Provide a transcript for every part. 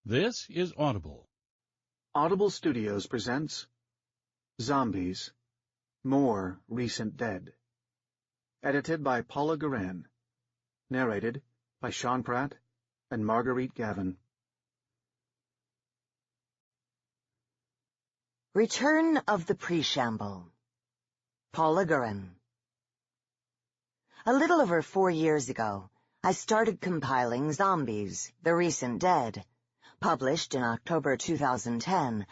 This is Audible. Audible Studios presents Zombies, More Recent Dead. Edited by Paula Guerin. Narrated by Sean Pratt and Marguerite Gavin. Return of the Preamble. Paula Guerin. A little over 4 years ago, I started compiling Zombies, the Recent Dead. Published in October 2010,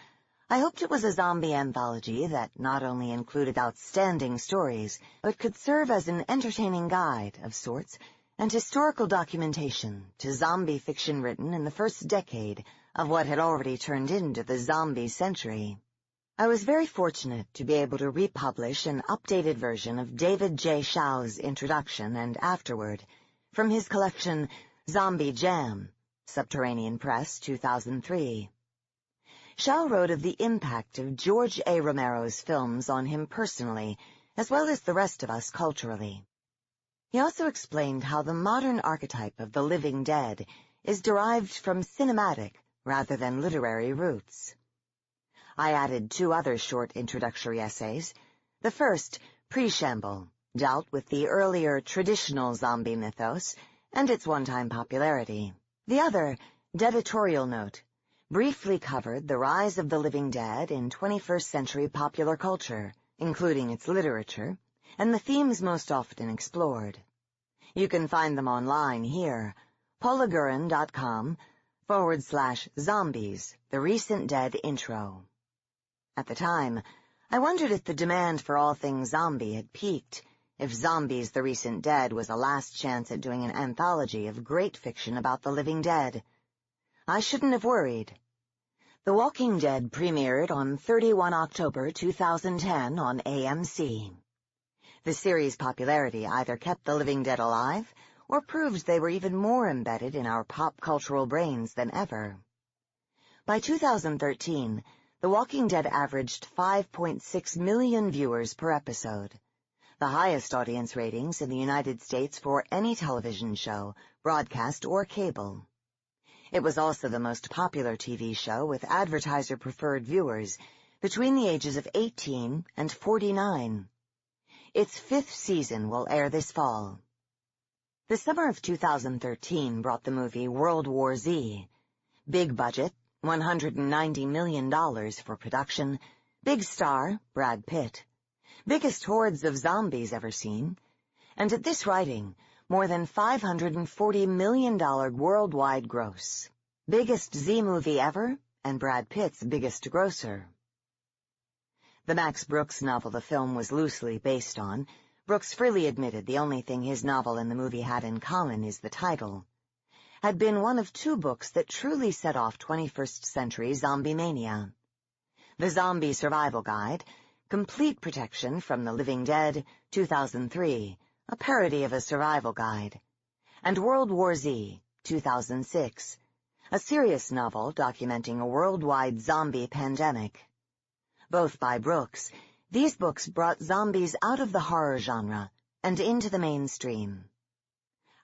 I hoped it was a zombie anthology that not only included outstanding stories, but could serve as an entertaining guide of sorts and historical documentation to zombie fiction written in the first decade of what had already turned into the zombie century. I was very fortunate to be able to republish an updated version of David J. Shao's introduction and afterword from his collection Zombie Jam, Subterranean Press, 2003. Shao wrote of the impact of George A. Romero's films on him personally, as well as the rest of us culturally. He also explained how the modern archetype of the living dead is derived from cinematic rather than literary roots. I added 2 other short introductory essays. The first, Preamble, dealt with the earlier traditional zombie mythos and its one-time popularity. The other, Deadatorial Note, briefly covered the rise of the living dead in 21st century popular culture, including its literature, and the themes most often explored. You can find them online here, paulaguerin.com/zombies, the recent dead intro. At the time, I wondered if the demand for all things zombie had peaked, if Zombies the Recent Dead was a last chance at doing an anthology of great fiction about the living dead. I shouldn't have worried. The Walking Dead premiered on 31 October 2010 on AMC. The series' popularity either kept the living dead alive or proved they were even more embedded in our pop cultural brains than ever. By 2013, The Walking Dead averaged 5.6 million viewers per episode, the highest audience ratings in the United States for any television show, broadcast or cable. It was also the most popular TV show with advertiser-preferred viewers between the ages of 18 and 49. Its 5th season will air this fall. The summer of 2013 brought the movie World War Z. Big budget, $190 million for production, big star, Brad Pitt. Biggest hordes of zombies ever seen, and at this writing, more than $540 million worldwide gross. Biggest Z movie ever, and Brad Pitt's biggest grosser. The Max Brooks novel the film was loosely based on, Brooks freely admitted the only thing his novel and the movie had in common is the title, had been one of 2 books that truly set off 21st century zombie mania. The Zombie Survival Guide, Complete Protection from the Living Dead, 2003, a parody of a survival guide, and World War Z, 2006, a serious novel documenting a worldwide zombie pandemic. Both by Brooks, these books brought zombies out of the horror genre and into the mainstream.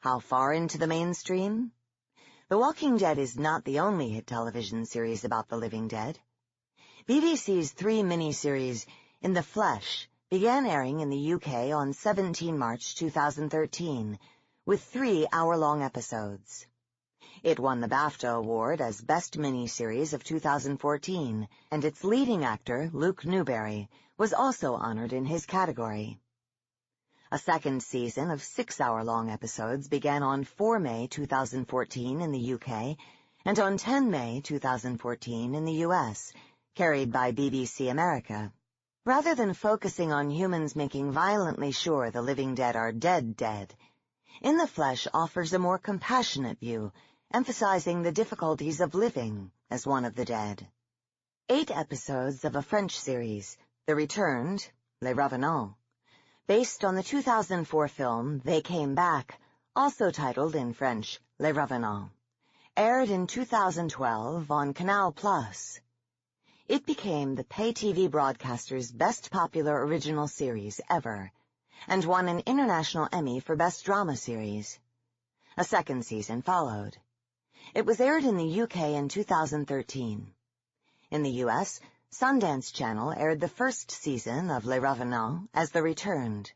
How far into the mainstream? The Walking Dead is not the only hit television series about the living dead. BBC's 3 miniseries, In the Flesh, began airing in the UK on 17 March 2013, with 3 hour-long episodes. It won the BAFTA Award as Best Miniseries of 2014, and its leading actor, Luke Newberry, was also honored in his category. A second season of 6 hour-long episodes began on 4 May 2014 in the UK and on 10 May 2014 in the US, carried by BBC America. Rather than focusing on humans making violently sure the living dead are dead, In the Flesh offers a more compassionate view, emphasizing the difficulties of living as one of the dead. 8 episodes of a French series, The Returned, Les Revenants, based on the 2004 film They Came Back, also titled in French Les Revenants, aired in 2012 on Canal+. It became the pay TV broadcaster's best popular original series ever, and won an International Emmy for Best Drama Series. A second season followed. It was aired in the UK in 2013. In the US, Sundance Channel aired the first season of Les Revenants as The Returned.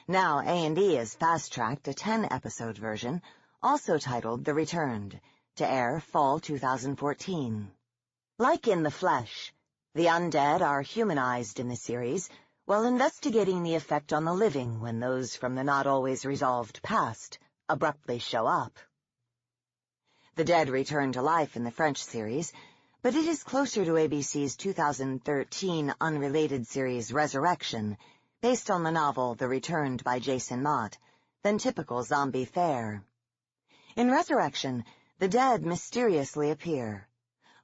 Now A&E has fast-tracked a 10-episode version, also titled The Returned, to air fall 2014. Like in The Flesh, the undead are humanized in the series while investigating the effect on the living when those from the not-always-resolved past abruptly show up. The dead return to life in the French series, but it is closer to ABC's 2013 unrelated series Resurrection, based on the novel The Returned by Jason Mott, than typical zombie fare. In Resurrection, the dead mysteriously appear,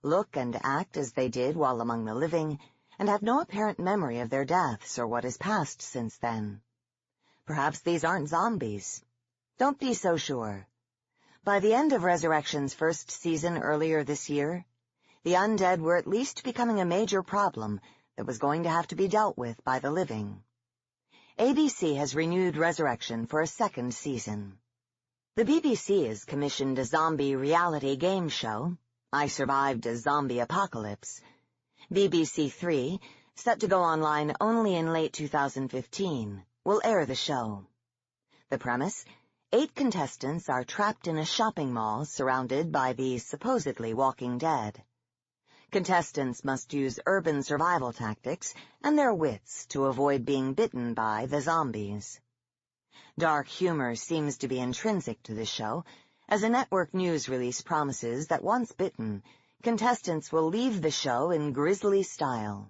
look and act as they did while among the living, and have no apparent memory of their deaths or what has passed since then. Perhaps these aren't zombies. Don't be so sure. By the end of Resurrection's first season earlier this year, the undead were at least becoming a major problem that was going to have to be dealt with by the living. ABC has renewed Resurrection for a second season. The BBC has commissioned a zombie reality game show, I Survived a Zombie Apocalypse. BBC 3, set to go online only in late 2015, will air the show. The premise: 8 contestants are trapped in a shopping mall surrounded by the supposedly walking dead. Contestants must use urban survival tactics and their wits to avoid being bitten by the zombies. Dark humor seems to be intrinsic to the show, as a network news release promises that once bitten, contestants will leave the show in grisly style.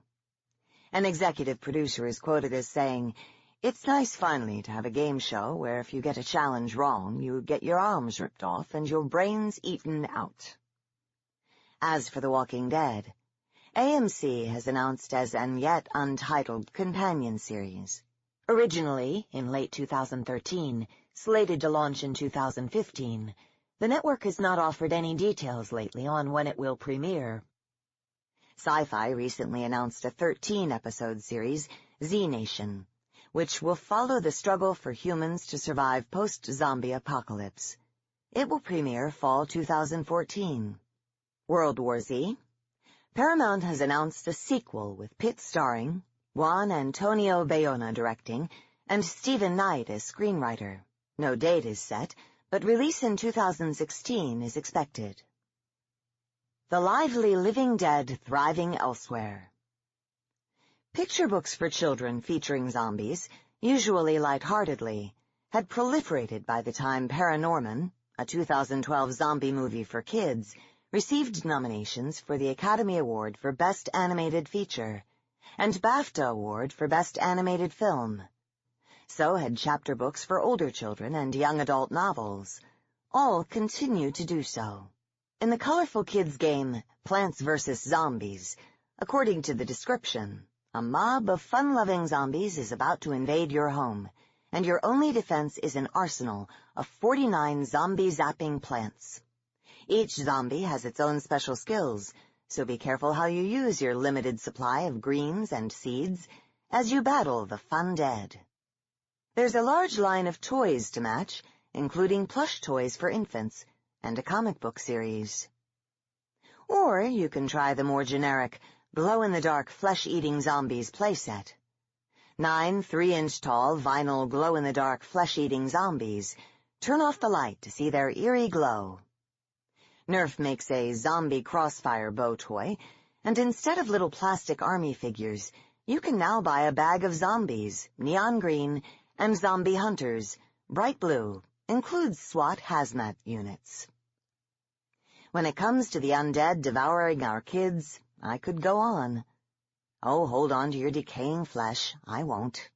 An executive producer is quoted as saying, "It's nice finally to have a game show where if you get a challenge wrong, you get your arms ripped off and your brains eaten out." As for The Walking Dead, AMC has announced as an yet untitled companion series. Originally, in late 2013, slated to launch in 2015, the network has not offered any details lately on when it will premiere. Sci-Fi recently announced a 13-episode series, Z Nation, which will follow the struggle for humans to survive post-zombie apocalypse. It will premiere fall 2014. World War Z. Paramount has announced a sequel with Pitt starring, Juan Antonio Bayona directing, and Stephen Knight as screenwriter. No date is set, but release in 2016 is expected. The lively living dead thriving elsewhere. Picture books for children featuring zombies, usually lightheartedly, had proliferated by the time Paranorman, a 2012 zombie movie for kids, received nominations for the Academy Award for Best Animated Feature and BAFTA Award for Best Animated Film. So had chapter books for older children and young adult novels. All continue to do so. In the colorful kids' game, Plants vs. Zombies, according to the description, a mob of fun-loving zombies is about to invade your home, and your only defense is an arsenal of 49 zombie-zapping plants. Each zombie has its own special skills, so be careful how you use your limited supply of greens and seeds as you battle the fun dead. There's a large line of toys to match, including plush toys for infants and a comic book series. Or you can try the more generic, glow-in-the-dark flesh-eating zombies playset. 9 3-inch-tall vinyl glow-in-the-dark flesh-eating zombies. Turn off the light to see their eerie glow. Nerf makes a zombie crossfire bow toy, and instead of little plastic army figures, you can now buy a bag of zombies, neon green, and zombie hunters, bright blue, includes SWAT hazmat units. When it comes to the undead devouring our kids, I could go on. Oh, hold on to your decaying flesh, I won't.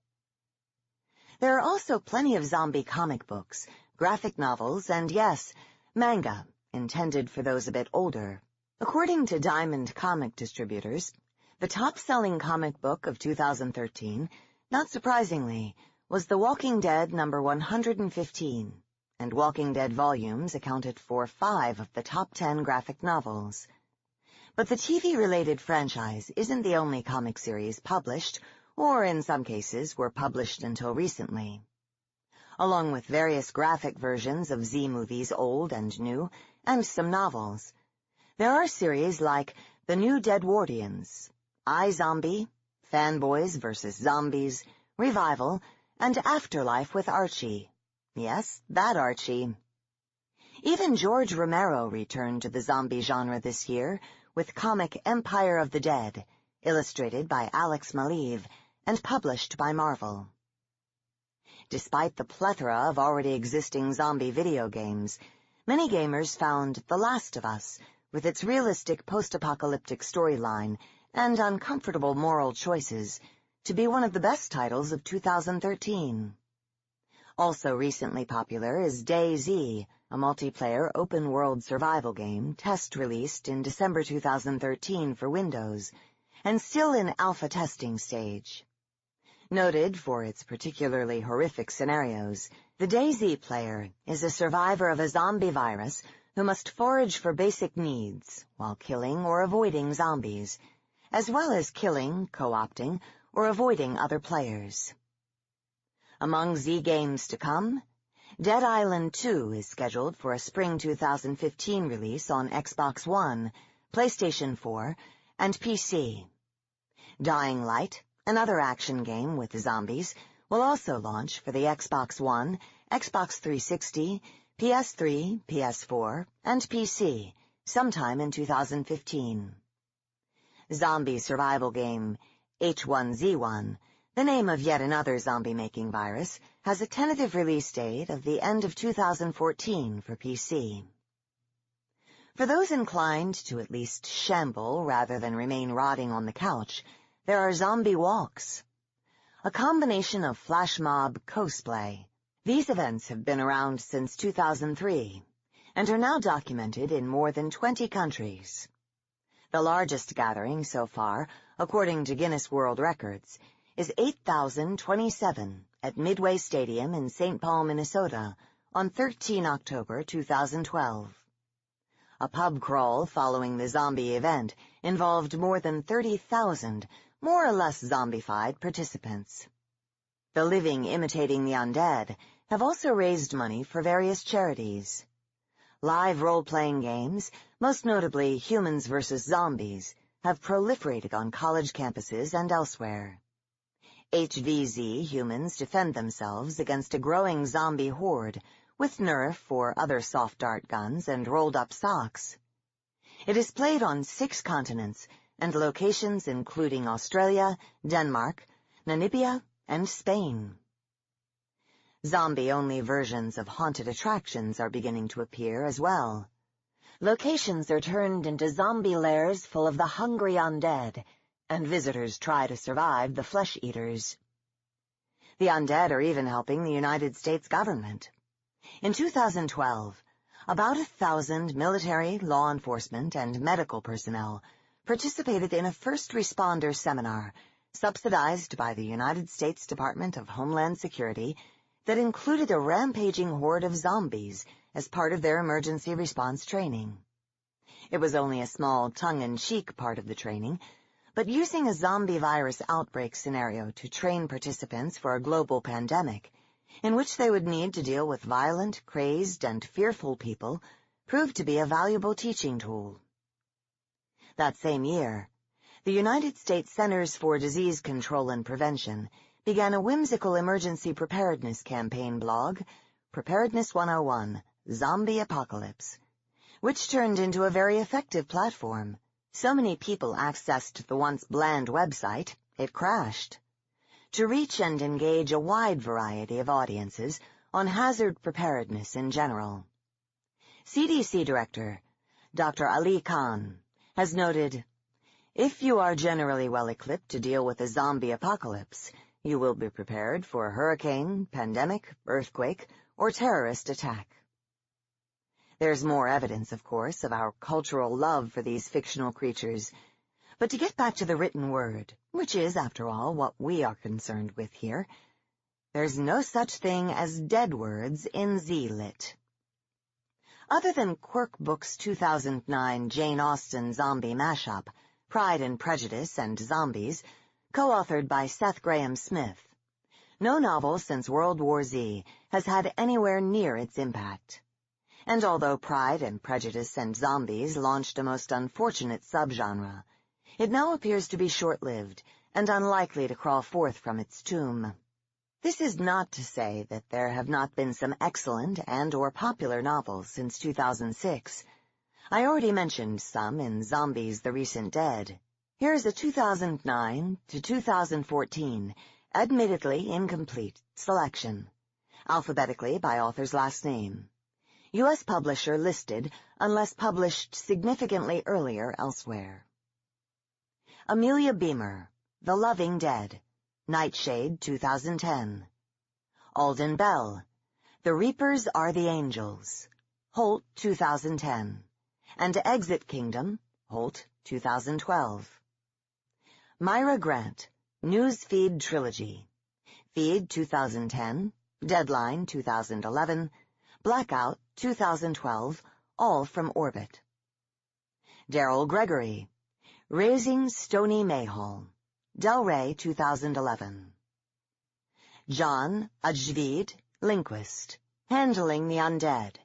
There are also plenty of zombie comic books, graphic novels, and yes, manga, intended for those a bit older. According to Diamond Comic Distributors, the top-selling comic book of 2013, not surprisingly, was The Walking Dead number 115, and Walking Dead volumes accounted for 5 of the top 10 graphic novels. But the TV-related franchise isn't the only comic series published, or in some cases were published until recently. Along with various graphic versions of Z movies old and new, and some novels. There are series like The New Deadwardians, iZombie, Fanboys vs. Zombies, Revival, and Afterlife with Archie. Yes, that Archie. Even George Romero returned to the zombie genre this year with comic Empire of the Dead, illustrated by Alex Maleev and published by Marvel. Despite the plethora of already existing zombie video games, many gamers found The Last of Us, with its realistic post-apocalyptic storyline and uncomfortable moral choices, to be one of the best titles of 2013. Also recently popular is DayZ, a multiplayer open-world survival game test-released in December 2013 for Windows, and still in alpha testing stage. Noted for its particularly horrific scenarios, the DayZ player is a survivor of a zombie virus who must forage for basic needs while killing or avoiding zombies, as well as killing, co-opting, or avoiding other players. Among Z games to come, Dead Island 2 is scheduled for a spring 2015 release on Xbox One, PlayStation 4, and PC. Dying Light, another action game with zombies, will also launch for the Xbox One, Xbox 360, PS3, PS4, and PC sometime in 2015. Zombie survival game H1Z1, the name of yet another zombie-making virus, has a tentative release date of the end of 2014 for PC. For those inclined to at least shamble rather than remain rotting on the couch, there are zombie walks. A combination of flash mob cosplay. These events have been around since 2003 and are now documented in more than 20 countries. The largest gathering so far, according to Guinness World Records, is 8,027 at Midway Stadium in St. Paul, Minnesota, on 13 October 2012. A pub crawl following the zombie event involved more than 30,000, more or less zombified participants. The living imitating the undead have also raised money for various charities. Live role-playing games, most notably Humans vs. Zombies, have proliferated on college campuses and elsewhere. HVZ humans defend themselves against a growing zombie horde with Nerf or other soft dart guns and rolled-up socks. It is played on 6 continents and locations including Australia, Denmark, Namibia, and Spain. Zombie-only versions of haunted attractions are beginning to appear as well. Locations are turned into zombie lairs full of the hungry undead, and visitors try to survive the flesh-eaters. The undead are even helping the United States government. In 2012, about 1,000 military, law enforcement, and medical personnel participated in a first responder seminar subsidized by the United States Department of Homeland Security that included a rampaging horde of zombies as part of their emergency response training. It was only a small tongue-in-cheek part of the training, but using a zombie virus outbreak scenario to train participants for a global pandemic, in which they would need to deal with violent, crazed, and fearful people, proved to be a valuable teaching tool. That same year, the United States Centers for Disease Control and Prevention began a whimsical emergency preparedness campaign blog, Preparedness 101, Zombie Apocalypse, which turned into a very effective platform. So many people accessed the once bland website, it crashed. To reach and engage a wide variety of audiences on hazard preparedness in general. CDC Director Dr. Ali Khan has noted, "If you are generally well-equipped to deal with a zombie apocalypse, you will be prepared for a hurricane, pandemic, earthquake, or terrorist attack." There's more evidence, of course, of our cultural love for these fictional creatures. But to get back to the written word, which is, after all, what we are concerned with here, there's no such thing as dead words in Z-Lit. Other than Quirk Books' 2009 Jane Austen zombie mashup, Pride and Prejudice and Zombies, co-authored by Seth Graham Smith, no novel since World War Z has had anywhere near its impact. And although Pride and Prejudice and Zombies launched a most unfortunate subgenre, it now appears to be short-lived and unlikely to crawl forth from its tomb. This is not to say that there have not been some excellent and/or popular novels since 2006. I already mentioned some in Zombies: The Recent Dead. Here's a 2009 to 2014, admittedly incomplete, selection, alphabetically by author's last name. U.S. publisher listed unless published significantly earlier elsewhere. Amelia Beamer, The Loving Dead, Nightshade, 2010. Alden Bell, The Reapers Are the Angels, Holt, 2010. And Exit Kingdom, Holt, 2012. Myra Grant, Newsfeed Trilogy, Feed, 2010, Deadline, 2011, Blackout, 2012, all from Orbit. Daryl Gregory, Raising Stony Mayhall, Del Rey, 2011. John Ajvid Lindquist, Handling the Undead,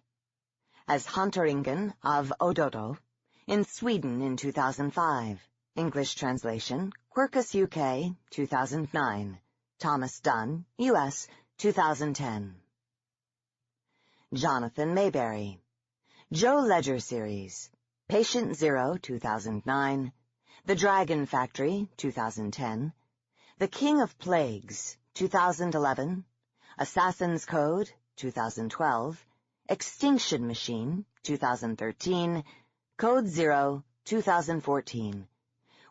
as Hantaringen av Ododo, in Sweden in 2005. English translation, Quercus UK, 2009. Thomas Dunn, U.S., 2010. Jonathan Mayberry, Joe Ledger Series, Patient Zero, 2009. The Dragon Factory, 2010. The King of Plagues, 2011. Assassin's Code, 2012. Extinction Machine, 2013. Code Zero, 2014.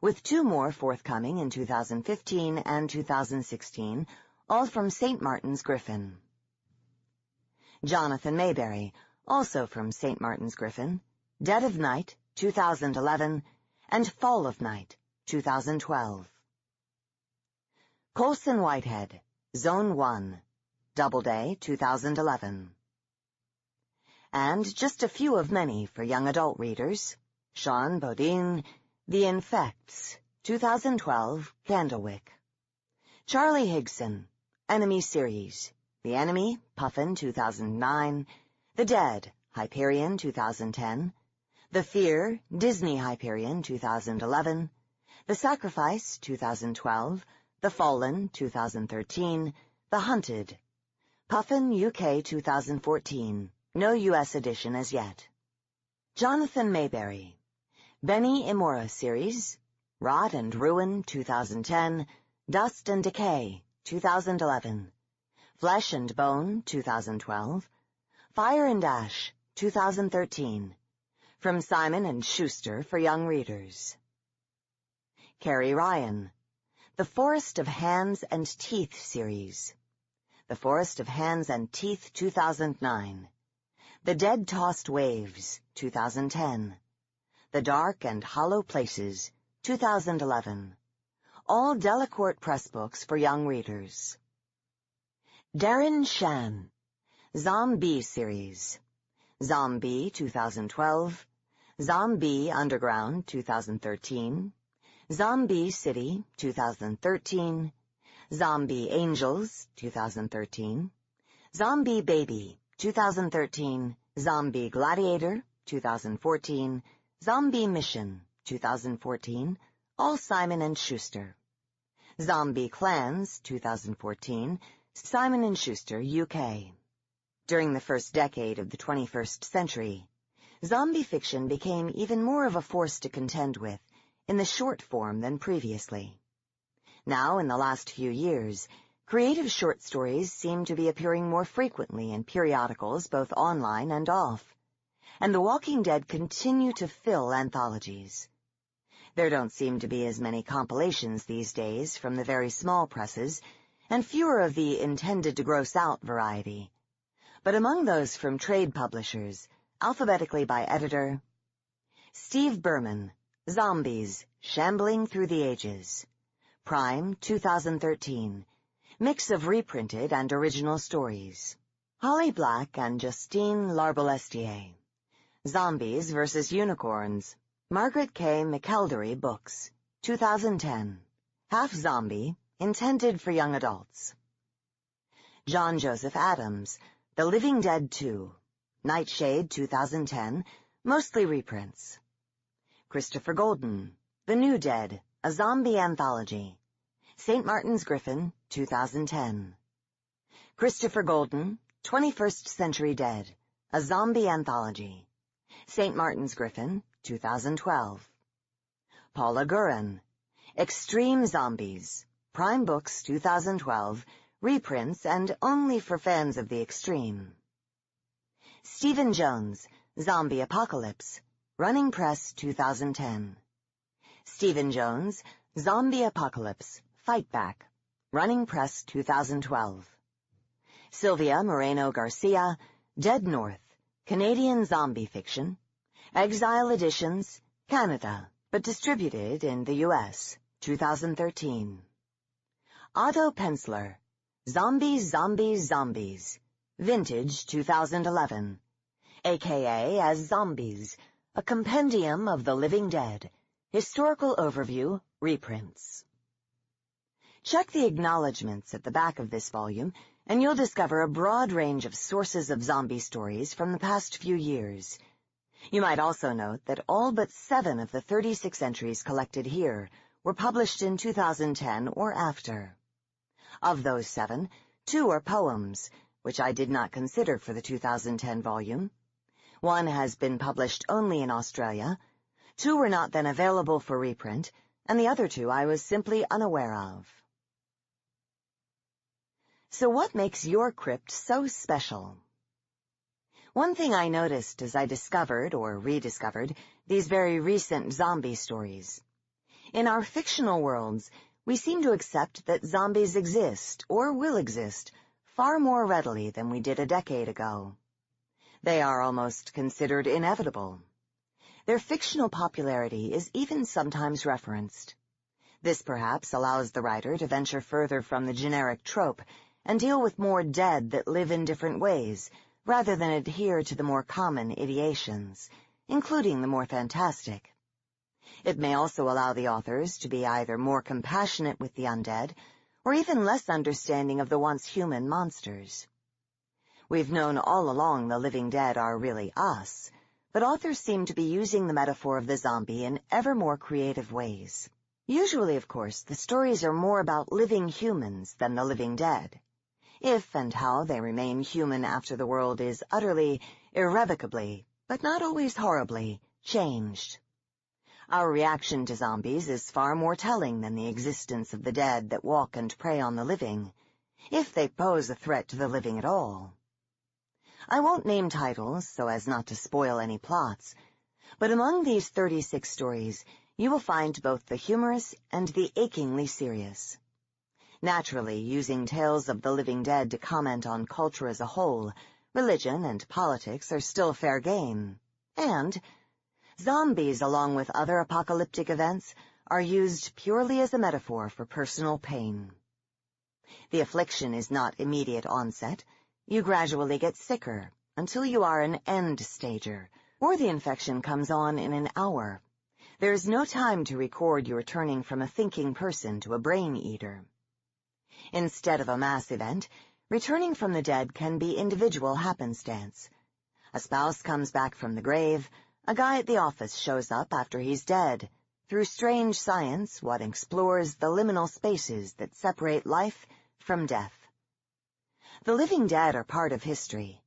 With 2 more forthcoming in 2015 and 2016, all from St. Martin's Griffin. Jonathan Mayberry, also from St. Martin's Griffin, Dead of Night, 2011, and Fall of Night, 2012. Colson Whitehead, Zone 1, Doubleday, 2011. And just a few of many for young adult readers. Sean Bodine, The Infects, 2012, Candlewick. Charlie Higson, Enemy Series, The Enemy, Puffin, 2009. The Dead, Hyperion, 2010. The Fear, Disney Hyperion, 2011. The Sacrifice, 2012. The Fallen, 2013. The Hunted. Puffin, UK, 2014. No U.S. edition as yet. Jonathan Mayberry, Benny Imura Series, Rot and Ruin, 2010. Dust and Decay, 2011. Flesh and Bone, 2012. Fire and Ash, 2013. From Simon & Schuster for young readers. Carey Ryan, The Forest of Hands and Teeth Series. The Forest of Hands and Teeth, 2009. The Dead-Tossed Waves, 2010. The Dark and Hollow Places, 2011. All Delacorte Press books for young readers. Darren Shan, Zombie Series. Zombie, 2012. Zombie Underground, 2013. Zombie City, 2013. Zombie Angels, 2013. Zombie Baby, 2013. Zombie Gladiator, 2014. Zombie Mission, 2014. All Simon & Schuster. Zombie Clans, 2014. Simon & Schuster, UK. During the first decade of the 21st century, zombie fiction became even more of a force to contend with in the short form than previously. Now, in the last few years, creative short stories seem to be appearing more frequently in periodicals both online and off, and The Walking Dead continue to fill anthologies. There don't seem to be as many compilations these days from the very small presses, and fewer of the intended-to-gross-out variety. But among those from trade publishers, alphabetically by editor, Steve Berman, Zombies, Shambling Through the Ages. Prime, 2013. Mix of reprinted and original stories. Holly Black and Justine Larbalestier. Zombies vs. Unicorns. Margaret K. McElderry Books. 2010. Half Zombie, intended for young adults. John Joseph Adams, The Living Dead 2. Nightshade, 2010, mostly reprints. Christopher Golden, The New Dead, a zombie anthology. St. Martin's Griffin, 2010. Christopher Golden, 21st Century Dead, a zombie anthology. St. Martin's Griffin, 2012. Paula Gurin, Extreme Zombies, Prime Books, 2012, reprints and only for fans of the extreme. Stephen Jones, Zombie Apocalypse, Running Press, 2010. Stephen Jones, Zombie Apocalypse, Fight Back, Running Press, 2012. Sylvia Moreno Garcia, Dead North, Canadian Zombie Fiction, Exile Editions, Canada, but distributed in the U.S., 2013. Otto Penzler, Zombies, Zombies, Zombies, Vintage, 2011, a.k.a. as Zombies, a compendium of the living dead, historical overview, reprints. Check the acknowledgments at the back of this volume, and you'll discover a broad range of sources of zombie stories from the past few years. You might also note that all but 7 of the 36 entries collected here were published in 2010 or after. Of those 7, 2 are poems, which I did not consider for the 2010 volume. 1 has been published only in Australia, 2 were not then available for reprint, and the other 2 I was simply unaware of. So what makes your crypt so special? One thing I noticed as I discovered or rediscovered these very recent zombie stories. In our fictional worlds, we seem to accept that zombies exist or will exist far more readily than we did a decade ago. They are almost considered inevitable. Their fictional popularity is even sometimes referenced. This perhaps allows the writer to venture further from the generic trope and deal with more dead that live in different ways, rather than adhere to the more common ideations, including the more fantastic. It may also allow the authors to be either more compassionate with the undead, or even less understanding of the once human monsters. We've known all along the living dead are really us, but authors seem to be using the metaphor of the zombie in ever more creative ways. Usually, of course, the stories are more about living humans than the living dead. If and how they remain human after the world is utterly, irrevocably, but not always horribly, changed. Our reaction to zombies is far more telling than the existence of the dead that walk and prey on the living, if they pose a threat to the living at all. I won't name titles so as not to spoil any plots, but among these 36 stories you will find both the humorous and the achingly serious. Naturally, using tales of the living dead to comment on culture as a whole, religion and politics are still fair game, and zombies, along with other apocalyptic events, are used purely as a metaphor for personal pain. The affliction is not immediate onset. You gradually get sicker until you are an end-stager, or the infection comes on in an hour. There is no time to record your turning from a thinking person to a brain-eater. Instead of a mass event, returning from the dead can be individual happenstance. A spouse comes back from the grave. A guy at the office shows up after he's dead. Through strange science, one explores the liminal spaces that separate life from death. The living dead are part of history,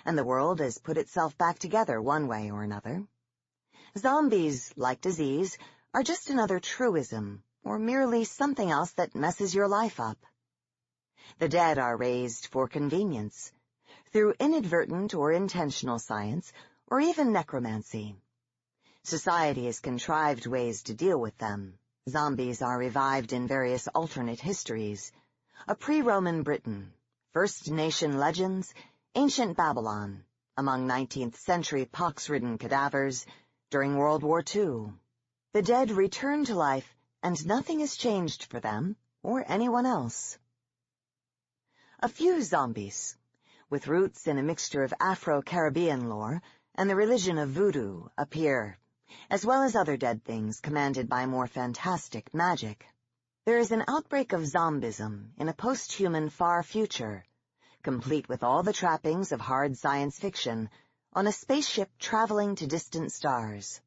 and the world has put itself back together one way or another. Zombies, like disease, are just another truism, or merely something else that messes your life up. The dead are raised for convenience, through inadvertent or intentional science, or even necromancy. Society has contrived ways to deal with them. Zombies are revived in various alternate histories. A pre-Roman Britain, First Nation legends, ancient Babylon, among 19th century pox-ridden cadavers, during World War II. The dead return to life, and nothing has changed for them, or anyone else. A few zombies, with roots in a mixture of Afro-Caribbean lore and the religion of voodoo, appear, as well as other dead things commanded by more fantastic magic. There is an outbreak of zombism in a post-human far future, complete with all the trappings of hard science fiction, on a spaceship traveling to distant stars.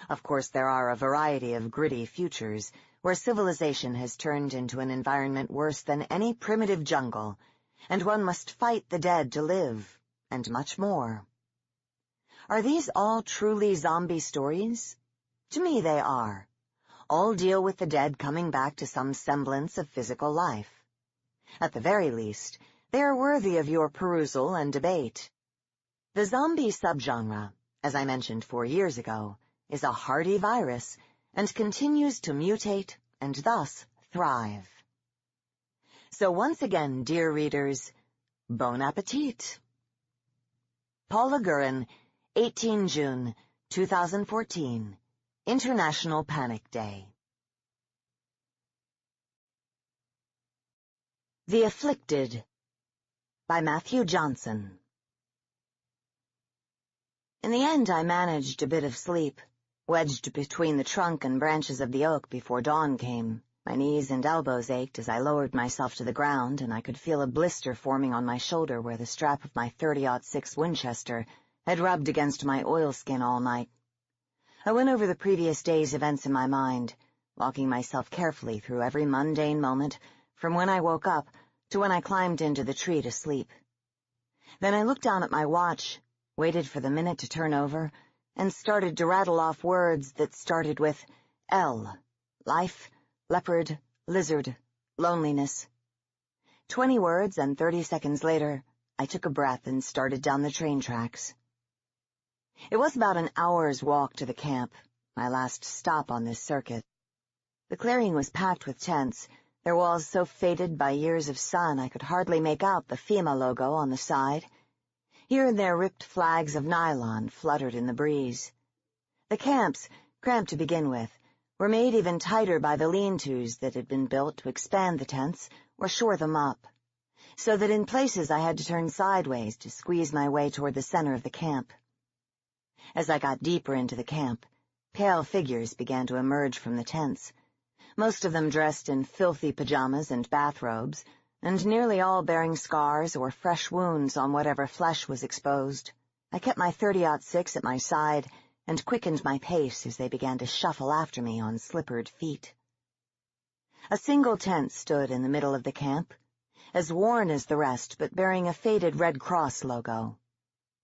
Of course, there are a variety of gritty futures where civilization has turned into an environment worse than any primitive jungle, and one must fight the dead to live, and much more. Are these all truly zombie stories? To me, they are. All deal with the dead coming back to some semblance of physical life. At the very least, they are worthy of your perusal and debate. The zombie subgenre, as I mentioned 4 years ago, is a hardy virus and continues to mutate and thus thrive. So once again, dear readers, bon appetit. Paula Gurin, 18 June, 2014, International Panic Day. The Afflicted by Matthew Johnson. In the end, I managed a bit of sleep, wedged between the trunk and branches of the oak before dawn came. My knees and elbows ached as I lowered myself to the ground, and I could feel a blister forming on my shoulder where the strap of my .30-06 Winchester had rubbed against my oilskin all night. I went over the previous day's events in my mind, walking myself carefully through every mundane moment from when I woke up to when I climbed into the tree to sleep. Then I looked down at my watch, waited for the minute to turn over, and started to rattle off words that started with L, life, leopard, lizard, loneliness. 20 words, and 30 seconds later, I took a breath and started down the train tracks. It was about an hour's walk to the camp, my last stop on this circuit. The clearing was packed with tents, their walls so faded by years of sun I could hardly make out the FEMA logo on the side. Here and there ripped flags of nylon fluttered in the breeze. The camps, cramped to begin with, were made even tighter by the lean-tos that had been built to expand the tents or shore them up, so that in places I had to turn sideways to squeeze my way toward the center of the camp. As I got deeper into the camp, pale figures began to emerge from the tents, most of them dressed in filthy pajamas and bathrobes, and nearly all bearing scars or fresh wounds on whatever flesh was exposed. I kept my .30-06 at my side and quickened my pace as they began to shuffle after me on slippered feet. A single tent stood in the middle of the camp, as worn as the rest but bearing a faded Red Cross logo.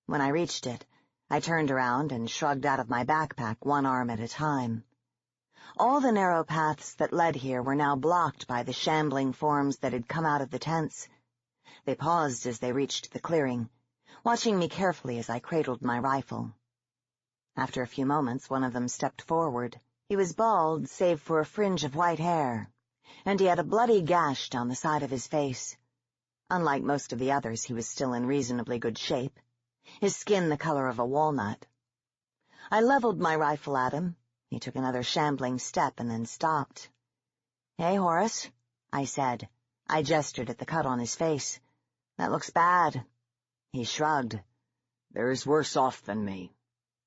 When I reached it, I turned around and shrugged out of my backpack one arm at a time. All the narrow paths that led here were now blocked by the shambling forms that had come out of the tents. They paused as they reached the clearing, watching me carefully as I cradled my rifle. After a few moments, one of them stepped forward. He was bald, save for a fringe of white hair, and he had a bloody gash down the side of his face. Unlike most of the others, he was still in reasonably good shape, his skin the color of a walnut. I leveled my rifle at him. He took another shambling step and then stopped. "Hey, Horace," I said. I gestured at the cut on his face. "That looks bad." He shrugged. "There's worse off than me."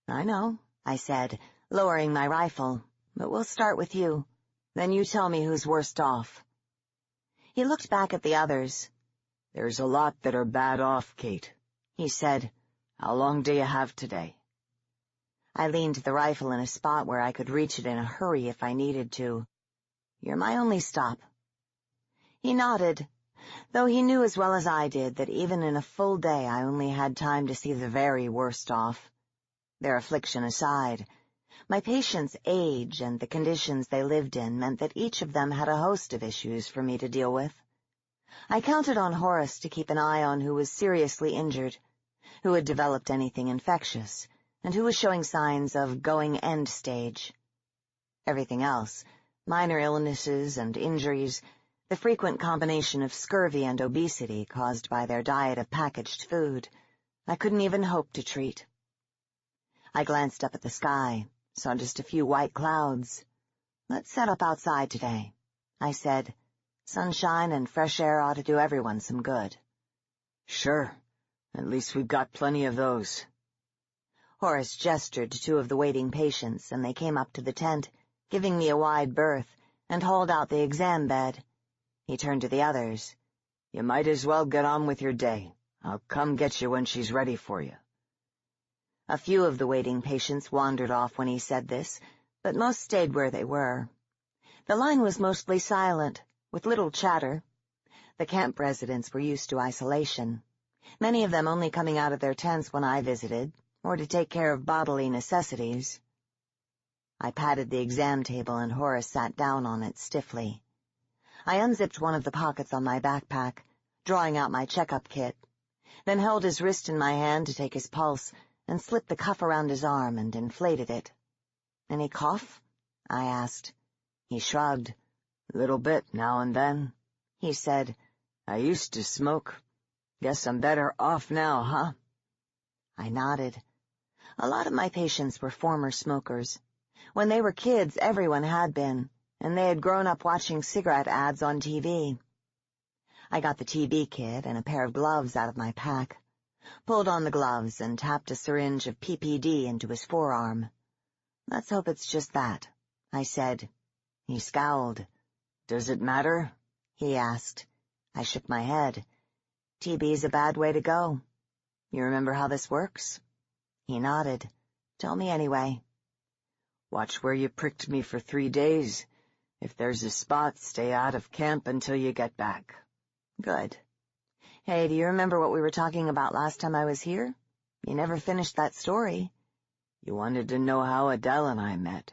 "I know," I said, lowering my rifle, "but we'll start with you. Then you tell me who's worst off." He looked back at the others. "There's a lot that are bad off, Kate," he said. "How long do you have today?" I leaned the rifle in a spot where I could reach it in a hurry if I needed to. "You're my only stop." He nodded, though he knew as well as I did that even in a full day I only had time to see the very worst off. Their affliction aside, my patients' age and the conditions they lived in meant that each of them had a host of issues for me to deal with. I counted on Horace to keep an eye on who was seriously injured, who had developed anything infectious, and who was showing signs of going end stage. Everything else, minor illnesses and injuries, the frequent combination of scurvy and obesity caused by their diet of packaged food, I couldn't even hope to treat. I glanced up at the sky, saw just a few white clouds. "Let's set up outside today," I said. "Sunshine and fresh air ought to do everyone some good." "Sure. At least we've got plenty of those." Horace gestured to two of the waiting patients, and they came up to the tent, giving me a wide berth, and hauled out the exam bed. He turned to the others. "You might as well get on with your day. I'll come get you when she's ready for you." A few of the waiting patients wandered off when he said this, but most stayed where they were. The line was mostly silent, with little chatter. The camp residents were used to isolation, many of them only coming out of their tents when I visited, or to take care of bodily necessities. I patted the exam table and Horace sat down on it stiffly. I unzipped one of the pockets on my backpack, drawing out my checkup kit, then held his wrist in my hand to take his pulse and slipped the cuff around his arm and inflated it. "Any cough?" I asked. He shrugged. "Little bit now and then," he said. "I used to smoke. Guess I'm better off now, huh?" I nodded. A lot of my patients were former smokers. When they were kids, everyone had been, and they had grown up watching cigarette ads on TV. I got the TB kit and a pair of gloves out of my pack, pulled on the gloves and tapped a syringe of PPD into his forearm. "Let's hope it's just that," I said. He scowled. "Does it matter?" he asked. I shook my head. "TB's a bad way to go. You remember how this works?" He nodded. "Tell me anyway." "Watch where you pricked me for 3 days. If there's a spot, stay out of camp until you get back." "Good. Hey, do you remember what we were talking about last time I was here? You never finished that story." "You wanted to know how Adele and I met,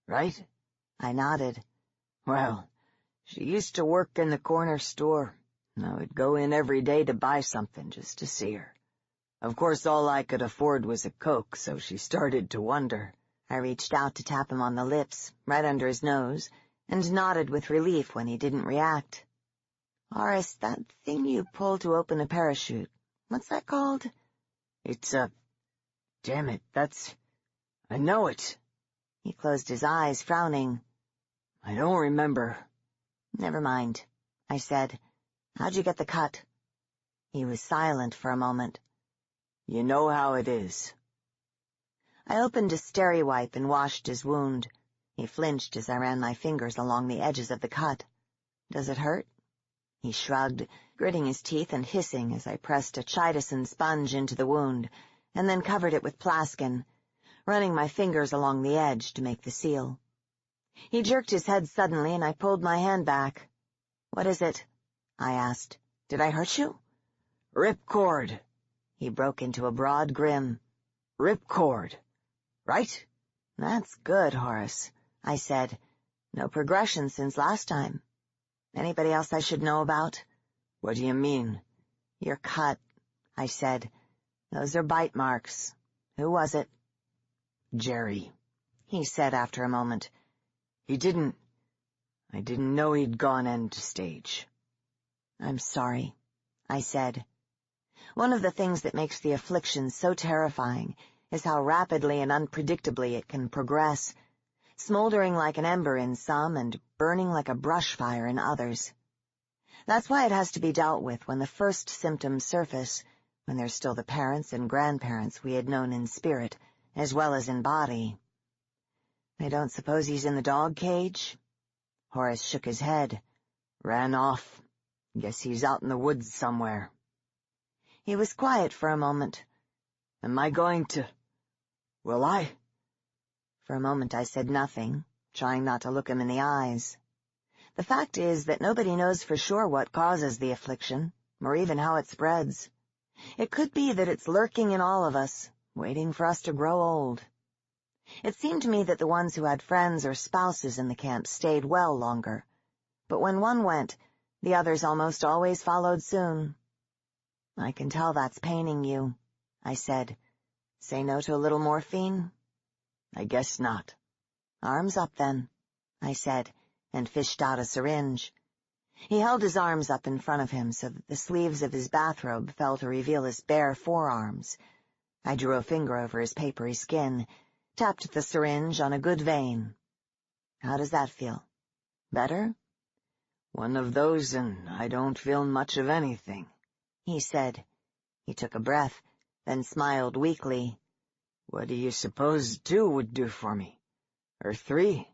right?" I nodded. "Well, she used to work in the corner store. I would go in every day to buy something just to see her. Of course, all I could afford was a Coke, so she started to wonder." I reached out to tap him on the lips, right under his nose, and nodded with relief when he didn't react. "Horace, that thing you pull to open a parachute, what's that called?" "It's a... Damn it, I know it." He closed his eyes, frowning. "I don't remember." "Never mind," I said. "How'd you get the cut?" He was silent for a moment. "You know how it is." I opened a steri-wipe and washed his wound. He flinched as I ran my fingers along the edges of the cut. "Does it hurt?" He shrugged, gritting his teeth and hissing as I pressed a chitosan sponge into the wound, and then covered it with plaskin, running my fingers along the edge to make the seal. He jerked his head suddenly, and I pulled my hand back. "What is it?" I asked. "Did I hurt you?" "Ripcord." He broke into a broad grin. "Ripcord. Right?" "That's good, Horace," I said. "No progression since last time. Anybody else I should know about?" "What do you mean?" "Your cut," I said. "Those are bite marks. Who was it?" "Jerry," he said after a moment. I didn't know he'd gone end stage." "I'm sorry," I said. One of the things that makes the affliction so terrifying is how rapidly and unpredictably it can progress, smoldering like an ember in some and burning like a brush fire in others. That's why it has to be dealt with when the first symptoms surface, when there's still the parents and grandparents we had known in spirit, as well as in body. "I don't suppose he's in the dog cage?" Horace shook his head. "Ran off. Guess he's out in the woods somewhere." He was quiet for a moment. "Am I going to... Will I?" For a moment I said nothing, trying not to look him in the eyes. The fact is that nobody knows for sure what causes the affliction, or even how it spreads. It could be that it's lurking in all of us, waiting for us to grow old. It seemed to me that the ones who had friends or spouses in the camp stayed well longer, but when one went, the others almost always followed soon. "I can tell that's paining you," I said. "Say no to a little morphine?" "I guess not." "Arms up, then," I said, and fished out a syringe. He held his arms up in front of him so that the sleeves of his bathrobe fell to reveal his bare forearms. I drew a finger over his papery skin, tapped the syringe on a good vein. "How does that feel? Better?" "One of those, and I don't feel much of anything," he said. He took a breath, then smiled weakly. "What do you suppose 2 would do for me? Or 3?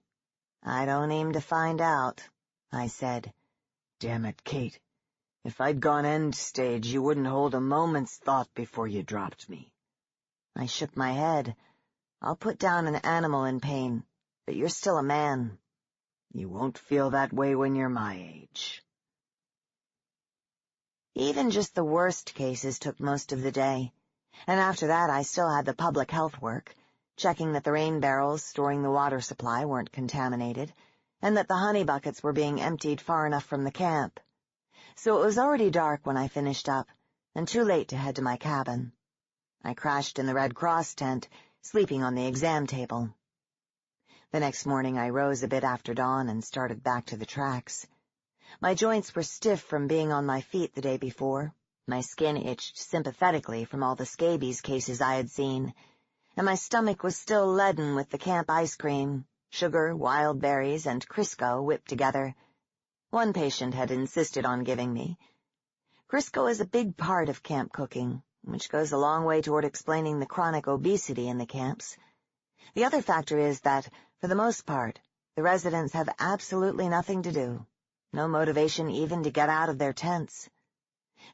"I don't aim to find out," I said. "Damn it, Kate. If I'd gone end stage, you wouldn't hold a moment's thought before you dropped me." I shook my head. I'll put down an animal in pain, but you're still a man. You won't feel that way when you're my age. Even just the worst cases took most of the day, and after that I still had the public health work, checking that the rain barrels storing the water supply weren't contaminated, and that the honey buckets were being emptied far enough from the camp. So it was already dark when I finished up, and too late to head to my cabin. I crashed in the Red Cross tent, sleeping on the exam table. The next morning I rose a bit after dawn and started back to the tracks. My joints were stiff from being on my feet the day before, my skin itched sympathetically from all the scabies cases I had seen, and my stomach was still leaden with the camp ice cream, sugar, wild berries, and Crisco whipped together. One patient had insisted on giving me. Crisco is a big part of camp cooking, which goes a long way toward explaining the chronic obesity in the camps. The other factor is that, for the most part, the residents have absolutely nothing to do, no motivation even to get out of their tents.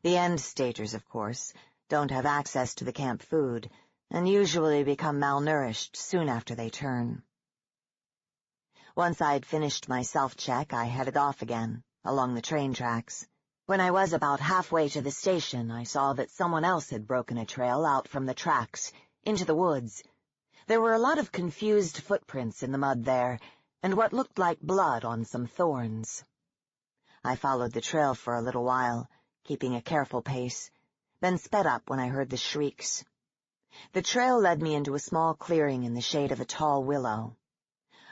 The end-stagers, of course, don't have access to the camp food, and usually become malnourished soon after they turn. Once I'd finished my self-check, I headed off again, along the train tracks. When I was about halfway to the station, I saw that someone else had broken a trail out from the tracks, into the woods. There were a lot of confused footprints in the mud there, and what looked like blood on some thorns. I followed the trail for a little while, keeping a careful pace, then sped up when I heard the shrieks. The trail led me into a small clearing in the shade of a tall willow.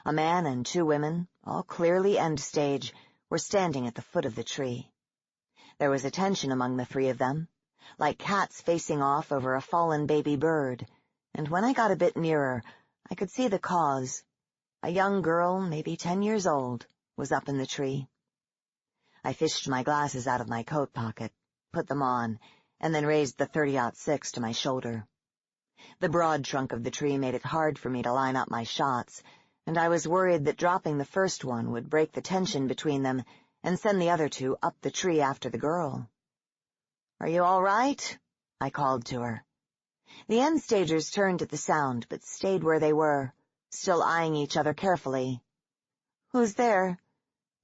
A man and 2 women, all clearly end-stage, were standing at the foot of the tree. There was a tension among the 3 of them, like cats facing off over a fallen baby bird, and when I got a bit nearer, I could see the cause. A young girl, maybe 10 years old, was up in the tree. I fished my glasses out of my coat pocket, put them on, and then raised the .30-06 to my shoulder. The broad trunk of the tree made it hard for me to line up my shots, and I was worried that dropping the first one would break the tension between them and send the other 2 up the tree after the girl. "Are you all right?" I called to her. The end-stagers turned at the sound, but stayed where they were, still eyeing each other carefully. "Who's there?"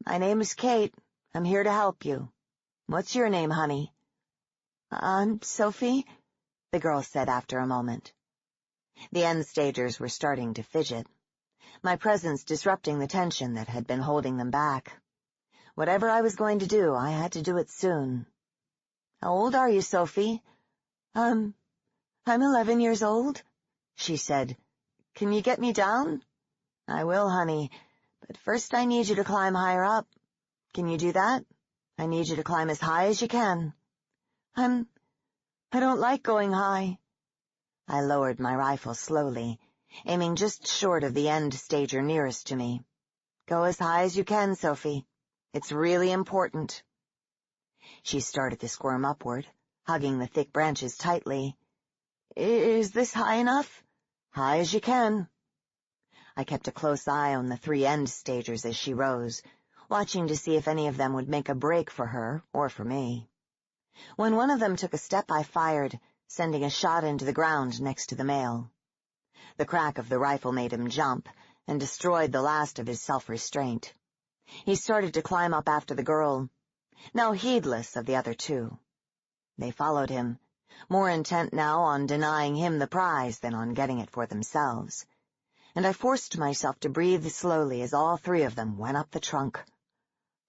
"My name's Kate. I'm here to help you. What's your name, honey?" "I'm Sophie," the girl said after a moment. The end-stagers were starting to fidget, my presence disrupting the tension that had been holding them back. Whatever I was going to do, I had to do it soon. "How old are you, Sophie?" I'm 11 years old," she said. "Can you get me down?" "I will, honey, but first I need you to climb higher up. Can you do that? I need you to climb as high as you can." I don't like going high." I lowered my rifle slowly, aiming just short of the end-stager nearest to me. "Go as high as you can, Sophie. It's really important." She started to squirm upward, hugging the thick branches tightly. "Is this high enough?" "High as you can." I kept a close eye on the 3 end-stagers as she rose, watching to see if any of them would make a break for her or for me. When one of them took a step, I fired, sending a shot into the ground next to the male. The crack of the rifle made him jump and destroyed the last of his self-restraint. He started to climb up after the girl, now heedless of the other 2. They followed him, more intent now on denying him the prize than on getting it for themselves, and I forced myself to breathe slowly as all 3 of them went up the trunk.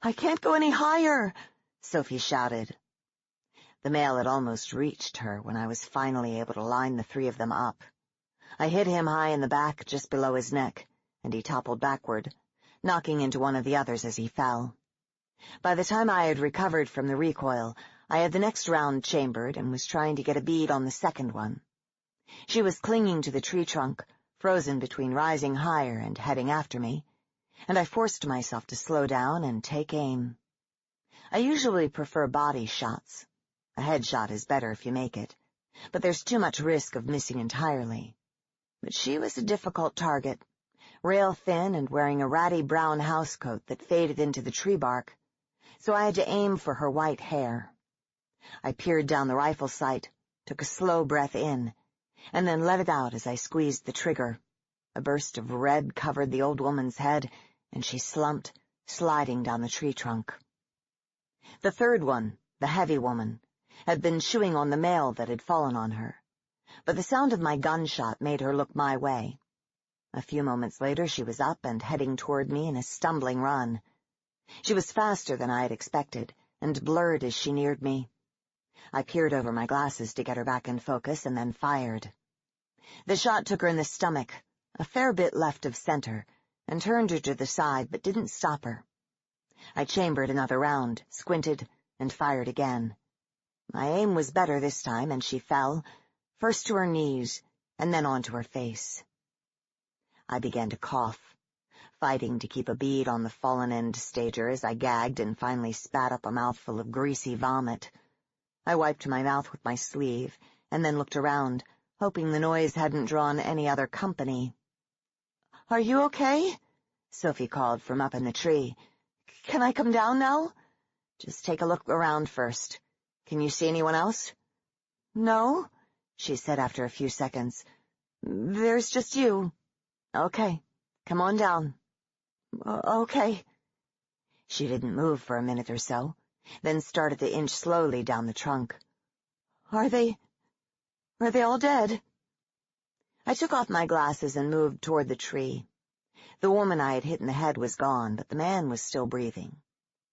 "I can't go any higher," Sophie shouted. The male had almost reached her when I was finally able to line the 3 of them up. I hit him high in the back just below his neck, and he toppled backward, knocking into one of the others as he fell. By the time I had recovered from the recoil, I had the next round chambered and was trying to get a bead on the second one. She was clinging to the tree trunk, frozen between rising higher and heading after me, and I forced myself to slow down and take aim. I usually prefer body shots. A headshot is better if you make it, but there's too much risk of missing entirely. But she was a difficult target, rail-thin and wearing a ratty brown housecoat that faded into the tree bark, so I had to aim for her white hair. I peered down the rifle sight, took a slow breath in, and then let it out as I squeezed the trigger. A burst of red covered the old woman's head, and she slumped, sliding down the tree trunk. The third one, the heavy woman, had been chewing on the mail that had fallen on her, but the sound of my gunshot made her look my way. A few moments later she was up and heading toward me in a stumbling run. She was faster than I had expected, and blurred as she neared me. I peered over my glasses to get her back in focus and then fired. The shot took her in the stomach, a fair bit left of center, and turned her to the side but didn't stop her. I chambered another round, squinted, and fired again. My aim was better this time, and she fell, first to her knees, and then onto her face. I began to cough, fighting to keep a bead on the fallen end stager as I gagged and finally spat up a mouthful of greasy vomit. I wiped my mouth with my sleeve, and then looked around, hoping the noise hadn't drawn any other company. "Are you okay?" Sophie called from up in the tree. "Can I come down now?" "Just take a look around first. Can you see anyone else?" "No," she said after a few seconds. "There's just you." "Okay, come on down." "Okay." She didn't move for a minute or so, then started to inch slowly down the trunk. Are they all dead?" I took off my glasses and moved toward the tree. The woman I had hit in the head was gone, but the man was still breathing.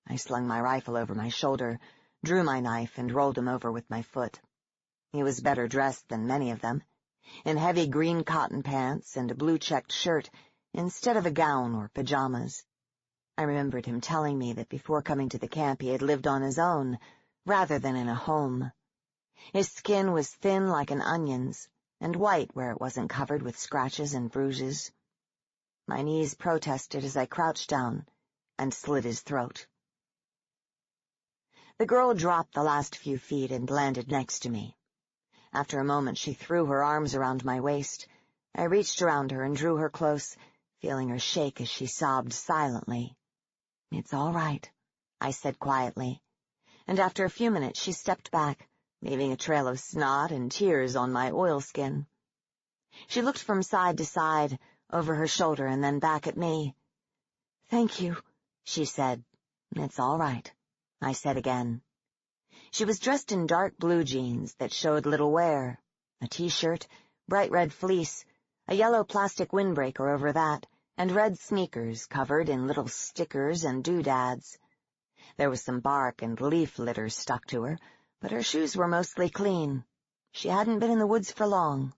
I slung my rifle over my shoulder, drew my knife, and rolled him over with my foot. He was better dressed than many of them, in heavy green cotton pants and a blue-checked shirt instead of a gown or pajamas. I remembered him telling me that before coming to the camp he had lived on his own, rather than in a home. His skin was thin like an onion's, and white where it wasn't covered with scratches and bruises. My knees protested as I crouched down and slit his throat. The girl dropped the last few feet and landed next to me. After a moment she threw her arms around my waist. I reached around her and drew her close, feeling her shake as she sobbed silently. "It's all right," I said quietly, and after a few minutes she stepped back, leaving a trail of snot and tears on my oilskin. She looked from side to side, over her shoulder and then back at me. "Thank you," she said. "It's all right," I said again. She was dressed in dark blue jeans that showed little wear, a t-shirt, bright red fleece, a yellow plastic windbreaker over that, and red sneakers covered in little stickers and doodads. There was some bark and leaf litter stuck to her, but her shoes were mostly clean. She hadn't been in the woods for long.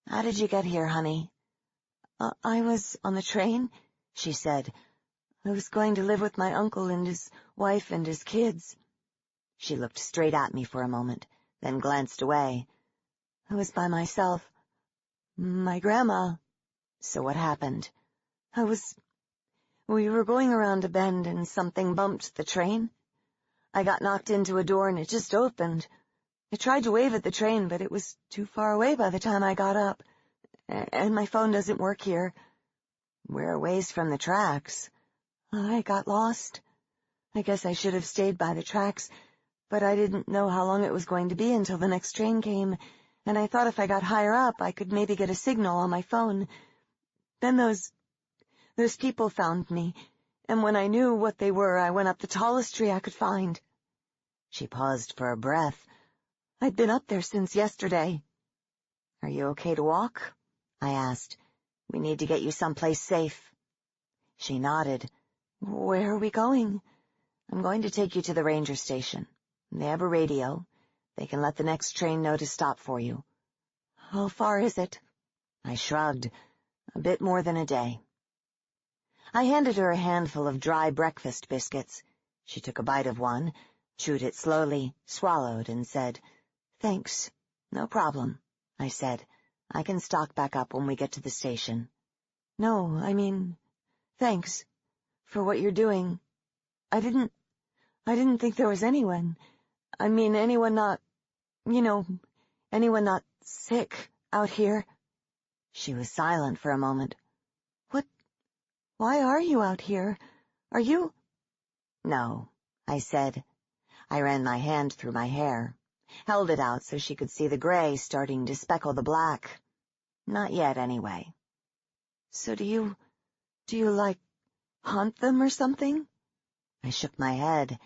"How did you get here, honey?" I was on the train," she said. "I was going to live with my uncle and his wife and his kids." She looked straight at me for a moment, then glanced away. "I was by myself. My grandma—" "So what happened?" We were going around a bend and something bumped the train. I got knocked into a door and it just opened. I tried to wave at the train, but it was too far away by the time I got up. And my phone doesn't work here." "We're a ways from the tracks." "I got lost. I guess I should have stayed by the tracks, but I didn't know how long it was going to be until the next train came, and I thought if I got higher up I could maybe get a signal on my phone. Then those people found me, and when I knew what they were, I went up the tallest tree I could find." She paused for a breath. "I'd been up there since yesterday." "Are you okay to walk?" I asked. "We need to get you someplace safe." She nodded. "Where are we going?" "I'm going to take you to the ranger station. They have a radio. They can let the next train know to stop for you." "How far is it?" I shrugged. "A bit more than a day." I handed her a handful of dry breakfast biscuits. She took a bite of one, chewed it slowly, swallowed, and said, "Thanks. No problem," I said. "I can stock back up when we get to the station." "No, I mean, thanks for what you're doing. I didn't think there was anyone. I mean, anyone not sick out here." She was silent for a moment. Why are you out here? Are you—" "No," I said. I ran my hand through my hair. held it out so she could see the gray starting to speckle the black. Not yet, anyway. So do you, like, hunt them or something? I shook my head.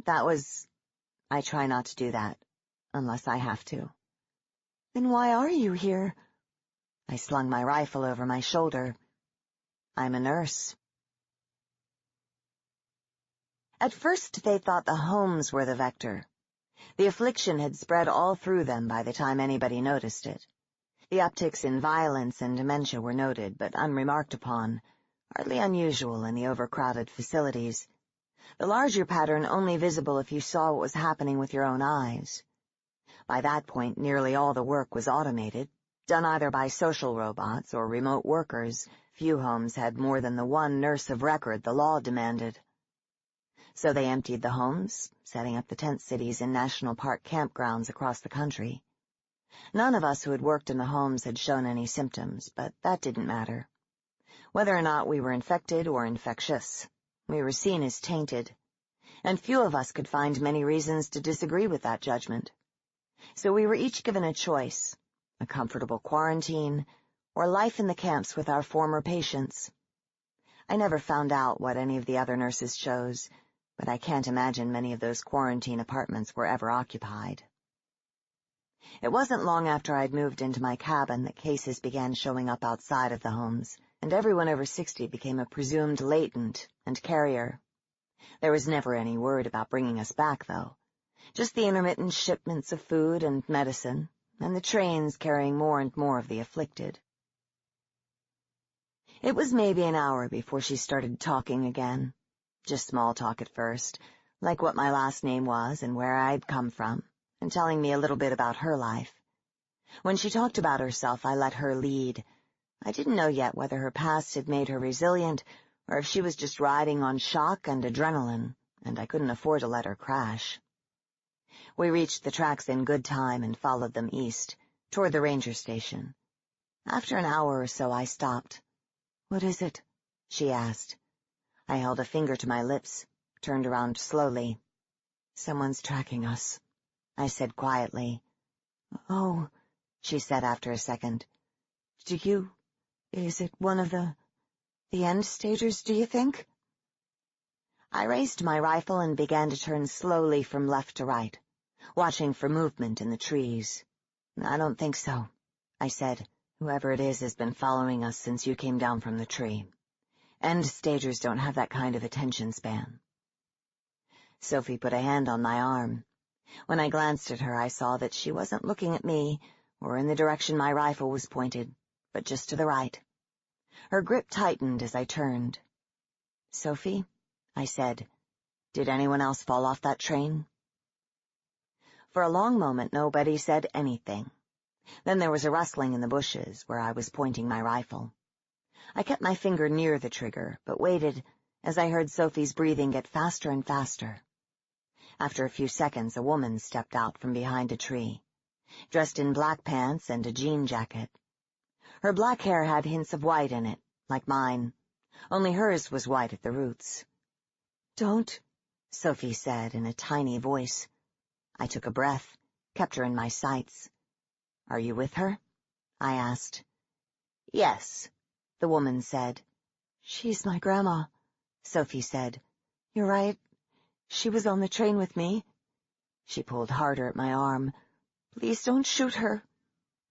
I try not to do that, unless I have to. Then why are you here? I slung my rifle over my shoulder. I'm a nurse. At first they thought the homes were the vector. The affliction had spread all through them by the time anybody noticed it. The upticks in violence and dementia were noted, but unremarked upon, hardly unusual in the overcrowded facilities. The larger pattern only visible if you saw what was happening with your own eyes. By that point, nearly all the work was automated, done either by social robots or remote workers. Few homes had more than the one nurse of record the law demanded. So they emptied the homes, setting up the tent cities in national park campgrounds across the country. None of us who had worked in the homes had shown any symptoms, but that didn't matter. Whether or not we were infected or infectious, we were seen as tainted, and few of us could find many reasons to disagree with that judgment. So we were each given a choice, a comfortable quarantine, or life in the camps with our former patients. I never found out what any of the other nurses chose, but I can't imagine many of those quarantine apartments were ever occupied. It wasn't long after I'd moved into my cabin that cases began showing up outside of the homes, and everyone over 60 became a presumed latent and carrier. There was never any word about bringing us back, though. Just the intermittent shipments of food and medicine, and the trains carrying more and more of the afflicted. It was maybe an hour before she started talking again. Just small talk at first, like what my last name was and where I'd come from, and telling me a little bit about her life. When she talked about herself, I let her lead. I didn't know yet whether her past had made her resilient, or if she was just riding on shock and adrenaline, and I couldn't afford to let her crash. We reached the tracks in good time and followed them east, toward the ranger station. After an hour or so, I stopped. "What is it?" she asked. I held a finger to my lips, turned around slowly. "Someone's tracking us," I said quietly. "Oh," she said after a second. Is it one of the end stagers, do you think?" I raised my rifle and began to turn slowly from left to right, watching for movement in the trees. "I don't think so," I said. "Whoever it is has been following us since you came down from the tree. End stagers don't have that kind of attention span." Sophie put a hand on my arm. When I glanced at her, I saw that she wasn't looking at me or in the direction my rifle was pointed, but just to the right. Her grip tightened as I turned. "Sophie," I said, "did anyone else fall off that train?" For a long moment, nobody said anything. Then there was a rustling in the bushes where I was pointing my rifle. I kept my finger near the trigger, but waited as I heard Sophie's breathing get faster and faster. After a few seconds, a woman stepped out from behind a tree, dressed in black pants and a jean jacket. Her black hair had hints of white in it, like mine, only hers was white at the roots. "Don't," Sophie said in a tiny voice. I took a breath, kept her in my sights. "Are you with her?" I asked. "Yes," the woman said. "She's my grandma," Sophie said. "You're right. She was on the train with me." She pulled harder at my arm. "Please don't shoot her."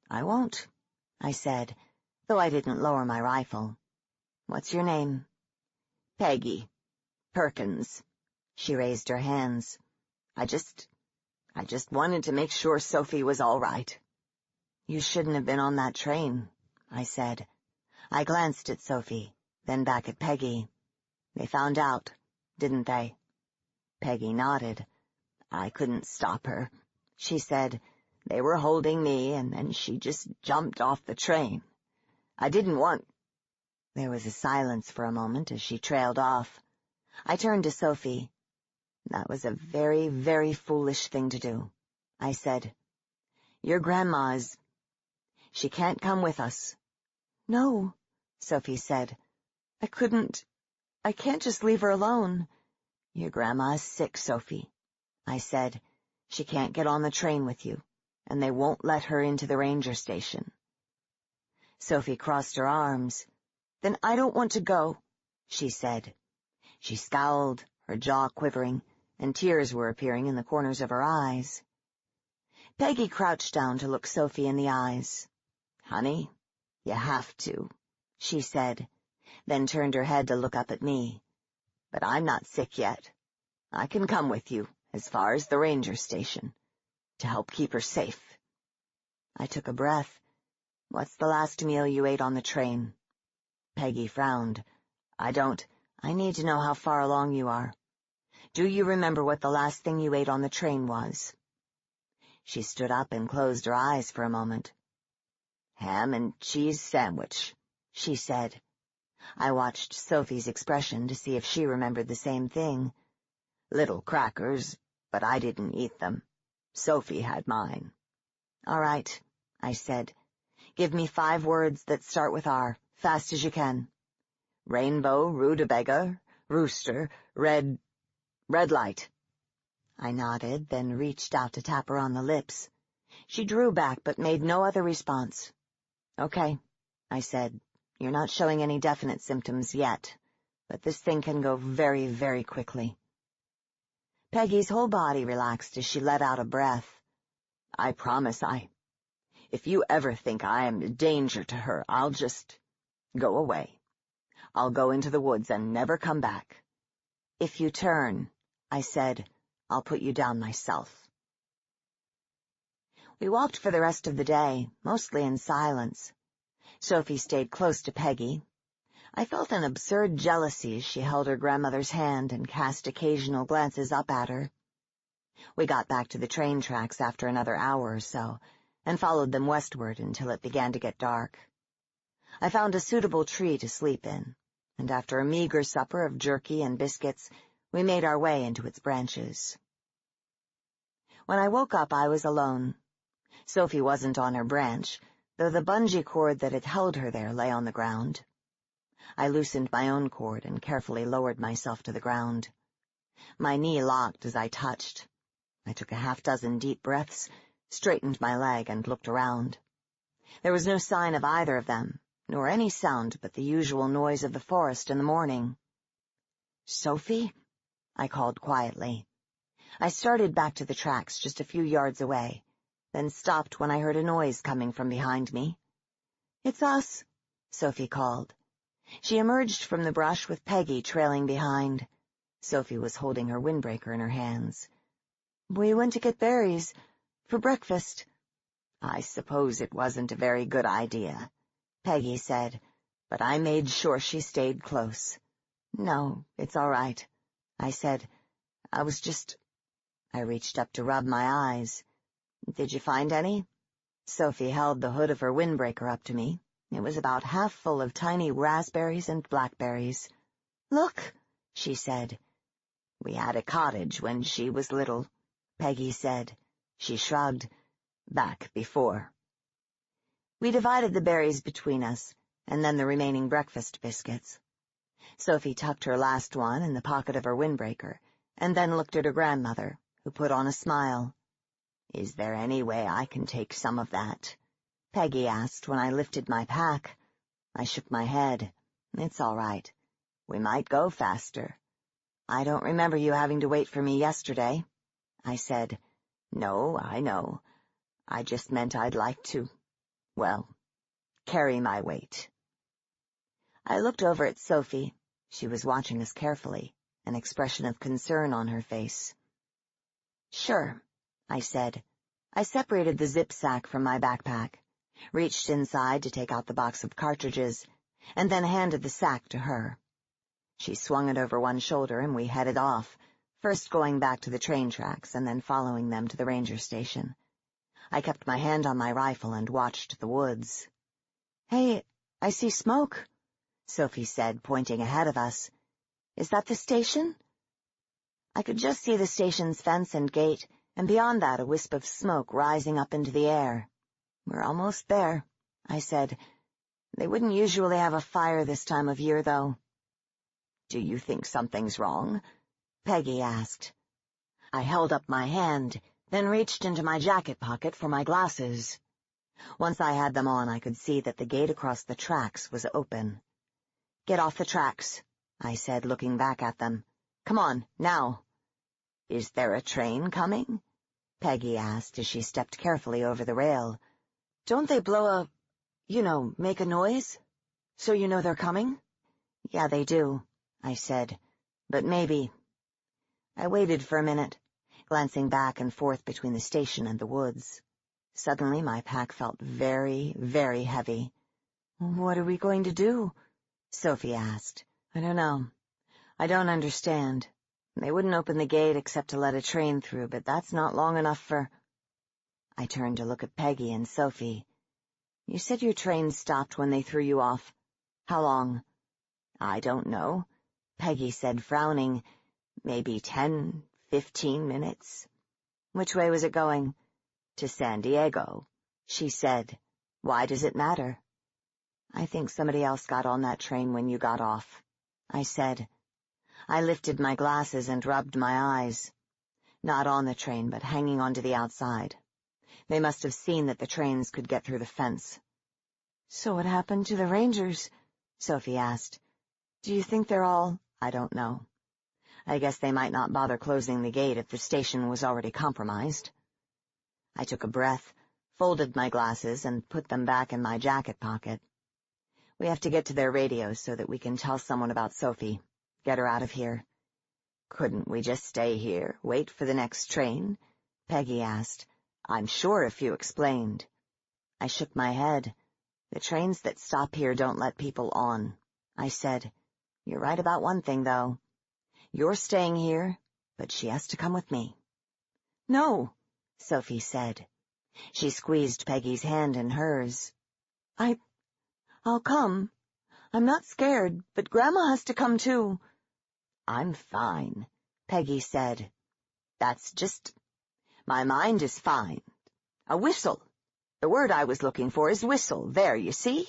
"I won't," I said, though I didn't lower my rifle. "What's your name?" "Peggy. Perkins." She raised her hands. I just wanted to make sure Sophie was all right." "You shouldn't have been on that train," I said. I glanced at Sophie, then back at Peggy. "They found out, didn't they?" Peggy nodded. "I couldn't stop her," she said. "They were holding me, and then she just jumped off the train. I didn't want—" There was a silence for a moment as she trailed off. I turned to Sophie. "That was a very, very foolish thing to do," I said. "Your grandma's— She can't come with us." "No," Sophie said. I can't just leave her alone." "Your grandma's sick, Sophie," I said. She can't get on the train with you, and they won't let her into the ranger station." Sophie crossed her arms. "Then I don't want to go," she said. She scowled, her jaw quivering, and tears were appearing in the corners of her eyes. Peggy crouched down to look Sophie in the eyes. "Honey, you have to," she said, then turned her head to look up at me. "But I'm not sick yet. I can come with you as far as the ranger station to help keep her safe." I took a breath. "What's the last meal you ate on the train?" Peggy frowned. I need to know how far along you are. Do you remember what the last thing you ate on the train was?" She stood up and closed her eyes for a moment. "Ham and cheese sandwich," she said. I watched Sophie's expression to see if she remembered the same thing. "Little crackers, but I didn't eat them. Sophie had mine." "All right," I said. "Give me 5 words that start with R, fast as you can." "Rainbow, rutabaga, rooster, red light." I nodded, then reached out to tap her on the lips. She drew back but made no other response. "Okay," I said. "You're not showing any definite symptoms yet, but this thing can go very, very quickly." Peggy's whole body relaxed as she let out a breath. "I promise if you ever think I am a danger to her, I'll just go away. I'll go into the woods and never come back." "If you turn," I said, "I'll put you down myself." We walked for the rest of the day, mostly in silence. Sophie stayed close to Peggy. I felt an absurd jealousy as she held her grandmother's hand and cast occasional glances up at her. We got back to the train tracks after another hour or so, and followed them westward until it began to get dark. I found a suitable tree to sleep in, and after a meager supper of jerky and biscuits, we made our way into its branches. When I woke up, I was alone. Sophie wasn't on her branch, though the bungee cord that had held her there lay on the ground. I loosened my own cord and carefully lowered myself to the ground. My knee locked as I touched. I took a 6 deep breaths, straightened my leg, and looked around. There was no sign of either of them, nor any sound but the usual noise of the forest in the morning. "Sophie?" I called quietly. I started back to the tracks just a few yards away, then stopped when I heard a noise coming from behind me. "It's us," Sophie called. She emerged from the brush with Peggy trailing behind. Sophie was holding her windbreaker in her hands. "We went to get berries for breakfast." "I suppose it wasn't a very good idea," Peggy said, but I made sure she stayed close. "No, it's all right," I said. I reached up to rub my eyes. "Did you find any?" Sophie held the hood of her windbreaker up to me. It was about half full of tiny raspberries and blackberries. "Look," she said. "We had a cottage when she was little," Peggy said. She shrugged. "Back before." We divided the berries between us, and then the remaining breakfast biscuits. Sophie tucked her last one in the pocket of her windbreaker, and then looked at her grandmother, who put on a smile. "Is there any way I can take some of that?" Peggy asked when I lifted my pack. I shook my head. "It's all right. We might go faster." "I don't remember you having to wait for me yesterday," I said. "No, I know. I just meant I'd like to, carry my weight." I looked over at Sophie. She was watching us carefully, an expression of concern on her face. "Sure," I said. I separated the zip sack from my backpack, reached inside to take out the box of cartridges, and then handed the sack to her. She swung it over one shoulder and we headed off, first going back to the train tracks and then following them to the ranger station. I kept my hand on my rifle and watched the woods. "Hey, I see smoke," Sophie said, pointing ahead of us. "Is that the station?" I could just see the station's fence and gate, and beyond that a wisp of smoke rising up into the air. "We're almost there," I said. "They wouldn't usually have a fire this time of year, though." "Do you think something's wrong?" Peggy asked. I held up my hand, then reached into my jacket pocket for my glasses. Once I had them on, I could see that the gate across the tracks was open. "Get off the tracks," I said, looking back at them. "Come on, now." "Is there a train coming?" Peggy asked as she stepped carefully over the rail. "Don't they blow make a noise? So you know they're coming?" "Yeah, they do," I said. "But maybe." I waited for a minute, glancing back and forth between the station and the woods. Suddenly my pack felt very, very heavy. "What are we going to do?" Sophie asked. "I don't know. I don't understand. They wouldn't open the gate except to let a train through, but that's not long enough for—" I turned to look at Peggy and Sophie. "You said your train stopped when they threw you off. How long?" "I don't know," Peggy said, frowning. "Maybe 10, 15 minutes. "Which way was it going?" "To San Diego," she said. "Why does it matter?" "I think somebody else got on that train when you got off," I said. I lifted my glasses and rubbed my eyes. Not on the train, but hanging onto the outside. They must have seen that the trains could get through the fence. "So what happened to the Rangers?" Sophie asked. "Do you think they're all—" "I don't know. I guess they might not bother closing the gate if the station was already compromised." I took a breath, folded my glasses, and put them back in my jacket pocket. "We have to get to their radios so that we can tell someone about Sophie. Get her out of here." "Couldn't we just stay here, wait for the next train?" Peggy asked. "I'm sure if you explained." I shook my head. "The trains that stop here don't let people on," I said. "You're right about one thing, though. You're staying here, but she has to come with me." "No," Sophie said. She squeezed Peggy's hand in hers. I'll come. I'm not scared, but Grandma has to come, too." "I'm fine," Peggy said. "That's just... My mind is fine. A whistle. The word I was looking for is whistle. There, you see?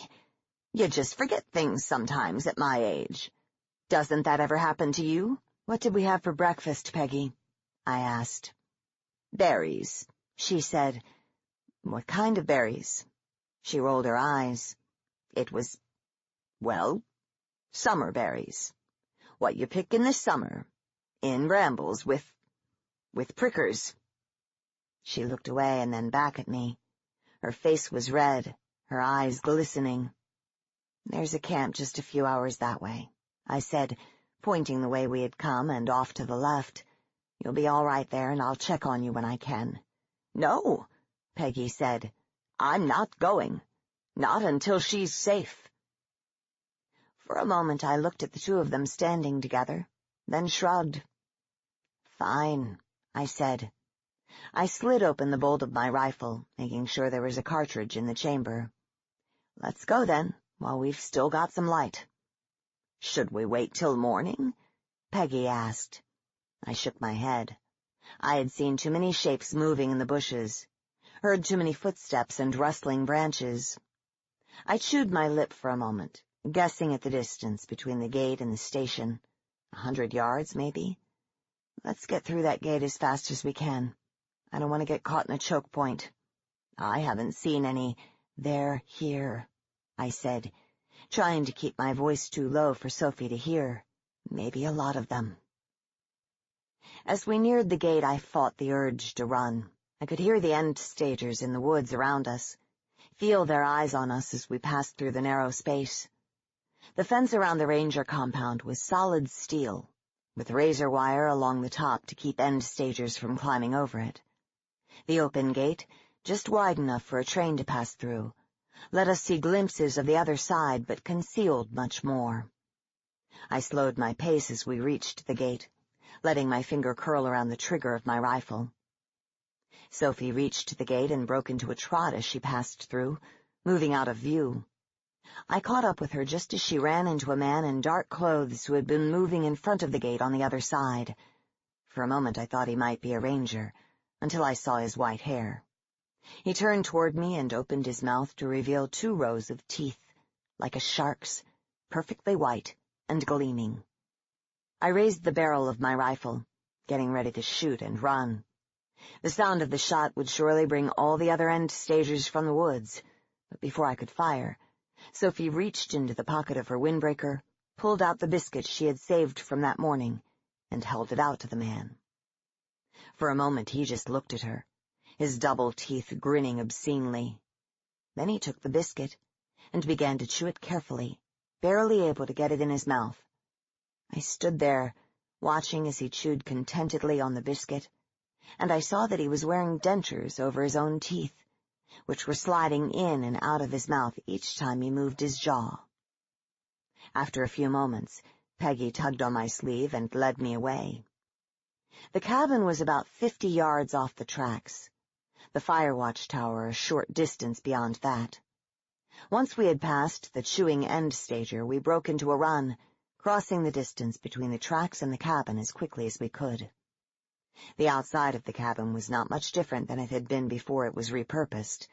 You just forget things sometimes at my age. Doesn't that ever happen to you?" "What did we have for breakfast, Peggy?" I asked. "Berries," she said. "What kind of berries?" She rolled her eyes. "It was, well, summer berries. What you pick in the summer, in brambles with prickers." She looked away and then back at me. Her face was red, her eyes glistening. "There's a camp just a few hours that way," I said, pointing the way we had come and off to the left. "You'll be all right there, and I'll check on you when I can." "No," Peggy said. "I'm not going. Not until she's safe." For a moment I looked at the two of them standing together, then shrugged. "Fine," I said. I slid open the bolt of my rifle, making sure there was a cartridge in the chamber. "Let's go, then, while we've still got some light." "Should we wait till morning?" Peggy asked. I shook my head. I had seen too many shapes moving in the bushes, heard too many footsteps and rustling branches. I chewed my lip for a moment, guessing at the distance between the gate and the station. 100 yards, maybe? Let's get through that gate as fast as we can. I don't want to get caught in a choke point. "I haven't seen any. They're here," I said, trying to keep my voice too low for Sophie to hear. "Maybe a lot of them." As we neared the gate, I fought the urge to run. I could hear the end stagers in the woods around us, feel their eyes on us as we passed through the narrow space. The fence around the ranger compound was solid steel, with razor wire along the top to keep end stagers from climbing over it. The open gate, just wide enough for a train to pass through, let us see glimpses of the other side, but concealed much more. I slowed my pace as we reached the gate, letting my finger curl around the trigger of my rifle. Sophie reached the gate and broke into a trot as she passed through, moving out of view. I caught up with her just as she ran into a man in dark clothes who had been moving in front of the gate on the other side. For a moment I thought he might be a ranger, until I saw his white hair. He turned toward me and opened his mouth to reveal 2 rows of teeth, like a shark's, perfectly white and gleaming. I raised the barrel of my rifle, getting ready to shoot and run. The sound of the shot would surely bring all the other end stagers from the woods, but before I could fire, Sophie reached into the pocket of her windbreaker, pulled out the biscuit she had saved from that morning, and held it out to the man. For a moment he just looked at her, his double teeth grinning obscenely. Then he took the biscuit and began to chew it carefully, barely able to get it in his mouth. I stood there, watching as he chewed contentedly on the biscuit, and I saw that he was wearing dentures over his own teeth, which were sliding in and out of his mouth each time he moved his jaw. After a few moments, Peggy tugged on my sleeve and led me away. The cabin was about 50 yards off the tracks, the fire watch tower a short distance beyond that. Once we had passed the chewing end stager, we broke into a run, crossing the distance between the tracks and the cabin as quickly as we could. The outside of the cabin was not much different than it had been before it was repurposed.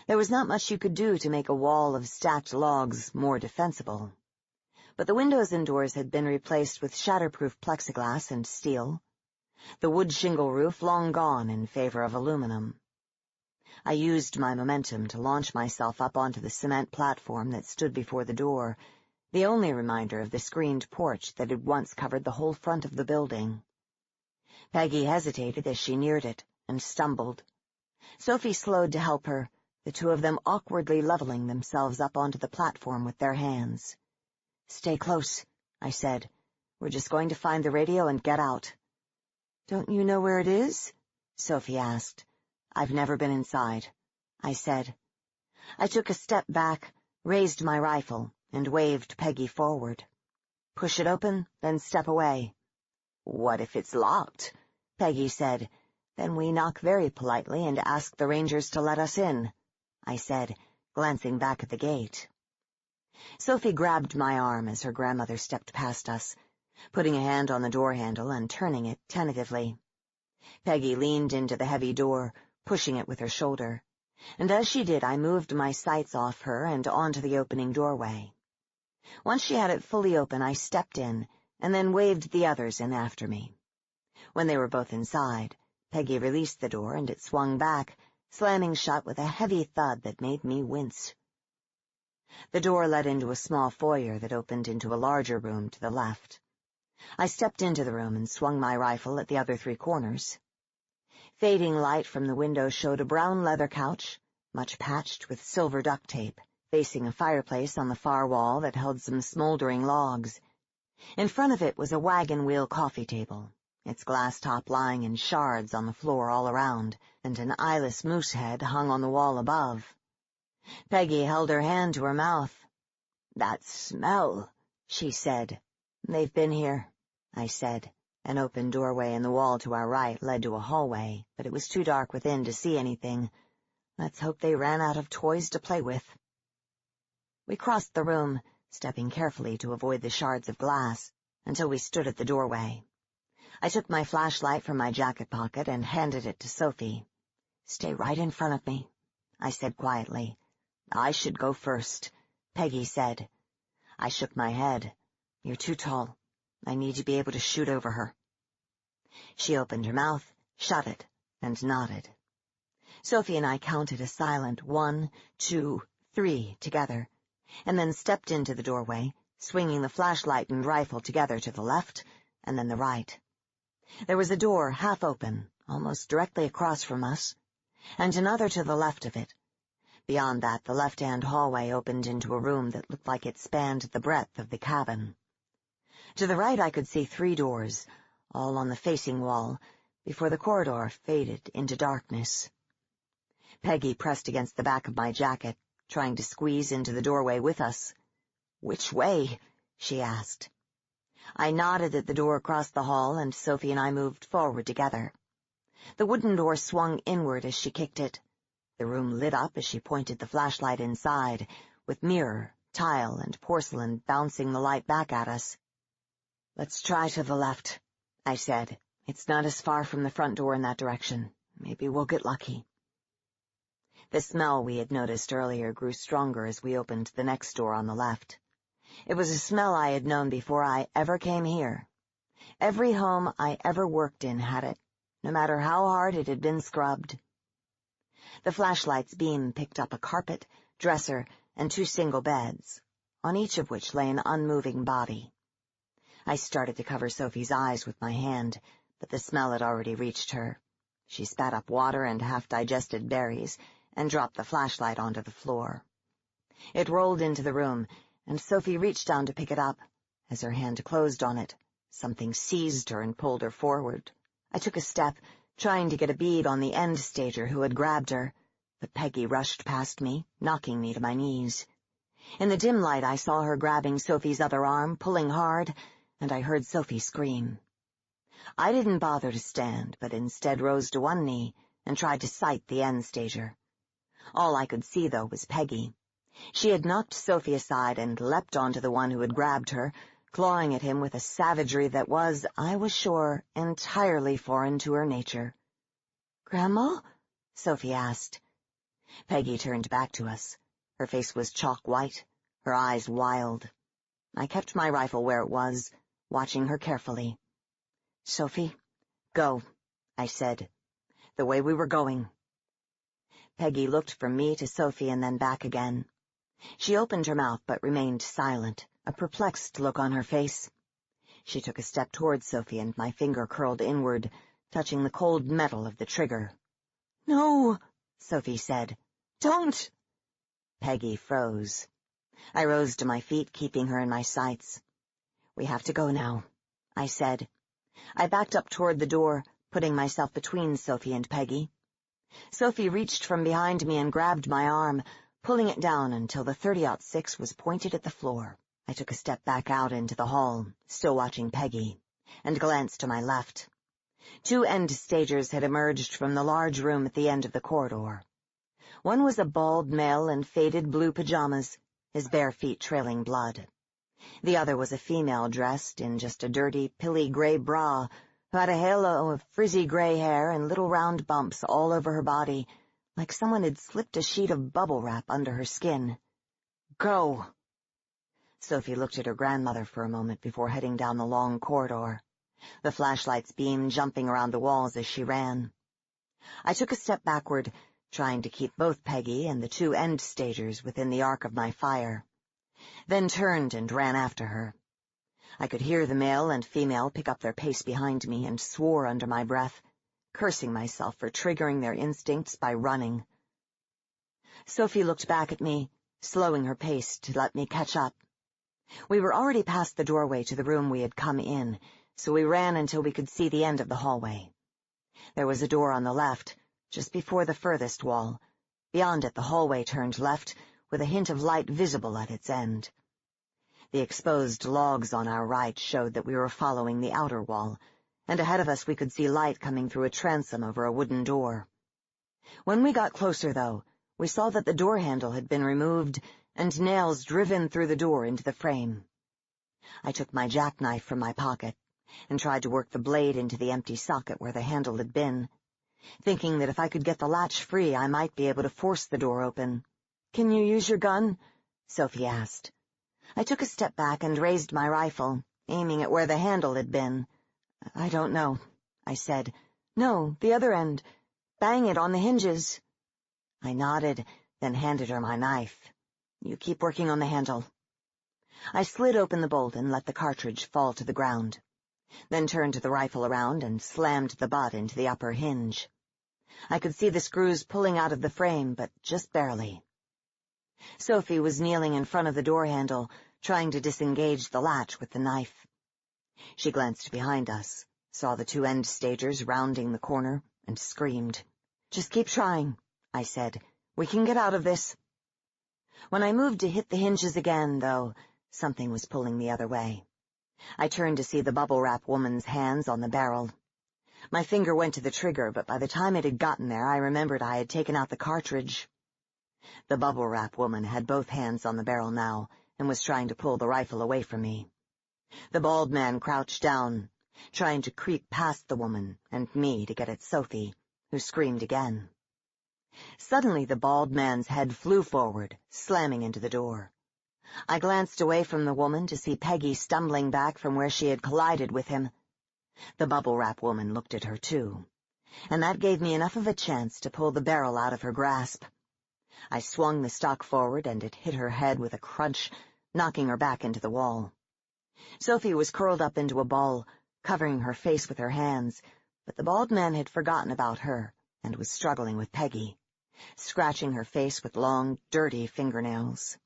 There was not much you could do to make a wall of stacked logs more defensible. But the windows and doors had been replaced with shatterproof plexiglass and steel, the wood shingle roof long gone in favor of aluminum. I used my momentum to launch myself up onto the cement platform that stood before the door, the only reminder of the screened porch that had once covered the whole front of the building. Peggy hesitated as she neared it and stumbled. Sophie slowed to help her, the two of them awkwardly leveling themselves up onto the platform with their hands. "Stay close," I said. "We're just going to find the radio and get out." "Don't you know where it is?" Sophie asked. "I've never been inside," I said. I took a step back, raised my rifle, and waved Peggy forward. "Push it open, then step away." "What if it's locked?" Peggy said. "Then we knock very politely and ask the rangers to let us in," I said, glancing back at the gate. Sophie grabbed my arm as her grandmother stepped past us, putting a hand on the door handle and turning it tentatively. Peggy leaned into the heavy door, pushing it with her shoulder, and as she did I moved my sights off her and onto the opening doorway. Once she had it fully open, I stepped in, and then waved the others in after me. When they were both inside, Peggy released the door and it swung back, slamming shut with a heavy thud that made me wince. The door led into a small foyer that opened into a larger room to the left. I stepped into the room and swung my rifle at the other three corners. Fading light from the window showed a brown leather couch, much patched with silver duct tape, facing a fireplace on the far wall that held some smoldering logs. In front of it was a wagon wheel coffee table, its glass top lying in shards on the floor all around, and an eyeless moose head hung on the wall above. Peggy held her hand to her mouth. "That smell," she said. "They've been here," I said. An open doorway in the wall to our right led to a hallway, but it was too dark within to see anything. Let's hope they ran out of toys to play with. We crossed the room, stepping carefully to avoid the shards of glass, until we stood at the doorway. I took my flashlight from my jacket pocket and handed it to Sophie. "Stay right in front of me," I said quietly. "I should go first," Peggy said. I shook my head. "You're too tall. I need to be able to shoot over her." She opened her mouth, shut it, and nodded. Sophie and I counted a silent 1, 2, 3 together, and then stepped into the doorway, swinging the flashlight and rifle together to the left and then the right. There was a door half open, almost directly across from us, and another to the left of it. Beyond that, the left-hand hallway opened into a room that looked like it spanned the breadth of the cabin. To the right I could see 3 doors, all on the facing wall, before the corridor faded into darkness. Peggy pressed against the back of my jacket, trying to squeeze into the doorway with us. "Which way?" she asked. I nodded at the door across the hall, and Sophie and I moved forward together. The wooden door swung inward as she kicked it. The room lit up as she pointed the flashlight inside, with mirror, tile, and porcelain bouncing the light back at us. "Let's try to the left," I said. "It's not as far from the front door in that direction. Maybe we'll get lucky." The smell we had noticed earlier grew stronger as we opened the next door on the left. It was a smell I had known before I ever came here. Every home I ever worked in had it, no matter how hard it had been scrubbed. The flashlight's beam picked up a carpet, dresser, and 2 single beds, on each of which lay an unmoving body. I started to cover Sophie's eyes with my hand, but the smell had already reached her. She spat up water and half-digested berries and dropped the flashlight onto the floor. It rolled into the room, and Sophie reached down to pick it up. As her hand closed on it, something seized her and pulled her forward. I took a step, trying to get a bead on the end-stager who had grabbed her, but Peggy rushed past me, knocking me to my knees. In the dim light, I saw her grabbing Sophie's other arm, pulling hard, and I heard Sophie scream. I didn't bother to stand, but instead rose to one knee and tried to sight the end-stager. All I could see, though, was Peggy. She had knocked Sophie aside and leapt onto the one who had grabbed her, clawing at him with a savagery that was, I was sure, entirely foreign to her nature. "Grandma?" Sophie asked. Peggy turned back to us. Her face was chalk white, her eyes wild. I kept my rifle where it was, watching her carefully. "Sophie, go," I said. "The way we were going." Peggy looked from me to Sophie and then back again. She opened her mouth but remained silent, a perplexed look on her face. She took a step toward Sophie and my finger curled inward, touching the cold metal of the trigger. "No," Sophie said. "Don't." Peggy froze. I rose to my feet, keeping her in my sights. "We have to go now," I said. I backed up toward the door, putting myself between Sophie and Peggy. Sophie reached from behind me and grabbed my arm, pulling it down until the .30-06 was pointed at the floor. I took a step back out into the hall, still watching Peggy, and glanced to my left. 2 end-stagers had emerged from the large room at the end of the corridor. One was a bald male in faded blue pajamas, his bare feet trailing blood. The other was a female dressed in just a dirty, pilly gray bra, who had a halo of frizzy gray hair and little round bumps all over her body, like someone had slipped a sheet of bubble wrap under her skin. "Go!" Sophie looked at her grandmother for a moment before heading down the long corridor, the flashlight's beam jumping around the walls as she ran. I took a step backward, trying to keep both Peggy and the 2 end-stagers within the arc of my fire, then turned and ran after her. I could hear the male and female pick up their pace behind me and swore under my breath, cursing myself for triggering their instincts by running. Sophie looked back at me, slowing her pace to let me catch up. We were already past the doorway to the room we had come in, so we ran until we could see the end of the hallway. There was a door on the left, just before the furthest wall. Beyond it, the hallway turned left, with a hint of light visible at its end. The exposed logs on our right showed that we were following the outer wall, and ahead of us we could see light coming through a transom over a wooden door. When we got closer, though, we saw that the door handle had been removed and nails driven through the door into the frame. I took my jackknife from my pocket and tried to work the blade into the empty socket where the handle had been, thinking that if I could get the latch free, I might be able to force the door open. "Can you use your gun?" Sophie asked. I took a step back and raised my rifle, aiming at where the handle had been. "I don't know," I said. "No, the other end. Bang it on the hinges." I nodded, then handed her my knife. "You keep working on the handle." I slid open the bolt and let the cartridge fall to the ground, then turned the rifle around and slammed the butt into the upper hinge. I could see the screws pulling out of the frame, but just barely. Sophie was kneeling in front of the door handle, trying to disengage the latch with the knife. She glanced behind us, saw the 2 end-stagers rounding the corner, and screamed. "Just keep trying," I said. "We can get out of this." When I moved to hit the hinges again, though, something was pulling the other way. I turned to see the bubble-wrap woman's hands on the barrel. My finger went to the trigger, but by the time it had gotten there, I remembered I had taken out the cartridge. The bubble-wrap woman had both hands on the barrel now and was trying to pull the rifle away from me. The bald man crouched down, trying to creep past the woman and me to get at Sophie, who screamed again. Suddenly the bald man's head flew forward, slamming into the door. I glanced away from the woman to see Peggy stumbling back from where she had collided with him. The bubble-wrap woman looked at her, too, and that gave me enough of a chance to pull the barrel out of her grasp. I swung the stock forward, and it hit her head with a crunch, knocking her back into the wall. Sophie was curled up into a ball, covering her face with her hands, but the bald man had forgotten about her and was struggling with Peggy, scratching her face with long, dirty fingernails.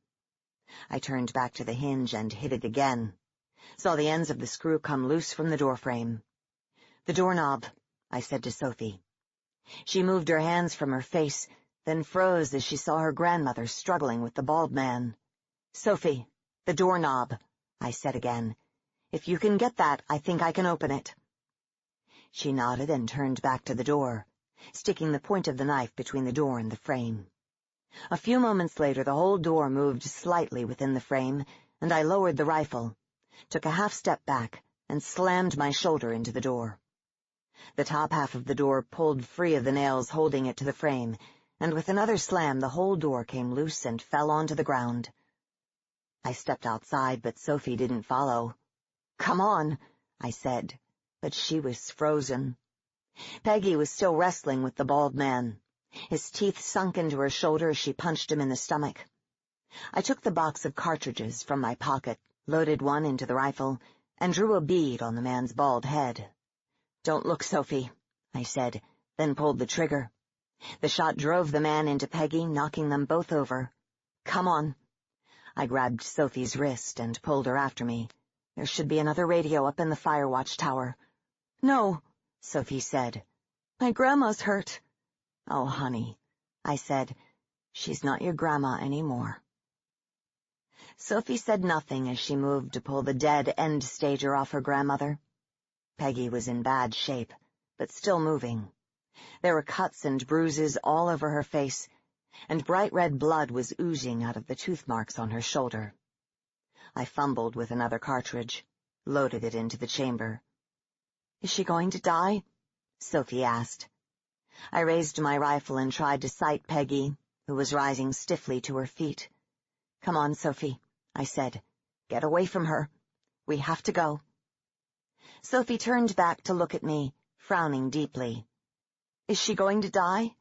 I turned back to the hinge and hit it again, saw the ends of the screw come loose from the doorframe. "The doorknob," I said to Sophie. She moved her hands from her face, then froze as she saw her grandmother struggling with the bald man. "Sophie, the doorknob," I said again. "If you can get that, I think I can open it." She nodded and turned back to the door, sticking the point of the knife between the door and the frame. A few moments later, the whole door moved slightly within the frame, and I lowered the rifle, took a half step back, and slammed my shoulder into the door. The top half of the door pulled free of the nails holding it to the frame, and with another slam the whole door came loose and fell onto the ground. I stepped outside, but Sophie didn't follow. "Come on," I said, but she was frozen. Peggy was still wrestling with the bald man. His teeth sunk into her shoulder as she punched him in the stomach. I took the box of cartridges from my pocket, loaded one into the rifle, and drew a bead on the man's bald head. "Don't look, Sophie," I said, then pulled the trigger. The shot drove the man into Peggy, knocking them both over. "Come on." I grabbed Sophie's wrist and pulled her after me. "There should be another radio up in the fire watch tower." "No," Sophie said. "My grandma's hurt." "Oh, honey," I said, "she's not your grandma anymore." Sophie said nothing as she moved to pull the dead end-stager off her grandmother. Peggy was in bad shape, but still moving. There were cuts and bruises all over her face, and bright red blood was oozing out of the tooth marks on her shoulder. I fumbled with another cartridge, loaded it into the chamber. "Is she going to die?" Sophie asked. I raised my rifle and tried to sight Peggy, who was rising stiffly to her feet. "Come on, Sophie," I said. "Get away from her. We have to go." Sophie turned back to look at me, frowning deeply. "Is she going to die?"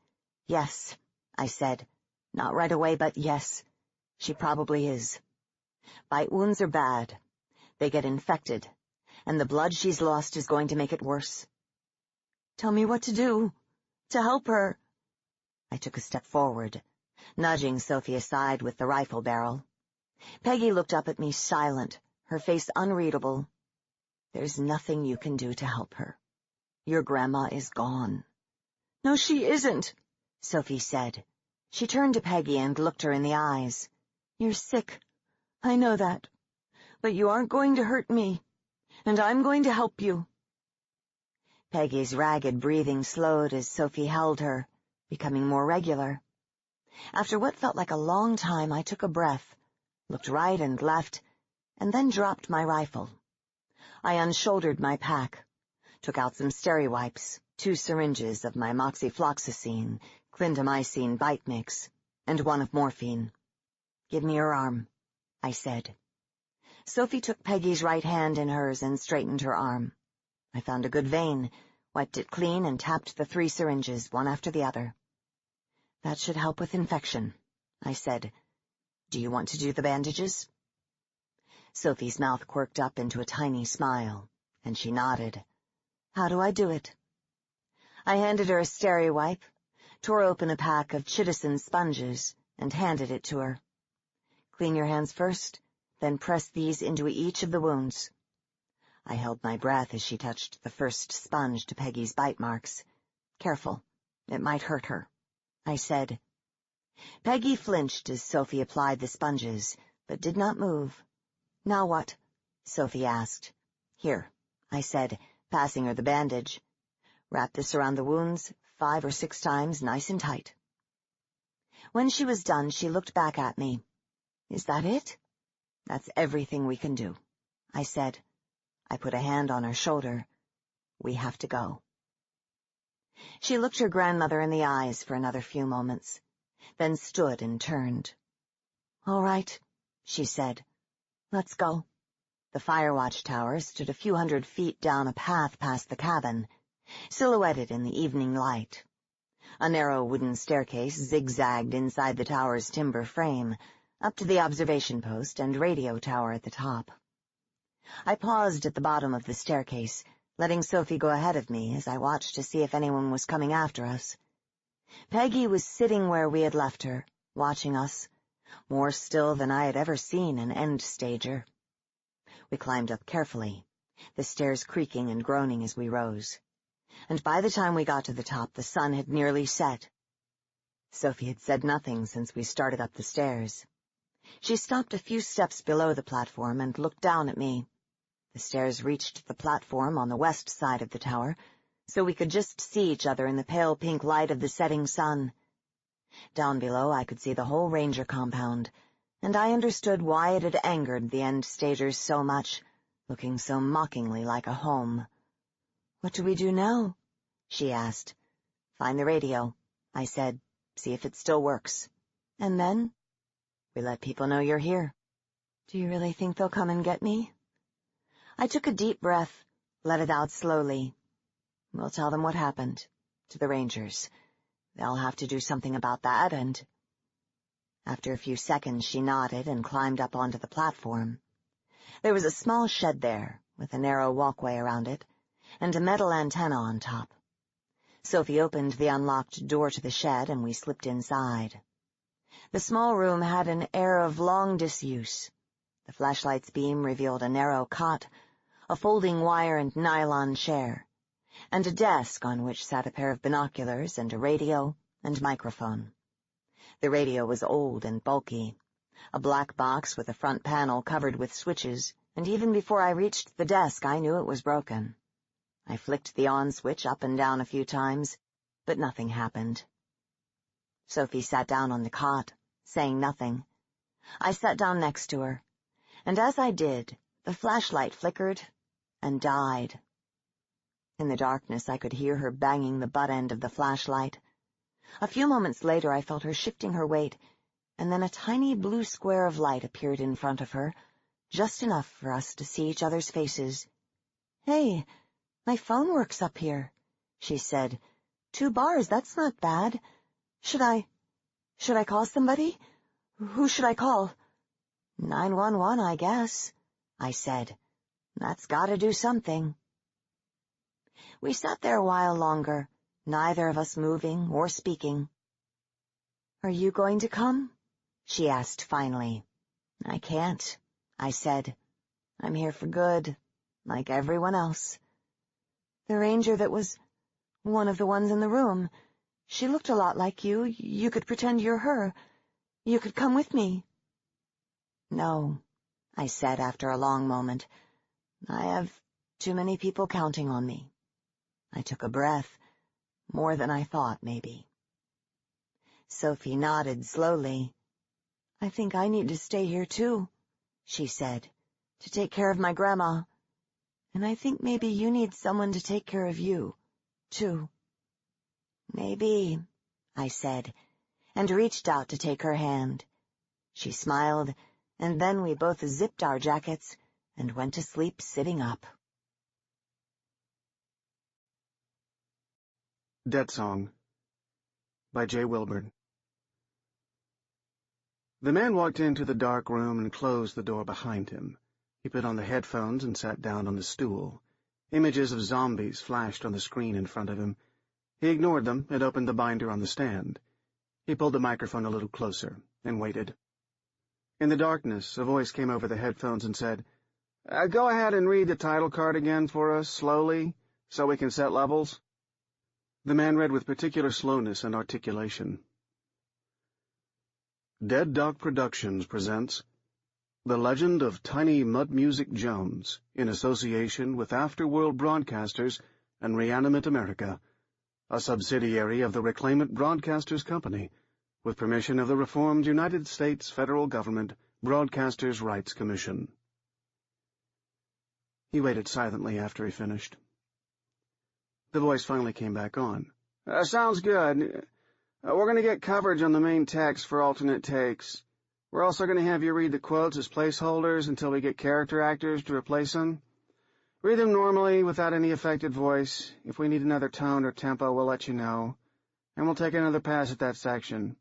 "Yes," I said. "Not right away, but yes. She probably is. Bite wounds are bad. They get infected, and the blood she's lost is going to make it worse." "Tell me what to do, to help her." I took a step forward, nudging Sophie aside with the rifle barrel. Peggy looked up at me silent, her face unreadable. "There's nothing you can do to help her. Your grandma is gone." "No, she isn't," Sophie said. She turned to Peggy and looked her in the eyes. "You're sick. I know that. But you aren't going to hurt me, and I'm going to help you." Peggy's ragged breathing slowed as Sophie held her, becoming more regular. After what felt like a long time, I took a breath, looked right and left, and then dropped my rifle. I unshouldered my pack, took out some steri-wipes, 2 syringes of my moxifloxacin, clindamycin bite mix, and 1 of morphine. "Give me your arm," I said. Sophie took Peggy's right hand in hers and straightened her arm. I found a good vein, wiped it clean, and tapped the 3 syringes, one after the other. "That should help with infection," I said. "Do you want to do the bandages?" Sophie's mouth quirked up into a tiny smile, and she nodded. "How do I do it?" I handed her a steri-wipe, tore open a pack of chitosan sponges, and handed it to her. "Clean your hands first, then press these into each of the wounds." I held my breath as she touched the first sponge to Peggy's bite marks. "Careful, it might hurt her," I said. Peggy flinched as Sophie applied the sponges, but did not move. "Now what?" Sophie asked. "Here," I said, passing her the bandage. "Wrap this around the wounds 5 or 6 times, nice and tight." When she was done, she looked back at me. "Is that it?" "That's everything we can do," I said. I put a hand on her shoulder. "We have to go." She looked her grandmother in the eyes for another few moments, then stood and turned. "All right," she said. "Let's go." The fire watch tower stood a few hundred feet down a path past the cabin, silhouetted in the evening light. A narrow wooden staircase zigzagged inside the tower's timber frame, up to the observation post and radio tower at the top. I paused at the bottom of the staircase, letting Sophie go ahead of me as I watched to see if anyone was coming after us. Peggy was sitting where we had left her, watching us, more still than I had ever seen an end-stager. We climbed up carefully, the stairs creaking and groaning as we rose. And by the time we got to the top, the sun had nearly set. Sophie had said nothing since we started up the stairs. She stopped a few steps below the platform and looked down at me. The stairs reached the platform on the west side of the tower, so we could just see each other in the pale pink light of the setting sun. Down below I could see the whole ranger compound, and I understood why it had angered the end-stagers so much, looking so mockingly like a home. "What do we do now?" she asked. "Find the radio," I said. "See if it still works. And then?" "We let people know you're here." "Do you really think they'll come and get me?" I took a deep breath, let it out slowly. "We'll tell them what happened, to the Rangers. They'll have to do something about that, and—" After a few seconds she nodded and climbed up onto the platform. There was a small shed there, with a narrow walkway around it, and a metal antenna on top. Sophie opened the unlocked door to the shed, and we slipped inside. The small room had an air of long disuse. The flashlight's beam revealed a narrow cot, a folding wire and nylon chair, and a desk on which sat a pair of binoculars and a radio and microphone. The radio was old and bulky, a black box with a front panel covered with switches, and even before I reached the desk I knew it was broken. I flicked the on switch up and down a few times, but nothing happened. Sophie sat down on the cot, saying nothing. I sat down next to her, and as I did, the flashlight flickered and died. In the darkness I could hear her banging the butt end of the flashlight. A few moments later I felt her shifting her weight, and then a tiny blue square of light appeared in front of her, just enough for us to see each other's faces. "Hey, my phone works up here," she said. "2 bars, that's not bad. Should I call somebody? Who should I call?" "911, I guess," I said. "That's gotta do something." We sat there a while longer, neither of us moving or speaking. "Are you going to come?" she asked finally. "I can't," I said. "I'm here for good, like everyone else." "The ranger that was one of the ones in the room, she looked a lot like you. You could pretend you're her. You could come with me." "No," I said after a long moment. "I have too many people counting on me." I took a breath, more than I thought, maybe. Sophie nodded slowly. "I think I need to stay here, too," she said, "to take care of my grandma. And I think maybe you need someone to take care of you, too." "Maybe," I said, and reached out to take her hand. She smiled, and then we both zipped our jackets and went to sleep sitting up. Dead Song by J. Wilburn. The man walked into the dark room and closed the door behind him. He put on the headphones and sat down on the stool. Images of zombies flashed on the screen in front of him. He ignored them and opened the binder on the stand. He pulled the microphone a little closer and waited. In the darkness, a voice came over the headphones and said, "Go ahead and read the title card again for us, slowly, so we can set levels." The man read with particular slowness and articulation. Dead Doc Productions presents The Legend of Tiny Mud Music Jones in association with Afterworld Broadcasters and Reanimate America, a subsidiary of the Reclaimant Broadcasters Company, with permission of the Reformed United States Federal Government Broadcasters' Rights Commission. He waited silently after he finished. The voice finally came back on. "Sounds good. We're going to get coverage on the main text for alternate takes. We're also going to have you read the quotes as placeholders until we get character actors to replace them. Read them normally, without any affected voice. If we need another tone or tempo, we'll let you know. And we'll take another pass at that section.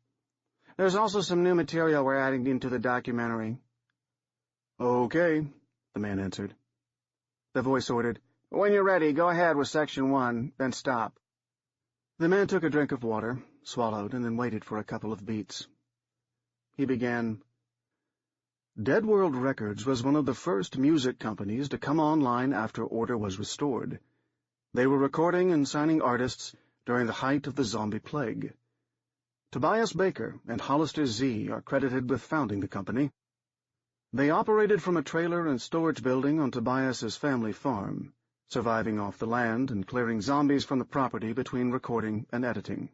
There's also some new material we're adding into the documentary." "Okay," the man answered. The voice ordered, "When you're ready, go ahead with Section 1, then stop." The man took a drink of water, swallowed, and then waited for a couple of beats. He began, "Dead World Records was one of the first music companies to come online after order was restored. They were recording and signing artists during the height of the zombie plague. Tobias Baker and Hollister Z are credited with founding the company. They operated from a trailer and storage building on Tobias's family farm, surviving off the land and clearing zombies from the property between recording and editing."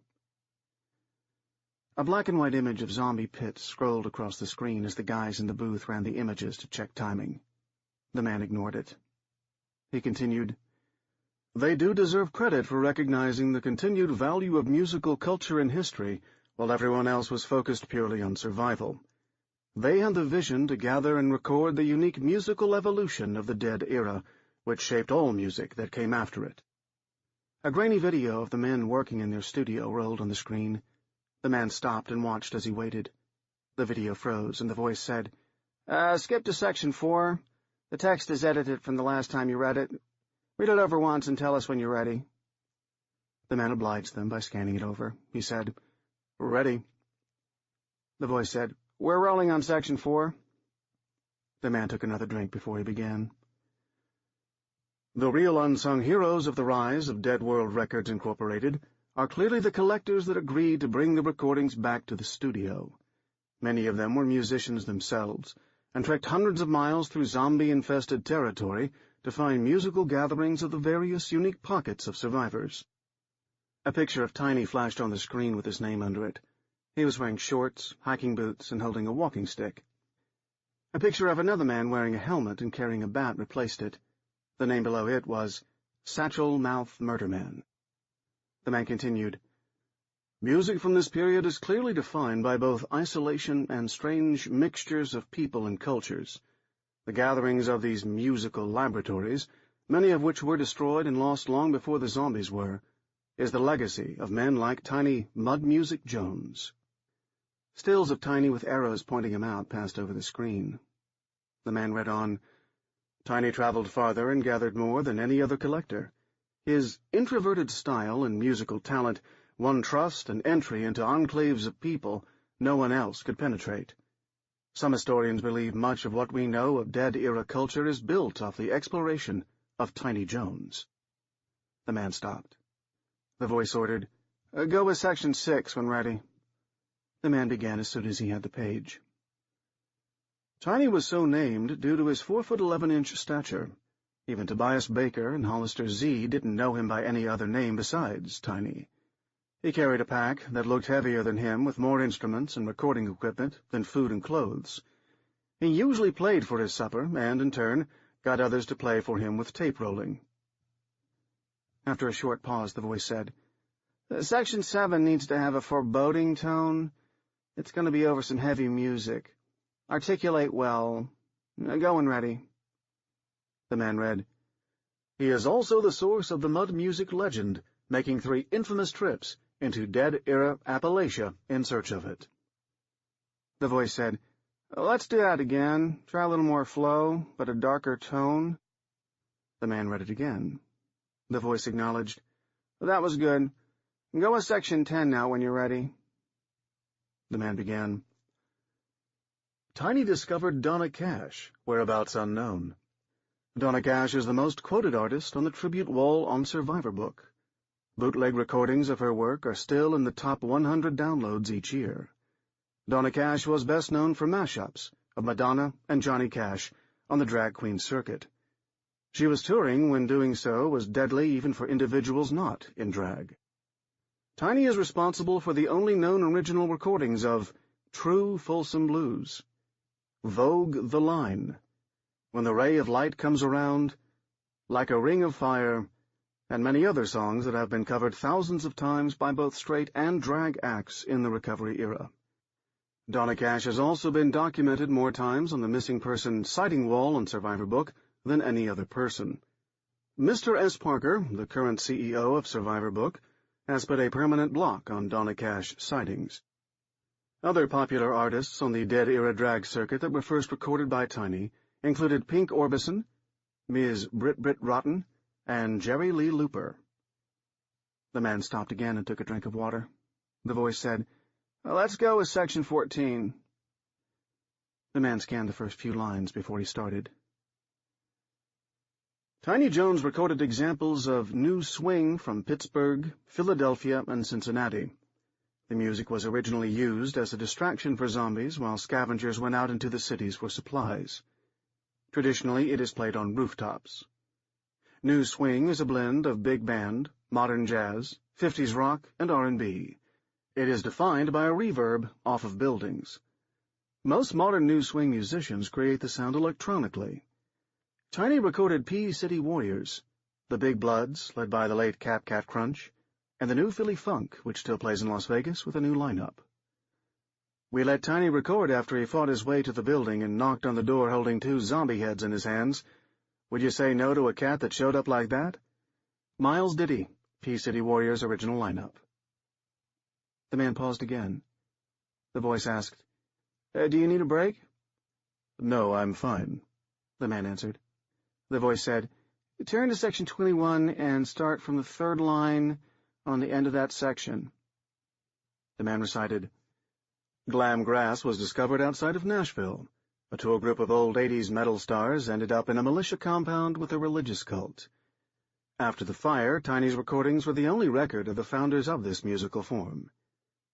A black-and-white image of zombie pits scrolled across the screen as the guys in the booth ran the images to check timing. The man ignored it. He continued, "They do deserve credit for recognizing the continued value of musical culture and history while everyone else was focused purely on survival. They had the vision to gather and record the unique musical evolution of the Dead era, which shaped all music that came after it." A grainy video of the men working in their studio rolled on the screen. The man stopped and watched as he waited. The video froze, and the voice said, "Skip to Section 4. The text is edited from the last time you read it. Read it over once and tell us when you're ready." The man obliged them by scanning it over. He said, "Ready." The voice said, "We're rolling on Section 4. The man took another drink before he began. "The real unsung heroes of the rise of Dead World Records, Incorporated, are clearly the collectors that agreed to bring the recordings back to the studio. Many of them were musicians themselves, and trekked hundreds of miles through zombie-infested territory to find musical gatherings of the various unique pockets of survivors." A picture of Tiny flashed on the screen with his name under it. He was wearing shorts, hiking boots, and holding a walking stick. A picture of another man wearing a helmet and carrying a bat replaced it. The name below it was Satchel Mouth Murderman. The man continued, "Music from this period is clearly defined by both isolation and strange mixtures of people and cultures. The gatherings of these musical laboratories, many of which were destroyed and lost long before the zombies were, is the legacy of men like Tiny Mud Music Jones." Stills of Tiny with arrows pointing him out passed over the screen. The man read on, "Tiny traveled farther and gathered more than any other collector. His introverted style and musical talent won trust and entry into enclaves of people no one else could penetrate. Some historians believe much of what we know of Dead-era culture is built off the exploration of Tiny Jones." The man stopped. The voice ordered, "Go with Section 6 when ready." The man began as soon as he had the page. "Tiny was so named due to his 4'11" stature. Even Tobias Baker and Hollister Z didn't know him by any other name besides Tiny. He carried a pack that looked heavier than him, with more instruments and recording equipment than food and clothes. He usually played for his supper and, in turn, got others to play for him with tape rolling." After a short pause, the voice said, "Section 7 needs to have a foreboding tone. It's going to be over some heavy music. Articulate well. Go when ready." The man read, "He is also the source of the mud music legend, making 3 infamous trips into Dead-era Appalachia in search of it." The voice said, "Let's do that again. Try a little more flow, but a darker tone." The man read it again. The voice acknowledged, "That was good. Go with Section 10 now when you're ready." The man began, "Tiny discovered Donna Cash, whereabouts unknown. Donna Cash is the most quoted artist on the tribute wall on Survivor Book. Bootleg recordings of her work are still in the top 100 downloads each year. Donna Cash was best known for mashups of Madonna and Johnny Cash on the drag queen circuit. She was touring when doing so was deadly even for individuals not in drag. Tiny is responsible for the only known original recordings of True Folsom Blues, Vogue the Line, When the Ray of Light Comes Around, Like a Ring of Fire, and many other songs that have been covered thousands of times by both straight and drag acts in the recovery era. Donna Cash has also been documented more times on the missing person sighting wall on Survivor Book than any other person. Mr. S. Parker, the current CEO of Survivor Book, has put a permanent block on Donna Cash sightings. Other popular artists on the Dead-era drag circuit that were first recorded by Tiny included Pink Orbison, Ms. Brit Rotten, and Jerry Lee Looper. The man stopped again and took a drink of water. The voice said, "Let's go with Section 14. The man scanned the first few lines before he started. Tiny Jones recorded examples of new swing from Pittsburgh, Philadelphia, and Cincinnati. The music was originally used as a distraction for zombies while scavengers went out into the cities for supplies. Traditionally, it is played on rooftops. New swing is a blend of big band, modern jazz, 50s rock, and R&B. It is defined by a reverb off of buildings. Most modern new swing musicians create the sound electronically. Tiny recorded P City Warriors, the Big Bloods, led by the late Cap Cat Crunch, and the new Philly Funk, which still plays in Las Vegas with a new lineup. We let Tiny record after he fought his way to the building and knocked on the door holding 2 zombie heads in his hands. Would you say no to a cat that showed up like that? Miles Diddy, P City Warriors' original lineup. The man paused again. The voice asked, "Do you need a break?" "No, I'm fine," the man answered. The voice said, "Turn to Section 21 and start from the 3rd line on the end of that section." The man recited, "Glam Grass was discovered outside of Nashville. A tour group of old 80s metal stars ended up in a militia compound with a religious cult. After the fire, Tiny's recordings were the only record of the founders of this musical form.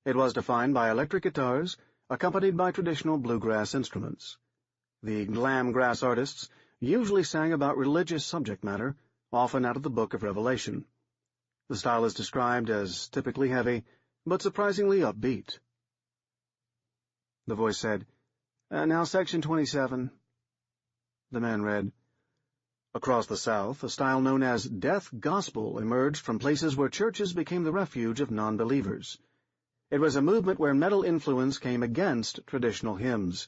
It was defined by electric guitars, accompanied by traditional bluegrass instruments. The Glam Grass artists usually sang about religious subject matter, often out of the Book of Revelation. The style is described as typically heavy, but surprisingly upbeat." The voice said, "Now Section 27. The man read, "Across the South, a style known as death gospel emerged from places where churches became the refuge of non-believers. It was a movement where metal influence came against traditional hymns.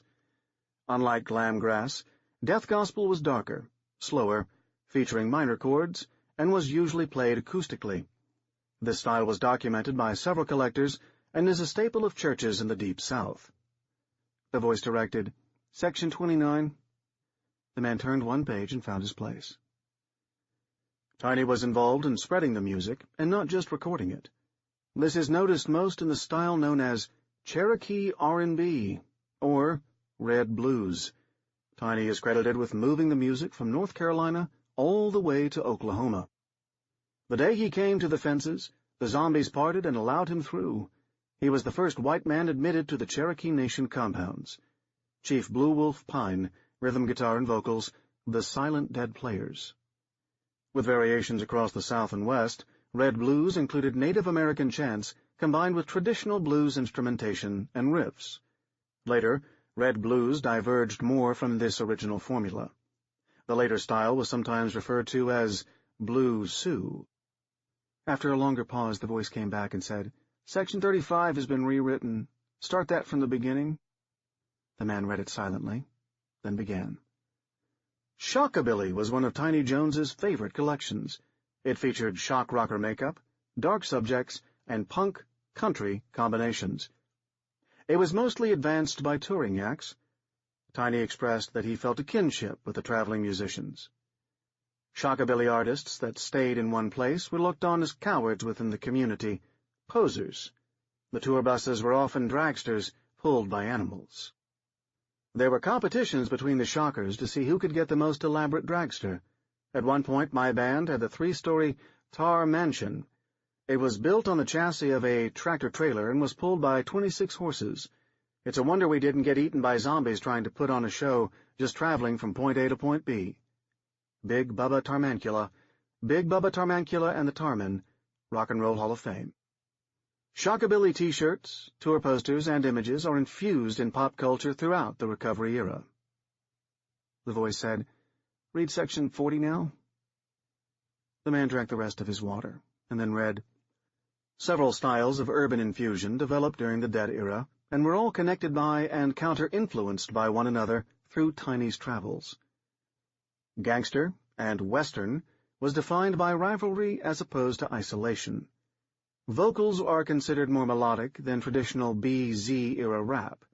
Unlike Glam Grass, death gospel was darker, slower, featuring minor chords, and was usually played acoustically. This style was documented by several collectors and is a staple of churches in the Deep South." The voice directed, "Section 29. The man turned one page and found his place. Tiny was involved in spreading the music, and not just recording it. This is noticed most in the style known as Cherokee R&B, or Red Blues. Tiny is credited with moving the music from North Carolina all the way to Oklahoma. The day he came to the fences, the zombies parted and allowed him through. He was the first white man admitted to the Cherokee Nation compounds. Chief Blue Wolf Pine, rhythm guitar and vocals, the Silent Dead Players. With variations across the South and West, Red Blues included Native American chants combined with traditional blues instrumentation and riffs. Later, Red Blues diverged more from this original formula. The later style was sometimes referred to as Blue Sioux. After a longer pause, the voice came back and said, "Section 35 has been rewritten. Start that from the beginning." The man read it silently, then began. Shockabilly was one of Tiny Jones's favorite collections. It featured shock rocker makeup, dark subjects, and punk-country combinations. It was mostly advanced by touring acts. Tiny expressed that he felt a kinship with the traveling musicians. Shockabilly artists that stayed in one place were looked on as cowards within the community, posers. The tour buses were often dragsters pulled by animals. There were competitions between the shockers to see who could get the most elaborate dragster. At one point, my band had a 3-story tar mansion. It was built on the chassis of a tractor-trailer and was pulled by 26 horses. It's a wonder we didn't get eaten by zombies trying to put on a show just traveling from point A to point B. Big Bubba Tarmancula and the Tarmen, Rock and Roll Hall of Fame. Shockabilly T-shirts, tour posters, and images are infused in pop culture throughout the recovery era. The voice said, "Read Section 40 now." The man drank the rest of his water, and then read, "Several styles of urban infusion developed during the Dead era, and were all connected by and counter-influenced by one another through Tiny's travels. Gangster and Western was defined by rivalry as opposed to isolation. Vocals are considered more melodic than traditional BZ-era rap.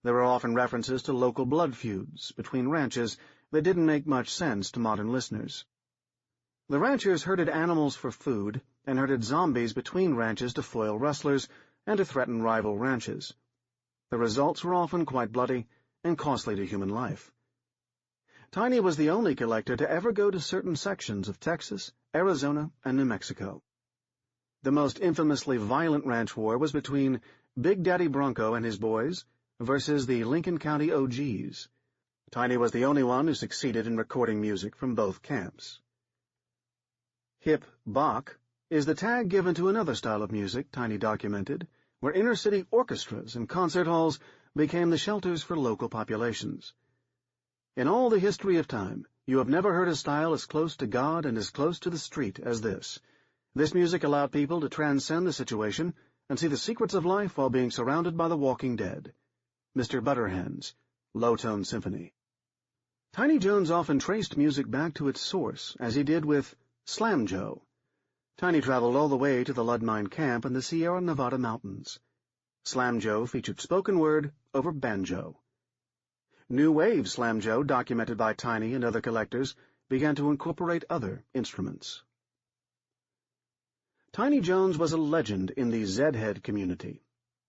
There are often references to local blood feuds between ranches that didn't make much sense to modern listeners. The ranchers herded animals for food and herded zombies between ranches to foil rustlers and to threaten rival ranches. The results were often quite bloody and costly to human life. Tiny was the only collector to ever go to certain sections of Texas, Arizona, and New Mexico. The most infamously violent ranch war was between Big Daddy Bronco and his boys versus the Lincoln County OGs. Tiny was the only one who succeeded in recording music from both camps. Hip Bach is the tag given to another style of music Tiny documented, where inner-city orchestras and concert halls became the shelters for local populations. In all the history of time, you have never heard a style as close to God and as close to the street as this. This music allowed people to transcend the situation and see the secrets of life while being surrounded by the walking dead. Mr. Butterhand's Low-Tone Symphony. Tiny Jones often traced music back to its source, as he did with Slam Joe. Tiny traveled all the way to the lead mine camp in the Sierra Nevada mountains. Slam Joe featured spoken word over banjo. New Wave Slam Joe, documented by Tiny and other collectors, began to incorporate other instruments. Tiny Jones was a legend in the Zedhead community.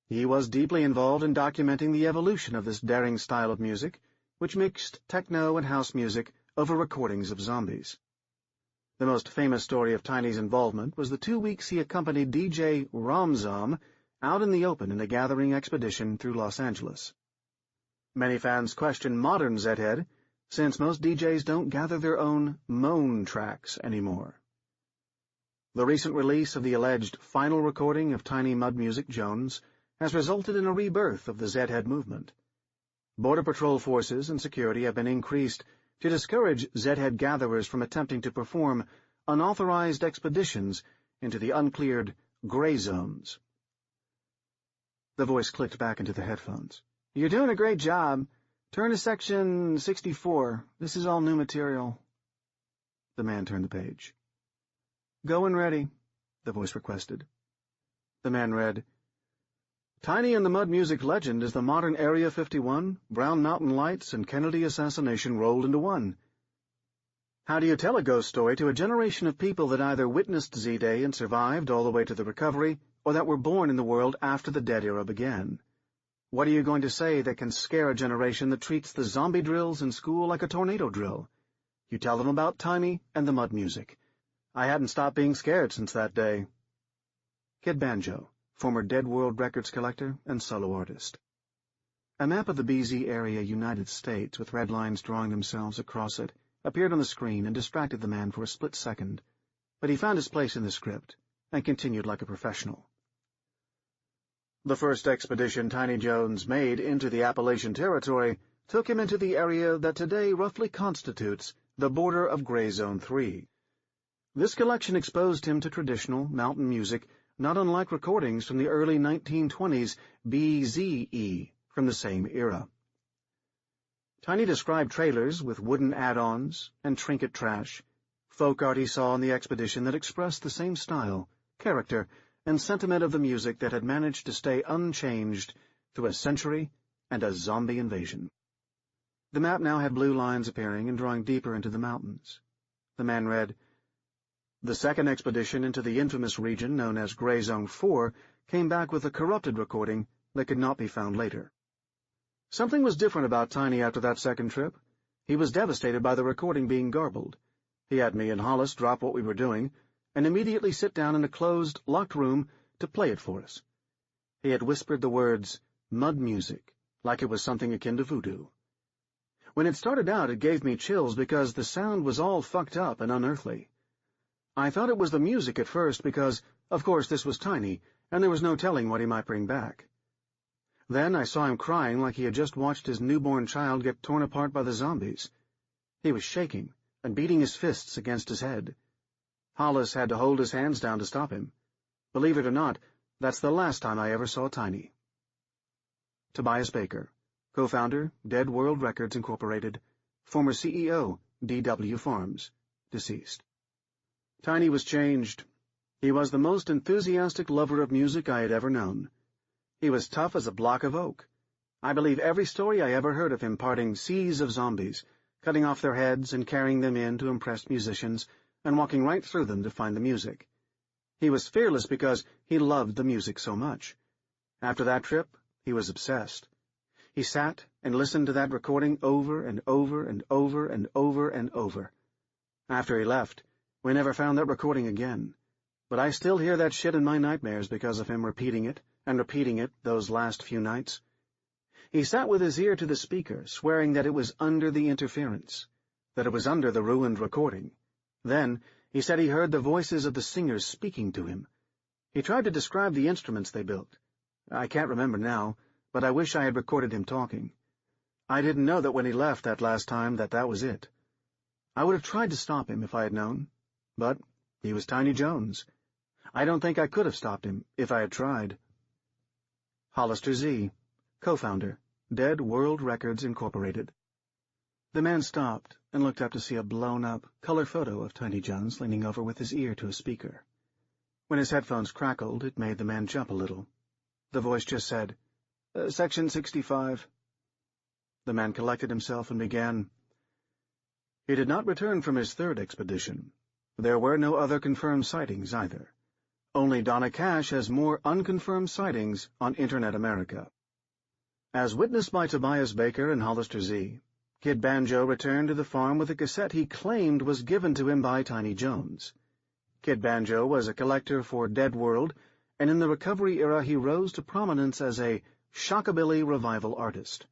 He was deeply involved in documenting the evolution of this daring style of music, which mixed techno and house music over recordings of zombies. The most famous story of Tiny's involvement was the 2 weeks he accompanied DJ Ramzam out in the open in a gathering expedition through Los Angeles. Many fans question modern Zedhead, since most DJs don't gather their own moan tracks anymore. The recent release of the alleged final recording of Tiny Mud Music Jones has resulted in a rebirth of the Zedhead movement. Border Patrol forces and security have been increased to discourage Zedhead gatherers from attempting to perform unauthorized expeditions into the uncleared gray zones. The voice clicked back into the headphones. "You're doing a great job. Turn to section 64. This is all new material." The man turned the page. "Go when ready," the voice requested. The man read, "Tiny and the Mud Music legend is the modern Area 51, Brown Mountain Lights, and Kennedy assassination rolled into one. How do you tell a ghost story to a generation of people that either witnessed Z-Day and survived all the way to the recovery, or that were born in the world after the Dead Era began? What are you going to say that can scare a generation that treats the zombie drills in school like a tornado drill? You tell them about Tiny and the Mud Music. I hadn't stopped being scared since that day." Kid Banjo, former Dead World Records collector and solo artist. A map of the BZ area United States with red lines drawing themselves across it appeared on the screen and distracted the man for a split second, but he found his place in the script and continued like a professional. The first expedition Tiny Jones made into the Appalachian Territory took him into the area that today roughly constitutes the border of Gray Zone 3. This collection exposed him to traditional mountain music, not unlike recordings from the early 1920s BZE from the same era. Tiny described trailers with wooden add-ons and trinket trash, folk art he saw on the expedition that expressed the same style, character, and sentiment of the music that had managed to stay unchanged through a century and a zombie invasion. The map now had blue lines appearing and drawing deeper into the mountains. The man read, "The second expedition into the infamous region known as Gray Zone 4 came back with a corrupted recording that could not be found later." Something was different about Tiny after that second trip. He was devastated by the recording being garbled. He had me and Hollis drop what we were doing and immediately sit down in a closed, locked room to play it for us. He had whispered the words, "Mud Music," like it was something akin to voodoo. When it started out, it gave me chills because the sound was all fucked up and unearthly. I thought it was the music at first because, of course, this was Tiny, and there was no telling what he might bring back. Then I saw him crying like he had just watched his newborn child get torn apart by the zombies. He was shaking and beating his fists against his head. Hollis had to hold his hands down to stop him. Believe it or not, that's the last time I ever saw Tiny. Tobias Baker, co-founder, Dead World Records Incorporated, former CEO, DW Farms, deceased. Tiny was changed. He was the most enthusiastic lover of music I had ever known. He was tough as a block of oak. I believe every story I ever heard of him parting seas of zombies, cutting off their heads and carrying them in to impress musicians, and walking right through them to find the music. He was fearless because he loved the music so much. After that trip, he was obsessed. He sat and listened to that recording over and over and over and over and over. After he left, we never found that recording again, but I still hear that shit in my nightmares because of him repeating it and repeating it those last few nights. He sat with his ear to the speaker, swearing that it was under the interference, that it was under the ruined recording. Then he said he heard the voices of the singers speaking to him. He tried to describe the instruments they built. I can't remember now, but I wish I had recorded him talking. I didn't know that when he left that last time that was it. I would have tried to stop him if I had known, but he was Tiny Jones. I don't think I could have stopped him if I had tried. Hollister Z, co-founder, Dead World Records, Incorporated. The man stopped and looked up to see a blown-up, color photo of Tiny Jones leaning over with his ear to a speaker. When his headphones crackled, it made the man jump a little. The voice just said, Section 65. The man collected himself and began. He did not return from his third expedition. There were no other confirmed sightings either. Only Donna Cash has more unconfirmed sightings on Internet America. As witnessed by Tobias Baker and Hollister Z, Kid Banjo returned to the farm with a cassette he claimed was given to him by Tiny Jones. Kid Banjo was a collector for Dead World, and in the recovery era he rose to prominence as a shockabilly revival artist.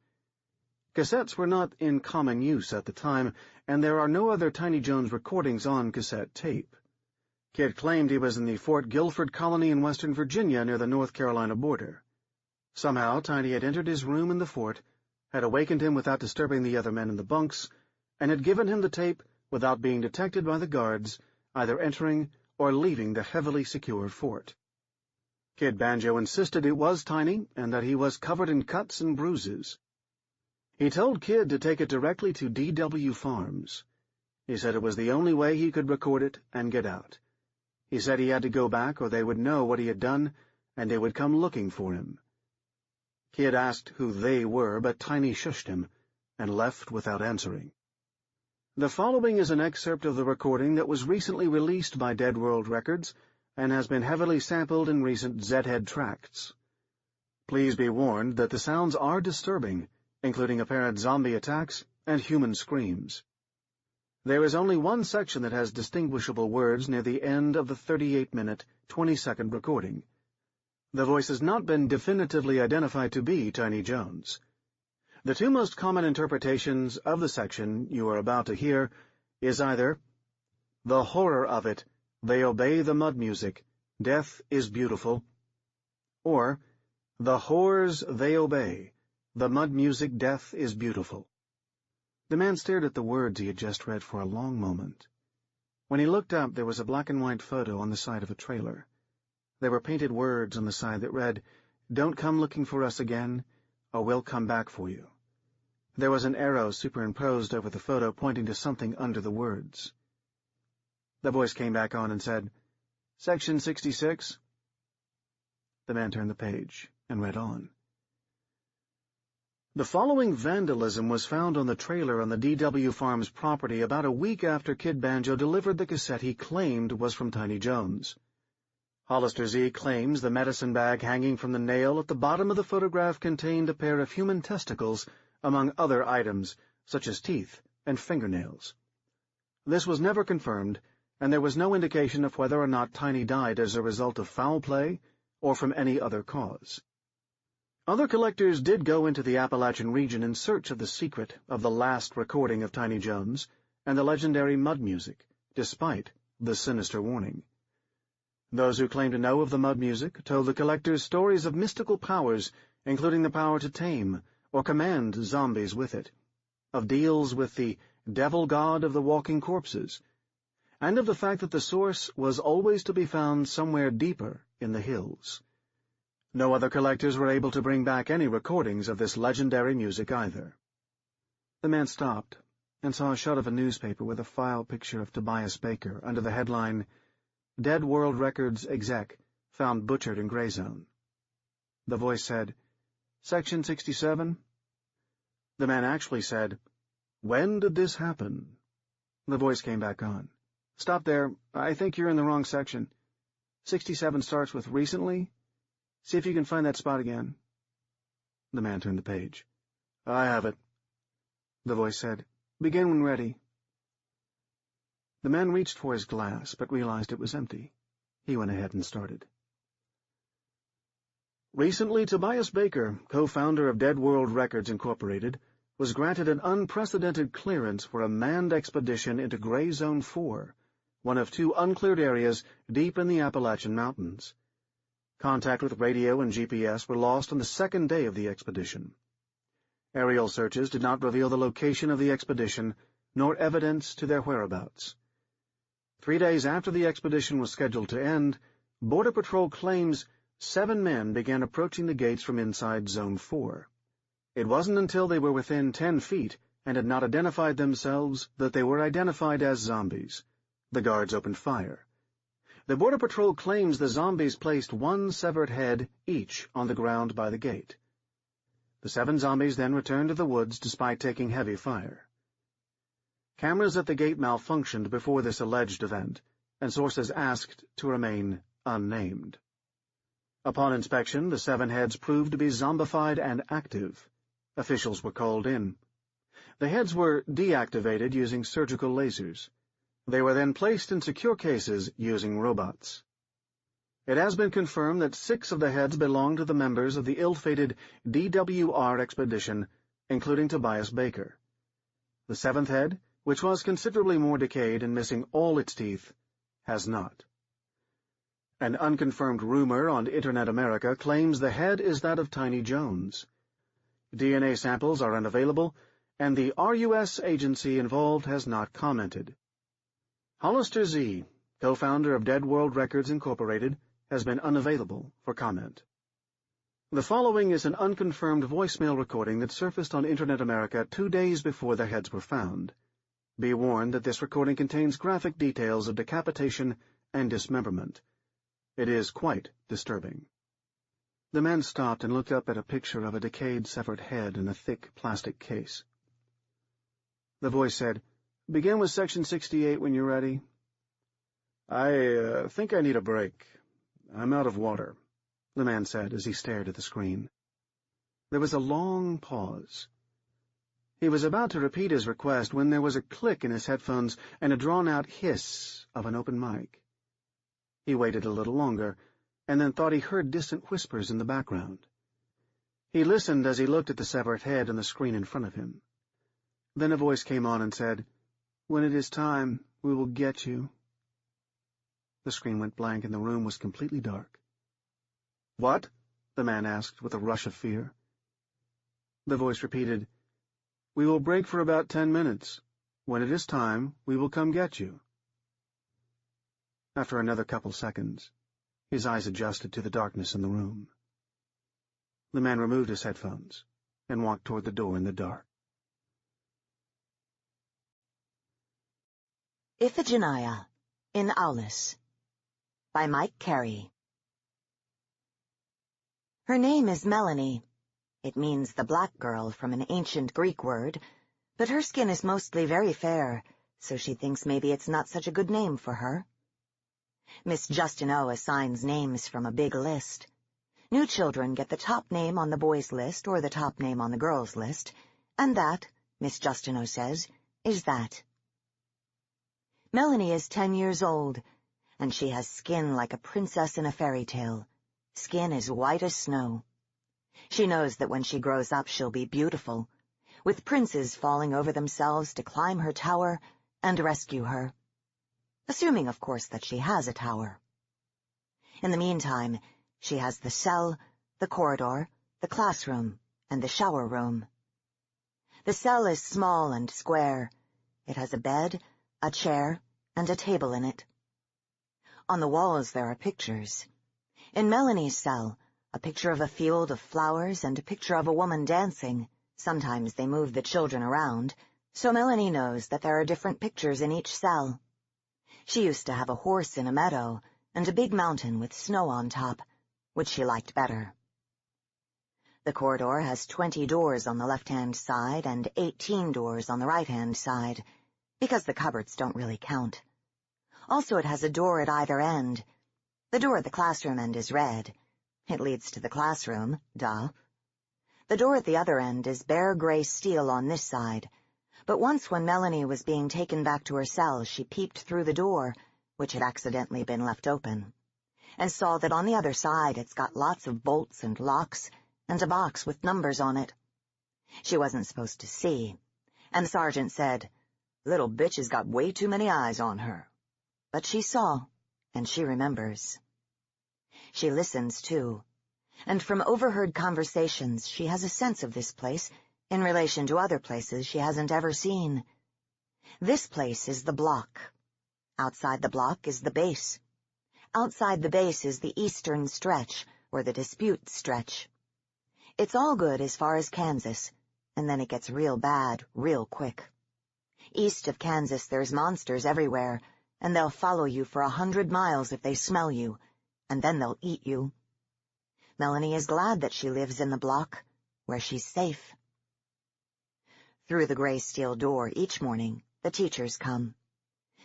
Cassettes were not in common use at the time, and there are no other Tiny Jones recordings on cassette tape. Kid claimed he was in the Fort Guilford colony in Western Virginia near the North Carolina border. Somehow Tiny had entered his room in the fort, had awakened him without disturbing the other men in the bunks, and had given him the tape without being detected by the guards, either entering or leaving the heavily secured fort. Kid Banjo insisted it was Tiny and that he was covered in cuts and bruises. He told Kid to take it directly to D.W. Farms. He said it was the only way he could record it and get out. He said he had to go back or they would know what he had done, and they would come looking for him. Kid asked who they were, but Tiny shushed him, and left without answering. The following is an excerpt of the recording that was recently released by Dead World Records, and has been heavily sampled in recent Z-Head tracts. Please be warned that the sounds are disturbing, including apparent zombie attacks and human screams. There is only one section that has distinguishable words near the end of the 38-minute, 20-second recording. The voice has not been definitively identified to be Tiny Jones. The two most common interpretations of the section you are about to hear is either, "The horror of it, they obey the mud music, death is beautiful," or, "The whores they obey, the mud music death is beautiful." The man stared at the words he had just read for a long moment. When he looked up, there was a black-and-white photo on the side of a trailer. There were painted words on the side that read, "Don't come looking for us again, or we'll come back for you." There was an arrow superimposed over the photo pointing to something under the words. The voice came back on and said, "Section 66. The man turned the page and read on. The following vandalism was found on the trailer on the D.W. Farms property about a week after Kid Banjo delivered the cassette he claimed was from Tiny Jones. Hollister Z claims the medicine bag hanging from the nail at the bottom of the photograph contained a pair of human testicles, among other items, such as teeth and fingernails. This was never confirmed, and there was no indication of whether or not Tiny died as a result of foul play or from any other cause. Other collectors did go into the Appalachian region in search of the secret of the last recording of Tiny Jones and the legendary mud music, despite the sinister warning. Those who claimed to know of the mud music told the collectors stories of mystical powers, including the power to tame or command zombies with it, of deals with the devil god of the walking corpses, and of the fact that the source was always to be found somewhere deeper in the hills. No other collectors were able to bring back any recordings of this legendary music either. The man stopped and saw a shot of a newspaper with a file picture of Tobias Baker under the headline, Dead World Records exec, found butchered in Gray Zone. The voice said, Section 67? The man actually said, When did this happen? The voice came back on. Stop there. I think you're in the wrong section. 67 starts with recently. See if you can find that spot again. The man turned the page. I have it. The voice said, Begin when ready. The man reached for his glass, but realized it was empty. He went ahead and started. Recently, Tobias Baker, co-founder of Dead World Records, Incorporated, was granted an unprecedented clearance for a manned expedition into Gray Zone 4, one of 2 uncleared areas deep in the Appalachian Mountains. Contact with radio and GPS were lost on the 2nd day of the expedition. Aerial searches did not reveal the location of the expedition, nor evidence to their whereabouts. 3 days after the expedition was scheduled to end, Border Patrol claims 7 men began approaching the gates from inside Zone 4. It wasn't until they were within 10 feet and had not identified themselves that they were identified as zombies. The guards opened fire. The Border Patrol claims the zombies placed 1 severed head each on the ground by the gate. The 7 zombies then returned to the woods despite taking heavy fire. Cameras at the gate malfunctioned before this alleged event, and sources asked to remain unnamed. Upon inspection, the 7 heads proved to be zombified and active. Officials were called in. The heads were deactivated using surgical lasers. They were then placed in secure cases using robots. It has been confirmed that 6 of the heads belong to the members of the ill-fated DWR expedition, including Tobias Baker. The 7th head, which was considerably more decayed and missing all its teeth, has not. An unconfirmed rumor on Internet America claims the head is that of Tiny Jones. DNA samples are unavailable, and the RUS agency involved has not commented. Hollister Z, co-founder of Dead World Records, Incorporated, has been unavailable for comment. The following is an unconfirmed voicemail recording that surfaced on Internet America 2 days before the heads were found. Be warned that this recording contains graphic details of decapitation and dismemberment. It is quite disturbing. The man stopped and looked up at a picture of a decayed, severed head in a thick plastic case. The voice said, Begin with Section 68 when you're ready. I think I need a break. I'm out of water, the man said as he stared at the screen. There was a long pause. He was about to repeat his request when there was a click in his headphones and a drawn-out hiss of an open mic. He waited a little longer, and then thought he heard distant whispers in the background. He listened as he looked at the severed head on the screen in front of him. Then a voice came on and said, When it is time, we will get you. The screen went blank and the room was completely dark. What? The man asked with a rush of fear. The voice repeated, We will break for about 10 minutes. When it is time, we will come get you. After another couple seconds, his eyes adjusted to the darkness in the room. The man removed his headphones and walked toward the door in the dark. Iphigenia in Aulis by Carey. Her name is Melanie. It means the black girl from an ancient Greek word, but her skin is mostly very fair, so she thinks maybe it's not such a good name for her. Miss Justineau assigns names from a big list. New children get the top name on the boys' list or the top name on the girls' list, and that, Miss Justineau says, is that. Melanie is 10 years old, and she has skin like a princess in a fairy tale. Skin as white as snow. She knows that when she grows up she'll be beautiful, with princes falling over themselves to climb her tower and rescue her. Assuming, of course, that she has a tower. In the meantime, she has the cell, the corridor, the classroom, and the shower room. The cell is small and square. It has a bed, a chair, and a table in it. On the walls there are pictures. In Melanie's cell, a picture of a field of flowers and a picture of a woman dancing. Sometimes they move the children around, so Melanie knows that there are different pictures in each cell. She used to have a horse in a meadow and a big mountain with snow on top, which she liked better. The corridor has 20 doors on the left-hand side and 18 doors on the right-hand side, because the cupboards don't really count. Also, it has a door at either end. The door at the classroom end is red. It leads to the classroom, duh. The door at the other end is bare gray steel on this side, but once when Melanie was being taken back to her cell, she peeped through the door, which had accidentally been left open, and saw that on the other side it's got lots of bolts and locks and a box with numbers on it. She wasn't supposed to see, and the sergeant said, "Little bitch has got way too many eyes on her." But she saw, and she remembers. She listens, too, and from overheard conversations she has a sense of this place in relation to other places she hasn't ever seen. This place is the block. Outside the block is the base. Outside the base is the eastern stretch, or the dispute stretch. It's all good as far as Kansas, and then it gets real bad real quick. East of Kansas there's monsters everywhere, and they'll follow you for 100 miles if they smell you, and then they'll eat you. Melanie is glad that she lives in the block, where she's safe. Through the gray steel door each morning, the teachers come.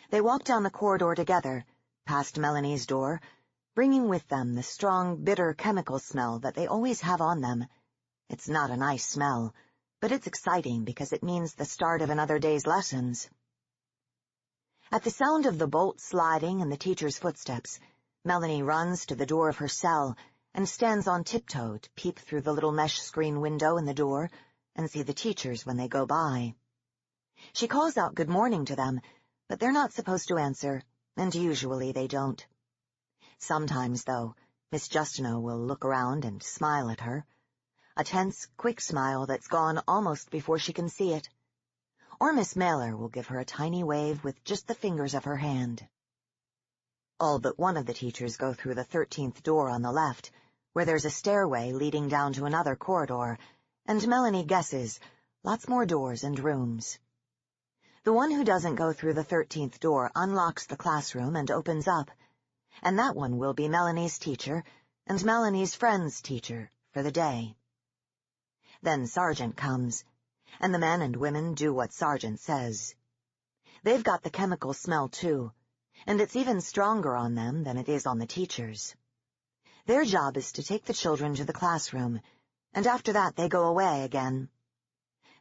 They walk down the corridor together, past Melanie's door, bringing with them the strong, bitter chemical smell that they always have on them. It's not a nice smell, but it's exciting because it means the start of another day's lessons. At the sound of the bolt sliding and the teacher's footsteps, Melanie runs to the door of her cell and stands on tiptoe to peep through the little mesh screen window in the door and see the teachers when they go by. She calls out good morning to them, but they're not supposed to answer, and usually they don't. Sometimes, though, Miss Justineau will look around and smile at her, a tense, quick smile that's gone almost before she can see it. Or Miss Mailer will give her a tiny wave with just the fingers of her hand. All but one of the teachers go through the 13th door on the left, where there's a stairway leading down to another corridor, and Melanie guesses lots more doors and rooms. The one who doesn't go through the 13th door unlocks the classroom and opens up, and that one will be Melanie's teacher and Melanie's friend's teacher for the day. Then Sergeant comes, and the men and women do what Sergeant says. They've got the chemical smell, too, and it's even stronger on them than it is on the teachers. Their job is to take the children to the classroom, and after that they go away again.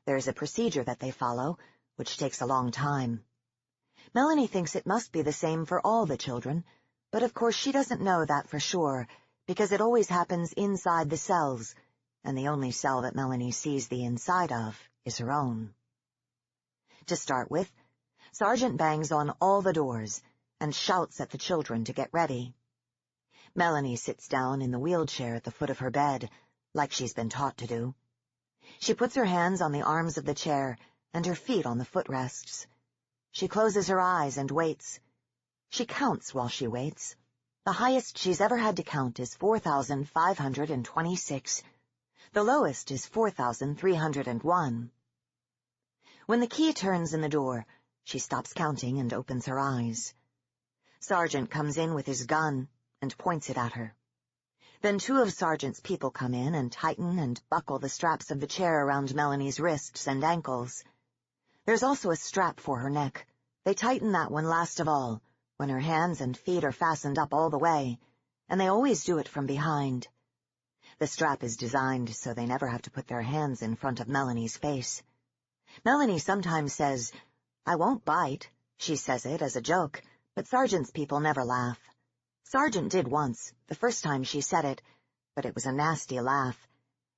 There's a procedure that they follow, which takes a long time. Melanie thinks it must be the same for all the children, but of course she doesn't know that for sure, because it always happens inside the cells, and the only cell that Melanie sees the inside of is her own. To start with, Sergeant bangs on all the doors and shouts at the children to get ready. Melanie sits down in the wheelchair at the foot of her bed, like she's been taught to do. She puts her hands on the arms of the chair and her feet on the footrests. She closes her eyes and waits. She counts while she waits. The highest she's ever had to count is 4,526. The lowest is 4,301. When the key turns in the door, she stops counting and opens her eyes. Sergeant comes in with his gun and points it at her. Then two of Sergeant's people come in and tighten and buckle the straps of the chair around Melanie's wrists and ankles. There's also a strap for her neck. They tighten that one last of all, when her hands and feet are fastened up all the way, and they always do it from behind. The strap is designed so they never have to put their hands in front of Melanie's face. Melanie sometimes says, "I won't bite." She says it as a joke, but Sergeant's people never laugh. Sergeant did once, the first time she said it, but it was a nasty laugh.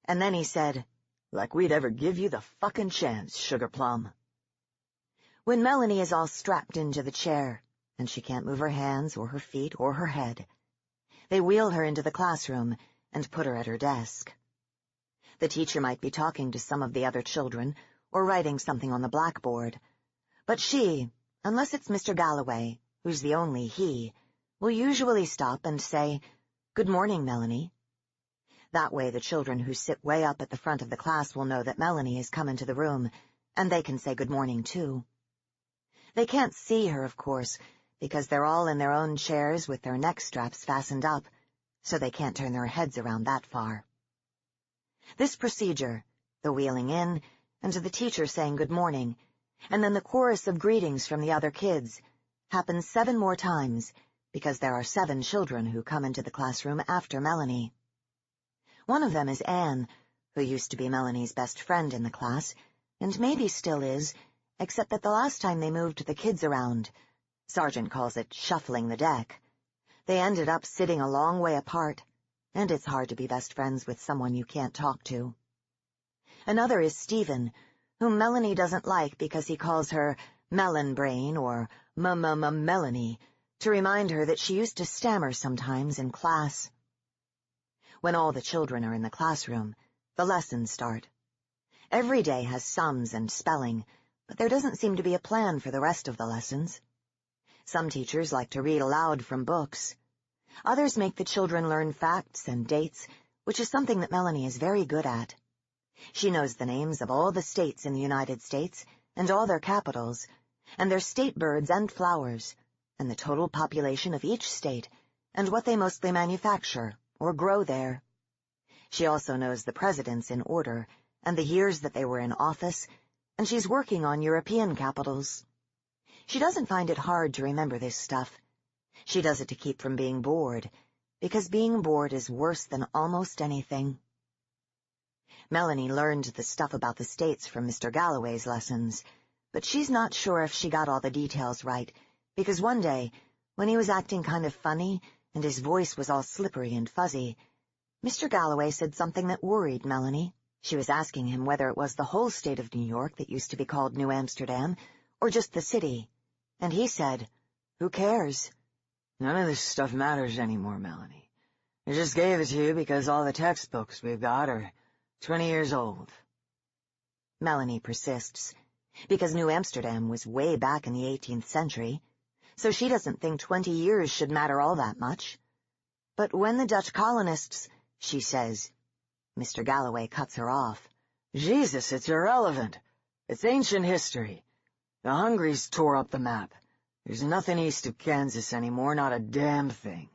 And then he said, "Like we'd ever give you the fucking chance, Sugar Plum." When Melanie is all strapped into the chair, and she can't move her hands or her feet or her head, they wheel her into the classroom and put her at her desk. The teacher might be talking to some of the other children or writing something on the blackboard, but she, unless it's Mr. Galloway, who's the only he, will usually stop and say, "Good morning, Melanie." That way the children who sit way up at the front of the class will know that Melanie has come into the room, and they can say good morning, too. They can't see her, of course, because they're all in their own chairs with their neck straps fastened up, so they can't turn their heads around that far. This procedure, the wheeling in, and the teacher saying good morning, and then the chorus of greetings from the other kids, happens 7 more times, because there are 7 children who come into the classroom after Melanie. One of them is Anne, who used to be Melanie's best friend in the class, and maybe still is, except that the last time they moved the kids around, Sergeant calls it shuffling the deck, they ended up sitting a long way apart, and it's hard to be best friends with someone you can't talk to. Another is Stephen, whom Melanie doesn't like because he calls her Melon Brain or Melanie, to remind her that she used to stammer sometimes in class. When all the children are in the classroom, the lessons start. Every day has sums and spelling, but there doesn't seem to be a plan for the rest of the lessons. Some teachers like to read aloud from books. Others make the children learn facts and dates, which is something that Melanie is very good at. She knows the names of all the states in the United States, and all their capitals, and their state birds and flowers, and the total population of each state, and what they mostly manufacture or grow there. She also knows the presidents in order, and the years that they were in office, and she's working on European capitals. She doesn't find it hard to remember this stuff. She does it to keep from being bored, because being bored is worse than almost anything. Melanie learned the stuff about the states from Mr. Galloway's lessons, but she's not sure if she got all the details right, because one day, when he was acting kind of funny and his voice was all slippery and fuzzy, Mr. Galloway said something that worried Melanie. She was asking him whether it was the whole state of New York that used to be called New Amsterdam, or just the city, and he said, "Who cares?" None of this stuff matters anymore, Melanie. I just gave it to you because all the textbooks we've got are 20 years old. Melanie persists, because New Amsterdam was way back in the 18th century, so she doesn't think 20 years should matter all that much. But when the Dutch colonists, she says, Mr. Galloway cuts her off. Jesus, it's irrelevant. It's ancient history. The Hungries tore up the map. There's nothing east of Kansas anymore, not a damn thing.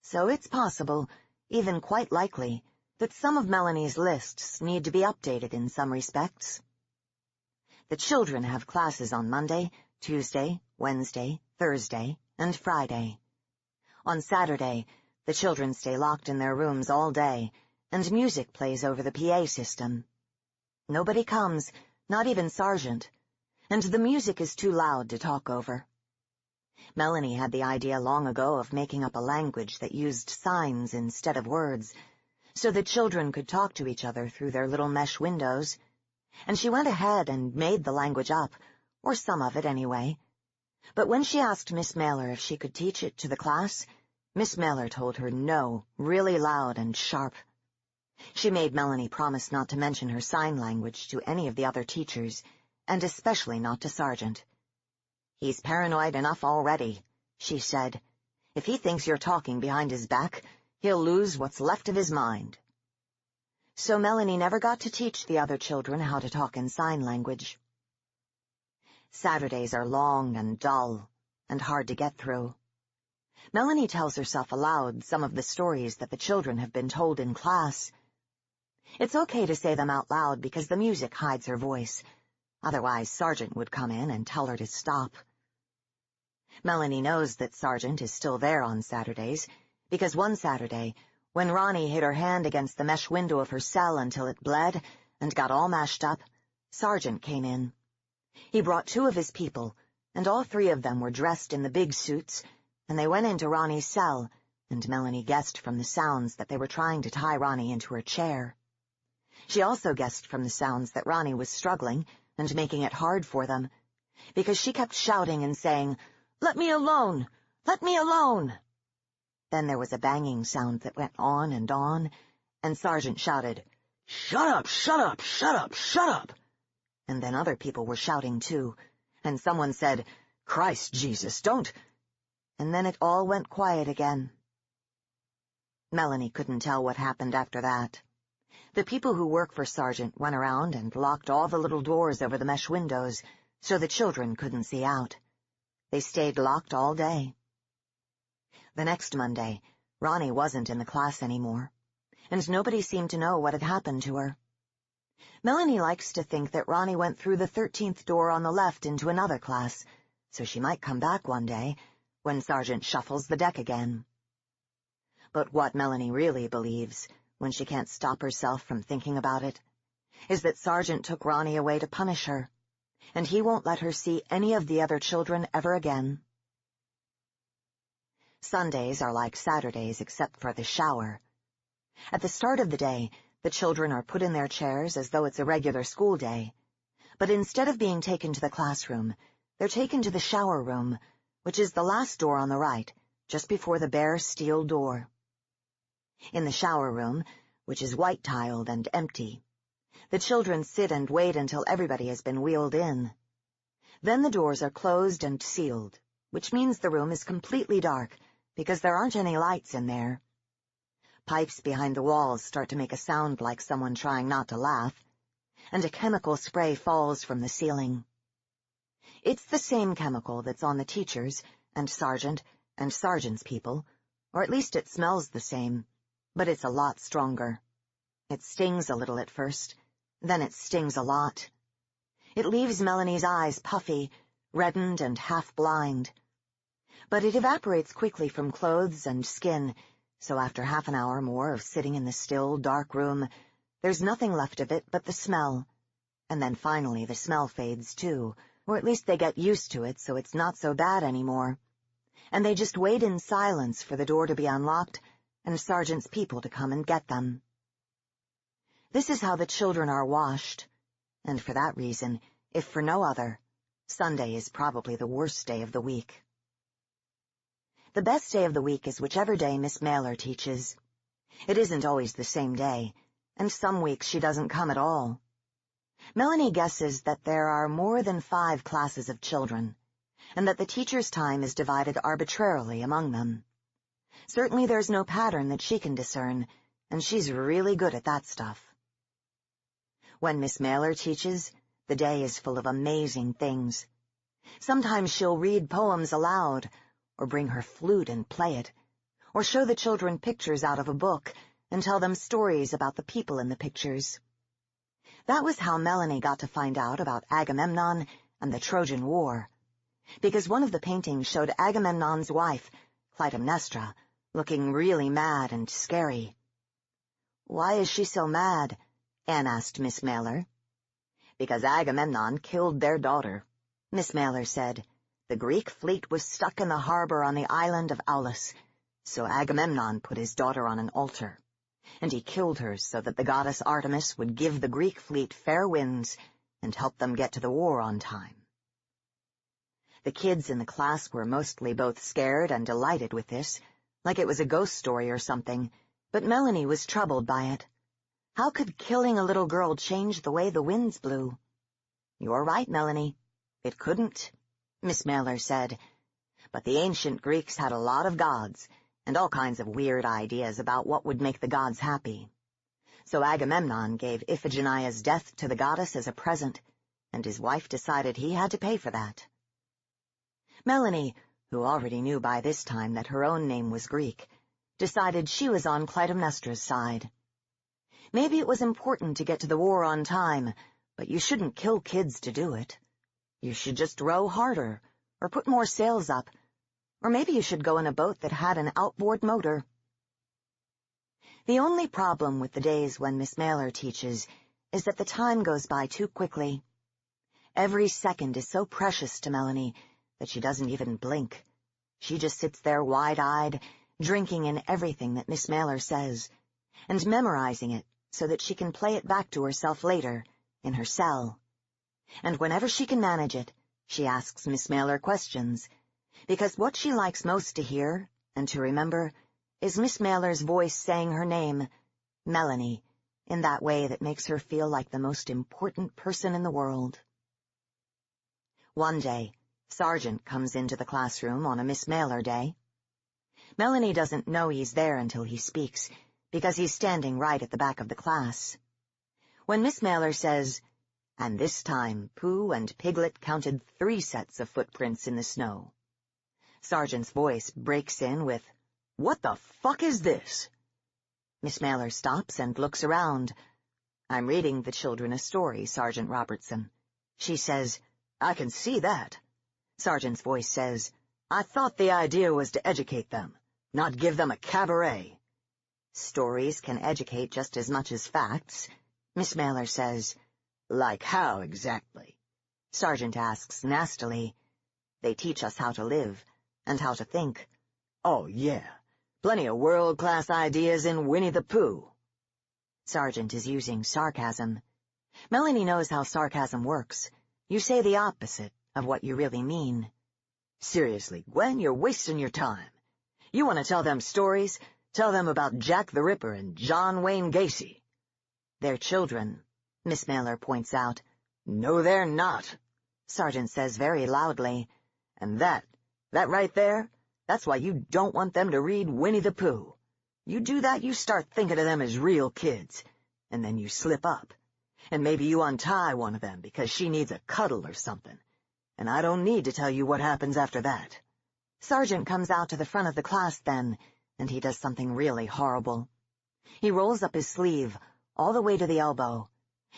So it's possible, even quite likely, that some of Melanie's lists need to be updated in some respects. The children have classes on Monday, Tuesday, Wednesday, Thursday, and Friday. On Saturday, the children stay locked in their rooms all day, and music plays over the PA system. Nobody comes, not even Sergeant, and the music is too loud to talk over. Melanie had the idea long ago of making up a language that used signs instead of words, so that children could talk to each other through their little mesh windows, and she went ahead and made the language up, or some of it anyway. But when she asked Miss Mailer if she could teach it to the class, Miss Mailer told her no, really loud and sharp. She made Melanie promise not to mention her sign language to any of the other teachers, and especially not to Sergeant. "He's paranoid enough already," she said. "If he thinks you're talking behind his back, he'll lose what's left of his mind." So Melanie never got to teach the other children how to talk in sign language. Saturdays are long and dull, and hard to get through. Melanie tells herself aloud some of the stories that the children have been told in class. It's okay to say them out loud because the music hides her voice. Otherwise, Sergeant would come in and tell her to stop. Melanie knows that Sergeant is still there on Saturdays, because one Saturday, when Ronnie hit her hand against the mesh window of her cell until it bled and got all mashed up, Sergeant came in. He brought 2 of his people, and all 3 of them were dressed in the big suits, and they went into Ronnie's cell, and Melanie guessed from the sounds that they were trying to tie Ronnie into her chair. She also guessed from the sounds that Ronnie was struggling and making it hard for them, because she kept shouting and saying, "Let me alone! Let me alone!" Then there was a banging sound that went on, and Sergeant shouted, "Shut up, shut up, shut up, shut up!" And then other people were shouting too, and someone said, "Christ Jesus, don't!" And then it all went quiet again. Melanie couldn't tell what happened after that. The people who work for Sergeant went around and locked all the little doors over the mesh windows, so the children couldn't see out. They stayed locked all day. The next Monday, Ronnie wasn't in the class anymore, and nobody seemed to know what had happened to her. Melanie likes to think that Ronnie went through the 13th door on the left into another class, so she might come back one day, when Sergeant shuffles the deck again. But what Melanie really believes, when she can't stop herself from thinking about it, is that Sergeant took Ronnie away to punish her, and he won't let her see any of the other children ever again. Sundays are like Saturdays except for the shower. At the start of the day, the children are put in their chairs as though it's a regular school day, but instead of being taken to the classroom, they're taken to the shower room, which is the last door on the right, just before the bare steel door. In the shower room, which is white-tiled and empty, the children sit and wait until everybody has been wheeled in. Then the doors are closed and sealed, which means the room is completely dark, because there aren't any lights in there. Pipes behind the walls start to make a sound like someone trying not to laugh, and a chemical spray falls from the ceiling. It's the same chemical that's on the teachers and sergeant's people, or at least it smells the same, but it's a lot stronger. It stings a little at first, then it stings a lot. It leaves Melanie's eyes puffy, reddened and half-blind. But it evaporates quickly from clothes and skin, so after half an hour more of sitting in the still, dark room, there's nothing left of it but the smell. And then finally the smell fades too, or at least they get used to it so it's not so bad anymore. And they just wait in silence for the door to be unlocked and Sergeant's people to come and get them. This is how the children are washed, and for that reason, if for no other, Sunday is probably the worst day of the week. The best day of the week is whichever day Miss Mailer teaches. It isn't always the same day, and some weeks she doesn't come at all. Melanie guesses that there are more than 5 classes of children, and that the teacher's time is divided arbitrarily among them. Certainly there's no pattern that she can discern, and she's really good at that stuff. When Miss Mailer teaches, the day is full of amazing things. Sometimes she'll read poems aloud, or bring her flute and play it, or show the children pictures out of a book and tell them stories about the people in the pictures. That was how Melanie got to find out about Agamemnon and the Trojan War, because one of the paintings showed Agamemnon's wife, Clytemnestra, looking really mad and scary. "Why is she so mad?" Anne asked Miss Mailer. "Because Agamemnon killed their daughter," Miss Mailer said. "The Greek fleet was stuck in the harbor on the island of Aulis, so Agamemnon put his daughter on an altar, and he killed her so that the goddess Artemis would give the Greek fleet fair winds and help them get to the war on time." The kids in the class were mostly both scared and delighted with this, like it was a ghost story or something, but Melanie was troubled by it. How could killing a little girl change the way the winds blew? "You're right, Melanie. It couldn't," Miss Mailer said. "But the ancient Greeks had a lot of gods, and all kinds of weird ideas about what would make the gods happy. So Agamemnon gave Iphigenia's death to the goddess as a present, and his wife decided he had to pay for that." Melanie, who already knew by this time that her own name was Greek, decided she was on Clytemnestra's side. Maybe it was important to get to the war on time, but you shouldn't kill kids to do it. You should just row harder, or put more sails up, or maybe you should go in a boat that had an outboard motor. The only problem with the days when Miss Mailer teaches is that the time goes by too quickly. Every second is so precious to Melanie that she doesn't even blink. She just sits there wide-eyed, drinking in everything that Miss Mailer says, and memorizing it so that she can play it back to herself later, in her cell. And whenever she can manage it, she asks Miss Mailer questions, because what she likes most to hear and to remember is Miss Mailer's voice saying her name, Melanie, in that way that makes her feel like the most important person in the world. One day, Sergeant comes into the classroom on a Miss Mailer day. Melanie doesn't know he's there until he speaks, because he's standing right at the back of the class. When Miss Mailer says, "And this time Pooh and Piglet counted 3 sets of footprints in the snow," Sergeant's voice breaks in with, "What the fuck is this?" Miss Mailer stops and looks around. "I'm reading the children a story, Sergeant Robertson." She says, "I can see that." Sergeant's voice says, "I thought the idea was to educate them, not give them a cabaret." "Stories can educate just as much as facts." Miss Mailer says, "Like how, exactly?" Sergeant asks nastily. "They teach us how to live, and how to think." "Oh, yeah. Plenty of world-class ideas in Winnie the Pooh." Sergeant is using sarcasm. Melanie knows how sarcasm works. You say the opposite of what you really mean. "Seriously, Gwen, you're wasting your time. You want to tell them stories? Tell them about Jack the Ripper and John Wayne Gacy." "They're children," Miss Mailer points out. "No, they're not," Sergeant says very loudly. "And that right there, that's why you don't want them to read Winnie the Pooh. You do that, you start thinking of them as real kids, and then you slip up. And maybe you untie one of them because she needs a cuddle or something. And I don't need to tell you what happens after that." Sergeant comes out to the front of the class then, and he does something really horrible. He rolls up his sleeve, all the way to the elbow,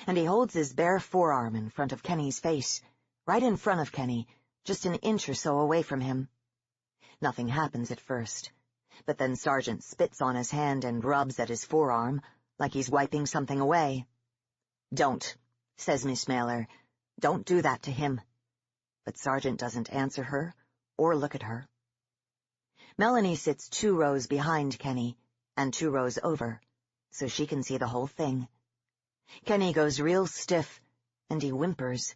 and he holds his bare forearm in front of Kenny's face, right in front of Kenny, just an inch or so away from him. Nothing happens at first, but then Sergeant spits on his hand and rubs at his forearm, like he's wiping something away. "Don't," says Miss Mailer. "Don't do that to him." But Sergeant doesn't answer her or look at her. Melanie sits 2 rows behind Kenny and 2 rows over, so she can see the whole thing. Kenny goes real stiff, and he whimpers,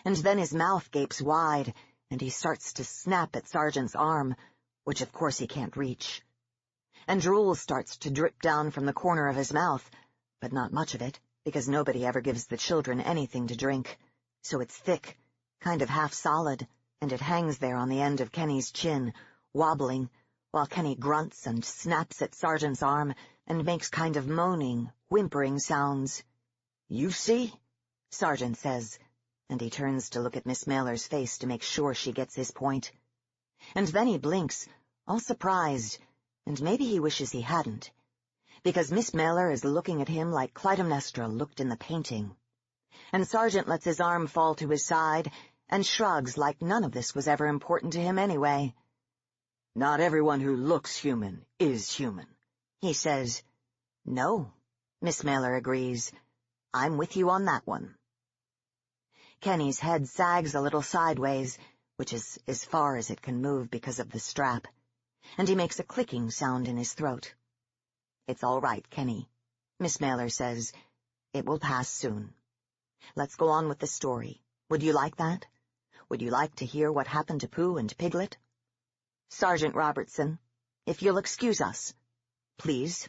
and then his mouth gapes wide, and he starts to snap at Sergeant's arm, which of course he can't reach. And drool starts to drip down from the corner of his mouth, but not much of it, because nobody ever gives the children anything to drink, so it's thick, kind of half-solid, and it hangs there on the end of Kenny's chin, wobbling, while Kenny grunts and snaps at Sergeant's arm and makes kind of moaning, whimpering sounds. "You see?" Sergeant says, and he turns to look at Miss Mailer's face to make sure she gets his point. And then he blinks, all surprised, and maybe he wishes he hadn't, because Miss Mailer is looking at him like Clytemnestra looked in the painting. And Sergeant lets his arm fall to his side and shrugs like none of this was ever important to him anyway. "Not everyone who looks human is human," he says. "No," Miss Mailer agrees. "I'm with you on that one." Kenny's head sags a little sideways, which is as far as it can move because of the strap, and he makes a clicking sound in his throat. "It's all right, Kenny," Miss Mailer says. "It will pass soon. Let's go on with the story. Would you like that? Would you like to hear what happened to Pooh and Piglet? Sergeant Robertson, if you'll excuse us, please."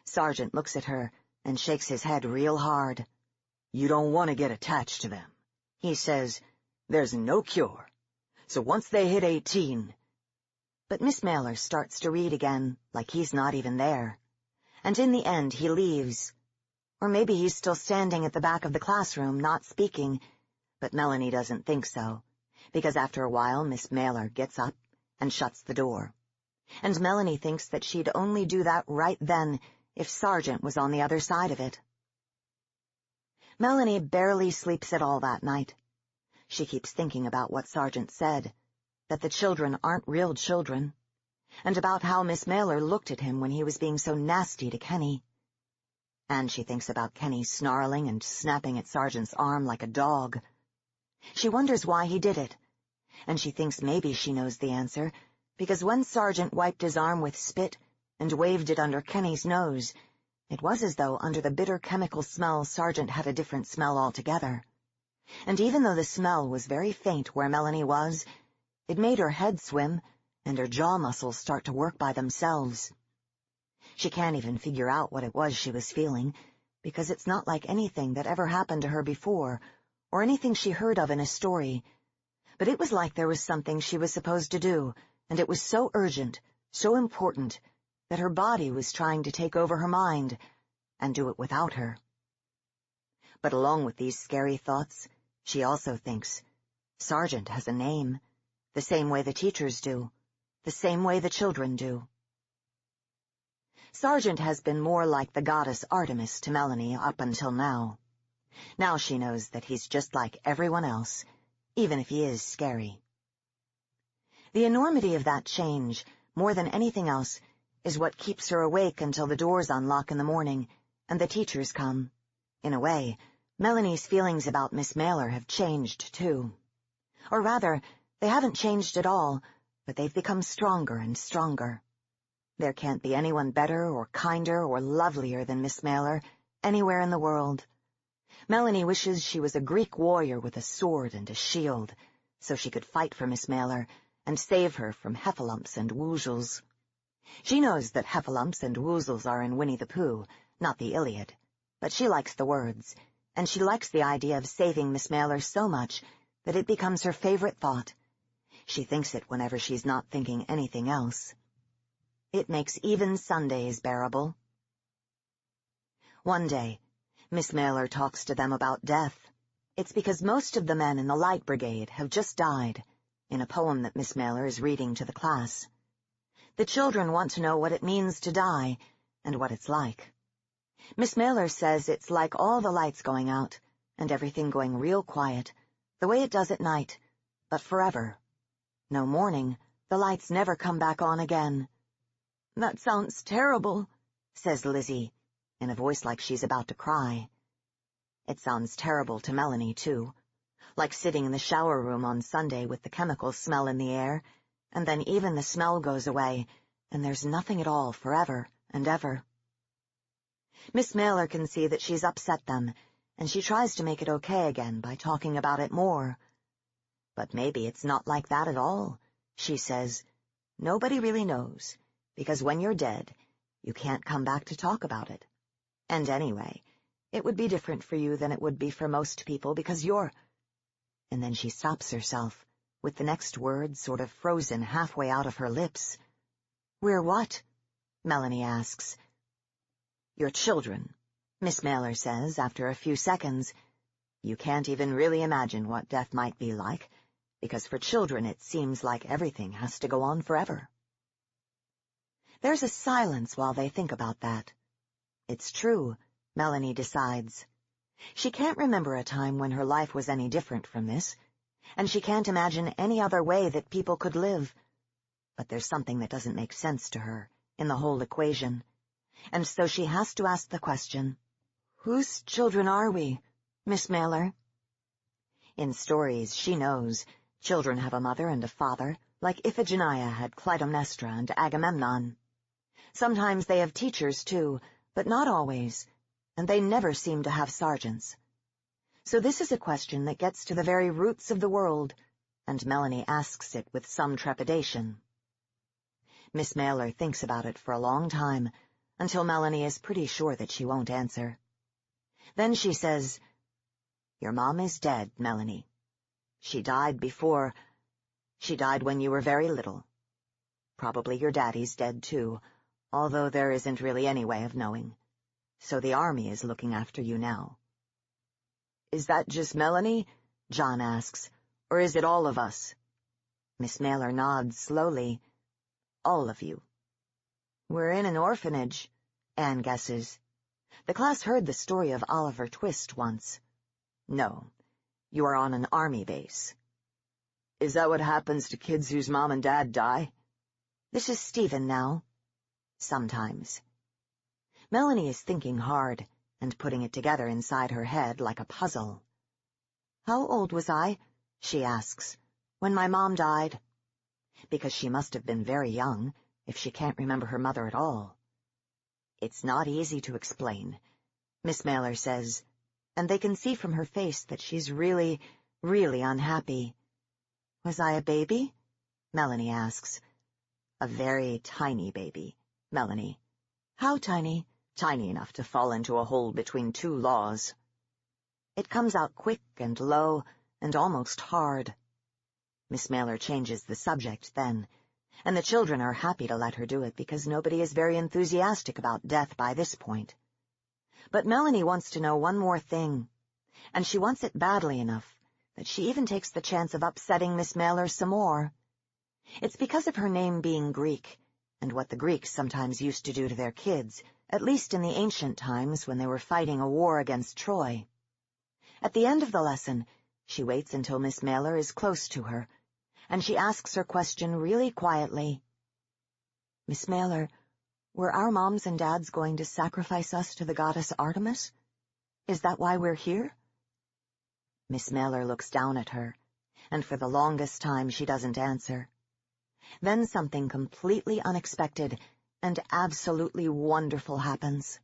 Sergeant looks at her and shakes his head real hard. "You don't want to get attached to them," he says. "There's no cure. So once they hit 18... But Miss Mailer starts to read again, like he's not even there. And in the end he leaves. Or maybe he's still standing at the back of the classroom, not speaking, but Melanie doesn't think so, because after a while Miss Mailer gets up and shuts the door. And Melanie thinks that she'd only do that right then if Sergeant was on the other side of it. Melanie barely sleeps at all that night. She keeps thinking about what Sergeant said, that the children aren't real children, and about how Miss Mailer looked at him when he was being so nasty to Kenny. And she thinks about Kenny snarling and snapping at Sergeant's arm like a dog. She wonders why he did it, and she thinks maybe she knows the answer, because when Sergeant wiped his arm with spit and waved it under Kenny's nose, it was as though under the bitter chemical smell Sergeant had a different smell altogether. And even though the smell was very faint where Melanie was, it made her head swim and her jaw muscles start to work by themselves. She can't even figure out what it was she was feeling, because it's not like anything that ever happened to her before, or anything she heard of in a story. But it was like there was something she was supposed to do, and it was so urgent, so important, that her body was trying to take over her mind, and do it without her. But along with these scary thoughts, she also thinks, Sergeant has a name, the same way the teachers do, the same way the children do. Sargent has been more like the goddess Artemis to Melanie up until now. Now she knows that he's just like everyone else, even if he is scary. The enormity of that change, more than anything else, is what keeps her awake until the doors unlock in the morning and the teachers come. In a way, Melanie's feelings about Miss Mailer have changed, too. Or rather, they haven't changed at all, but they've become stronger and stronger. There can't be anyone better or kinder or lovelier than Miss Mailer anywhere in the world. Melanie wishes she was a Greek warrior with a sword and a shield, so she could fight for Miss Mailer and save her from heffalumps and woozles. She knows that heffalumps and woozles are in Winnie the Pooh, not the Iliad, but she likes the words, and she likes the idea of saving Miss Mailer so much that it becomes her favorite thought. She thinks it whenever she's not thinking anything else. It makes even Sundays bearable. One day, Miss Mailer talks to them about death. It's because most of the men in the Light Brigade have just died, in a poem that Miss Mailer is reading to the class. The children want to know what it means to die and what it's like. Miss Mailer says it's like all the lights going out and everything going real quiet, the way it does at night, but forever. No morning, the lights never come back on again. "That sounds terrible," says Lizzie, in a voice like she's about to cry. It sounds terrible to Melanie, too, like sitting in the shower room on Sunday with the chemical smell in the air, and then even the smell goes away, and there's nothing at all forever and ever. Miss Mailer can see that she's upset them, and she tries to make it okay again by talking about it more. But maybe it's not like that at all, she says. Nobody really knows, because when you're dead, you can't come back to talk about it. And anyway, it would be different for you than it would be for most people because you're... And then she stops herself, with the next word sort of frozen halfway out of her lips. "We're what?" Melanie asks. "Your children," Miss Mailer says after a few seconds. "You can't even really imagine what death might be like, because for children it seems like everything has to go on forever." There's a silence while they think about that. It's true, Melanie decides. She can't remember a time when her life was any different from this, and she can't imagine any other way that people could live. But there's something that doesn't make sense to her in the whole equation, and so she has to ask the question, "Whose children are we, Miss Mailer?" In stories, she knows, children have a mother and a father, like Iphigenia had Clytemnestra and Agamemnon. Sometimes they have teachers, too, but not always, and they never seem to have sergeants. So this is a question that gets to the very roots of the world, and Melanie asks it with some trepidation. Miss Mailer thinks about it for a long time, until Melanie is pretty sure that she won't answer. Then she says, "Your mom is dead, Melanie. She died when you were very little. Probably your daddy's dead, too, although there isn't really any way of knowing. So the army is looking after you now." "Is that just Melanie?" John asks. "Or is it all of us?" Miss Mailer nods slowly. "All of you." "We're in an orphanage," Anne guesses. The class heard the story of Oliver Twist once. "No, you are on an army base." "Is that what happens to kids whose mom and dad die?" This is Stephen now. "Sometimes." Melanie is thinking hard and putting it together inside her head like a puzzle. "How old was I," she asks, "when my mom died?" Because she must have been very young, if she can't remember her mother at all. "It's not easy to explain," Miss Mailer says, and they can see from her face that she's really, really unhappy. "Was I a baby?" Melanie asks. "A very tiny baby, Melanie." "How tiny?" "Tiny enough to fall into a hole between two laws." It comes out quick and low and almost hard. Miss Mailer changes the subject then, and the children are happy to let her do it because nobody is very enthusiastic about death by this point. But Melanie wants to know one more thing, and she wants it badly enough that she even takes the chance of upsetting Miss Mailer some more. It's because of her name being Greek, and what the Greeks sometimes used to do to their kids, at least in the ancient times when they were fighting a war against Troy. At the end of the lesson, she waits until Miss Mailer is close to her, and she asks her question really quietly. "Miss Mailer, were our moms and dads going to sacrifice us to the goddess Artemis? Is that why we're here?" Miss Mailer looks down at her, and for the longest time she doesn't answer. Then something completely unexpected and absolutely wonderful happens.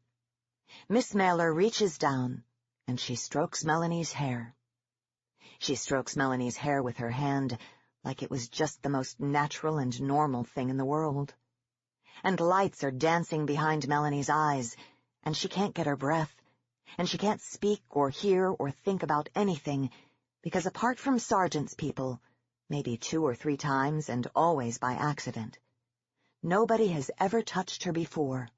Miss Mailer reaches down, and she strokes Melanie's hair. She strokes Melanie's hair with her hand like it was just the most natural and normal thing in the world. And lights are dancing behind Melanie's eyes, and she can't get her breath, and she can't speak or hear or think about anything, because apart from Sergeant's people, maybe 2 or 3 times and always by accident, nobody has ever touched her before.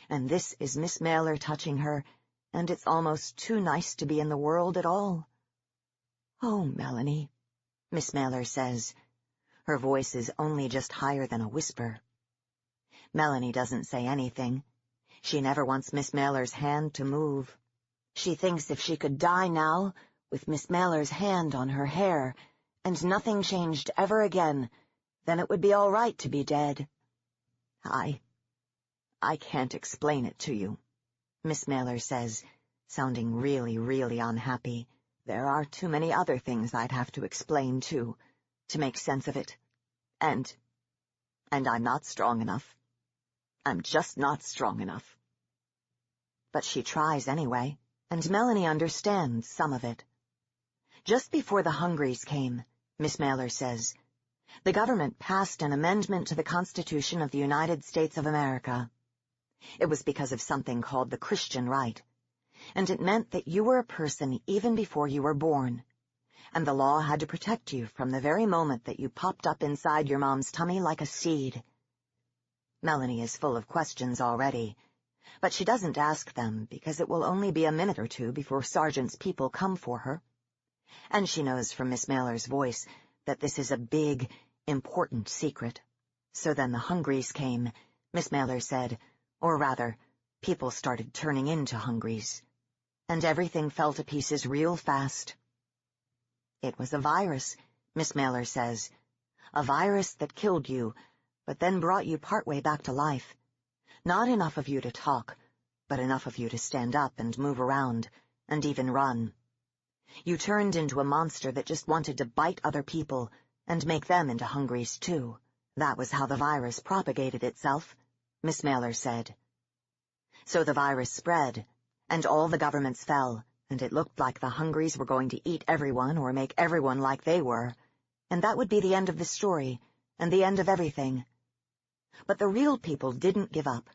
And this is Miss Mailer touching her, and it's almost too nice to be in the world at all. "Oh, Melanie," Miss Mailer says. Her voice is only just higher than a whisper. Melanie doesn't say anything. She never wants Miss Mailer's hand to move. She thinks if she could die now, with Miss Mailer's hand on her hair, and nothing changed ever again, then it would be all right to be dead. I can't explain it to you," Miss Mailer says, sounding really, really unhappy. "There are too many other things I'd have to explain, too, to make sense of it. And I'm not strong enough. I'm just not strong enough." But she tries anyway, and Melanie understands some of it. Just before the Hungries came, Miss Mailer says, the government passed an amendment to the Constitution of the United States of America. It was because of something called the Christian right, and it meant that you were a person even before you were born, and the law had to protect you from the very moment that you popped up inside your mom's tummy like a seed. Melanie is full of questions already, but she doesn't ask them because it will only be a minute or 2 before Sergeant's people come for her. And she knows from Miss Mailer's voice that this is a big, important secret. So then the Hungries came, Miss Mailer said, or rather, people started turning into Hungries, and everything fell to pieces real fast. It was a virus, Miss Mailer says, a virus that killed you, but then brought you partway back to life. Not enough of you to talk, but enough of you to stand up and move around, and even run. You turned into a monster that just wanted to bite other people and make them into Hungries too. That was how the virus propagated itself, Miss Mailer said. So the virus spread, and all the governments fell, and it looked like the Hungries were going to eat everyone or make everyone like they were, and that would be the end of the story, and the end of everything. But the real people didn't give up.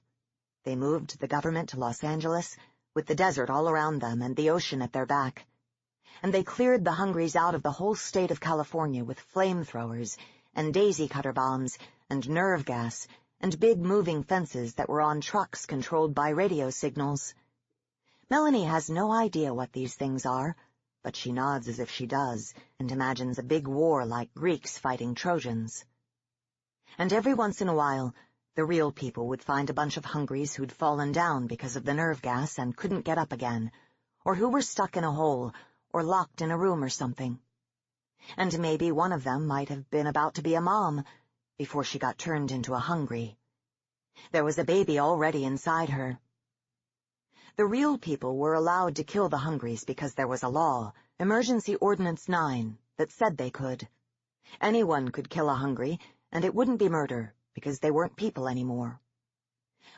They moved the government to Los Angeles, with the desert all around them and the ocean at their back. And they cleared the Hungries out of the whole state of California with flamethrowers and daisy-cutter bombs and nerve gas and big moving fences that were on trucks controlled by radio signals. Melanie has no idea what these things are, but she nods as if she does and imagines a big war like Greeks fighting Trojans. And every once in a while, the real people would find a bunch of Hungries who'd fallen down because of the nerve gas and couldn't get up again, or who were stuck in a hole, or locked in a room or something. And maybe one of them might have been about to be a mom before she got turned into a Hungry. There was a baby already inside her. The real people were allowed to kill the Hungries because there was a law, Emergency Ordinance 9, that said they could. Anyone could kill a Hungry, and it wouldn't be murder because they weren't people anymore.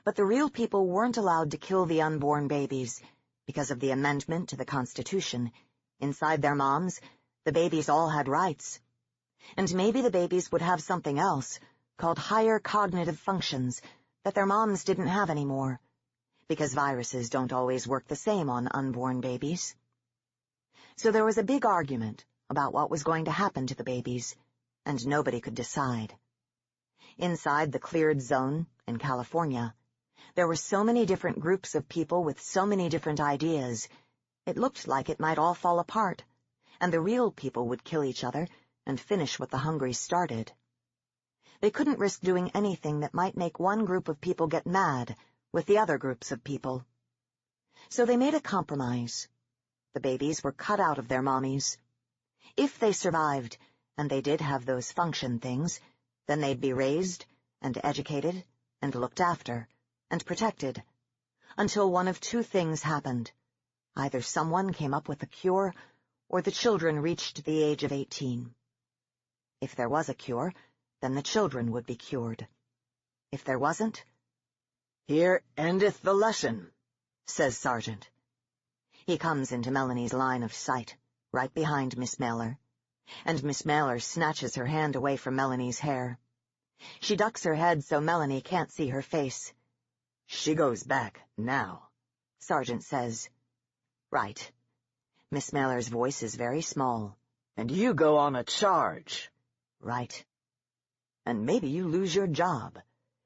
But the real people weren't allowed to kill the unborn babies because of the amendment to the Constitution. Inside their moms, the babies all had rights. And maybe the babies would have something else, called higher cognitive functions, that their moms didn't have anymore, because viruses don't always work the same on unborn babies. So there was a big argument about what was going to happen to the babies, and nobody could decide. Inside the cleared zone, in California, there were so many different groups of people with so many different ideas. It looked like it might all fall apart, and the real people would kill each other and finish what the Hungries started. They couldn't risk doing anything that might make one group of people get mad with the other groups of people. So they made a compromise. The babies were cut out of their mommies. If they survived, and they did have those function things, then they'd be raised and educated and looked after and protected, until one of two things happened. Either someone came up with a cure, or the children reached the age of 18. If there was a cure, then the children would be cured. If there wasn't, "Here endeth the lesson," says Sergeant. He comes into Melanie's line of sight, right behind Miss Mailer, and Miss Mailer snatches her hand away from Melanie's hair. She ducks her head so Melanie can't see her face. "She goes back now," Sergeant says. "Right." Miss Mailer's voice is very small. "And you go on a charge." "Right." "And maybe you lose your job,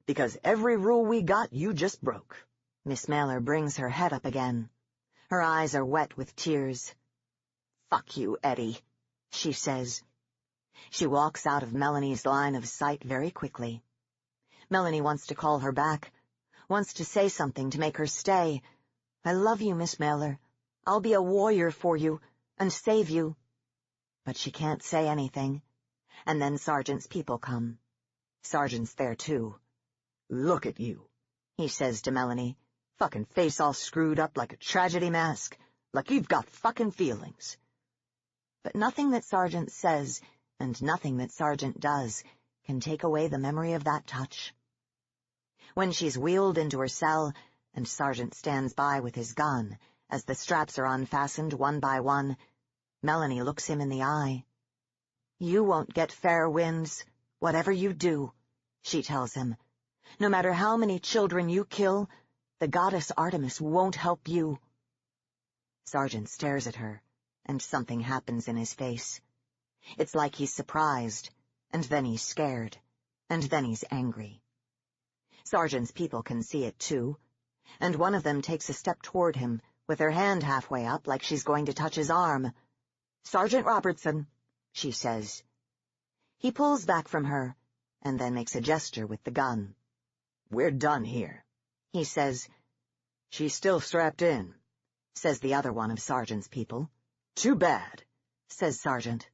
because every rule we got you just broke." Miss Mailer brings her head up again. Her eyes are wet with tears. "Fuck you, Eddie," she says. She walks out of Melanie's line of sight very quickly. Melanie wants to call her back, wants to say something to make her stay. "I love you, Miss Mailer. I'll be a warrior for you and save you." But she can't say anything. And then Sergeant's people come. Sergeant's there, too. "Look at you," he says to Melanie. "Fucking face all screwed up like a tragedy mask, like you've got fucking feelings." But nothing that Sergeant says and nothing that Sergeant does can take away the memory of that touch. When she's wheeled into her cell and Sergeant stands by with his gun as the straps are unfastened one by one, Melanie looks him in the eye. "You won't get fair winds, whatever you do," she tells him. "No matter how many children you kill, the goddess Artemis won't help you." Sergeant stares at her, and something happens in his face. It's like he's surprised, and then he's scared, and then he's angry. Sergeant's people can see it, too, and one of them takes a step toward him, with her hand halfway up like she's going to touch his arm. "Sergeant Robertson," she says. He pulls back from her, and then makes a gesture with the gun. "We're done here," he says. "She's still strapped in," says the other one of Sergeant's people. "Too bad," says Sergeant.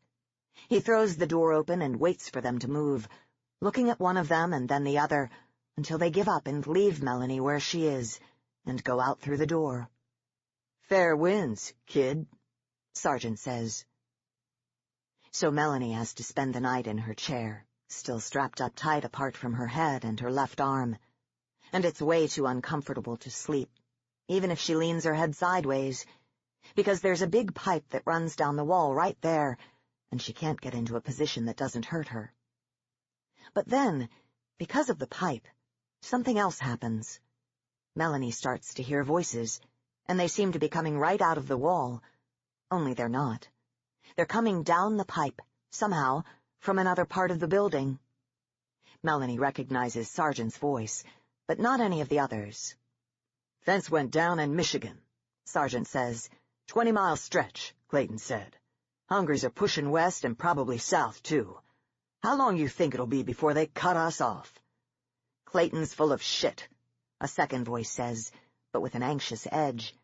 He throws the door open and waits for them to move, looking at one of them and then the other, until they give up and leave Melanie where she is, and go out through the door. "Fair winds, kid," Sergeant says. So Melanie has to spend the night in her chair, still strapped up tight apart from her head and her left arm. And it's way too uncomfortable to sleep, even if she leans her head sideways, because there's a big pipe that runs down the wall right there, and she can't get into a position that doesn't hurt her. But then, because of the pipe, something else happens. Melanie starts to hear voices, and they seem to be coming right out of the wall, only they're not. They're coming down the pipe, somehow, from another part of the building. Melanie recognizes Sergeant's voice, but not any of the others. "Fence went down in Michigan," Sergeant says. 20-mile stretch, Clayton said. "Hungries are pushing west and probably south, too. How long you think it'll be before they cut us off?" "Clayton's full of shit," a second voice says, but with an anxious edge.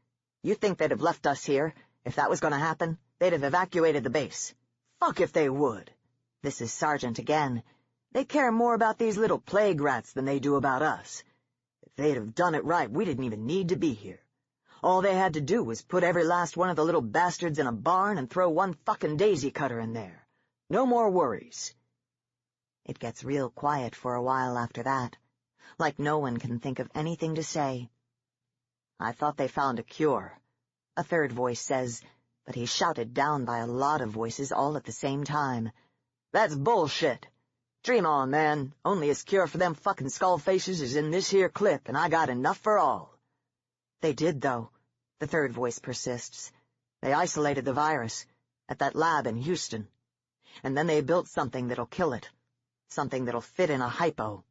"You think they'd have left us here? If that was going to happen, they'd have evacuated the base. Fuck if they would." This is Sergeant again. "They care more about these little plague rats than they do about us. If they'd have done it right, we didn't even need to be here. All they had to do was put every last one of the little bastards in a barn and throw one fucking daisy cutter in there. No more worries." It gets real quiet for a while after that, like no one can think of anything to say. "I thought they found a cure," a third voice says, but he's shouted down by a lot of voices all at the same time. "That's bullshit. Dream on, man. Onlyest cure for them fucking skull faces is in this here clip, and I got enough for all." "They did, though," the third voice persists. "They isolated the virus at that lab in Houston, and then they built something that'll kill it, something that'll fit in a hypo.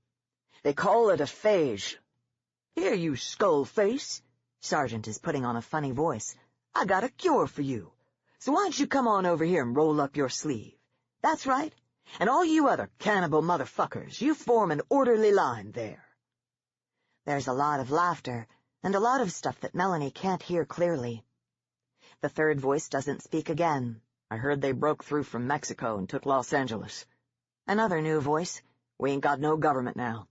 They call it a phage. Here, you skull face," Sergeant is putting on a funny voice, "I got a cure for you. So why don't you come on over here and roll up your sleeve? That's right. And all you other cannibal motherfuckers, you form an orderly line there. There's a lot of laughter, and a lot of stuff that Melanie can't hear clearly. The third voice doesn't speak again. I heard they broke through from Mexico and took Los Angeles. Another new voice. We ain't got no government now.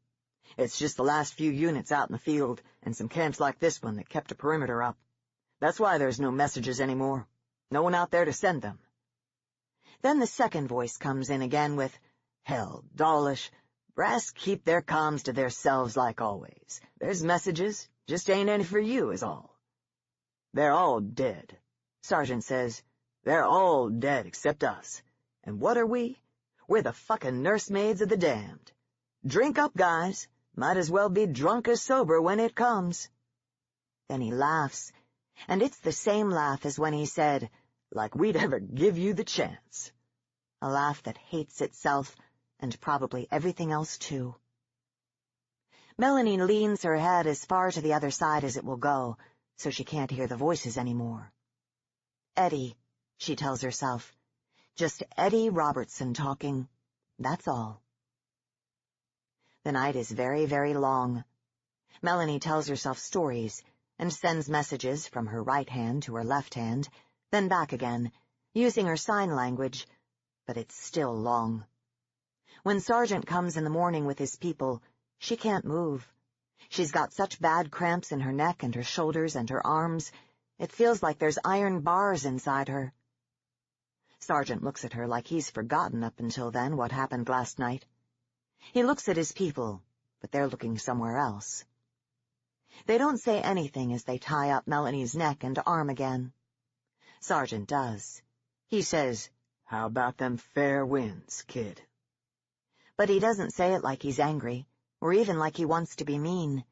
It's just the last few units out in the field and some camps like this one that kept a perimeter up. That's why there's no messages anymore. No one out there to send them. Then the second voice comes in again with, Hell, Dawlish, brass keep their comms to theirselves like always. There's messages, just ain't any for you is all. They're all dead. Sergeant says, they're all dead except us. And what are we? We're the fucking nursemaids of the damned. Drink up, guys. Might as well be drunk as sober when it comes. Then he laughs, and it's the same laugh as when he said, like we'd ever give you the chance. A laugh that hates itself, and probably everything else too. Melanie leans her head as far to the other side as it will go, so she can't hear the voices anymore. Eddie, she tells herself. Just Eddie Robertson talking. That's all. The night is very, very long. Melanie tells herself stories and sends messages from her right hand to her left hand, then back again, using her sign language, but it's still long. When Sergeant comes in the morning with his people, she can't move. She's got such bad cramps in her neck and her shoulders and her arms, it feels like there's iron bars inside her. Sergeant looks at her like he's forgotten up until then what happened last night. He looks at his people, but they're looking somewhere else. They don't say anything as they tie up Melanie's neck and arm again. Sergeant does. He says, How about them fair winds, kid? But he doesn't say it like he's angry, or even like he wants to be mean.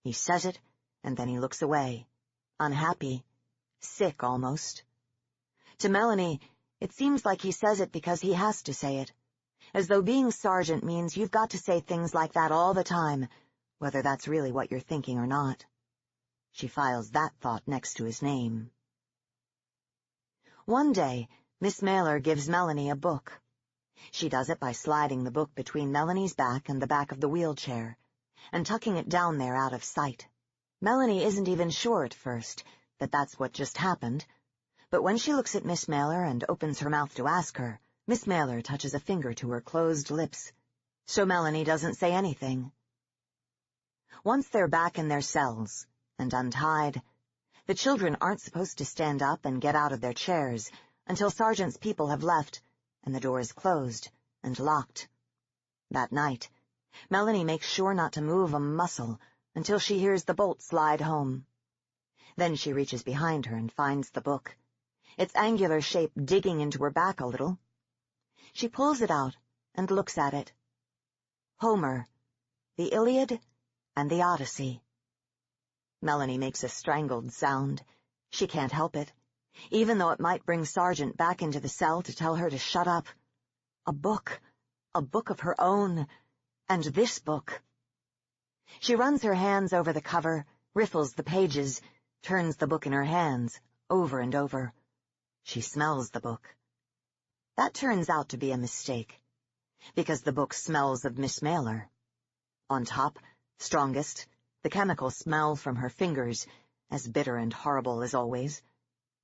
He says it, and then he looks away, unhappy, sick almost. To Melanie, it seems like he says it because he has to say it, as though being sergeant means you've got to say things like that all the time, whether that's really what you're thinking or not. She files that thought next to his name. One day, Miss Mailer gives Melanie a book. She does it by sliding the book between Melanie's back and the back of the wheelchair, and tucking it down there out of sight. Melanie isn't even sure at first that that's what just happened, but when she looks at Miss Mailer and opens her mouth to ask her, Miss Mailer touches a finger to her closed lips, so Melanie doesn't say anything. Once they're back in their cells, and untied, the children aren't supposed to stand up and get out of their chairs until Sergeant's people have left and the door is closed and locked. That night, Melanie makes sure not to move a muscle until she hears the bolt slide home. Then she reaches behind her and finds the book, its angular shape digging into her back a little. She pulls it out and looks at it. Homer, the Iliad, and the Odyssey. Melanie makes a strangled sound. She can't help it, even though it might bring Sergeant back into the cell to tell her to shut up. A book of her own, and this book. She runs her hands over the cover, riffles the pages, turns the book in her hands, over and over. She smells the book. That turns out to be a mistake, because the book smells of Miss Mailer. On top, strongest, the chemical smell from her fingers, as bitter and horrible as always,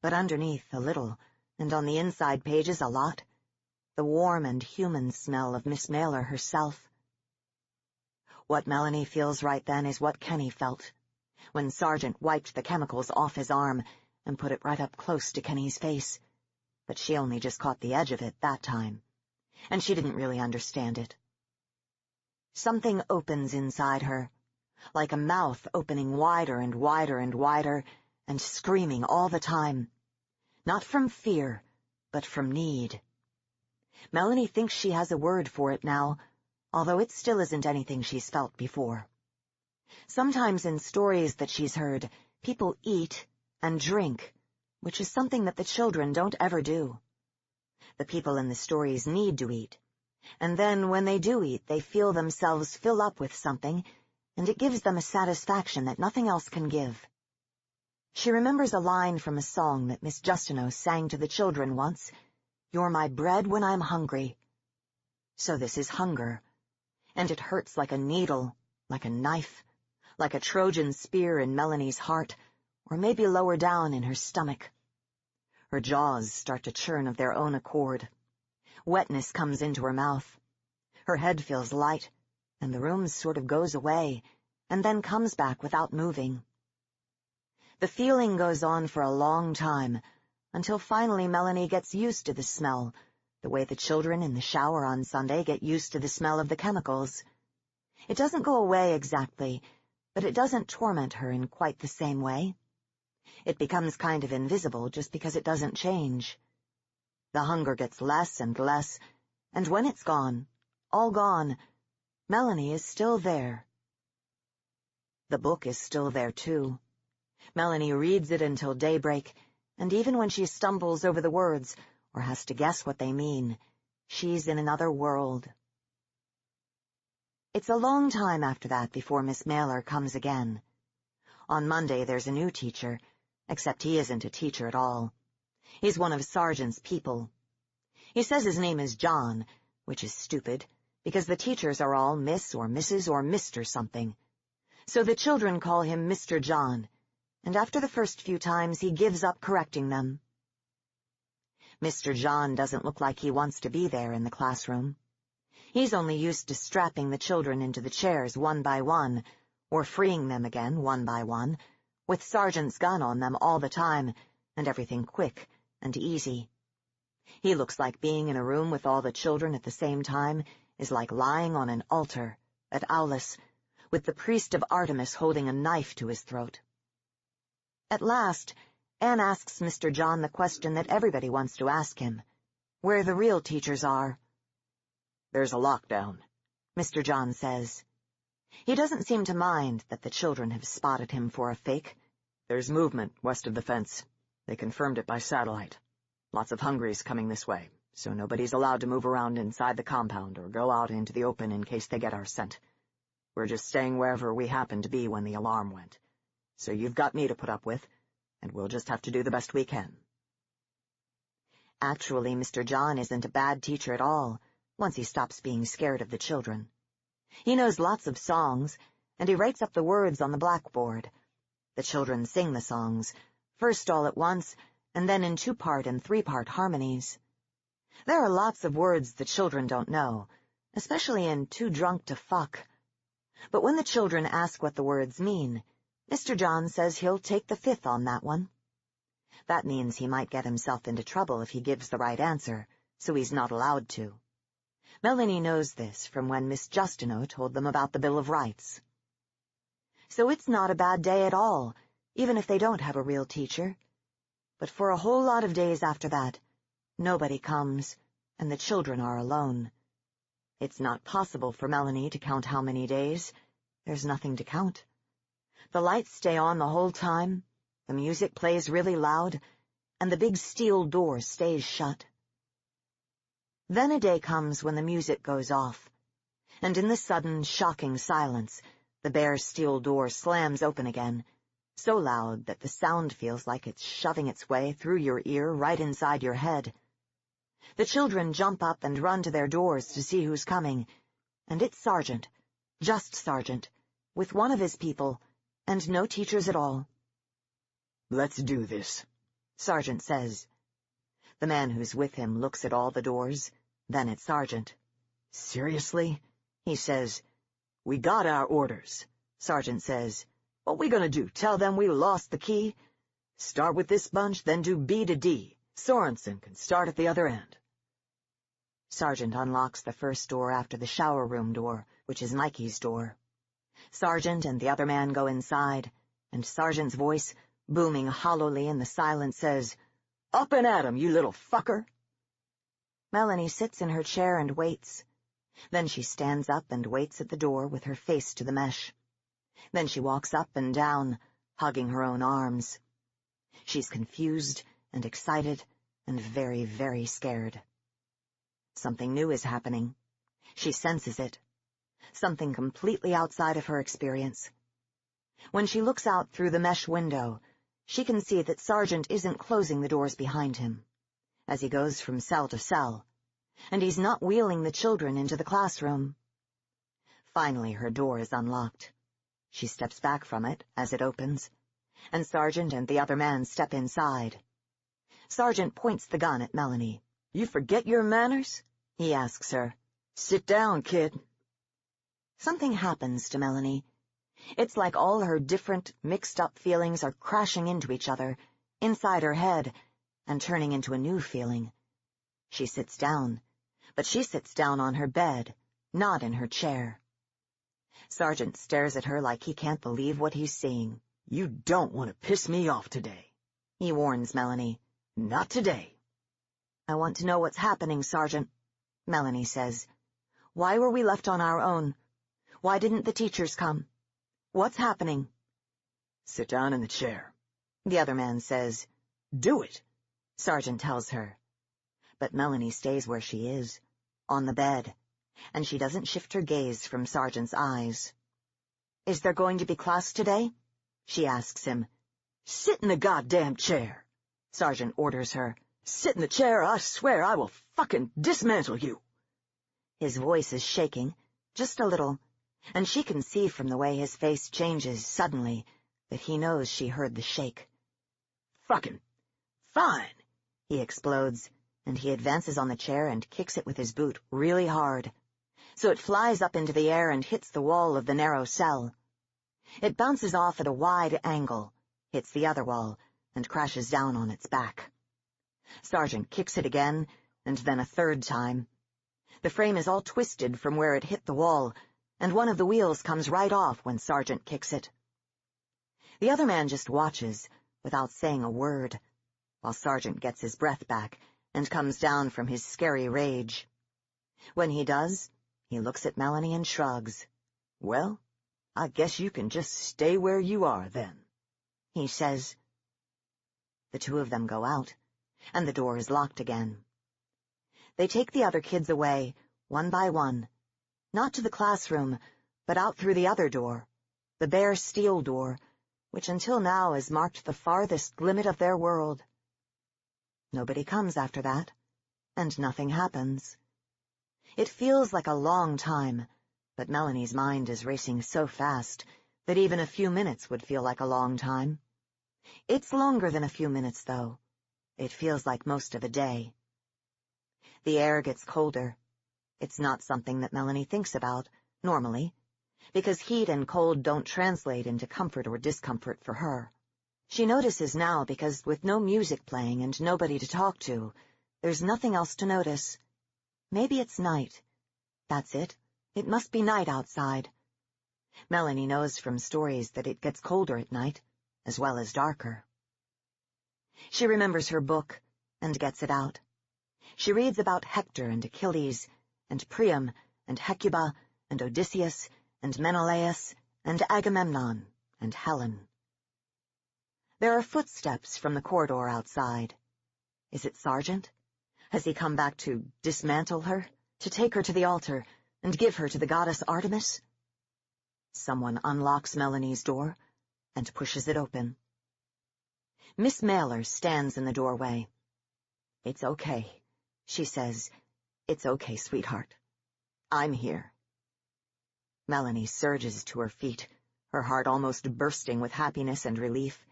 but underneath a little, and on the inside pages a lot, the warm and human smell of Miss Mailer herself. What Melanie feels right then is what Kenny felt, when Sergeant wiped the chemicals off his arm and put it right up close to Kenny's face. But she only just caught the edge of it that time, and she didn't really understand it. Something opens inside her, like a mouth opening wider and wider and wider, and screaming all the time, not from fear, but from need. Melanie thinks she has a word for it now, although it still isn't anything she's felt before. Sometimes in stories that she's heard, people eat and drink, which is something that the children don't ever do. The people in the stories need to eat, and then when they do eat, they feel themselves fill up with something, and it gives them a satisfaction that nothing else can give. She remembers a line from a song that Miss Justineau sang to the children once, "You're my bread when I'm hungry." So this is hunger. And it hurts like a needle, like a knife, like a Trojan spear in Melanie's heart, or maybe lower down in her stomach. Her jaws start to churn of their own accord. Wetness comes into her mouth. Her head feels light, and the room sort of goes away, and then comes back without moving. The feeling goes on for a long time, until finally Melanie gets used to the smell, the way the children in the shower on Sunday get used to the smell of the chemicals. It doesn't go away exactly, but it doesn't torment her in quite the same way. It becomes kind of invisible just because it doesn't change. The hunger gets less and less, and when it's gone, all gone, Melanie is still there. The book is still there, too. Melanie reads it until daybreak, and even when she stumbles over the words or has to guess what they mean, she's in another world. It's a long time after that before Miss Mailer comes again. On Monday there's a new teacher, except he isn't a teacher at all. He's one of Sargent's people. He says his name is John, which is stupid, because the teachers are all Miss or Mrs. or Mr. something. So the children call him Mr. John, and after the first few times he gives up correcting them. Mr. John doesn't look like he wants to be there in the classroom. He's only used to strapping the children into the chairs one by one, or freeing them again one by one, with Sargent's gun on them all the time, and everything quick and easy. He looks like being in a room with all the children at the same time is like lying on an altar at Aulis, with the priest of Artemis holding a knife to his throat. At last, Anne asks Mr. John the question that everybody wants to ask him, where the real teachers are. "There's a lockdown," Mr. John says. He doesn't seem to mind that the children have spotted him for a fake. "There's movement west of the fence. They confirmed it by satellite. Lots of hungries coming this way, so nobody's allowed to move around inside the compound or go out into the open in case they get our scent. We're just staying wherever we happen to be when the alarm went. So you've got me to put up with, and we'll just have to do the best we can." Actually, Mr. John isn't a bad teacher at all, once he stops being scared of the children. He knows lots of songs, and he writes up the words on the blackboard. The children sing the songs, first all at once, and then in 2-part and 3-part harmonies. There are lots of words the children don't know, especially in Too Drunk to Fuck. But when the children ask what the words mean, Mr. John says he'll take the 5th on that one. That means he might get himself into trouble if he gives the right answer, so he's not allowed to. Melanie knows this from when Miss Justino told them about the Bill of Rights. So it's not a bad day at all, even if they don't have a real teacher. But for a whole lot of days after that, nobody comes, and the children are alone. It's not possible for Melanie to count how many days. There's nothing to count. The lights stay on the whole time, the music plays really loud, and the big steel door stays shut. Then a day comes when the music goes off, and in the sudden, shocking silence, the bare steel door slams open again, so loud that the sound feels like it's shoving its way through your ear right inside your head. The children jump up and run to their doors to see who's coming, and it's Sargent, just Sargent, with one of his people, and no teachers at all. "Let's do this," Sargent says. The man who's with him looks at all the doors, then at Sargent. "Seriously?" he says. "We got our orders," Sargent says. "What we gonna do, tell them we lost the key? Start with this bunch, then do B to D. Sorensen can start at the other end." Sargent unlocks the first door after the shower room door, which is Mikey's door. Sargent and the other man go inside, and Sargent's voice, booming hollowly in the silence, says, "Up and at 'em, you little fucker!" Melanie sits in her chair and waits. Then she stands up and waits at the door with her face to the mesh. Then she walks up and down, hugging her own arms. She's confused and excited and very, very scared. Something new is happening. She senses it. Something completely outside of her experience. When she looks out through the mesh window, she can see that Sargent isn't closing the doors behind him. As he goes from cell to cell, and he's not wheeling the children into the classroom. Finally, her door is unlocked. She steps back from it as it opens, and Sergeant and the other man step inside. Sergeant points the gun at Melanie. "You forget your manners?" he asks her. "Sit down, kid." Something happens to Melanie. It's like all her different, mixed-up feelings are crashing into each other, inside her head, and turning into a new feeling. She sits down, but she sits down on her bed, not in her chair. Sergeant stares at her like he can't believe what he's seeing. "You don't want to piss me off today," he warns Melanie. "Not today." "I want to know what's happening, Sergeant," Melanie says. "Why were we left on our own? Why didn't the teachers come? What's happening?" "Sit down in the chair," the other man says. "Do it," Sergeant tells her. But Melanie stays where she is, on the bed, and she doesn't shift her gaze from Sergeant's eyes. "Is there going to be class today?" she asks him. "Sit in the goddamn chair," Sergeant orders her. "Sit in the chair, or I swear I will fucking dismantle you." His voice is shaking, just a little, and she can see from the way his face changes suddenly that he knows she heard the shake. "Fucking fine," he explodes, and he advances on the chair and kicks it with his boot really hard, so it flies up into the air and hits the wall of the narrow cell. It bounces off at a wide angle, hits the other wall, and crashes down on its back. Sergeant kicks it again, and then a third time. The frame is all twisted from where it hit the wall, and one of the wheels comes right off when Sergeant kicks it. The other man just watches, without saying a word, while Sergeant gets his breath back and comes down from his scary rage. When he does, he looks at Melanie and shrugs. "Well, I guess you can just stay where you are, then," he says. The two of them go out, and the door is locked again. They take the other kids away, one by one, not to the classroom, but out through the other door, the bare steel door, which until now has marked the farthest limit of their world. Nobody comes after that, and nothing happens. It feels like a long time, but Melanie's mind is racing so fast that even a few minutes would feel like a long time. It's longer than a few minutes, though. It feels like most of a day. The air gets colder. It's not something that Melanie thinks about, normally, because heat and cold don't translate into comfort or discomfort for her. She notices now because with no music playing and nobody to talk to, there's nothing else to notice. Maybe it's night. That's it. It must be night outside. Melanie knows from stories that it gets colder at night, as well as darker. She remembers her book and gets it out. She reads about Hector and Achilles, and Priam, and Hecuba, and Odysseus, and Menelaus, and Agamemnon, and Helen. There are footsteps from the corridor outside. Is it Sergeant? Has he come back to dismantle her, to take her to the altar, and give her to the goddess Artemis? Someone unlocks Melanie's door and pushes it open. Miss Mailer stands in the doorway. "It's okay," she says. "It's okay, sweetheart. I'm here." Melanie surges to her feet, her heart almost bursting with happiness and relief.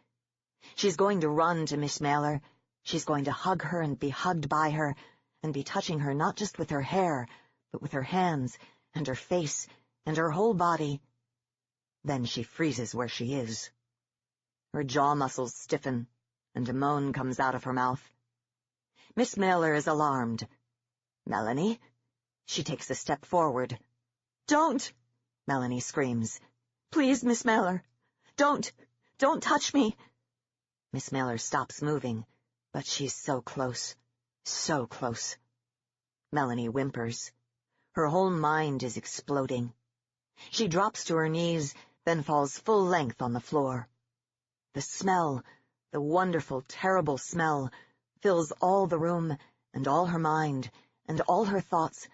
She's going to run to Miss Mailer. She's going to hug her and be hugged by her, and be touching her not just with her hair, but with her hands, and her face, and her whole body. Then she freezes where she is. Her jaw muscles stiffen, and a moan comes out of her mouth. Miss Mailer is alarmed. "Melanie?" She takes a step forward. "Don't!" Melanie screams. "Please, Miss Mailer. Don't touch me." Miss Mailer stops moving, but she's so close, so close. Melanie whimpers. Her whole mind is exploding. She drops to her knees, then falls full length on the floor. The smell, the wonderful, terrible smell, fills all the room, and all her mind, and all her thoughts,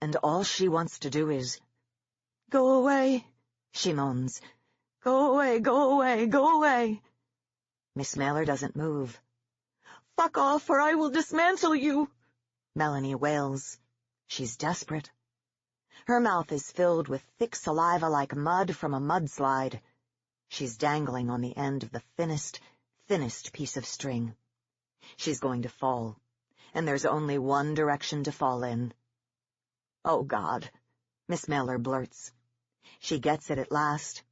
and all she wants to do is, "Go away," she moans. "Go away, go away, go away." Miss Mailer doesn't move. "Fuck off, or I will dismantle you," Melanie wails. She's desperate. Her mouth is filled with thick saliva like mud from a mudslide. She's dangling on the end of the thinnest piece of string. She's going to fall, and there's only one direction to fall in. "Oh, God," Miss Mailer blurts. She gets it at last.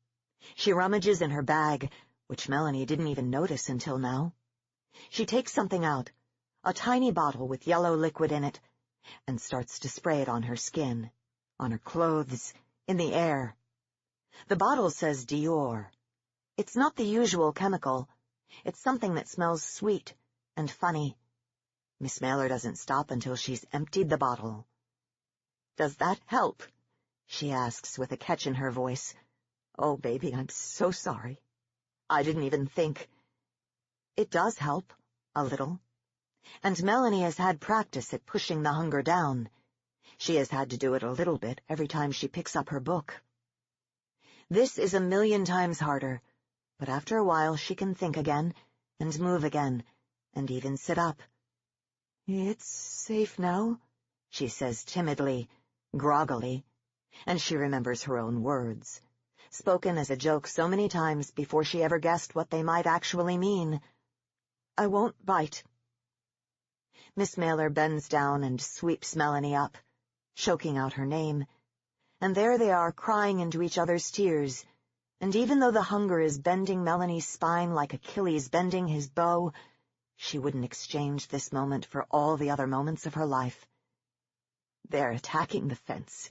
She rummages in her bag, which Melanie didn't even notice until now. She takes something out, a tiny bottle with yellow liquid in it, and starts to spray it on her skin, on her clothes, in the air. The bottle says Dior. It's not the usual chemical. It's something that smells sweet and funny. Miss Mailer doesn't stop until she's emptied the bottle. "Does that help?" she asks with a catch in her voice. "Oh, baby, I'm so sorry. I didn't even think." It does help, a little. And Melanie has had practice at pushing the hunger down. She has had to do it a little bit every time she picks up her book. This is a million times harder, but after a while she can think again, and move again, and even sit up. "It's safe now," she says timidly, groggily, and she remembers her own words, spoken as a joke so many times before she ever guessed what they might actually mean. "I won't bite." Miss Mailer bends down and sweeps Melanie up, choking out her name, and there they are crying into each other's tears, and even though the hunger is bending Melanie's spine like Achilles bending his bow, she wouldn't exchange this moment for all the other moments of her life. "They're attacking the fence,"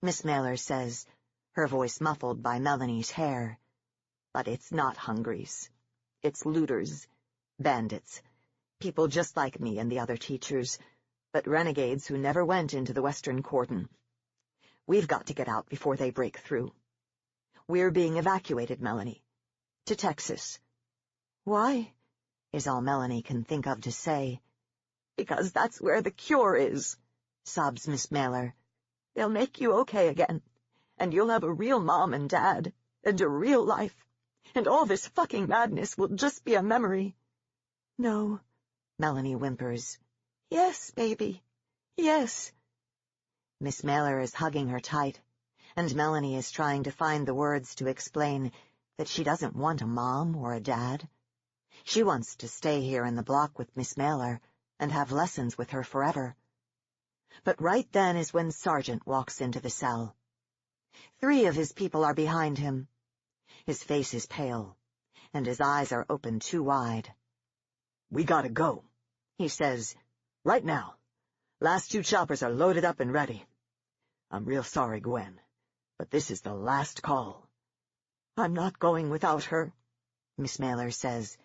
Miss Mailer says, her voice muffled by Melanie's hair. "But it's not hungries. It's looters, bandits, people just like me and the other teachers, but renegades who never went into the Western Cordon. We've got to get out before they break through. We're being evacuated, Melanie. To Texas." "Why?" is all Melanie can think of to say. "Because that's where the cure is," sobs Miss Mailer. "They'll make you okay again, and you'll have a real mom and dad, and a real life, and all this fucking madness will just be a memory." "No," Melanie whimpers. "Yes, baby. Yes." Miss Mailer is hugging her tight, and Melanie is trying to find the words to explain that she doesn't want a mom or a dad. She wants to stay here in the block with Miss Mailer and have lessons with her forever. But right then is when Sergeant walks into the cell. 3 of his people are behind him. His face is pale, and his eyes are open too wide. "We gotta go," he says. "Right now. Last 2 choppers are loaded up and ready. I'm real sorry, Gwen, but this is the last call." "I'm not going without her," Miss Mailer says,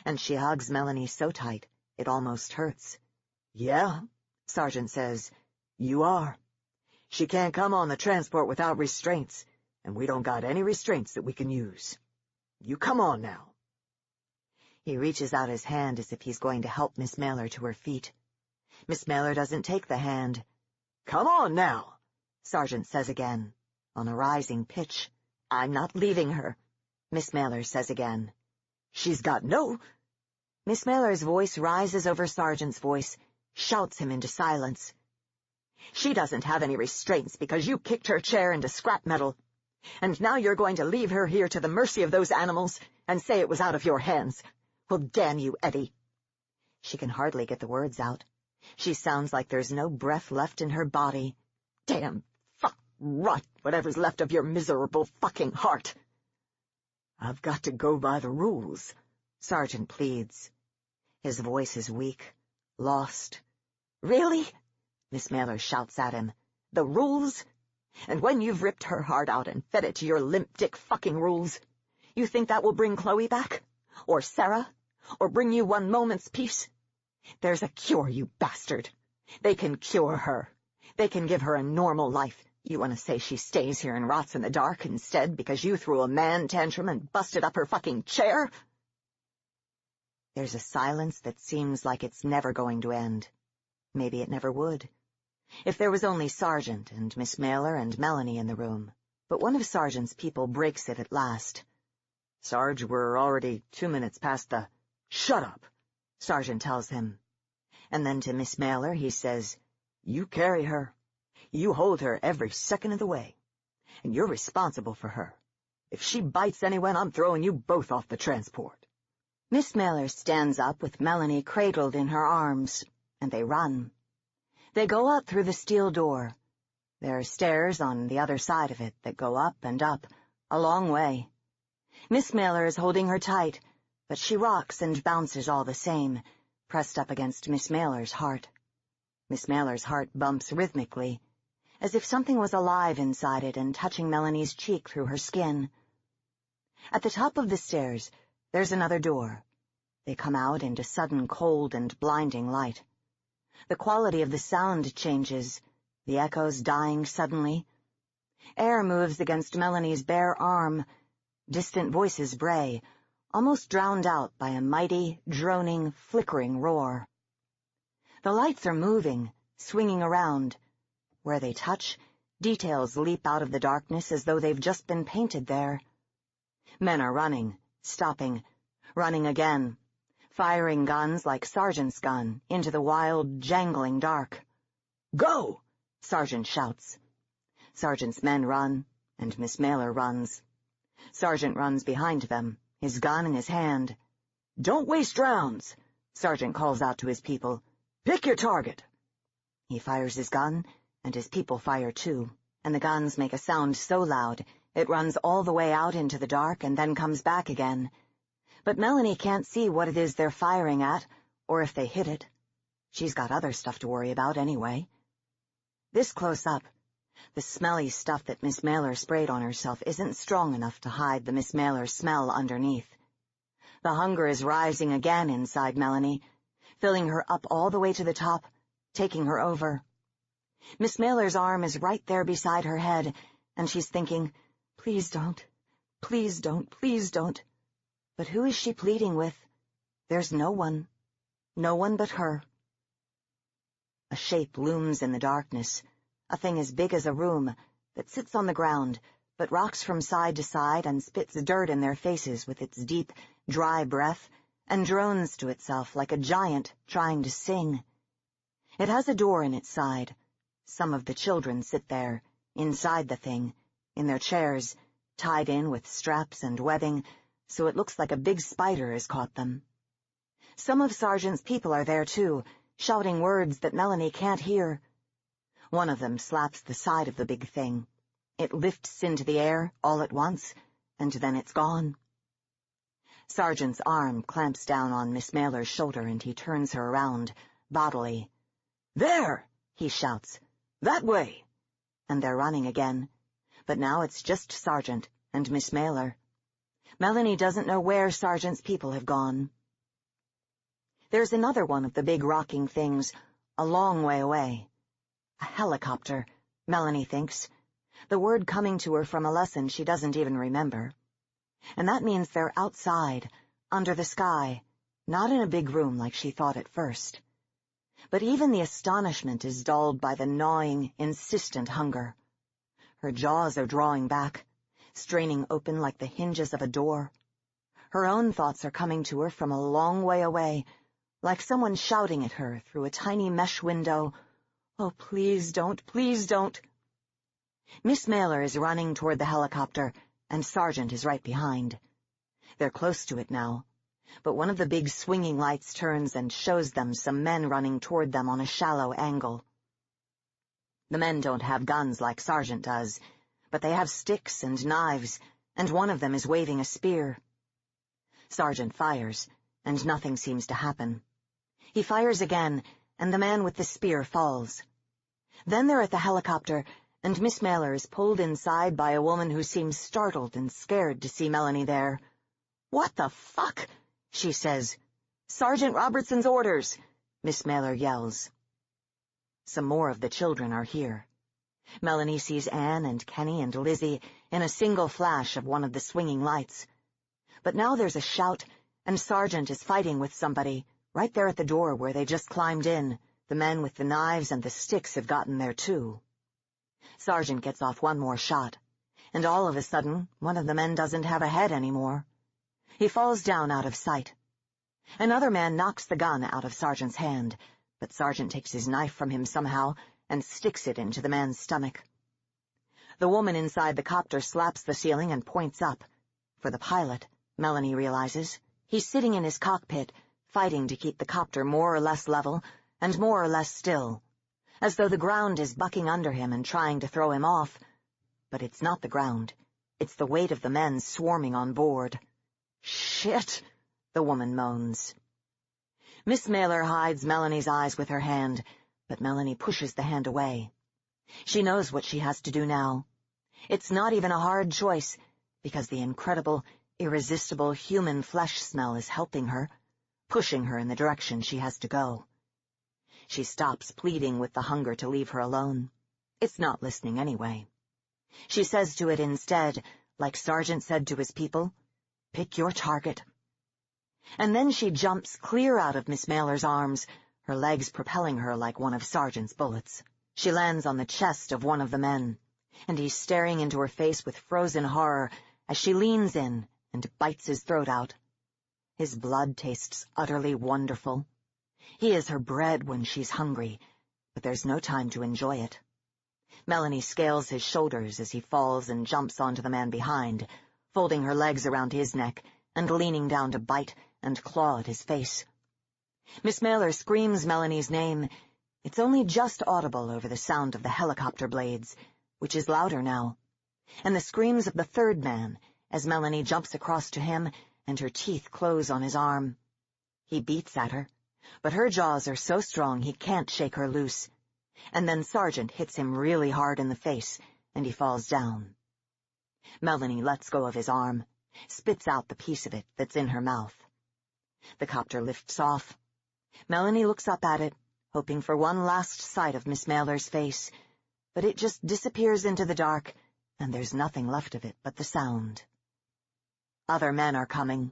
and she hugs Melanie so tight it almost hurts. "Yeah," Sergeant says, "you are. She can't come on the transport without restraints, and we don't got any restraints that we can use. You come on now." He reaches out his hand as if he's going to help Miss Mailer to her feet. Miss Mailer doesn't take the hand. "Come on now," Sergeant says again, on a rising pitch. "I'm not leaving her," Miss Mailer says again. "She's got no—" Miss Mailer's voice rises over Sergeant's voice, shouts him into silence. "She doesn't have any restraints because you kicked her chair into scrap metal. And now you're going to leave her here to the mercy of those animals and say it was out of your hands. Well, damn you, Eddie." She can hardly get the words out. She sounds like there's no breath left in her body. "Damn, fuck, rot, whatever's left of your miserable fucking heart." "I've got to go by the rules," Sergeant pleads. His voice is weak, lost. "Really?" Miss Mailer shouts at him. "The rules? And when you've ripped her heart out and fed it to your limp dick fucking rules, you think that will bring Chloe back? Or Sarah? Or bring you one moment's peace? There's a cure, you bastard. They can cure her. They can give her a normal life. You want to say she stays here and rots in the dark instead because you threw a man tantrum and busted up her fucking chair?" There's a silence that seems like it's never going to end. Maybe it never would. If there was only Sergeant and Miss Mailer and Melanie in the room. But one of Sergeant's people breaks it at last. "Sarge, we're already 2 minutes past the—" "Shut up," Sergeant tells him. And then to Miss Mailer he says, "You carry her. You hold her every second of the way, and you're responsible for her. If she bites anyone, I'm throwing you both off the transport." Miss Miller stands up with Melanie cradled in her arms, and they run. They go out through the steel door. There are stairs on the other side of it that go up and up, a long way. Miss Miller is holding her tight, but she rocks and bounces all the same, pressed up against Miss Miller's heart. Miss Miller's heart bumps rhythmically, as if something was alive inside it and touching Melanie's cheek through her skin. At the top of the stairs, there's another door. They come out into sudden cold and blinding light. The quality of the sound changes, the echoes dying suddenly. Air moves against Melanie's bare arm. Distant voices bray, almost drowned out by a mighty, droning, flickering roar. The lights are moving, swinging around. Where they touch, details leap out of the darkness as though they've just been painted there. Men are running, stopping, running again, firing guns like Sergeant's gun into the wild, jangling dark. "Go!" Sergeant shouts. Sergeant's men run, and Miss Miller runs. Sergeant runs behind them, his gun in his hand. "Don't waste rounds," Sergeant calls out to his people. "Pick your target." He fires his gun, and his people fire too, and the guns make a sound so loud it runs all the way out into the dark and then comes back again. But Melanie can't see what it is they're firing at, or if they hit it. She's got other stuff to worry about anyway. This close up, the smelly stuff that Miss Miller sprayed on herself isn't strong enough to hide the Miss Miller smell underneath. The hunger is rising again inside Melanie, filling her up all the way to the top, taking her over. Miss Miller's arm is right there beside her head, and she's thinking, "Please don't, please don't, please don't." But who is she pleading with? There's no one but her. A shape looms in the darkness, a thing as big as a room, that sits on the ground, but rocks from side to side and spits dirt in their faces with its deep, dry breath, and drones to itself like a giant trying to sing. It has a door in its side. Some of the children sit there, inside the thing, in their chairs, tied in with straps and webbing, so it looks like a big spider has caught them. Some of Sergeant's people are there too, shouting words that Melanie can't hear. One of them slaps the side of the big thing. It lifts into the air all at once, and then it's gone. Sergeant's arm clamps down on Miss Miller's shoulder and he turns her around, bodily. "There!" he shouts. "That way!" And they're running again, but now it's just Sergeant and Miss Miller. Melanie doesn't know where Sergeant's people have gone. There's another one of the big rocking things, a long way away. A helicopter, Melanie thinks, the word coming to her from a lesson she doesn't even remember. And that means they're outside, under the sky, not in a big room like she thought at first. But even the astonishment is dulled by the gnawing, insistent hunger. Her jaws are drawing back, straining open like the hinges of a door. Her own thoughts are coming to her from a long way away, like someone shouting at her through a tiny mesh window, "Oh, please don't, please don't." Miss Miller is running toward the helicopter, and Sergeant is right behind. They're close to it now, but one of the big swinging lights turns and shows them some men running toward them on a shallow angle. The men don't have guns like Sergeant does, but they have sticks and knives, and one of them is waving a spear. Sergeant fires, and nothing seems to happen. He fires again, and the man with the spear falls. Then they're at the helicopter, and Miss Miller is pulled inside by a woman who seems startled and scared to see Melanie there. "What the fuck?" she says. "Sergeant Robertson's orders," Miss Miller yells. Some more of the children are here. Melanie sees Anne and Kenny and Lizzie in a single flash of one of the swinging lights. But now there's a shout, and Sergeant is fighting with somebody, right there at the door where they just climbed in. The men with the knives and the sticks have gotten there too. Sergeant gets off one more shot, and all of a sudden, one of the men doesn't have a head anymore. He falls down out of sight. Another man knocks the gun out of Sergeant's hand, but Sergeant takes his knife from him somehow and sticks it into the man's stomach. The woman inside the copter slaps the ceiling and points up. For the pilot, Melanie realizes, he's sitting in his cockpit, fighting to keep the copter more or less level and more or less still, as though the ground is bucking under him and trying to throw him off. But it's not the ground. It's the weight of the men swarming on board. "Shit," the woman moans. Miss Mailer hides Melanie's eyes with her hand, but Melanie pushes the hand away. She knows what she has to do now. It's not even a hard choice, because the incredible, irresistible human flesh smell is helping her, pushing her in the direction she has to go. She stops pleading with the hunger to leave her alone. It's not listening anyway. She says to it instead, like Sargent said to his people, "Pick your target." And then she jumps clear out of Miss Mailer's arms, her legs propelling her like one of Sargent's bullets. She lands on the chest of one of the men, and he's staring into her face with frozen horror as she leans in and bites his throat out. His blood tastes utterly wonderful. He is her bread when she's hungry, but there's no time to enjoy it. Melanie scales his shoulders as he falls and jumps onto the man behind, folding her legs around his neck and leaning down to bite and claw at his face. Miss Mailer screams Melanie's name. It's only just audible over the sound of the helicopter blades, which is louder now, and the screams of the third man as Melanie jumps across to him and her teeth close on his arm. He beats at her, but her jaws are so strong he can't shake her loose, and then Sargent hits him really hard in the face, and he falls down. Melanie lets go of his arm, spits out the piece of it that's in her mouth. The copter lifts off. Melanie looks up at it, hoping for one last sight of Miss Mailer's face, but it just disappears into the dark, and there's nothing left of it but the sound. Other men are coming.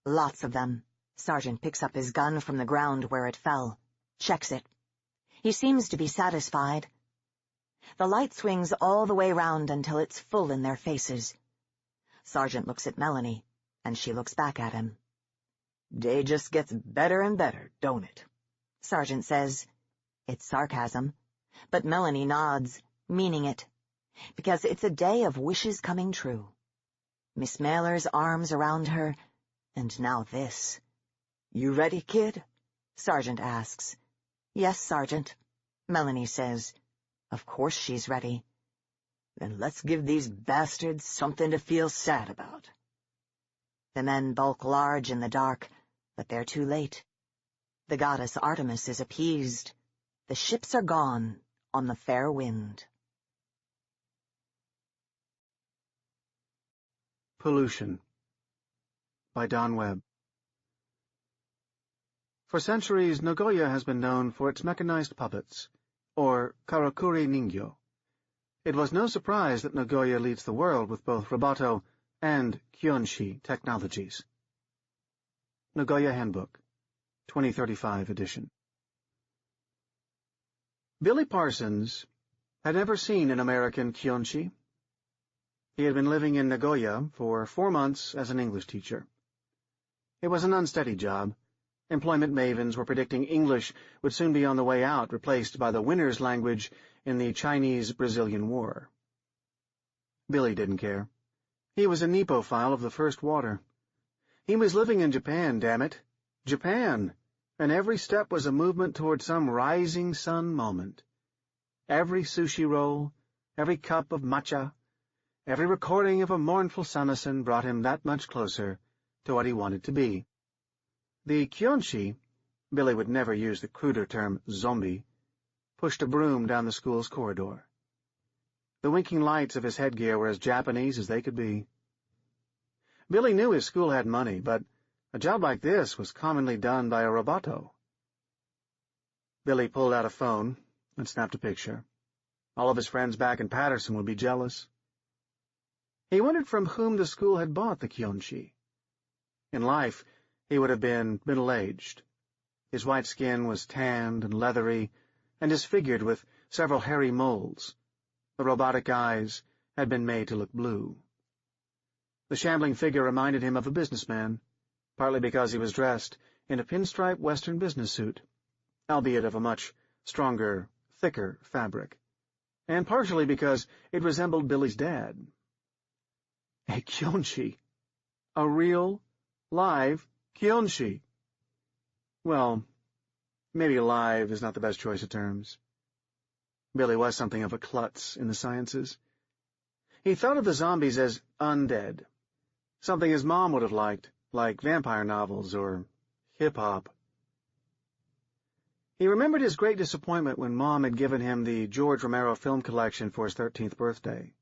Lots of them. Sargent picks up his gun from the ground where it fell, checks it. He seems to be satisfied. The light swings all the way round until it's full in their faces. Sargent looks at Melanie, and she looks back at him. "Day just gets better and better, don't it?" Sargent says. It's sarcasm, but Melanie nods, meaning it, because it's a day of wishes coming true. Miss Mailer's arms around her, and now this. "You ready, kid?" Sargent asks. "Yes, Sergeant," Melanie says. Of course she's ready. "Then let's give these bastards something to feel sad about." The men bulk large in the dark, but they're too late. The goddess Artemis is appeased. The ships are gone on the fair wind. Pollution by Don Webb. For centuries, Nagoya has been known for its mechanized puppets, or karakuri ningyo. It was no surprise that Nagoya leads the world with both roboto and kyonshi technologies. Nagoya Handbook, 2035 edition. Billy Parsons had never seen an American kyonshi. He had been living in Nagoya for 4 months as an English teacher. It was an unsteady job. Employment mavens were predicting English would soon be on the way out, replaced by the winner's language in the Chinese-Brazilian War. Billy didn't care. He was a Nepophile of the first water. He was living in Japan, damn it. Japan! And every step was a movement toward some rising sun moment. Every sushi roll, every cup of matcha, every recording of a mournful samisen brought him that much closer to what he wanted to be. The kyonshi, Billy would never use the cruder term zombie, pushed a broom down the school's corridor. The winking lights of his headgear were as Japanese as they could be. Billy knew his school had money, but a job like this was commonly done by a roboto. Billy pulled out a phone and snapped a picture. All of his friends back in Patterson would be jealous. He wondered from whom the school had bought the kyonshi. In life, he would have been middle-aged. His white skin was tanned and leathery, and disfigured with several hairy moles. The robotic eyes had been made to look blue. The shambling figure reminded him of a businessman, partly because he was dressed in a pinstripe Western business suit, albeit of a much stronger, thicker fabric, and partially because it resembled Billy's dad. A Kyonshi. A real, live Kyonshi. Well, maybe alive is not the best choice of terms. Billy was something of a klutz in the sciences. He thought of the zombies as undead, something his mom would have liked, like vampire novels or hip-hop. He remembered his great disappointment when Mom had given him the George Romero film collection for his 13th birthday.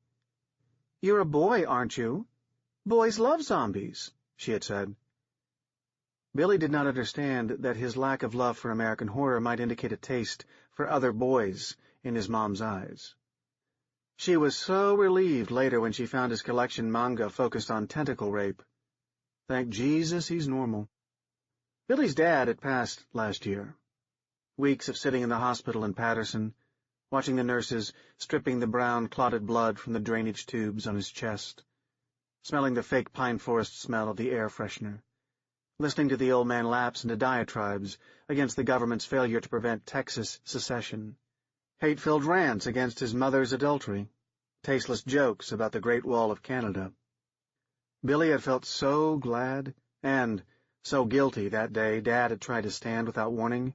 "You're a boy, aren't you? Boys love zombies," she had said. Billy did not understand that his lack of love for American horror might indicate a taste for other boys in his mom's eyes. She was so relieved later when she found his collection manga focused on tentacle rape. Thank Jesus he's normal. Billy's dad had passed last year. Weeks of sitting in the hospital in Patterson, watching the nurses stripping the brown clotted blood from the drainage tubes on his chest, smelling the fake pine forest smell of the air freshener, listening to the old man lapse into diatribes against the government's failure to prevent Texas secession, hate-filled rants against his mother's adultery, tasteless jokes about the Great Wall of Canada. Billy had felt so glad and so guilty that day Dad had tried to stand without warning,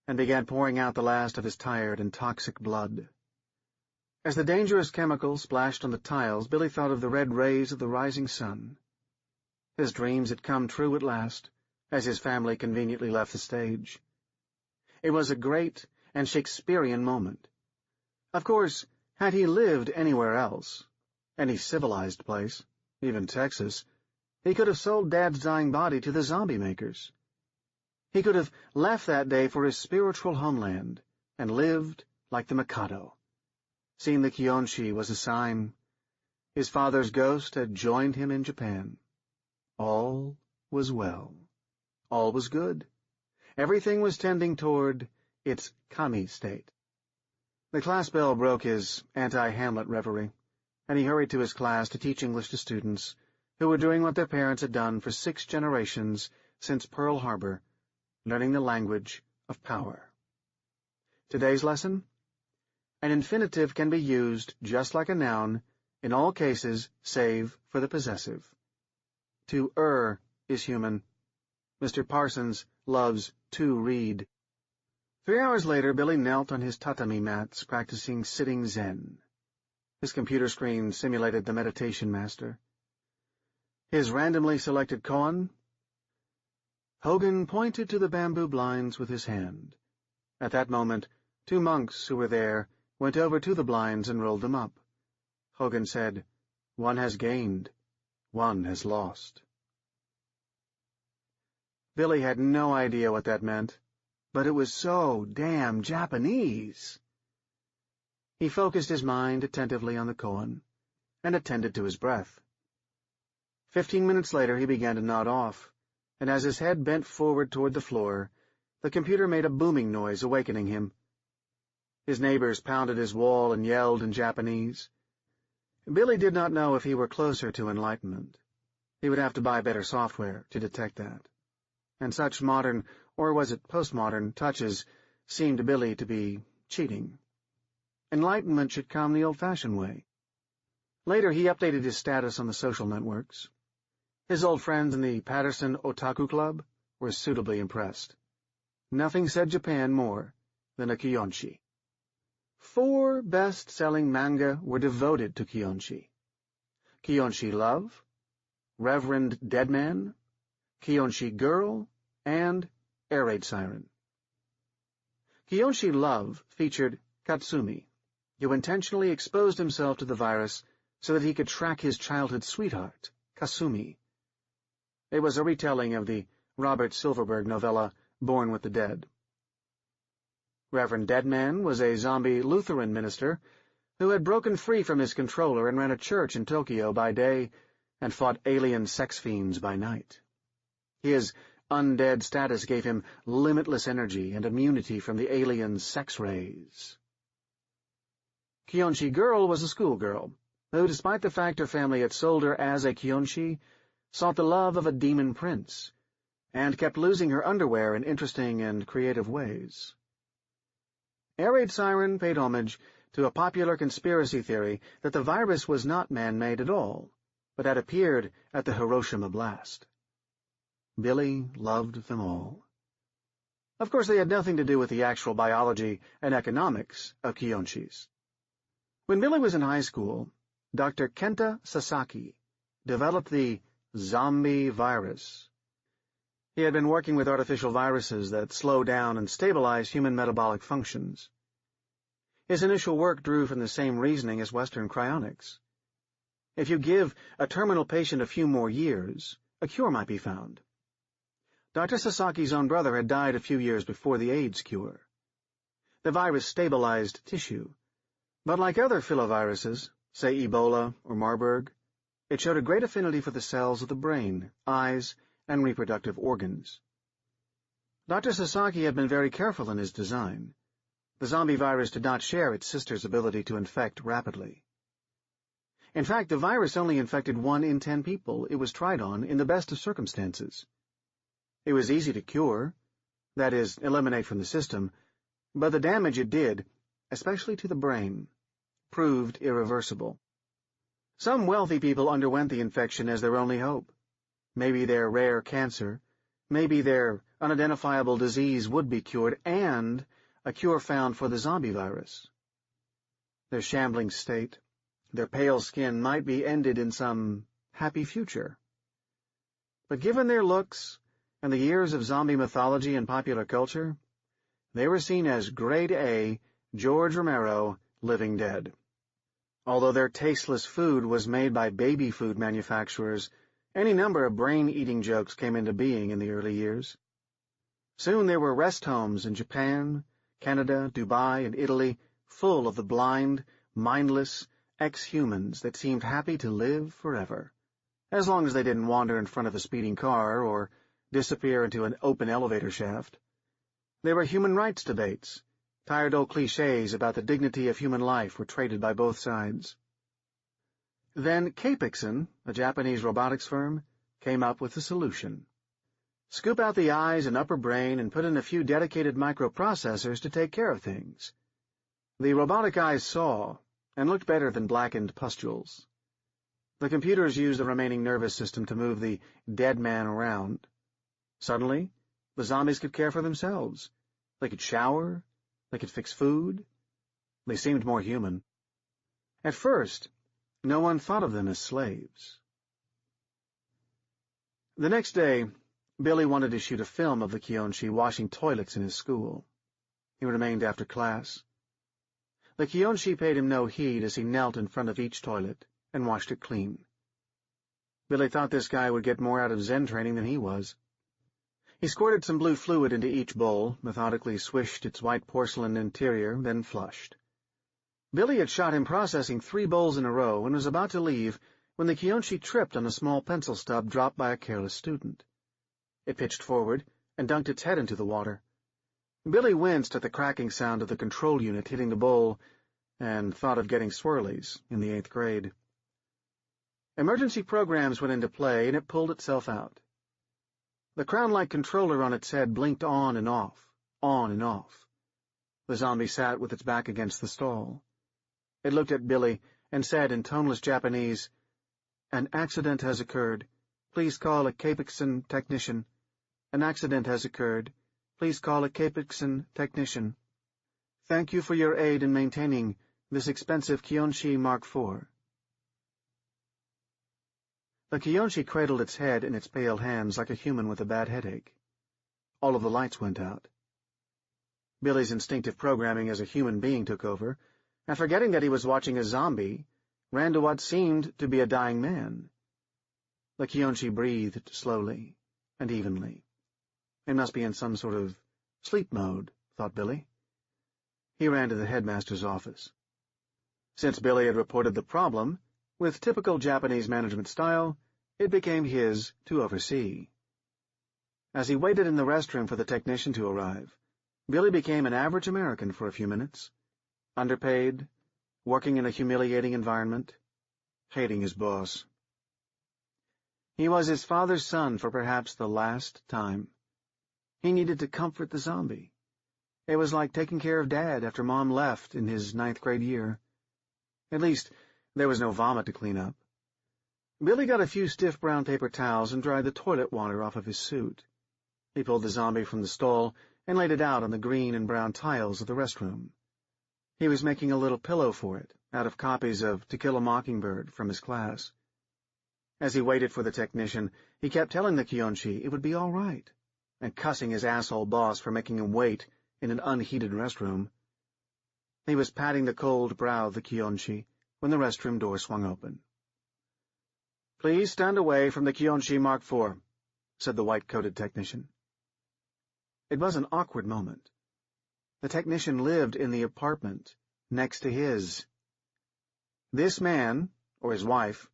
and began pouring out the last of his tired and toxic blood. As the dangerous chemical splashed on the tiles, Billy thought of the red rays of the rising sun. His dreams had come true at last, as his family conveniently left the stage. It was a great and Shakespearean moment. Of course, had he lived anywhere else, any civilized place, even Texas, he could have sold Dad's dying body to the zombie makers. He could have left that day for his spiritual homeland and lived like the Mikado. Seeing the Kyonshi was a sign. His father's ghost had joined him in Japan. All was well. All was good. Everything was tending toward its kami state. The class bell broke his anti-Hamlet reverie, and he hurried to his class to teach English to students who were doing what their parents had done for 6 generations since Pearl Harbor, learning the language of power. Today's lesson: an infinitive can be used just like a noun in all cases save for the possessive. To err is human. Mr. Parsons loves to read. 3 hours later, Billy knelt on his tatami mats practicing sitting Zen. His computer screen simulated the meditation master. His randomly selected koan. Hogan pointed to the bamboo blinds with his hand. At that moment, 2 monks who were there went over to the blinds and rolled them up. Hogan said, "One has gained, one has lost." Billy had no idea what that meant, but it was so damn Japanese. He focused his mind attentively on the koan and attended to his breath. 15 minutes later he began to nod off, and as his head bent forward toward the floor, the computer made a booming noise, awakening him. His neighbors pounded his wall and yelled in Japanese. Billy did not know if he were closer to enlightenment. He would have to buy better software to detect that. And such modern, or was it postmodern, touches seemed to Billy to be cheating. Enlightenment should come the old-fashioned way. Later he updated his status on the social networks. His old friends in the Patterson Otaku Club were suitably impressed. Nothing said Japan more than a Kyonshi. 4 best-selling manga were devoted to Kyonshi. Kyonshi Love, Reverend Deadman, Kyonshi Girl, and Air Raid Siren. Kyonshi Love featured Katsumi, who intentionally exposed himself to the virus so that he could track his childhood sweetheart, Kasumi. It was a retelling of the Robert Silverberg novella Born with the Dead. Reverend Deadman was a zombie Lutheran minister who had broken free from his controller and ran a church in Tokyo by day and fought alien sex fiends by night. His undead status gave him limitless energy and immunity from the alien sex rays. Kyonshi Girl was a schoolgirl who, despite the fact her family had sold her as a Kyonshi, sought the love of a demon prince, and kept losing her underwear in interesting and creative ways. Air Raid Siren paid homage to a popular conspiracy theory that the virus was not man-made at all, but had appeared at the Hiroshima blast. Billy loved them all. Of course, they had nothing to do with the actual biology and economics of Kiyonshis. When Billy was in high school, Dr. Kenta Sasaki developed the zombie virus. He had been working with artificial viruses that slow down and stabilize human metabolic functions. His initial work drew from the same reasoning as Western cryonics. If you give a terminal patient a few more years, a cure might be found. Dr. Sasaki's own brother had died a few years before the AIDS cure. The virus stabilized tissue, but like other filoviruses, say Ebola or Marburg, it showed a great affinity for the cells of the brain, eyes, and reproductive organs. Dr. Sasaki had been very careful in his design. The zombie virus did not share its sister's ability to infect rapidly. In fact, the virus only infected 1 in 10 people it was tried on in the best of circumstances. It was easy to cure, that is, eliminate from the system, but the damage it did, especially to the brain, proved irreversible. Some wealthy people underwent the infection as their only hope. Maybe their rare cancer, maybe their unidentifiable disease would be cured, and a cure found for the zombie virus. Their shambling state, their pale skin might be ended in some happy future. But given their looks and the years of zombie mythology and popular culture, they were seen as Grade A George Romero living dead. Although their tasteless food was made by baby food manufacturers, any number of brain-eating jokes came into being in the early years. Soon there were rest homes in Japan, Canada, Dubai, and Italy, full of the blind, mindless ex-humans that seemed happy to live forever, as long as they didn't wander in front of a speeding car or disappear into an open elevator shaft. There were human rights debates. Tired old cliches about the dignity of human life were traded by both sides. Then Capexon, a Japanese robotics firm, came up with a solution. Scoop out the eyes and upper brain and put in a few dedicated microprocessors to take care of things. The robotic eyes saw and looked better than blackened pustules. The computers used the remaining nervous system to move the dead man around. Suddenly, the zombies could care for themselves. They could shower. They could fix food. They seemed more human. At first, no one thought of them as slaves. The next day, Billy wanted to shoot a film of the Kiyonshi washing toilets in his school. He remained after class. The Kiyonshi paid him no heed as he knelt in front of each toilet and washed it clean. Billy thought this guy would get more out of Zen training than he was. He squirted some blue fluid into each bowl, methodically swished its white porcelain interior, then flushed. Billy had shot him processing 3 bowls in a row and was about to leave when the Kiyonshi tripped on a small pencil stub dropped by a careless student. It pitched forward and dunked its head into the water. Billy winced at the cracking sound of the control unit hitting the bowl and thought of getting swirlies in the 8th grade. Emergency programs went into play and it pulled itself out. The crown-like controller on its head blinked on and off, on and off. The zombie sat with its back against the stall. It looked at Billy and said in toneless Japanese, "An accident has occurred. Please call a Capexon technician. An accident has occurred. Please call a Capexon technician. Thank you for your aid in maintaining this expensive Kiyonshi Mark IV." The Kiyonshi cradled its head in its pale hands like a human with a bad headache. All of the lights went out. Billy's instinctive programming as a human being took over, and forgetting that he was watching a zombie, ran to what seemed to be a dying man. The Kiyonshi breathed slowly and evenly. It must be in some sort of sleep mode, thought Billy. He ran to the headmaster's office. Since Billy had reported the problem, with typical Japanese management style, it became his to oversee. As he waited in the restroom for the technician to arrive, Billy became an average American for a few minutes, underpaid, working in a humiliating environment, hating his boss. He was his father's son for perhaps the last time. He needed to comfort the zombie. It was like taking care of Dad after Mom left in his 9th grade year. At least, there was no vomit to clean up. Billy got a few stiff brown paper towels and dried the toilet water off of his suit. He pulled the zombie from the stall and laid it out on the green and brown tiles of the restroom. He was making a little pillow for it, out of copies of To Kill a Mockingbird from his class. As he waited for the technician, he kept telling the Kyonshi it would be all right, and cussing his asshole boss for making him wait in an unheated restroom. He was patting the cold brow of the Kyonshi when the restroom door swung open. "Please stand away from the Kyonshi Mark IV," said the white-coated technician. It was an awkward moment. The technician lived in the apartment next to his. This man, or his wife,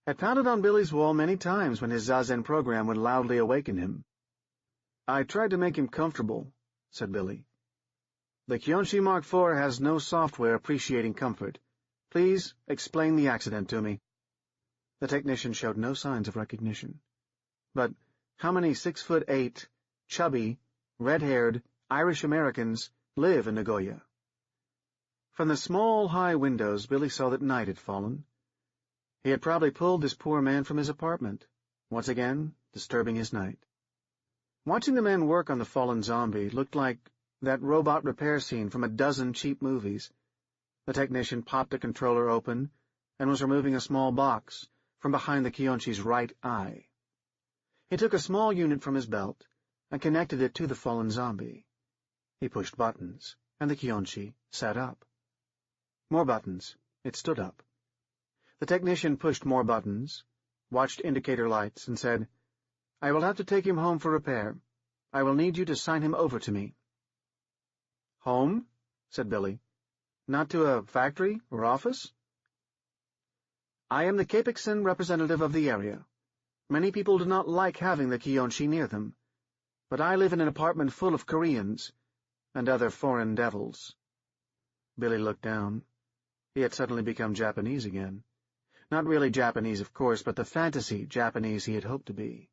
had pounded on Billy's wall many times when his Zazen program would loudly awaken him. "I tried to make him comfortable," said Billy. "The Kyonshi Mark IV has no software appreciating comfort. Please explain the accident to me." The technician showed no signs of recognition. But how many 6'8", chubby, red-haired Irish Americans live in Nagoya? From the small, high windows, Billy saw that night had fallen. He had probably pulled this poor man from his apartment, once again disturbing his night. Watching the man work on the fallen zombie looked like that robot repair scene from a dozen cheap movies. The technician popped a controller open and was removing a small box from behind the Kyonshi's right eye. He took a small unit from his belt and connected it to the fallen zombie. He pushed buttons, and the Kyonshi sat up. More buttons. It stood up. The technician pushed more buttons, watched indicator lights, and said, "I will have to take him home for repair. I will need you to sign him over to me." "Home?" said Billy. "Not to a factory or office?" "I am the Capexon representative of the area. Many people do not like having the Kyonshi near them, but I live in an apartment full of Koreans and other foreign devils." Billy looked down. He had suddenly become Japanese again. Not really Japanese, of course, but the fantasy Japanese he had hoped to be.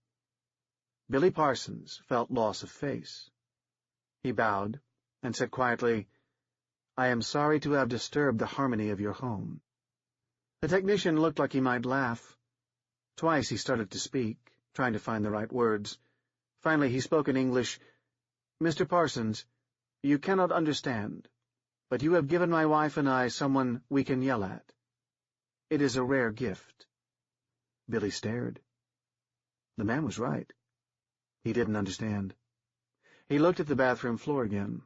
Billy Parsons felt loss of face. He bowed and said quietly, "I am sorry to have disturbed the harmony of your home." The technician looked like he might laugh. Twice he started to speak, trying to find the right words. Finally he spoke in English. "Mr. Parsons, you cannot understand, but you have given my wife and I someone we can yell at. It is a rare gift." Billy stared. The man was right. He didn't understand. He looked at the bathroom floor again.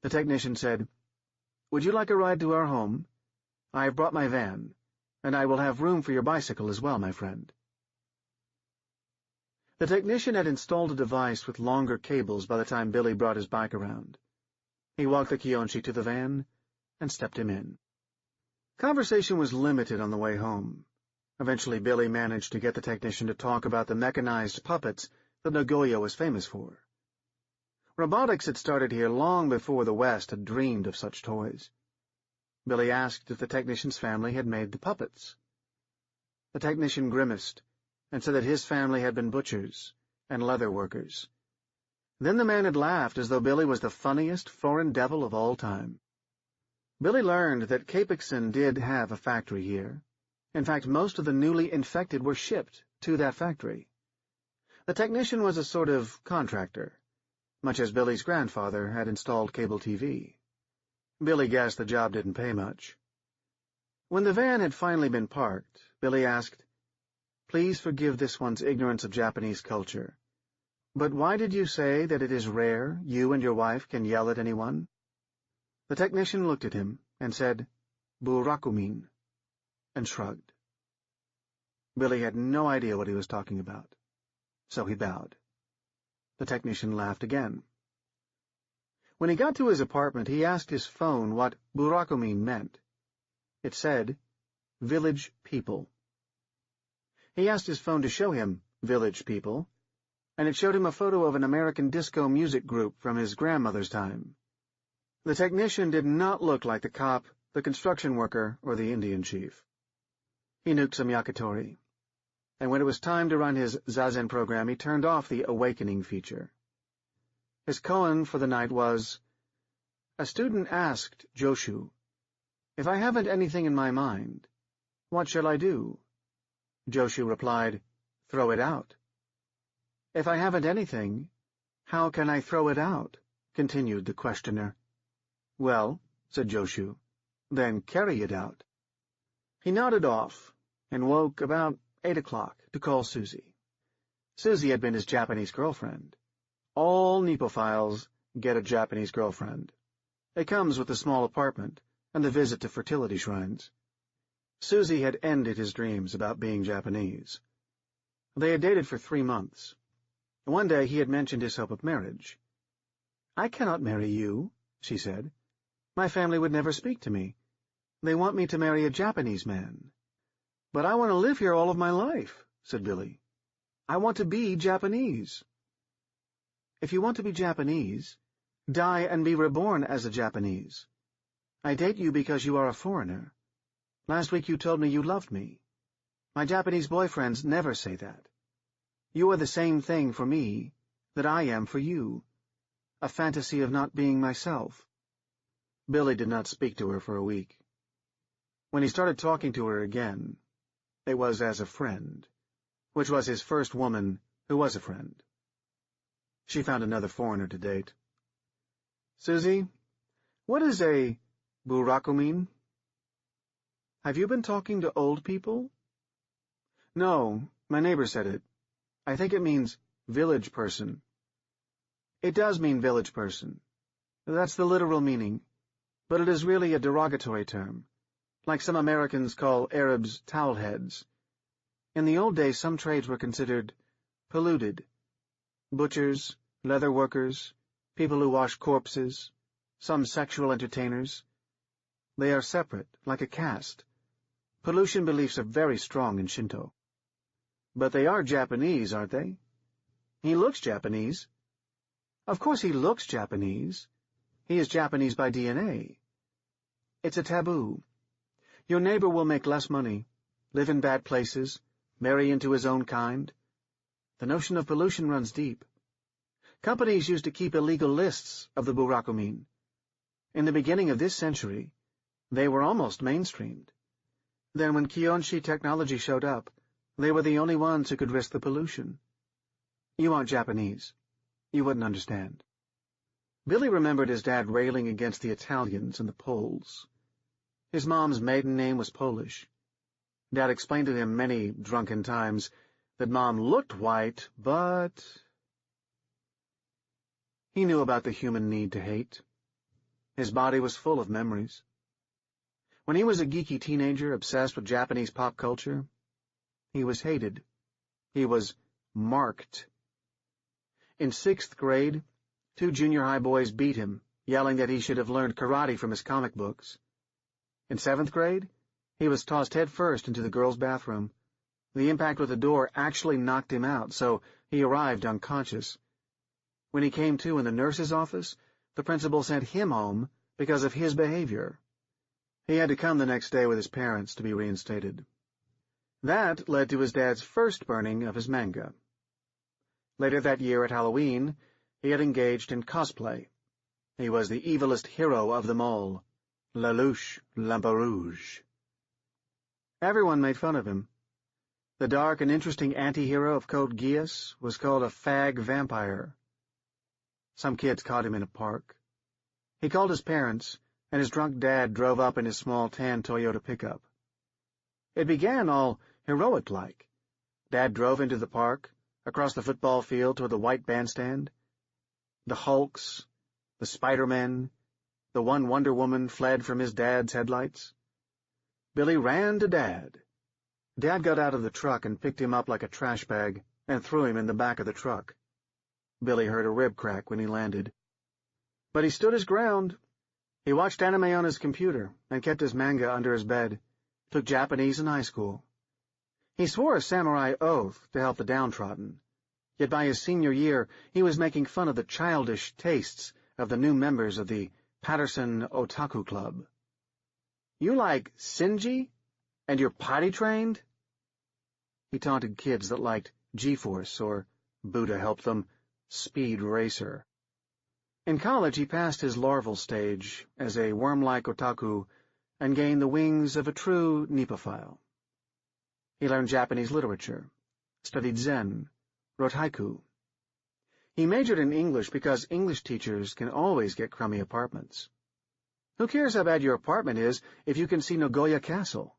The technician said, "Would you like a ride to our home? I have brought my van, and I will have room for your bicycle as well, my friend." The technician had installed a device with longer cables by the time Billy brought his bike around. He walked the Kyonshi to the van and stepped him in. Conversation was limited on the way home. Eventually Billy managed to get the technician to talk about the mechanized puppets that Nagoya was famous for. Robotics had started here long before the West had dreamed of such toys. Billy asked if the technician's family had made the puppets. The technician grimaced and said that his family had been butchers and leather workers. Then the man had laughed as though Billy was the funniest foreign devil of all time. Billy learned that Capexon did have a factory here. In fact, most of the newly infected were shipped to that factory. The technician was a sort of contractor, much as Billy's grandfather had installed cable TV. Billy guessed the job didn't pay much. When the van had finally been parked, Billy asked, "Please forgive this one's ignorance of Japanese culture, but why did you say that it is rare you and your wife can yell at anyone?" The technician looked at him and said, "Burakumin," and shrugged. Billy had no idea what he was talking about, so he bowed. The technician laughed again. When he got to his apartment, he asked his phone what Burakumin meant. It said, "Village People." He asked his phone to show him Village People, and it showed him a photo of an American disco music group from his grandmother's time. The technician did not look like the cop, the construction worker, or the Indian chief. He nuked some yakitori, and when it was time to run his Zazen program, he turned off the Awakening feature. His koan for the night was A student asked Joshu, "If I haven't anything in my mind, what shall I do?" Joshu replied, "Throw it out." "If I haven't anything, how can I throw it out?" continued the questioner. "Well," said Joshu, "then carry it out." He nodded off and woke about 8 o'clock to call Susie. Susie had been his Japanese girlfriend. All Nippophiles get a Japanese girlfriend. It comes with the small apartment and the visit to fertility shrines. Susie had ended his dreams about being Japanese. They had dated for 3 months. One day he had mentioned his hope of marriage. "I cannot marry you," she said. "My family would never speak to me. They want me to marry a Japanese man." "But I want to live here all of my life," said Billy. "I want to be Japanese." "If you want to be Japanese, die and be reborn as a Japanese. I date you because you are a foreigner. Last week you told me you loved me. My Japanese boyfriends never say that. You are the same thing for me that I am for you, a fantasy of not being myself." Billy did not speak to her for a week. When he started talking to her again, it was as a friend, which was his first woman who was a friend. She found another foreigner to date. "Susie, what is a burakumin?" "Have you been talking to old people?" "No, my neighbor said it. I think it means village person." "It does mean village person. That's the literal meaning, but it is really a derogatory term, like some Americans call Arabs towelheads. In the old days, some trades were considered polluted. Butchers, leather workers, people who wash corpses, some sexual entertainers. They are separate, like a caste. Pollution beliefs are very strong in Shinto. But they are Japanese, aren't they? He looks Japanese." "Of course he looks Japanese. He is Japanese by DNA. It's a taboo. Your neighbor will make less money, live in bad places, marry into his own kind. The notion of pollution runs deep. Companies used to keep illegal lists of the burakumin. In the beginning of this century, they were almost mainstreamed. Then when Kyonshi technology showed up, they were the only ones who could risk the pollution. You aren't Japanese. You wouldn't understand." Billy remembered his dad railing against the Italians and the Poles. His mom's maiden name was Polish. Dad explained to him many drunken times that Mom looked white, but... He knew about the human need to hate. His body was full of memories. When he was a geeky teenager obsessed with Japanese pop culture, he was hated. He was marked. In 6th grade, 2 junior high boys beat him, yelling that he should have learned karate from his comic books. In 7th grade, he was tossed headfirst into the girls' bathroom. The impact with the door actually knocked him out, so he arrived unconscious. When he came to in the nurse's office, the principal sent him home because of his behavior. He had to come the next day with his parents to be reinstated. That led to his dad's first burning of his manga. Later that year at Halloween, he had engaged in cosplay. He was the evilest hero of them all, Lelouch Lamperouge. Everyone made fun of him. The dark and interesting anti-hero of Code Geass was called a fag vampire. Some kids caught him in a park. He called his parents, and his drunk dad drove up in his small tan Toyota pickup. It began all heroic-like. Dad drove into the park, across the football field toward the white bandstand. The Hulks, the Spider-Men, the one Wonder Woman fled from his dad's headlights. Billy ran to Dad. Dad got out of the truck and picked him up like a trash bag and threw him in the back of the truck. Billy heard a rib crack when he landed. But he stood his ground. He watched anime on his computer and kept his manga under his bed, took Japanese in high school. He swore a samurai oath to help the downtrodden, yet by his senior year he was making fun of the childish tastes of the new members of the Patterson Otaku Club. "You like Shinji? And you're potty-trained?" He taunted kids that liked G-Force or, Buddha helped them, Speed Racer. In college, he passed his larval stage as a worm-like otaku and gained the wings of a true Nippophile. He learned Japanese literature, studied Zen, wrote haiku. He majored in English because English teachers can always get crummy apartments. Who cares how bad your apartment is if you can see Nagoya Castle?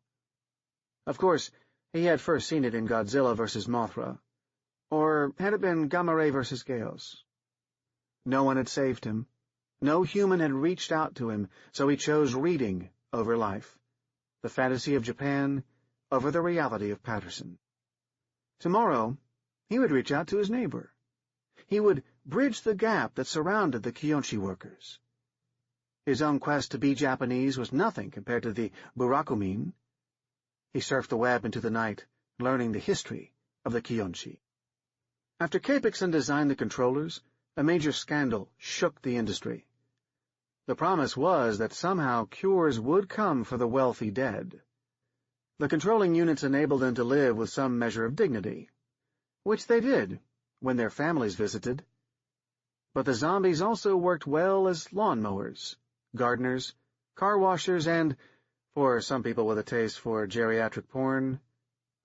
Of course, he had first seen it in Godzilla vs. Mothra, or had it been Gamma Ray vs. Chaos. No one had saved him. No human had reached out to him, so he chose reading over life, the fantasy of Japan over the reality of Patterson. Tomorrow, he would reach out to his neighbor. He would bridge the gap that surrounded the Kiyonshi workers. His own quest to be Japanese was nothing compared to the Burakumin. He surfed the web into the night, learning the history of the Kiyonshi. After Capexon designed the controllers, a major scandal shook the industry. The promise was that somehow cures would come for the wealthy dead. The controlling units enabled them to live with some measure of dignity, which they did when their families visited. But the zombies also worked well as lawnmowers, gardeners, car washers, and, for some people with a taste for geriatric porn,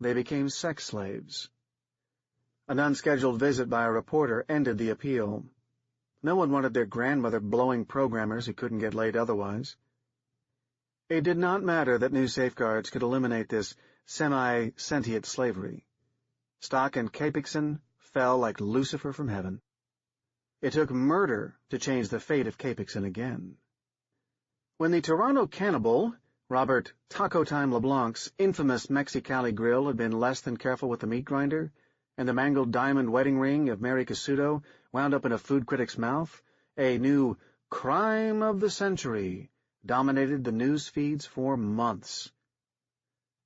they became sex slaves. An unscheduled visit by a reporter ended the appeal. No one wanted their grandmother blowing programmers who couldn't get laid otherwise. It did not matter that new safeguards could eliminate this semi-sentient slavery. Stock and Capexon fell like Lucifer from heaven. It took murder to change the fate of Capexon again. When the Toronto cannibal, Robert Taco Time LeBlanc's infamous Mexicali grill had been less than careful with the meat grinder, and the mangled diamond wedding ring of Mary Casuto wound up in a food critic's mouth, a new crime of the century dominated the news feeds for months.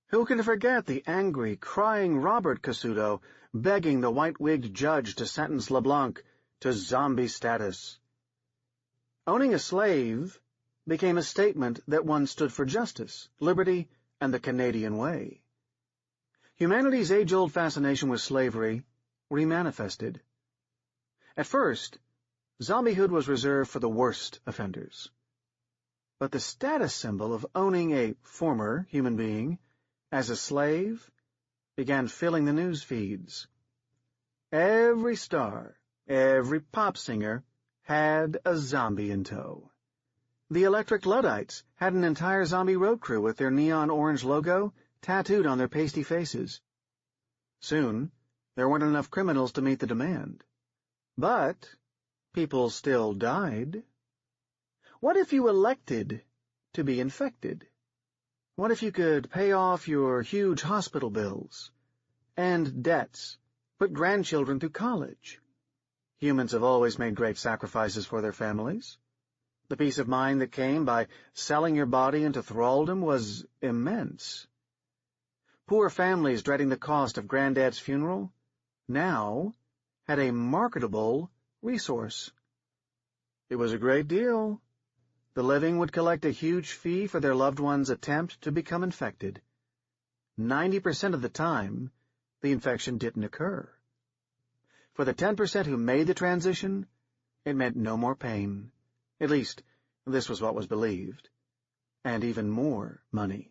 Who can forget the angry, crying Robert Casuto begging the white-wigged judge to sentence LeBlanc to zombie status? Owning a slave became a statement that one stood for justice, liberty, and the Canadian way. Humanity's age-old fascination with slavery remanifested. At first, zombiehood was reserved for the worst offenders. But the status symbol of owning a former human being as a slave began filling the news feeds. Every star, every pop singer had a zombie in tow. The Electric Luddites had an entire zombie road crew with their neon orange logo tattooed on their pasty faces. Soon, there weren't enough criminals to meet the demand. But people still died. What if you elected to be infected? What if you could pay off your huge hospital bills and debts, put grandchildren through college? Humans have always made great sacrifices for their families. The peace of mind that came by selling your body into thraldom was immense. Poor families dreading the cost of Granddad's funeral now had a marketable resource. It was a great deal. The living would collect a huge fee for their loved one's attempt to become infected. 90% of the time, the infection didn't occur. For the 10% who made the transition, it meant no more pain. At least, this was what was believed. And even more money.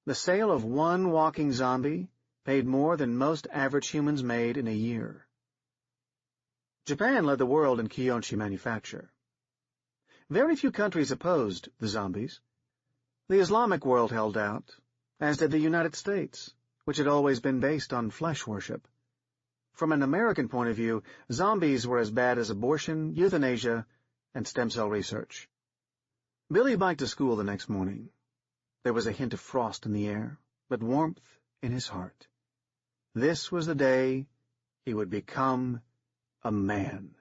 The sale of one walking zombie paid more than most average humans made in a year. Japan led the world in Kiyonshi manufacture. Very few countries opposed the zombies. The Islamic world held out, as did the United States, which had always been based on flesh worship. From an American point of view, zombies were as bad as abortion, euthanasia, and stem cell research. Billy biked to school the next morning. There was a hint of frost in the air, but warmth in his heart. This was the day he would become a man.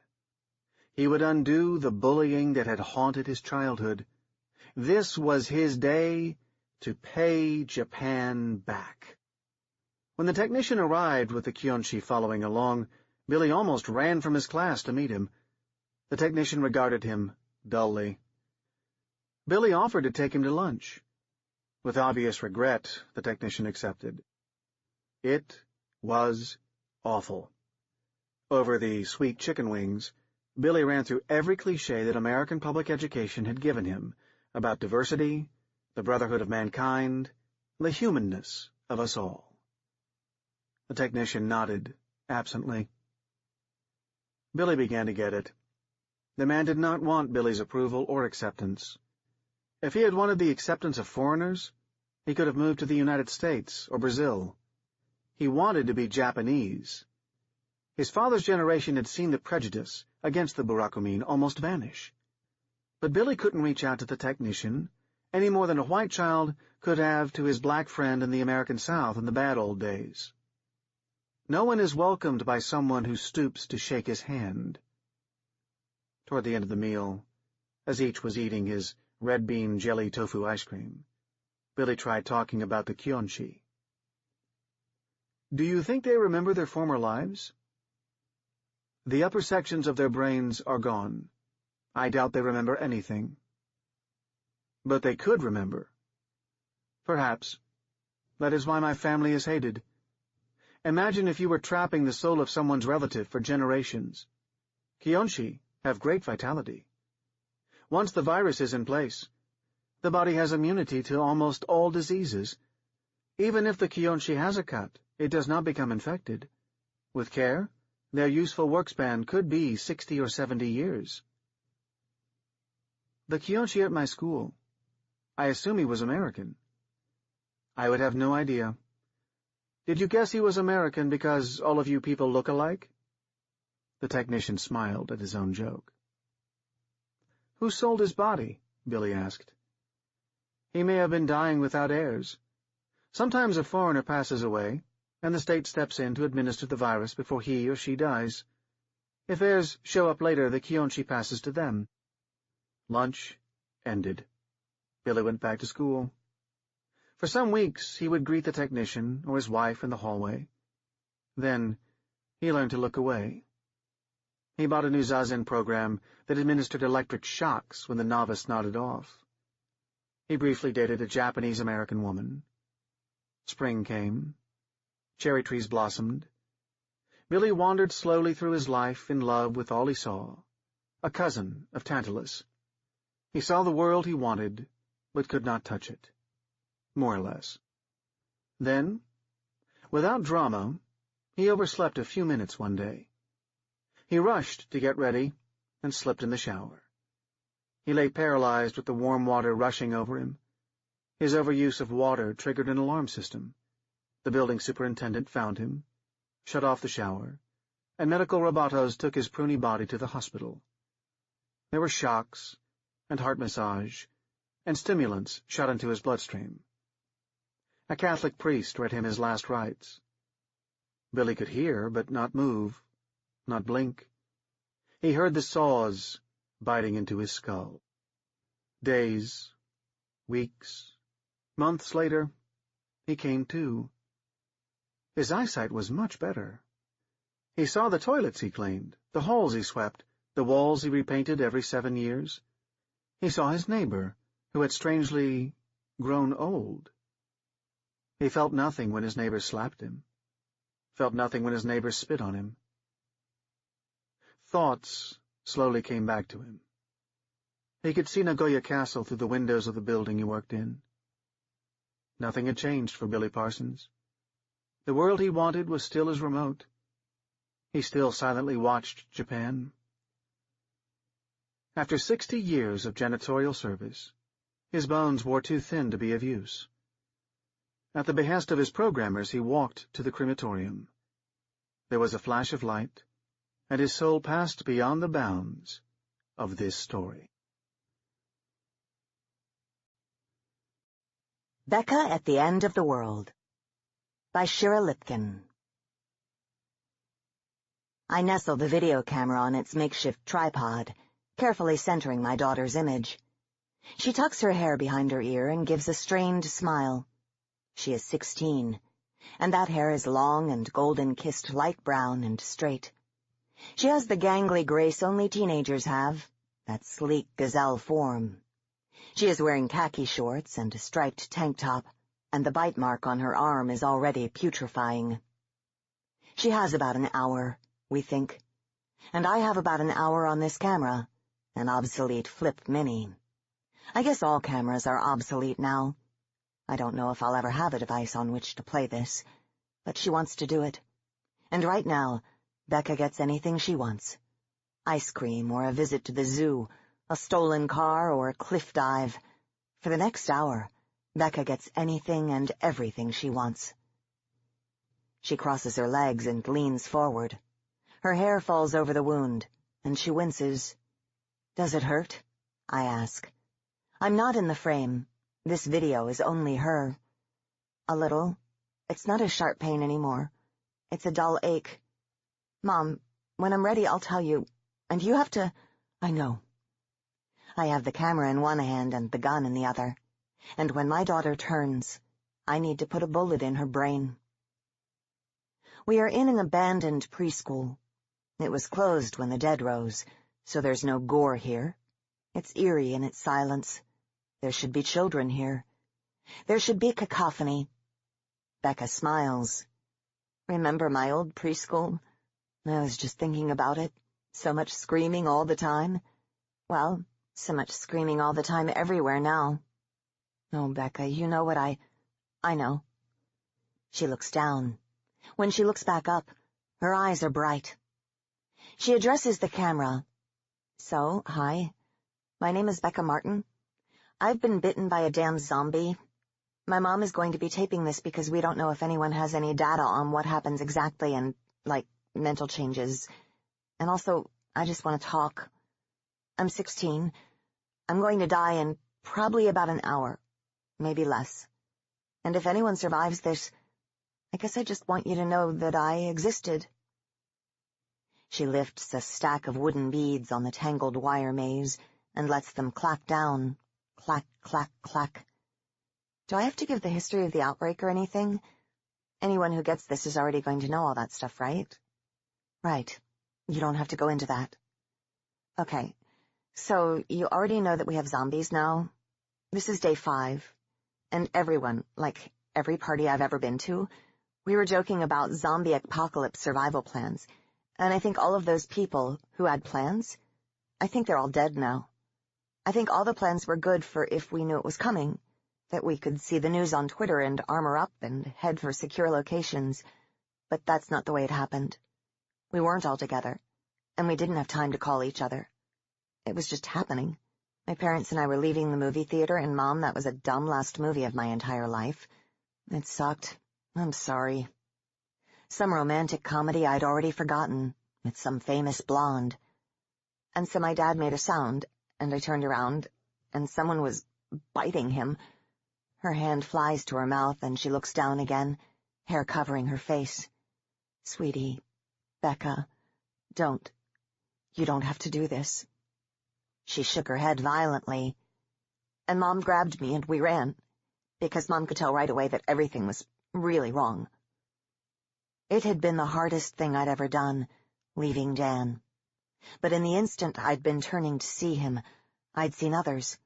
He would undo the bullying that had haunted his childhood. This was his day to pay Japan back. When the technician arrived with the Kiyonshi following along, Billy almost ran from his class to meet him. The technician regarded him dully. Billy offered to take him to lunch. With obvious regret, the technician accepted. It was awful. Over the sweet chicken wings, Billy ran through every cliché that American public education had given him about diversity, the brotherhood of mankind, the humanness of us all. The technician nodded absently. Billy began to get it. The man did not want Billy's approval or acceptance. If he had wanted the acceptance of foreigners, he could have moved to the United States or Brazil. He wanted to be Japanese. His father's generation had seen the prejudice against the Burakumin almost vanish. But Billy couldn't reach out to the technician any more than a white child could have to his black friend in the American South in the bad old days. No one is welcomed by someone who stoops to shake his hand. Toward the end of the meal, as each was eating his red bean jelly tofu ice cream, Billy tried talking about the Kyonshi. Do you think they remember their former lives? The upper sections of their brains are gone. I doubt they remember anything. But they could remember. Perhaps. That is why my family is hated. Imagine if you were trapping the soul of someone's relative for generations. Kyonshi have great vitality. Once the virus is in place, the body has immunity to almost all diseases. Even if the Kyonshi has a cut, it does not become infected. With care, their useful workspan could be 60 or 70 years. The Kyonshi at my school. I assume he was American. I would have no idea. Did you guess he was American because all of you people look alike? The technician smiled at his own joke. Who sold his body? Billy asked. He may have been dying without heirs. Sometimes a foreigner passes away, and the state steps in to administer the virus before he or she dies. If heirs show up later, the Kyonshi passes to them. Lunch ended. Billy went back to school. For some weeks, he would greet the technician or his wife in the hallway. Then, he learned to look away. He bought a new zazen program that administered electric shocks when the novice nodded off. He briefly dated a Japanese-American woman. Spring came. Cherry trees blossomed. Billy wandered slowly through his life in love with all he saw, a cousin of Tantalus. He saw the world he wanted, but could not touch it, more or less. Then, without drama, he overslept a few minutes one day. He rushed to get ready and slipped in the shower. He lay paralyzed with the warm water rushing over him. His overuse of water triggered an alarm system. The building superintendent found him, shut off the shower, and medical robotos took his pruny body to the hospital. There were shocks and heart massage and stimulants shot into his bloodstream. A Catholic priest read him his last rites. Billy could hear, but not move, not blink. He heard the saws biting into his skull. Days, weeks, months later, he came to. His eyesight was much better. He saw the toilets he cleaned, the halls he swept, the walls he repainted every 7 years. He saw his neighbor, who had strangely grown old. He felt nothing when his neighbor slapped him, felt nothing when his neighbor spit on him. Thoughts slowly came back to him. He could see Nagoya Castle through the windows of the building he worked in. Nothing had changed for Billy Parsons. The world he wanted was still as remote. He still silently watched Japan. After 60 years of janitorial service, his bones wore too thin to be of use. At the behest of his programmers, he walked to the crematorium. There was a flash of light, and his soul passed beyond the bounds of this story. Becca at the End of the World by Shira Lipkin. I nestle the video camera on its makeshift tripod, carefully centering my daughter's image. She tucks her hair behind her ear and gives a strained smile. She is 16, and that hair is long and golden-kissed light brown and straight. She has the gangly grace only teenagers have, that sleek gazelle form. She is wearing khaki shorts and a striped tank top, and the bite mark on her arm is already putrefying. She has about an hour, we think. And I have about an hour on this camera, an obsolete flip mini. I guess all cameras are obsolete now. I don't know if I'll ever have a device on which to play this, but she wants to do it. And right now, Becca gets anything she wants. Ice cream or a visit to the zoo, a stolen car or a cliff dive. For the next hour, Becca gets anything and everything she wants. She crosses her legs and leans forward. Her hair falls over the wound, and she winces. Does it hurt? I ask. I'm not in the frame. This video is only her. A little. It's not a sharp pain anymore. It's a dull ache. Mom, when I'm ready, I'll tell you. And you have to... I know. I have the camera in one hand and the gun in the other. And when my daughter turns, I need to put a bullet in her brain. We are in an abandoned preschool. It was closed when the dead rose, so there's no gore here. It's eerie in its silence. There should be children here. There should be cacophony. Becca smiles. Remember my old preschool? I was just thinking about it. So much screaming all the time. Well, so much screaming all the time everywhere now. Oh, Becca, you know what I know. She looks down. When she looks back up, her eyes are bright. She addresses the camera. So, hi. My name is Becca Martin. I've been bitten by a damn zombie. My mom is going to be taping this because we don't know if anyone has any data on what happens exactly and, like, mental changes. And also, I just want to talk. I'm 16. I'm going to die in probably about an hour, maybe less. And if anyone survives this, I guess I just want you to know that I existed. She lifts a stack of wooden beads on the tangled wire maze and lets them clack down. Clack, clack, clack. Do I have to give the history of the outbreak or anything? Anyone who gets this is already going to know all that stuff, right? Right. You don't have to go into that. Okay. So, you already know that we have zombies now? This is day 5. And everyone, like every party I've ever been to, we were joking about zombie apocalypse survival plans. And I think all of those people who had plans, I think they're all dead now. I think all the plans were good for if we knew it was coming, that we could see the news on Twitter and armor up and head for secure locations. But that's not the way it happened. We weren't all together, and we didn't have time to call each other. It was just happening. My parents and I were leaving the movie theater, and Mom, that was a dumb last movie of my entire life. It sucked. I'm sorry. Some romantic comedy I'd already forgotten, with some famous blonde. And so my dad made a sound, and I turned around, and someone was biting him. Her hand flies to her mouth, and she looks down again, hair covering her face. Sweetie, Becca, don't. You don't have to do this. She shook her head violently, and Mom grabbed me and we ran, because Mom could tell right away that everything was really wrong. It had been the hardest thing I'd ever done, leaving Dan. But in the instant I'd been turning to see him, I'd seen others,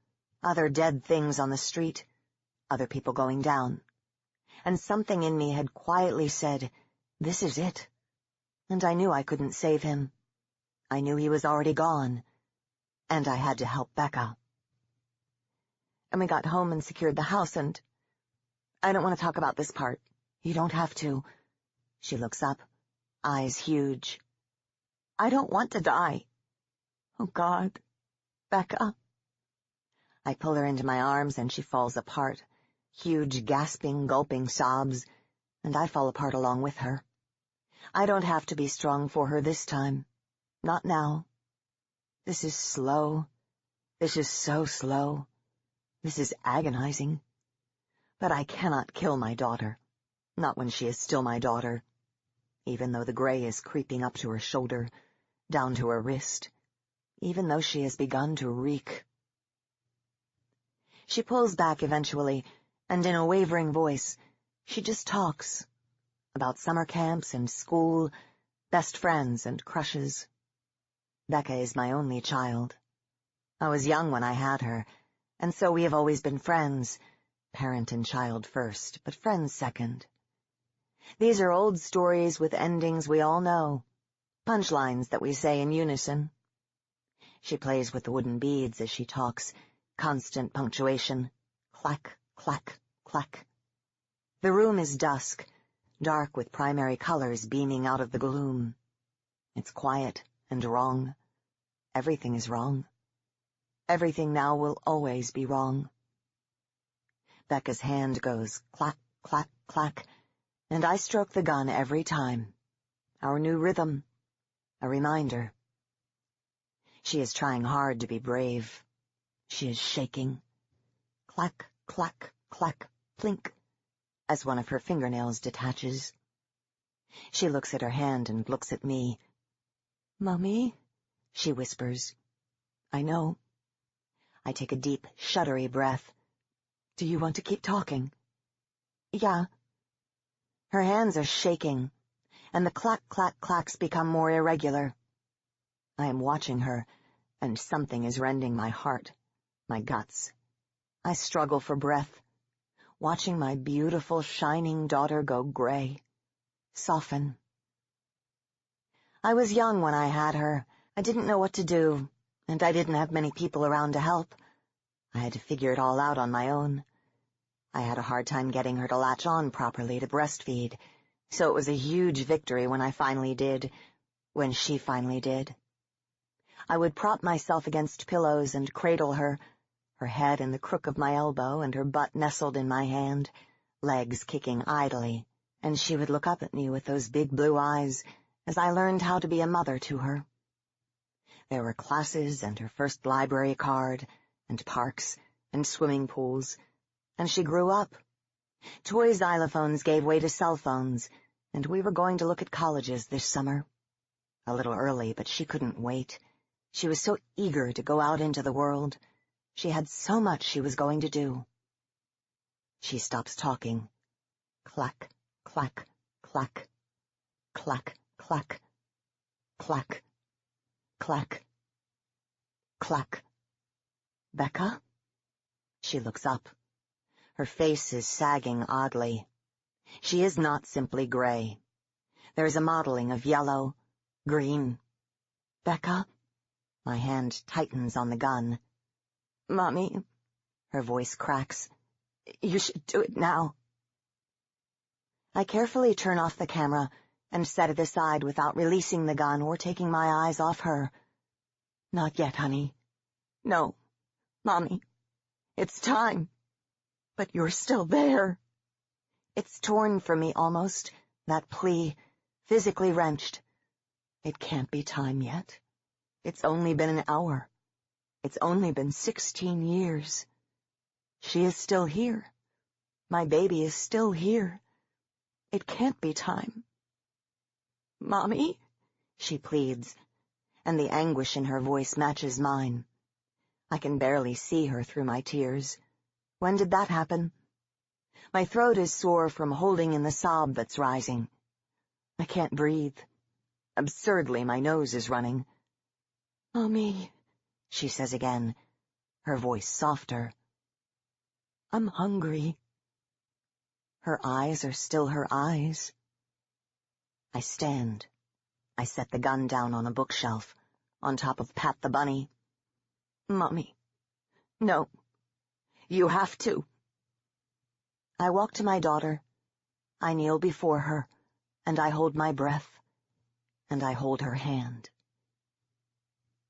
other dead things on the street, other people going down. And something in me had quietly said, this is it. And I knew I couldn't save him. I knew he was already gone. And I had to help Becca. And we got home and secured the house, and I don't want to talk about this part. You don't have to. She looks up, eyes huge. I don't want to die. Oh, God. Becca. I pull her into my arms, and she falls apart. Huge, gasping, gulping sobs, and I fall apart along with her. I don't have to be strong for her this time. Not now. This is slow. This is so slow. This is agonizing. But I cannot kill my daughter. Not when she is still my daughter. Even though the gray is creeping up to her shoulder, down to her wrist. Even though she has begun to reek. She pulls back eventually, and in a wavering voice, she just talks. About summer camps and school, best friends and crushes. Becca is my only child. I was young when I had her, and so we have always been friends, parent and child first, but friends second. These are old stories with endings we all know. punchlines that we say in unison. She plays with the wooden beads as she talks, constant punctuation, clack, clack, clack. The room is dusk, dark with primary colors beaming out of the gloom. It's quiet and wrong. Everything is wrong. Everything now will always be wrong. Becca's hand goes clack, clack, clack, and I stroke the gun every time. Our new rhythm. A reminder. She is trying hard to be brave. She is shaking. Clack, clack, clack, plink, as one of her fingernails detaches. She looks at her hand and looks at me. "Mommy," she whispers. I know. I take a deep, shuddery breath. "Do you want to keep talking?" "Yeah." Her hands are shaking, and the clack-clack-clacks become more irregular. I am watching her, and something is rending my heart, my guts. I struggle for breath, watching my beautiful, shining daughter go gray, soften. I was young when I had her. I didn't know what to do, and I didn't have many people around to help. I had to figure it all out on my own. I had a hard time getting her to latch on properly to breastfeed, so it was a huge victory when I finally did, when she finally did. I would prop myself against pillows and cradle her, her head in the crook of my elbow and her butt nestled in my hand, legs kicking idly, and she would look up at me with those big blue eyes as I learned how to be a mother to her. There were classes and her first library card, and parks, and swimming pools, and she grew up. Toy xylophones gave way to cell phones, and we were going to look at colleges this summer. A little early, but she couldn't wait. She was so eager to go out into the world. She had so much she was going to do. She stops talking. Clack, clack, clack, clack, clack, clack, clack, clack. "Becca?" She looks up. Her face is sagging oddly. She is not simply gray. There is a mottling of yellow, green. "Becca?" My hand tightens on the gun. "Mommy," her voice cracks. "You should do it now." I carefully turn off the camera and set it aside without releasing the gun or taking my eyes off her. "Not yet, honey. No, Mommy. It's time. But you're still there." It's torn from me almost, that plea, physically wrenched. It can't be time yet. It's only been an hour. It's only been 16 years. She is still here. My baby is still here. It can't be time. "Mommy," she pleads, and the anguish in her voice matches mine. I can barely see her through my tears. When did that happen? My throat is sore from holding in the sob that's rising. I can't breathe. Absurdly, my nose is running. "Mommy," she says again, her voice softer. "I'm hungry." Her eyes are still her eyes. I stand. I set the gun down on a bookshelf, on top of Pat the Bunny. "Mommy, no. You have to." I walk to my daughter. I kneel before her, and I hold my breath, and I hold her hand.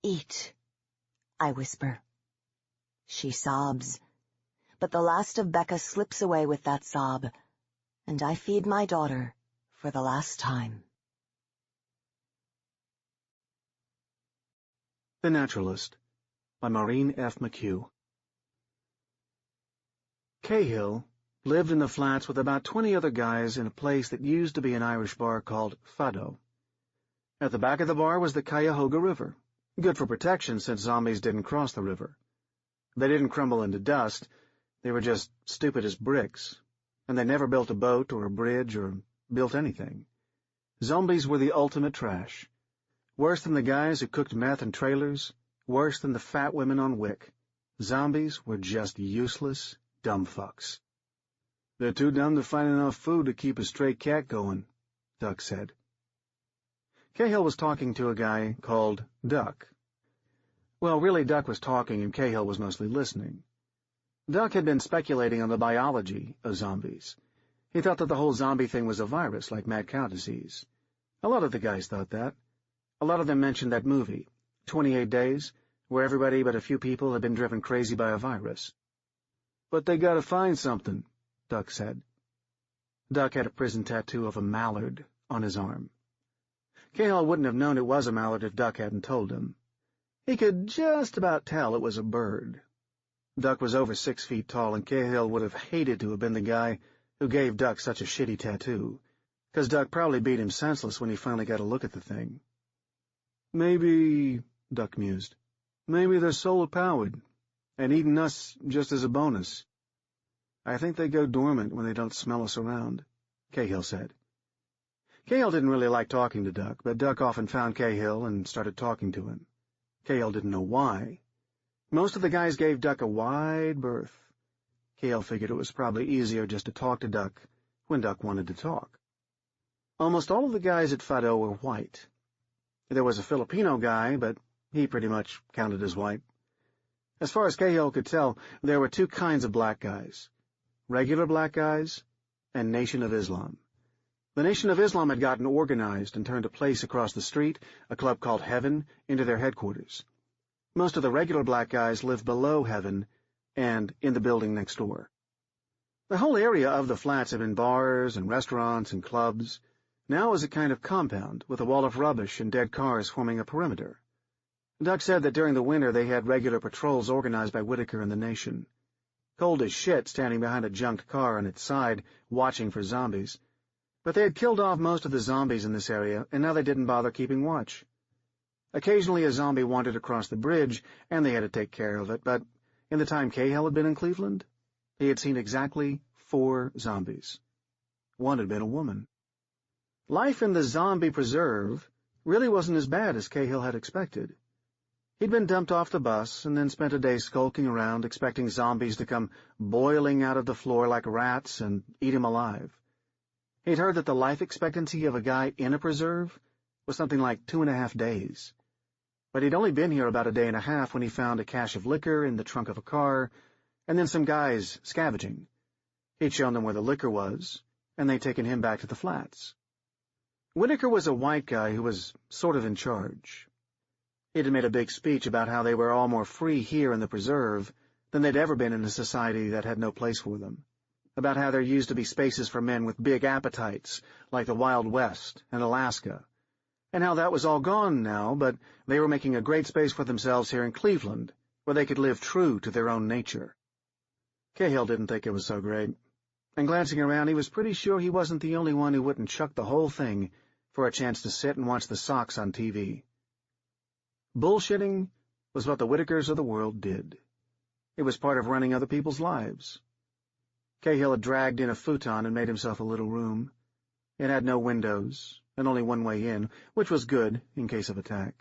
"Eat," I whisper. She sobs, but the last of Becca slips away with that sob, and I feed my daughter for the last time. The Naturalist by Maureen F. McHugh. Cahill lived in the flats with about 20 other guys in a place that used to be an Irish bar called Fado. At the back of the bar was the Cuyahoga River, good for protection since zombies didn't cross the river. They didn't crumble into dust, they were just stupid as bricks, and they never built a boat or a bridge or built anything. Zombies were the ultimate trash. Worse than the guys who cooked meth in trailers, worse than the fat women on Wick. Zombies were just useless, dumb fucks. "They're too dumb to find enough food to keep a stray cat going," Duck said. Cahill was talking to a guy called Duck. Well, really, Duck was talking and Cahill was mostly listening. Duck had been speculating on the biology of zombies. He thought that the whole zombie thing was a virus, like mad cow disease. A lot of the guys thought that. A lot of them mentioned that movie, 28 Days, where everybody but a few people had been driven crazy by a virus. But they gotta find something, Duck said. Duck had a prison tattoo of a mallard on his arm. Cahill wouldn't have known it was a mallard if Duck hadn't told him. He could just about tell it was a bird. Duck was over 6 feet tall, and Cahill would have hated to have been the guy who gave Duck such a shitty tattoo, 'cause Duck probably beat him senseless when he finally got a look at the thing. Maybe, Duck mused, maybe they're solar-powered, and eating us just as a bonus. I think they go dormant when they don't smell us around, Cahill said. Cahill didn't really like talking to Duck, but Duck often found Cahill and started talking to him. Cahill didn't know why. Most of the guys gave Duck a wide berth. Cahill figured it was probably easier just to talk to Duck when Duck wanted to talk. Almost all of the guys at Fado were white. There was a Filipino guy, but he pretty much counted as white. As far as Cahill could tell, there were 2 kinds of black guys, regular black guys and Nation of Islam. The Nation of Islam had gotten organized and turned a place across the street, a club called Heaven, into their headquarters. Most of the regular black guys lived below Heaven and in the building next door. The whole area of the flats had been bars and restaurants and clubs. Now it was a kind of compound with a wall of rubbish and dead cars forming a perimeter. Duck said that during the winter they had regular patrols organized by Whitaker and the Nation. Cold as shit standing behind a junked car on its side, watching for zombies. But they had killed off most of the zombies in this area, and now they didn't bother keeping watch. Occasionally a zombie wandered across the bridge, and they had to take care of it, but in the time Cahill had been in Cleveland, he had seen exactly 4 zombies. One had been a woman. Life in the zombie preserve really wasn't as bad as Cahill had expected. He'd been dumped off the bus and then spent a day skulking around, expecting zombies to come boiling out of the floor like rats and eat him alive. He'd heard that the life expectancy of a guy in a preserve was something like 2.5 days. But he'd only been here about a day and a half when he found a cache of liquor in the trunk of a car, and then some guys scavenging. He'd shown them where the liquor was, and they'd taken him back to the flats. Whitaker was a white guy who was sort of in charge. He'd made a big speech about how they were all more free here in the preserve than they'd ever been in a society that had no place for them, about how there used to be spaces for men with big appetites, like the Wild West and Alaska, and how that was all gone now, but they were making a great space for themselves here in Cleveland, where they could live true to their own nature. Cahill didn't think it was so great, and glancing around he was pretty sure he wasn't the only one who wouldn't chuck the whole thing for a chance to sit and watch the Sox on TV. Bullshitting was what the Whitakers of the world did. It was part of running other people's lives. Cahill had dragged in a futon and made himself a little room. It had no windows, and only one way in, which was good in case of attack.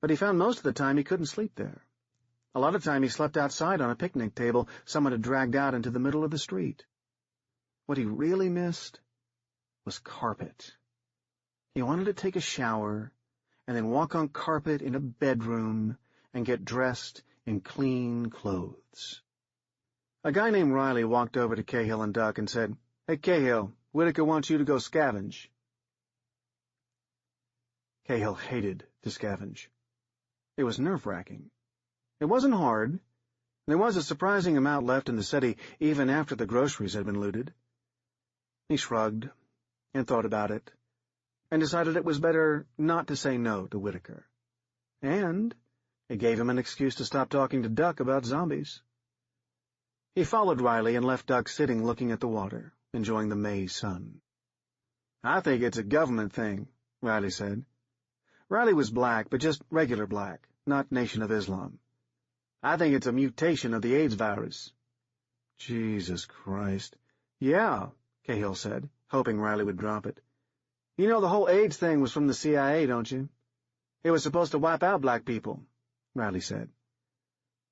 But he found most of the time he couldn't sleep there. A lot of time he slept outside on a picnic table someone had dragged out into the middle of the street. What he really missed was carpet. He wanted to take a shower, and then walk on carpet in a bedroom, and get dressed in clean clothes. A guy named Riley walked over to Cahill and Duck and said, "Hey, Cahill, Whitaker wants you to go scavenge." Cahill hated to scavenge. It was nerve-wracking. It wasn't hard. There was a surprising amount left in the city even after the groceries had been looted. He shrugged and thought about it, and decided it was better not to say no to Whitaker. And it gave him an excuse to stop talking to Duck about zombies. He followed Riley and left Duck sitting looking at the water, enjoying the May sun. "I think it's a government thing," Riley said. Riley was black, but just regular black, not Nation of Islam. "I think it's a mutation of the AIDS virus." "Jesus Christ." "Yeah," Cahill said, hoping Riley would drop it. "You know the whole AIDS thing was from the CIA, don't you? It was supposed to wipe out black people," Riley said.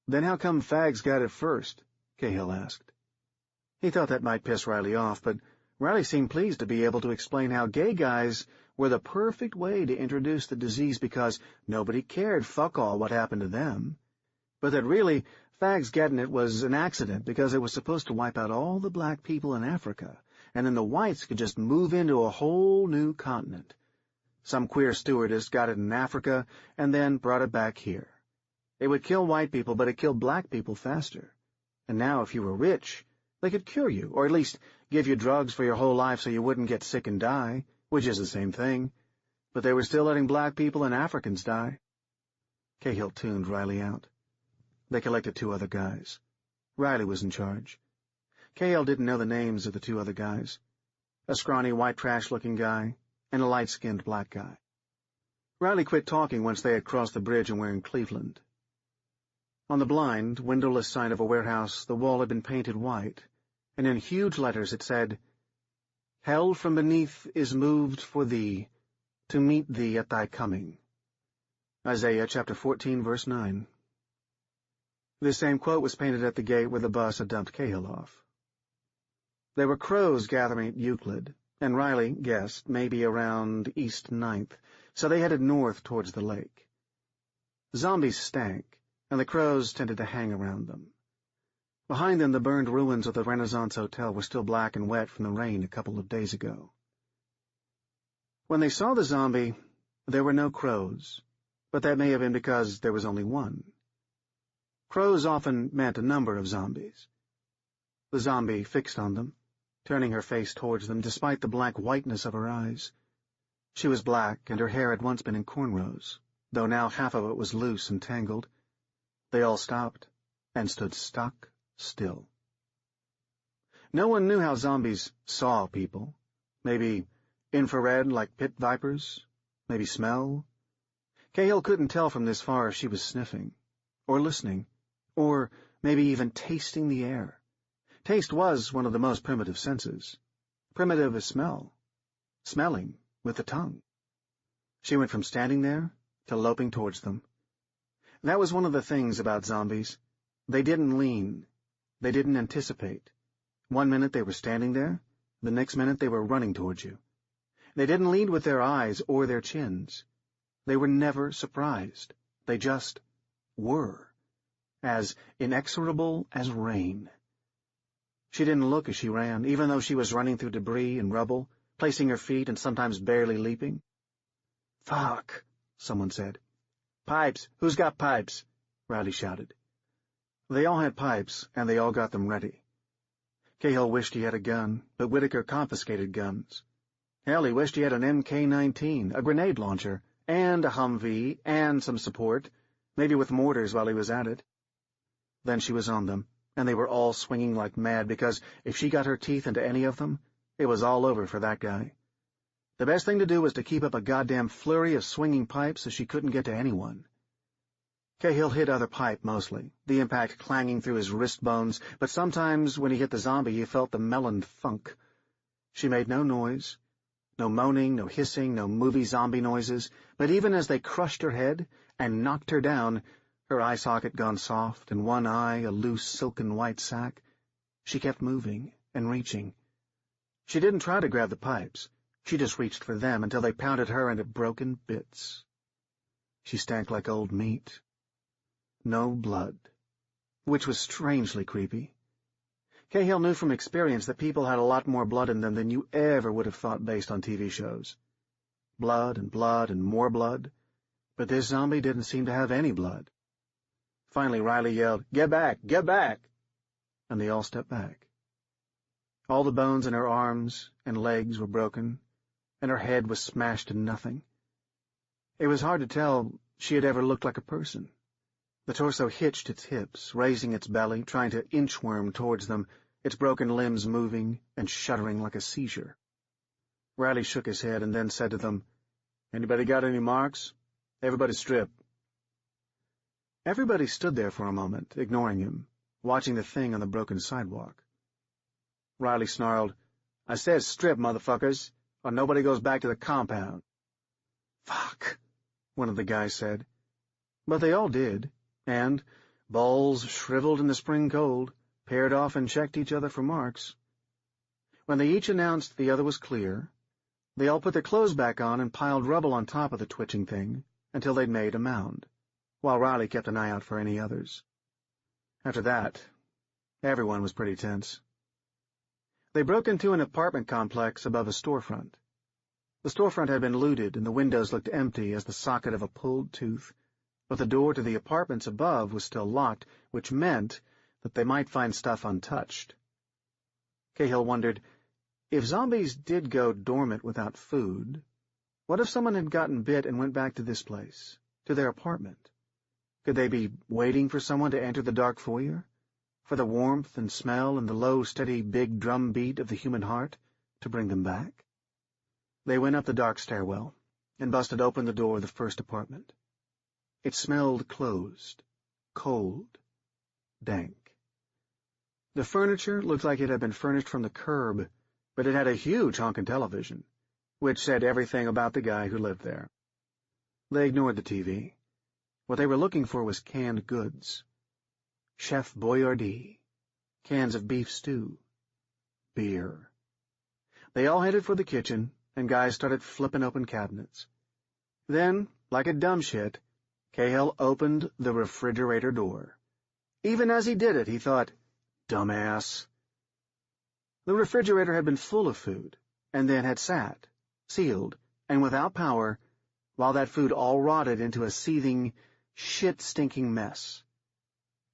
"Then how come fags got it first?" Cahill asked. He thought that might piss Riley off, but Riley seemed pleased to be able to explain how gay guys were the perfect way to introduce the disease because nobody cared fuck all what happened to them, but that really fags getting it was an accident because it was supposed to wipe out all the black people in Africa, and then the whites could just move into a whole new continent. Some queer stewardess got it in Africa and then brought it back here. It would kill white people, but it killed black people faster. And now if you were rich, they could cure you, or at least give you drugs for your whole life so you wouldn't get sick and die, which is the same thing. But they were still letting black people and Africans die. Cahill tuned Riley out. They collected 2 other guys. Riley was in charge. Cahill didn't know the names of the 2 other guys. A scrawny, white trash-looking guy, and a light-skinned black guy. Riley quit talking once they had crossed the bridge and were in Cleveland. On the blind, windowless side of a warehouse, the wall had been painted white, and in huge letters it said, "Hell from beneath is moved for thee, to meet thee at thy coming." Isaiah chapter 14, verse 9. This same quote was painted at the gate where the bus had dumped Cahill off. There were crows gathering at Euclid, and Riley guessed maybe around East 9th, so they headed north towards the lake. Zombies stank, and the crows tended to hang around them. Behind them, the burned ruins of the Renaissance Hotel were still black and wet from the rain a couple of days ago. When they saw the zombie, there were no crows, but that may have been because there was only one. Crows often meant a number of zombies. The zombie fixed on them, turning her face towards them despite the black whiteness of her eyes. She was black, and her hair had once been in cornrows, though now half of it was loose and tangled. They all stopped and stood stock still. No one knew how zombies saw people. Maybe infrared like pit vipers, maybe smell. Cahill couldn't tell from this far if she was sniffing, or listening, or maybe even tasting the air. Taste was one of the most primitive senses. Primitive as smell. Smelling with the tongue. She went from standing there to loping towards them. That was one of the things about zombies. They didn't lean. They didn't anticipate. One minute they were standing there, the next minute they were running towards you. They didn't lead with their eyes or their chins. They were never surprised. They just were, as inexorable as rain. She didn't look as she ran, even though she was running through debris and rubble, placing her feet and sometimes barely leaping. "Fuck," someone said. "Pipes! Who's got pipes?" Riley shouted. They all had pipes, and they all got them ready. Cahill wished he had a gun, but Whitaker confiscated guns. Hell, he wished he had an MK-19, a grenade launcher, and a Humvee, and some support, maybe with mortars while he was at it. Then she was on them, and they were all swinging like mad because if she got her teeth into any of them, it was all over for that guy. The best thing to do was to keep up a goddamn flurry of swinging pipes so she couldn't get to anyone. Cahill hit other pipe mostly, the impact clanging through his wrist bones, but sometimes when he hit the zombie he felt the melon funk. She made no noise, no moaning, no hissing, no movie zombie noises, but even as they crushed her head and knocked her down, her eye socket gone soft and one eye a loose silken white sack, she kept moving and reaching. She didn't try to grab the pipes. She just reached for them until they pounded her into broken bits. She stank like old meat. No blood, which was strangely creepy. Cahill knew from experience that people had a lot more blood in them than you ever would have thought based on TV shows. Blood and more blood, but this zombie didn't seem to have any blood. Finally Riley yelled, "Get back! Get back!" And they all stepped back. All the bones in her arms and legs were broken, and her head was smashed to nothing. It was hard to tell she had ever looked like a person. The torso hitched its hips, raising its belly, trying to inchworm towards them, its broken limbs moving and shuddering like a seizure. Riley shook his head and then said to them, "Anybody got any marks? Everybody strip." Everybody stood there for a moment, ignoring him, watching the thing on the broken sidewalk. Riley snarled, "I says strip, motherfuckers, or nobody goes back to the compound." "Fuck," one of the guys said. But they all did, and, balls shriveled in the spring cold, paired off and checked each other for marks. When they each announced the other was clear, They all put their clothes back on and piled rubble on top of the twitching thing until they'd made a mound, while Riley kept an eye out for any others. After that, everyone was pretty tense. They broke into an apartment complex above a storefront. The storefront had been looted, and the windows looked empty as the socket of a pulled tooth, but the door to the apartments above was still locked, which meant that they might find stuff untouched. Cahill wondered, if zombies did go dormant without food, what if someone had gotten bit and went back to this place, to their apartment? Could they be waiting for someone to enter the dark foyer? For the warmth and smell and the low, steady, big drum beat of the human heart to bring them back? They went up the dark stairwell and busted open the door of the first apartment. It smelled closed, cold, dank. The furniture looked like it had been furnished from the curb, but it had a huge honkin' television, which said everything about the guy who lived there. They ignored the TV. What they were looking for was canned goods. Chef Boyardee, cans of beef stew, beer. They all headed for the kitchen, and guys started flipping open cabinets. Then, like a dumb shit, Cahill opened the refrigerator door. Even as he did it, he thought, dumbass. The refrigerator had been full of food, and then had sat, sealed, and without power, while that food all rotted into a seething, shit-stinking mess.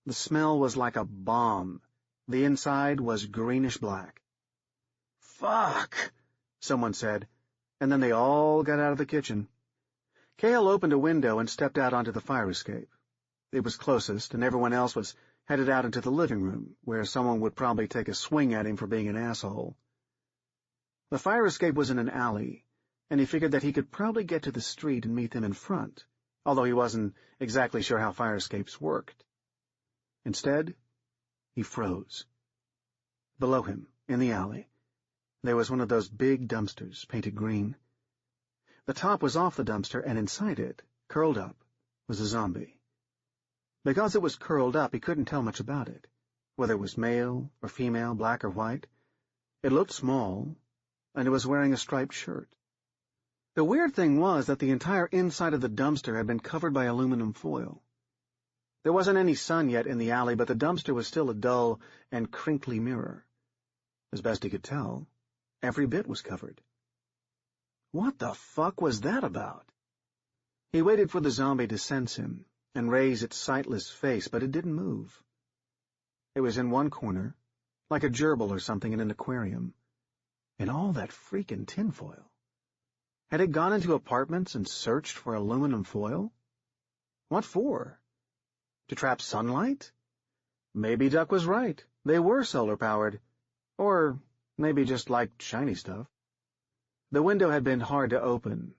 The smell was like a bomb. The inside was greenish-black. "Fuck," someone said, and then they all got out of the kitchen. Cahill opened a window and stepped out onto the fire escape. It was closest, and everyone else was headed out into the living room, where someone would probably take a swing at him for being an asshole. The fire escape was in an alley, and he figured that he could probably get to the street and meet them in front, although he wasn't exactly sure how fire escapes worked. Instead, he froze. Below him, in the alley, there was one of those big dumpsters, painted green. The top was off the dumpster, and inside it, curled up, was a zombie. Because it was curled up, he couldn't tell much about it, whether it was male or female, black or white. It looked small, and it was wearing a striped shirt. The weird thing was that the entire inside of the dumpster had been covered by aluminum foil. There wasn't any sun yet in the alley, but the dumpster was still a dull and crinkly mirror. As best he could tell, every bit was covered. What the fuck was that about? He waited for the zombie to sense him and raise its sightless face, but it didn't move. It was in one corner, like a gerbil or something in an aquarium. And all that freaking tinfoil. Had it gone into apartments and searched for aluminum foil? What for? To trap sunlight? Maybe Duck was right. They were solar-powered. Or maybe just liked shiny stuff. The window had been hard to open,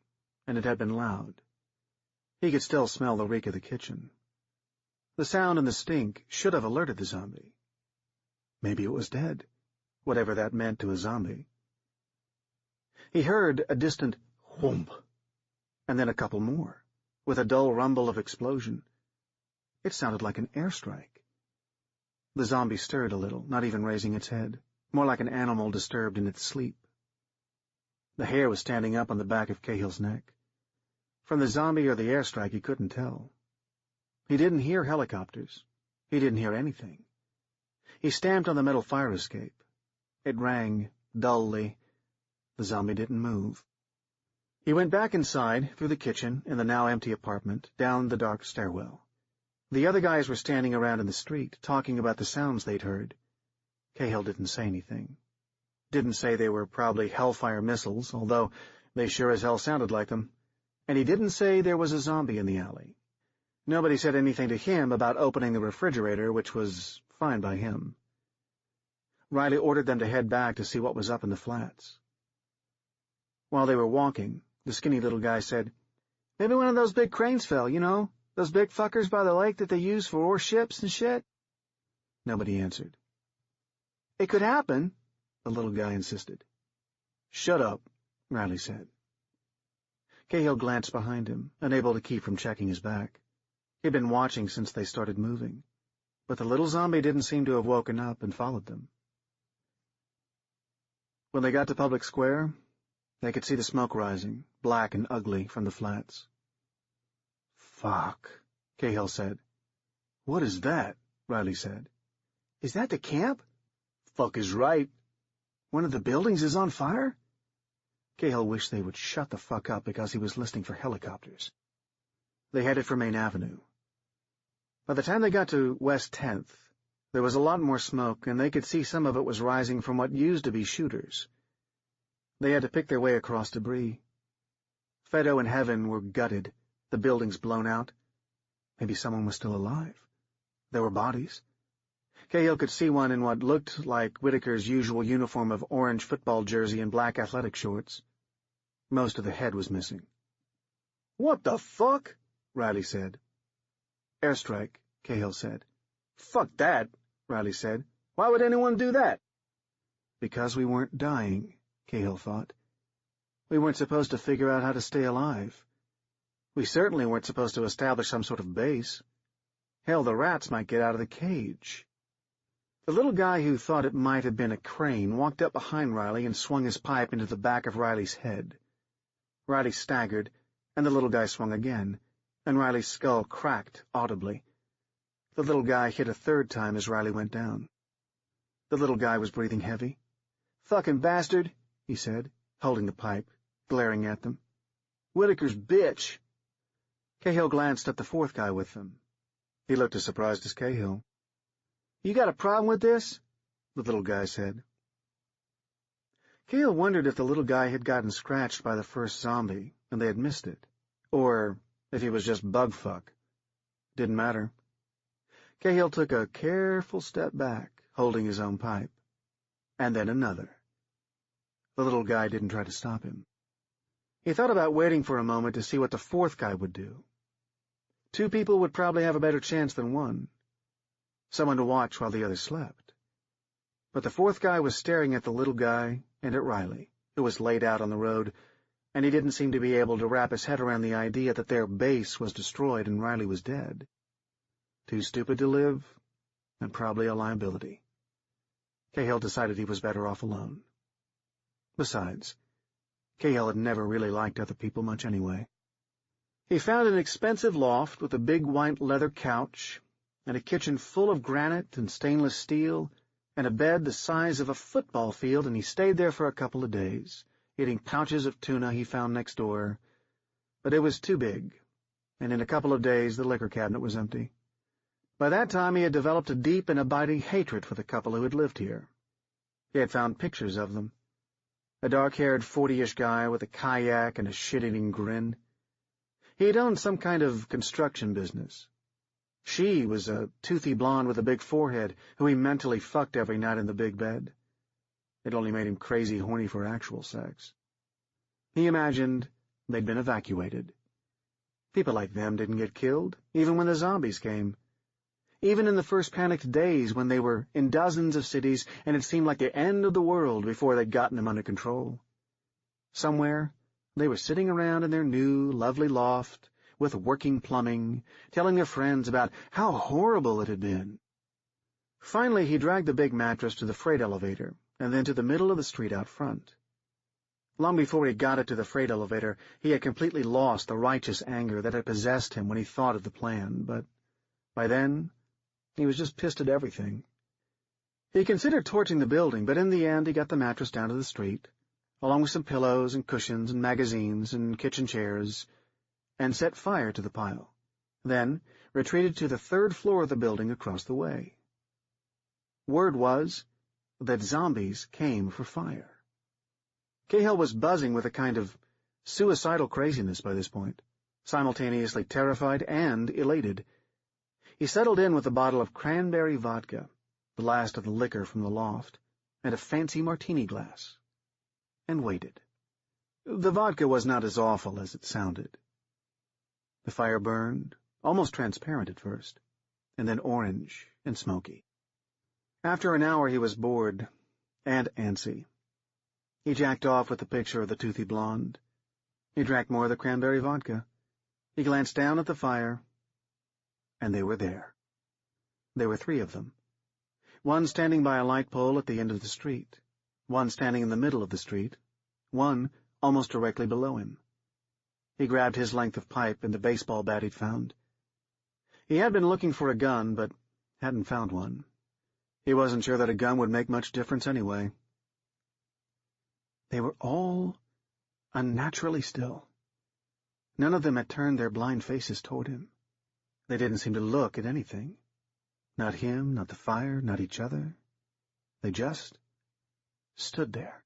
and it had been loud. He could still smell the reek of the kitchen. The sound and the stink should have alerted the zombie. Maybe it was dead, whatever that meant to a zombie. He heard a distant whoomp, and then a couple more, with a dull rumble of explosion. It sounded like an airstrike. The zombie stirred a little, not even raising its head, more like an animal disturbed in its sleep. The hair was standing up on the back of Cahill's neck. From the zombie or the airstrike, he couldn't tell. He didn't hear helicopters. He didn't hear anything. He stamped on the metal fire escape. It rang, dully. The zombie didn't move. He went back inside, through the kitchen, in the now empty apartment, down the dark stairwell. The other guys were standing around in the street, talking about the sounds they'd heard. Cahill didn't say anything. Didn't say they were probably Hellfire missiles, although they sure as hell sounded like them. And he didn't say there was a zombie in the alley. Nobody said anything to him about opening the refrigerator, which was fine by him. Riley ordered them to head back to see what was up in the flats. While they were walking, the skinny little guy said, "Maybe one of those big cranes fell, you know? Those big fuckers by the lake that they use for ore ships and shit?" Nobody answered. "It could happen," the little guy insisted. "Shut up," Riley said. Cahill glanced behind him, unable to keep from checking his back. He'd been watching since they started moving, but the little zombie didn't seem to have woken up and followed them. When they got to Public Square, They could see the smoke rising, black and ugly, from the flats. "Fuck," Cahill said. "What is that?" Riley said. "Is that the camp?" "Fuck is right." "One of the buildings is on fire?" Cahill wished they would shut the fuck up because he was listening for helicopters. They headed for Main Avenue. By the time they got to West 10th, there was a lot more smoke, and they could see some of it was rising from what used to be shooters. They had to pick their way across debris. Feddo and Heaven were gutted, the buildings blown out. Maybe someone was still alive. There were bodies. Cahill could see one in what looked like Whitaker's usual uniform of orange football jersey and black athletic shorts. Most of the head was missing. "What the fuck?" Riley said. "Airstrike," Cahill said. "Fuck that," Riley said. "Why would anyone do that?" Because we weren't dying, Cahill thought. We weren't supposed to figure out how to stay alive. We certainly weren't supposed to establish some sort of base. Hell, the rats might get out of the cage. The little guy who thought it might have been a crane walked up behind Riley and swung his pipe into the back of Riley's head. Riley staggered, and the little guy swung again, and Riley's skull cracked audibly. The little guy hit a third time as Riley went down. The little guy was breathing heavy. "Fucking bastard," he said, holding the pipe, glaring at them. "Whitaker's bitch." Cahill glanced at the fourth guy with them. He looked as surprised as Cahill. "You got a problem with this?" the little guy said. Cahill wondered if the little guy had gotten scratched by the first zombie, and they had missed it, or if he was just bug-fuck. Didn't matter. Cahill took a careful step back, holding his own pipe. And then another. The little guy didn't try to stop him. He thought about waiting for a moment to see what the fourth guy would do. Two people would probably have a better chance than one. Someone to watch while the other slept. But the fourth guy was staring at the little guy and at Riley, who was laid out on the road, and he didn't seem to be able to wrap his head around the idea that their base was destroyed and Riley was dead. Too stupid to live, and probably a liability. Cahill decided he was better off alone. Besides, Cahill had never really liked other people much anyway. He found an expensive loft with a big white leather couch, and a kitchen full of granite and stainless steel, and a bed the size of a football field, and he stayed there for a couple of days, eating pouches of tuna he found next door. But it was too big, and in a couple of days the liquor cabinet was empty. By that time he had developed a deep and abiding hatred for the couple who had lived here. He had found pictures of them. A dark-haired 40-ish guy with a kayak and a shit-eating grin. He had owned some kind of construction business. She was a toothy blonde with a big forehead who he mentally fucked every night in the big bed. It only made him crazy horny for actual sex. He imagined they'd been evacuated. People like them didn't get killed, even when the zombies came. Even in the first panicked days when they were in dozens of cities and it seemed like the end of the world before they'd gotten them under control. Somewhere, they were sitting around in their new, lovely loft, with working plumbing, telling their friends about how horrible it had been. Finally, he dragged the big mattress to the freight elevator, and then to the middle of the street out front. Long before he got it to the freight elevator, he had completely lost the righteous anger that had possessed him when he thought of the plan, but by then, he was just pissed at everything. He considered torching the building, but in the end he got the mattress down to the street, along with some pillows and cushions and magazines and kitchen chairs, and set fire to the pile, then retreated to the third floor of the building across the way. Word was that zombies came for fire. Cahill was buzzing with a kind of suicidal craziness by this point, simultaneously terrified and elated. He settled in with a bottle of cranberry vodka, the last of the liquor from the loft, and a fancy martini glass, and waited. The vodka was not as awful as it sounded. The fire burned, almost transparent at first, and then orange and smoky. After an hour he was bored and antsy. He jacked off with the picture of the toothy blonde. He drank more of the cranberry vodka. He glanced down at the fire, and they were there. There were 3 of them. One standing by a light pole at the end of the street, one standing in the middle of the street, one almost directly below him. He grabbed his length of pipe and the baseball bat he'd found. He had been looking for a gun, but hadn't found one. He wasn't sure that a gun would make much difference anyway. They were all unnaturally still. None of them had turned their blind faces toward him. They didn't seem to look at anything. Not him, not the fire, not each other. They just stood there.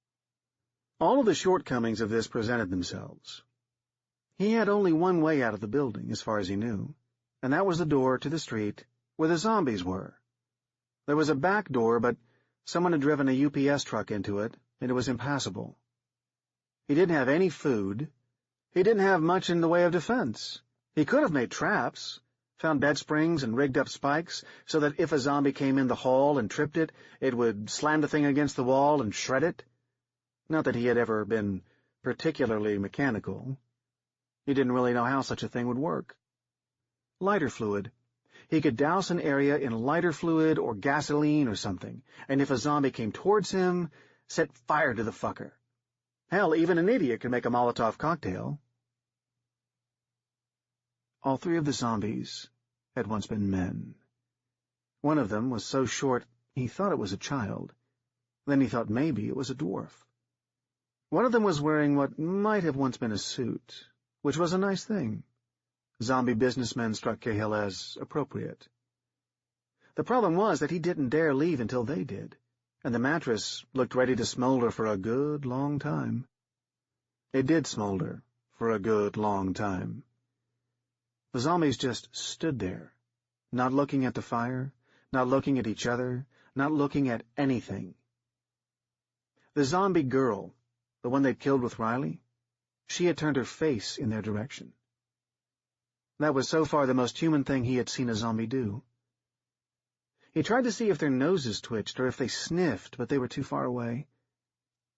All of the shortcomings of this presented themselves. He had only one way out of the building, as far as he knew, and that was the door to the street where the zombies were. There was a back door, but someone had driven a UPS truck into it, and it was impassable. He didn't have any food. He didn't have much in the way of defense. He could have made traps, found bed springs and rigged up spikes so that if a zombie came in the hall and tripped it, it would slam the thing against the wall and shred it. Not that he had ever been particularly mechanical. He didn't really know how such a thing would work. Lighter fluid. He could douse an area in lighter fluid or gasoline or something, and if a zombie came towards him, set fire to the fucker. Hell, even an idiot could make a Molotov cocktail. All three of the zombies had once been men. One of them was so short he thought it was a child. Then he thought maybe it was a dwarf. One of them was wearing what might have once been a suit, which was a nice thing. Zombie businessmen struck Cahill as appropriate. The problem was that he didn't dare leave until they did, and the mattress looked ready to smolder for a good long time. It did smolder for a good long time. The zombies just stood there, not looking at the fire, not looking at each other, not looking at anything. The zombie girl, the one they'd killed with Riley, she had turned her face in their direction. That was so far the most human thing he had seen a zombie do. He tried to see if their noses twitched or if they sniffed, but they were too far away.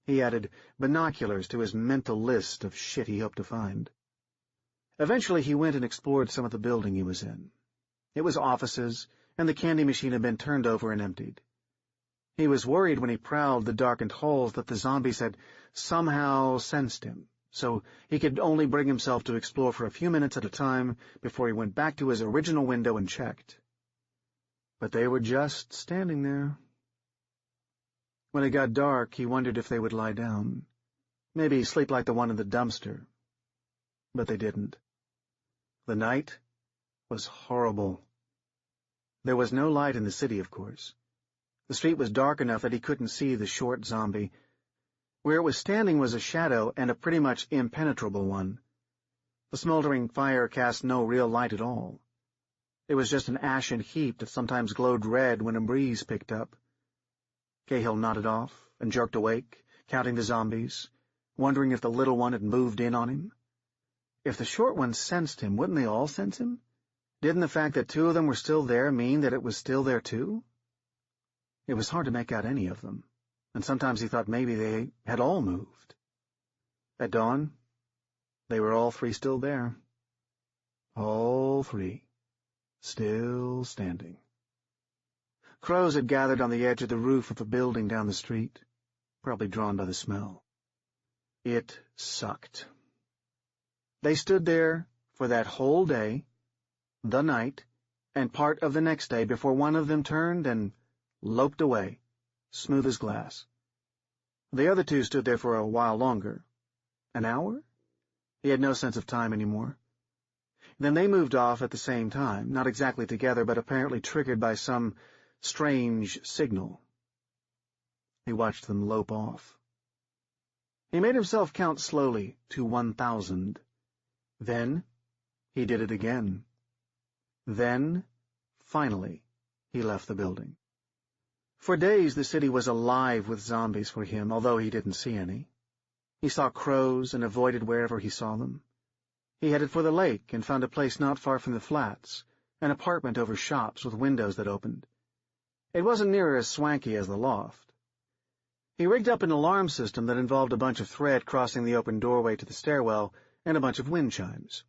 He added binoculars to his mental list of shit he hoped to find. Eventually he went and explored some of the building he was in. It was offices, and the candy machine had been turned over and emptied. He was worried when he prowled the darkened halls that the zombies had somehow sensed him, so he could only bring himself to explore for a few minutes at a time before he went back to his original window and checked. But they were just standing there. When it got dark, he wondered if they would lie down, maybe sleep like the one in the dumpster. But they didn't. The night was horrible. There was no light in the city, of course. The street was dark enough that he couldn't see the short zombie. Where it was standing was a shadow, and a pretty much impenetrable one. The smoldering fire cast no real light at all. It was just an ashen heap that sometimes glowed red when a breeze picked up. Cahill nodded off and jerked awake, counting the zombies, wondering if the little one had moved in on him. If the short ones sensed him, wouldn't they all sense him? Didn't the fact that two of them were still there mean that it was still there too? It was hard to make out any of them, and sometimes he thought maybe they had all moved. At dawn, they were all three still there. All three, still standing. Crows had gathered on the edge of the roof of a building down the street, probably drawn by the smell. It sucked. They stood there for that whole day, the night, and part of the next day before one of them turned and loped away, smooth as glass. The other two stood there for a while longer. An hour? He had no sense of time anymore. Then they moved off at the same time, not exactly together, but apparently triggered by some strange signal. He watched them lope off. He made himself count slowly to 1,000. Then he did it again. Then, finally, he left the building. For days the city was alive with zombies for him, although he didn't see any. He saw crows and avoided wherever he saw them. He headed for the lake and found a place not far from the flats, an apartment over shops with windows that opened. It wasn't near as swanky as the loft. He rigged up an alarm system that involved a bunch of thread crossing the open doorway to the stairwell and a bunch of wind chimes.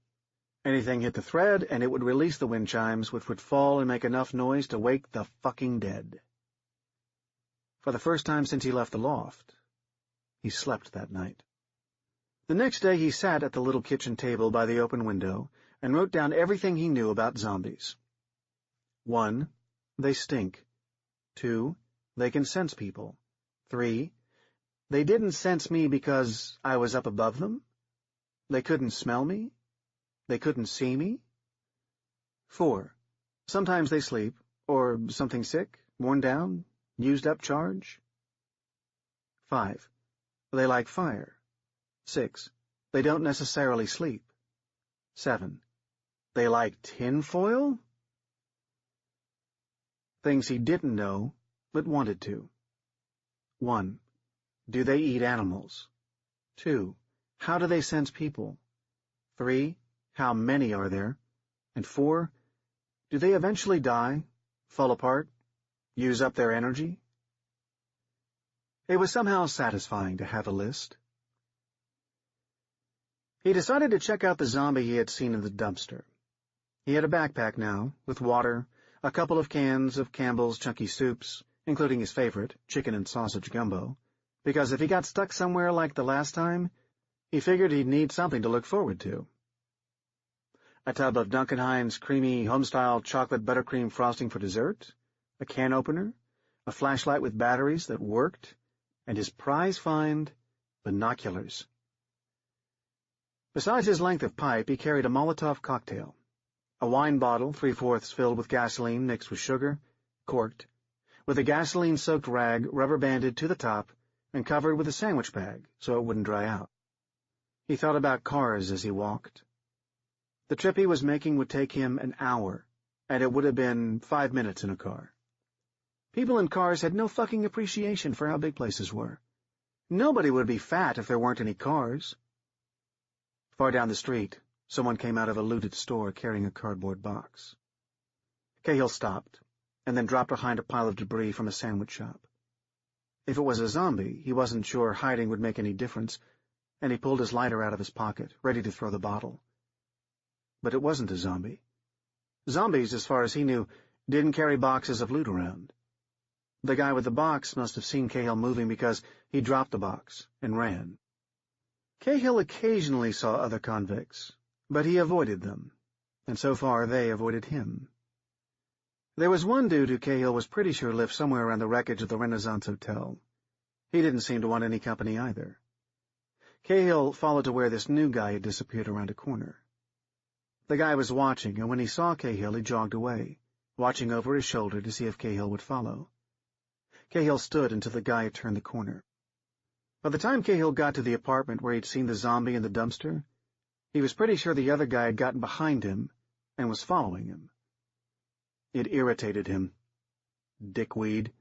Anything hit the thread, and it would release the wind chimes, which would fall and make enough noise to wake the fucking dead. For the first time since he left the loft, he slept that night. The next day he sat at the little kitchen table by the open window and wrote down everything he knew about zombies. 1. They stink. 2. They can sense people. 3. They didn't sense me because I was up above them. They couldn't smell me. They couldn't see me. 4. Sometimes they sleep, or something sick, worn down, used up charge. 5. They like fire. 6. They don't necessarily sleep. 7. They like tinfoil? Things he didn't know, but wanted to. 1. Do they eat animals? 2. How do they sense people? 3. How many are there? And 4. Do they eventually die, fall apart, use up their energy? It was somehow satisfying to have a list. He decided to check out the zombie he had seen in the dumpster. He had a backpack now, with water, a couple of cans of Campbell's chunky soups, including his favorite, chicken and sausage gumbo, because if he got stuck somewhere like the last time, he figured he'd need something to look forward to. A tub of Duncan Hines creamy home-style chocolate buttercream frosting for dessert, a can opener, a flashlight with batteries that worked, and his prize find, binoculars. Besides his length of pipe, he carried a Molotov cocktail, a wine bottle 3/4 filled with gasoline mixed with sugar, corked, with a gasoline-soaked rag rubber-banded to the top and covered with a sandwich bag so it wouldn't dry out. He thought about cars as he walked. The trip he was making would take him an hour, and it would have been 5 minutes in a car. People in cars had no fucking appreciation for how big places were. Nobody would be fat if there weren't any cars. Far down the street, someone came out of a looted store carrying a cardboard box. Cahill stopped, and then dropped behind a pile of debris from a sandwich shop. If it was a zombie, he wasn't sure hiding would make any difference, and he pulled his lighter out of his pocket, ready to throw the bottle. But it wasn't a zombie. Zombies, as far as he knew, didn't carry boxes of loot around. The guy with the box must have seen Cahill moving because he dropped the box and ran. Cahill occasionally saw other convicts, but he avoided them, and so far they avoided him. There was one dude who Cahill was pretty sure lived somewhere around the wreckage of the Renaissance Hotel. He didn't seem to want any company either. Cahill followed to where this new guy had disappeared around a corner. The guy was watching, and when he saw Cahill, he jogged away, watching over his shoulder to see if Cahill would follow. Cahill stood until the guy had turned the corner. By the time Cahill got to the apartment where he'd seen the zombie in the dumpster, he was pretty sure the other guy had gotten behind him and was following him. It irritated him. Dickweed.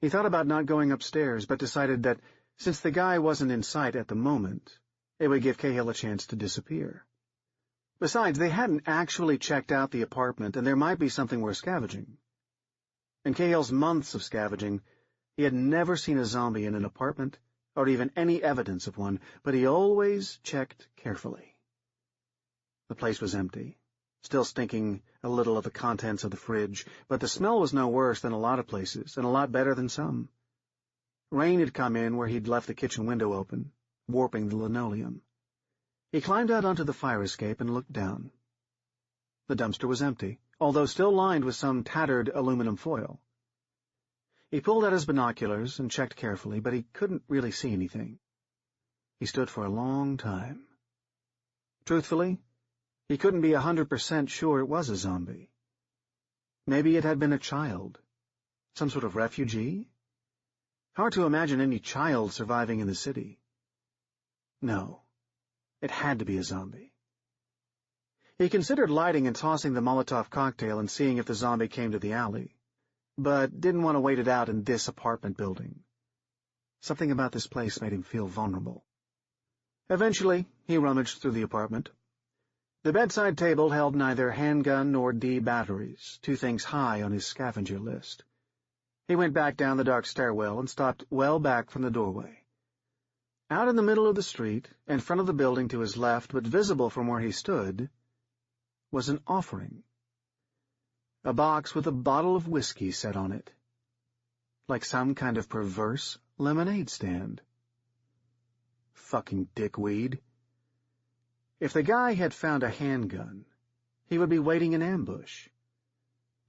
He thought about not going upstairs, but decided that since the guy wasn't in sight at the moment, it would give Cahill a chance to disappear. Besides, they hadn't actually checked out the apartment, and there might be something worth scavenging. In Cahill's months of scavenging, he had never seen a zombie in an apartment, or even any evidence of one, but he always checked carefully. The place was empty, still stinking a little of the contents of the fridge, but the smell was no worse than a lot of places, and a lot better than some. Rain had come in where he'd left the kitchen window open, warping the linoleum. He climbed out onto the fire escape and looked down. The dumpster was empty, although still lined with some tattered aluminum foil. He pulled out his binoculars and checked carefully, but he couldn't really see anything. He stood for a long time. Truthfully, he couldn't be 100% sure it was a zombie. Maybe it had been a child. Some sort of refugee? Hard to imagine any child surviving in the city. No, it had to be a zombie. He considered lighting and tossing the Molotov cocktail and seeing if the zombie came to the alley, but didn't want to wait it out in this apartment building. Something about this place made him feel vulnerable. Eventually, he rummaged through the apartment. The bedside table held neither handgun nor D batteries, two things high on his scavenger list. He went back down the dark stairwell and stopped well back from the doorway. Out in the middle of the street, in front of the building to his left, but visible from where he stood, was an offering. A box with a bottle of whiskey set on it, like some kind of perverse lemonade stand. Fucking dickweed. If the guy had found a handgun, he would be waiting in ambush.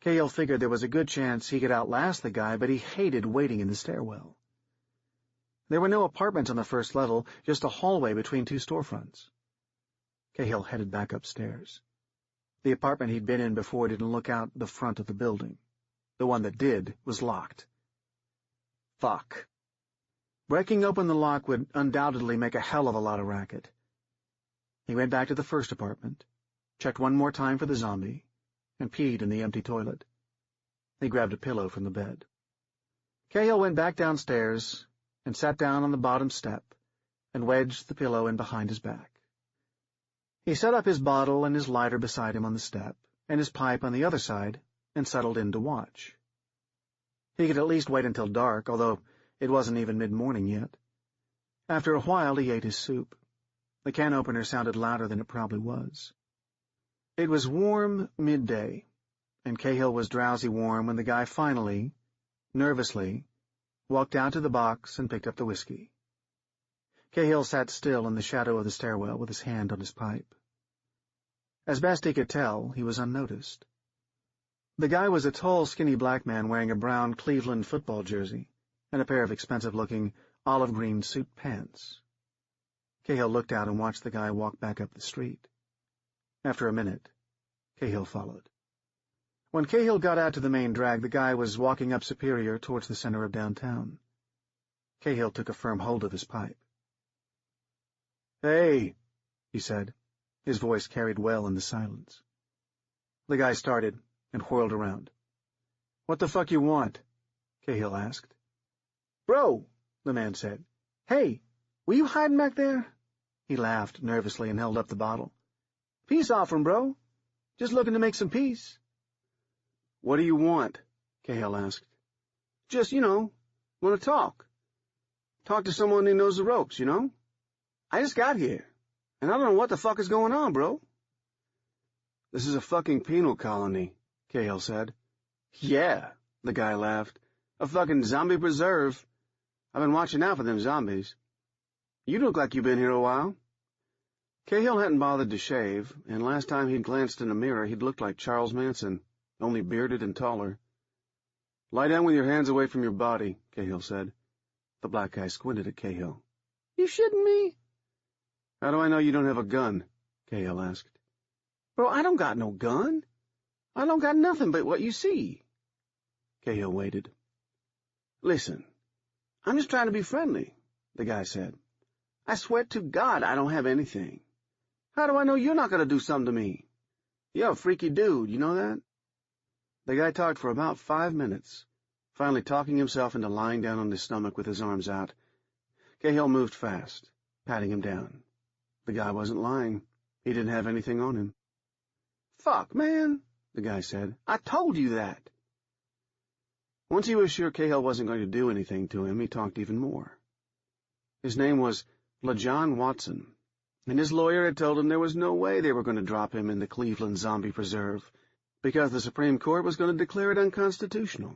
Cahill figured there was a good chance he could outlast the guy, but he hated waiting in the stairwell. There were no apartments on the first level, just a hallway between two storefronts. Cahill headed back upstairs. The apartment he'd been in before didn't look out the front of the building. The one that did was locked. Fuck. Breaking open the lock would undoubtedly make a hell of a lot of racket. He went back to the first apartment, checked one more time for the zombie, and peed in the empty toilet. He grabbed a pillow from the bed. Cahill went back downstairs and sat down on the bottom step and wedged the pillow in behind his back. He set up his bottle and his lighter beside him on the step, and his pipe on the other side, and settled in to watch. He could at least wait until dark, although it wasn't even mid-morning yet. After a while he ate his soup. The can opener sounded louder than it probably was. It was warm midday, and Cahill was drowsy warm when the guy finally, nervously, walked out to the box and picked up the whiskey. Cahill sat still in the shadow of the stairwell with his hand on his pipe. As best he could tell, he was unnoticed. The guy was a tall, skinny black man wearing a brown Cleveland football jersey and a pair of expensive-looking olive-green suit pants. Cahill looked out and watched the guy walk back up the street. After a minute, Cahill followed. When Cahill got out to the main drag, the guy was walking up Superior towards the center of downtown. Cahill took a firm hold of his pipe. "Hey," he said. His voice carried well in the silence. The guy started and whirled around. "What the fuck you want?" Cahill asked. "Bro," the man said. "Hey, were you hiding back there?" He laughed nervously and held up the bottle. "Peace offering, bro. Just looking to make some peace." "What do you want?" Cahill asked. "Just, want to talk. Talk to someone who knows the ropes, I just got here, and I don't know what the fuck is going on, bro." "This is a fucking penal colony," Cahill said. "Yeah," the guy laughed. "A fucking zombie preserve. I've been watching out for them zombies. You look like you've been here a while." Cahill hadn't bothered to shave, and last time he'd glanced in a mirror he'd looked like Charles Manson, only bearded and taller. "Lie down with your hands away from your body," Cahill said. The black guy squinted at Cahill. "You shitting me?" "How do I know you don't have a gun?" Cahill asked. "Bro, I don't got no gun. I don't got nothing but what you see." Cahill waited. "Listen, I'm just trying to be friendly," the guy said. "I swear to God I don't have anything. How do I know you're not going to do something to me? You're a freaky dude, you know that?" The guy talked for about 5 minutes, finally talking himself into lying down on his stomach with his arms out. Cahill moved fast, patting him down. The guy wasn't lying. He didn't have anything on him. "Fuck, man," the guy said. "I told you that." Once he was sure Cahill wasn't going to do anything to him, he talked even more. His name was LeJohn Watson, and his lawyer had told him there was no way they were going to drop him in the Cleveland Zombie Preserve, because the Supreme Court was going to declare it unconstitutional.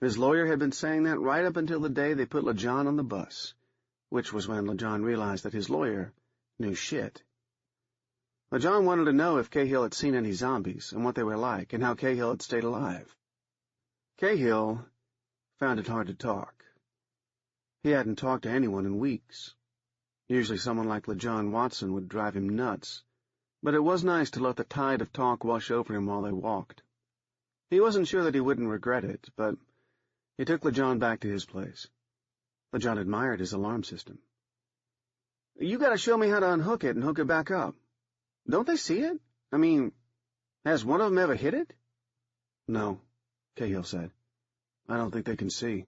His lawyer had been saying that right up until the day they put LeJohn on the bus, which was when LeJohn realized that his lawyer knew shit. LeJohn wanted to know if Cahill had seen any zombies and what they were like and how Cahill had stayed alive. Cahill found it hard to talk. He hadn't talked to anyone in weeks. Usually someone like LeJohn Watson would drive him nuts, but it was nice to let the tide of talk wash over him while they walked. He wasn't sure that he wouldn't regret it, but he took LeJohn back to his place. LeJohn admired his alarm system. "You gotta show me how to unhook it and hook it back up. Don't they see it? I mean, has one of them ever hit it?" "No," Cahill said. "I don't think they can see."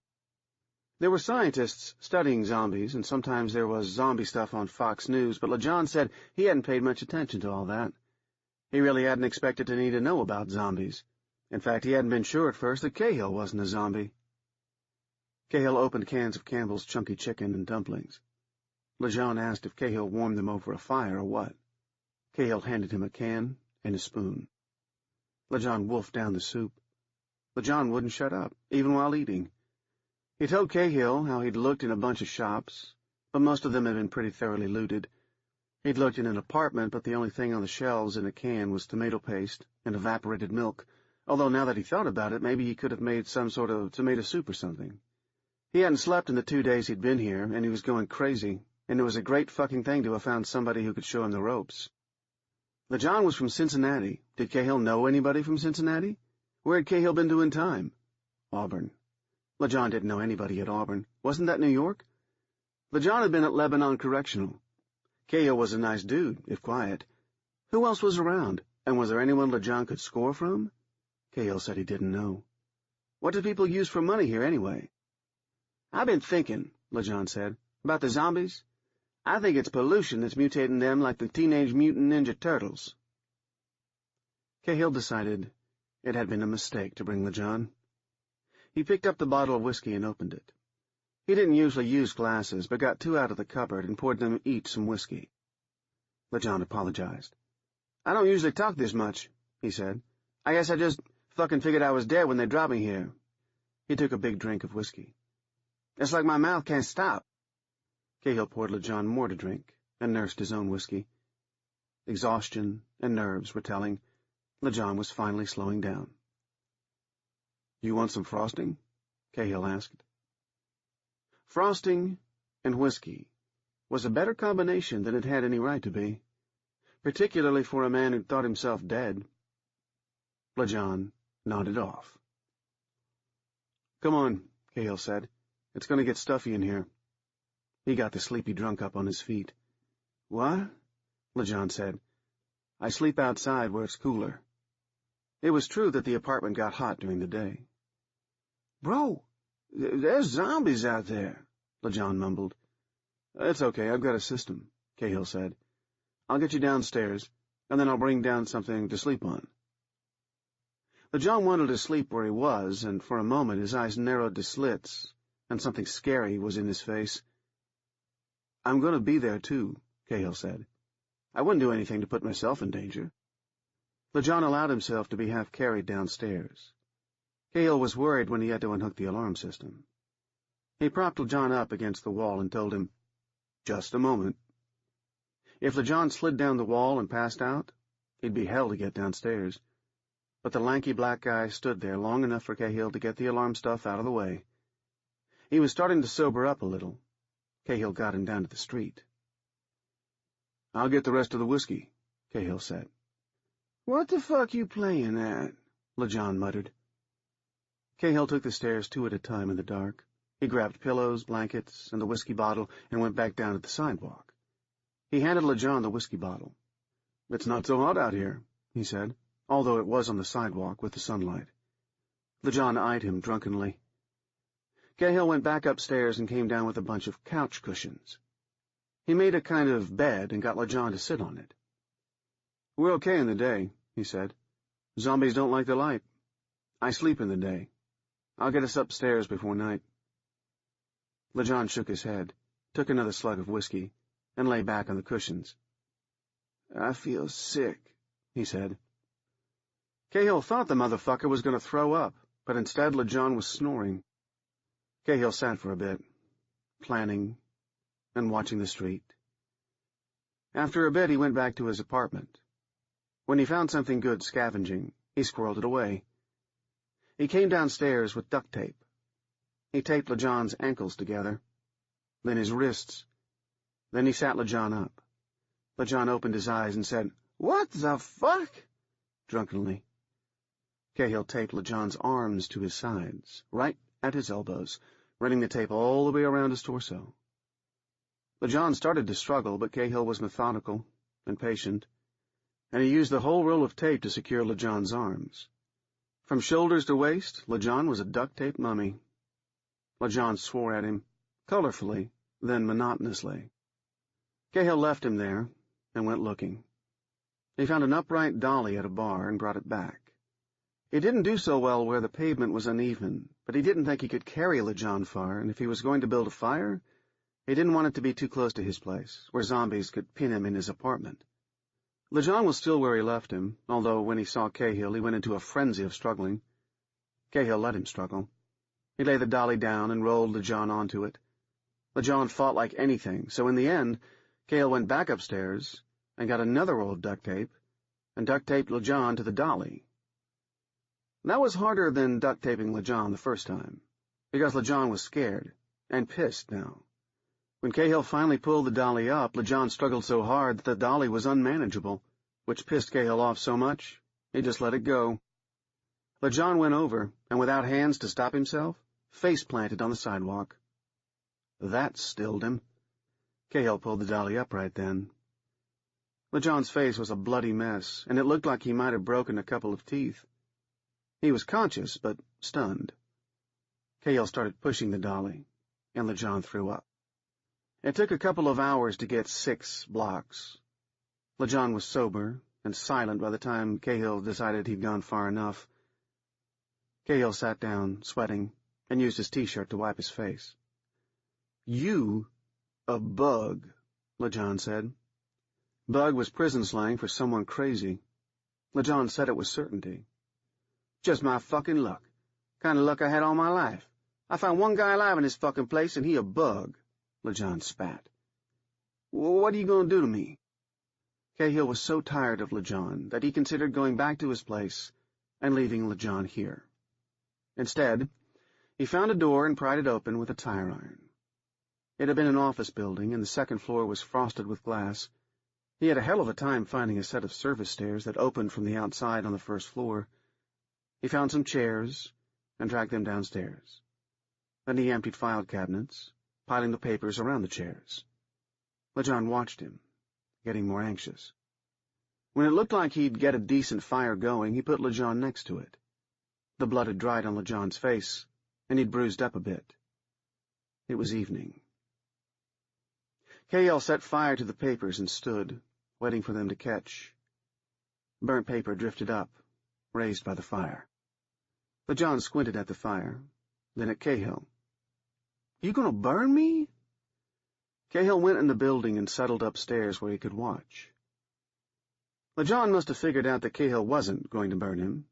There were scientists studying zombies, and sometimes there was zombie stuff on Fox News, but LeJohn said he hadn't paid much attention to all that. He really hadn't expected to need to know about zombies. In fact, he hadn't been sure at first that Cahill wasn't a zombie. Cahill opened cans of Campbell's chunky chicken and dumplings. LeJohn asked if Cahill warmed them over a fire or what. Cahill handed him a can and a spoon. LeJohn wolfed down the soup. LeJohn wouldn't shut up, even while eating. He told Cahill how he'd looked in a bunch of shops, but most of them had been pretty thoroughly looted. He'd looked in an apartment, but the only thing on the shelves in a can was tomato paste and evaporated milk, although now that he thought about it, maybe he could have made some sort of tomato soup or something. He hadn't slept in the 2 days he'd been here, and he was going crazy, and it was a great fucking thing to have found somebody who could show him the ropes. LeJohn was from Cincinnati. Did Cahill know anybody from Cincinnati? Where had Cahill been doing time? Auburn. LeJohn didn't know anybody at Auburn. Wasn't that New York? LeJohn had been at Lebanon Correctional. Cahill was a nice dude, if quiet. Who else was around, and was there anyone LeJohn could score from? Cahill said he didn't know. What did people use for money here, anyway? I've been thinking, LeJohn said, about the zombies. I think it's pollution that's mutating them like the Teenage Mutant Ninja Turtles. Cahill decided it had been a mistake to bring LeJohn. He picked up the bottle of whiskey and opened it. He didn't usually use glasses, but got 2 out of the cupboard and poured them each some whiskey. LeJohn apologized. I don't usually talk this much, he said. I guess I just fucking figured I was dead when they dropped me here. He took a big drink of whiskey. It's like my mouth can't stop. Cahill poured LeJohn more to drink and nursed his own whiskey. Exhaustion and nerves were telling. LeJohn was finally slowing down. You want some frosting? Cahill asked. Frosting and whiskey was a better combination than it had any right to be, particularly for a man who thought himself dead. LeJohn nodded off. Come on, Cahill said. It's going to get stuffy in here. He got the sleepy drunk up on his feet. What? LeJohn said. I sleep outside where it's cooler. It was true that the apartment got hot during the day. Bro, there's zombies out there, LeJohn mumbled. It's okay, I've got a system, Cahill said. I'll get you downstairs, and then I'll bring down something to sleep on. LeJohn wanted to sleep where he was, and for a moment his eyes narrowed to slits, and something scary was in his face. I'm going to be there, too, Cahill said. I wouldn't do anything to put myself in danger. LeJohn allowed himself to be half carried downstairs. Cahill was worried when he had to unhook the alarm system. He propped LeJohn up against the wall and told him, Just a moment. If LeJohn slid down the wall and passed out, he'd be hell to get downstairs. But the lanky black guy stood there long enough for Cahill to get the alarm stuff out of the way. He was starting to sober up a little. Cahill got him down to the street. I'll get the rest of the whiskey, Cahill said. What the fuck you playing at? LeJohn muttered. Cahill took the stairs 2 at a time in the dark. He grabbed pillows, blankets, and the whiskey bottle and went back down to the sidewalk. He handed LeJohn the whiskey bottle. It's not so hot out here, he said, although it was on the sidewalk with the sunlight. LeJohn eyed him drunkenly. Cahill went back upstairs and came down with a bunch of couch cushions. He made a kind of bed and got LeJohn to sit on it. We're okay in the day, he said. Zombies don't like the light. I sleep in the day. I'll get us upstairs before night. LeJohn shook his head, took another slug of whiskey, and lay back on the cushions. I feel sick, he said. Cahill thought the motherfucker was going to throw up, but instead LeJohn was snoring. Cahill sat for a bit, planning and watching the street. After a bit, he went back to his apartment. When he found something good scavenging, he squirreled it away. He came downstairs with duct tape. He taped LeJohn's ankles together, then his wrists. Then he sat LeJohn up. LeJohn opened his eyes and said, What the fuck? Drunkenly. Cahill taped LeJohn's arms to his sides, right at his elbows, running the tape all the way around his torso. LeJohn started to struggle, but Cahill was methodical and patient, and he used the whole roll of tape to secure LeJohn's arms. From shoulders to waist, LeJohn was a duct-tape mummy. LeJohn swore at him, colorfully, then monotonously. Cahill left him there and went looking. He found an upright dolly at a bar and brought it back. He didn't do so well where the pavement was uneven, but he didn't think he could carry LeJohn far, and if he was going to build a fire, he didn't want it to be too close to his place, where zombies could pin him in his apartment. LeJohn was still where he left him, although when he saw Cahill, he went into a frenzy of struggling. Cahill let him struggle. He laid the dolly down and rolled LeJohn onto it. LeJohn fought like anything, so in the end, Cale went back upstairs and got another roll of duct tape and duct-taped LeJohn to the dolly. That was harder than duct-taping LeJohn the first time, because LeJohn was scared and pissed now. When Cahill finally pulled the dolly up, LeJohn struggled so hard that the dolly was unmanageable, which pissed Cahill off so much, he just let it go. LeJohn went over, and without hands to stop himself, face-planted on the sidewalk. That stilled him. Cahill pulled the dolly up right then. LeJohn's face was a bloody mess, and it looked like he might have broken a couple of teeth. He was conscious, but stunned. Cahill started pushing the dolly, and LeJohn threw up. It took a couple of hours to get 6 blocks. LeJohn was sober and silent by the time Cahill decided he'd gone far enough. Cahill sat down, sweating, and used his T-shirt to wipe his face. "You, a bug," LeJohn said. Bug was prison slang for someone crazy. LeJohn said it with certainty. "Just my fucking luck. Kind of luck I had all my life. I found one guy alive in this fucking place, and he a bug," LeJohn spat. "What are you going to do to me?" Cahill was so tired of LeJohn that he considered going back to his place and leaving LeJohn here. Instead, he found a door and pried it open with a tire iron. It had been an office building, and the second floor was frosted with glass. He had a hell of a time finding a set of service stairs that opened from the outside on the first floor. He found some chairs and dragged them downstairs. Then he emptied file cabinets, piling the papers around the chairs. LeJohn watched him, getting more anxious. When it looked like he'd get a decent fire going, he put LeJohn next to it. The blood had dried on LeJohn's face, and he'd bruised up a bit. It was evening. Cahill set fire to the papers and stood, waiting for them to catch. Burnt paper drifted up, raised by the fire. LeJohn squinted at the fire, then at Cahill. "You gonna burn me?" Cahill went in the building and settled upstairs where he could watch. LeJohn must have figured out that Cahill wasn't going to burn him.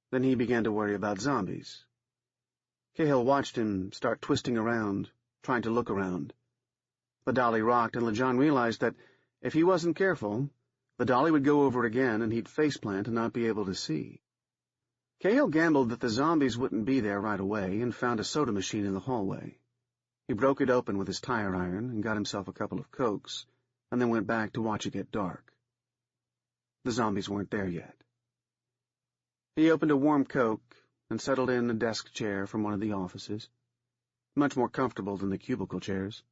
Then he began to worry about zombies. Cahill watched him start twisting around, trying to look around. The dolly rocked, and LeJohn realized that, if he wasn't careful, the dolly would go over again and he'd faceplant and not be able to see. Cahill gambled that the zombies wouldn't be there right away and found a soda machine in the hallway. He broke it open with his tire iron and got himself a couple of Cokes, and then went back to watch it get dark. The zombies weren't there yet. He opened a warm Coke and settled in a desk chair from one of the offices, much more comfortable than the cubicle chairs.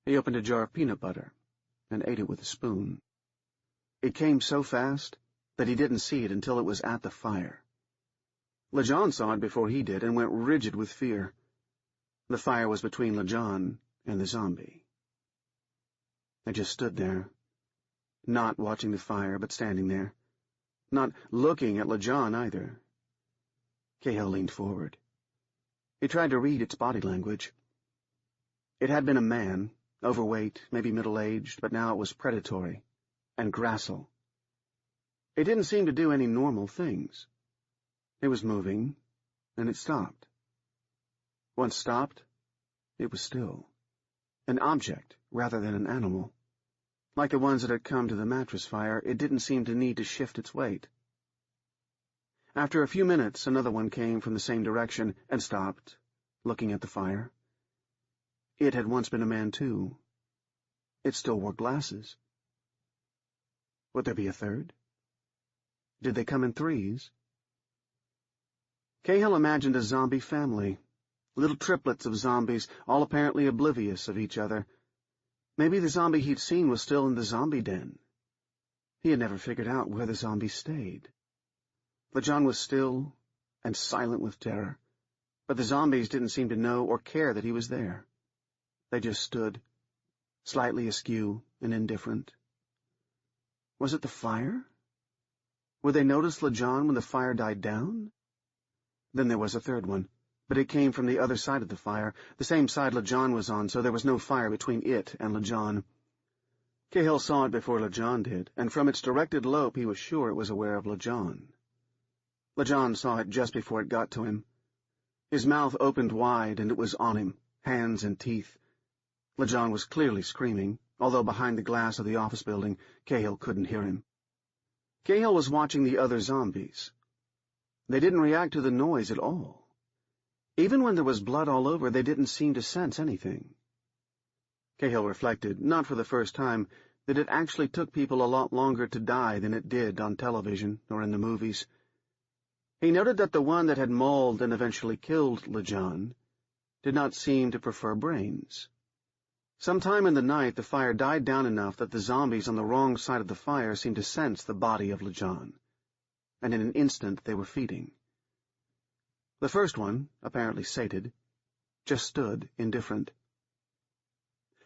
He opened a jar of peanut butter and ate it with a spoon. It came so fast that he didn't see it until it was at the fire. LeJohn saw it before he did and went rigid with fear. The fire was between LeJohn and the zombie. I just stood there, not watching the fire, but standing there, not looking at LeJohn either. Cahill leaned forward. He tried to read its body language. It had been a man, overweight, maybe middle-aged, but now it was predatory and gracile. It didn't seem to do any normal things. It was moving, and it stopped. Once stopped, it was still. An object rather than an animal. Like the ones that had come to the mattress fire, it didn't seem to need to shift its weight. After a few minutes, another one came from the same direction and stopped, looking at the fire. It had once been a man, too. It still wore glasses. Would there be a third? Did they come in threes? Cahill imagined a zombie family, little triplets of zombies, all apparently oblivious of each other. Maybe the zombie he'd seen was still in the zombie den. He had never figured out where the zombies stayed. LeJohn was still and silent with terror, but the zombies didn't seem to know or care that he was there. They just stood, slightly askew and indifferent. Was it the fire? Would they notice LeJohn when the fire died down? Then there was a third one, but it came from the other side of the fire, the same side LeJohn was on, so there was no fire between it and LeJohn. Cahill saw it before LeJohn did, and from its directed lope he was sure it was aware of LeJohn. LeJohn saw it just before it got to him. His mouth opened wide, and it was on him, hands and teeth, LeJohn was clearly screaming, although behind the glass of the office building, Cahill couldn't hear him. Cahill was watching the other zombies. They didn't react to the noise at all. Even when there was blood all over, they didn't seem to sense anything. Cahill reflected, not for the first time, that it actually took people a lot longer to die than it did on television or in the movies. He noted that the one that had mauled and eventually killed LeJohn did not seem to prefer brains. Sometime in the night, the fire died down enough that the zombies on the wrong side of the fire seemed to sense the body of LeJohn, and in an instant they were feeding. The first one, apparently sated, just stood indifferent.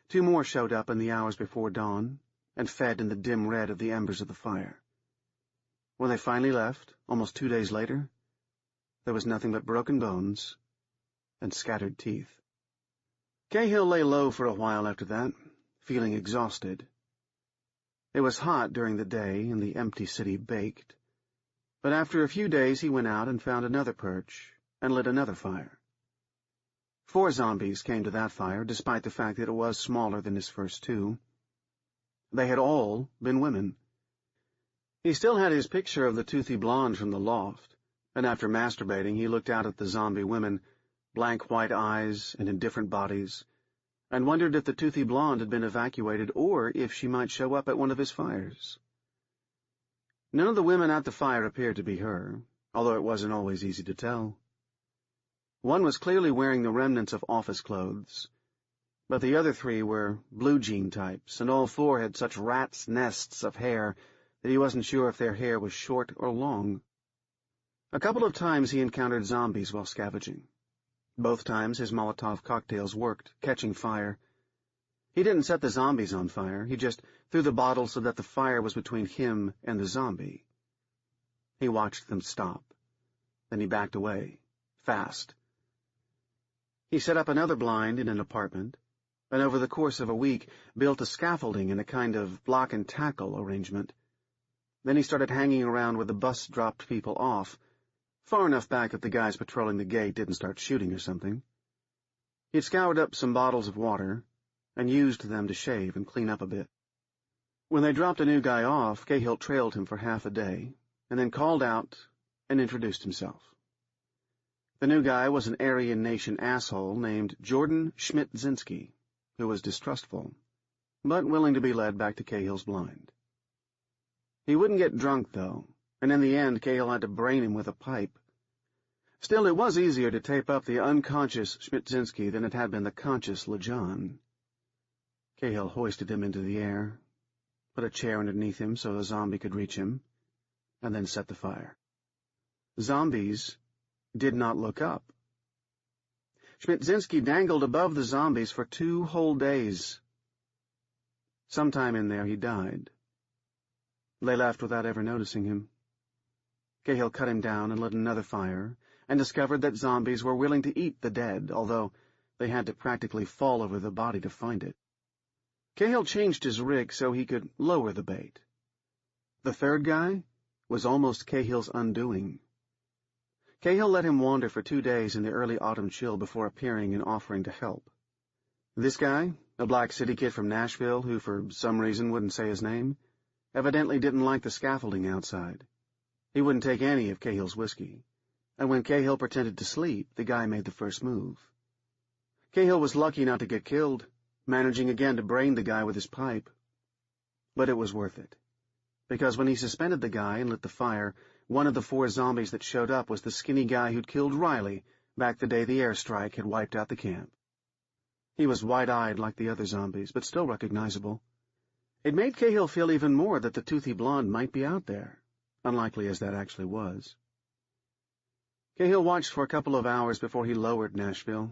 Two more showed up in the hours before dawn and fed in the dim red of the embers of the fire. When they finally left, almost 2 days later, there was nothing but broken bones and scattered teeth. Cahill lay low for a while after that, feeling exhausted. It was hot during the day, and the empty city baked, but after a few days he went out and found another perch and lit another fire. 4 zombies came to that fire, despite the fact that it was smaller than his first 2. They had all been women. He still had his picture of the toothy blonde from the loft, and after masturbating he looked out at the zombie women, blank white eyes and indifferent bodies, and wondered if the toothy blonde had been evacuated or if she might show up at one of his fires. None of the women at the fire appeared to be her, although it wasn't always easy to tell. One was clearly wearing the remnants of office clothes, but the other 3 were blue jean types, and all 4 had such rats' nests of hair that he wasn't sure if their hair was short or long. A couple of times he encountered zombies while scavenging. Both times his Molotov cocktails worked, catching fire. He didn't set the zombies on fire, he just threw the bottle so that the fire was between him and the zombie. He watched them stop. Then he backed away, fast. He set up another blind in an apartment, and over the course of a week built a scaffolding in a kind of block-and-tackle arrangement. Then he started hanging around where the bus dropped people off, far enough back that the guys patrolling the gate didn't start shooting or something. He'd scoured up some bottles of water and used them to shave and clean up a bit. When they dropped a new guy off, Cahill trailed him for half a day, and then called out and introduced himself. The new guy was an Aryan Nation asshole named Jordan Schmidt-Zinsky, who was distrustful, but willing to be led back to Cahill's blind. He wouldn't get drunk, though, and in the end Cahill had to brain him with a pipe. Still, it was easier to tape up the unconscious Schmidt-Zinsky than it had been the conscious LeJohn. Cahill hoisted him into the air, put a chair underneath him so the zombie could reach him, and then set the fire. Zombies did not look up. Schmidt-Zinsky dangled above the zombies for 2 whole days. Sometime in there he died. They left without ever noticing him. Cahill cut him down and lit another fire, and discovered that zombies were willing to eat the dead, although they had to practically fall over the body to find it. Cahill changed his rig so he could lower the bait. The third guy was almost Cahill's undoing. Cahill let him wander for 2 days in the early autumn chill before appearing and offering to help. This guy, a black city kid from Nashville who for some reason wouldn't say his name, evidently didn't like the scaffolding outside. He wouldn't take any of Cahill's whiskey, and when Cahill pretended to sleep, the guy made the first move. Cahill was lucky not to get killed, managing again to brain the guy with his pipe. But it was worth it, because when he suspended the guy and lit the fire, one of the 4 zombies that showed up was the skinny guy who'd killed Riley back the day the airstrike had wiped out the camp. He was wide-eyed like the other zombies, but still recognizable. It made Cahill feel even more that the toothy blonde might be out there, unlikely as that actually was. Cahill watched for a couple of hours before he lowered Nashville.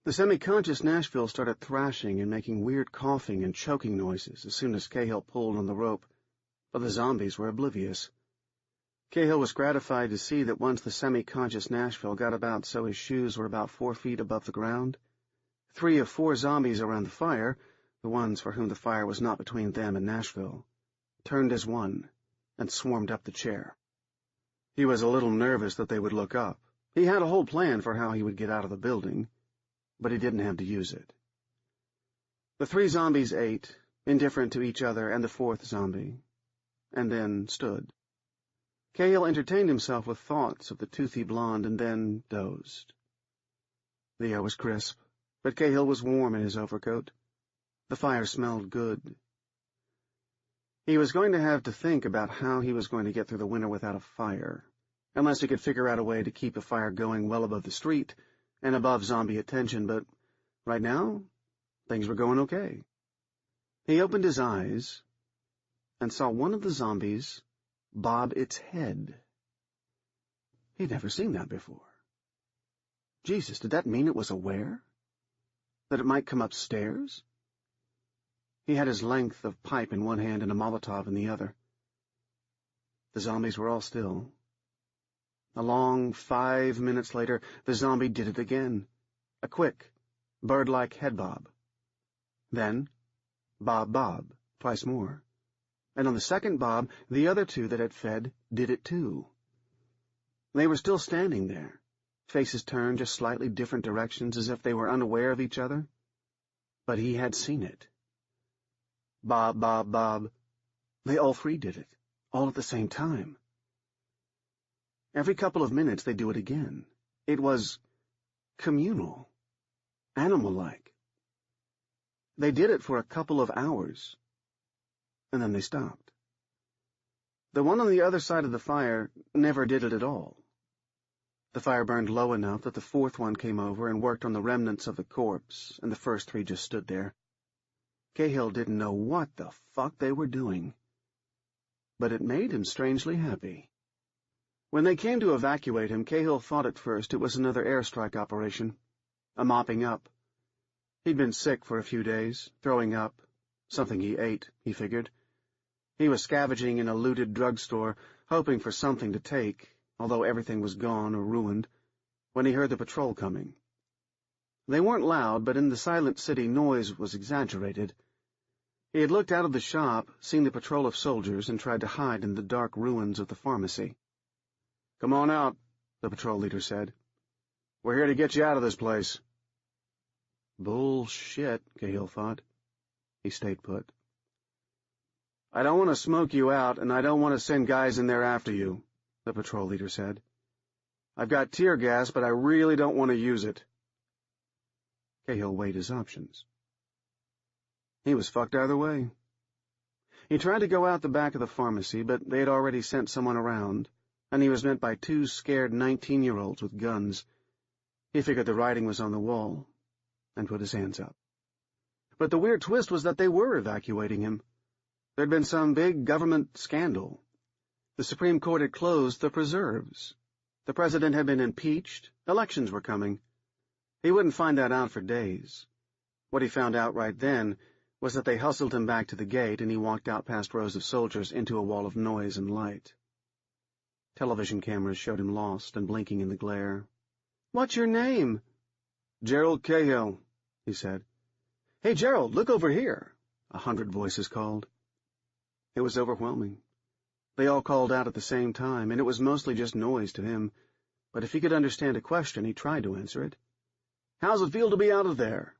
The semi-conscious Nashville started thrashing and making weird coughing and choking noises as soon as Cahill pulled on the rope, but the zombies were oblivious. Cahill was gratified to see that once the semi-conscious Nashville got about so his shoes were about 4 feet above the ground, 3 of 4 zombies around the fire, the ones for whom the fire was not between them and Nashville, turned as one and swarmed up the chair. He was a little nervous that they would look up. He had a whole plan for how he would get out of the building, but he didn't have to use it. The three zombies ate, indifferent to each other and the fourth zombie, and then stood. Cahill entertained himself with thoughts of the toothy blonde and then dozed. The air was crisp, but Cahill was warm in his overcoat. The fire smelled good. He was going to have to think about how he was going to get through the winter without a fire, unless he could figure out a way to keep a fire going well above the street and above zombie attention, but right now, things were going okay. He opened his eyes and saw one of the zombies bob its head. He'd never seen that before. Jesus, did that mean it was aware? That it might come upstairs? He had his length of pipe in one hand and a Molotov in the other. The zombies were all still. A long 5 minutes later, the zombie did it again. A quick, bird-like head bob. Then, bob, bob, twice more. And on the second bob, the other two that had fed did it too. They were still standing there, faces turned just slightly different directions as if they were unaware of each other. But he had seen it. Bob, bob, bob. They all three did it, all at the same time. Every couple of minutes they'd do it again. It was communal, animal-like. They did it for a couple of hours, and then they stopped. The one on the other side of the fire never did it at all. The fire burned low enough that the fourth one came over and worked on the remnants of the corpse, and the first three just stood there. Cahill didn't know what the fuck they were doing, but it made him strangely happy. When they came to evacuate him, Cahill thought at first it was another airstrike operation, a mopping up. He'd been sick for a few days, throwing up, something he ate, he figured. He was scavenging in a looted drugstore, hoping for something to take, although everything was gone or ruined, when he heard the patrol coming. They weren't loud, but in the silent city noise was exaggerated. He had looked out of the shop, seen the patrol of soldiers, and tried to hide in the dark ruins of the pharmacy. "Come on out," the patrol leader said. "We're here to get you out of this place." Bullshit, Cahill thought. He stayed put. "I don't want to smoke you out, and I don't want to send guys in there after you," the patrol leader said. "I've got tear gas, but I really don't want to use it." Cahill weighed his options. He was fucked either way. He tried to go out the back of the pharmacy, but they had already sent someone around, and he was met by two scared 19-year-olds with guns. He figured the writing was on the wall, and put his hands up. But the weird twist was that they were evacuating him. There'd been some big government scandal. The Supreme Court had closed the preserves. The president had been impeached. Elections were coming. He wouldn't find that out for days. What he found out right then was that they hustled him back to the gate, and he walked out past rows of soldiers into a wall of noise and light. Television cameras showed him lost and blinking in the glare. "What's your name?" "Gerald Cahill," he said. "Hey, Gerald, look over here," 100 voices called. It was overwhelming. They all called out at the same time, and it was mostly just noise to him, but if he could understand a question, he tried to answer it. "How's it feel to be out of there?"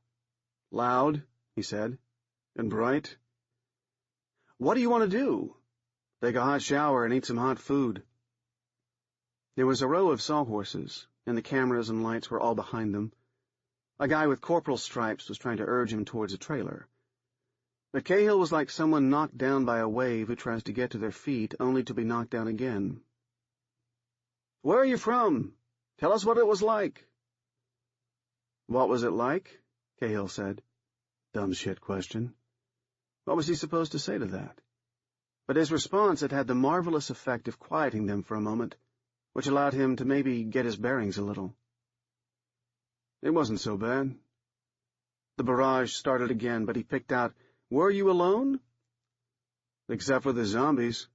"Loud," he said, "and bright." "What do you want to do?" "Take a hot shower and eat some hot food." There was a row of sawhorses, and the cameras and lights were all behind them. A guy with corporal stripes was trying to urge him towards a trailer. But Cahill was like someone knocked down by a wave who tries to get to their feet only to be knocked down again. "Where are you from? Tell us what it was like." "What was it like?" Cahill said. Dumb shit question. What was he supposed to say to that? But his response had had the marvelous effect of quieting them for a moment, which allowed him to maybe get his bearings a little. "It wasn't so bad." The barrage started again, but he picked out, "Were you alone?" "Except for the zombies."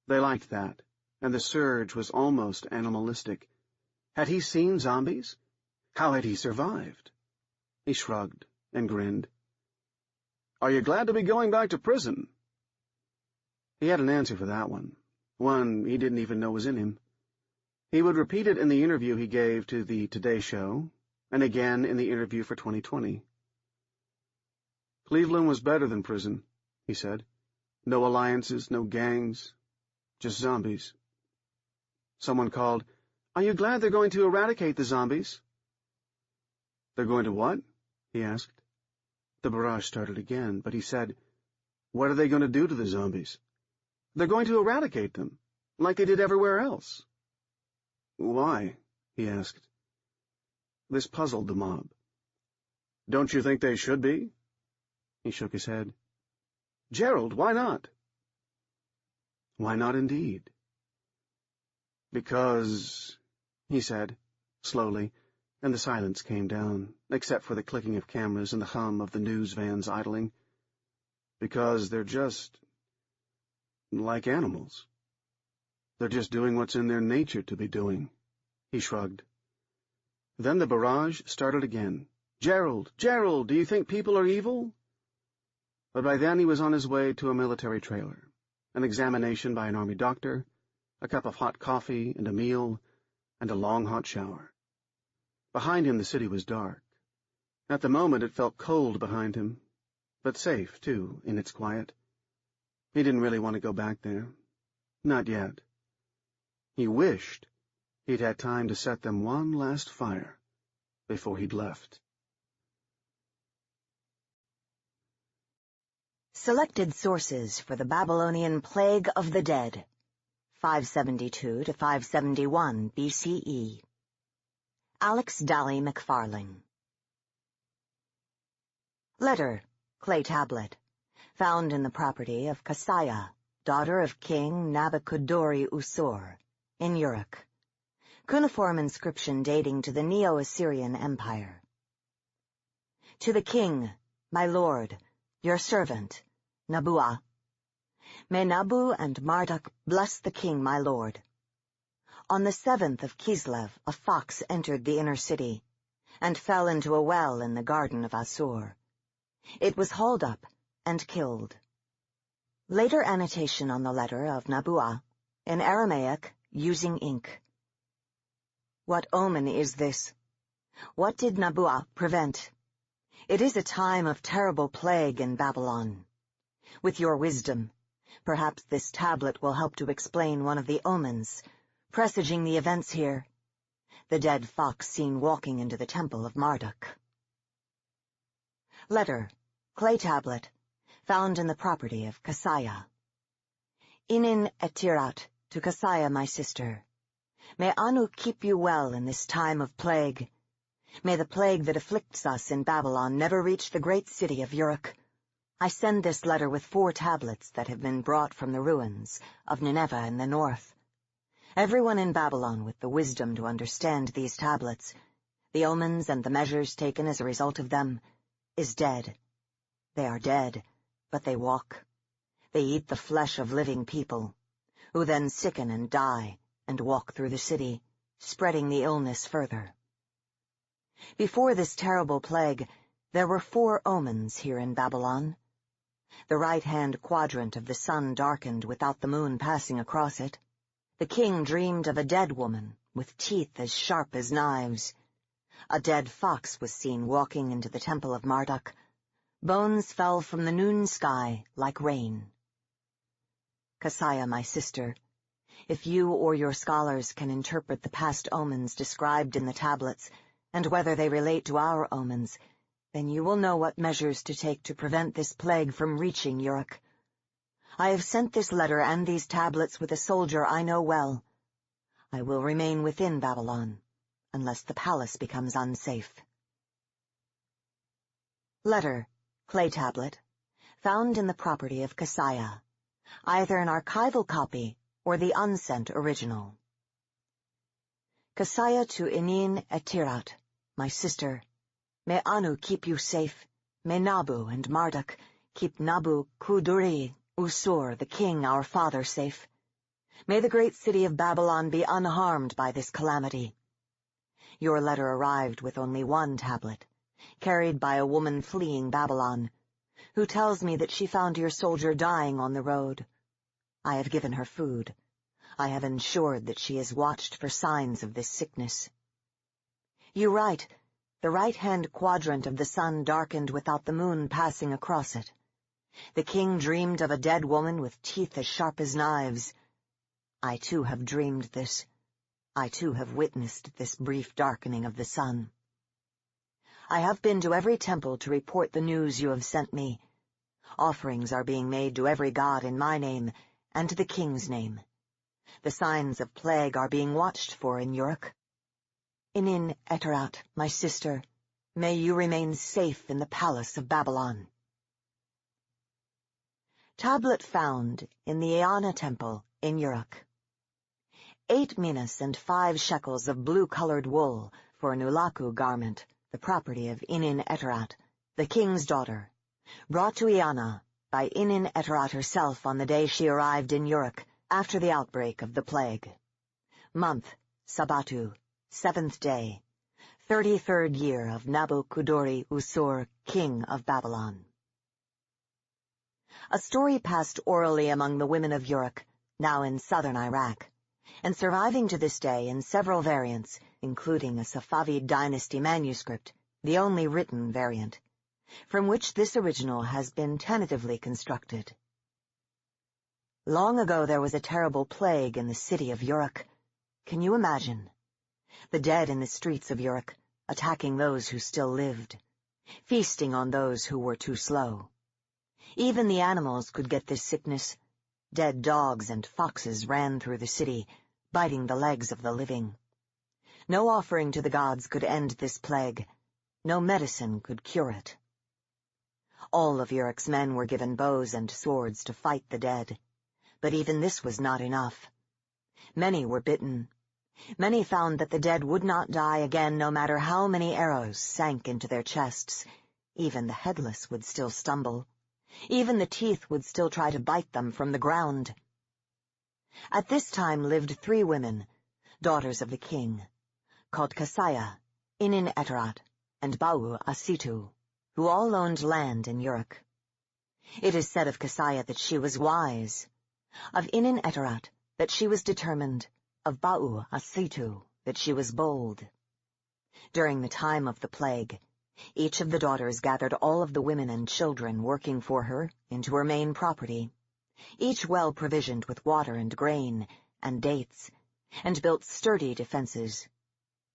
They liked that, and the surge was almost animalistic. Had he seen zombies? How had he survived? He shrugged and grinned. "Are you glad to be going back to prison?" He had an answer for that one he didn't even know was in him. He would repeat it in the interview he gave to the Today Show, and again in the interview for 2020. Cleveland was better than prison, he said. No alliances, no gangs, just zombies. Someone called, "Are you glad they're going to eradicate the zombies?" "They're going to what?" he asked. The barrage started again, but he said, "What are they going to do to the zombies?" "They're going to eradicate them, like they did everywhere else." "Why?" he asked. This puzzled the mob. "Don't you think they should be?" He shook his head. "Gerald, why not?" Why not indeed? "Because," he said, slowly, and the silence came down, except for the clicking of cameras and the hum of the news vans idling. "Because they're just like animals. They're just doing what's in their nature to be doing." He shrugged. Then the barrage started again. "Gerald, Gerald, do you think people are evil?" But by then he was on his way to a military trailer, an examination by an army doctor, a cup of hot coffee and a meal, and a long hot shower. Behind him the city was dark. At the moment it felt cold behind him, but safe, too, in its quiet. He didn't really want to go back there. Not yet. He wished he'd had time to set them one last fire before he'd left. Selected sources for the Babylonian Plague of the Dead, 572 to 571 BCE. Alex Daly McFarling. Letter, clay tablet, found in the property of Kasaya, daughter of King Nabukadori-Usur, in Uruk. Cuneiform inscription dating to the Neo-Assyrian Empire. To the king, my lord, your servant, Nabuah. May Nabu and Marduk bless the king, my lord. On the 7th of Kislev, a fox entered the inner city, and fell into a well in the garden of Assur. It was hauled up and killed. Later annotation on the letter of Nabuah, in Aramaic, using ink. What omen is this? What did Nabuah prevent? It is a time of terrible plague in Babylon. With your wisdom, perhaps this tablet will help to explain one of the omens, presaging the events here. The dead fox seen walking into the temple of Marduk. Letter, clay tablet, found in the property of Kasaya. Inin etirat, to Kasaya, my sister. May Anu keep you well in this time of plague. May the plague that afflicts us in Babylon never reach the great city of Uruk. I send this letter with 4 tablets that have been brought from the ruins of Nineveh in the north. Everyone in Babylon with the wisdom to understand these tablets, the omens and the measures taken as a result of them, is dead. They are dead, but they walk. They eat the flesh of living people, who then sicken and die and walk through the city, spreading the illness further. Before this terrible plague, there were 4 omens here in Babylon. The right-hand quadrant of the sun darkened without the moon passing across it. The king dreamed of a dead woman with teeth as sharp as knives. A dead fox was seen walking into the temple of Marduk. Bones fell from the noon sky like rain. Kasaya, my sister, if you or your scholars can interpret the past omens described in the tablets, and whether they relate to our omens, then you will know what measures to take to prevent this plague from reaching Uruk. I have sent this letter and these tablets with a soldier I know well. I will remain within Babylon, unless the palace becomes unsafe. Letter, clay tablet, found in the property of Kasaya, either an archival copy or the unsent original. Kasaya to Inin etirat, my sister. May Anu keep you safe. May Nabu and Marduk keep Nabukadori-Usur, the king, our father, safe. May the great city of Babylon be unharmed by this calamity. Your letter arrived with only 1 tablet, carried by a woman fleeing Babylon, who tells me that she found your soldier dying on the road. I have given her food. I have ensured that she is watched for signs of this sickness. You write, The right-hand quadrant of the sun darkened without the moon passing across it. The king dreamed of a dead woman with teeth as sharp as knives. I too have dreamed this. I too have witnessed this brief darkening of the sun. I have been to every temple to report the news you have sent me. Offerings are being made to every god in my name and to the king's name. The signs of plague are being watched for in Uruk. Inin Eterat, my sister, may you remain safe in the palace of Babylon. Tablet found in the Eanna Temple in Uruk. 8 minas and 5 shekels of blue-colored wool for an ulaku garment, the property of Inin Eterat, the king's daughter, brought to Eanna by Inin Eterat herself on the day she arrived in Uruk after the outbreak of the plague. Month, Sabatu, 7th day, 33rd year of Nabuchodonosor, king of Babylon. A story passed orally among the women of Uruk, now in southern Iraq, and surviving to this day in several variants, including a Safavid dynasty manuscript, the only written variant, from which this original has been tentatively constructed. Long ago there was a terrible plague in the city of Uruk. Can you imagine? The dead in the streets of Uruk, attacking those who still lived, feasting on those who were too slow. Even the animals could get this sickness. Dead dogs and foxes ran through the city, biting the legs of the living. No offering to the gods could end this plague. No medicine could cure it. All of Uruk's men were given bows and swords to fight the dead, but even this was not enough. Many were bitten. Many found that the dead would not die again no matter how many arrows sank into their chests. Even the headless would still stumble. Even the teeth would still try to bite them from the ground. At this time lived 3 women, daughters of the king, called Kasaya, Inin Eterat, and Bau Asitu, who all owned land in Uruk. It is said of Kasaya that she was wise, of Inin Eterat that she was determined, of Bau Asitu that she was bold. During the time of the plague, each of the daughters gathered all of the women and children working for her into her main property, each well provisioned with water and grain and dates, and built sturdy defenses.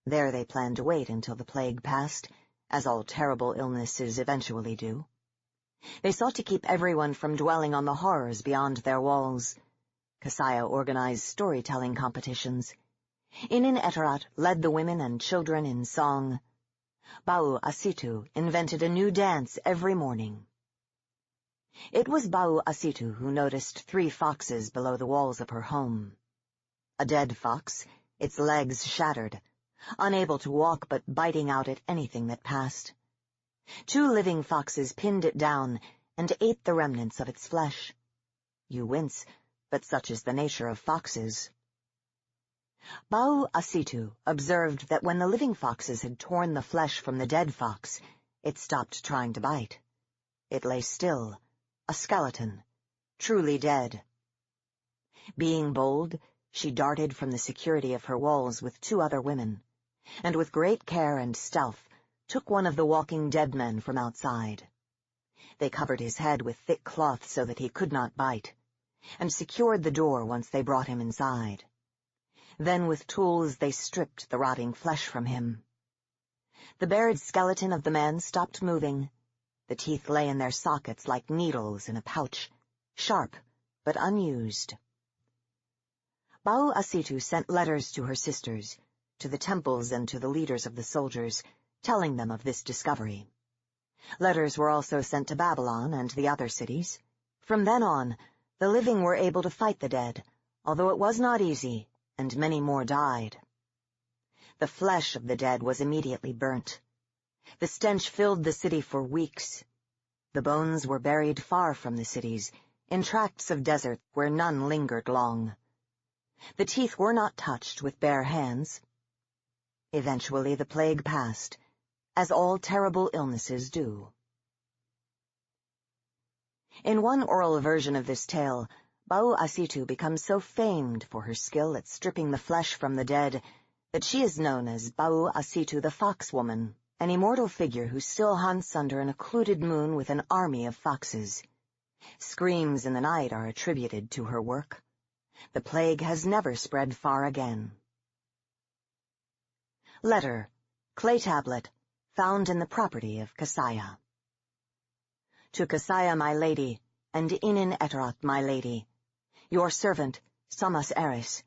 There they planned to wait until the plague passed, as all terrible illnesses eventually do. They sought to keep everyone from dwelling on the horrors beyond their walls. Kasaya organized storytelling competitions. Inin Eterat led the women and children in song. Bau Asitu invented a new dance every morning. It was Bau Asitu who noticed 3 foxes below the walls of her home. A dead fox, its legs shattered, unable to walk but biting out at anything that passed. 2 living foxes pinned it down and ate the remnants of its flesh. You wince, but such is the nature of foxes. Bau Asitu observed that when the living foxes had torn the flesh from the dead fox, it stopped trying to bite. It lay still, a skeleton, truly dead. Being bold, she darted from the security of her walls with 2 other women, and with great care and stealth took one of the walking dead men from outside. They covered his head with thick cloth so that he could not bite, and secured the door once they brought him inside. Then with tools they stripped the rotting flesh from him. The bared skeleton of the man stopped moving. The teeth lay in their sockets like needles in a pouch, sharp but unused. Bau Asitu sent letters to her sisters, to the temples and to the leaders of the soldiers, telling them of this discovery. Letters were also sent to Babylon and the other cities. From then on, the living were able to fight the dead, although it was not easy, and many more died. The flesh of the dead was immediately burnt. The stench filled the city for weeks. The bones were buried far from the cities, in tracts of desert where none lingered long. The teeth were not touched with bare hands. Eventually the plague passed, as all terrible illnesses do. In one oral version of this tale, Bau Asitu becomes so famed for her skill at stripping the flesh from the dead that she is known as Bau Asitu the Fox Woman, an immortal figure who still hunts under an occluded moon with an army of foxes. Screams in the night are attributed to her work. The plague has never spread far again. Letter, clay tablet, found in the property of Kasaya. To Kasaya, my lady, and Inin Eteroth, my lady, your servant, Samas Eris,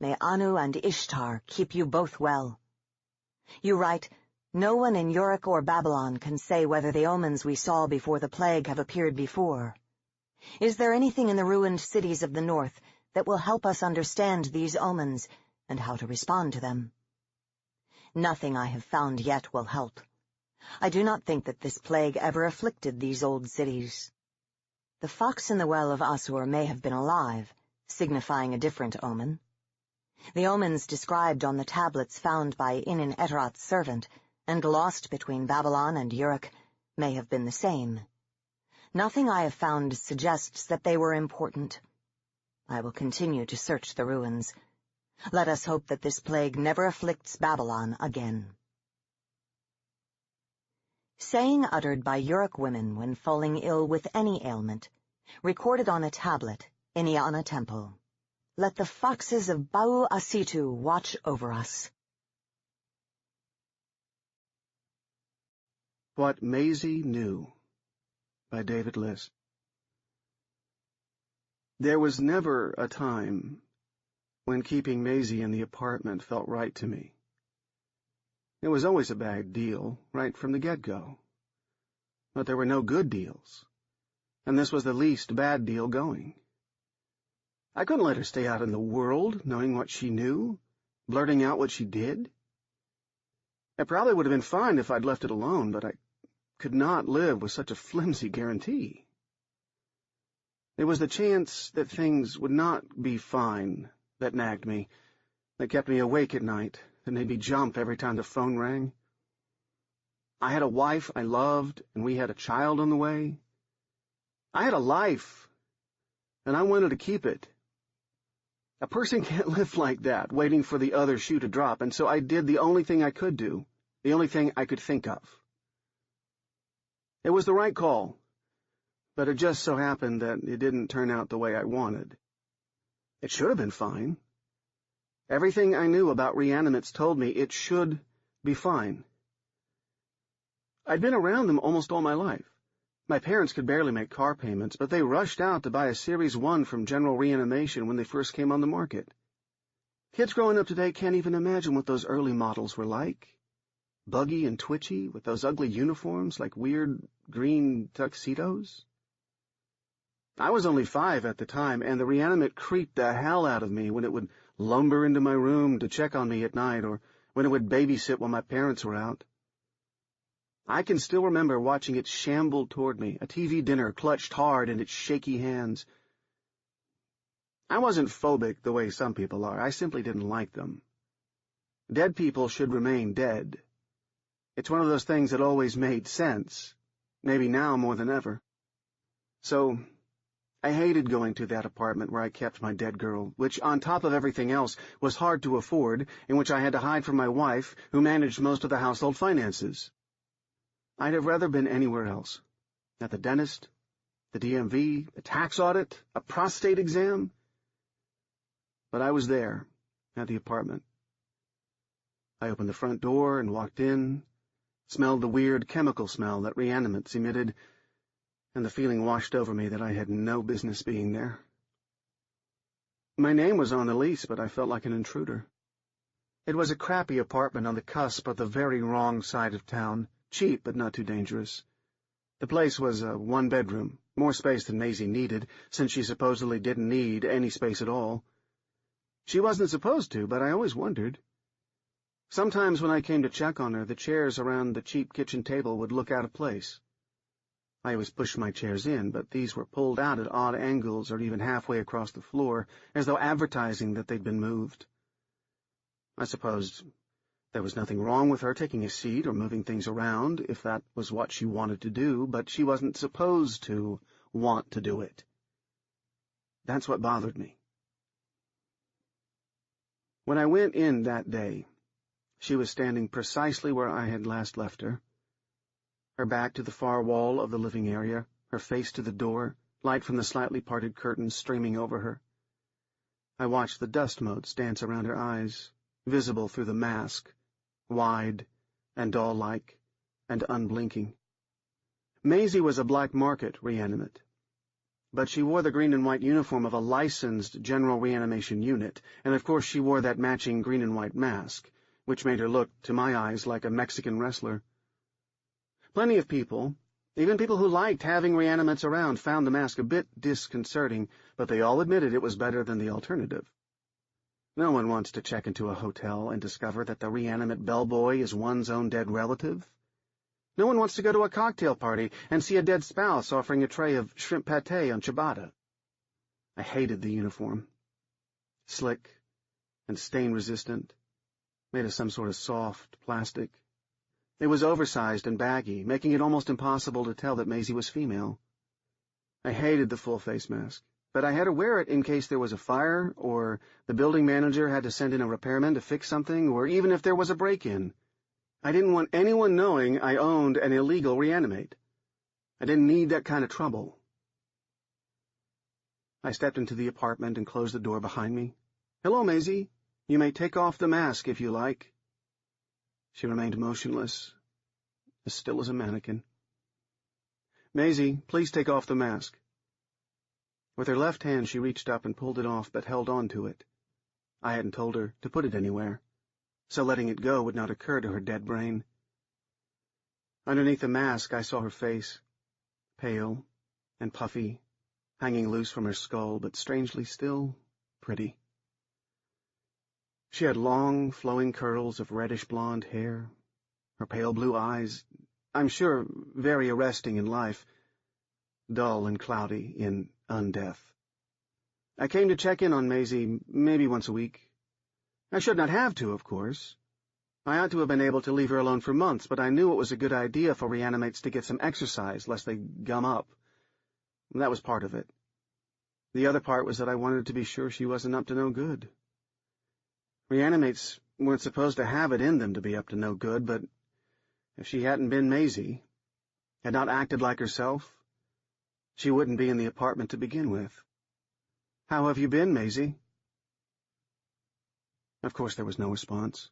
may Anu and Ishtar keep you both well. You write, no one in Uruk or Babylon can say whether the omens we saw before the plague have appeared before. Is there anything in the ruined cities of the north that will help us understand these omens and how to respond to them? Nothing I have found yet will help. I do not think that this plague ever afflicted these old cities. The fox in the well of Asur may have been alive, signifying a different omen. The omens described on the tablets found by Inin Eteroth's servant and lost between Babylon and Uruk may have been the same. Nothing I have found suggests that they were important. I will continue to search the ruins. Let us hope that this plague never afflicts Babylon again. Saying uttered by Uruk women when falling ill with any ailment, recorded on a tablet in Iana Temple. Let the foxes of Bau Asitu watch over us. What Maisie Knew by David Liss. There was never a time when keeping Maisie in the apartment felt right to me. It was always a bad deal, right from the get-go. But there were no good deals, and this was the least bad deal going. I couldn't let her stay out in the world, knowing what she knew, blurting out what she did. It probably would have been fine if I'd left it alone, but I could not live with such a flimsy guarantee. It was the chance that things would not be fine that nagged me, that kept me awake at night, that made me jump every time the phone rang. I had a wife I loved, and we had a child on the way. I had a life, and I wanted to keep it. A person can't live like that, waiting for the other shoe to drop, and so I did the only thing I could do, the only thing I could think of. It was the right call, but it just so happened that it didn't turn out the way I wanted. It should have been fine. Everything I knew about reanimates told me it should be fine. I'd been around them almost all my life. My parents could barely make car payments, but they rushed out to buy a Series 1 from General Reanimation when they first came on the market. Kids growing up today can't even imagine what those early models were like. Buggy and twitchy, with those ugly uniforms like weird green tuxedos. I was only 5 at the time, and the reanimate creeped the hell out of me when it would lumber into my room to check on me at night, or when it would babysit while my parents were out. I can still remember watching it shamble toward me, a TV dinner clutched hard in its shaky hands. I wasn't phobic the way some people are. I simply didn't like them. Dead people should remain dead. It's one of those things that always made sense, maybe now more than ever. So I hated going to that apartment where I kept my dead girl, which, on top of everything else, was hard to afford, in which I had to hide from my wife, who managed most of the household finances. I'd have rather been anywhere else. At the dentist, the DMV, a tax audit, a prostate exam. But I was there, at the apartment. I opened the front door and walked in, smelled the weird chemical smell that reanimates emitted, and the feeling washed over me that I had no business being there. My name was on the lease, but I felt like an intruder. It was a crappy apartment on the cusp of the very wrong side of town, cheap but not too dangerous. The place was a one-bedroom, more space than Maisie needed, since she supposedly didn't need any space at all. She wasn't supposed to, but I always wondered. Sometimes when I came to check on her, the chairs around the cheap kitchen table would look out of place. I always pushed my chairs in, but these were pulled out at odd angles or even halfway across the floor, as though advertising that they'd been moved. I supposed there was nothing wrong with her taking a seat or moving things around, if that was what she wanted to do, but she wasn't supposed to want to do it. That's what bothered me. When I went in that day, She was standing precisely where I had last left her, her back to the far wall of the living area, her face to the door, light from the slightly parted curtains streaming over her. I watched the dust motes dance around her eyes, visible through the mask, wide and doll-like and unblinking. Maisie was a black market reanimate, but she wore the green and white uniform of a licensed general reanimation unit, and of course she wore that matching green and white mask, which made her look, to my eyes, like a Mexican wrestler. Plenty of people, even people who liked having reanimates around, found the mask a bit disconcerting, but they all admitted it was better than the alternative. No one wants to check into a hotel and discover that the reanimate bellboy is one's own dead relative. No one wants to go to a cocktail party and see a dead spouse offering a tray of shrimp pâté on ciabatta. I hated the uniform. Slick and stain-resistant, made of some sort of soft plastic. It was oversized and baggy, making it almost impossible to tell that Maisie was female. I hated the full face mask, but I had to wear it in case there was a fire, or the building manager had to send in a repairman to fix something, or even if there was a break-in. I didn't want anyone knowing I owned an illegal reanimate. I didn't need that kind of trouble. I stepped into the apartment and closed the door behind me. "Hello, Maisie. You may take off the mask if you like." She remained motionless, as still as a mannequin. "Maisie, please take off the mask." With her left hand she reached up and pulled it off, but held on to it. I hadn't told her to put it anywhere, so letting it go would not occur to her dead brain. Underneath the mask I saw her face, pale and puffy, hanging loose from her skull, but strangely still pretty. She had long, flowing curls of reddish-blonde hair, her pale blue eyes, I'm sure very arresting in life, dull and cloudy in undeath. I came to check in on Maisie maybe once a week. I should not have to, of course. I ought to have been able to leave her alone for months, but I knew it was a good idea for reanimates to get some exercise, lest they gum up. That was part of it. The other part was that I wanted to be sure she wasn't up to no good. Reanimates weren't supposed to have it in them to be up to no good, but if she hadn't been Maisie, had not acted like herself, she wouldn't be in the apartment to begin with. "How have you been, Maisie?" Of course there was no response.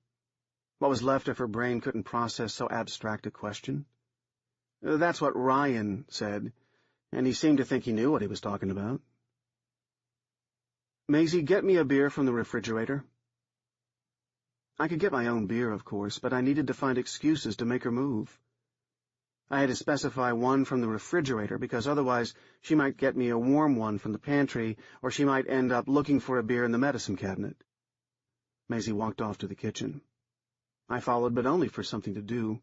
What was left of her brain couldn't process so abstract a question. That's what Ryan said, and he seemed to think he knew what he was talking about. "Maisie, get me a beer from the refrigerator." I could get my own beer, of course, but I needed to find excuses to make her move. I had to specify one from the refrigerator, because otherwise she might get me a warm one from the pantry, or she might end up looking for a beer in the medicine cabinet. Maisie walked off to the kitchen. I followed, but only for something to do.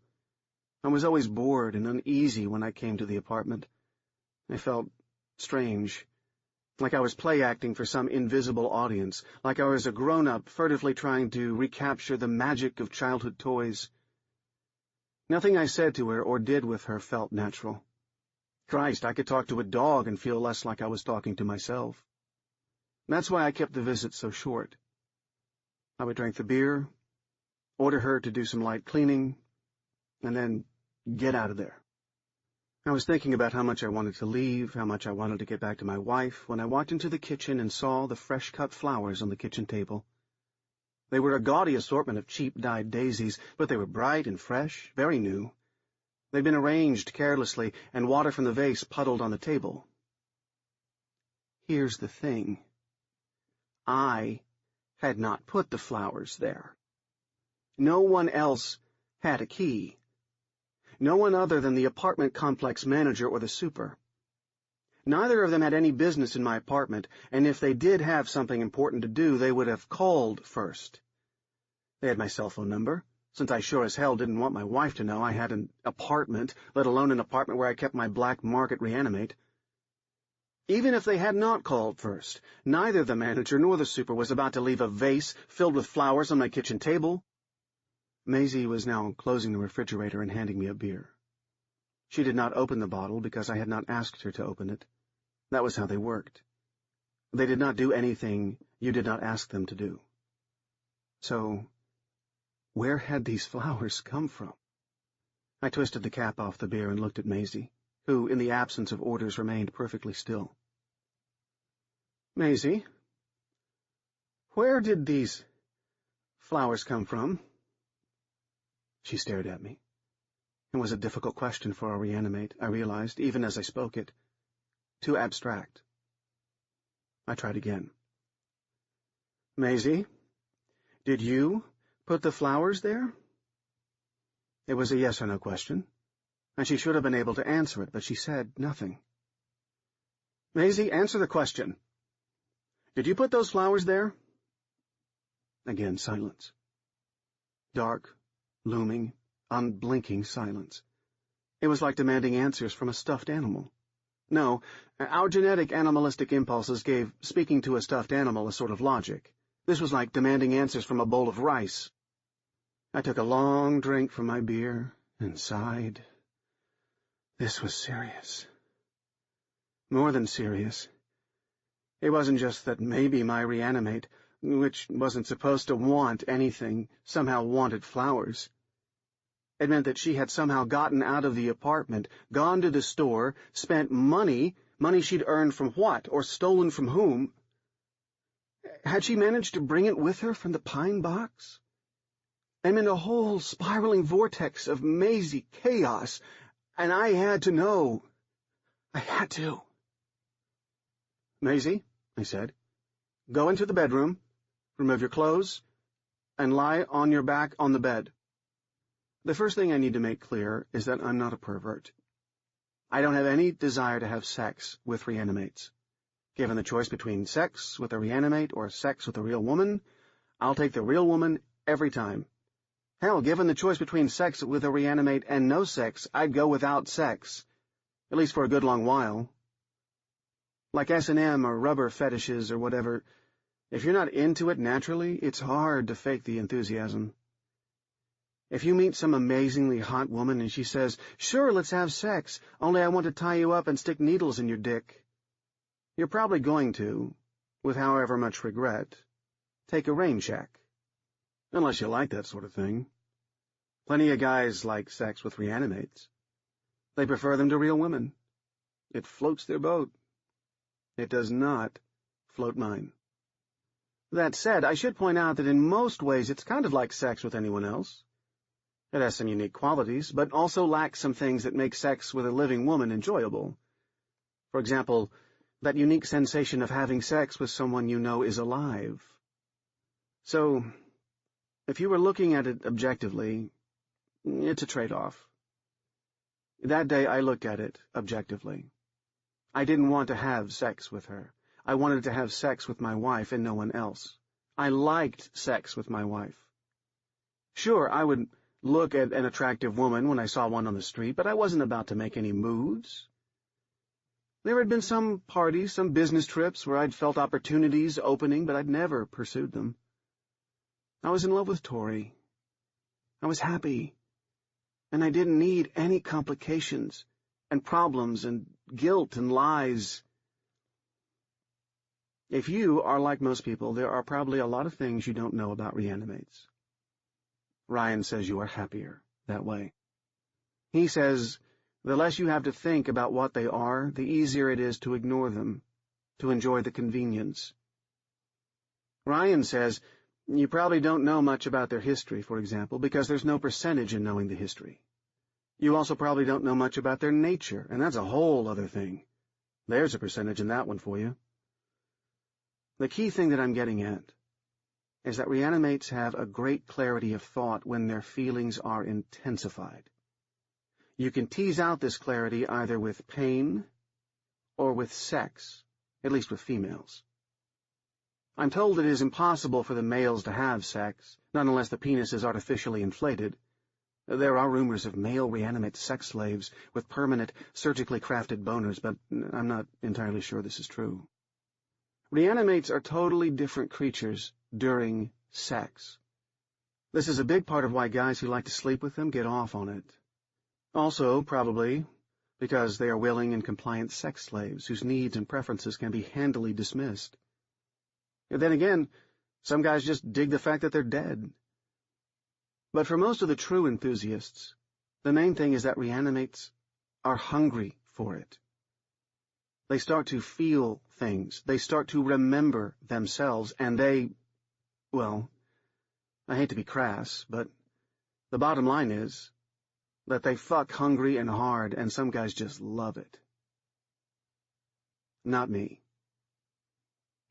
I was always bored and uneasy when I came to the apartment. I felt strange, like I was play-acting for some invisible audience, like I was a grown-up furtively trying to recapture the magic of childhood toys. Nothing I said to her or did with her felt natural. Christ, I could talk to a dog and feel less like I was talking to myself. That's why I kept the visit so short. I would drink the beer, order her to do some light cleaning, and then get out of there. I was thinking about how much I wanted to leave, how much I wanted to get back to my wife, when I walked into the kitchen and saw the fresh-cut flowers on the kitchen table. They were a gaudy assortment of cheap dyed daisies, but they were bright and fresh, very new. They'd been arranged carelessly, and water from the vase puddled on the table. Here's the thing. I had not put the flowers there. No one else had a key. No one other than the apartment complex manager or the super. Neither of them had any business in my apartment, and if they did have something important to do, they would have called first. They had my cell phone number, since I sure as hell didn't want my wife to know I had an apartment, let alone an apartment where I kept my black market reanimate. Even if they had not called first, neither the manager nor the super was about to leave a vase filled with flowers on my kitchen table. Maisie was now closing the refrigerator and handing me a beer. She did not open the bottle because I had not asked her to open it. That was how they worked. They did not do anything you did not ask them to do. So, Where had these flowers come from? I twisted the cap off the beer and looked at Maisie, who, in the absence of orders, remained perfectly still. Maisie, where did these flowers come from? She stared at me. It was a difficult question for a reanimate, I realized, even as I spoke it. Too abstract. I tried again. Maisie, did you put the flowers there? It was a yes or no question, and she should have been able to answer it, but she said nothing. Maisie, answer the question. Did you put those flowers there? Again, silence. Dark, looming, unblinking silence. It was like demanding answers from a stuffed animal. No, our genetic animalistic impulses gave speaking to a stuffed animal a sort of logic. This was like demanding answers from a bowl of rice. I took a long drink from my beer and sighed. This was serious. More than serious. It wasn't just that maybe my reanimate, which wasn't supposed to want anything, somehow wanted flowers. It meant that she had somehow gotten out of the apartment, gone to the store, spent money she'd earned from what, or stolen from whom. Had she managed to bring it with her from the pine box? I'm in a whole spiraling vortex of mazy chaos, and I had to know. I had to. Maisie, I said, go into the bedroom, remove your clothes, and lie on your back on the bed. The first thing I need to make clear is that I'm not a pervert. I don't have any desire to have sex with reanimates. Given the choice between sex with a reanimate or sex with a real woman, I'll take the real woman every time. Hell, given the choice between sex with a reanimate and no sex, I'd go without sex, at least for a good long while. Like S&M or rubber fetishes or whatever, if you're not into it naturally, it's hard to fake the enthusiasm. If you meet some amazingly hot woman and she says, "Sure, let's have sex, only I want to tie you up and stick needles in your dick," you're probably going to, with however much regret, take a rain check. Unless you like that sort of thing. Plenty of guys like sex with reanimates. They prefer them to real women. It floats their boat. It does not float mine. That said, I should point out that in most ways it's kind of like sex with anyone else. It has some unique qualities, but also lacks some things that make sex with a living woman enjoyable. For example, that unique sensation of having sex with someone you know is alive. So, if you were looking at it objectively, it's a trade-off. That day I looked at it objectively. I didn't want to have sex with her. I wanted to have sex with my wife and no one else. I liked sex with my wife. Sure, I would look at an attractive woman when I saw one on the street, but I wasn't about to make any moves. There had been some parties, some business trips where I'd felt opportunities opening, but I'd never pursued them. I was in love with Tori. I was happy, and I didn't need any complications and problems and guilt and lies. If you are like most people, there are probably a lot of things you don't know about reanimates. Ryan says you are happier that way. He says the less you have to think about what they are, the easier it is to ignore them, to enjoy the convenience. Ryan says you probably don't know much about their history, for example, because there's no percentage in knowing the history. You also probably don't know much about their nature, and that's a whole other thing. There's a percentage in that one for you. The key thing that I'm getting at is that reanimates have a great clarity of thought when their feelings are intensified. You can tease out this clarity either with pain or with sex, at least with females. I'm told it is impossible for the males to have sex, not unless the penis is artificially inflated. There are rumors of male reanimate sex slaves with permanent, surgically crafted boners, but I'm not entirely sure this is true. Reanimates are totally different creatures during sex. This is a big part of why guys who like to sleep with them get off on it. Also, probably, because they are willing and compliant sex slaves whose needs and preferences can be handily dismissed. And then again, some guys just dig the fact that they're dead. But for most of the true enthusiasts, the main thing is that reanimates are hungry for it. They start to feel things. They start to remember themselves, and well, I hate to be crass, but the bottom line is that they fuck hungry and hard, and some guys just love it. Not me.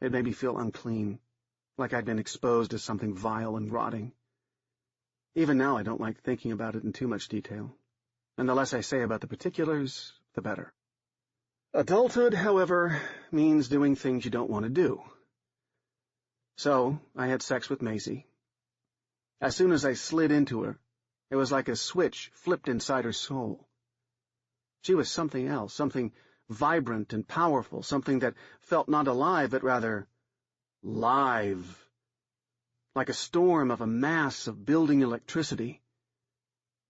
It made me feel unclean, like I'd been exposed to something vile and rotting. Even now I don't like thinking about it in too much detail, and the less I say about the particulars, the better. Adulthood, however, means doing things you don't want to do. So I had sex with Maisie. As soon as I slid into her, it was like a switch flipped inside her soul. She was something else, something vibrant and powerful, something that felt not alive, but rather live, like a storm of a mass of building electricity.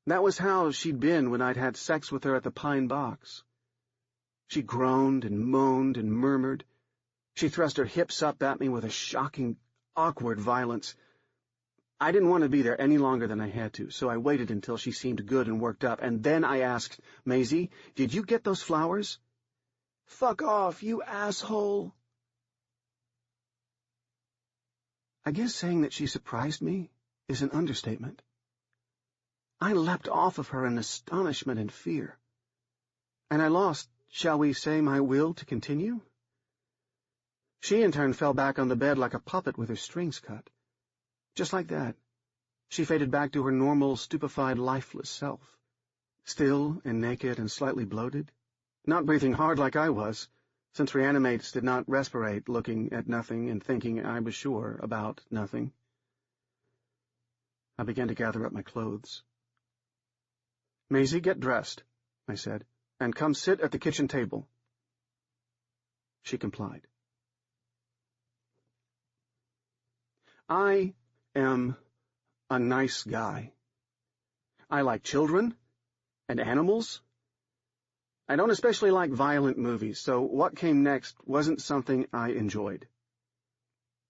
That was how she'd been when I'd had sex with her at the Pine Box. She groaned and moaned and murmured. She thrust her hips up at me with a shocking, awkward violence. I didn't want to be there any longer than I had to, so I waited until she seemed good and worked up, and then I asked, "Maisie, did you get those flowers?" "Fuck off, you asshole." I guess saying that she surprised me is an understatement. I leapt off of her in astonishment and fear, and I lost, shall we say, my will to continue? She in turn fell back on the bed like a puppet with her strings cut. Just like that, she faded back to her normal, stupefied, lifeless self, still and naked and slightly bloated, not breathing hard like I was, since reanimates did not respirate, looking at nothing and thinking, I was sure, about nothing. I began to gather up my clothes. "Maisie, get dressed," I said, "and come sit at the kitchen table." She complied. I am a nice guy. I like children and animals. I don't especially like violent movies, so what came next wasn't something I enjoyed.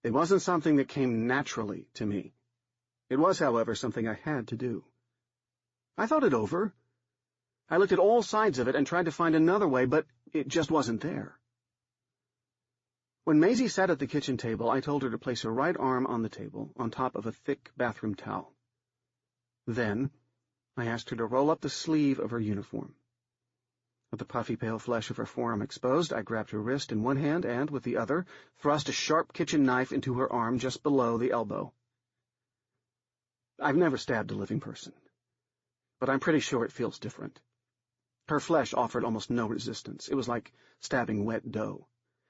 It wasn't something that came naturally to me. It was, however, something I had to do. I thought it over. I looked at all sides of it and tried to find another way, but it just wasn't there. When Maisie sat at the kitchen table, I told her to place her right arm on the table, on top of a thick bathroom towel. Then I asked her to roll up the sleeve of her uniform. With the puffy pale flesh of her forearm exposed, I grabbed her wrist in one hand and, with the other, thrust a sharp kitchen knife into her arm just below the elbow. I've never stabbed a living person, but I'm pretty sure it feels different. Her flesh offered almost no resistance. It was like stabbing wet dough.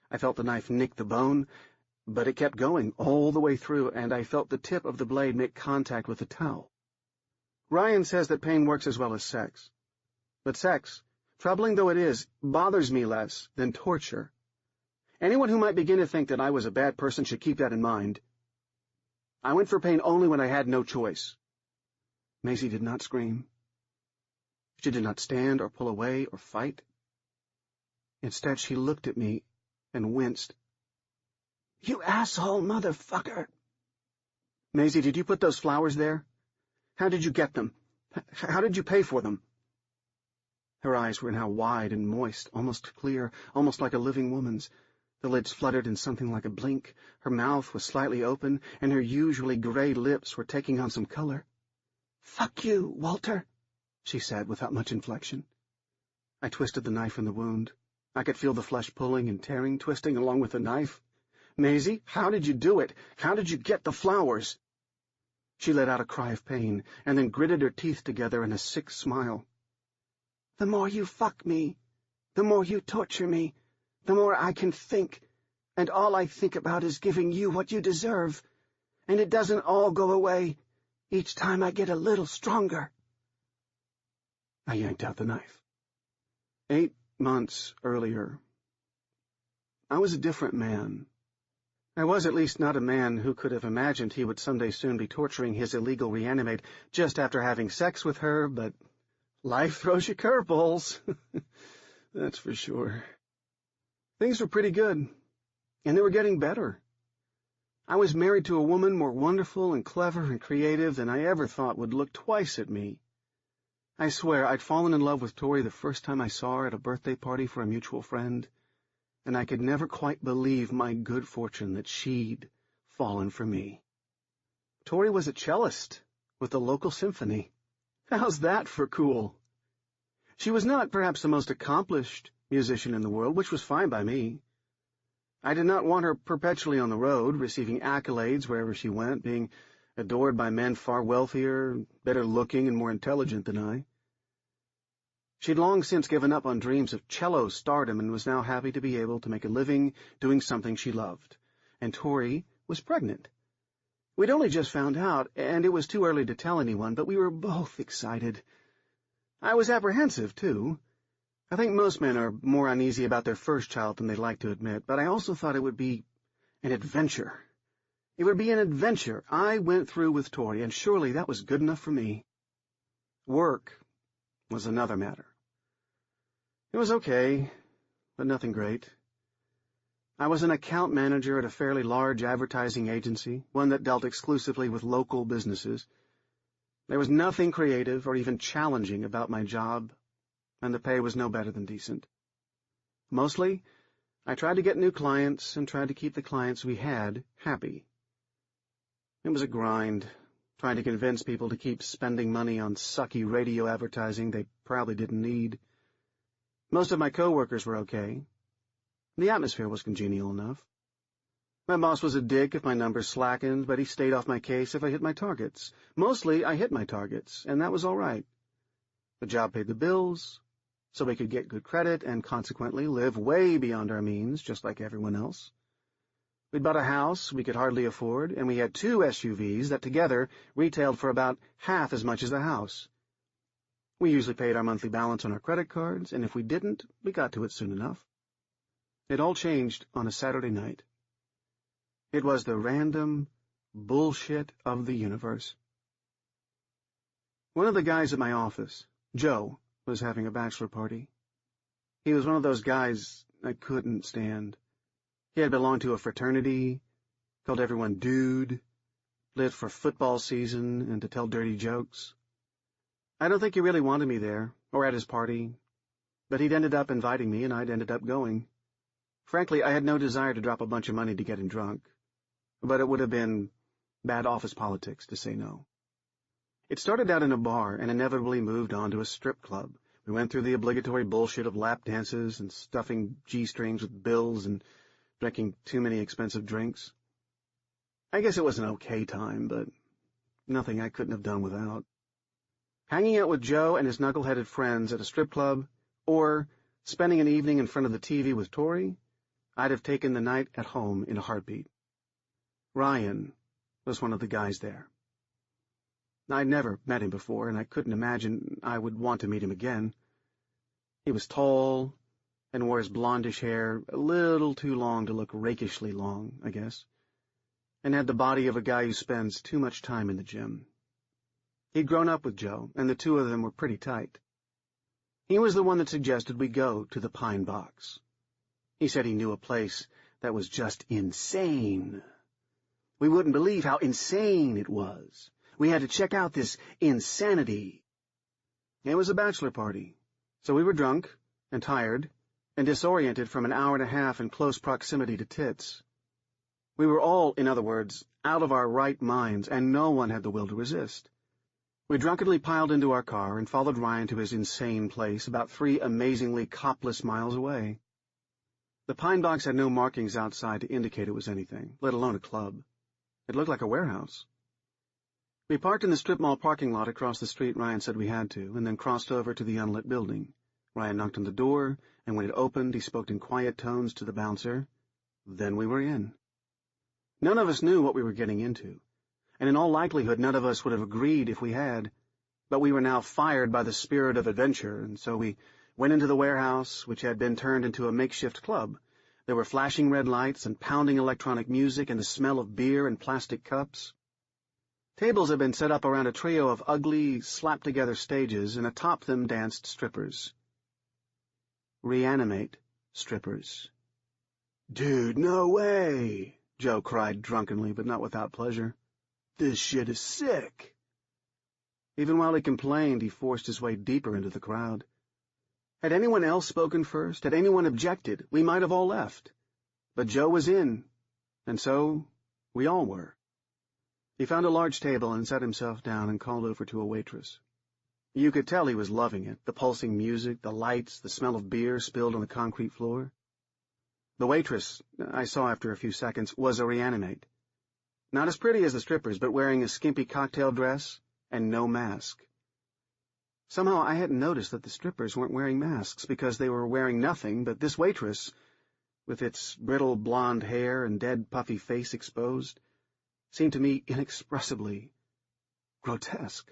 I felt the knife nick the bone, but it kept going all the way through, and I felt the tip of the blade make contact with the towel. Ryan says that pain works as well as sex. But sex, troubling though it is, bothers me less than torture. Anyone who might begin to think that I was a bad person should keep that in mind. I went for pain only when I had no choice. Maisie did not scream. She did not stand or pull away or fight. Instead, she looked at me and winced. "You asshole motherfucker!" "Maisie, did you put those flowers there? How did you get them? How did you pay for them?" Her eyes were now wide and moist, almost clear, almost like a living woman's. The lids fluttered in something like a blink. Her mouth was slightly open, and her usually gray lips were taking on some color. "Fuck you, Walter," she said without much inflection. I twisted the knife in the wound. I could feel the flesh pulling and tearing, twisting along with the knife. "Maisie, how did you do it? How did you get the flowers?" She let out a cry of pain, and then gritted her teeth together in a sick smile. "The more you fuck me, the more you torture me, the more I can think, and all I think about is giving you what you deserve, and it doesn't all go away. Each time I get a little stronger." I yanked out the knife. 8 months earlier, I was a different man. I was at least not a man who could have imagined he would someday soon be torturing his illegal reanimate just after having sex with her, but life throws you curveballs. That's for sure. Things were pretty good, and they were getting better. I was married to a woman more wonderful and clever and creative than I ever thought would look twice at me. I swear I'd fallen in love with Tori the first time I saw her at a birthday party for a mutual friend, and I could never quite believe my good fortune that she'd fallen for me. Tori was a cellist with the local symphony. How's that for cool? She was not perhaps the most accomplished musician in the world, which was fine by me. I did not want her perpetually on the road, receiving accolades wherever she went, being adored by men far wealthier, better looking, and more intelligent than I. She'd long since given up on dreams of cello stardom and was now happy to be able to make a living doing something she loved. And Tori was pregnant. We'd only just found out, and it was too early to tell anyone, but we were both excited. I was apprehensive, too. I think most men are more uneasy about their first child than they'd like to admit, but I also thought it would be an adventure. It would be an adventure I went through with Tori, and surely that was good enough for me. Work was another matter. It was okay, but nothing great. I was an account manager at a fairly large advertising agency, one that dealt exclusively with local businesses. There was nothing creative or even challenging about my job, and the pay was no better than decent. Mostly, I tried to get new clients and tried to keep the clients we had happy. It was a grind, trying to convince people to keep spending money on sucky radio advertising they probably didn't need. Most of my coworkers were okay. The atmosphere was congenial enough. My boss was a dick if my numbers slackened, but he stayed off my case if I hit my targets. Mostly, I hit my targets, and that was all right. The job paid the bills, so we could get good credit and consequently live way beyond our means, just like everyone else. We'd bought a house we could hardly afford, and we had 2 SUVs that together retailed for about half as much as the house. We usually paid our monthly balance on our credit cards, and if we didn't, we got to it soon enough. It all changed on a Saturday night. It was the random bullshit of the universe. One of the guys at my office, Joe, was having a bachelor party. He was one of those guys I couldn't stand. He had belonged to a fraternity, called everyone dude, lived for football season and to tell dirty jokes. I don't think he really wanted me there, or at his party, but he'd ended up inviting me and I'd ended up going. Frankly, I had no desire to drop a bunch of money to get him drunk, but it would have been bad office politics to say no. It started out in a bar and inevitably moved on to a strip club. We went through the obligatory bullshit of lap dances and stuffing G-strings with bills and drinking too many expensive drinks. I guess it was an okay time, but nothing I couldn't have done without. Hanging out with Joe and his knuckle-headed friends at a strip club, or spending an evening in front of the TV with Tori, I'd have taken the night at home in a heartbeat. Ryan was one of the guys there. I'd never met him before, and I couldn't imagine I would want to meet him again. He was tall and wore his blondish hair a little too long to look rakishly long, I guess, and had the body of a guy who spends too much time in the gym. He'd grown up with Joe, and the two of them were pretty tight. He was the one that suggested we go to the Pine Box. He said he knew a place that was just insane. We wouldn't believe how insane it was. We had to check out this insanity. It was a bachelor party, so we were drunk and tired and disoriented from an hour and a half in close proximity to tits. We were all, in other words, out of our right minds, and no one had the will to resist. We drunkenly piled into our car and followed Ryan to his insane place about 3 amazingly copless miles away. The Pine Box had no markings outside to indicate it was anything, let alone a club. It looked like a warehouse. We parked in the strip mall parking lot across the street Ryan said we had to, and then crossed over to the unlit building. Ryan knocked on the door, and when it opened, he spoke in quiet tones to the bouncer. Then we were in. None of us knew what we were getting into, and in all likelihood none of us would have agreed if we had, but we were now fired by the spirit of adventure, and so we went into the warehouse, which had been turned into a makeshift club. There were flashing red lights and pounding electronic music and the smell of beer and plastic cups. Tables had been set up around a trio of ugly, slapped-together stages, and atop them danced strippers. Reanimate strippers. "Dude, no way!" Joe cried drunkenly, but not without pleasure. "This shit is sick." Even while he complained, he forced his way deeper into the crowd. Had anyone else spoken first, had anyone objected, we might have all left. But Joe was in, and so we all were. He found a large table and sat himself down and called over to a waitress. You could tell he was loving it, the pulsing music, the lights, the smell of beer spilled on the concrete floor. The waitress, I saw after a few seconds, was a reanimate. Not as pretty as the strippers, but wearing a skimpy cocktail dress and no mask. Somehow I hadn't noticed that the strippers weren't wearing masks because they were wearing nothing, but this waitress, with its brittle blonde hair and dead puffy face exposed, seemed to me inexpressibly grotesque.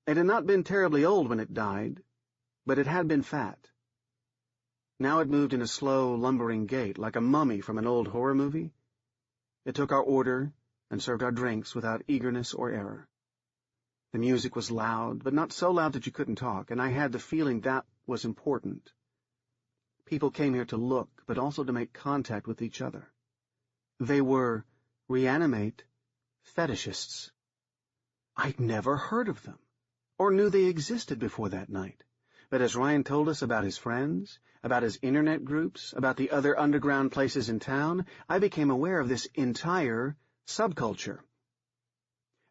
It had not been terribly old when it died, but it had been fat. Now it moved in a slow, lumbering gait, like a mummy from an old horror movie. It took our order and served our drinks without eagerness or error. The music was loud, but not so loud that you couldn't talk, and I had the feeling that was important. People came here to look, but also to make contact with each other. They were reanimate fetishists. I'd never heard of them, or knew they existed before that night. But as Ryan told us about his friends, about his internet groups, about the other underground places in town, I became aware of this entire subculture.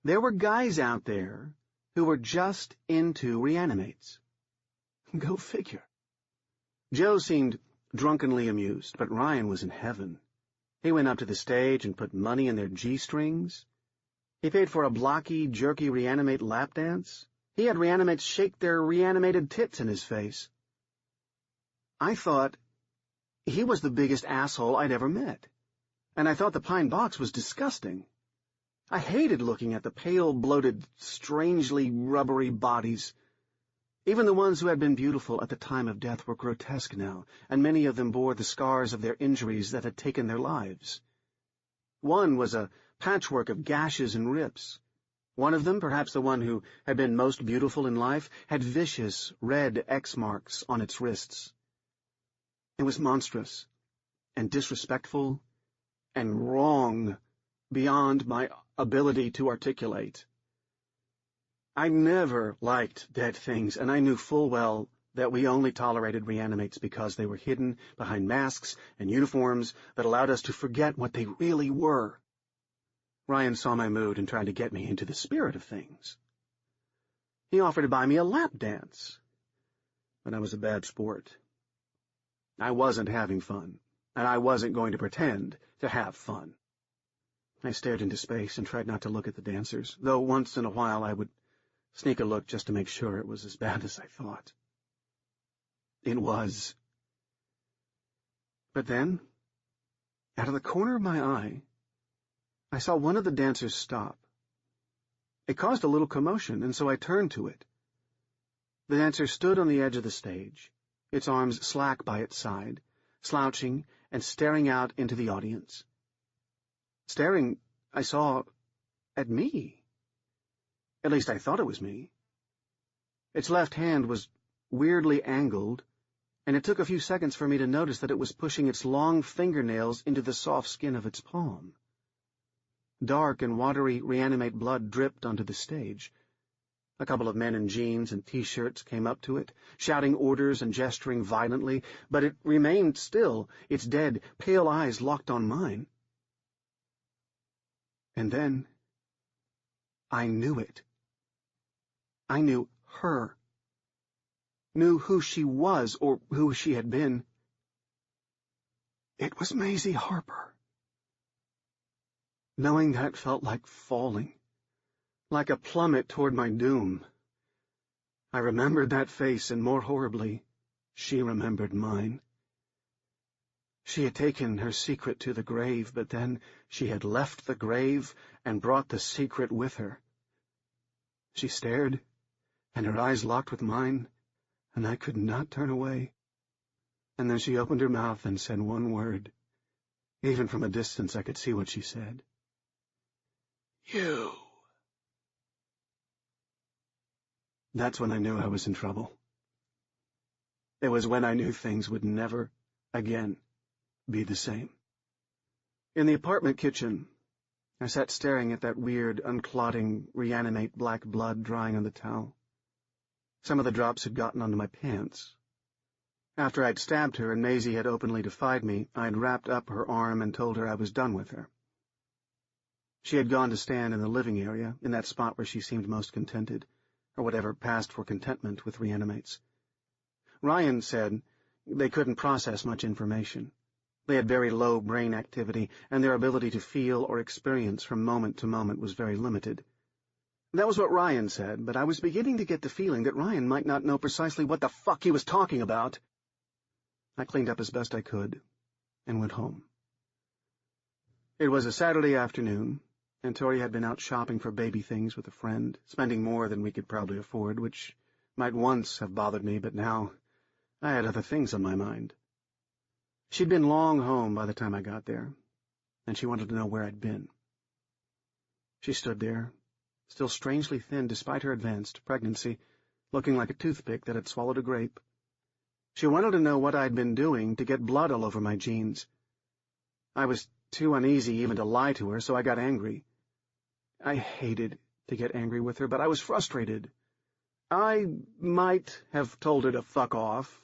There were guys out there who were just into reanimates. Go figure. Joe seemed drunkenly amused, but Ryan was in heaven. He went up to the stage and put money in their G-strings. He paid for a blocky, jerky reanimate lap dance. He had reanimates shake their reanimated tits in his face. I thought he was the biggest asshole I'd ever met, and I thought the pine box was disgusting. I hated looking at the pale, bloated, strangely rubbery bodies. Even the ones who had been beautiful at the time of death were grotesque now, and many of them bore the scars of their injuries that had taken their lives. One was a patchwork of gashes and rips. One of them, perhaps the one who had been most beautiful in life, had vicious, red X marks on its wrists. It was monstrous, and disrespectful, and wrong beyond my ability to articulate. I never liked dead things, and I knew full well that we only tolerated reanimates because they were hidden behind masks and uniforms that allowed us to forget what they really were. Ryan saw my mood and tried to get me into the spirit of things. He offered to buy me a lap dance, but I was a bad sport. I wasn't having fun, and I wasn't going to pretend to have fun. I stared into space and tried not to look at the dancers, though once in a while I would sneak a look just to make sure it was as bad as I thought. It was. But then, out of the corner of my eye, I saw one of the dancers stop. It caused a little commotion, and so I turned to it. The dancer stood on the edge of the stage, its arms slack by its side, slouching and staring out into the audience. Staring, I saw, at me. At least I thought it was me. Its left hand was weirdly angled, and it took a few seconds for me to notice that it was pushing its long fingernails into the soft skin of its palm. Dark and watery reanimate blood dripped onto the stage. A couple of men in jeans and T-shirts came up to it, shouting orders and gesturing violently, but it remained still, its dead, pale eyes locked on mine. And then I knew it. I knew her. Knew who she was or who she had been. It was Maisie Harper. Knowing that felt like falling, like a plummet toward my doom. I remembered that face, and more horribly, she remembered mine. She had taken her secret to the grave, but then she had left the grave and brought the secret with her. She stared, and her eyes locked with mine, and I could not turn away. And then she opened her mouth and said one word. Even from a distance I could see what she said. You. That's when I knew I was in trouble. It was when I knew things would never, again, be the same. In the apartment kitchen, I sat staring at that weird, unclotting, reanimate black blood drying on the towel. Some of the drops had gotten onto my pants. After I'd stabbed her and Maisie had openly defied me, I'd wrapped up her arm and told her I was done with her. She had gone to stand in the living area, in that spot where she seemed most contented, or whatever passed for contentment with reanimates. Ryan said they couldn't process much information. They had very low brain activity, and their ability to feel or experience from moment to moment was very limited. That was what Ryan said, but I was beginning to get the feeling that Ryan might not know precisely what the fuck he was talking about. I cleaned up as best I could and went home. It was a Saturday afternoon, and Tori had been out shopping for baby things with a friend, spending more than we could probably afford, which might once have bothered me, but now I had other things on my mind. She'd been long home by the time I got there, and she wanted to know where I'd been. She stood there, still strangely thin despite her advanced pregnancy, looking like a toothpick that had swallowed a grape. She wanted to know what I'd been doing to get blood all over my jeans. I was too uneasy even to lie to her, so I got angry. I hated to get angry with her, but I was frustrated. I might have told her to fuck off.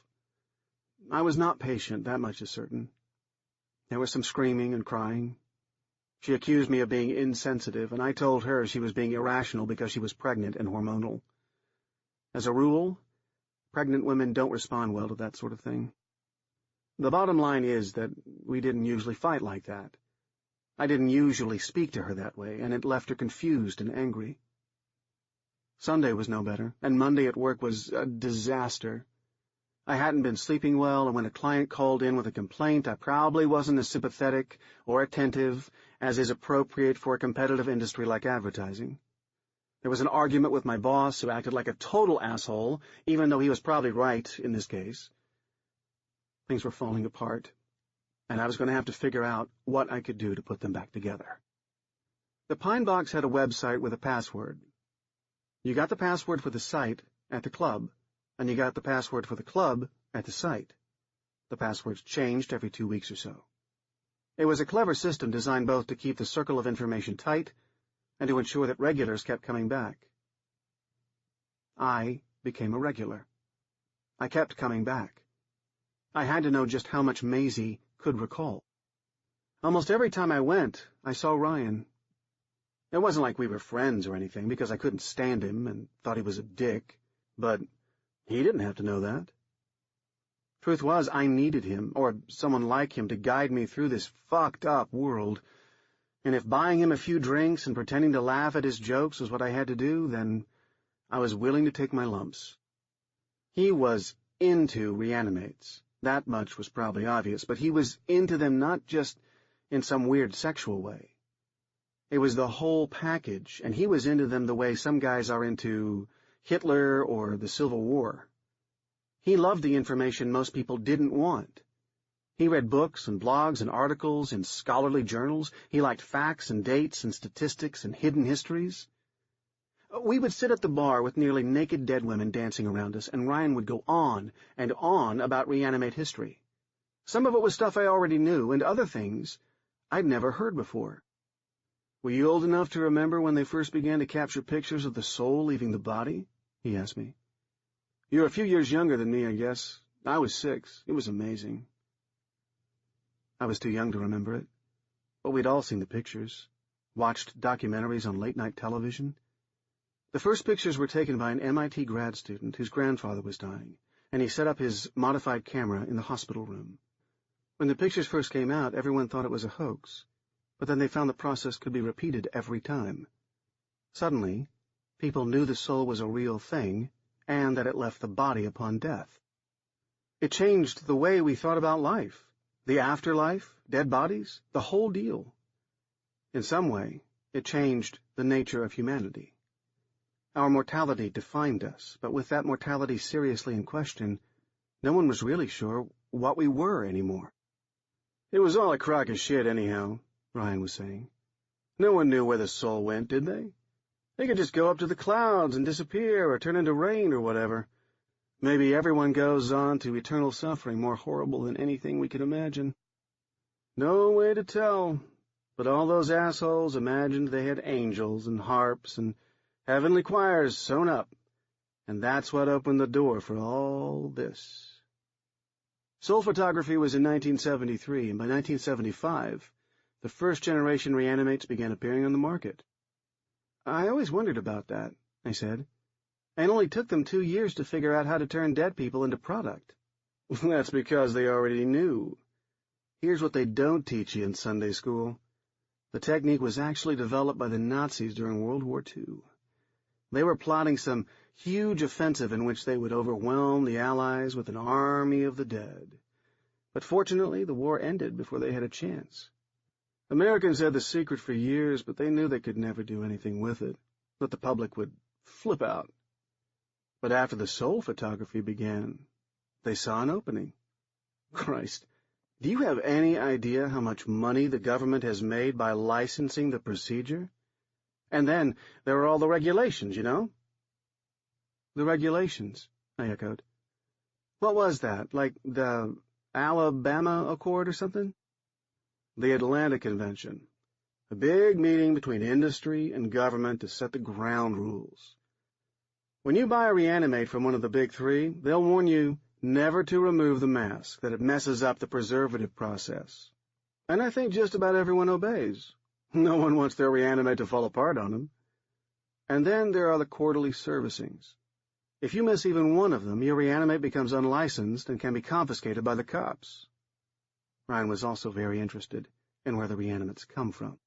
I was not patient, that much is certain. There was some screaming and crying. She accused me of being insensitive, and I told her she was being irrational because she was pregnant and hormonal. As a rule, pregnant women don't respond well to that sort of thing. The bottom line is that we didn't usually fight like that. I didn't usually speak to her that way, and it left her confused and angry. Sunday was no better, and Monday at work was a disaster. I hadn't been sleeping well, and when a client called in with a complaint, I probably wasn't as sympathetic or attentive as is appropriate for a competitive industry like advertising. There was an argument with my boss, who acted like a total asshole, even though he was probably right in this case. Things were falling apart, and I was going to have to figure out what I could do to put them back together. The Pine Box had a website with a password. You got the password for the site at the club, and you got the password for the club at the site. The passwords changed every 2 weeks or so. It was a clever system designed both to keep the circle of information tight and to ensure that regulars kept coming back. I became a regular. I kept coming back. I had to know just how much Maisie could recall. Almost every time I went, I saw Ryan. It wasn't like we were friends or anything, because I couldn't stand him and thought he was a dick, but he didn't have to know that. Truth was, I needed him, or someone like him, to guide me through this fucked-up world, and if buying him a few drinks and pretending to laugh at his jokes was what I had to do, then I was willing to take my lumps. He was into reanimates. That much was probably obvious, but he was into them not just in some weird sexual way. It was the whole package, and he was into them the way some guys are into Hitler or the Civil War. He loved the information most people didn't want. He read books and blogs and articles in scholarly journals. He liked facts and dates and statistics and hidden histories. We would sit at the bar with nearly naked dead women dancing around us, and Ryan would go on and on about reanimate history. Some of it was stuff I already knew, and other things I'd never heard before. "Were you old enough to remember when they first began to capture pictures of the soul leaving the body?" he asked me. "You're a few years younger than me, I guess. I was 6. It was amazing." I was too young to remember it, but we'd all seen the pictures, watched documentaries on late-night television. The first pictures were taken by an MIT grad student whose grandfather was dying, and he set up his modified camera in the hospital room. When the pictures first came out, everyone thought it was a hoax, but then they found the process could be repeated every time. Suddenly, people knew the soul was a real thing, and that it left the body upon death. It changed the way we thought about life, the afterlife, dead bodies, the whole deal. In some way, it changed the nature of humanity. Our mortality defined us, but with that mortality seriously in question, no one was really sure what we were anymore. "It was all a crock of shit anyhow," Ryan was saying. "No one knew where the soul went, did they? They could just go up to the clouds and disappear or turn into rain or whatever. Maybe everyone goes on to eternal suffering more horrible than anything we could imagine. No way to tell. But all those assholes imagined they had angels and harps and heavenly choirs sewn up, and that's what opened the door for all this. Soul photography was in 1973, and by 1975, the first-generation reanimates began appearing on the market. I always wondered about that, I said. It only took them 2 years to figure out how to turn dead people into product. That's because they already knew. Here's what they don't teach you in Sunday school. The technique was actually developed by the Nazis during World War II. They were plotting some huge offensive in which they would overwhelm the Allies with an army of the dead. But fortunately, the war ended before they had a chance. Americans had the secret for years, but they knew they could never do anything with it, that the public would flip out. But after the soul photography began, they saw an opening. Christ, do you have any idea how much money the government has made by licensing the procedure? And then there are all the regulations, you know? The regulations, I echoed. What was that, like the Alabama Accord or something? The Atlanta Convention. A big meeting between industry and government to set the ground rules. When you buy a reanimate from one of the big three, they'll warn you never to remove the mask, that it messes up the preservative process. And I think just about everyone obeys. No one wants their reanimate to fall apart on them. And then there are the quarterly servicings. If you miss even one of them, your reanimate becomes unlicensed and can be confiscated by the cops. Ryan was also very interested in where the reanimates come from.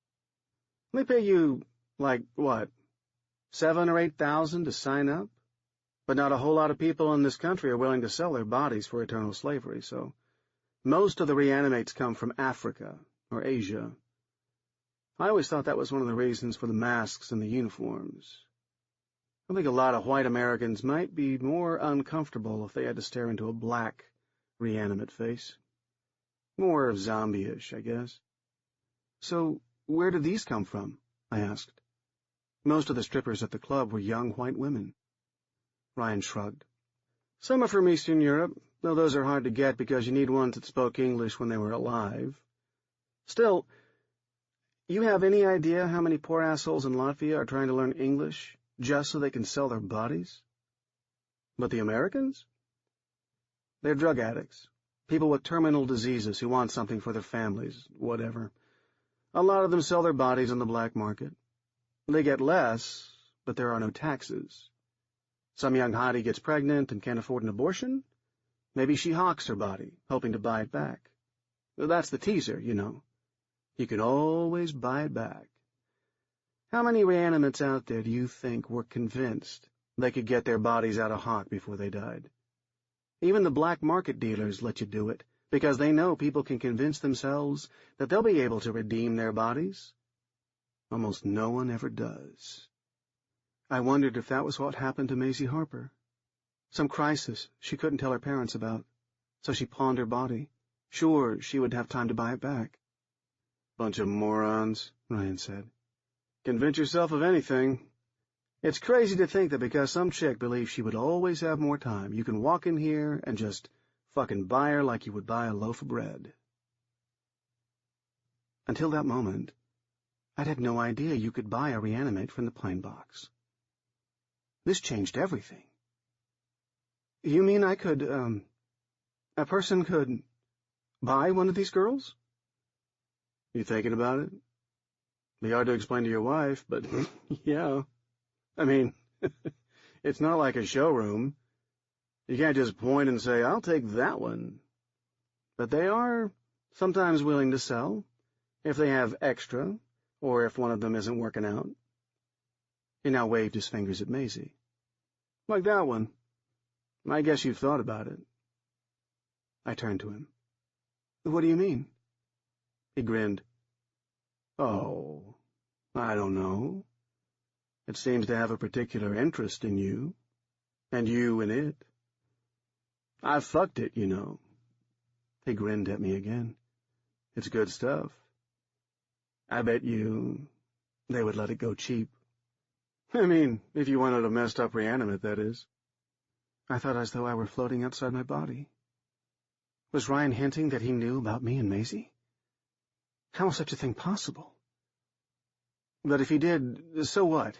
They pay you, like, what, $7,000 or $8,000 to sign up? But not a whole lot of people in this country are willing to sell their bodies for eternal slavery, so most of the reanimates come from Africa or Asia. I always thought that was one of the reasons for the masks and the uniforms. I think a lot of white Americans might be more uncomfortable if they had to stare into a black reanimate face. More zombie-ish, I guess. So, where did these come from? I asked. Most of the strippers at the club were young white women. Ryan shrugged. Some are from Eastern Europe, though those are hard to get because you need ones that spoke English when they were alive. Still, you have any idea how many poor assholes in Latvia are trying to learn English just so they can sell their bodies? But the Americans? They're drug addicts, people with terminal diseases who want something for their families, whatever. A lot of them sell their bodies on the black market. They get less, but there are no taxes. Some young hottie gets pregnant and can't afford an abortion. Maybe she hawks her body, hoping to buy it back. That's the teaser, you know. You can always buy it back. How many reanimates out there do you think were convinced they could get their bodies out of hock before they died? Even the black market dealers let you do it, because they know people can convince themselves that they'll be able to redeem their bodies. Almost no one ever does. I wondered if that was what happened to Maisie Harper. Some crisis she couldn't tell her parents about, so she pawned her body. Sure, she would have time to buy it back. Bunch of morons, Ryan said. Convince yourself of anything. It's crazy to think that because some chick believes she would always have more time, you can walk in here and just fucking buy her like you would buy a loaf of bread. Until that moment, I'd had no idea you could buy a reanimate from the plain box. This changed everything. You mean I could, a person could buy one of these girls? You thinking about it? Be hard to explain to your wife, but yeah. I mean, it's not like a showroom. You can't just point and say, I'll take that one. But they are sometimes willing to sell, if they have extra, or if one of them isn't working out. He now waved his fingers at Maisie. Like that one. I guess you've thought about it. I turned to him. What do you mean? He grinned. Oh, I don't know. It seems to have a particular interest in you, and you in it. I've fucked it, you know. He grinned at me again. It's good stuff. I bet you they would let it go cheap. I mean, if you wanted a messed-up reanimate, that is. I thought as though I were floating outside my body. Was Ryan hinting that he knew about me and Maisie? How was such a thing possible? But if he did, so what?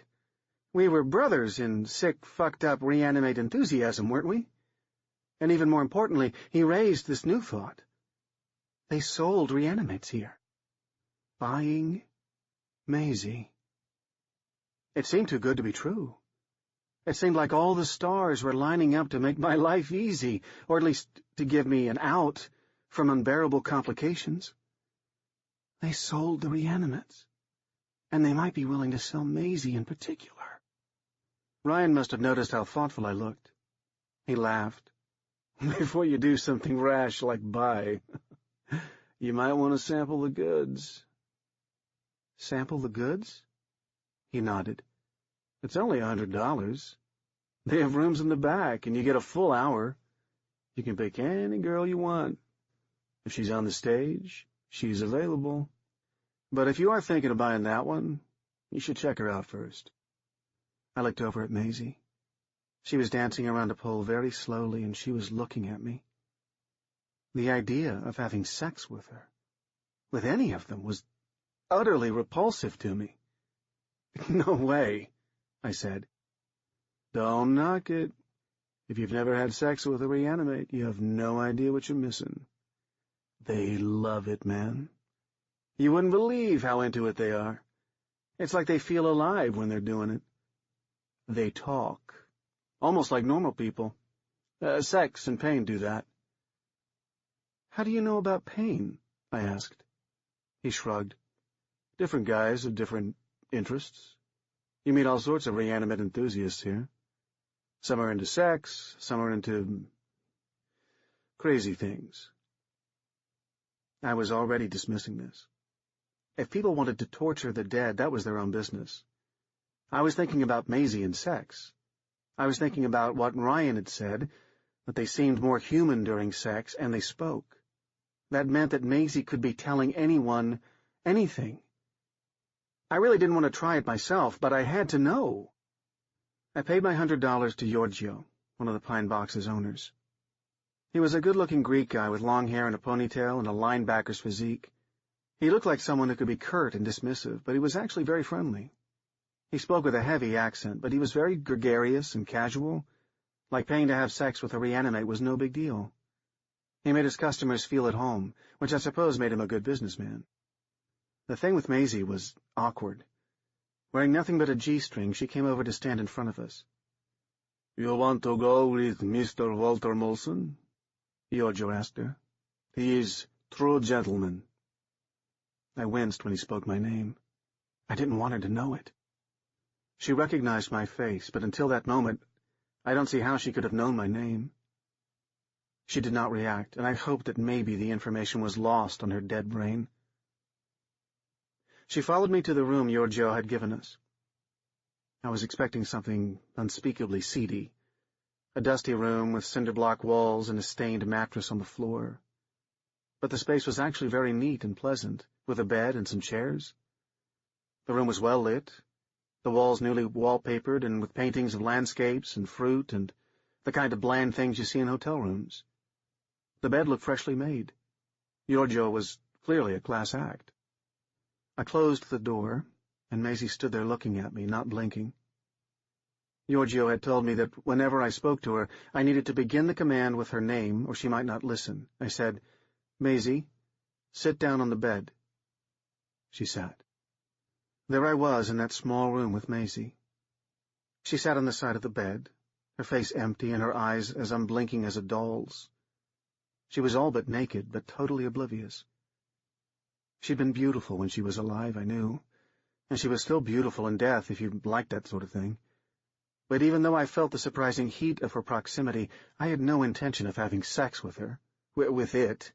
We were brothers in sick, fucked-up reanimate enthusiasm, weren't we? And even more importantly, he raised this new thought. They sold reanimates here. Buying Maisie. It seemed too good to be true. It seemed like all the stars were lining up to make my life easy, or at least to give me an out from unbearable complications. They sold the reanimates, and they might be willing to sell Maisie in particular. Ryan must have noticed how thoughtful I looked. He laughed. Before you do something rash like buy, you might want to sample the goods. Sample the goods? He nodded. It's only $100. They have rooms in the back, and you get a full hour. You can pick any girl you want. If she's on the stage, she's available. But if you are thinking of buying that one, you should check her out first. I looked over at Maisie. She was dancing around a pole very slowly, and she was looking at me. The idea of having sex with her, with any of them, was utterly repulsive to me. No way, I said. Don't knock it. If you've never had sex with a reanimate, you have no idea what you're missing. They love it, man. You wouldn't believe how into it they are. It's like they feel alive when they're doing it. They talk, almost like normal people. Sex and pain do that. How do you know about pain? I asked. He shrugged. Different guys have different interests. You meet all sorts of reanimate enthusiasts here. Some are into sex, some are into crazy things. I was already dismissing this. If people wanted to torture the dead, that was their own business. I was thinking about Maisie and sex. I was thinking about what Ryan had said, that they seemed more human during sex, and they spoke. That meant that Maisie could be telling anyone anything. I really didn't want to try it myself, but I had to know. I paid my $100 to Giorgio, one of the Pine Box's owners. He was a good-looking Greek guy with long hair and a ponytail and a linebacker's physique. He looked like someone who could be curt and dismissive, but he was actually very friendly. He spoke with a heavy accent, but he was very gregarious and casual, like paying to have sex with a reanimate was no big deal. He made his customers feel at home, which I suppose made him a good businessman. The thing with Maisie was awkward. Wearing nothing but a G-string, she came over to stand in front of us. You want to go with Mr. Walter Molson? Giorgio asked her. He is true gentleman. I winced when he spoke my name. I didn't want her to know it. She recognized my face, but until that moment, I don't see how she could have known my name. She did not react, and I hoped that maybe the information was lost on her dead brain. She followed me to the room Giorgio had given us. I was expecting something unspeakably seedy. A dusty room with cinder-block walls and a stained mattress on the floor. But the space was actually very neat and pleasant, with a bed and some chairs. The room was well lit, the walls newly wallpapered and with paintings of landscapes and fruit and the kind of bland things you see in hotel rooms. The bed looked freshly made. Giorgio was clearly a class act. I closed the door, and Maisie stood there looking at me, not blinking. Giorgio had told me that whenever I spoke to her, I needed to begin the command with her name, or she might not listen. I said, Maisie, sit down on the bed. She sat. There I was in that small room with Maisie. She sat on the side of the bed, her face empty and her eyes as unblinking as a doll's. She was all but naked, but totally oblivious. She'd been beautiful when she was alive, I knew, and she was still beautiful in death if you liked that sort of thing. But even though I felt the surprising heat of her proximity, I had no intention of having sex with her, with it.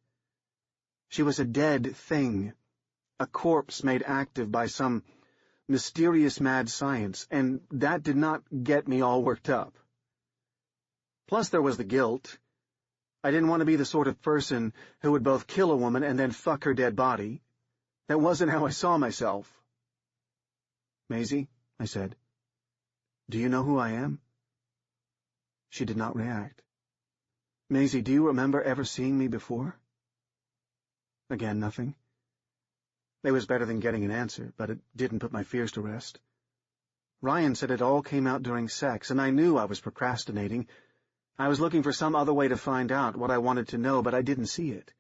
She was a dead thing, a corpse made active by some mysterious mad science, and that did not get me all worked up. Plus there was the guilt. I didn't want to be the sort of person who would both kill a woman and then fuck her dead body. That wasn't how I saw myself. Maisie, I said, do you know who I am? She did not react. Maisie, do you remember ever seeing me before? Again, nothing. It was better than getting an answer, but it didn't put my fears to rest. Ryan said it all came out during sex, and I knew I was procrastinating. I was looking for some other way to find out what I wanted to know, but I didn't see it.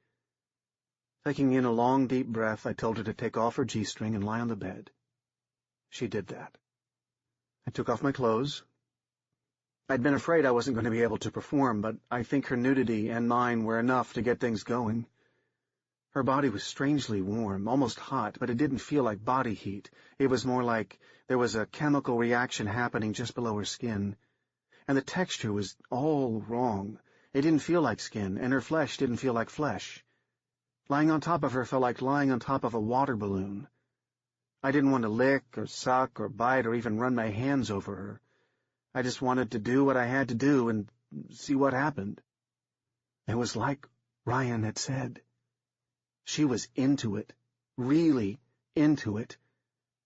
Taking in a long, deep breath, I told her to take off her G-string and lie on the bed. She did that. I took off my clothes. I'd been afraid I wasn't going to be able to perform, but I think her nudity and mine were enough to get things going. Her body was strangely warm, almost hot, but it didn't feel like body heat. It was more like there was a chemical reaction happening just below her skin. And the texture was all wrong. It didn't feel like skin, and her flesh didn't feel like flesh. Lying on top of her felt like lying on top of a water balloon. I didn't want to lick or suck or bite or even run my hands over her. I just wanted to do what I had to do and see what happened. It was like Ryan had said. She was into it, really into it.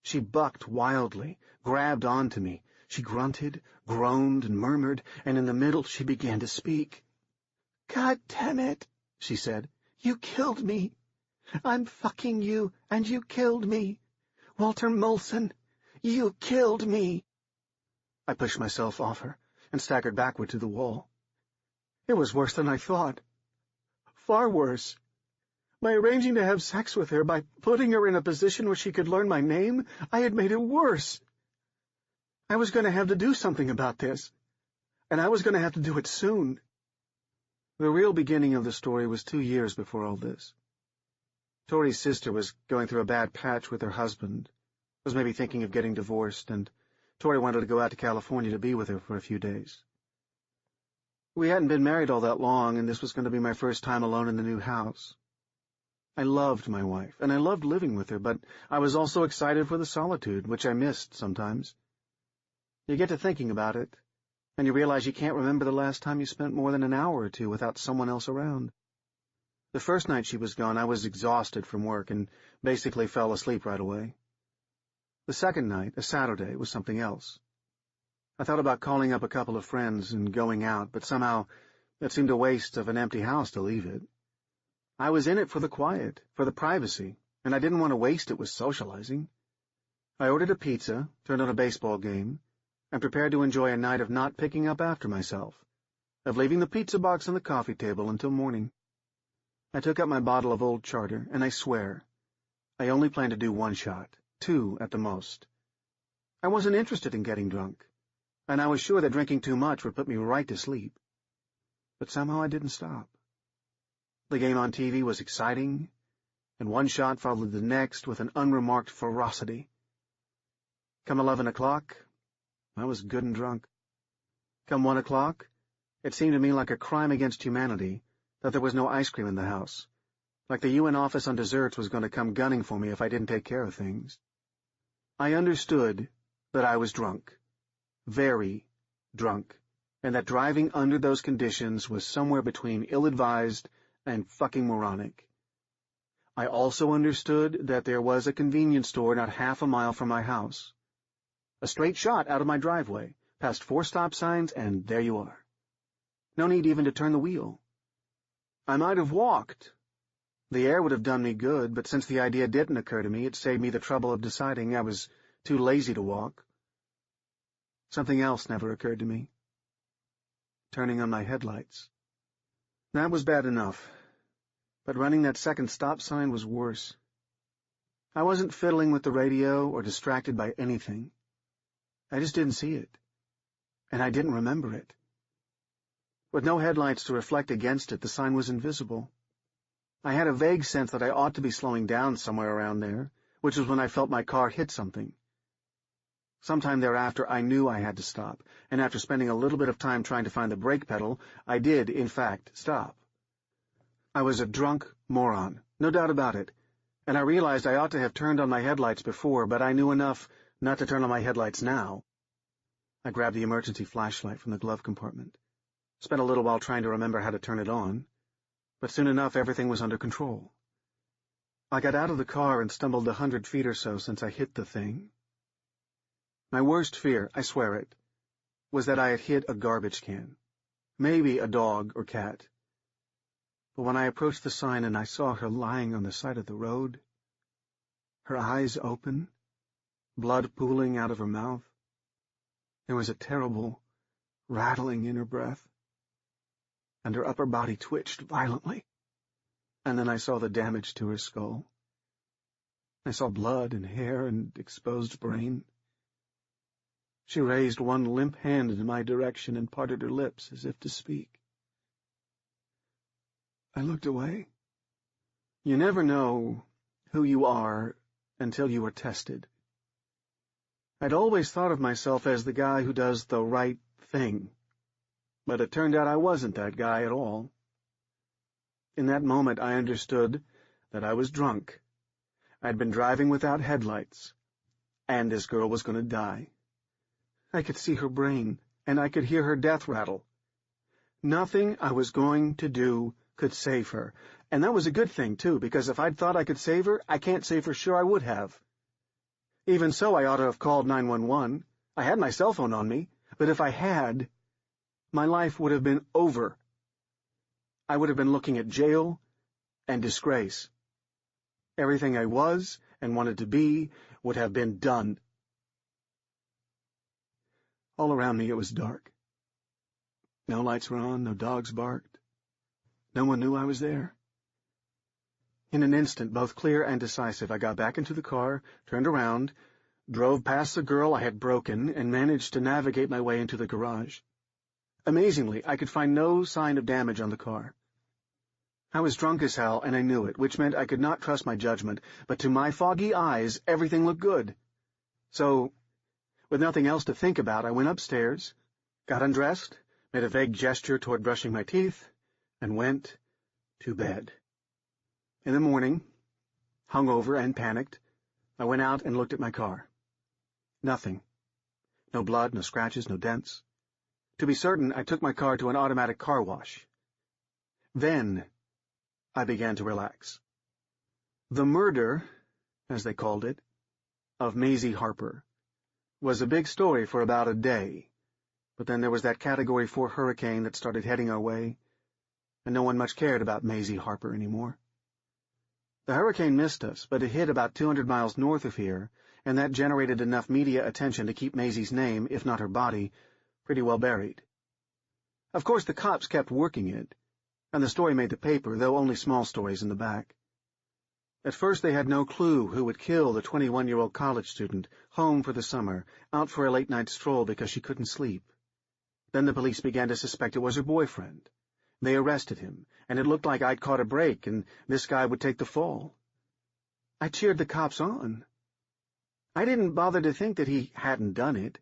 She bucked wildly, grabbed onto me. She grunted, groaned, and murmured, and in the middle she began to speak. "God damn it," she said. "You killed me. I'm fucking you, and you killed me. Walter Molson, you killed me." I pushed myself off her and staggered backward to the wall. It was worse than I thought. Far worse. By arranging to have sex with her, by putting her in a position where she could learn my name, I had made it worse. I was going to have to do something about this, and I was going to have to do it soon. The real beginning of the story was 2 years before all this. Tori's sister was going through a bad patch with her husband, was maybe thinking of getting divorced, and Tori wanted to go out to California to be with her for a few days. We hadn't been married all that long, and this was going to be my first time alone in the new house. I loved my wife, and I loved living with her, but I was also excited for the solitude, which I missed sometimes. You get to thinking about it, and you realize you can't remember the last time you spent more than an hour or two without someone else around. The first night she was gone, I was exhausted from work and basically fell asleep right away. The second night, a Saturday, was something else. I thought about calling up a couple of friends and going out, but somehow it seemed a waste of an empty house to leave it. I was in it for the quiet, for the privacy, and I didn't want to waste it with socializing. I ordered a pizza, turned on a baseball game, and prepared to enjoy a night of not picking up after myself, of leaving the pizza box on the coffee table until morning. I took up my bottle of Old Charter, and I swear, I only planned to do 1 shot, 2 at the most. I wasn't interested in getting drunk, and I was sure that drinking too much would put me right to sleep. But somehow I didn't stop. The game on TV was exciting, and 1 shot followed the next with an unremarked ferocity. Come 11 o'clock, I was good and drunk. Come 1 o'clock, it seemed to me like a crime against humanity that there was no ice cream in the house, like the UN office on desserts was going to come gunning for me if I didn't take care of things. I understood that I was drunk, very drunk, and that driving under those conditions was somewhere between ill-advised and fucking moronic. I also understood that there was a convenience store not half a mile from my house. A straight shot out of my driveway, past 4 stop signs, and there you are. No need even to turn the wheel. I might have walked. The air would have done me good, but since the idea didn't occur to me, it saved me the trouble of deciding I was too lazy to walk. Something else never occurred to me. Turning on my headlights. That was bad enough, but running that second stop sign was worse. I wasn't fiddling with the radio or distracted by anything. I just didn't see it, and I didn't remember it. With no headlights to reflect against it, the sign was invisible. I had a vague sense that I ought to be slowing down somewhere around there, which was when I felt my car hit something. Sometime thereafter, I knew I had to stop, and after spending a little bit of time trying to find the brake pedal, I did, in fact, stop. I was a drunk moron, no doubt about it, and I realized I ought to have turned on my headlights before, but I knew enough not to turn on my headlights now. I grabbed the emergency flashlight from the glove compartment, spent a little while trying to remember how to turn it on, but soon enough everything was under control. I got out of the car and stumbled 100 feet or so since I hit the thing. My worst fear, I swear it, was that I had hit a garbage can, maybe a dog or cat. But when I approached the sign and I saw her lying on the side of the road, her eyes open, blood pooling out of her mouth. There was a terrible rattling in her breath, and her upper body twitched violently. And then I saw the damage to her skull. I saw blood and hair and exposed brain. She raised one limp hand in my direction and parted her lips as if to speak. I looked away. You never know who you are until you are tested. I'd always thought of myself as the guy who does the right thing, but it turned out I wasn't that guy at all. In that moment I understood that I was drunk. I'd been driving without headlights, and this girl was going to die. I could see her brain, and I could hear her death rattle. Nothing I was going to do could save her, and that was a good thing, too, because if I'd thought I could save her, I can't say for sure I would have. Even so, I ought to have called 911. I had my cell phone on me, but if I had, my life would have been over. I would have been looking at jail and disgrace. Everything I was and wanted to be would have been done. All around me it was dark. No lights were on, no dogs barked. No one knew I was there. In an instant, both clear and decisive, I got back into the car, turned around, drove past the girl I had broken, and managed to navigate my way into the garage. Amazingly, I could find no sign of damage on the car. I was drunk as hell, and I knew it, which meant I could not trust my judgment, but to my foggy eyes, everything looked good. So, with nothing else to think about, I went upstairs, got undressed, made a vague gesture toward brushing my teeth, and went to bed. In the morning, hungover and panicked, I went out and looked at my car. Nothing. No blood, no scratches, no dents. To be certain, I took my car to an automatic car wash. Then I began to relax. The murder, as they called it, of Maisie Harper was a big story for about a day, but then there was that Category 4 hurricane that started heading our way, and no one much cared about Maisie Harper anymore. The hurricane missed us, but it hit about 200 miles north of here, and that generated enough media attention to keep Maisie's name, if not her body, pretty well buried. Of course, the cops kept working it, and the story made the paper, though only small stories in the back. At first they had no clue who would kill the 21-year-old college student, home for the summer, out for a late-night stroll because she couldn't sleep. Then the police began to suspect it was her boyfriend. They arrested him, and it looked like I'd caught a break, and this guy would take the fall. I cheered the cops on. I didn't bother to think that he hadn't done it,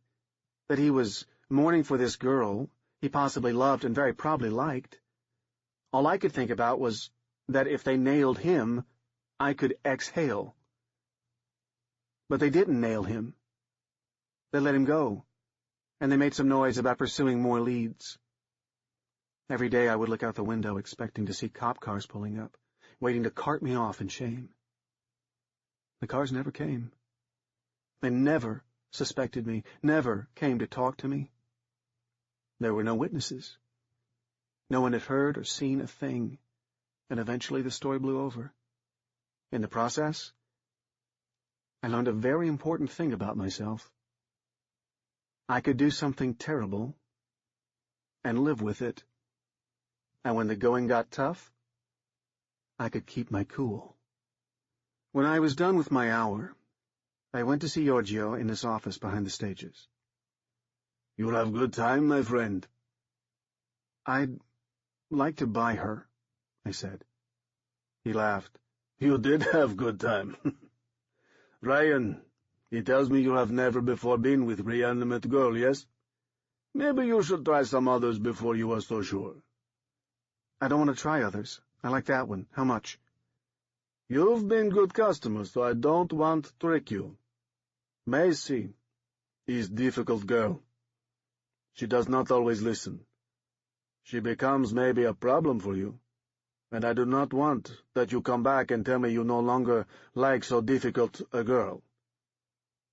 that he was mourning for this girl he possibly loved and very probably liked. All I could think about was that if they nailed him, I could exhale. But they didn't nail him. They let him go, and they made some noise about pursuing more leads. Every day I would look out the window expecting to see cop cars pulling up, waiting to cart me off in shame. The cars never came. They never suspected me, never came to talk to me. There were no witnesses. No one had heard or seen a thing, and eventually the story blew over. In the process, I learned a very important thing about myself. I could do something terrible and live with it, and when the going got tough, I could keep my cool. When I was done with my hour, I went to see Giorgio in his office behind the stages. "You'll have good time, my friend." "I'd like to buy her," I said. He laughed. "You did have good time." "Ryan, he tells me you have never before been with reanimate girl, yes? Maybe you should try some others before you are so sure." "I don't want to try others. I like that one. How much?" "You've been good customer, so I don't want to trick you. Maisie is difficult girl. She does not always listen. She becomes maybe a problem for you, and I do not want that you come back and tell me you no longer like so difficult a girl.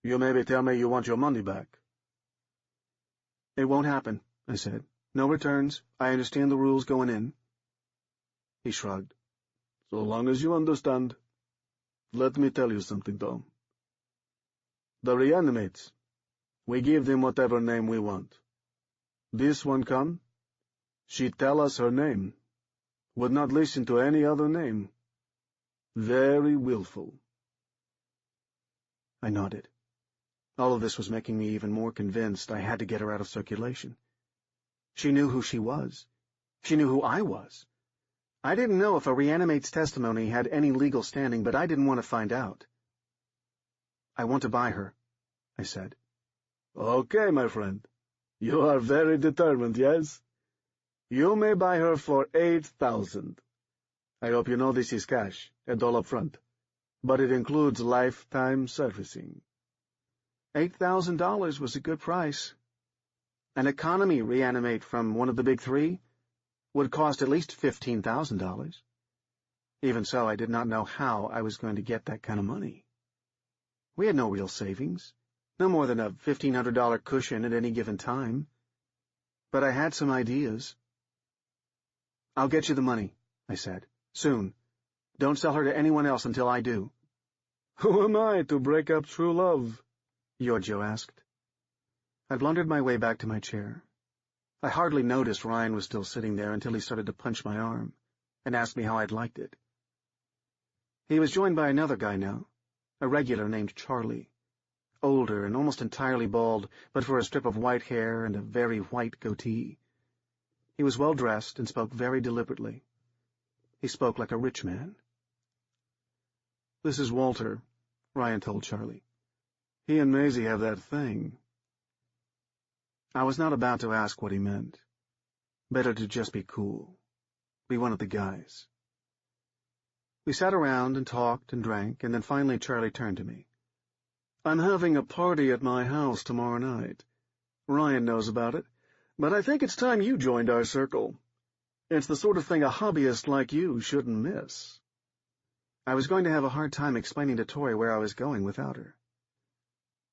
You maybe tell me you want your money back." "It won't happen," I said. "No returns. I understand the rules going in." He shrugged. "So long as you understand. Let me tell you something, though. The reanimates, we give them whatever name we want. This one come, she tell us her name, would not listen to any other name. Very willful. I nodded. All of this was making me even more convinced I had to get her out of circulation. She knew who she was. She knew who I was. I didn't know if a reanimate's testimony had any legal standing, but I didn't want to find out. I want to buy her, I said. Okay, my friend. You are very determined, yes? You may buy her for 8,000. I hope you know this is cash, and all up front. But it includes lifetime servicing. $8,000 was a good price. An economy reanimate from one of the big three would cost at least $15,000. Even so, I did not know how I was going to get that kind of money. We had no real savings, no more than a $1,500 cushion at any given time. But I had some ideas. I'll get you the money, I said. Soon. Don't sell her to anyone else until I do. Who am I to break up true love? Giorgio asked. I blundered my way back to my chair. I hardly noticed Ryan was still sitting there until he started to punch my arm and asked me how I'd liked it. He was joined by another guy now, a regular named Charlie, older and almost entirely bald, but for a strip of white hair and a very white goatee. He was well-dressed and spoke very deliberately. He spoke like a rich man. This is Walter, Ryan told Charlie. He and Maisie have that thing. I was not about to ask what he meant. Better to just be cool. Be one of the guys. We sat around and talked and drank, and then finally Charlie turned to me. I'm having a party at my house tomorrow night. Ryan knows about it, but I think it's time you joined our circle. It's the sort of thing a hobbyist like you shouldn't miss. I was going to have a hard time explaining to Tori where I was going without her.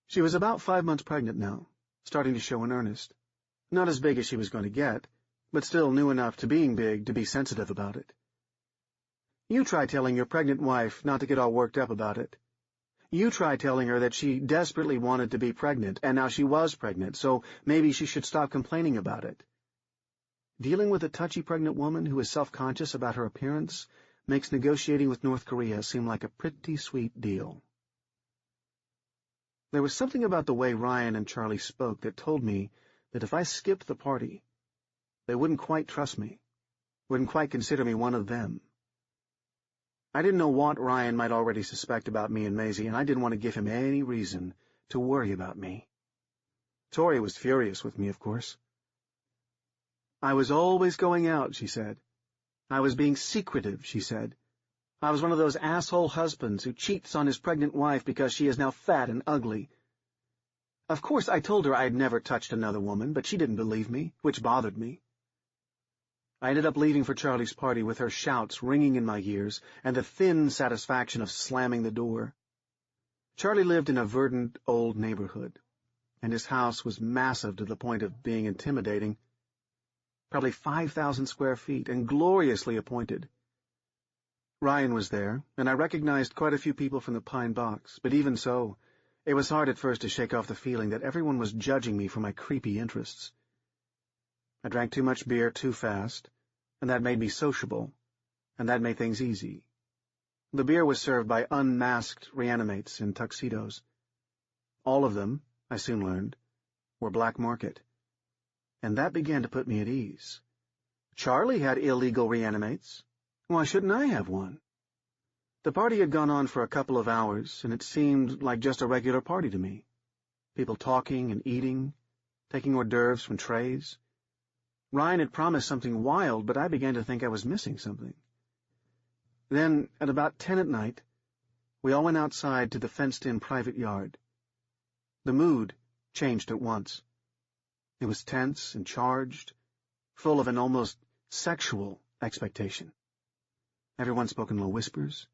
She was about 5 months pregnant now, starting to show in earnest. Not as big as she was going to get, but still new enough to being big to be sensitive about it. You try telling your pregnant wife not to get all worked up about it. You try telling her that she desperately wanted to be pregnant, and now she was pregnant, so maybe she should stop complaining about it. Dealing with a touchy pregnant woman who is self-conscious about her appearance makes negotiating with North Korea seem like a pretty sweet deal. There was something about the way Ryan and Charlie spoke that told me that if I skipped the party, they wouldn't quite trust me, wouldn't quite consider me one of them. I didn't know what Ryan might already suspect about me and Maisie, and I didn't want to give him any reason to worry about me. Tori was furious with me, of course. I was always going out, she said. I was being secretive, she said. I was one of those asshole husbands who cheats on his pregnant wife because she is now fat and ugly. Of course, I told her I had never touched another woman, but she didn't believe me, which bothered me. I ended up leaving for Charlie's party with her shouts ringing in my ears and the thin satisfaction of slamming the door. Charlie lived in a verdant old neighborhood, and his house was massive to the point of being intimidating. Probably 5,000 square feet, and gloriously appointed. Ryan was there, and I recognized quite a few people from the pine box, but even so, it was hard at first to shake off the feeling that everyone was judging me for my creepy interests. I drank too much beer too fast, and that made me sociable, and that made things easy. The beer was served by unmasked reanimates in tuxedos. All of them, I soon learned, were black market, and that began to put me at ease. Charlie had illegal reanimates. Why shouldn't I have one? The party had gone on for a couple of hours, and it seemed like just a regular party to me. People talking and eating, taking hors d'oeuvres from trays. Ryan had promised something wild, but I began to think I was missing something. Then, at about 10 at night, we all went outside to the fenced-in private yard. The mood changed at once. It was tense and charged, full of an almost sexual expectation. Everyone spoke in low whispers.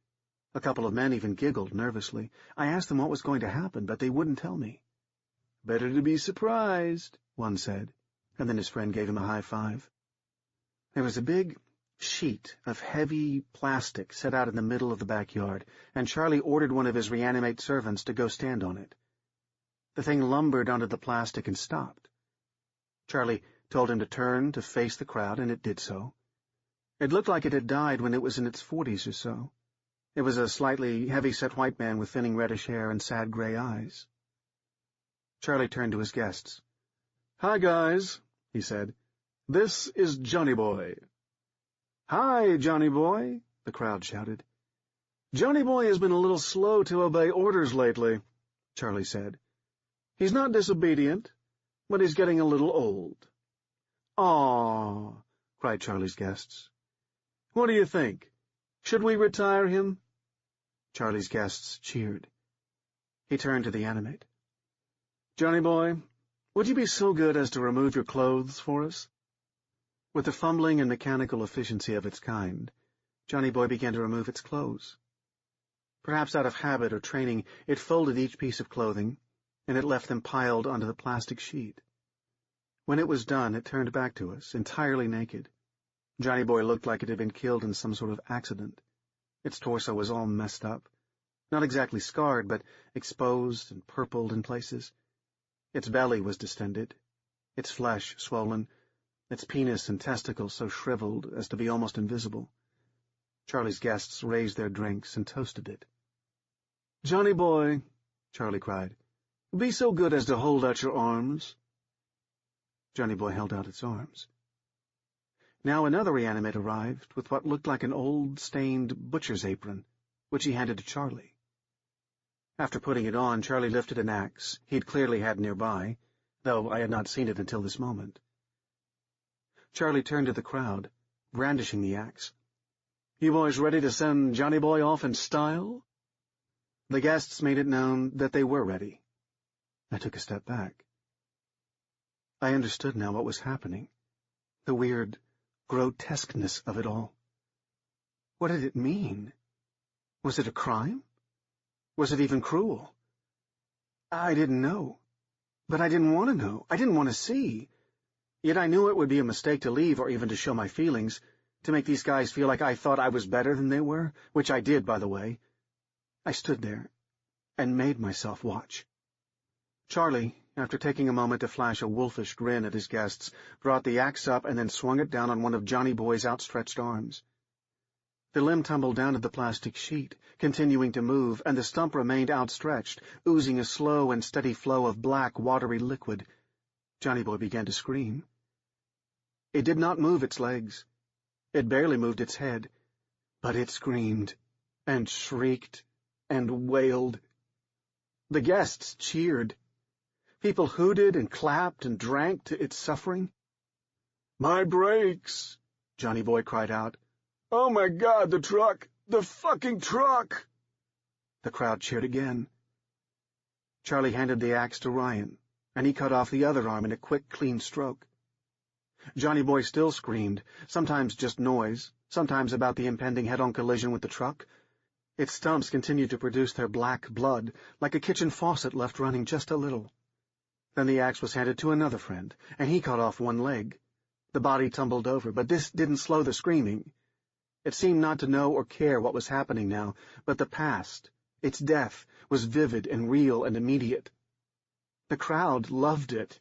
A couple of men even giggled nervously. I asked them what was going to happen, but they wouldn't tell me. Better to be surprised, one said, and then his friend gave him a high five. There was a big, sheet of heavy plastic set out in the middle of the backyard, and Charlie ordered one of his reanimate servants to go stand on it. The thing lumbered onto the plastic and stopped. Charlie told him to turn to face the crowd, and it did so. It looked like it had died when it was in its 40s or so. It was a slightly heavy-set white man with thinning reddish hair and sad gray eyes. Charlie turned to his guests. "Hi, guys," he said. "This is Johnny Boy." "Hi, Johnny Boy," the crowd shouted. "Johnny Boy has been a little slow to obey orders lately," Charlie said. "He's not disobedient, but he's getting a little old." "Aw," cried Charlie's guests. "What do you think? Should we retire him?" Charlie's guests cheered. He turned to the animate. "Johnny Boy, would you be so good as to remove your clothes for us?" With the fumbling and mechanical efficiency of its kind, Johnny Boy began to remove its clothes. Perhaps out of habit or training, it folded each piece of clothing, and it left them piled onto the plastic sheet. When it was done, it turned back to us, entirely naked. Johnny Boy looked like it had been killed in some sort of accident. Its torso was all messed up. Not exactly scarred, but exposed and purpled in places. Its belly was distended, its flesh swollen, its penis and testicles so shriveled as to be almost invisible. Charlie's guests raised their drinks and toasted it. "Johnny Boy," Charlie cried, "be so good as to hold out your arms." Johnny Boy held out its arms. Now another reanimate arrived with what looked like an old, stained butcher's apron, which he handed to Charlie. After putting it on, Charlie lifted an axe he'd clearly had nearby, though I had not seen it until this moment. Charlie turned to the crowd, brandishing the axe. "You boys ready to send Johnny Boy off in style?" The guests made it known that they were ready. I took a step back. I understood now what was happening, the weird grotesqueness of it all. What did it mean? Was it a crime? Was it even cruel? I didn't know. But I didn't want to know. I didn't want to see. Yet I knew it would be a mistake to leave or even to show my feelings, to make these guys feel like I thought I was better than they were, which I did, by the way. I stood there and made myself watch. Charlie, after taking a moment to flash a wolfish grin at his guests, brought the axe up and then swung it down on one of Johnny Boy's outstretched arms. The limb tumbled down to the plastic sheet, continuing to move, and the stump remained outstretched, oozing a slow and steady flow of black, watery liquid. Johnny Boy began to scream. It did not move its legs. It barely moved its head. But it screamed, and shrieked, and wailed. The guests cheered. People hooted and clapped and drank to its suffering. "My brakes!" Johnny Boy cried out. "Oh my God, the truck! The fucking truck!" The crowd cheered again. Charlie handed the axe to Ryan, and he cut off the other arm in a quick, clean stroke. Johnny Boy still screamed, sometimes just noise, sometimes about the impending head-on collision with the truck. Its stumps continued to produce their black blood, like a kitchen faucet left running just a little. Then the axe was handed to another friend, and he cut off one leg. The body tumbled over, but this didn't slow the screaming. It seemed not to know or care what was happening now, but the past, its death, was vivid and real and immediate. The crowd loved it.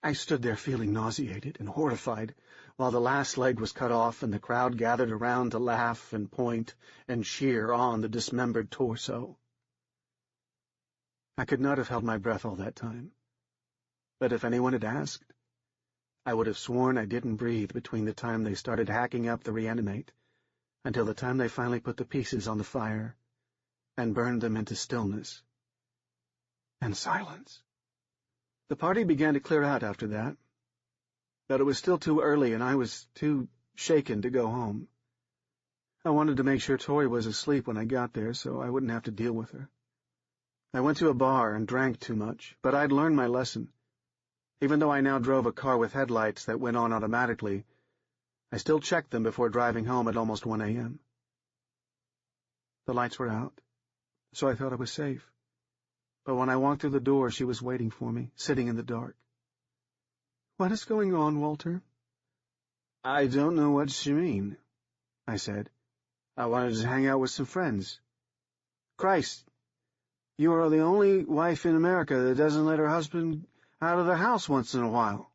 I stood there feeling nauseated and horrified, while the last leg was cut off and the crowd gathered around to laugh and point and cheer on the dismembered torso. I could not have held my breath all that time. But if anyone had asked, I would have sworn I didn't breathe between the time they started hacking up the reanimate until the time they finally put the pieces on the fire and burned them into stillness and silence. The party began to clear out after that, but it was still too early and I was too shaken to go home. I wanted to make sure Tori was asleep when I got there so I wouldn't have to deal with her. I went to a bar and drank too much, but I'd learned my lesson. Even though I now drove a car with headlights that went on automatically, I still checked them before driving home at almost 1 a.m. The lights were out, so I thought I was safe. But when I walked through the door, she was waiting for me, sitting in the dark. "What is going on, Walter?" I don't know what you mean, I said. I wanted to hang out with some friends. Christ, you are the only wife in America that doesn't let her husband out of the house once in a while.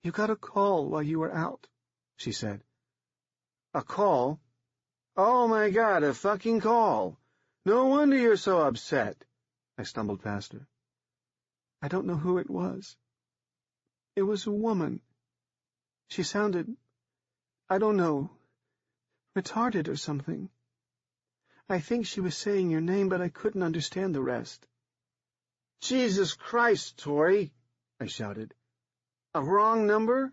You got a call while you were out, she said. A call? Oh my God, a fucking call. No wonder you're so upset. I stumbled past her. I don't know who it was. It was a woman. She sounded, I don't know, retarded or something. I think she was saying your name, but I couldn't understand the rest. Jesus Christ, Tori, I shouted. A wrong number?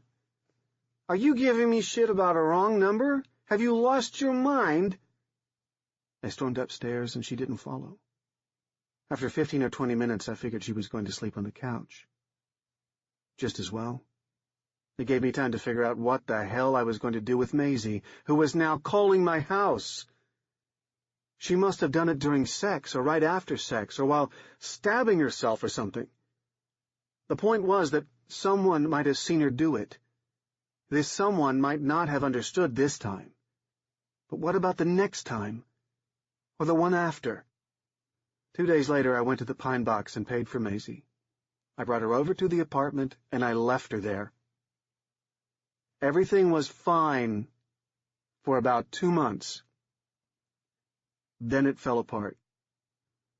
Are you giving me shit about a wrong number? Have you lost your mind? I stormed upstairs, and she didn't follow. After 15 or 20 minutes, I figured she was going to sleep on the couch. Just as well. It gave me time to figure out what the hell I was going to do with Maisie, who was now calling my house. She must have done it during sex, or right after sex, or while stabbing herself or something. The point was that someone might have seen her do it. This someone might not have understood this time. But what about the next time? Or the one after? 2 days later, I went to the Pine Box and paid for Maisie. I brought her over to the apartment, and I left her there. Everything was fine for about 2 months. Then it fell apart.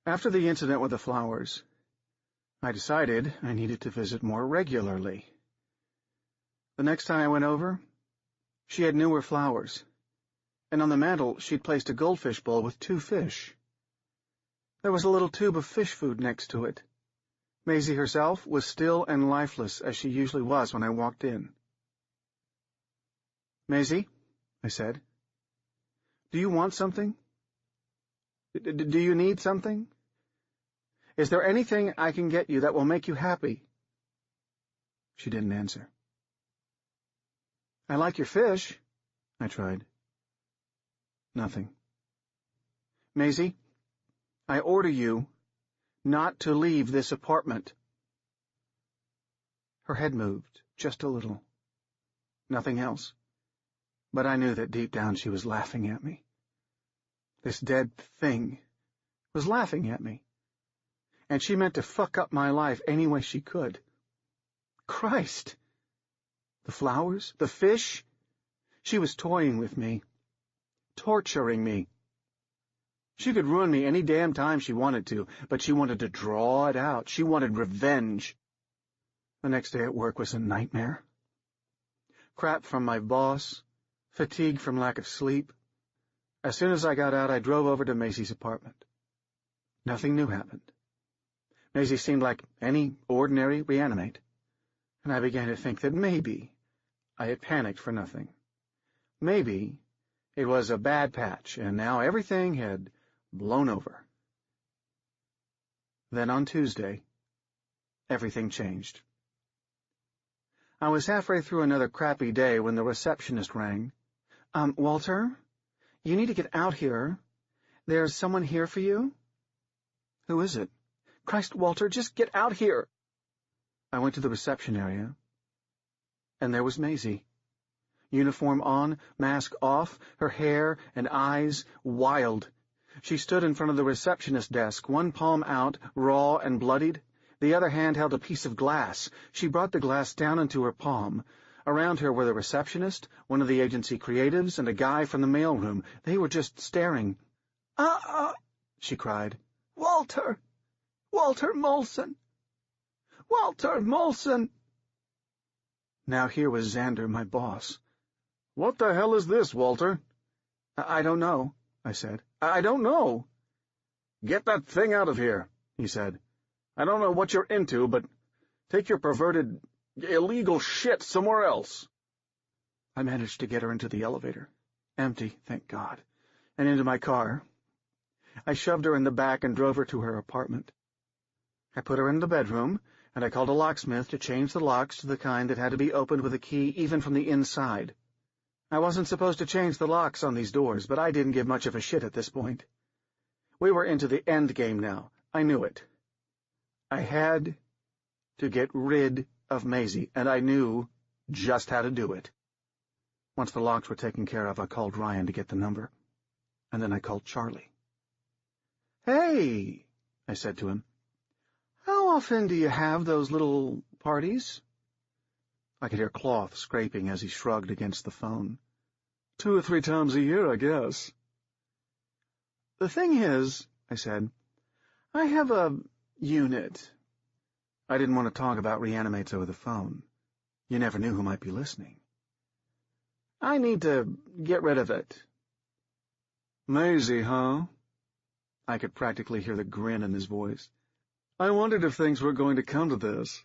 After the incident with the flowers, I decided I needed to visit more regularly. The next time I went over, she had newer flowers, and on the mantel she'd placed a goldfish bowl with 2 fish. There was a little tube of fish food next to it. Maisie herself was still and lifeless, as she usually was when I walked in. Maisie, I said, do you want something? Do you need something? Is there anything I can get you that will make you happy? She didn't answer. I like your fish, I tried. Nothing. Maisie, I order you not to leave this apartment. Her head moved, just a little. Nothing else. But I knew that deep down she was laughing at me. This dead thing was laughing at me. And she meant to fuck up my life any way she could. Christ! The flowers? The fish? She was toying with me. Torturing me. She could ruin me any damn time she wanted to, but she wanted to draw it out. She wanted revenge. The next day at work was a nightmare. Crap from my boss, fatigue from lack of sleep. As soon as I got out, I drove over to Maisie's apartment. Nothing new happened. Maisie seemed like any ordinary reanimate, and I began to think that maybe I had panicked for nothing. Maybe it was a bad patch, and now everything had blown over. Then on Tuesday, everything changed. I was halfway through another crappy day when the receptionist rang. Walter, you need to get out here. There's someone here for you. Who is it? Christ, Walter, just get out here. I went to the reception area, and there was Maisie. Uniform on, mask off, her hair and eyes wild. She stood in front of the receptionist desk, one palm out, raw and bloodied. The other hand held a piece of glass. She brought the glass down into her palm. Around her were the receptionist, one of the agency creatives, and a guy from the mailroom. They were just staring. She cried. Walter! Walter Molson! Walter Molson! Now here was Xander, my boss. What the hell is this, Walter? I don't know, I said. I don't know. Get that thing out of here, he said. I don't know what you're into, but take your perverted, illegal shit somewhere else. I managed to get her into the elevator. Empty, thank God. And into my car. I shoved her in the back and drove her to her apartment. I put her in the bedroom, and I called a locksmith to change the locks to the kind that had to be opened with a key even from the inside. I wasn't supposed to change the locks on these doors, but I didn't give much of a shit at this point. We were into the end game now. I knew it. I had to get rid of Maisie, and I knew just how to do it. Once the locks were taken care of, I called Ryan to get the number, and then I called Charlie. "Hey," I said to him, "how often do you have those little parties?" I could hear cloth scraping as he shrugged against the phone. "2 or 3 times a year, I guess." "The thing is," I said, "I have a unit." I didn't want to talk about reanimates over the phone. You never knew who might be listening. "I need to get rid of it." "Maisie, huh?" I could practically hear the grin in his voice. "I wondered if things were going to come to this.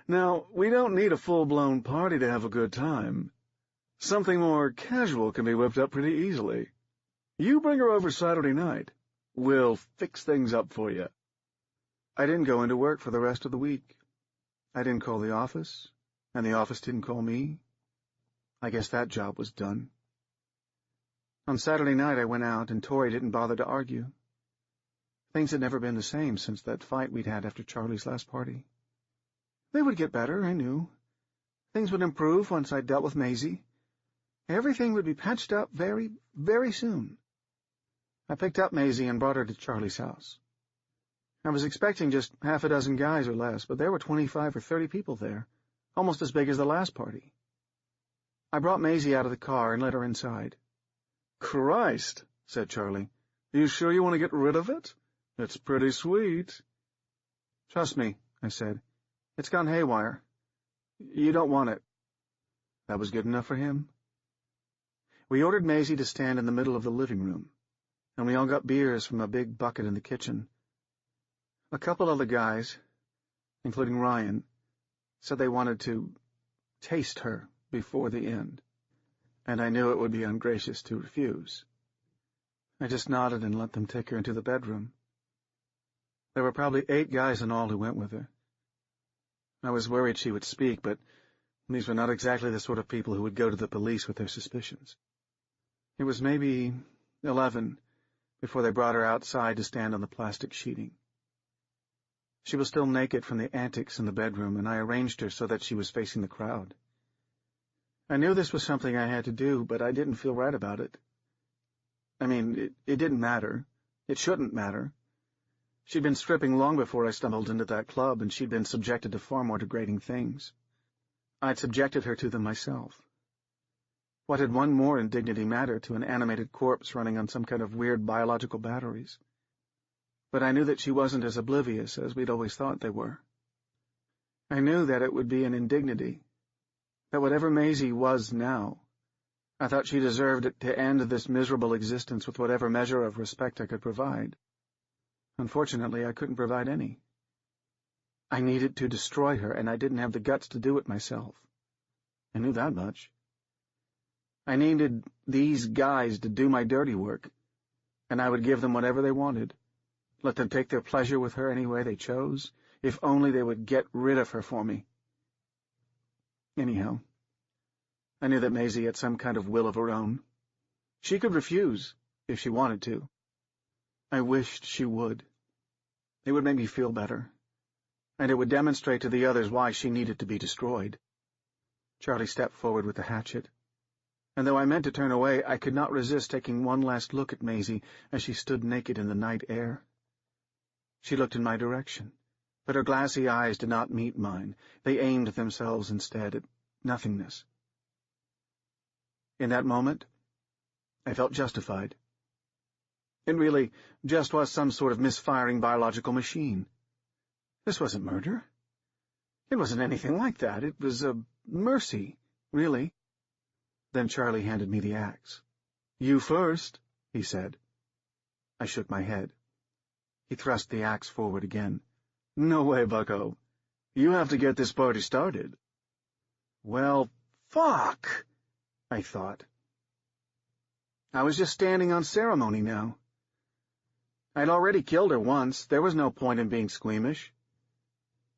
Now, we don't need a full-blown party to have a good time. Something more casual can be whipped up pretty easily. You bring her over Saturday night. We'll fix things up for you." I didn't go into work for the rest of the week. I didn't call the office, and the office didn't call me. I guess that job was done. On Saturday night I went out, and Tori didn't bother to argue. Things had never been the same since that fight we'd had after Charlie's last party. They would get better, I knew. Things would improve once I'd dealt with Maisie. Everything would be patched up very, very soon. I picked up Maisie and brought her to Charlie's house. I was expecting just half a dozen guys or less, but there were 25 or 30 people there, almost as big as the last party. I brought Maisie out of the car and let her inside. "Christ," said Charlie. "You sure you want to get rid of it? It's pretty sweet." "Trust me," I said. "It's gone haywire. You don't want it." That was good enough for him. We ordered Maisie to stand in the middle of the living room, and we all got beers from a big bucket in the kitchen. A couple of the guys, including Ryan, said they wanted to taste her before the end, and I knew it would be ungracious to refuse. I just nodded and let them take her into the bedroom. There were probably 8 guys in all who went with her. I was worried she would speak, but these were not exactly the sort of people who would go to the police with their suspicions. It was maybe 11 before they brought her outside to stand on the plastic sheeting. She was still naked from the antics in the bedroom, and I arranged her so that she was facing the crowd. I knew this was something I had to do, but I didn't feel right about it. I mean, it didn't matter. It shouldn't matter. She'd been stripping long before I stumbled into that club, and she'd been subjected to far more degrading things. I'd subjected her to them myself. What had one more indignity matter to an animated corpse running on some kind of weird biological batteries? But I knew that she wasn't as oblivious as we'd always thought they were. I knew that it would be an indignity, that whatever Maisie was now, I thought she deserved it to end this miserable existence with whatever measure of respect I could provide. Unfortunately, I couldn't provide any. I needed to destroy her, and I didn't have the guts to do it myself. I knew that much. I needed these guys to do my dirty work, and I would give them whatever they wanted. Let them take their pleasure with her any way they chose, if only they would get rid of her for me. Anyhow, I knew that Maisie had some kind of will of her own. She could refuse, if she wanted to. I wished she would. It would make me feel better, and it would demonstrate to the others why she needed to be destroyed. Charlie stepped forward with the hatchet, and though I meant to turn away, I could not resist taking one last look at Maisie as she stood naked in the night air. She looked in my direction, but her glassy eyes did not meet mine. They aimed themselves instead at nothingness. In that moment, I felt justified. It really just was some sort of misfiring biological machine. This wasn't murder. It wasn't anything like that. It was a mercy, really. Then Charlie handed me the axe. "You first," he said. I shook my head. He thrust the axe forward again. "No way, bucko. You have to get this party started." Well, fuck, I thought. I was just standing on ceremony now. I'd already killed her once. There was no point in being squeamish.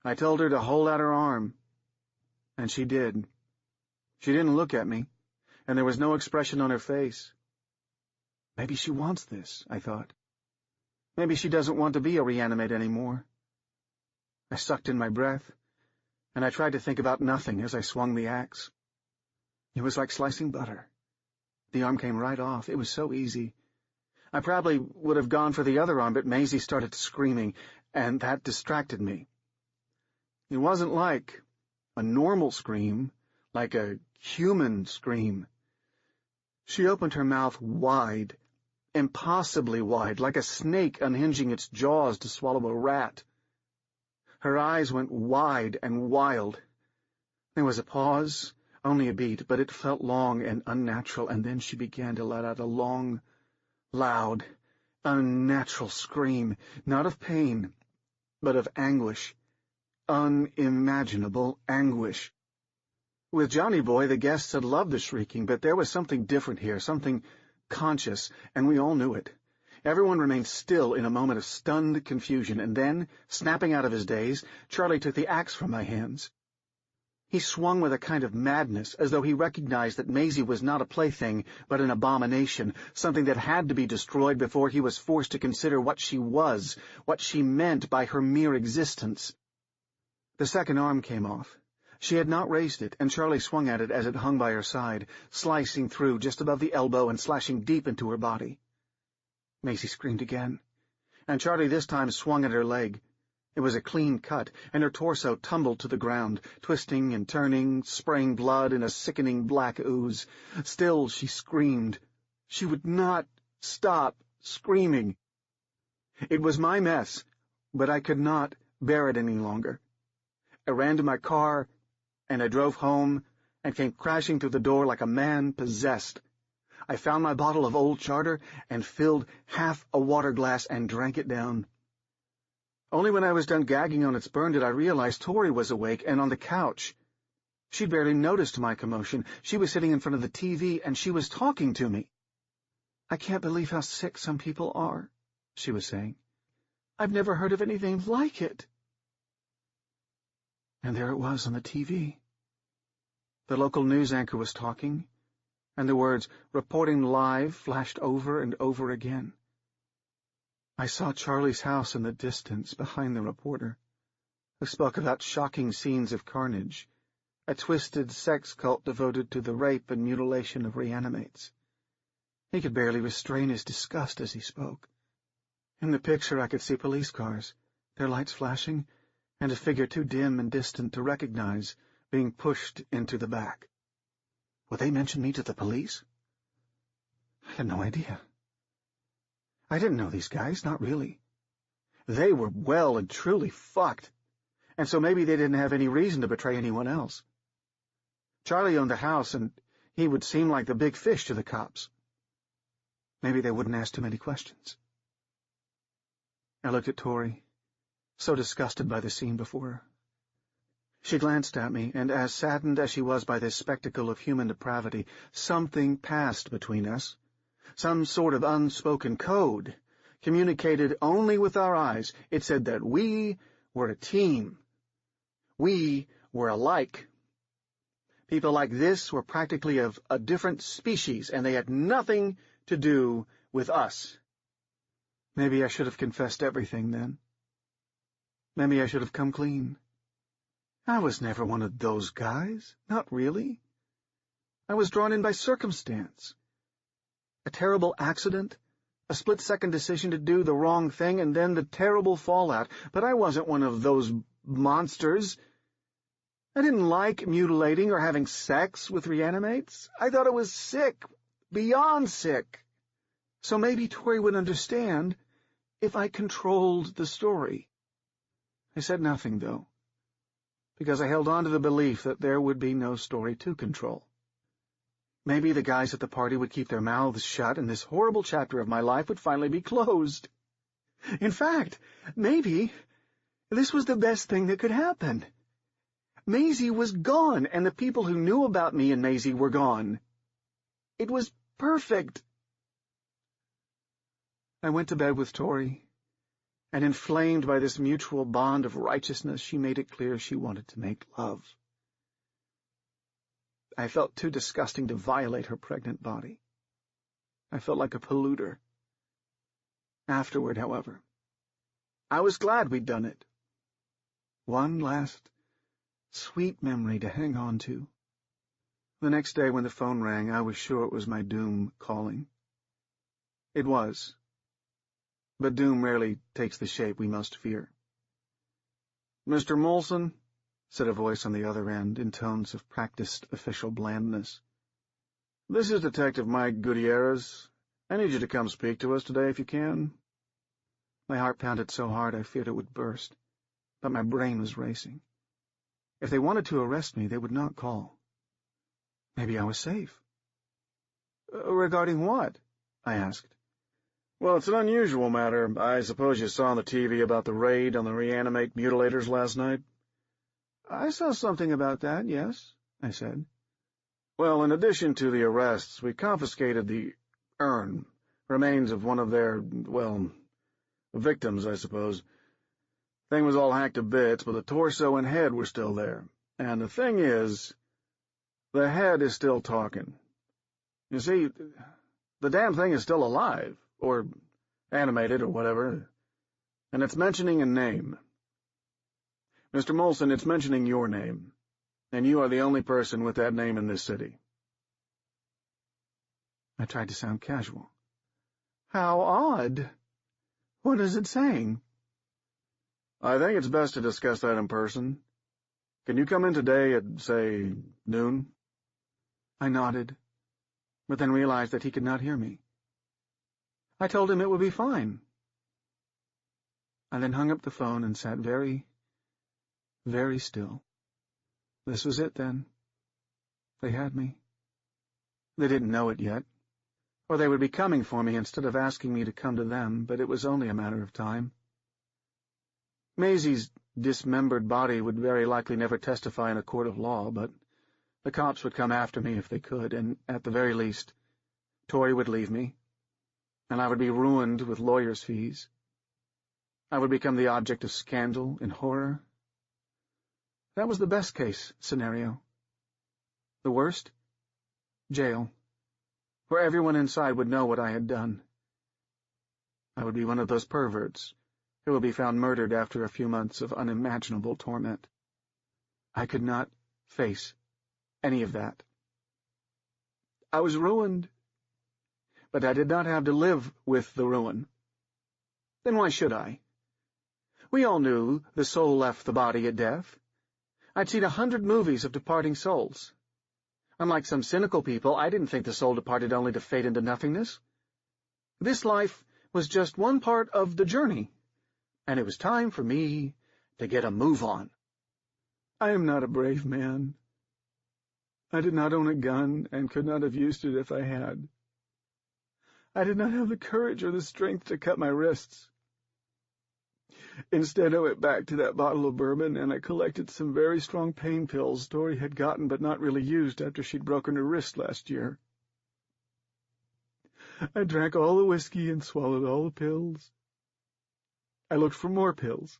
I told her to hold out her arm, and she did. She didn't look at me, and there was no expression on her face. Maybe she wants this, I thought. Maybe she doesn't want to be a reanimate anymore. I sucked in my breath, and I tried to think about nothing as I swung the axe. It was like slicing butter. The arm came right off. It was so easy. I probably would have gone for the other arm, but Maisie started screaming, and that distracted me. It wasn't like a normal scream, like a human scream. She opened her mouth wide, impossibly wide, like a snake unhinging its jaws to swallow a rat. Her eyes went wide and wild. There was a pause, only a beat, but it felt long and unnatural, and then she began to let out a long, loud, unnatural scream, not of pain, but of anguish, unimaginable anguish. With Johnny Boy, the guests had loved the shrieking, but there was something different here, something conscious, and we all knew it. Everyone remained still in a moment of stunned confusion, and then, snapping out of his daze, Charlie took the axe from my hands. He swung with a kind of madness, as though he recognized that Maisie was not a plaything, but an abomination, something that had to be destroyed before he was forced to consider what she was, what she meant by her mere existence. The second arm came off. She had not raised it, and Charlie swung at it as it hung by her side, slicing through just above the elbow and slashing deep into her body. Maisie screamed again, and Charlie this time swung at her leg. It was a clean cut, and her torso tumbled to the ground, twisting and turning, spraying blood in a sickening black ooze. Still she screamed. She would not stop screaming. It was my mess, but I could not bear it any longer. I ran to my car, and I drove home, and came crashing through the door like a man possessed. I found my bottle of old Charter and filled half a water glass and drank it down. Only when I was done gagging on its burn did I realize Tori was awake and on the couch. She'd barely noticed my commotion. She was sitting in front of the TV, and she was talking to me. "I can't believe how sick some people are," she was saying. "I've never heard of anything like it." And there it was on the TV. The local news anchor was talking, and the words "reporting live" flashed over and over again. I saw Charlie's house in the distance behind the reporter, who spoke about shocking scenes of carnage, a twisted sex cult devoted to the rape and mutilation of reanimates. He could barely restrain his disgust as he spoke. In the picture I could see police cars, their lights flashing, and a figure too dim and distant to recognize being pushed into the back. Would they mention me to the police? I had no idea. I didn't know these guys, not really. They were well and truly fucked, and so maybe they didn't have any reason to betray anyone else. Charlie owned the house, and he would seem like the big fish to the cops. Maybe they wouldn't ask too many questions. I looked at Tori, so disgusted by the scene before her. She glanced at me, and as saddened as she was by this spectacle of human depravity, something passed between us. Some sort of unspoken code, communicated only with our eyes. It said that we were a team. We were alike. People like this were practically of a different species, and they had nothing to do with us. Maybe I should have confessed everything then. Maybe I should have come clean. I was never one of those guys, not really. I was drawn in by circumstance. A terrible accident, a split-second decision to do the wrong thing, and then the terrible fallout. But I wasn't one of those monsters. I didn't like mutilating or having sex with reanimates. I thought it was sick, beyond sick. So maybe Tori would understand if I controlled the story. I said nothing, though, because I held on to the belief that there would be no story to control. Maybe the guys at the party would keep their mouths shut, and this horrible chapter of my life would finally be closed. In fact, maybe this was the best thing that could happen. Maisie was gone, and the people who knew about me and Maisie were gone. It was perfect. I went to bed with Tori, and inflamed by this mutual bond of righteousness, she made it clear she wanted to make love. I felt too disgusting to violate her pregnant body. I felt like a polluter. Afterward, however, I was glad we'd done it. One last, sweet memory to hang on to. The next day when the phone rang, I was sure it was my doom calling. It was. But doom rarely takes the shape we most fear. "Mr. Molson," said a voice on the other end, in tones of practiced official blandness. "This is Detective Mike Gutierrez. I need you to come speak to us today if you can." My heart pounded so hard I feared it would burst, but my brain was racing. If they wanted to arrest me, they would not call. Maybe I was safe. "Regarding what?" I asked. "Well, it's an unusual matter. I suppose you saw on the TV about the raid on the reanimate mutilators last night?" "I saw something about that, yes," I said. "Well, in addition to the arrests, we confiscated the urn, remains of one of their, well, victims, I suppose. Thing was all hacked to bits, but the torso and head were still there. And the thing is, the head is still talking. You see, the damn thing is still alive, or animated, or whatever, and it's mentioning a name. Mr. Molson, it's mentioning your name, and you are the only person with that name in this city." I tried to sound casual. "How odd. What is it saying?" "I think it's best to discuss that in person. Can you come in today at, say, noon?" I nodded, but then realized that he could not hear me. I told him it would be fine. I then hung up the phone and sat very, very still. This was it, then. They had me. They didn't know it yet, or they would be coming for me instead of asking me to come to them, but it was only a matter of time. Maisie's dismembered body would very likely never testify in a court of law, but the cops would come after me if they could, and at the very least, Tori would leave me, and I would be ruined with lawyers' fees. I would become the object of scandal and horror. That was the best-case scenario. The worst? Jail, where everyone inside would know what I had done. I would be one of those perverts who would be found murdered after a few months of unimaginable torment. I could not face any of that. I was ruined, but I did not have to live with the ruin. Then why should I? We all knew the soul left the body at death. I'd seen 100 movies of departing souls. Unlike some cynical people, I didn't think the soul departed only to fade into nothingness. This life was just one part of the journey, and it was time for me to get a move on. I am not a brave man. I did not own a gun and could not have used it if I had. I did not have the courage or the strength to cut my wrists. Instead, I went back to that bottle of bourbon and I collected some very strong pain pills Tori had gotten but not really used after she'd broken her wrist last year. I drank all the whiskey and swallowed all the pills. I looked for more pills.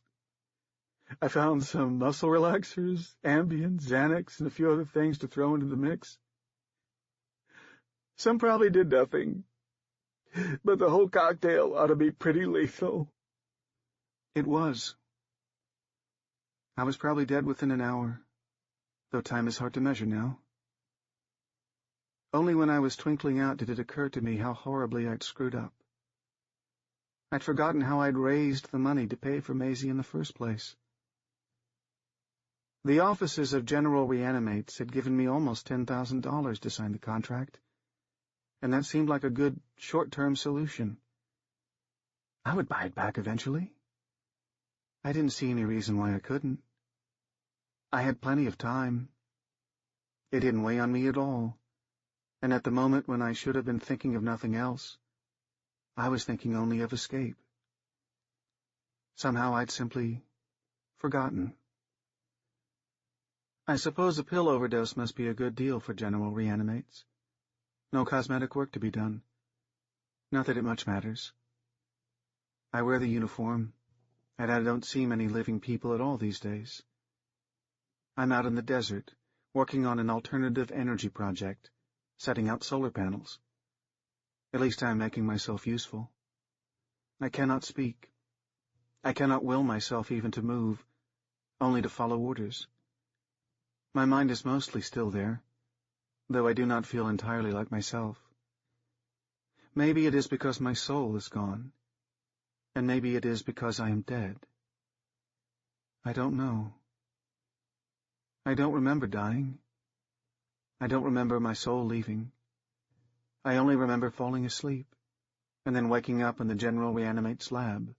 I found some muscle relaxers, Ambien, Xanax, and a few other things to throw into the mix. Some probably did nothing, but the whole cocktail ought to be pretty lethal. It was. I was probably dead within an hour, though time is hard to measure now. Only when I was twinkling out did it occur to me how horribly I'd screwed up. I'd forgotten how I'd raised the money to pay for Maisie in the first place. The offices of General Reanimates had given me almost $10,000 to sign the contract, and that seemed like a good short-term solution. I would buy it back eventually. I didn't see any reason why I couldn't. I had plenty of time. It didn't weigh on me at all, and at the moment when I should have been thinking of nothing else, I was thinking only of escape. Somehow I'd simply forgotten. I suppose a pill overdose must be a good deal for General Reanimates. No cosmetic work to be done. Not that it much matters. I wear the uniform, and I don't see many living people at all these days. I'm out in the desert, working on an alternative energy project, setting up solar panels. At least I'm making myself useful. I cannot speak. I cannot will myself even to move, only to follow orders. My mind is mostly still there, though I do not feel entirely like myself. Maybe it is because my soul is gone, and maybe it is because I am dead. I don't know. I don't remember dying. I don't remember my soul leaving. I only remember falling asleep, and then waking up in the General Reanimate's lab.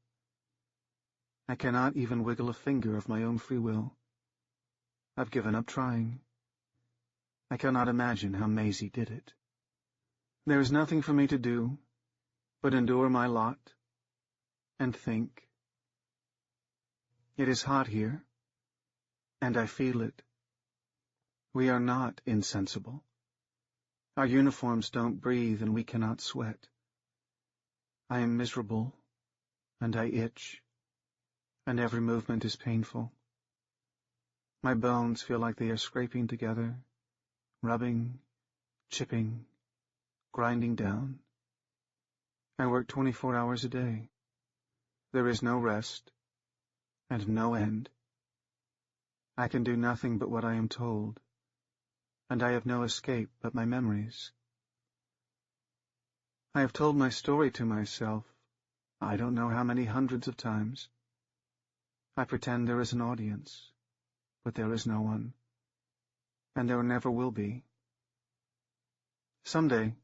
I cannot even wiggle a finger of my own free will. I've given up trying. I cannot imagine how Maisie did it. There is nothing for me to do but endure my lot and think. It is hot here, and I feel it. We are not insensible. Our uniforms don't breathe, and we cannot sweat. I am miserable, and I itch, and every movement is painful. My bones feel like they are scraping together, rubbing, chipping, grinding down. I work 24 hours a day. There is no rest, and no end. I can do nothing but what I am told, and I have no escape but my memories. I have told my story to myself, I don't know how many hundreds of times. I pretend there is an audience, but there is no one, and there never will be. Someday,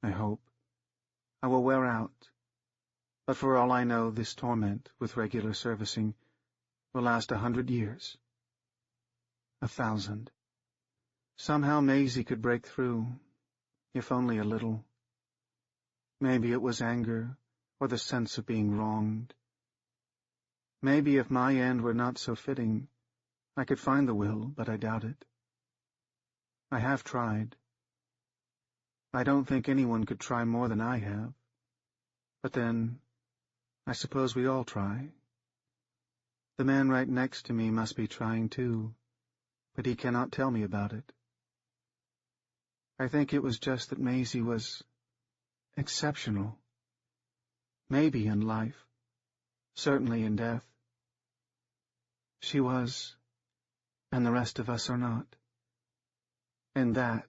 I hope, I will wear out, but for all I know, this torment, with regular servicing, will last 100 years. 1,000. Somehow Maisie could break through, if only a little. Maybe it was anger, or the sense of being wronged. Maybe if my end were not so fitting, I could find the will, but I doubt it. I have tried. I don't think anyone could try more than I have. But then, I suppose we all try. The man right next to me must be trying too, but he cannot tell me about it. I think it was just that Maisie was exceptional. Maybe in life, certainly in death. She was, and the rest of us are not. And that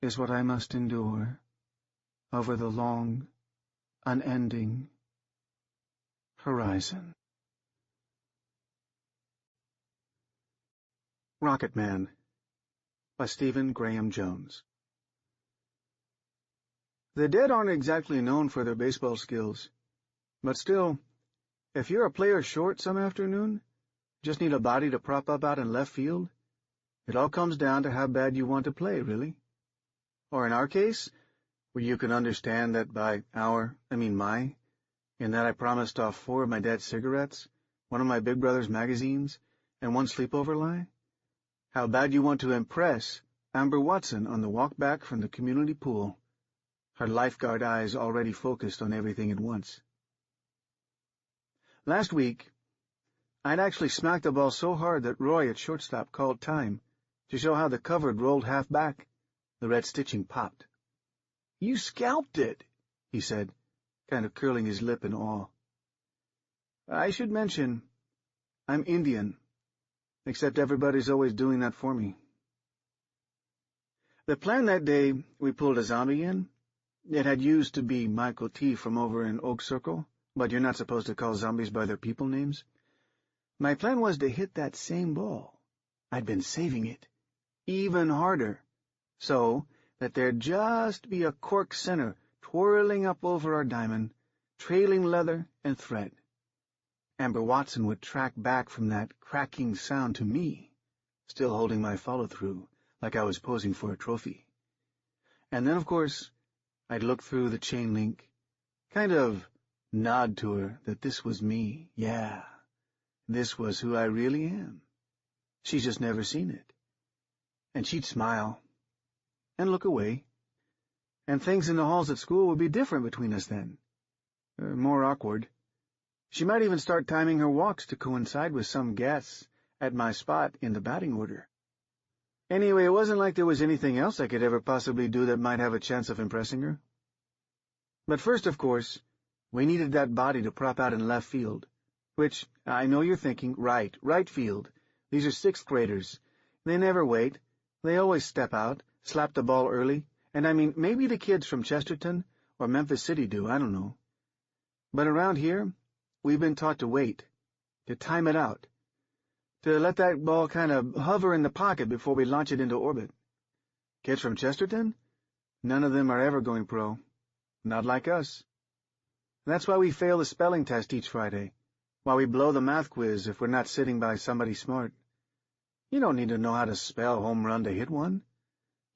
is what I must endure over the long, unending horizon. Rocket Man by Stephen Graham Jones. The dead aren't exactly known for their baseball skills, but still, if you're a player short some afternoon, just need a body to prop up out in left field, it all comes down to how bad you want to play, really. Or in our case, where you can understand that by my, in that I promised off 4 of my dad's cigarettes, 1 of my big brother's magazines, and 1 sleepover lie, how bad you want to impress Amber Watson on the walk back from the community pool, her lifeguard eyes already focused on everything at once. Last week, I'd actually smacked the ball so hard that Roy at shortstop called time to show how the cover rolled half back. The red stitching popped. "You scalped it," he said, kind of curling his lip in awe. I should mention, I'm Indian, except everybody's always doing that for me. The plan that day we pulled a zombie in. It had used to be Michael T. from over in Oak Circle, but you're not supposed to call zombies by their people names. My plan was to hit that same ball. I'd been saving it, even harder, so that there'd just be a cork center twirling up over our diamond, trailing leather and thread. Amber Watson would track back from that cracking sound to me, still holding my follow-through like I was posing for a trophy. And then, of course, I'd look through the chain link, kind of nod to her that this was me, yeah, this was who I really am. She's just never seen it. And she'd smile and look away, and things in the halls at school would be different between us then, more awkward. She might even start timing her walks to coincide with some guess at my spot in the batting order. Anyway, it wasn't like there was anything else I could ever possibly do that might have a chance of impressing her. But first, of course, we needed that body to prop out in left field, which, I know you're thinking, right field. These are 6th graders. They never wait. They always step out, slap the ball early, and I mean, maybe the kids from Chesterton or Memphis City do, I don't know. But around here, we've been taught to wait, to time it out, to let that ball kind of hover in the pocket before we launch it into orbit. Kids from Chesterton? None of them are ever going pro. Not like us. That's why we fail the spelling test each Friday, why we blow the math quiz if we're not sitting by somebody smart. You don't need to know how to spell home run to hit one.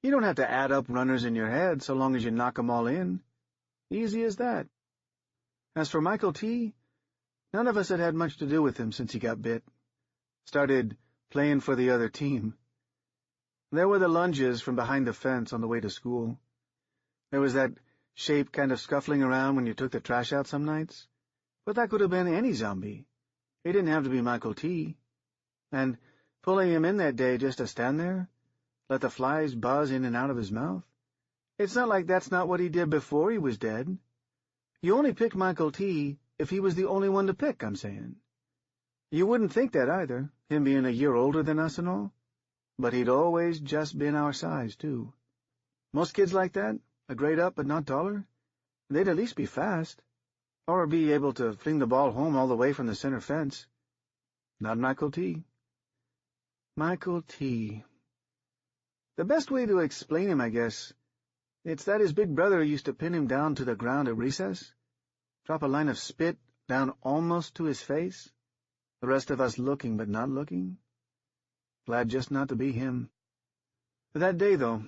You don't have to add up runners in your head so long as you knock 'em all in. Easy as that. As for Michael T., none of us had had much to do with him since he got bit. Started playing for the other team. There were the lunges from behind the fence on the way to school. There was that shape kind of scuffling around when you took the trash out some nights. But that could have been any zombie. It didn't have to be Michael T. And pulling him in that day just to stand there, let the flies buzz in and out of his mouth, it's not like that's not what he did before he was dead. You only pick Michael T. if he was the only one to pick, I'm saying. You wouldn't think that either, him being a year older than us and all. But he'd always just been our size, too. Most kids like that, a grade up but not taller, they'd at least be fast, or be able to fling the ball home all the way from the center fence. Not Michael T. Michael T. The best way to explain him, I guess, it's that his big brother used to pin him down to the ground at recess, drop a line of spit down almost to his face, the rest of us looking but not looking. Glad just not to be him. That day, though,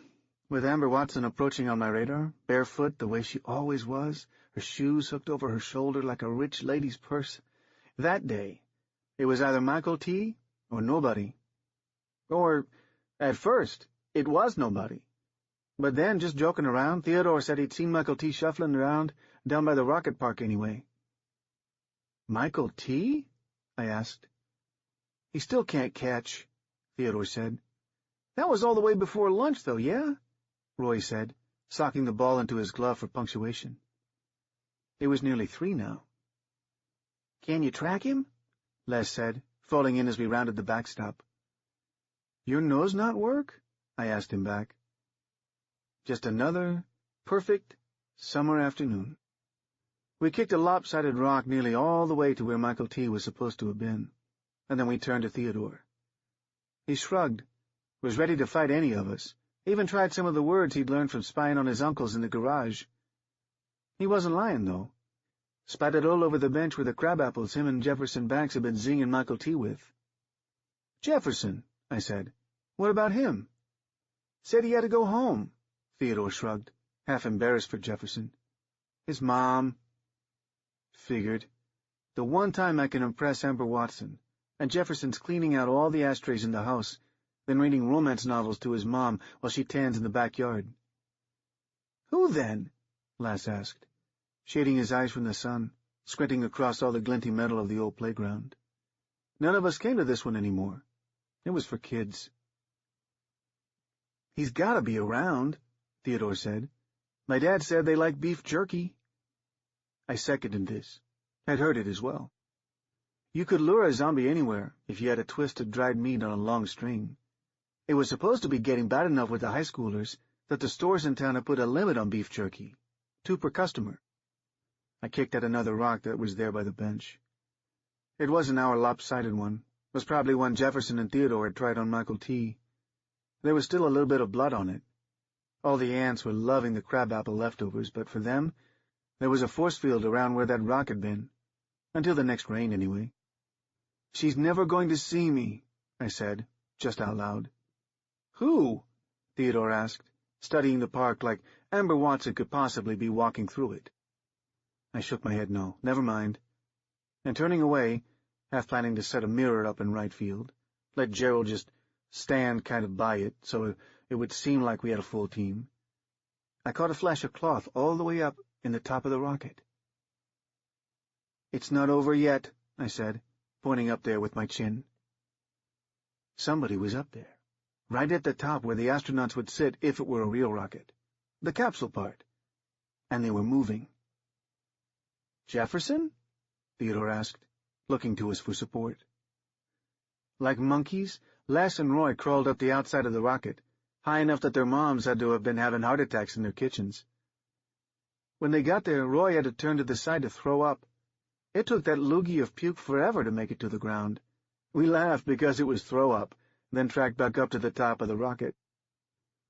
with Amber Watson approaching on my radar, barefoot the way she always was, her shoes hooked over her shoulder like a rich lady's purse, that day, it was either Michael T. or nobody. Or, at first, it was nobody. But then, just joking around, Theodore said he'd seen Michael T. shuffling around down by the rocket park anyway. Michael T.? I asked. He still can't catch, Theodore said. That was all the way before lunch, though, yeah? Roy said, socking the ball into his glove for punctuation. It was nearly 3 now. Can you track him? Les said, falling in as we rounded the backstop. Your nose not work? I asked him back. Just another perfect summer afternoon. We kicked a lopsided rock nearly all the way to where Michael T. was supposed to have been, and then we turned to Theodore. He shrugged, was ready to fight any of us, even tried some of the words he'd learned from spying on his uncles in the garage. He wasn't lying, though. Spattered all over the bench were the crabapples him and Jefferson Banks had been zinging Michael T. with. Jefferson, I said. What about him? Said he had to go home, Theodore shrugged, half embarrassed for Jefferson. His mom. Figured. The one time I can impress Amber Watson, and Jefferson's cleaning out all the ashtrays in the house, then reading romance novels to his mom while she tans in the backyard. Who then? Lass asked, shading his eyes from the sun, squinting across all the glinting metal of the old playground. None of us came to this one anymore. It was for kids. He's got to be around, Theodore said. My dad said they like beef jerky. I seconded this. I'd heard it as well. You could lure a zombie anywhere if you had a twist of dried meat on a long string. It was supposed to be getting bad enough with the high schoolers that the stores in town had put a limit on beef jerky, 2 per customer. I kicked at another rock that was there by the bench. It wasn't our lopsided one. It was probably one Jefferson and Theodore had tried on Michael T. There was still a little bit of blood on it. All the ants were loving the crabapple leftovers, but for them, there was a force field around where that rock had been. Until the next rain, anyway. She's never going to see me, I said, just out loud. Who? Theodore asked, studying the park like Amber Watson could possibly be walking through it. I shook my head no, never mind. And turning away, half planning to set a mirror up in right field, let Gerald just stand kind of by it so it would seem like we had a full team, I caught a flash of cloth all the way up in the top of the rocket. It's not over yet, I said, pointing up there with my chin. Somebody was up there, right at the top where the astronauts would sit if it were a real rocket, the capsule part, and they were moving. Jefferson? Theodore asked, looking to us for support. Like monkeys, Les and Roy crawled up the outside of the rocket, high enough that their moms had to have been having heart attacks in their kitchens. When they got there, Roy had to turn to the side to throw up. It took that loogie of puke forever to make it to the ground. We laughed because it was throw up, then tracked back up to the top of the rocket.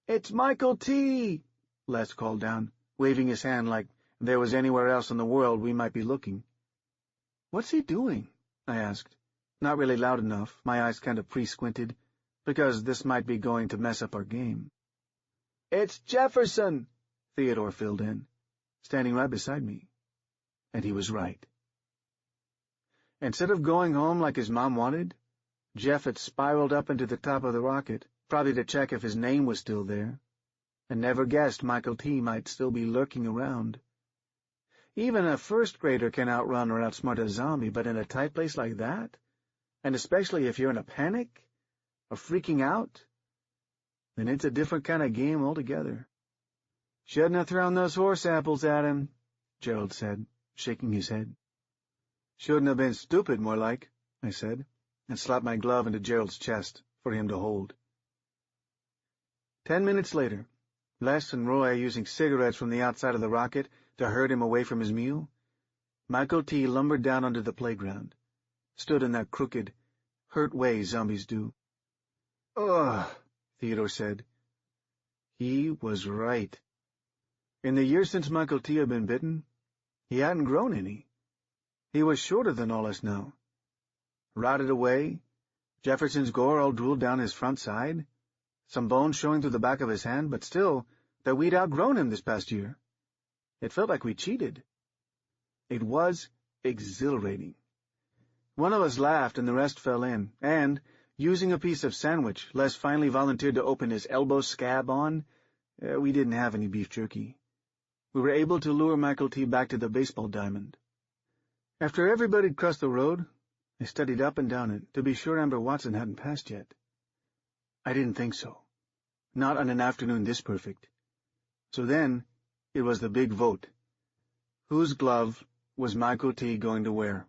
"It's Michael T!" Les called down, waving his hand like there was anywhere else in the world we might be looking. "What's he doing?" I asked, not really loud enough, my eyes kind of pre-squinted, because this might be going to mess up our game. "It's Jefferson," Theodore filled in, standing right beside me. And he was right. Instead of going home like his mom wanted, Jeff had spiraled up into the top of the rocket, probably to check if his name was still there, and never guessed Michael T. might still be lurking around. Even a first grader can outrun or outsmart a zombie, but in a tight place like that, and especially if you're in a panic or freaking out, then it's a different kind of game altogether. "Shouldn't have thrown those horse apples at him," Gerald said, shaking his head. "Shouldn't have been stupid, more like," I said, and slapped my glove into Gerald's chest for him to hold. 10 minutes later, Les and Roy using cigarettes from the outside of the rocket to herd him away from his meal, Michael T. lumbered down onto the playground, stood in that crooked, hurt way zombies do. "Ugh," Theodore said. He was right. In the years since Michael T. had been bitten, he hadn't grown any. He was shorter than all us now. Rotted away, Jefferson's gore all drooled down his front side, some bones showing through the back of his hand, but still, that we'd outgrown him this past year. It felt like we cheated. It was exhilarating. One of us laughed and the rest fell in, and, using a piece of sandwich Les finally volunteered to open his elbow scab on, we didn't have any beef jerky. We were able to lure Michael T. back to the baseball diamond. After everybody'd crossed the road, I studied up and down it to be sure Amber Watson hadn't passed yet. I didn't think so. Not on an afternoon this perfect. So then, it was the big vote. Whose glove was Michael T. going to wear?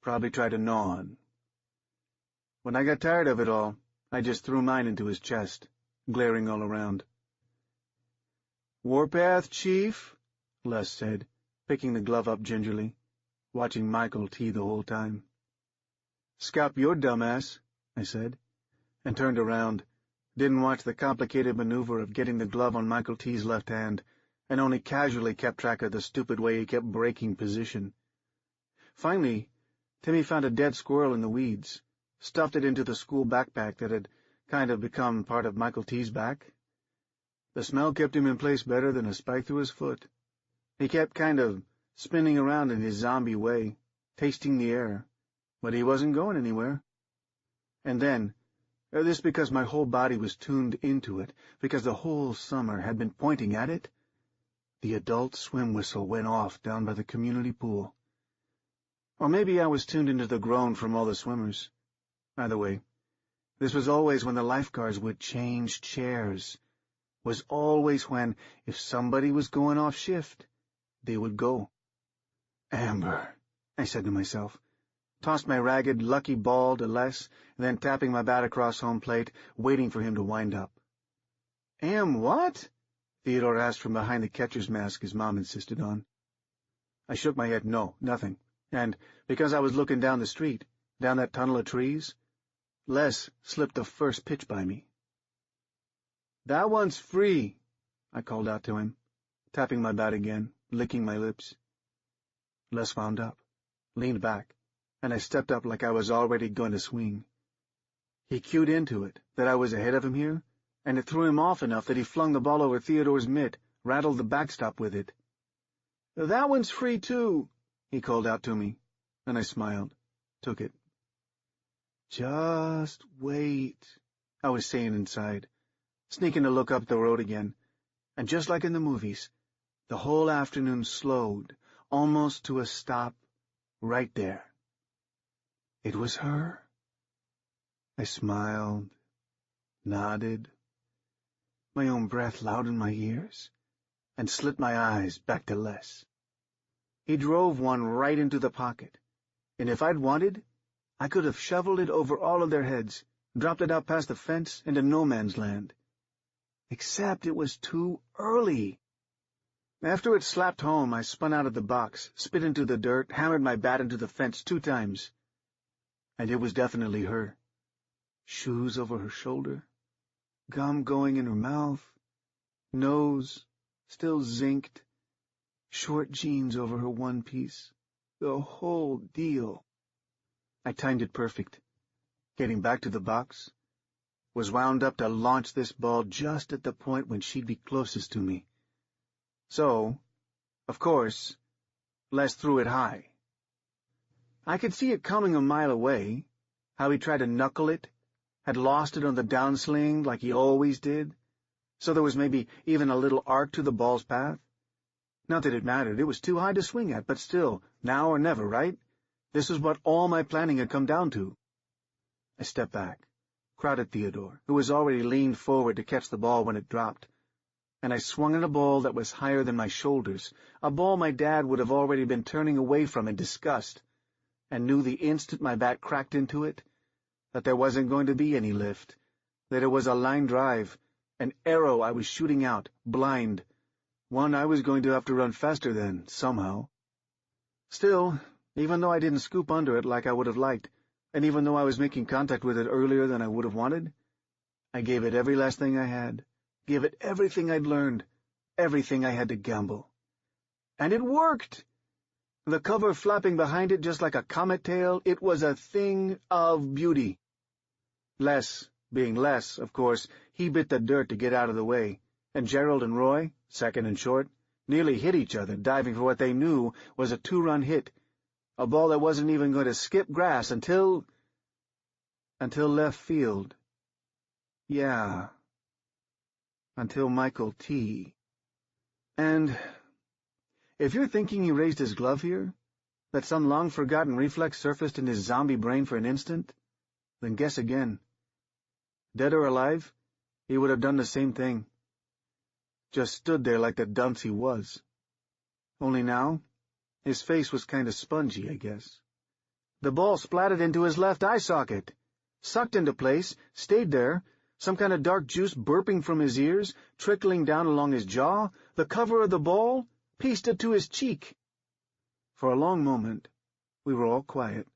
Probably try to gnaw on. When I got tired of it all, I just threw mine into his chest, glaring all around. "Warpath, Chief?" Les said, picking the glove up gingerly, watching Michael T. the whole time. "Scalp your dumbass," I said, and turned around, didn't watch the complicated maneuver of getting the glove on Michael T.'s left hand, and only casually kept track of the stupid way he kept breaking position. Finally, Timmy found a dead squirrel in the weeds, stuffed it into the school backpack that had kind of become part of Michael T.'s back. The smell kept him in place better than a spike through his foot. He kept kind of spinning around in his zombie way, tasting the air, but he wasn't going anywhere. And then, this because my whole body was tuned into it, because the whole summer had been pointing at it, the adult swim whistle went off down by the community pool. Or maybe I was tuned into the groan from all the swimmers. Either way, this was always when the lifeguards would change chairs, was always when, if somebody was going off shift, they would go. "Amber," I said to myself, tossed my ragged, lucky ball to Les, then tapping my bat across home plate, waiting for him to wind up. "Am what?" Theodore asked from behind the catcher's mask his mom insisted on. I shook my head, no, nothing, and, because I was looking down the street, down that tunnel of trees, Les slipped the first pitch by me. "That one's free," I called out to him, tapping my bat again, licking my lips. Les wound up, leaned back, and I stepped up like I was already going to swing. He cued into it, that I was ahead of him here, and it threw him off enough that he flung the ball over Theodore's mitt, rattled the backstop with it. "That one's free, too," he called out to me, and I smiled, took it. "Just wait," I was saying inside, sneaking to look up the road again, and just like in the movies, the whole afternoon slowed, almost to a stop, right there. It was her. I smiled, nodded, my own breath loud in my ears, and slit my eyes back to Les. He drove one right into the pocket, and if I'd wanted, I could have shoveled it over all of their heads, dropped it out past the fence into no man's land. Except it was too early. After it slapped home, I spun out of the box, spit into the dirt, hammered my bat into the fence 2 times. And it was definitely her. Shoes over her shoulder, gum going in her mouth, nose still zinked, short jeans over her one piece, the whole deal. I timed it perfect. Getting back to the box, was wound up to launch this ball just at the point when she'd be closest to me. So, of course, Les threw it high. I could see it coming a mile away, how he tried to knuckle it, had lost it on the downsling like he always did, so there was maybe even a little arc to the ball's path. Not that it mattered, it was too high to swing at, but still, now or never, right? This was what all my planning had come down to. I stepped back, crowded Theodore, who was already leaned forward to catch the ball when it dropped, and I swung at a ball that was higher than my shoulders, a ball my dad would have already been turning away from in disgust, and knew the instant my bat cracked into it that there wasn't going to be any lift, that it was a line drive, an arrow I was shooting out, blind, one I was going to have to run faster than, somehow. Still, even though I didn't scoop under it like I would have liked, and even though I was making contact with it earlier than I would have wanted, I gave it every last thing I had, gave it everything I'd learned, everything I had to gamble. And it worked! The cover flapping behind it just like a comet tail, it was a thing of beauty. Les, being Les, of course, he bit the dirt to get out of the way, and Gerald and Roy, second and short, nearly hit each other, diving for what they knew was a 2-run hit, a ball that wasn't even going to skip grass until left field. Yeah, until Michael T. And if you're thinking he raised his glove here, that some long-forgotten reflex surfaced in his zombie brain for an instant, then guess again. Dead or alive, he would have done the same thing. Just stood there like the dunce he was. Only now, his face was kind of spongy, I guess. The ball splattered into his left eye socket, sucked into place, stayed there, some kind of dark juice burping from his ears, trickling down along his jaw, the cover of the ball pasted to his cheek. For a long moment, we were all quiet,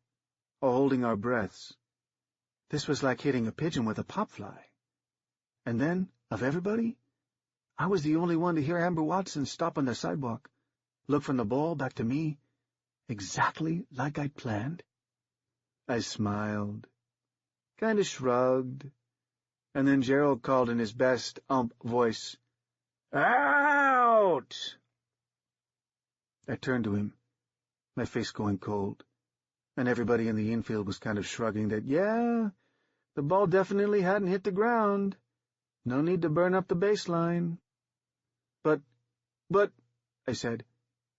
all holding our breaths. This was like hitting a pigeon with a pop-fly. And then, of everybody, I was the only one to hear Amber Watson stop on the sidewalk, look from the ball back to me, exactly like I'd planned. I smiled, kind of shrugged, and then Gerald called in his best voice, "Out!" I turned to him, my face going cold, and everybody in the infield was kind of shrugging that, yeah, the ball definitely hadn't hit the ground. No need to burn up the baseline. But, I said,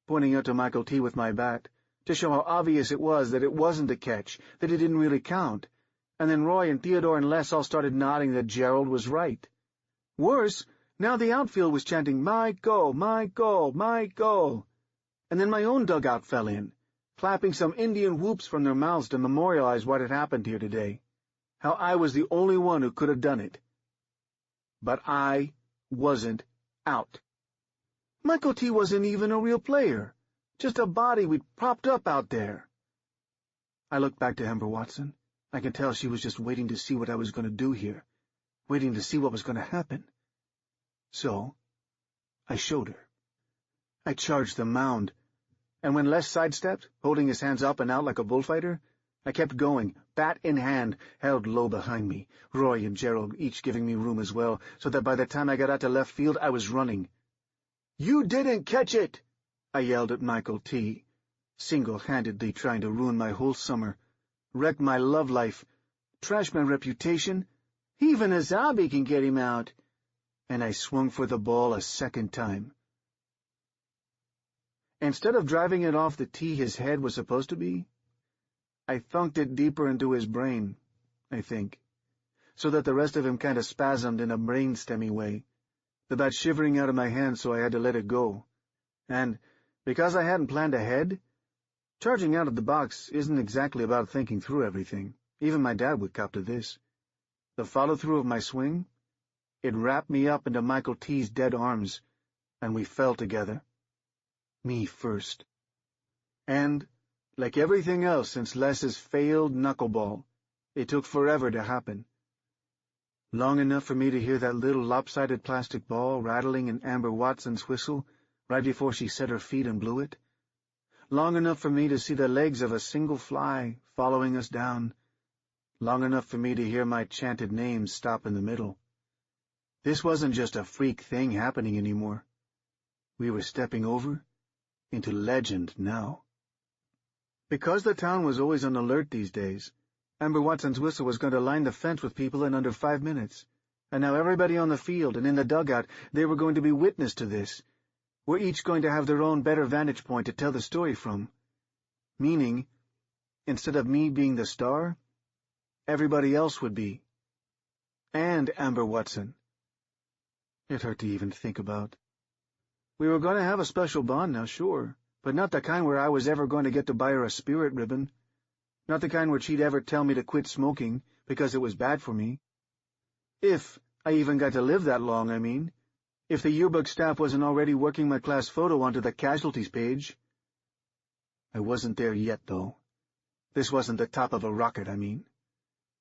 pointing out to Michael T. with my bat, to show how obvious it was that it wasn't a catch, that it didn't really count, and then Roy and Theodore and Les all started nodding that Gerald was right. Worse, now the outfield was chanting, "My goal, my goal, my goal," and then my own dugout fell in, clapping some Indian whoops from their mouths to memorialize what had happened here today, how I was the only one who could have done it. But I wasn't out. Michael T. wasn't even a real player, just a body we'd propped up out there. I looked back to Amber Watson. I could tell she was just waiting to see what I was going to do here, waiting to see what was going to happen. So, I showed her. I charged the mound, and when Les sidestepped, holding his hands up and out like a bullfighter, I kept going, bat in hand, held low behind me, Roy and Gerald each giving me room as well, so that by the time I got out to left field, I was running. "You didn't catch it!" I yelled at Michael T., single-handedly trying to ruin my whole summer, wreck my love life, trash my reputation. Even a zombie can get him out. And I swung for the ball a second time. Instead of driving it off the tee his head was supposed to be, I thunked it deeper into his brain, I think, so that the rest of him kind of spasmed in a brainstemmy way, the bat shivering out of my hand so I had to let it go. And, because I hadn't planned ahead, charging out of the box isn't exactly about thinking through everything. Even my dad would cop to this. The follow-through of my swing, It wrapped me up into Michael T.'s dead arms, and we fell together. Me first. And, like everything else since Les's failed knuckleball, it took forever to happen. Long enough for me to hear that little lopsided plastic ball rattling in Amber Watson's whistle right before she set her feet and blew it. Long enough for me to see the legs of a single fly following us down. Long enough for me to hear my chanted name stop in the middle. This wasn't just a freak thing happening anymore. We were stepping over into legend now. Because the town was always on alert these days, Amber Watson's whistle was going to line the fence with people in under 5 minutes, and now everybody on the field and in the dugout, they were going to be witness to this. We're each going to have their own better vantage point to tell the story from. Meaning, instead of me being the star, everybody else would be. And Amber Watson. It hurt to even think about. We were going to have a special bond now, sure, but not the kind where I was ever going to get to buy her a spirit ribbon. Not the kind where she'd ever tell me to quit smoking because it was bad for me. If I even got to live that long, I mean. If the yearbook staff wasn't already working my class photo onto the casualties page. I wasn't there yet, though. This wasn't the top of a rocket, I mean.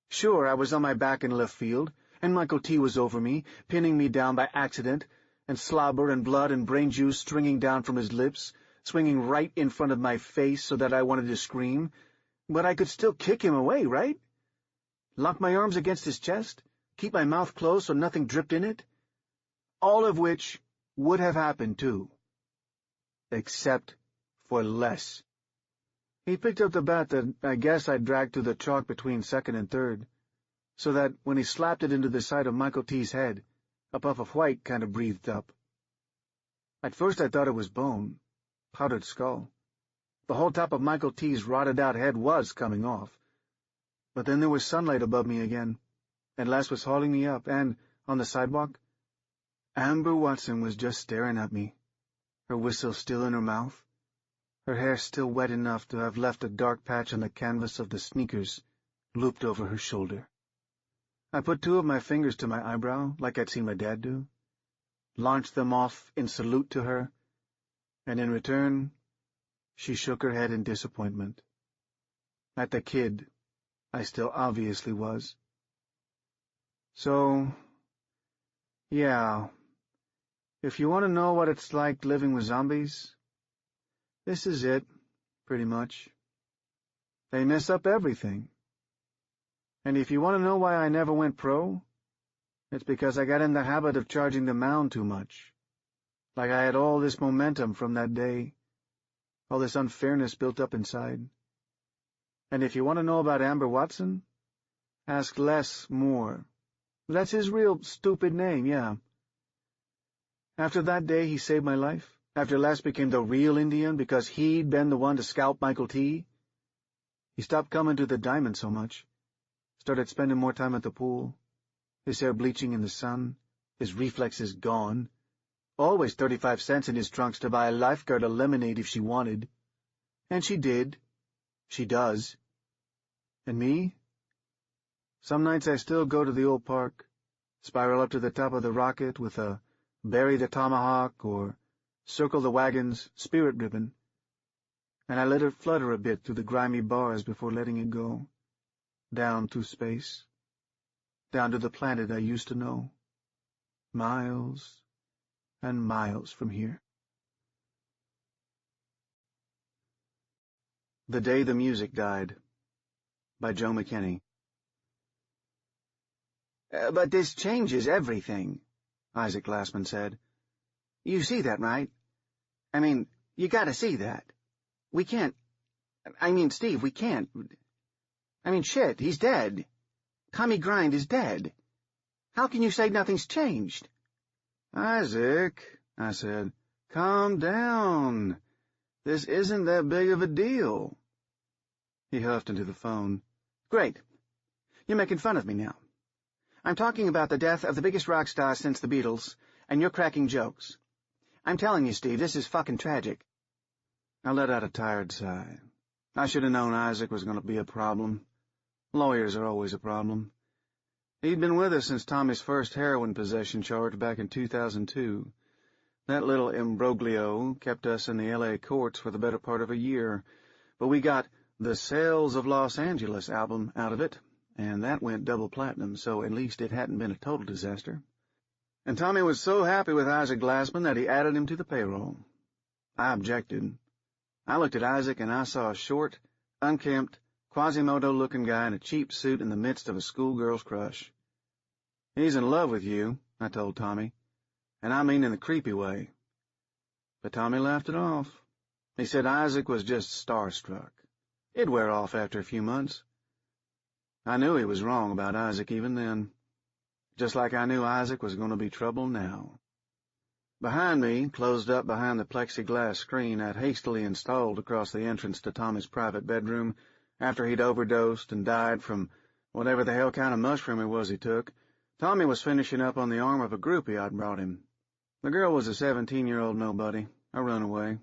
Sure, I was on my back in left field, and Michael T. was over me, pinning me down by accident, and slobber and blood and brain juice stringing down from his lips, swinging right in front of my face so that I wanted to scream, but I could still kick him away, right? Lock my arms against his chest, keep my mouth closed so nothing dripped in it. All of which would have happened, too. Except for Les. He picked up the bat that I guess I dragged through the chalk between second and third, so that when he slapped it into the side of Michael T.'s head, a puff of white kind of breathed up. At first I thought it was bone, powdered skull. The whole top of Michael T.'s rotted-out head was coming off. But then there was sunlight above me again, and Les was hauling me up, and, on the sidewalk, Amber Watson was just staring at me, her whistle still in her mouth, her hair still wet enough to have left a dark patch on the canvas of the sneakers looped over her shoulder. I put 2 of my fingers to my eyebrow, like I'd seen my dad do, launched them off in salute to her, and in return, she shook her head in disappointment. At the kid I still obviously was. So, yeah, if you want to know what it's like living with zombies, this is it, pretty much. They mess up everything. And if you want to know why I never went pro, it's because I got in the habit of charging the mound too much. Like I had all this momentum from that day, all this unfairness built up inside. And if you want to know about Amber Watson, ask Les Moore. That's his real stupid name, yeah. After that day he saved my life, after Les became the real Indian because he'd been the one to scalp Michael T., he stopped coming to the diamond so much, started spending more time at the pool, his hair bleaching in the sun, his reflexes gone, always 35 cents in his trunks to buy a lifeguard a lemonade if she wanted. And she did. She does. And me? Some nights I still go to the old park, spiral up to the top of the rocket with a bury the tomahawk or circle the wagon's spirit ribbon, and I let it flutter a bit through the grimy bars before letting it go, down through space, down to the planet I used to know, miles and miles from here. The Day the Music Died, by Joe McKinney. But this changes everything, Isaac Glassman said. You see that, right? I mean, you gotta see that. We can't... Steve, we can't... shit, he's dead. Tommy Grind is dead. How can you say nothing's changed? Isaac, I said, calm down. This isn't that big of a deal. He huffed into the phone. Great. You're making fun of me now. I'm talking about the death of the biggest rock star since the Beatles, and you're cracking jokes. I'm telling you, Steve, this is fucking tragic. I let out a tired sigh. I should have known Isaac was going to be a problem. Lawyers are always a problem. He'd been with us since Tommy's first heroin possession charge back in 2002. That little imbroglio kept us in the L.A. courts for the better part of a year, but we got the Sales of Los Angeles album out of it, and that went double platinum, so at least it hadn't been a total disaster. And Tommy was so happy with Isaac Glassman that he added him to the payroll. I objected. I looked at Isaac and I saw a short, unkempt, Quasimodo-looking guy in a cheap suit in the midst of a schoolgirl's crush. He's in love with you, I told Tommy, and I mean in the creepy way. But Tommy laughed it off. He said Isaac was just starstruck. It'd wear off after a few months. I knew he was wrong about Isaac even then, just like I knew Isaac was going to be trouble now. Behind me, closed up behind the plexiglass screen I'd hastily installed across the entrance to Tommy's private bedroom after he'd overdosed and died from whatever the hell kind of mushroom it was he took, Tommy was finishing up on the arm of a groupie I'd brought him. The girl was a 17-year-old nobody, a runaway.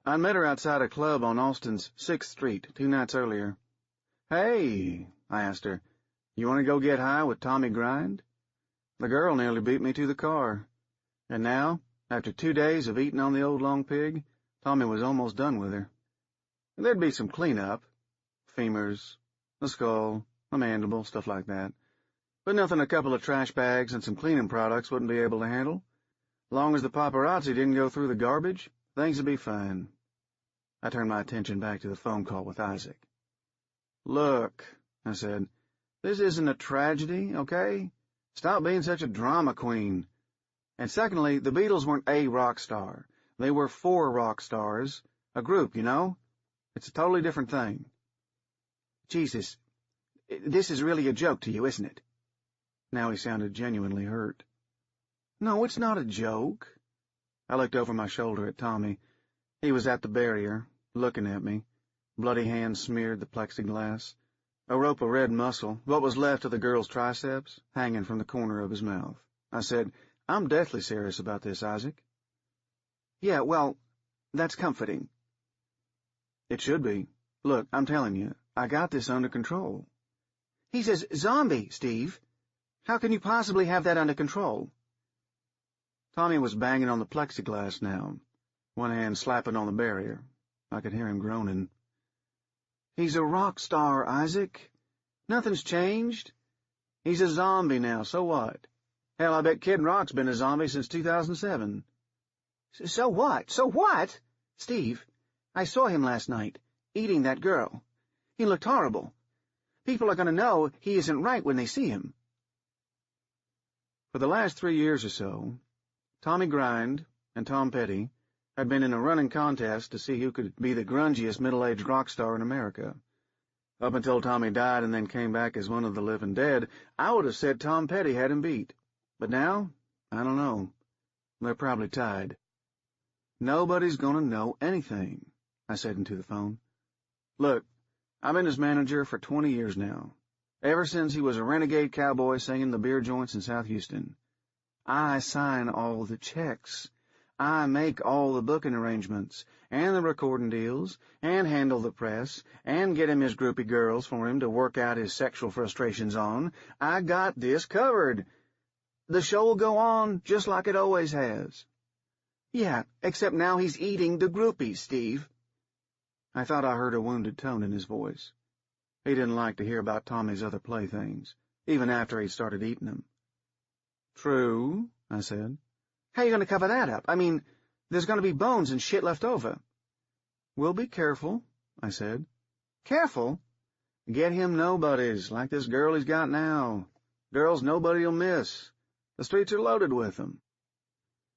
I'd met her outside a club on Austin's 6th Street 2 nights earlier. "Hey," I asked her, "you want to go get high with Tommy Grind?" The girl nearly beat me to the car. And now, after 2 days of eating on the old long pig, Tommy was almost done with her. There'd be some cleanup. Femurs, a skull, a mandible, stuff like that. But nothing a couple of trash bags and some cleaning products wouldn't be able to handle. Long as the paparazzi didn't go through the garbage, things would be fine. I turned my attention back to the phone call with Isaac. "Look," I said, "this isn't a tragedy, okay? Stop being such a drama queen. And secondly, the Beatles weren't a rock star. They were 4 rock stars, a group, you know? It's a totally different thing." "Jesus, this is really a joke to you, isn't it?" Now he sounded genuinely hurt. "No, it's not a joke." I looked over my shoulder at Tommy. He was at the barrier, looking at me. Bloody hands smeared the plexiglass. A rope of red muscle, what was left of the girl's triceps, hanging from the corner of his mouth. I said, "I'm deathly serious about this, Isaac." "Yeah, well, that's comforting." "It should be. Look, I'm telling you, I got this under control." "He says zombie, Steve. How can you possibly have that under control?" Tommy was banging on the plexiglass now, one hand slapping on the barrier. I could hear him groaning. "He's a rock star, Isaac. Nothing's changed. He's a zombie now, so what? Hell, I bet Kid Rock's been a zombie since 2007. So what? So what? Steve, I saw him last night, eating that girl. He looked horrible. People are going to know he isn't right when they see him." For the last 3 years or so, Tommy Grind and Tom Petty had been in a running contest to see who could be the grungiest middle-aged rock star in America. Up until Tommy died and then came back as one of the living dead, I would have said Tom Petty had him beat. But now, I don't know. They're probably tied. "Nobody's going to know anything," I said into the phone. "Look, I've been his manager for 20 years now, ever since he was a renegade cowboy singing the beer joints in South Houston. I sign all the checks. I make all the booking arrangements, and the recording deals, and handle the press, and get him his groupie girls for him to work out his sexual frustrations on. I got this covered. The show will go on just like it always has." "Yeah, except now he's eating the groupies, Steve." I thought I heard a wounded tone in his voice. He didn't like to hear about Tommy's other playthings, even after he'd started eating them. "True," I said. "How are you going to cover that up? I mean, there's going to be bones and shit left over." "We'll be careful," I said. "Careful? Get him nobodies, like this girl he's got now. Girls nobody'll miss. The streets are loaded with them."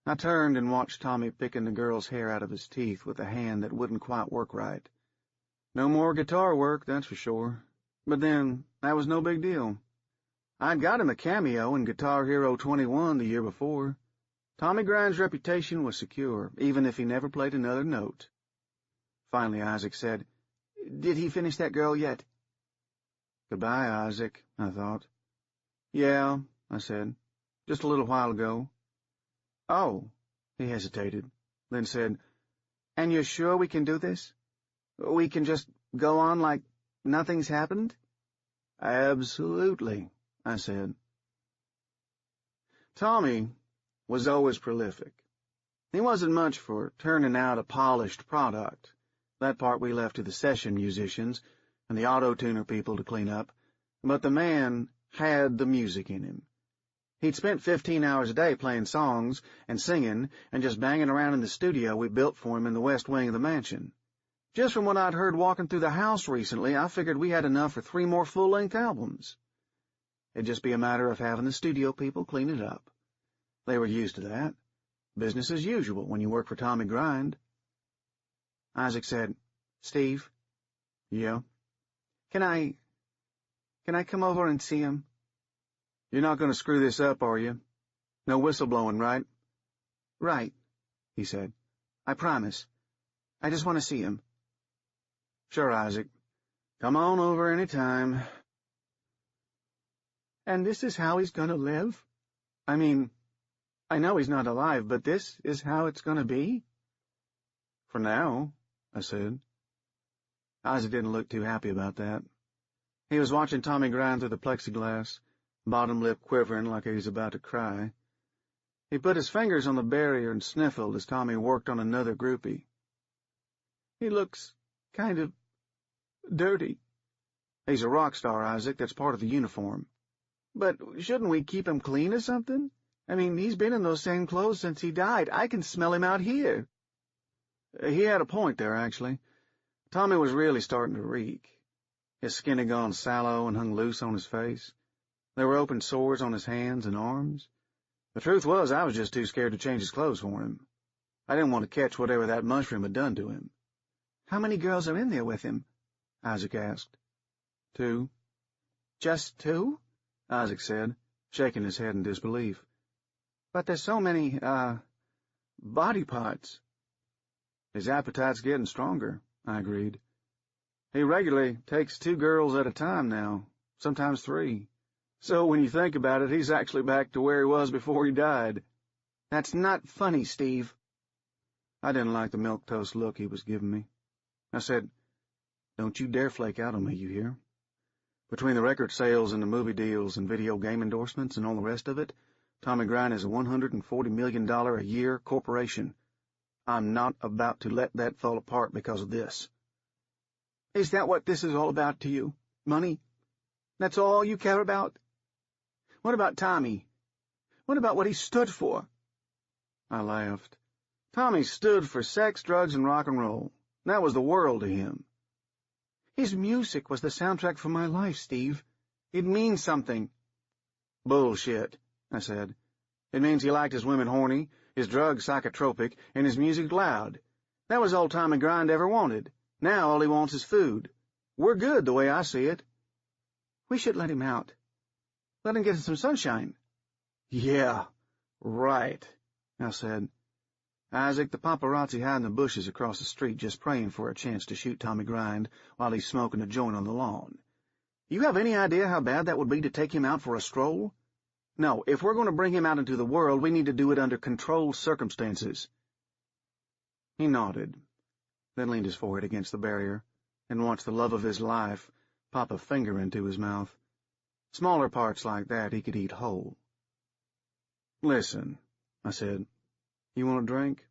I turned and watched Tommy picking the girl's hair out of his teeth with a hand that wouldn't quite work right. No more guitar work, that's for sure. But then, that was no big deal. I'd got him a cameo in Guitar Hero 21 the year before. Tommy Grind's reputation was secure, even if he never played another note. Finally, Isaac said, "Did he finish that girl yet?" "Goodbye, Isaac," I thought. "Yeah," I said, "just a little while ago." "Oh," he hesitated, then said, "And you're sure we can do this? We can just go on like nothing's happened?" "Absolutely," I said. Tommy was always prolific. He wasn't much for turning out a polished product. That part we left to the session musicians and the auto-tuner people to clean up, but the man had the music in him. He'd spent 15 hours a day playing songs and singing and just banging around in the studio we built for him in the west wing of the mansion. Just from what I'd heard walking through the house recently, I figured we had enough for 3 more full-length albums. It'd just be a matter of having the studio people clean it up. They were used to that. Business as usual when you work for Tommy Grind. Isaac said, "Steve?" "Yeah?" Can I come over and see him?" "You're not going to screw this up, are you? No whistleblowing, right?" "Right," he said. "I promise. I just want to see him." "Sure, Isaac. Come on over any time." "And this is how he's going to live? I mean, I know he's not alive, but this is how it's going to be?" "For now," I said. Isaac didn't look too happy about that. He was watching Tommy grind through the plexiglass, bottom lip quivering like he was about to cry. He put his fingers on the barrier and sniffled as Tommy worked on another groupie. "He looks kind of dirty." "He's a rock star, Isaac. That's part of the uniform." "But shouldn't we keep him clean or something? I mean, he's been in those same clothes since he died. I can smell him out here." He had a point there, actually. Tommy was really starting to reek. His skin had gone sallow and hung loose on his face. There were open sores on his hands and arms. The truth was, I was just too scared to change his clothes for him. I didn't want to catch whatever that mushroom had done to him. "How many girls are in there with him?" Isaac asked. "2. "Just 2? Isaac said, shaking his head in disbelief. "But there's so many, body parts." "His appetite's getting stronger," I agreed. "He regularly takes 2 girls at a time now, sometimes 3. So when you think about it, he's actually back to where he was before he died." "That's not funny, Steve." I didn't like the milquetoast look he was giving me. I said, "Don't you dare flake out on me, you hear? Between the record sales and the movie deals and video game endorsements and all the rest of it, Tommy Grind is a $140 million a year corporation. I'm not about to let that fall apart because of this." "Is that what this is all about to you? Money? That's all you care about? What about Tommy? What about what he stood for?" I laughed. Tommy stood for sex, drugs, and rock and roll. That was the world to him. "His music was the soundtrack for my life, Steve. It means something." "Bullshit," I said. "It means he liked his women horny, his drugs psychotropic, and his music loud. That was all Tommy Grind ever wanted. Now all he wants is food. We're good, the way I see it." "We should let him out. Let him get some sunshine." "Yeah, right," I said. Isaac, the paparazzi hide in the bushes across the street just praying for a chance to shoot Tommy Grind while he's smoking a joint on the lawn. You have any idea how bad that would be to take him out for a stroll? No, if we're going to bring him out into the world, we need to do it under controlled circumstances." He nodded, then leaned his forehead against the barrier and watched the love of his life pop a finger into his mouth. Smaller parts like that he could eat whole. "Listen," I said. "You want a drink?"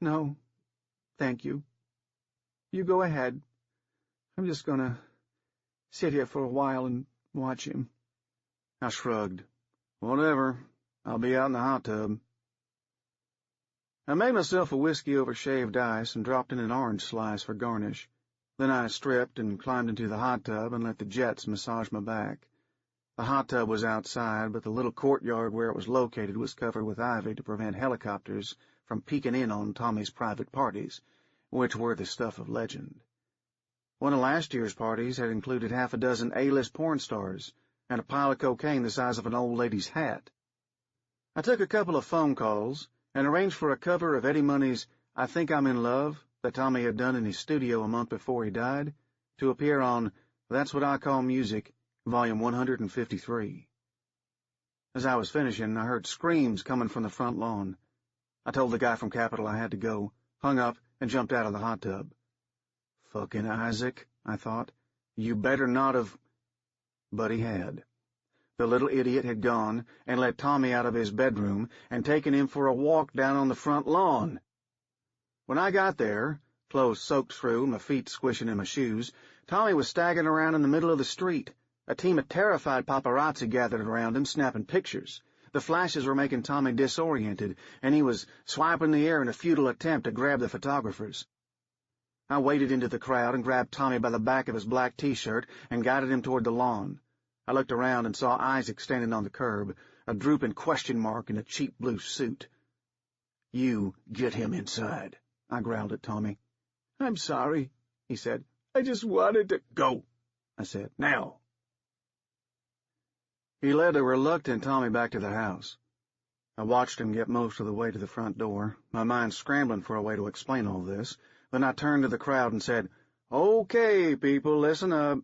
"No, thank you. You go ahead. I'm just gonna sit here for a while and watch him." I shrugged. "Whatever. I'll be out in the hot tub." I made myself a whiskey over shaved ice and dropped in an orange slice for garnish. Then I stripped and climbed into the hot tub and let the jets massage my back. The hot tub was outside, but the little courtyard where it was located was covered with ivy to prevent helicopters from peeking in on Tommy's private parties, which were the stuff of legend. One of last year's parties had included half a dozen A-list porn stars and a pile of cocaine the size of an old lady's hat. I took a couple of phone calls and arranged for a cover of Eddie Money's "I Think I'm in Love" that Tommy had done in his studio a month before he died to appear on That's What I Call Music, Volume 153. As I was finishing, I heard screams coming from the front lawn. I told the guy from Capitol I had to go, hung up, and jumped out of the hot tub. Fucking Isaac, I thought. You better not have... But he had. The little idiot had gone and let Tommy out of his bedroom and taken him for a walk down on the front lawn. When I got there, clothes soaked through and my feet squishing in my shoes, Tommy was staggering around in the middle of the street. A team of terrified paparazzi gathered around him, snapping pictures. The flashes were making Tommy disoriented, and he was swiping the air in a futile attempt to grab the photographers. I waded into the crowd and grabbed Tommy by the back of his black T-shirt and guided him toward the lawn. I looked around and saw Isaac standing on the curb, a drooping question mark in a cheap blue suit. "You get him inside," I growled at Tommy. "I'm sorry," he said. "I just wanted to—" "Go," I said. "Now." He led a reluctant Tommy back to the house. I watched him get most of the way to the front door, my mind scrambling for a way to explain all this. Then I turned to the crowd and said, "Okay, people, listen up.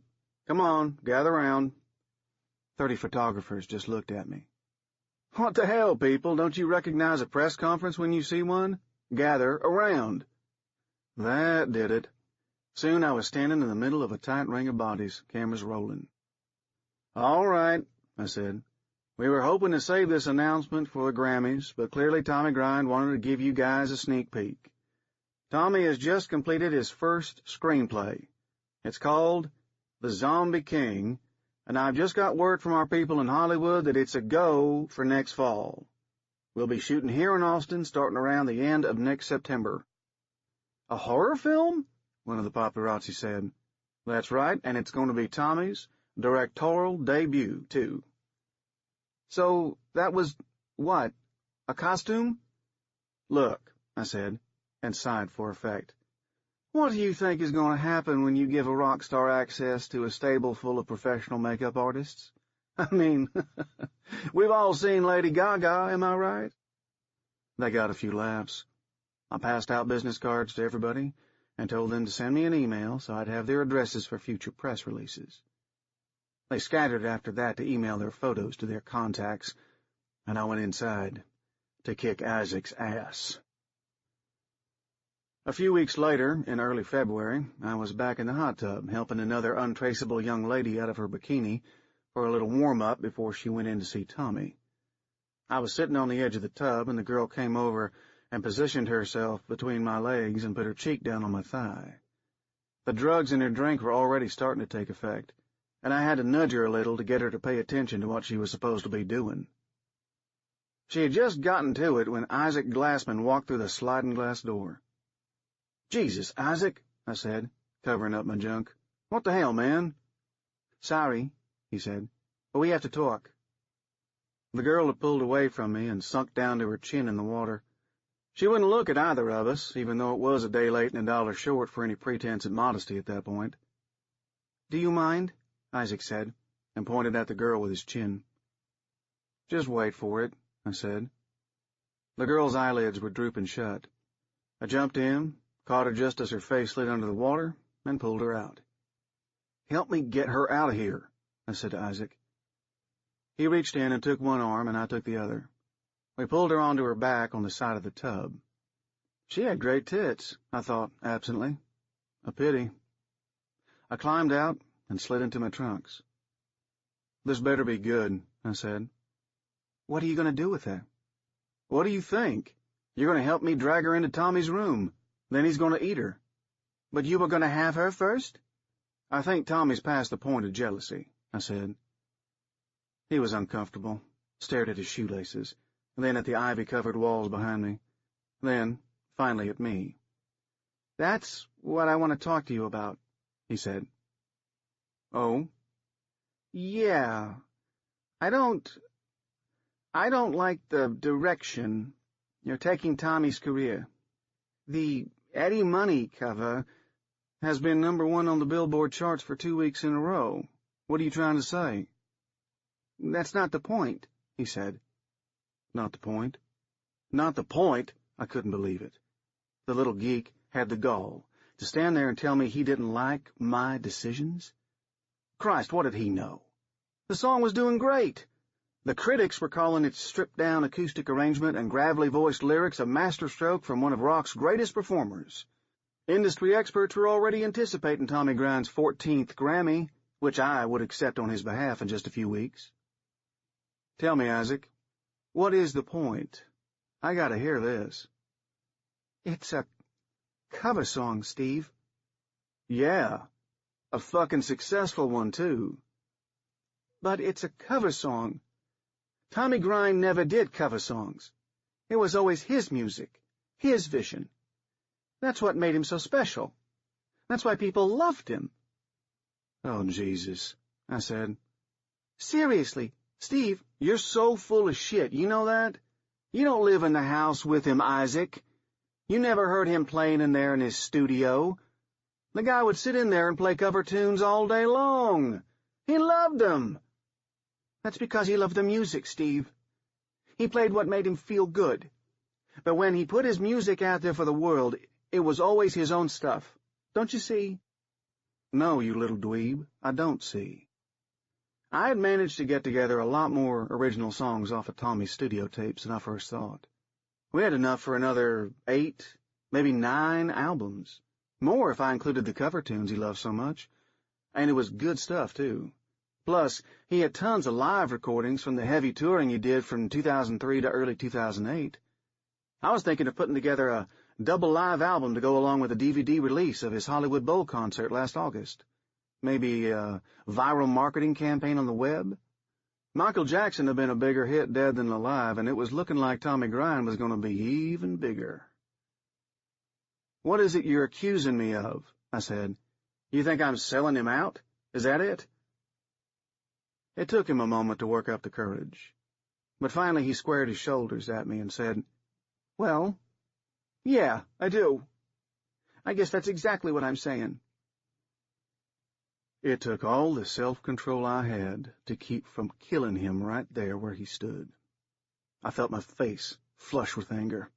Come on, gather round." 30 photographers just looked at me. "What the hell, people? Don't you recognize a press conference when you see one? Gather around." That did it. Soon I was standing in the middle of a tight ring of bodies, cameras rolling. "All right," I said. "We were hoping to save this announcement for the Grammys, but clearly Tommy Grind wanted to give you guys a sneak peek. Tommy has just completed his first screenplay. It's called The Zombie King, and I've just got word from our people in Hollywood that it's a go for next fall. We'll be shooting here in Austin starting around the end of next September." "A horror film?" one of the paparazzi said. "That's right, and it's going to be Tommy's directorial debut, too." "So that was, what, a costume?" "Look," I said, and sighed for effect. "What do you think is going to happen when you give a rock star access to a stable full of professional makeup artists? I mean, we've all seen Lady Gaga, am I right?" They got a few laughs. I passed out business cards to everybody and told them to send me an email so I'd have their addresses for future press releases. They scattered after that to email their photos to their contacts, and I went inside to kick Isaac's ass. A few weeks later, in early February, I was back in the hot tub helping another untraceable young lady out of her bikini for a little warm-up before she went in to see Tommy. I was sitting on the edge of the tub, and the girl came over and positioned herself between my legs and put her cheek down on my thigh. The drugs in her drink were already starting to take effect, and I had to nudge her a little to get her to pay attention to what she was supposed to be doing. She had just gotten to it when Isaac Glassman walked through the sliding glass door. "Jesus, Isaac," I said, covering up my junk. "What the hell, man?" "Sorry," he said, "but we have to talk." The girl had pulled away from me and sunk down to her chin in the water. She wouldn't look at either of us, even though it was a day late and $1 short for any pretense at modesty at that point. "Do you mind?" Isaac said, and pointed at the girl with his chin. "Just wait for it," I said. The girl's eyelids were drooping shut. I jumped in, caught her just as her face slid under the water, and pulled her out. "Help me get her out of here," I said to Isaac. He reached in and took one arm, and I took the other. We pulled her onto her back on the side of the tub. She had great tits, I thought absently. A pity. I climbed out and slid into my trunks. "This better be good," I said. "What are you going to do with her?" "What do you think? You're going to help me drag her into Tommy's room. Then he's going to eat her." "But you were going to have her first?" "I think Tommy's past the point of jealousy," I said. He was uncomfortable, stared at his shoelaces, then at the ivy-covered walls behind me, then, finally, at me. "That's what I want to talk to you about," he said. "Oh?" "Yeah. I don't like the direction you're taking Tommy's career. The Eddie Money cover has been #1 on the Billboard charts for 2 weeks in a row. What are you trying to say?" "That's not the point," he said. "Not the point?" "Not the point?" I couldn't believe it. The little geek had the gall to stand there and tell me he didn't like my decisions. Christ, what did he know? The song was doing great. The critics were calling its stripped-down acoustic arrangement and gravelly-voiced lyrics a masterstroke from one of rock's greatest performers. Industry experts were already anticipating Tommy Grind's 14th Grammy, which I would accept on his behalf in just a few weeks. Tell me, Isaac, what is the point? I gotta hear this. It's a cover song, Steve. Yeah, a fucking successful one, too. But it's a cover song. Tommy Grind never did cover songs. It was always his music, his vision. That's what made him so special. That's why people loved him. Oh, Jesus, I said. Seriously, Steve. You're so full of shit, you know that? You don't live in the house with him, Isaac. You never heard him playing in there in his studio. The guy would sit in there and play cover tunes all day long. He loved them. That's because he loved the music, Steve. He played what made him feel good. But when he put his music out there for the world, it was always his own stuff. Don't you see? No, you little dweeb, I don't see. I had managed to get together a lot more original songs off of Tommy's studio tapes than I first thought. We had enough for another 8, maybe 9 albums. More if I included the cover tunes he loved so much. And it was good stuff, too. Plus, he had tons of live recordings from the heavy touring he did from 2003 to early 2008. I was thinking of putting together a double live album to go along with a DVD release of his Hollywood Bowl concert last August. Maybe a viral marketing campaign on the web. Michael Jackson had been a bigger hit dead than alive, and it was looking like Tommy Grind was going to be even bigger. What is it you're accusing me of? I said. You think I'm selling him out? Is that it? It took him a moment to work up the courage. But finally he squared his shoulders at me and said, Well, yeah, I do. I guess that's exactly what I'm saying. It took all the self-control I had to keep from killing him right there where he stood. I felt my face flush with anger.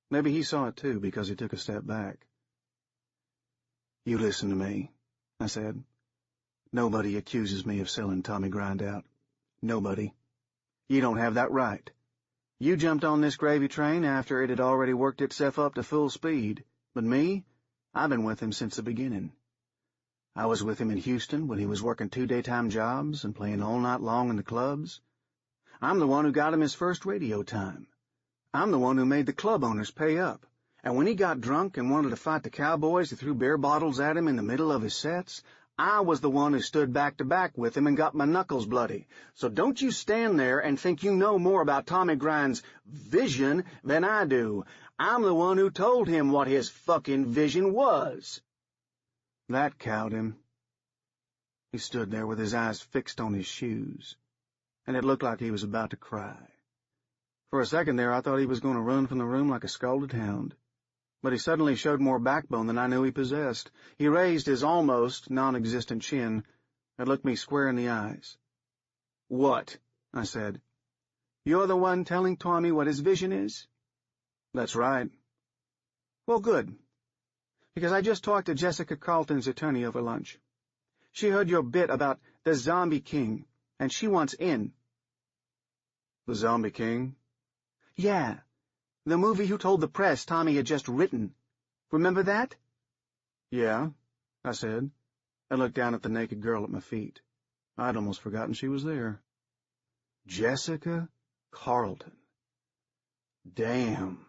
Maybe he saw it too, because he took a step back. You listen to me, I said. Nobody accuses me of selling Tommy Grind out. Nobody. You don't have that right. You jumped on this gravy train after it had already worked itself up to full speed. But me, I've been with him since the beginning. I was with him in Houston when he was working 2 daytime jobs and playing all night long in the clubs. I'm the one who got him his first radio time. I'm the one who made the club owners pay up. And when he got drunk and wanted to fight the cowboys who threw beer bottles at him in the middle of his sets, I was the one who stood back to back with him and got my knuckles bloody. So don't you stand there and think you know more about Tommy Grind's vision than I do. I'm the one who told him what his fucking vision was. That cowed him. He stood there with his eyes fixed on his shoes, and it looked like he was about to cry. For a second there I thought he was going to run from the room like a scalded hound. But he suddenly showed more backbone than I knew he possessed. He raised his almost non-existent chin and looked me square in the eyes. "What?" I said. "You're the one telling Tommy what his vision is?" "That's right." "Well, good. Because I just talked to Jessica Carlton's attorney over lunch. She heard your bit about the Zombie King, and she wants in." "The Zombie King?" "Yeah. The movie who told the press Tommy had just written. Remember that?" "Yeah," I said, and looked down at the naked girl at my feet. I'd almost forgotten she was there. Jessica Carlton. Damn.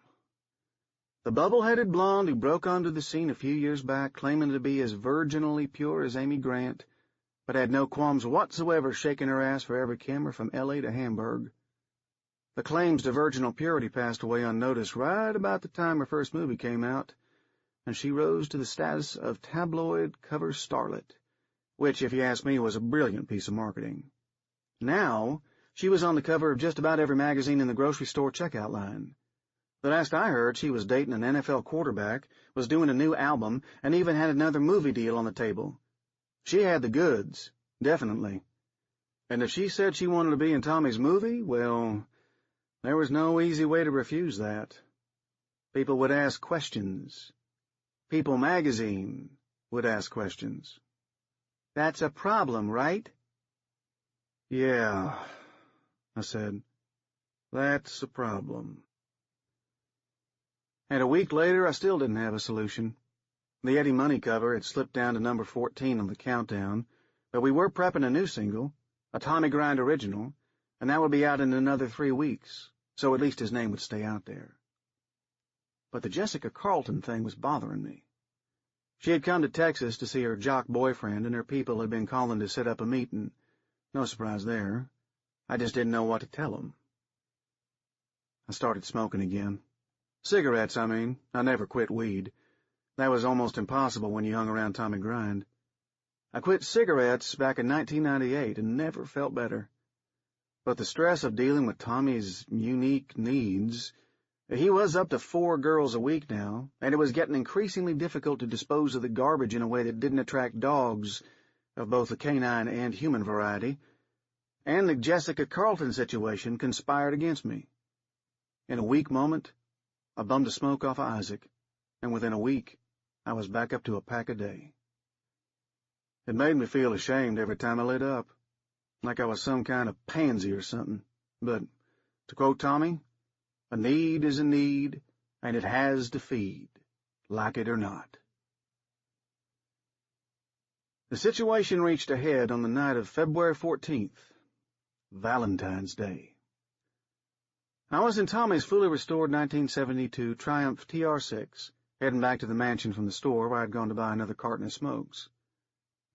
The bubble-headed blonde who broke onto the scene a few years back claiming to be as virginally pure as Amy Grant, but had no qualms whatsoever shaking her ass for every camera from L.A. to Hamburg. The claims to virginal purity passed away unnoticed right about the time her first movie came out, and she rose to the status of tabloid cover starlet, which, if you ask me, was a brilliant piece of marketing. Now, she was on the cover of just about every magazine in the grocery store checkout line. The last I heard, she was dating an NFL quarterback, was doing a new album, and even had another movie deal on the table. She had the goods, definitely. And if she said she wanted to be in Tommy's movie, well, there was no easy way to refuse that. People would ask questions. People magazine would ask questions. That's a problem, right? Yeah, I said. That's a problem. And a week later, I still didn't have a solution. The Eddie Money cover had slipped down to number 14 on the countdown, but we were prepping a new single, a Tommy Grind original, and that would be out in another 3 weeks, so at least his name would stay out there. But the Jessica Carlton thing was bothering me. She had come to Texas to see her jock boyfriend, and her people had been calling to set up a meeting. No surprise there. I just didn't know what to tell them. I started smoking again. Cigarettes, I mean. I never quit weed. That was almost impossible when you hung around Tommy Grind. I quit cigarettes back in 1998 and never felt better. But the stress of dealing with Tommy's unique needs... He was up to 4 girls a week now, and it was getting increasingly difficult to dispose of the garbage in a way that didn't attract dogs of both the canine and human variety, and the Jessica Carlton situation conspired against me. In a weak moment, I bummed the smoke off of Isaac, and within a week, I was back up to a pack a day. It made me feel ashamed every time I lit up, like I was some kind of pansy or something, but, to quote Tommy, a need is a need, and it has to feed, like it or not. The situation reached a head on the night of February 14th, Valentine's Day. I was in Tommy's fully restored 1972 Triumph TR6, heading back to the mansion from the store where I'd gone to buy another carton of smokes.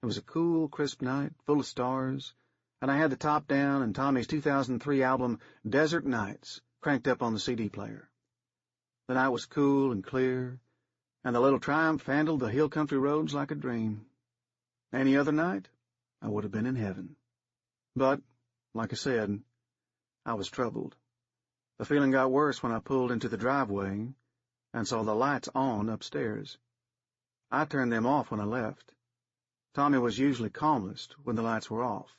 It was a cool, crisp night, full of stars, and I had the top down and Tommy's 2003 album Desert Nights cranked up on the CD player. The night was cool and clear, and the little Triumph handled the hill country roads like a dream. Any other night, I would have been in heaven. But, like I said, I was troubled. The feeling got worse when I pulled into the driveway and saw the lights on upstairs. I turned them off when I left. Tommy was usually calmest when the lights were off.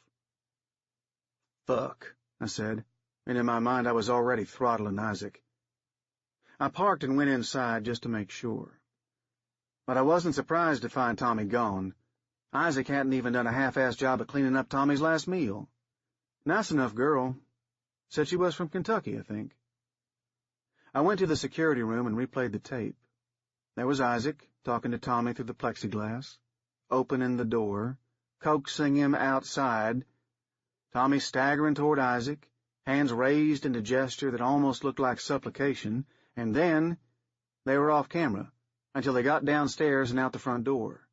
"Fuck," I said, and in my mind I was already throttling Isaac. I parked and went inside just to make sure. But I wasn't surprised to find Tommy gone. Isaac hadn't even done a half-assed job of cleaning up Tommy's last meal. Nice enough girl. Said she was from Kentucky, I think. I went to the security room and replayed the tape. There was Isaac, talking to Tommy through the plexiglass, opening the door, coaxing him outside, Tommy staggering toward Isaac, hands raised in a gesture that almost looked like supplication, and then they were off camera until they got downstairs and out the front door.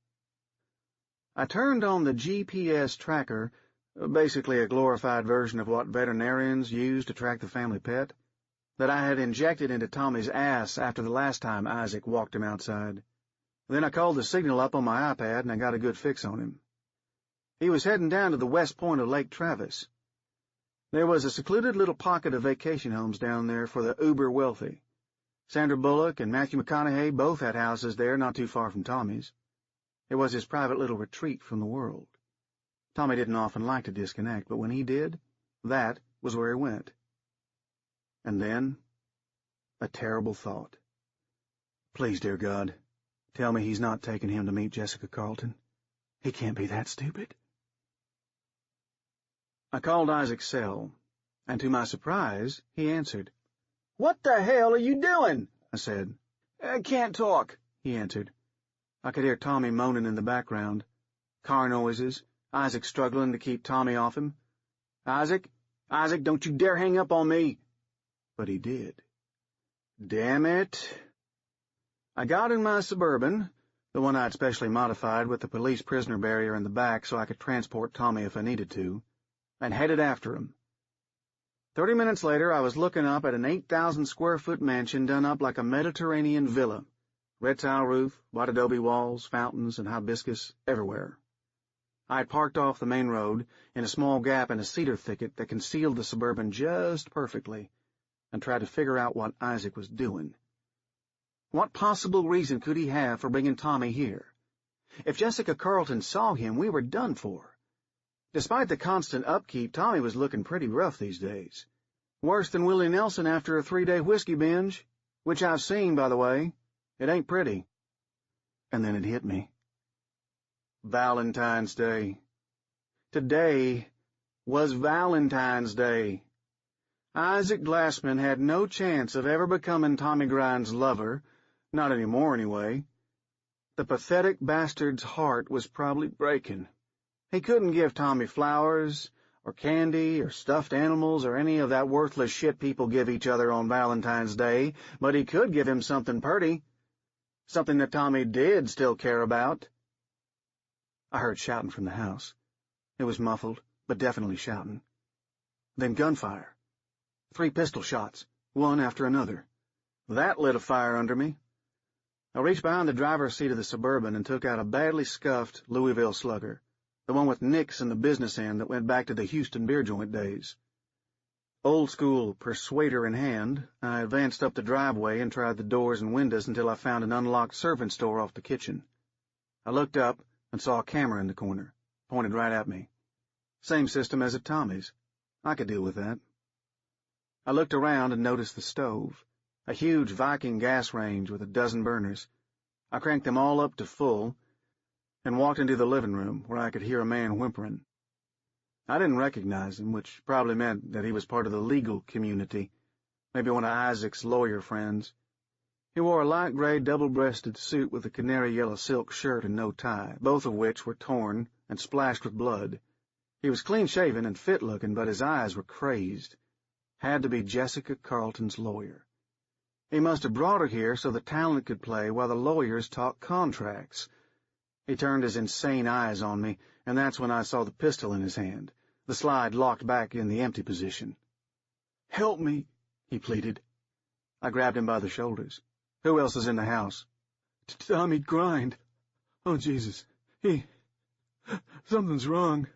I turned on the GPS tracker, basically a glorified version of what veterinarians use to track the family pet, that I had injected into Tommy's ass after the last time Isaac walked him outside. Then I called the signal up on my iPad and I got a good fix on him. He was heading down to the west point of Lake Travis. There was a secluded little pocket of vacation homes down there for the uber-wealthy. Sandra Bullock and Matthew McConaughey both had houses there not too far from Tommy's. It was his private little retreat from the world. Tommy didn't often like to disconnect, but when he did, that was where he went. And then, a terrible thought. Please, dear God, tell me he's not taking him to meet Jessica Carlton. He can't be that stupid. I called Isaac's cell, and to my surprise, he answered. "What the hell are you doing?" I said. "I can't talk," he answered. I could hear Tommy moaning in the background. Car noises, Isaac struggling to keep Tommy off him. Isaac, don't you dare hang up on me." But he did. Damn it. I got in my Suburban, the one I'd specially modified with the police prisoner barrier in the back so I could transport Tommy if I needed to, and headed after him. 30 minutes later, I was looking up at an 8,000-square-foot mansion done up like a Mediterranean villa. Red tile roof, white adobe walls, fountains, and hibiscus everywhere. I had parked off the main road in a small gap in a cedar thicket that concealed the Suburban just perfectly, and tried to figure out what Isaac was doing. What possible reason could he have for bringing Tommy here? If Jessica Carlton saw him, we were done for. Despite the constant upkeep, Tommy was looking pretty rough these days. Worse than Willie Nelson after a 3-day whiskey binge, which I've seen, by the way. It ain't pretty. And then it hit me. Valentine's Day. Today was Valentine's Day. Isaac Glassman had no chance of ever becoming Tommy Grind's lover, not anymore anyway. The pathetic bastard's heart was probably breaking. He couldn't give Tommy flowers, or candy, or stuffed animals, or any of that worthless shit people give each other on Valentine's Day, but he could give him something purty. Something that Tommy did still care about. I heard shouting from the house. It was muffled, but definitely shouting. Then gunfire. 3 pistol shots, one after another. That lit a fire under me. I reached behind the driver's seat of the Suburban and took out a badly scuffed Louisville Slugger, the one with nicks in the business end that went back to the Houston beer joint days. Old-school persuader in hand, I advanced up the driveway and tried the doors and windows until I found an unlocked servant's door off the kitchen. I looked up and saw a camera in the corner, pointed right at me. Same system as at Tommy's. I could deal with that. I looked around and noticed the stove, a huge Viking gas range with a dozen burners. I cranked them all up to full and walked into the living room where I could hear a man whimpering. I didn't recognize him, which probably meant that he was part of the legal community, maybe one of Isaac's lawyer friends. He wore a light gray double-breasted suit with a canary-yellow silk shirt and no tie, both of which were torn and splashed with blood. He was clean-shaven and fit-looking, but his eyes were crazed. Had to be Jessica Carleton's lawyer. He must have brought her here so the talent could play while the lawyers talked contracts. He turned his insane eyes on me, and that's when I saw the pistol in his hand, the slide locked back in the empty position. "Help me," he pleaded. I grabbed him by the shoulders. "Who else is in the house?" "Tommy Grind. Oh, Jesus. Something's wrong.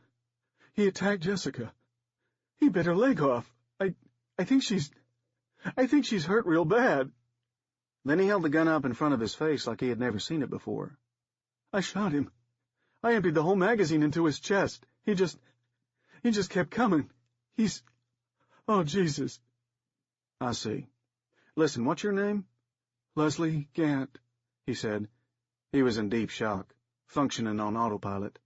He attacked Jessica. He bit her leg off. I think she's hurt real bad." Then he held the gun up in front of his face like he had never seen it before. "I shot him. I emptied the whole magazine into his chest. He just kept coming. Oh, Jesus." "I see. Listen, what's your name?" "Leslie Gant," he said. He was in deep shock, functioning on autopilot.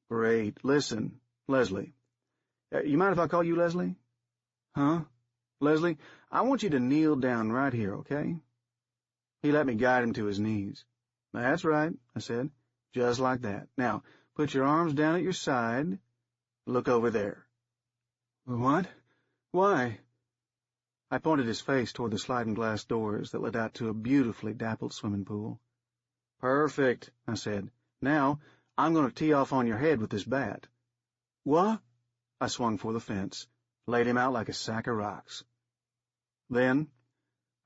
"Great. Listen, Leslie. You mind if I call you Leslie?" "Huh?" "Leslie, I want you to kneel down right here, okay?" He let me guide him to his knees. "That's right," I said. "Just like that. Now, put your arms down at your side. Look over there." "What? Why?" I pointed his face toward the sliding glass doors that led out to a beautifully dappled swimming pool. "Perfect," I said. "Now, I'm going to tee off on your head with this bat." "What?" I swung for the fence, laid him out like a sack of rocks. Then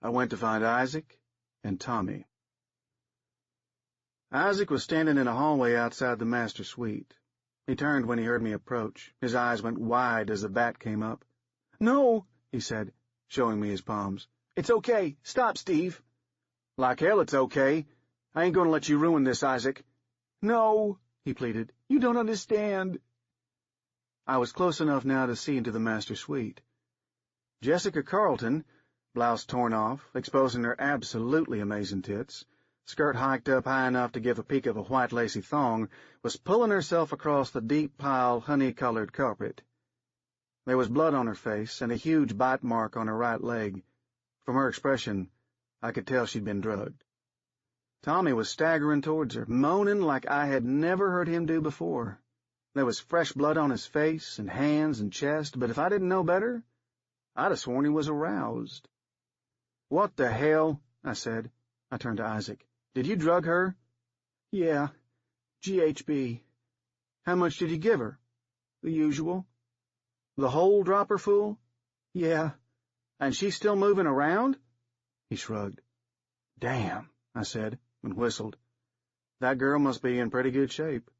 I went to find Isaac and Tommy. Isaac was standing in a hallway outside the master suite. He turned when he heard me approach. His eyes went wide as the bat came up. "No," he said, showing me his palms. "It's okay. Stop, Steve." "Like hell it's okay. I ain't going to let you ruin this, Isaac." "No," he pleaded. "You don't understand." I was close enough now to see into the master suite. Jessica Carleton, blouse torn off, exposing her absolutely amazing tits, skirt hiked up high enough to give a peek of a white lacy thong, was pulling herself across the deep pile honey-colored carpet. There was blood on her face and a huge bite mark on her right leg. From her expression, I could tell she'd been drugged. Tommy was staggering towards her, moaning like I had never heard him do before. There was fresh blood on his face and hands and chest, but if I didn't know better, I'd have sworn he was aroused. "What the hell?" I said. I turned to Isaac. "Did you drug her?" "Yeah. GHB. "How much did you give her?" "The usual." "The whole dropper full?" "Yeah." "And she's still moving around?" He shrugged. "Damn," I said, and whistled. "That girl must be in pretty good shape."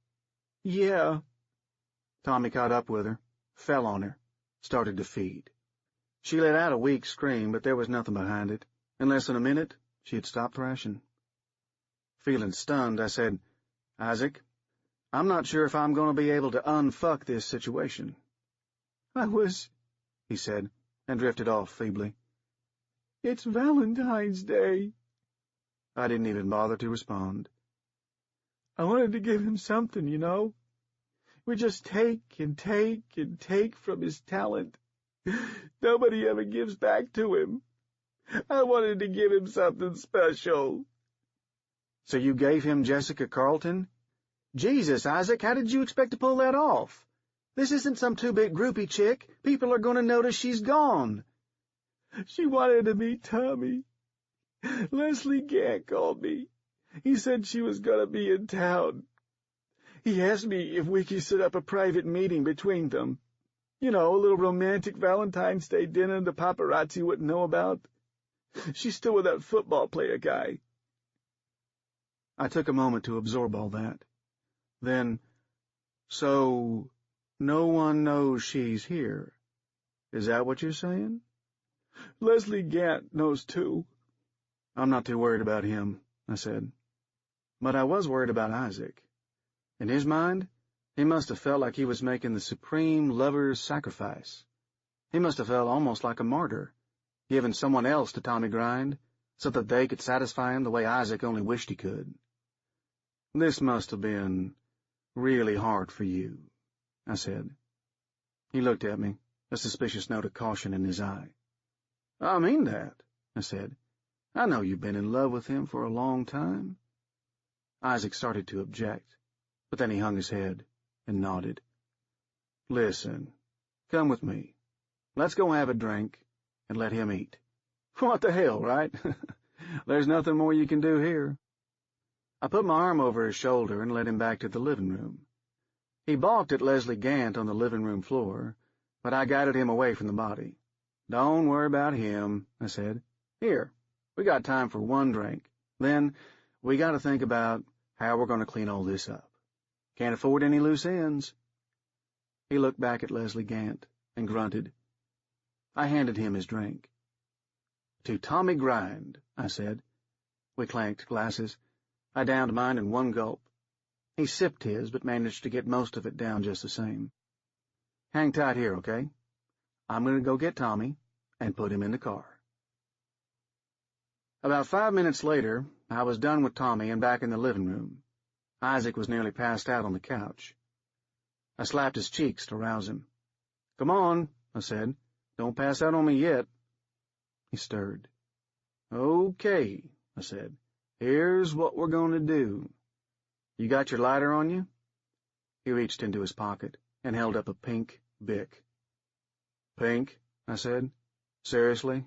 "Yeah." Tommy caught up with her, fell on her, started to feed. She let out a weak scream, but there was nothing behind it. In less than a minute, she had stopped thrashing. Feeling stunned, I said, "Isaac, I'm not sure if I'm going to be able to unfuck this situation." He said, and drifted off feebly. "It's Valentine's Day." I didn't even bother to respond. "I wanted to give him something, you know. We just take and take and take from his talent. Nobody ever gives back to him. I wanted to give him something special." "So you gave him Jessica Carleton? Jesus, Isaac, how did you expect to pull that off?" This isn't some two-bit groupie chick. People are going to notice she's gone. She wanted to meet Tommy. Leslie Gant called me. He said she was going to be in town. He asked me if we could set up a private meeting between them. You know, a little romantic Valentine's Day dinner the paparazzi wouldn't know about. She's still with that football player guy. I took a moment to absorb all that. Then, so, no one knows she's here. Is that what you're saying? Leslie Gant knows too. I'm not too worried about him, I said. But I was worried about Isaac. In his mind, he must have felt like he was making the supreme lover's sacrifice. He must have felt almost like a martyr, giving someone else to Tommy Grind, so that they could satisfy him the way Isaac only wished he could. This must have been really hard for you, I said. He looked at me, a suspicious note of caution in his eye. I mean that, I said. I know you've been in love with him for a long time. Isaac started to object, but then he hung his head and nodded. Listen, come with me. Let's go have a drink and let him eat. What the hell, right? There's nothing more you can do here. I put my arm over his shoulder and led him back to the living room. He balked at Leslie Gant on the living room floor, but I guided him away from the body. Don't worry about him, I said. Here, we got time for one drink. Then we got to think about how we're going to clean all this up. Can't afford any loose ends. He looked back at Leslie Gant and grunted. I handed him his drink. To Tommy Grind, I said. We clanked glasses. I downed mine in one gulp. He sipped his, but managed to get most of it down just the same. Hang tight here, okay? I'm going to go get Tommy and put him in the car. About 5 minutes later, I was done with Tommy and back in the living room. Isaac was nearly passed out on the couch. I slapped his cheeks to rouse him. Come on, I said. Don't pass out on me yet. He stirred. Okay, I said. Here's what we're going to do. You got your lighter on you? He reached into his pocket and held up a pink Bic. Pink, I said. Seriously?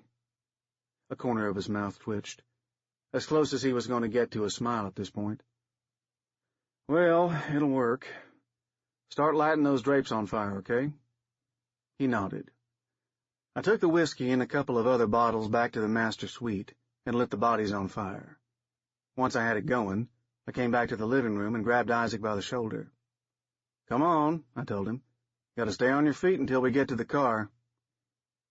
A corner of his mouth twitched, as close as he was going to get to a smile at this point. Well, it'll work. Start lighting those drapes on fire, okay? He nodded. I took the whiskey and a couple of other bottles back to the master suite and lit the bodies on fire. Once I had it going, I came back to the living room and grabbed Isaac by the shoulder. Come on, I told him. Got to stay on your feet until we get to the car.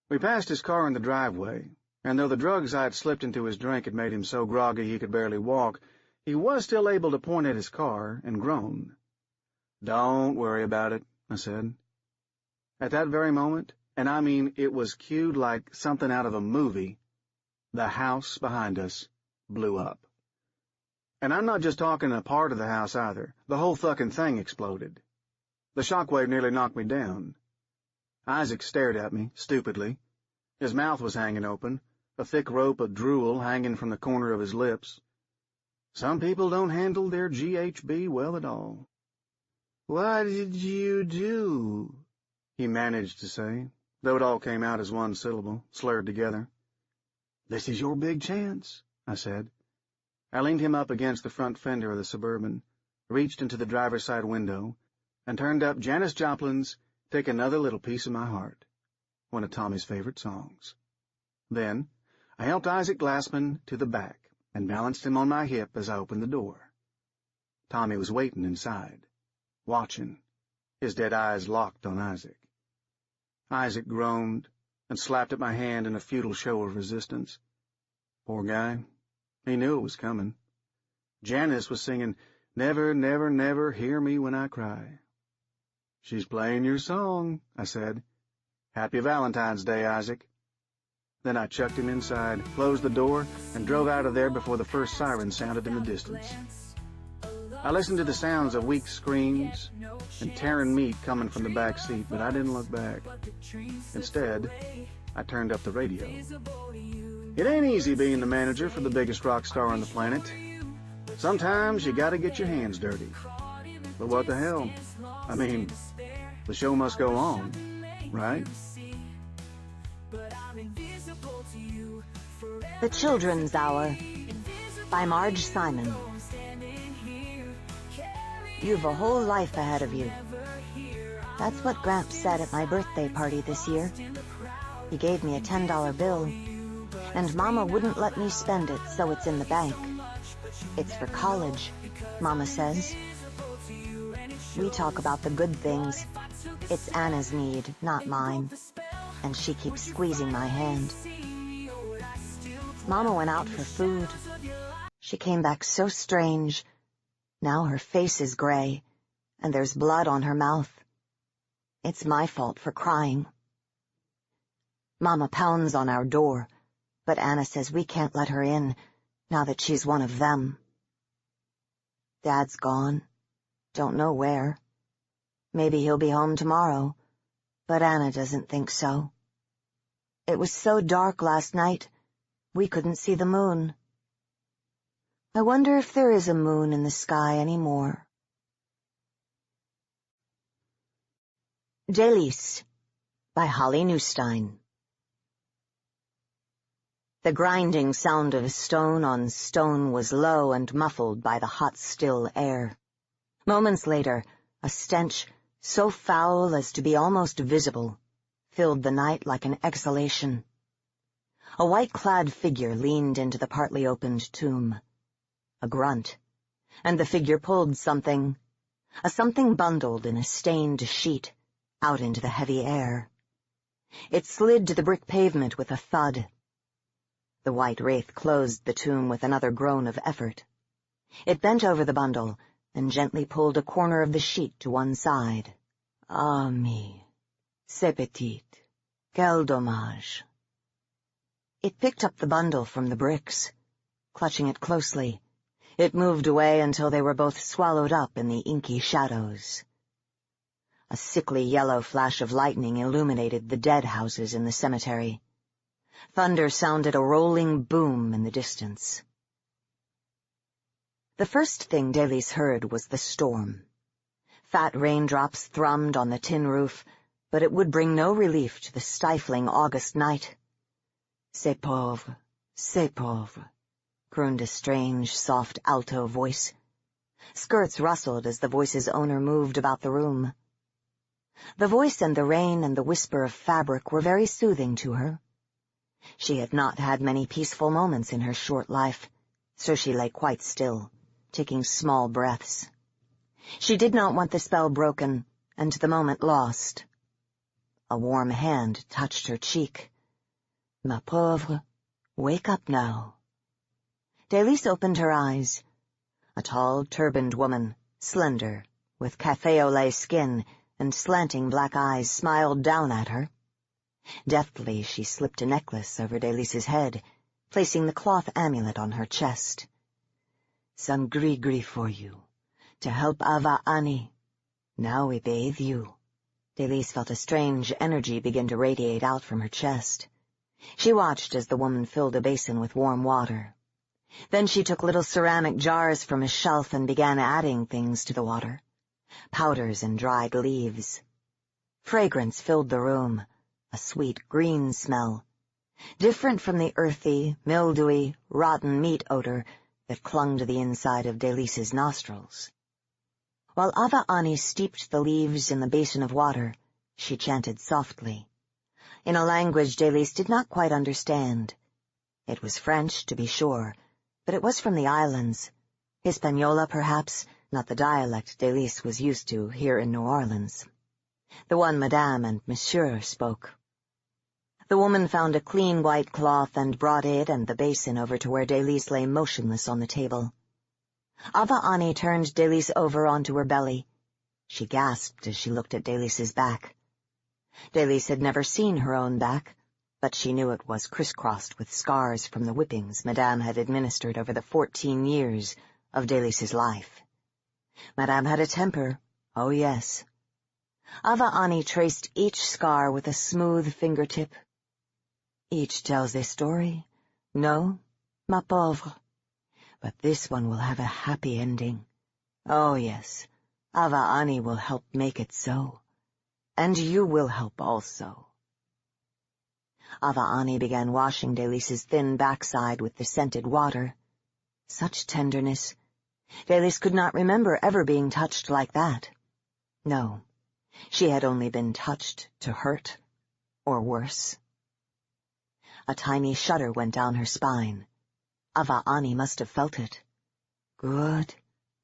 We passed his car in the driveway, and though the drugs I had slipped into his drink had made him so groggy he could barely walk, he was still able to point at his car and groan. Don't worry about it, I said. At that very moment, and I mean it was cued like something out of a movie, the house behind us blew up. And I'm not just talking a part of the house either. The whole fucking thing exploded. The shockwave nearly knocked me down. Isaac stared at me, stupidly. His mouth was hanging open, a thick rope of drool hanging from the corner of his lips. Some people don't handle their GHB well at all. What did you do? He managed to say, though it all came out as one syllable, slurred together. This is your big chance, I said. I leaned him up against the front fender of the Suburban, reached into the driver's side window, and turned up Janis Joplin's Take Another Little Piece of My Heart, one of Tommy's favorite songs. Then I helped Isaac Glassman to the back and balanced him on my hip as I opened the door. Tommy was waiting inside, watching, his dead eyes locked on Isaac. Isaac groaned and slapped at my hand in a futile show of resistance. Poor guy. He knew it was coming. Janis was singing, Never, Never, Never Hear Me When I Cry. She's playing your song, I said. Happy Valentine's Day, Isaac. Then I chucked him inside, closed the door, and drove out of there before the first siren sounded in the distance. I listened to the sounds of weak screams and tearing meat coming from the back seat, but I didn't look back. Instead, I turned up the radio. It ain't easy being the manager for the biggest rock star on the planet. Sometimes you gotta get your hands dirty. But what the hell? I mean, The show must go on, right? The Children's Hour by Marge Simon. You've a whole life ahead of you. That's what Gramps said at my birthday party this year. He gave me a $10 bill, and Mama wouldn't let me spend it, so it's in the bank. It's for college, Mama says. We talk about the good things. It's Anna's need, not mine. And she keeps squeezing my hand. Mama went out for food. She came back so strange. Now her face is gray, and there's blood on her mouth. It's my fault for crying. Mama pounds on our door, but Anna says we can't let her in, now that she's one of them. Dad's gone. Don't know where. Maybe he'll be home tomorrow, but Anna doesn't think so. It was so dark last night, we couldn't see the moon. I wonder if there is a moon in the sky anymore. Délices by Holly Newstein. The grinding sound of stone on stone was low and muffled by the hot, still air. Moments later, a stench, so foul as to be almost visible, filled the night like an exhalation. A white-clad figure leaned into the partly opened tomb. A grunt, and the figure pulled something, a something bundled in a stained sheet, out into the heavy air. It slid to the brick pavement with a thud. The white wraith closed the tomb with another groan of effort. It bent over the bundle and gently pulled a corner of the sheet to one side. Ah me, c'est petit, quel dommage. It picked up the bundle from the bricks. Clutching it closely, it moved away until they were both swallowed up in the inky shadows. A sickly yellow flash of lightning illuminated the dead houses in the cemetery. Thunder sounded a rolling boom in the distance. The first thing Délices heard was the storm. Fat raindrops thrummed on the tin roof, but it would bring no relief to the stifling August night. C'est pauvre, crooned a strange, soft alto voice. Skirts rustled as the voice's owner moved about the room. The voice and the rain and the whisper of fabric were very soothing to her. She had not had many peaceful moments in her short life, so she lay quite still, taking small breaths. She did not want the spell broken, and the moment lost. A warm hand touched her cheek. Ma pauvre, wake up now. Délices opened her eyes. A tall, turbaned woman, slender, with café au lait skin and slanting black eyes, smiled down at her. Deftly she slipped a necklace over Délices' head, placing the cloth amulet on her chest. Some gris-gris for you, to help Ava Ani. Now we bathe you. Délices felt a strange energy begin to radiate out from her chest. She watched as the woman filled a basin with warm water. Then she took little ceramic jars from a shelf and began adding things to the water. Powders and dried leaves. Fragrance filled the room, a sweet green smell, different from the earthy, mildewy, rotten meat odor that clung to the inside of Délices' nostrils. While Ava Ani steeped the leaves in the basin of water, she chanted softly, in a language Délices did not quite understand. It was French, to be sure, but it was from the islands. Hispaniola, perhaps, not the dialect Délices was used to here in New Orleans. The one Madame and Monsieur spoke. The woman found a clean white cloth and brought it and the basin over to where Délices lay motionless on the table. Ava Ani turned Délices over onto her belly. She gasped as she looked at Délices' back. Délices had never seen her own back, but she knew it was crisscrossed with scars from the whippings Madame had administered over the 14 years of Délices' life. Madame had a temper, oh yes. Ava Ani traced each scar with a smooth fingertip. Each tells a story, no, ma pauvre. But this one will have a happy ending. Oh yes, Ava Ani will help make it so. And you will help also. Ava Ani began washing Delis's thin backside with the scented water. Such tenderness. Delis could not remember ever being touched like that. No, she had only been touched to hurt, or worse. A tiny shudder went down her spine. Ava Ani must have felt it. Good,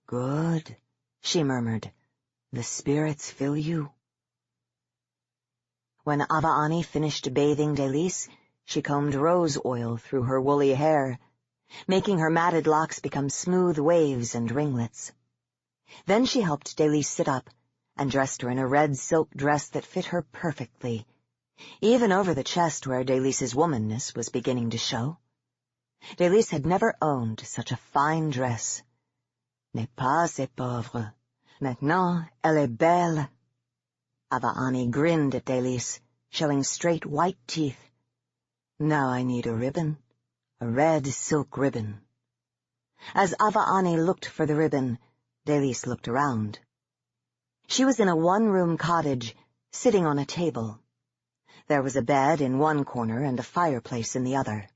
good, she murmured. The spirits fill you. When Ava Ani finished bathing Delis, she combed rose oil through her woolly hair, making her matted locks become smooth waves and ringlets. Then she helped Delis sit up and dressed her in a red silk dress that fit her perfectly, even over the chest where Delis's womanness was beginning to show. Delis had never owned such a fine dress. N'est pas assez pauvre. Maintenant, elle est belle. Ava Ani grinned at Delis, showing straight white teeth. Now I need a ribbon, a red silk ribbon. As Ava Ani looked for the ribbon, Delis looked around. She was in a one-room cottage, sitting on a table. There was a bed in one corner and a fireplace in the other.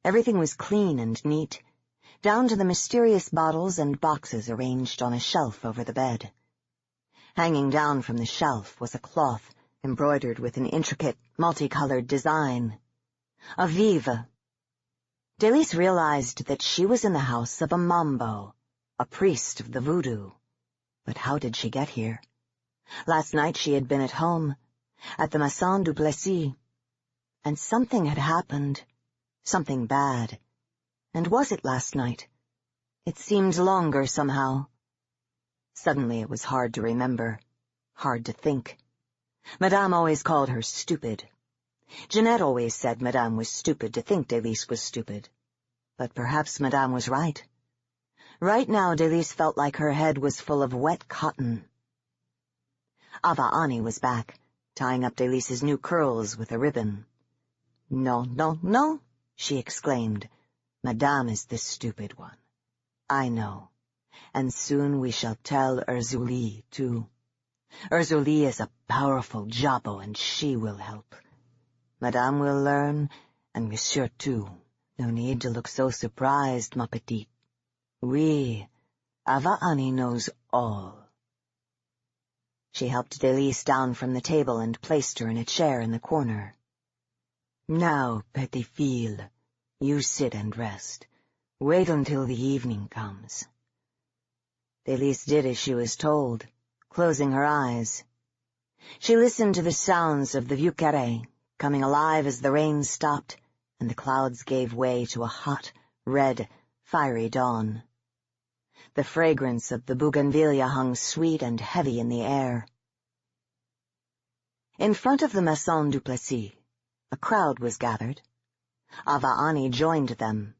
Everything was clean and neat, down to the mysterious bottles and boxes arranged on a shelf over the bed. Hanging down from the shelf was a cloth embroidered with an intricate, multicolored design. A vive. Delis realized that she was in the house of a mambo, a priest of the voodoo. But how did she get here? Last night she had been at home, at the Maison du Plessis, and something had happened, something bad. And was it last night? It seemed longer somehow. Suddenly it was hard to remember, hard to think. Madame always called her stupid. Jeanette always said Madame was stupid to think Delis was stupid. But perhaps Madame was right. Right now Delis felt like her head was full of wet cotton. Ava Ani was back, tying up Delis's new curls with a ribbon. No, no, no, she exclaimed. Madame is the stupid one. I know. And soon we shall tell Urzuli, too. Urzuli is a powerful Jabo, and she will help. Madame will learn, and Monsieur too. No need to look so surprised, ma petite. Oui, Ava Ani knows all. She helped Delis down from the table and placed her in a chair in the corner. Now, petite fille, you sit and rest. Wait until the evening comes. Delis did as she was told, closing her eyes. She listened to the sounds of the Vieux Carey, coming alive as the rain stopped and the clouds gave way to a hot, red, fiery dawn. The fragrance of the bougainvillea hung sweet and heavy in the air. In front of the Maison du Plessis, a crowd was gathered. Ava Ani joined them,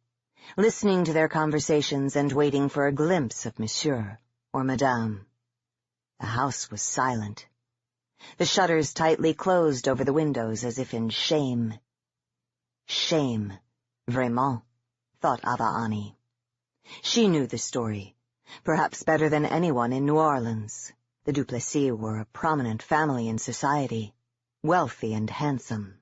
listening to their conversations and waiting for a glimpse of Monsieur or Madame. The house was silent. The shutters tightly closed over the windows as if in shame. Shame, vraiment, thought Ava Ani. She knew the story, perhaps better than anyone in New Orleans. The du Plessis were a prominent family in society, wealthy and handsome.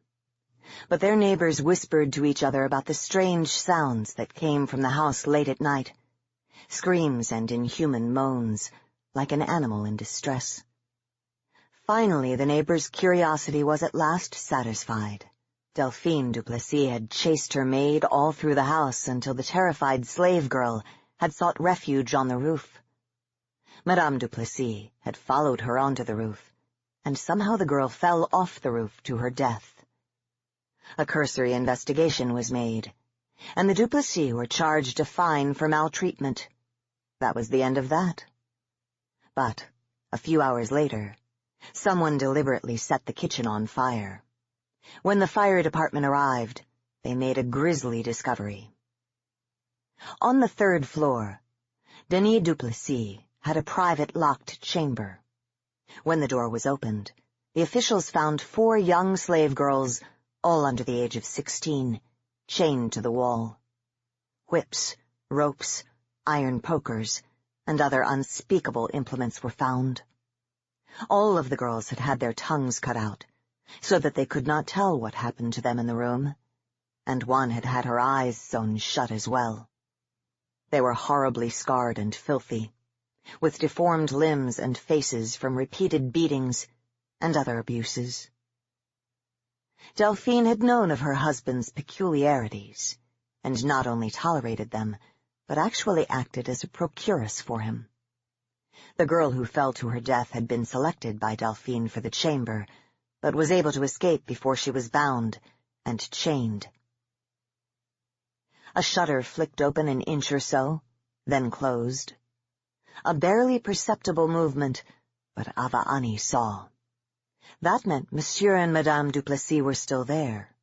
But their neighbors whispered to each other about the strange sounds that came from the house late at night, screams and inhuman moans, like an animal in distress. Finally, the neighbors' curiosity was at last satisfied. Delphine du Plessis had chased her maid all through the house until the terrified slave girl had sought refuge on the roof. Madame du Plessis had followed her onto the roof, and somehow the girl fell off the roof to her death. A cursory investigation was made, and the du Plessis were charged a fine for maltreatment. That was the end of that. But, a few hours later, someone deliberately set the kitchen on fire. When the fire department arrived, they made a grisly discovery. On the third floor, Denis du Plessis had a private locked chamber. When the door was opened, the officials found 4 young slave girls, all under the age of 16, chained to the wall. Whips, ropes, iron pokers, and other unspeakable implements were found. All of the girls had had their tongues cut out, so that they could not tell what happened to them in the room, and one had had her eyes sewn shut as well. They were horribly scarred and filthy, with deformed limbs and faces from repeated beatings and other abuses. Delphine had known of her husband's peculiarities, and not only tolerated them, but actually acted as a procuress for him. The girl who fell to her death had been selected by Delphine for the chamber, but was able to escape before she was bound and chained. A shutter flicked open an inch or so, then closed. A barely perceptible movement, but Ava Ani saw. That meant Monsieur and Madame Duplessis were still there.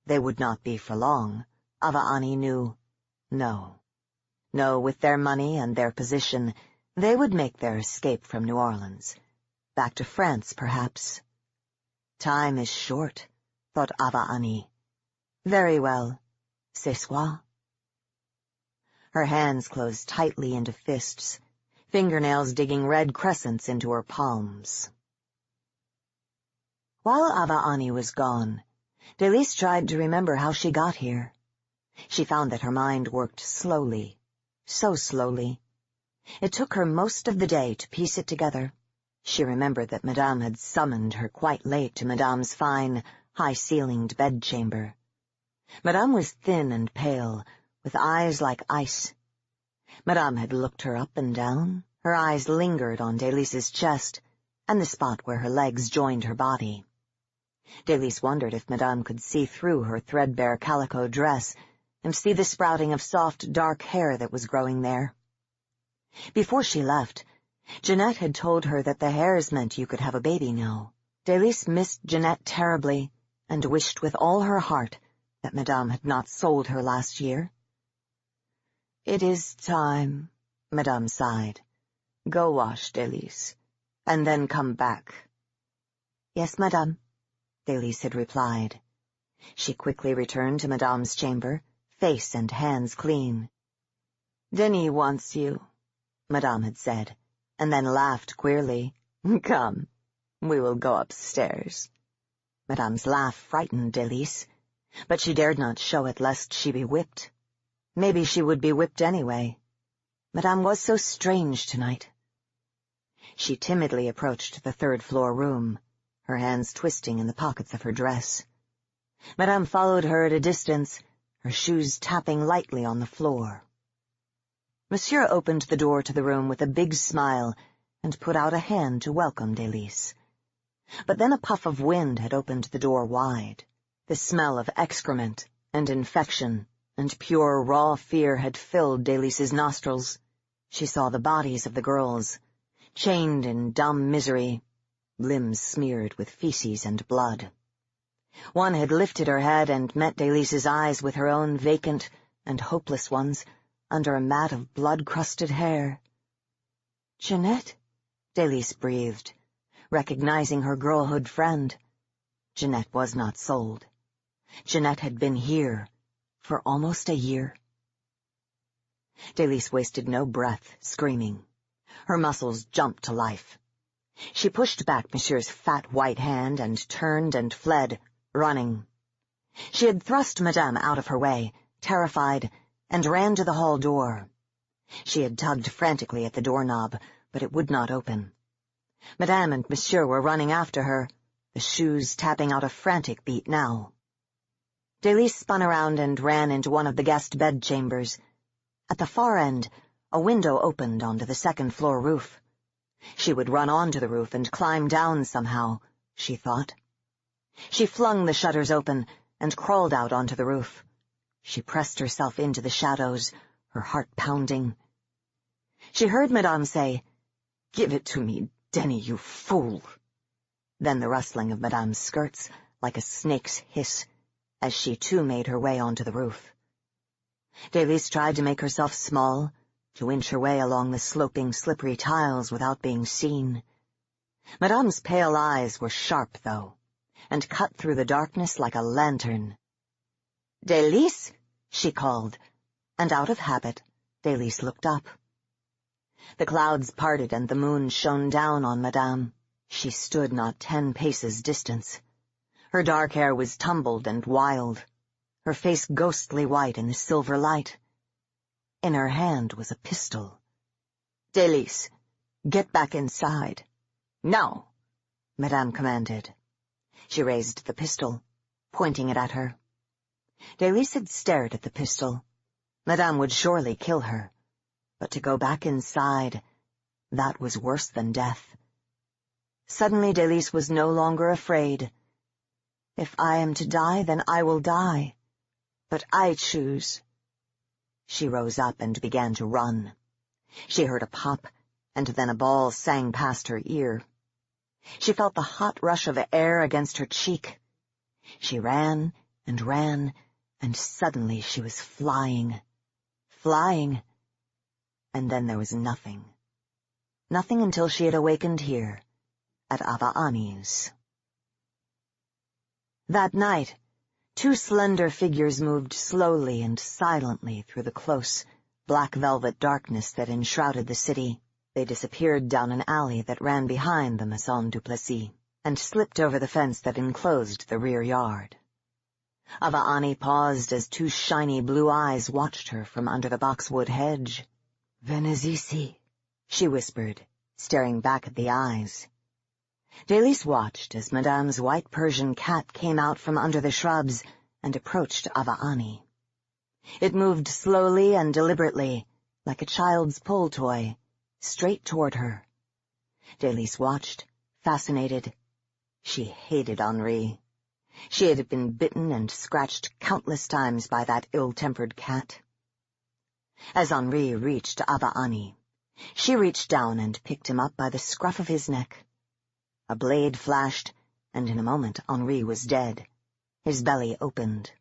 They would not be for long, Ava Ani knew. No, with their money and their position, they would make their escape from New Orleans. Back to France, perhaps. Time is short, thought Ava Ani. Very well, ce soir. Her hands closed tightly into fists, fingernails digging red crescents into her palms. While Ava Ani was gone, Delise tried to remember how she got here. She found that her mind worked slowly, so slowly. It took her most of the day to piece it together. She remembered that Madame had summoned her quite late to Madame's fine, high-ceilinged bedchamber. Madame was thin and pale, with eyes like ice. Madame had looked her up and down. Her eyes lingered on Delise's chest and the spot where her legs joined her body. Delise wondered if Madame could see through her threadbare calico dress and see the sprouting of soft, dark hair that was growing there. Before she left, Jeanette had told her that the hairs meant you could have a baby now. Delise missed Jeanette terribly and wished with all her heart that Madame had not sold her last year. "It is time," Madame sighed. "Go wash, Delise, and then come back." "Yes, Madame," Delise had replied. She quickly returned to Madame's chamber, face and hands clean. "Denis wants you," Madame had said, and then laughed queerly. "Come, we will go upstairs." Madame's laugh frightened Delise, but she dared not show it lest she be whipped. Maybe she would be whipped anyway. Madame was so strange tonight. She timidly approached the third-floor room, her hands twisting in the pockets of her dress. Madame followed her at a distance, her shoes tapping lightly on the floor. Monsieur opened the door to the room with a big smile and put out a hand to welcome Delise. But then a puff of wind had opened the door wide. The smell of excrement and infection and pure raw fear had filled Delise's nostrils. She saw the bodies of the girls, chained in dumb misery, limbs smeared with feces and blood. One had lifted her head and met Delise's eyes with her own vacant and hopeless ones under a mat of blood-crusted hair. "Jeanette," Delise breathed, recognizing her girlhood friend. Jeanette was not sold. Jeanette had been here for almost a year. Delise wasted no breath, screaming. Her muscles jumped to life. She pushed back Monsieur's fat white hand and turned and fled, running. She had thrust Madame out of her way, terrified, and ran to the hall door. She had tugged frantically at the doorknob, but it would not open. Madame and Monsieur were running after her, the shoes tapping out a frantic beat now. Delise spun around and ran into one of the guest bedchambers. At the far end, a window opened onto the second-floor roof. She would run onto the roof and climb down somehow, she thought. She flung the shutters open and crawled out onto the roof. She pressed herself into the shadows, her heart pounding. She heard Madame say, "Give it to me, Denis, you fool." Then the rustling of Madame's skirts, like a snake's hiss, as she too made her way onto the roof. Delise tried to make herself small, to inch her way along the sloping, slippery tiles without being seen. Madame's pale eyes were sharp, though, and cut through the darkness like a lantern. "Delise!" she called, and out of habit, Delise looked up. The clouds parted and the moon shone down on Madame, She stood not 10 paces distance. Her dark hair was tumbled and wild, her face ghostly white in the silver light. In her hand was a pistol. "Délice, get back inside." "No," Madame commanded. She raised the pistol, pointing it at her. Délice had stared at the pistol. Madame would surely kill her. But to go back inside, that was worse than death. Suddenly Délice was no longer afraid. "If I am to die, then I will die. But I choose." She rose up and began to run. She heard a pop, and then a ball sang past her ear. She felt the hot rush of air against her cheek. She ran, and suddenly she was flying. Flying. And then there was nothing. Nothing until she had awakened here, at Ava Ani's. That night, 2 slender figures moved slowly and silently through the close, black velvet darkness that enshrouded the city. They disappeared down an alley that ran behind the Maison du Plessis, and slipped over the fence that enclosed the rear yard. Ava Ani paused as 2 shiny blue eyes watched her from under the boxwood hedge. "Venez ici," she whispered, staring back at the eyes. Délice watched as Madame's white Persian cat came out from under the shrubs and approached Ava Ani. It moved slowly and deliberately, like a child's pull toy, straight toward her. Délice watched, fascinated. She hated Henri. She had been bitten and scratched countless times by that ill-tempered cat. As Henri reached Ava Ani, she reached down and picked him up by the scruff of his neck. A blade flashed, and in a moment Henri was dead. His belly opened.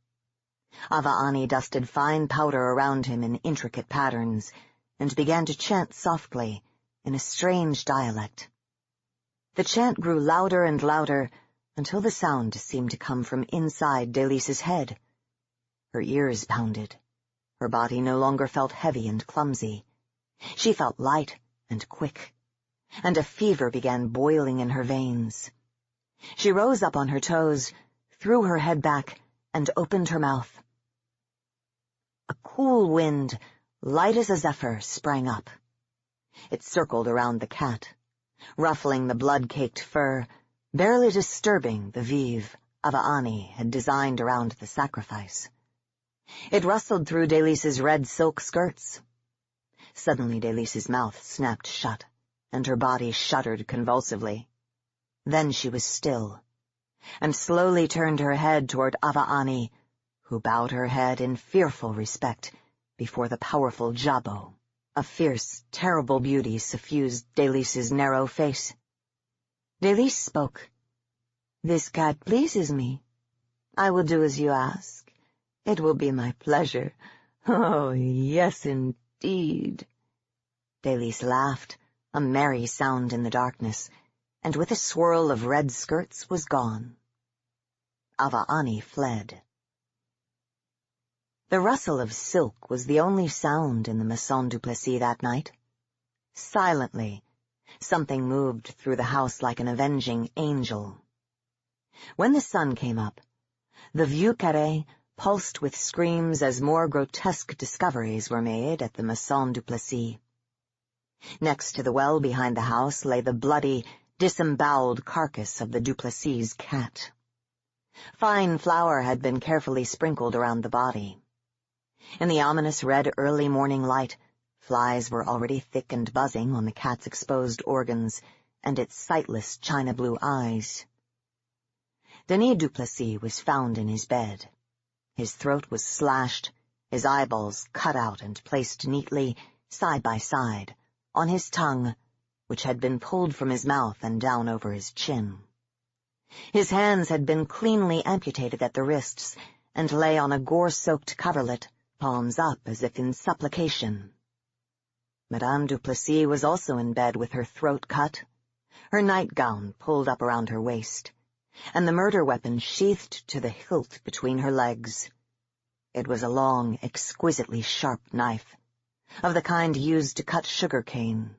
Ava Ani dusted fine powder around him in intricate patterns, and began to chant softly, in a strange dialect. The chant grew louder and louder, until the sound seemed to come from inside Délice's head. Her ears pounded. Her body no longer felt heavy and clumsy. She felt light and quick, and a fever began boiling in her veins. She rose up on her toes, threw her head back, and opened her mouth. A cool wind, light as a zephyr, sprang up. It circled around the cat, ruffling the blood-caked fur, barely disturbing the vive Ava Ani had designed around the sacrifice. It rustled through Délice's red silk skirts. Suddenly Délice's mouth snapped shut, and her body shuddered convulsively. Then she was still, and slowly turned her head toward Ava Ani, who bowed her head in fearful respect before the powerful Jabot. A fierce, terrible beauty suffused Délice's narrow face. Délice spoke. "This cat pleases me. I will do as you ask. It will be my pleasure. Oh, yes, indeed." Délice laughed, a merry sound in the darkness, and with a swirl of red skirts was gone. Ava Ani fled. The rustle of silk was the only sound in the Maison du Plessis that night. Silently, something moved through the house like an avenging angel. When the sun came up, the Vieux Carey pulsed with screams as more grotesque discoveries were made at the Maison du Plessis. Next to the well behind the house lay the bloody, disemboweled carcass of the du Plessis cat. Fine flour had been carefully sprinkled around the body. In the ominous red early morning light, flies were already thick and buzzing on the cat's exposed organs and its sightless china-blue eyes. Denis du Plessis was found in his bed. His throat was slashed, his eyeballs cut out and placed neatly, side by side, on his tongue, which had been pulled from his mouth and down over his chin. His hands had been cleanly amputated at the wrists and lay on a gore-soaked coverlet, palms up as if in supplication. Madame du Plessis was also in bed with her throat cut, her nightgown pulled up around her waist, and the murder weapon sheathed to the hilt between her legs. It was a long, exquisitely sharp knife, of the kind used to cut sugar cane.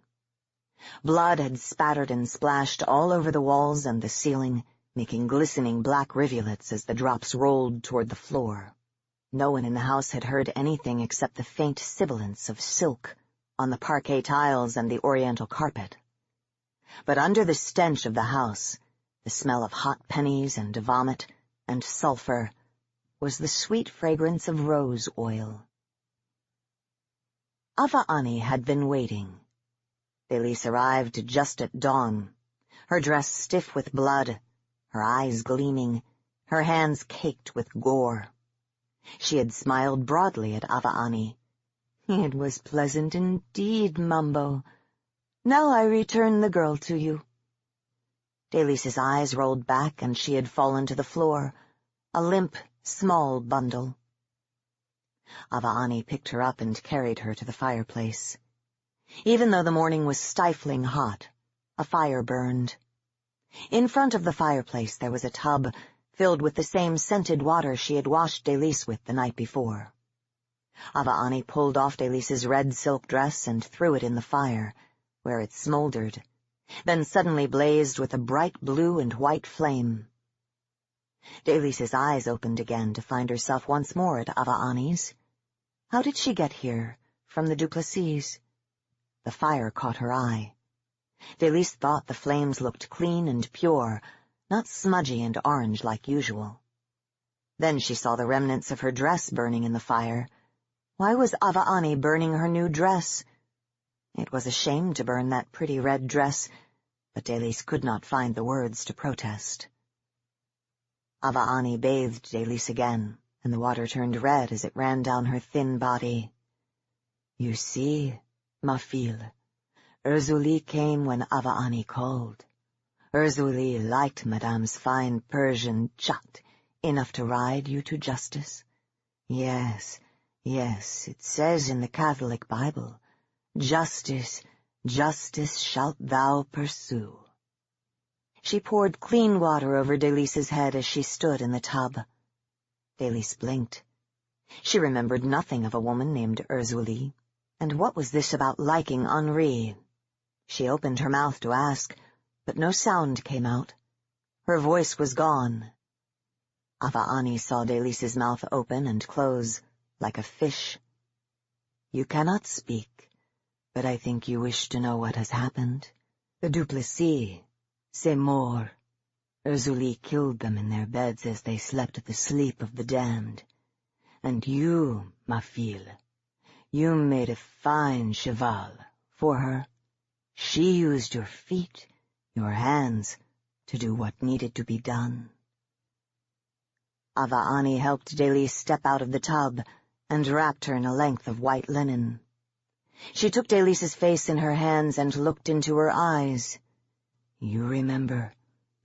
Blood had spattered and splashed all over the walls and the ceiling, making glistening black rivulets as the drops rolled toward the floor. No one in the house had heard anything except the faint sibilance of silk on the parquet tiles and the oriental carpet. But under the stench of the house, the smell of hot pennies and vomit and sulfur, was the sweet fragrance of rose oil. Ava'ani had been waiting. Delice arrived just at dawn, her dress stiff with blood, her eyes gleaming, her hands caked with gore. She had smiled broadly at Ava'ani. "It was pleasant indeed, Mumbo. Now I return the girl to you." Delice's eyes rolled back and she had fallen to the floor, a limp, small bundle. Ava'ani picked her up and carried her to the fireplace. Even though the morning was stifling hot, a fire burned. In front of the fireplace there was a tub filled with the same scented water she had washed Delice with the night before. Ava'ani pulled off Delice's red silk dress and threw it in the fire, where it smoldered, then suddenly blazed with a bright blue and white flame. Delice's eyes opened again to find herself once more at Ava'ani's. How did she get here, from the Duplessis? The fire caught her eye. Delice thought the flames looked clean and pure, not smudgy and orange like usual. Then she saw the remnants of her dress burning in the fire. Why was Ava'ani burning her new dress? It was a shame to burn that pretty red dress, but Delice could not find the words to protest. Ava'ani bathed Delice again, and the water turned red as it ran down her thin body. "You see, ma fille, Urzuli came when Ava'ani called. Urzuli liked Madame's fine Persian chat enough to ride you to justice. Yes, it says in the Catholic Bible, justice, justice shalt thou pursue." She poured clean water over Delice's head as she stood in the tub. Delice blinked. She remembered nothing of a woman named Urzuli, and what was this about liking Henri? She opened her mouth to ask, but no sound came out. Her voice was gone. Ava'ani saw Delice's mouth open and close, like a fish. "You cannot speak, but I think you wish to know what has happened. The Duplessis, c'est mort. Urzuli killed them in their beds as they slept the sleep of the damned. And you, ma fille, you made a fine cheval for her. She used your feet, your hands, to do what needed to be done." Ava'ani helped Delice step out of the tub and wrapped her in a length of white linen. She took Delice's face in her hands and looked into her eyes. "You remember,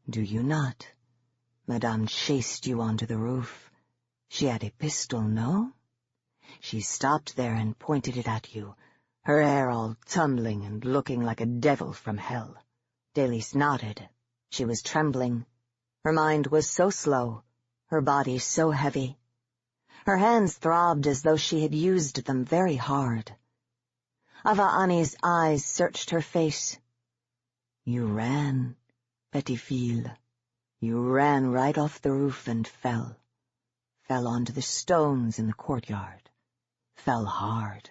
do you not? Madame chased you onto the roof. She had a pistol, no? She stopped there and pointed it at you, her hair all tumbling and looking like a devil from hell." Delice nodded. She was trembling. Her mind was so slow, her body so heavy. Her hands throbbed as though she had used them very hard. Ava'ani's eyes searched her face. "You ran, petite fille. You ran right off the roof and fell onto the stones in the courtyard, fell hard."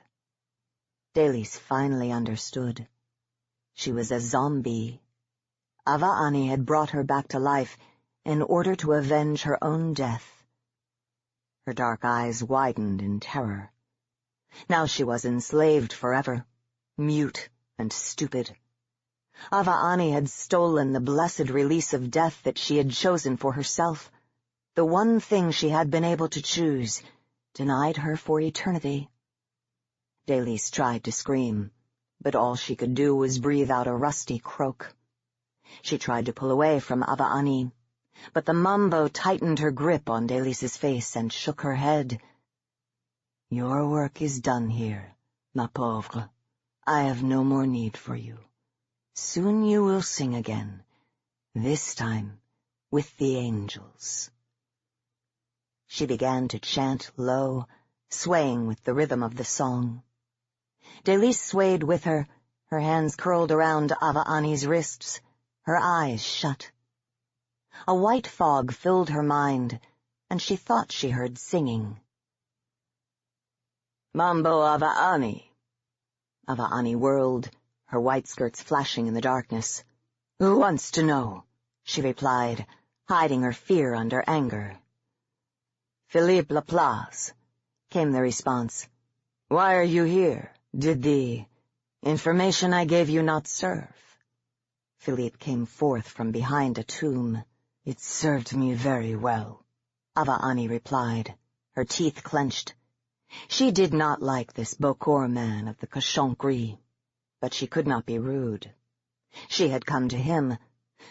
Delice finally understood. She was a zombie. Ava'ani had brought her back to life in order to avenge her own death. Her dark eyes widened in terror. Now she was enslaved forever, mute and stupid. Ava'ani had stolen the blessed release of death that she had chosen for herself. The one thing she had been able to choose, denied her for eternity. Delice tried to scream, but all she could do was breathe out a rusty croak. She tried to pull away from Ava'ani, but the Mumbo tightened her grip on Delice's face and shook her head. "Your work is done here, ma pauvre. I have no more need for you. Soon you will sing again, this time with the angels." She began to chant low, swaying with the rhythm of the song. Delice swayed with her, her hands curled around Ava Ani's wrists, her eyes shut. A white fog filled her mind, and she thought she heard singing. Mambo Ava Ani. Ava Ani whirled, her white skirts flashing in the darkness. Who wants to know? She replied, hiding her fear under anger. Philippe Laplace, came the response. Why are you here? Did the information I gave you not serve? Philippe came forth from behind a tomb. It served me very well, Ava Ani replied, her teeth clenched. She did not like this Beaucourt man of the Cochon Gris, but she could not be rude. She had come to him,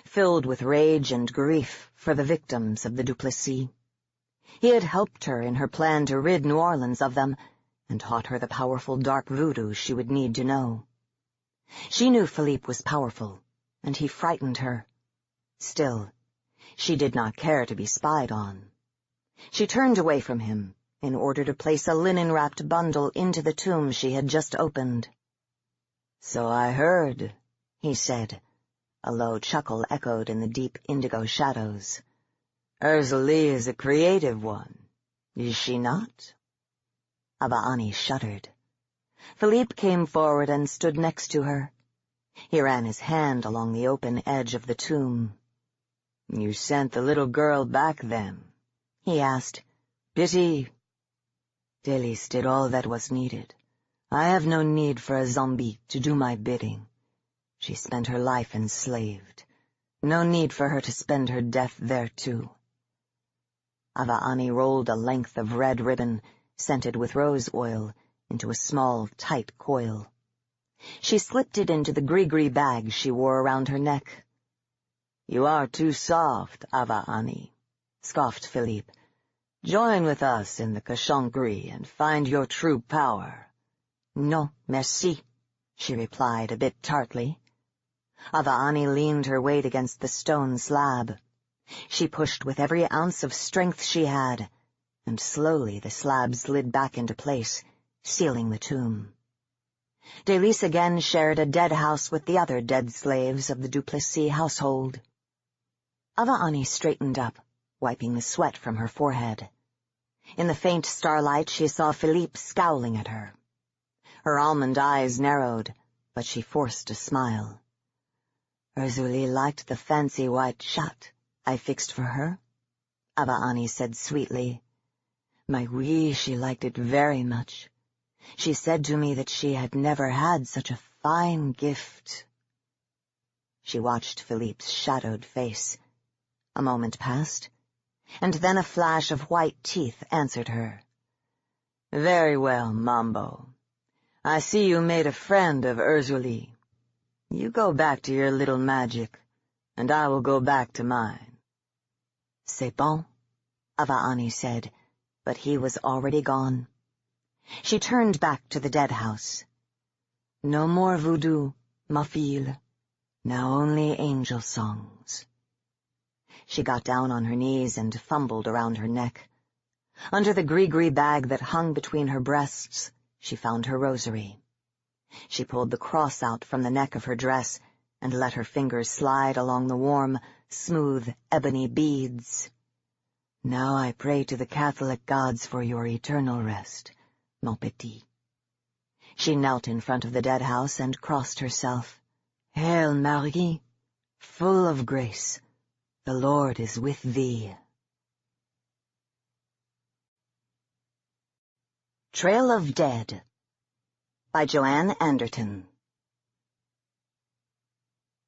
filled with rage and grief for the victims of the Duplessis. He had helped her in her plan to rid New Orleans of them, and taught her the powerful dark voodoo she would need to know. She knew Philippe was powerful, and he frightened her. Still, she did not care to be spied on. She turned away from him in order to place a linen-wrapped bundle into the tomb she had just opened. So I heard, he said. A low chuckle echoed in the deep indigo shadows. Erzulie is a creative one, is she not? Ava Ani shuddered. Philippe came forward and stood next to her. He ran his hand along the open edge of the tomb. You sent the little girl back then? He asked. Pity. Delis did all that was needed. I have no need for a zombie to do my bidding. She spent her life enslaved. No need for her to spend her death there, too. Ava Ani rolled a length of red ribbon, scented with rose oil, into a small, tight coil. She slipped it into the gris-gris bag she wore around her neck. You are too soft, Ava Ani, scoffed Philippe. Join with us in the Cochon Gris and find your true power. No, merci, she replied a bit tartly. Ava Ani leaned her weight against the stone slab. She pushed with every ounce of strength she had, and slowly the slab slid back into place, sealing the tomb. Delis again shared a dead house with the other dead slaves of the Duplessis household. Ava Ani straightened up, wiping the sweat from her forehead. In the faint starlight she saw Philippe scowling at her. Her almond eyes narrowed, but she forced a smile. Erzulie liked the fancy white chat I fixed for her, Ava Ani said sweetly. My oui, she liked it very much. She said to me that she had never had such a fine gift. She watched Philippe's shadowed face. A moment passed, and then a flash of white teeth answered her. Very well, Mambo. I see you made a friend of Erzulie. You go back to your little magic, and I will go back to mine. C'est bon, Ava Ani said, but he was already gone. She turned back to the dead house. No more voodoo, ma fille. Now only angel songs. She got down on her knees and fumbled around her neck. Under the gris-gris bag that hung between her breasts, she found her rosary. She pulled the cross out from the neck of her dress and let her fingers slide along the warm, smooth, ebony beads. Now I pray to the Catholic gods for your eternal rest, mon petit. She knelt in front of the dead house and crossed herself. Hail, Marie, full of grace, the Lord is with thee. Trail of Dead by Joanne Anderton.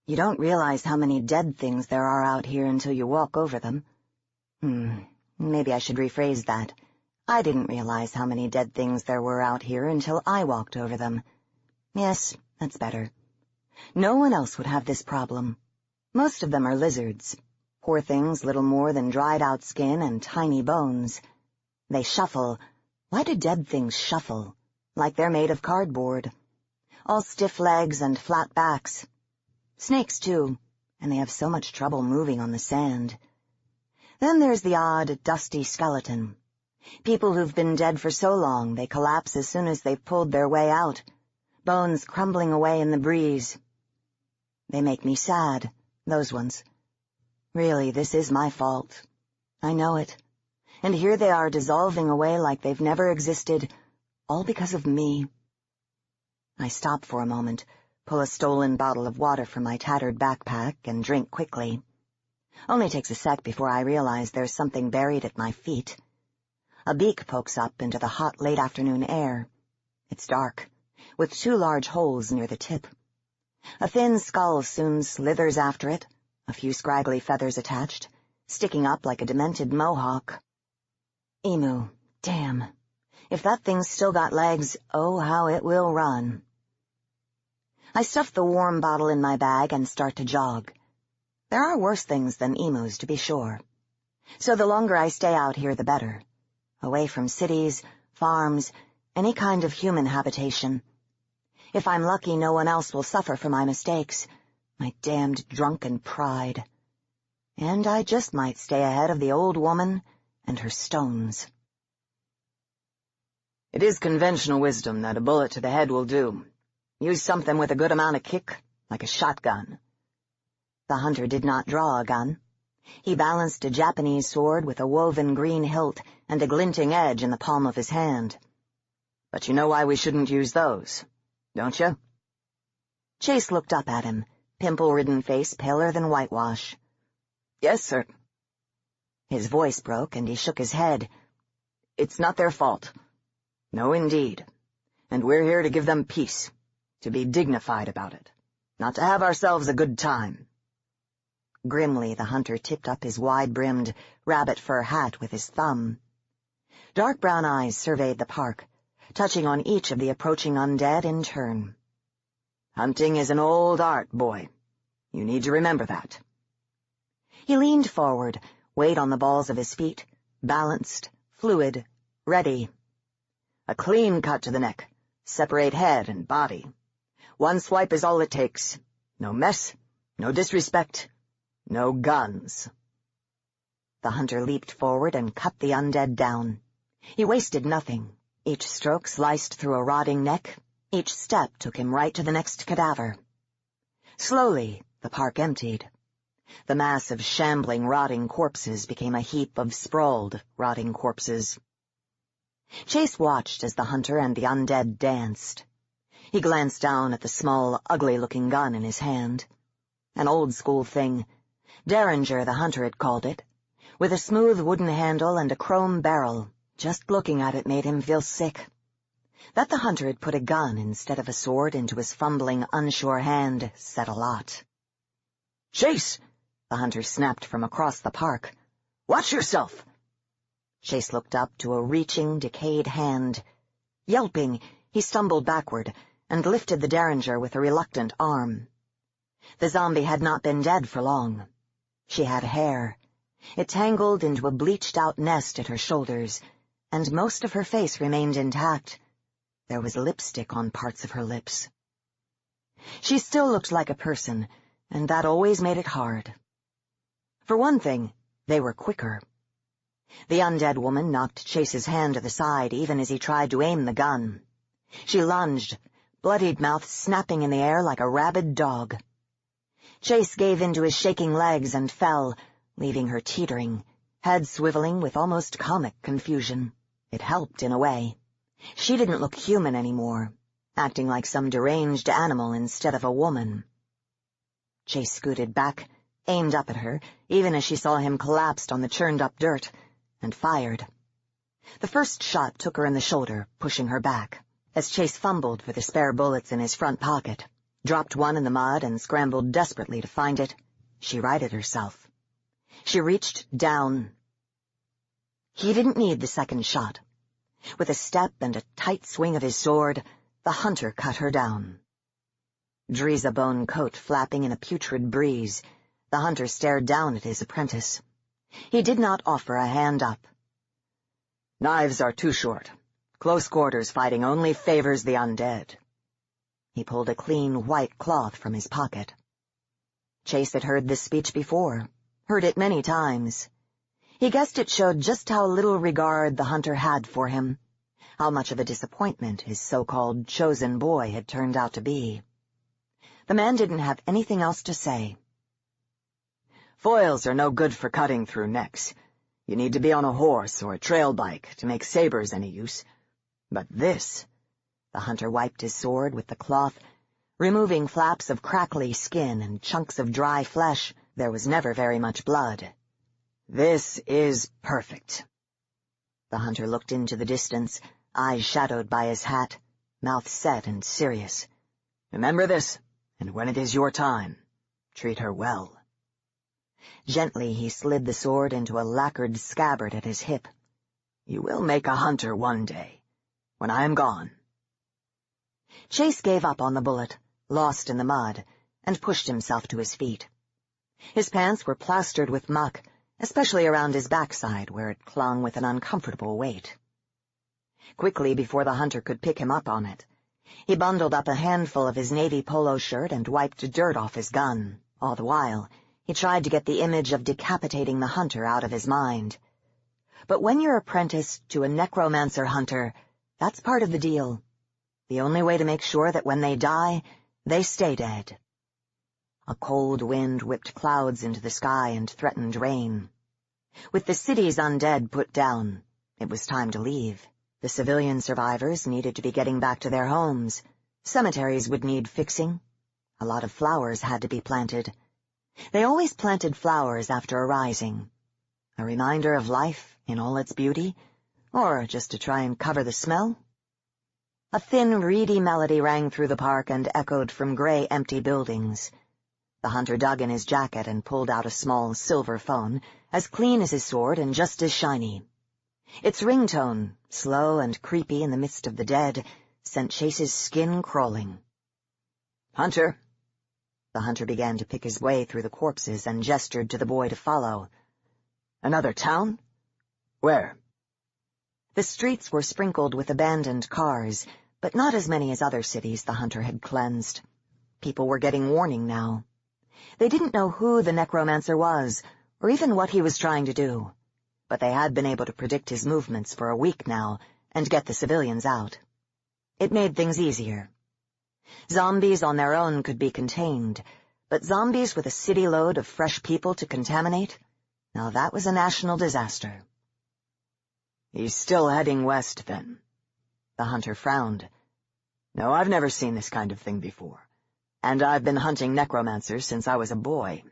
You don't realize how many dead things there are out here until you walk over them. Maybe I should rephrase that. I didn't realize how many dead things there were out here until I walked over them. Yes, that's better. No one else would have this problem. Most of them are lizards. Poor things, little more than dried-out skin and tiny bones. They shuffle. Why do dead things shuffle? Like they're made of cardboard. All stiff legs and flat backs. Snakes, too, and they have so much trouble moving on the sand. Then there's the odd, dusty skeleton. People who've been dead for so long they collapse as soon as they've pulled their way out. bones crumbling away in the breeze. They make me sad, those ones. Really, this is my fault. I know it. And here they are dissolving away like they've never existed, all because of me. I stop for a moment, pull a stolen bottle of water from my tattered backpack, and drink quickly. Only takes a sec before I realize there's something buried at my feet. A beak pokes up into the hot late-afternoon air. It's dark, with 2 large holes near the tip. A thin skull soon slithers after it, a few scraggly feathers attached, sticking up like a demented mohawk. Emu, damn. If that thing's still got legs, oh, how it will run. I stuff the warm bottle in my bag and start to jog. There are worse things than emus, to be sure. So the longer I stay out here, the better. Away from cities, farms, any kind of human habitation. If I'm lucky, no one else will suffer for my mistakes, my damned drunken pride. And I just might stay ahead of the old woman and her stones. It is conventional wisdom that a bullet to the head will do. Use something with a good amount of kick, like a shotgun. The hunter did not draw a gun. He balanced a Japanese sword with a woven green hilt and a glinting edge in the palm of his hand. But you know why we shouldn't use those, don't you? Chase looked up at him, pimple-ridden face paler than whitewash. Yes, sir. His voice broke, and he shook his head. It's not their fault. No, indeed. And we're here to give them peace, to be dignified about it, not to have ourselves a good time. Grimly, the hunter tipped up his wide-brimmed, rabbit-fur hat with his thumb. Dark brown eyes surveyed the park, touching on each of the approaching undead in turn. Hunting is an old art, boy. You need to remember that. He leaned forward, weight on the balls of his feet, balanced, fluid, ready. A clean cut to the neck. Separate head and body. One swipe is all it takes. No mess, no disrespect, no guns. The hunter leaped forward and cut the undead down. He wasted nothing. Each stroke sliced through a rotting neck. Each step took him right to the next cadaver. Slowly, the park emptied. The mass of shambling, rotting corpses became a heap of sprawled, rotting corpses. Chase watched as the hunter and the undead danced. He glanced down at the small, ugly-looking gun in his hand. An old-school thing. Derringer, the hunter had called it, with a smooth wooden handle and a chrome barrel. Just looking at it made him feel sick. That the hunter had put a gun instead of a sword into his fumbling, unsure hand said a lot. "Chase!" the hunter snapped from across the park. "Watch yourself!" Chase looked up to a reaching, decayed hand. Yelping, he stumbled backward and lifted the derringer with a reluctant arm. The zombie had not been dead for long. She had hair. It tangled into a bleached-out nest at her shoulders, and most of her face remained intact. There was lipstick on parts of her lips. She still looked like a person, and that always made it hard. For one thing, they were quicker. The undead woman knocked Chase's hand to the side even as he tried to aim the gun. She lunged, bloodied mouth snapping in the air like a rabid dog. Chase gave into his shaking legs and fell, leaving her teetering, head swiveling with almost comic confusion. It helped in a way. She didn't look human anymore, acting like some deranged animal instead of a woman. Chase scooted back, aimed up at her, even as she saw him collapsed on the churned-up dirt, and fired. The first shot took her in the shoulder, pushing her back, as Chase fumbled for the spare bullets in his front pocket, dropped one in the mud and scrambled desperately to find it. She righted herself. She reached down. He didn't need the second shot. With a step and a tight swing of his sword, the hunter cut her down. Driza bone coat flapping in a putrid breeze, the hunter stared down at his apprentice. He did not offer a hand up. "Knives are too short. Close quarters fighting only favors the undead." He pulled a clean white cloth from his pocket. Chase had heard this speech before, heard it many times. He guessed it showed just how little regard the hunter had for him, How much of a disappointment his so-called chosen boy had turned out to be. The man didn't have anything else to say. Foils are no good for cutting through necks. You need to be on a horse or a trail bike to make sabers any use. But this— The hunter wiped his sword with the cloth, removing flaps of crackly skin and chunks of dry flesh. There was never very much blood. This is perfect. The hunter looked into the distance, eyes shadowed by his hat, mouth set and serious. Remember this, and when it is your time, treat her well. Gently he slid the sword into a lacquered scabbard at his hip. You will make a hunter one day, when I am gone. Chase gave up on the bullet, lost in the mud, and pushed himself to his feet. His pants were plastered with muck, especially around his backside, where it clung with an uncomfortable weight. Quickly, before the hunter could pick him up on it, he bundled up a handful of his navy polo shirt and wiped dirt off his gun. All the while, he tried to get the image of decapitating the hunter out of his mind. But when you're apprenticed to a necromancer hunter, that's part of the deal. The only way to make sure that when they die, they stay dead. A cold wind whipped clouds into the sky and threatened rain. With the city's undead put down, it was time to leave. The civilian survivors needed to be getting back to their homes. Cemeteries would need fixing. A lot of flowers had to be planted. They always planted flowers after a rising. A reminder of life in all its beauty, or just to try and cover the smell? A thin, reedy melody rang through the park and echoed from gray, empty buildings. The hunter dug in his jacket and pulled out a small silver phone, as clean as his sword and just as shiny. Its ringtone, slow and creepy in the midst of the dead, sent Chase's skin crawling. Hunter. The hunter began to pick his way through the corpses and gestured to the boy to follow. Another town? Where? The streets were sprinkled with abandoned cars, but not as many as other cities the hunter had cleansed. People were getting warning now. They didn't know who the necromancer was, or even what he was trying to do, but they had been able to predict his movements for a week now and get the civilians out. It made things easier. Zombies on their own could be contained, but zombies with a city load of fresh people to contaminate? Now that was a national disaster. He's still heading west, then. The hunter frowned. No, I've never seen this kind of thing before, and I've been hunting necromancers since I was a boy.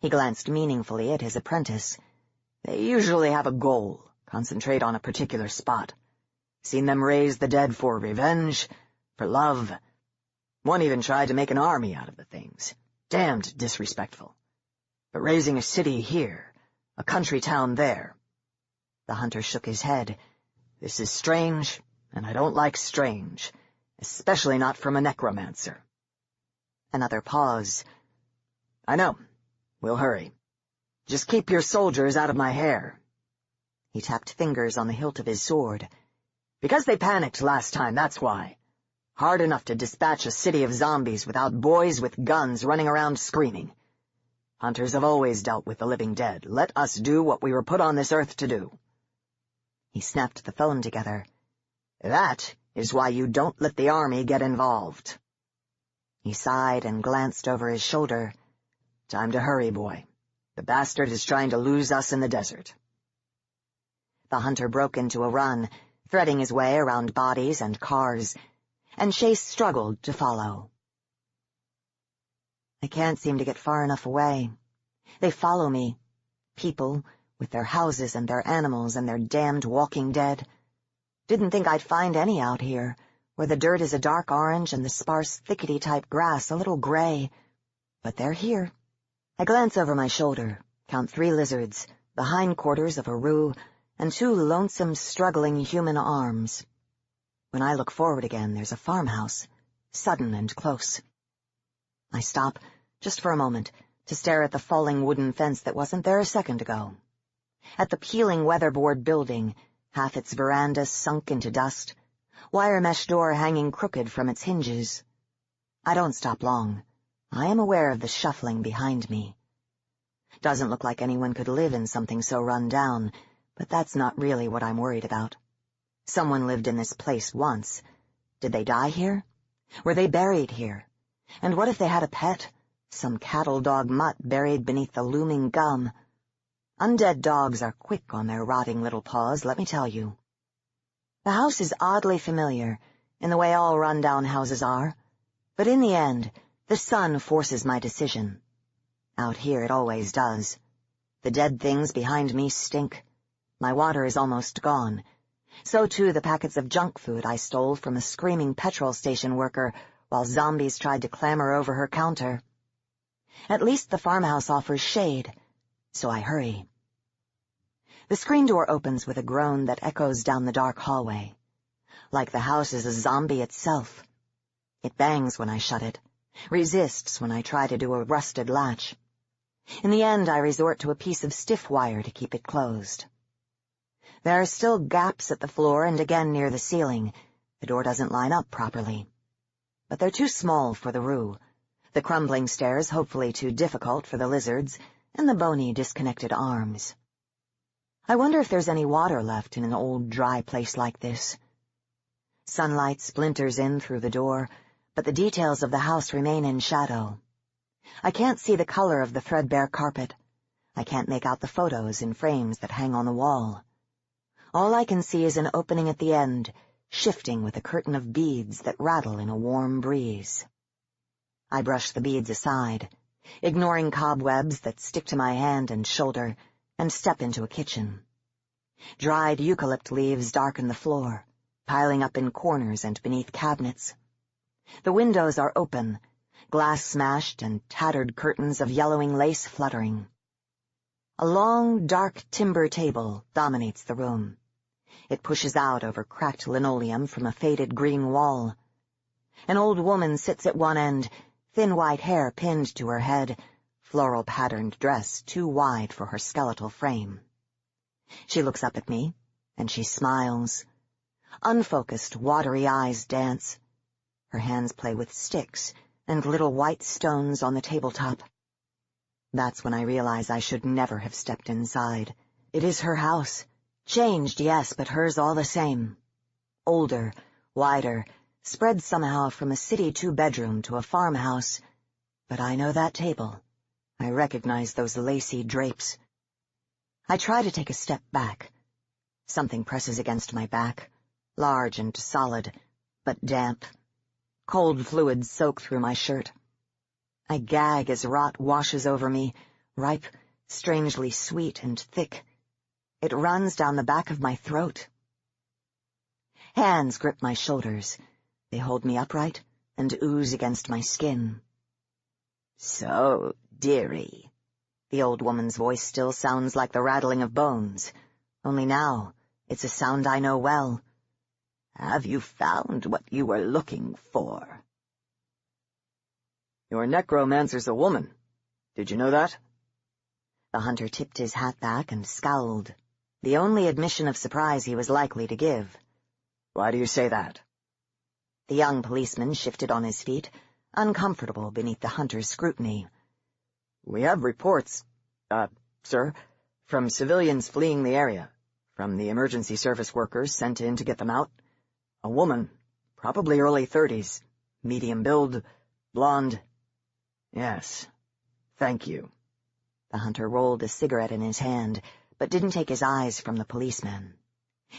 He glanced meaningfully at his apprentice. They usually have a goal, concentrate on a particular spot. Seen them raise the dead for revenge, for love. One even tried to make an army out of the things. Damned disrespectful. But raising a city here, a country town there. The hunter shook his head. This is strange, and I don't like strange, especially not from a necromancer. Another pause. I know. We'll hurry. Just keep your soldiers out of my hair. He tapped fingers on the hilt of his sword. Because they panicked last time, that's why. Hard enough to dispatch a city of zombies without boys with guns running around screaming. Hunters have always dealt with the living dead. Let us do what we were put on this earth to do. He snapped the phone together. That is why you don't let the army get involved. He sighed and glanced over his shoulder. Time to hurry, boy. The bastard is trying to lose us in the desert. The hunter broke into a run, threading his way around bodies and cars, and Chase struggled to follow. I can't seem to get far enough away. They follow me. People, with their houses and their animals and their damned walking dead. Didn't think I'd find any out here, where the dirt is a dark orange and the sparse thickety-type grass a little gray. But they're here. I glance over my shoulder, count 3 lizards, the hindquarters of a roo, and 2 lonesome, struggling human arms. When I look forward again, there's a farmhouse, sudden and close. I stop, just for a moment, to stare at the falling wooden fence that wasn't there a second ago. At the peeling weatherboard building, half its veranda sunk into dust, wire mesh door hanging crooked from its hinges. I don't stop long. I am aware of the shuffling behind me. Doesn't look like anyone could live in something so run down, but that's not really what I'm worried about. Someone lived in this place once. Did they die here? Were they buried here? And what if they had a pet? Some cattle dog mutt buried beneath the looming gum. Undead dogs are quick on their rotting little paws, let me tell you. The house is oddly familiar, in the way all run-down houses are. But in the end, the sun forces my decision. Out here it always does. The dead things behind me stink. My water is almost gone. So too the packets of junk food I stole from a screaming petrol station worker while zombies tried to clamber over her counter. At least the farmhouse offers shade, so I hurry. The screen door opens with a groan that echoes down the dark hallway. Like the house is a zombie itself. It bangs when I shut it, resists when I try to do a rusted latch. In the end, I resort to a piece of stiff wire to keep it closed. There are still gaps at the floor and again near the ceiling. The door doesn't line up properly. But they're too small for the roux, the crumbling stairs hopefully too difficult for the lizards, and the bony, disconnected arms. I wonder if there's any water left in an old, dry place like this. Sunlight splinters in through the door, but the details of the house remain in shadow. I can't see the color of the threadbare carpet. I can't make out the photos in frames that hang on the wall. All I can see is an opening at the end, shifting with a curtain of beads that rattle in a warm breeze. I brush the beads aside, ignoring cobwebs that stick to my hand and shoulder, and step into a kitchen. Dried eucalypt leaves darken the floor, piling up in corners and beneath cabinets. The windows are open, glass smashed and tattered curtains of yellowing lace fluttering. A long, dark timber table dominates the room. It pushes out over cracked linoleum from a faded green wall. An old woman sits at one end, thin white hair pinned to her head, floral-patterned dress too wide for her skeletal frame. She looks up at me, and she smiles. Unfocused, watery eyes dance. Her hands play with sticks and little white stones on the tabletop. That's when I realize I should never have stepped inside. It is her house. Changed, yes, but hers all the same. Older, wider, spread somehow from a city two-bedroom to a farmhouse. But I know that table. I recognize those lacy drapes. I try to take a step back. Something presses against my back, large and solid, but damp. Cold fluids soak through my shirt. I gag as rot washes over me, ripe, strangely sweet and thick. It runs down the back of my throat. Hands grip my shoulders. They hold me upright and ooze against my skin. So, dearie. The old woman's voice still sounds like the rattling of bones. Only now, it's a sound I know well. Have you found what you were looking for? Your necromancer's a woman. Did you know that? The hunter tipped his hat back and scowled, the only admission of surprise he was likely to give. Why do you say that? The young policeman shifted on his feet, uncomfortable beneath the hunter's scrutiny. We have reports, sir, from civilians fleeing the area, from the emergency service workers sent in to get them out. A woman, probably early 30s, medium build, blonde. Yes, thank you. The hunter rolled a cigarette in his hand, but didn't take his eyes from the policeman.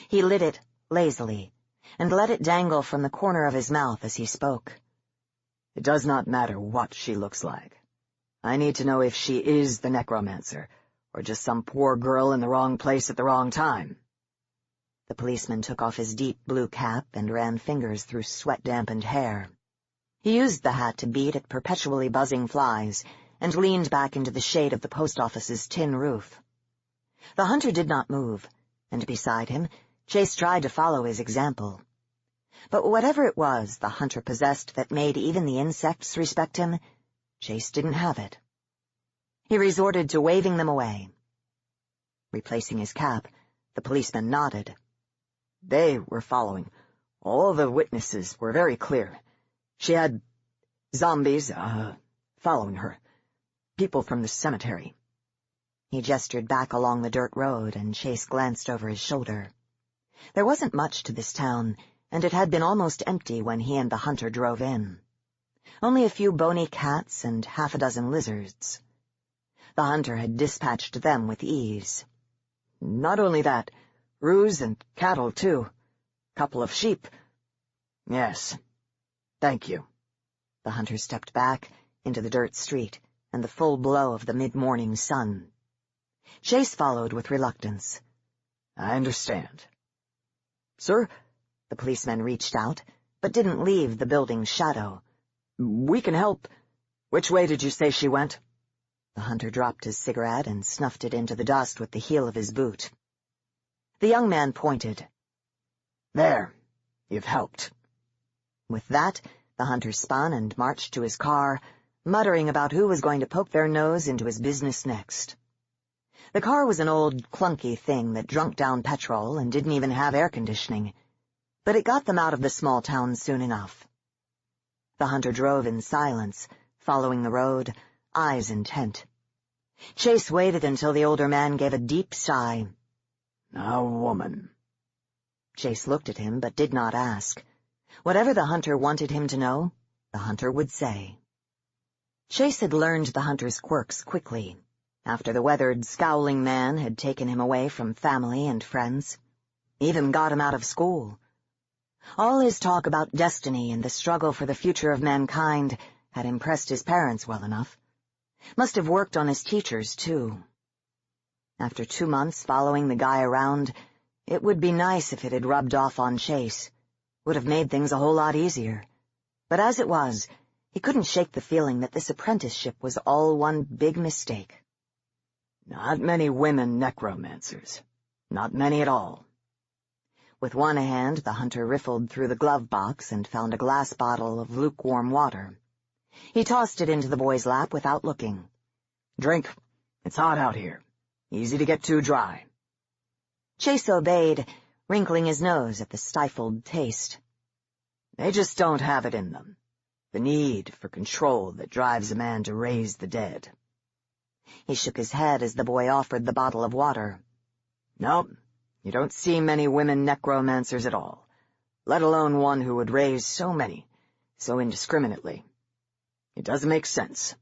He lit it lazily, and let it dangle from the corner of his mouth as he spoke. It does not matter what she looks like. I need to know if she is the necromancer, or just some poor girl in the wrong place at the wrong time. The policeman took off his deep blue cap and ran fingers through sweat-dampened hair. He used the hat to beat at perpetually buzzing flies, and leaned back into the shade of the post office's tin roof. The hunter did not move, and beside him, Chase tried to follow his example. But whatever it was the hunter possessed that made even the insects respect him, Chase didn't have it. He resorted to waving them away. Replacing his cap, the policeman nodded. They were following. All the witnesses were very clear. She had zombies, following her. People from the cemetery. He gestured back along the dirt road, and Chase glanced over his shoulder. There wasn't much to this town, and it had been almost empty when he and the hunter drove in. Only a few bony cats and half a dozen lizards. The hunter had dispatched them with ease. Not only that, roos and cattle, too. Couple of sheep. Yes. Thank you. The hunter stepped back into the dirt street and the full blow of the mid-morning sun. Chase followed with reluctance. I understand. Sir? The policeman reached out, but didn't leave the building's shadow. We can help. Which way did you say she went? The hunter dropped his cigarette and snuffed it into the dust with the heel of his boot. The young man pointed. There. You've helped. With that, the hunter spun and marched to his car, muttering about who was going to poke their nose into his business next. The car was an old, clunky thing that drunk down petrol and didn't even have air conditioning, but it got them out of the small town soon enough. The hunter drove in silence, following the road, eyes intent. Chase waited until the older man gave a deep sigh. A woman. Chase looked at him but did not ask. Whatever the hunter wanted him to know, the hunter would say. Chase had learned the hunter's quirks quickly, after the weathered, scowling man had taken him away from family and friends, even got him out of school. All his talk about destiny and the struggle for the future of mankind had impressed his parents well enough. Must have worked on his teachers, too. After 2 months following the guy around, it would be nice if it had rubbed off on Chase. Would have made things a whole lot easier. But as it was, he couldn't shake the feeling that this apprenticeship was all one big mistake. Not many women necromancers. Not many at all. With one hand, the hunter riffled through the glove box and found a glass bottle of lukewarm water. He tossed it into the boy's lap without looking. Drink. It's hot out here. Easy to get too dry. Chase obeyed, wrinkling his nose at the stifled taste. They just don't have it in them. The need for control that drives a man to raise the dead. He shook his head as the boy offered the bottle of water. Nope, you don't see many women necromancers at all, let alone one who would raise so many, so indiscriminately. It doesn't make sense.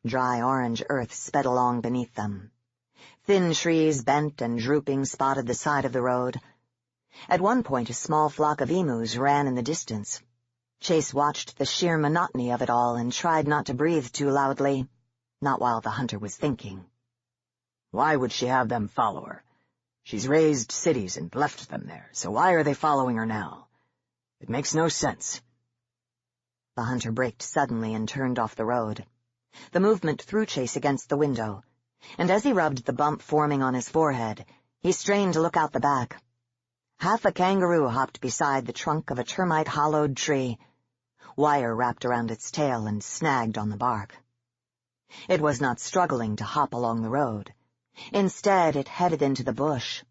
Dry orange earth sped along beneath them. Thin trees, bent and drooping, spotted the side of the road. At one point, a small flock of emus ran in the distance. Chase watched the sheer monotony of it all and tried not to breathe too loudly, not while the hunter was thinking. Why would she have them follow her? She's raised cities and left them there, so why are they following her now? It makes no sense. The hunter braked suddenly and turned off the road. The movement threw Chase against the window, and as he rubbed the bump forming on his forehead, he strained to look out the back. Half a kangaroo hopped beside the trunk of a termite-hollowed tree. Wire wrapped around its tail and snagged on the bark. It was not struggling to hop along the road. Instead, it headed into the bush.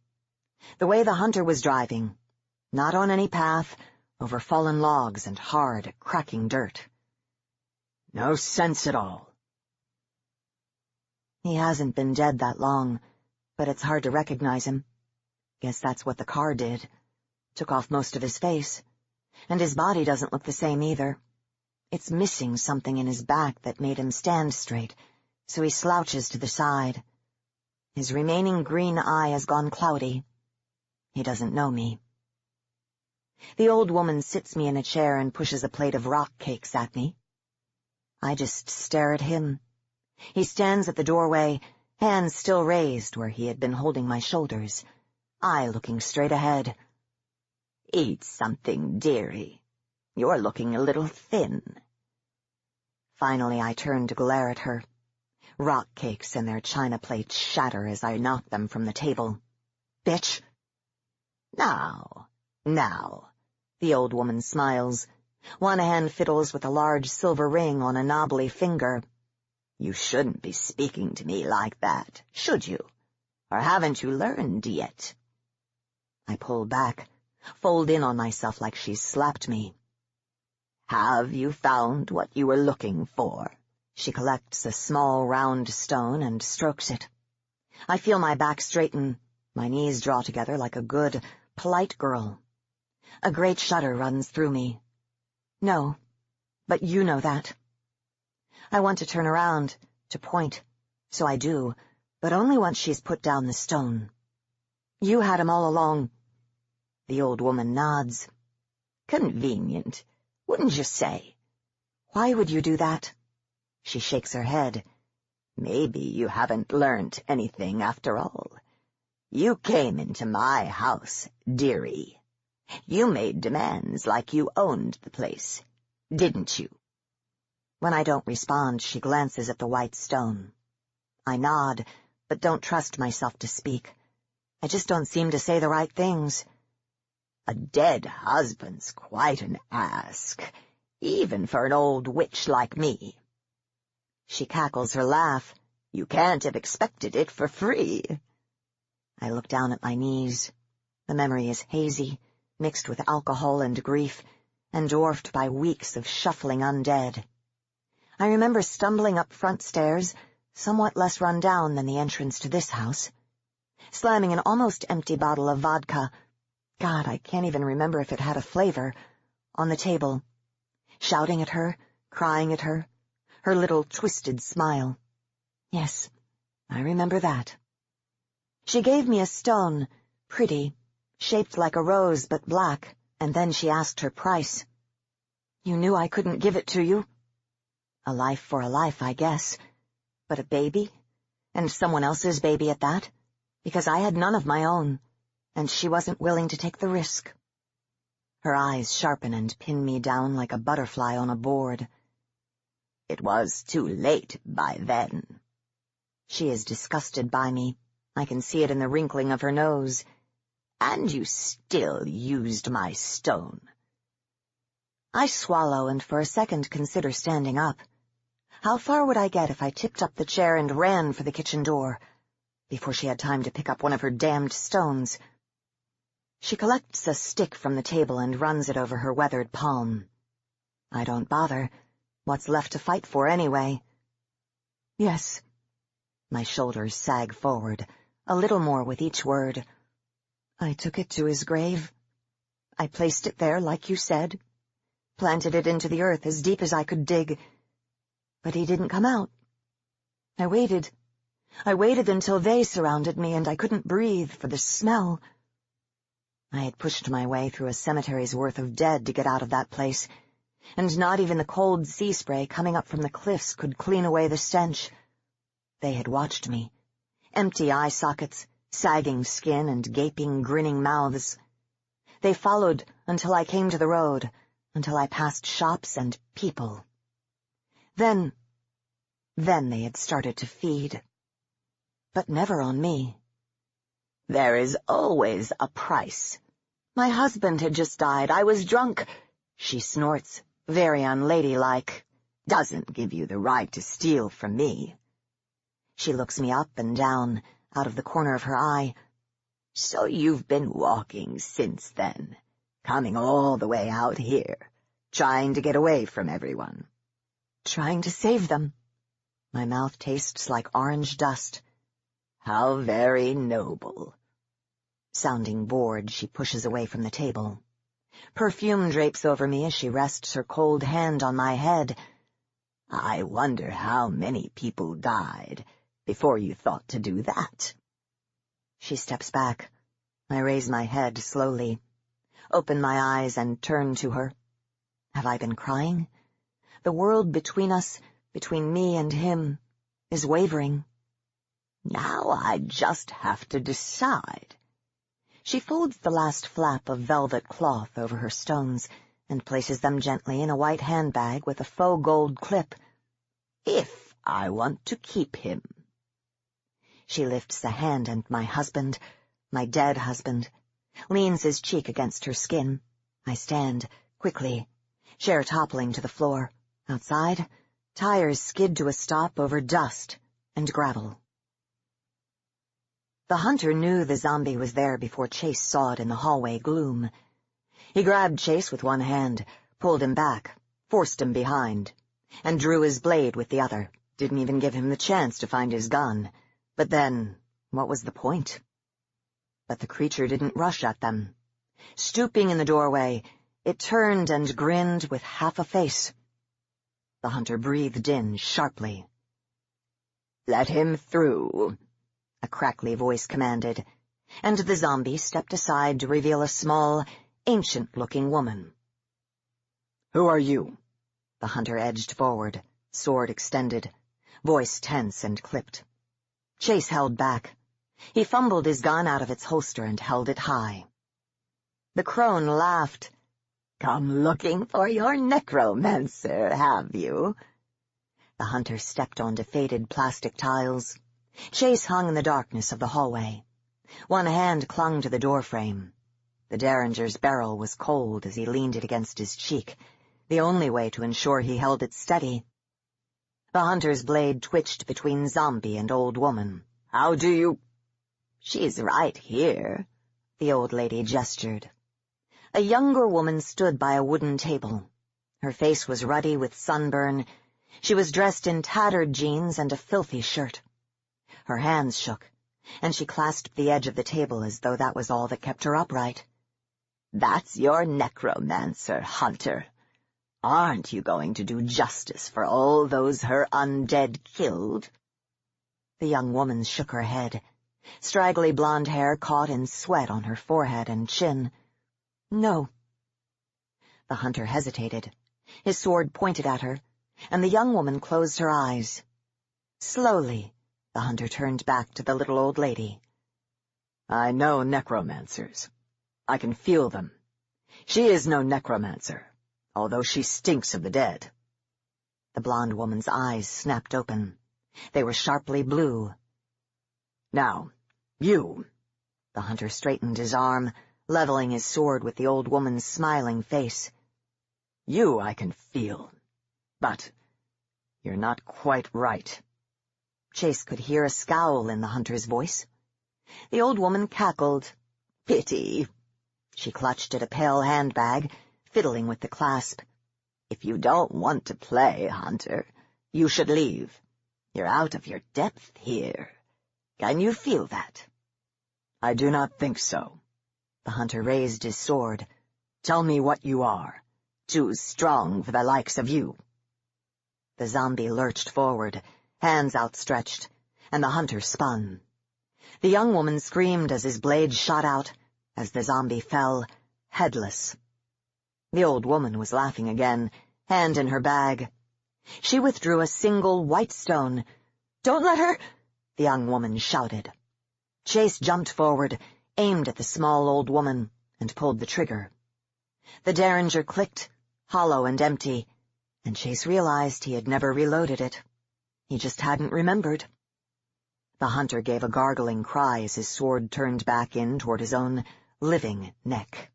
The way the hunter was driving, not on any path, over fallen logs and hard, cracking dirt. No sense at all. He hasn't been dead that long, but it's hard to recognize him. Guess that's what the car did. Took off most of his face. And his body doesn't look the same either. It's missing something in his back that made him stand straight, so he slouches to the side. His remaining green eye has gone cloudy. He doesn't know me. The old woman sits me in a chair and pushes a plate of rock cakes at me. I just stare at him. He stands at the doorway, hands still raised where he had been holding my shoulders, eye looking straight ahead. Eat something, dearie. You're looking a little thin. Finally, I turn to glare at her. Rock cakes and their china plates shatter as I knock them from the table. Bitch! Now, the old woman smiles. One hand fiddles with a large silver ring on a knobbly finger. You shouldn't be speaking to me like that, should you? Or haven't you learned yet? I pull back, fold in on myself like she's slapped me. Have you found what you were looking for? She collects a small round stone and strokes it. I feel my back straighten, my knees draw together like a good, polite girl. A great shudder runs through me. No, but you know that. I want to turn around, to point, so I do, but only once she's put down the stone. You had him all along. The old woman nods. Convenient, wouldn't you say? Why would you do that? She shakes her head. Maybe you haven't learnt anything after all. You came into my house, dearie. You made demands like you owned the place, didn't you? When I don't respond, she glances at the white stone. I nod, but don't trust myself to speak. I just don't seem to say the right things. A dead husband's quite an ask, even for an old witch like me. She cackles her laugh. You can't have expected it for free. I look down at my knees. The memory is hazy, mixed with alcohol and grief, and dwarfed by weeks of shuffling undead. I remember stumbling up front stairs, somewhat less run down than the entrance to this house, slamming an almost empty bottle of vodka, God, I can't even remember if it had a flavor, on the table, shouting at her, crying at her, her little twisted smile. Yes, I remember that. She gave me a stone, pretty, shaped like a rose but black, and then she asked her price. You knew I couldn't give it to you? A life for a life, I guess. But a baby? And someone else's baby at that? Because I had none of my own, and she wasn't willing to take the risk. Her eyes sharpen and pin me down like a butterfly on a board. It was too late by then. She is disgusted by me. I can see it in the wrinkling of her nose. And you still used my stone. I swallow and for a second consider standing up. How far would I get if I tipped up the chair and ran for the kitchen door, before she had time to pick up one of her damned stones? She collects a stick from the table and runs it over her weathered palm. I don't bother. What's left to fight for anyway? Yes. My shoulders sag forward, a little more with each word. I took it to his grave. I placed it there like you said, planted it into the earth as deep as I could dig. But he didn't come out. I waited. I waited until they surrounded me and I couldn't breathe for the smell. I had pushed my way through a cemetery's worth of dead to get out of that place, and not even the cold sea spray coming up from the cliffs could clean away the stench. They had watched me. Empty eye sockets, sagging skin, and gaping, grinning mouths. They followed until I came to the road, until I passed shops and people. Then they had started to feed. But never on me. There is always a price. My husband had just died. I was drunk. She snorts, very unladylike. Doesn't give you the right to steal from me. She looks me up and down, out of the corner of her eye. So you've been walking since then, coming all the way out here, trying to get away from everyone. Trying to save them. My mouth tastes like orange dust. How very noble. Sounding bored, she pushes away from the table. Perfume drapes over me as she rests her cold hand on my head. I wonder how many people died before you thought to do that. She steps back. I raise my head slowly, open my eyes and turn to her. Have I been crying? The world between us, between me and him, is wavering. Now I just have to decide. She folds the last flap of velvet cloth over her stones and places them gently in a white handbag with a faux gold clip. If I want to keep him. She lifts the hand and my husband, my dead husband, leans his cheek against her skin. I stand, quickly, chair toppling to the floor. Outside, tires skid to a stop over dust and gravel. The hunter knew the zombie was there before Chase saw it in the hallway gloom. He grabbed Chase with one hand, pulled him back, forced him behind, and drew his blade with the other. Didn't even give him the chance to find his gun. But then, what was the point? But the creature didn't rush at them. Stooping in the doorway, it turned and grinned with half a face. The hunter breathed in sharply. "Let him through," a crackly voice commanded, and the zombie stepped aside to reveal a small, ancient-looking woman. "Who are you?" The hunter edged forward, sword extended, voice tense and clipped. Chase held back. He fumbled his gun out of its holster and held it high. The crone laughed. "Come looking for your necromancer, have you?" The hunter stepped onto faded plastic tiles. Chase hung in the darkness of the hallway. One hand clung to the doorframe. The Derringer's barrel was cold as he leaned it against his cheek, the only way to ensure he held it steady. The hunter's blade twitched between zombie and old woman. "How do you—" "She's right here," the old lady gestured. A younger woman stood by a wooden table. Her face was ruddy with sunburn. She was dressed in tattered jeans and a filthy shirt. Her hands shook, and she clasped the edge of the table as though that was all that kept her upright. "That's your necromancer, Hunter. Aren't you going to do justice for all those her undead killed?" The young woman shook her head. Straggly blonde hair caught in sweat on her forehead and chin. "No." The hunter hesitated. His sword pointed at her, and the young woman closed her eyes. Slowly, the hunter turned back to the little old lady. "I know necromancers. I can feel them. She is no necromancer, although she stinks of the dead." The blonde woman's eyes snapped open. They were sharply blue. "Now, you—" The hunter straightened his arm, leveling his sword with the old woman's smiling face. "You I can feel. But you're not quite right." Chase could hear a scowl in the hunter's voice. The old woman cackled. "Pity." She clutched at a pale handbag, fiddling with the clasp. "If you don't want to play, Hunter, you should leave. You're out of your depth here. Can you feel that?" "I do not think so." The hunter raised his sword. "Tell me what you are. Too strong for the likes of you." The zombie lurched forward, hands outstretched, and the hunter spun. The young woman screamed as his blade shot out, as the zombie fell, headless. The old woman was laughing again, hand in her bag. She withdrew a single white stone. "Don't let her!" the young woman shouted. Chase jumped forward, aimed at the small old woman, and pulled the trigger. The Derringer clicked, hollow and empty, and Chase realized he had never reloaded it. He just hadn't remembered. The hunter gave a gargling cry as his sword turned back in toward his own living neck.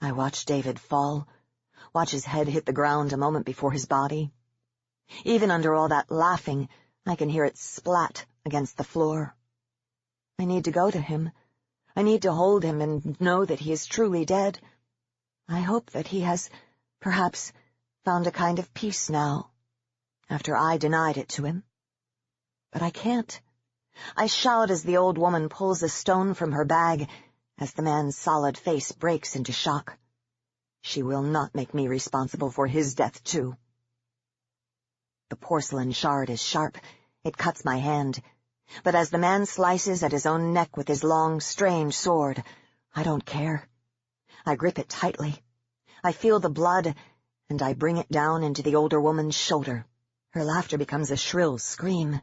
I watched David fall, watch his head hit the ground a moment before his body. Even under all that laughing, I can hear it splat against the floor. I need to go to him. I need to hold him and know that he is truly dead. I hope that he has, perhaps, found a kind of peace now, after I denied it to him. But I can't. I shout as the old woman pulls a stone from her bag, as the man's solid face breaks into shock. She will not make me responsible for his death, too. The porcelain shard is sharp. It cuts my hand. But as the man slices at his own neck with his long, strange sword, I don't care. I grip it tightly. I feel the blood, and I bring it down into the older woman's shoulder. Her laughter becomes a shrill scream.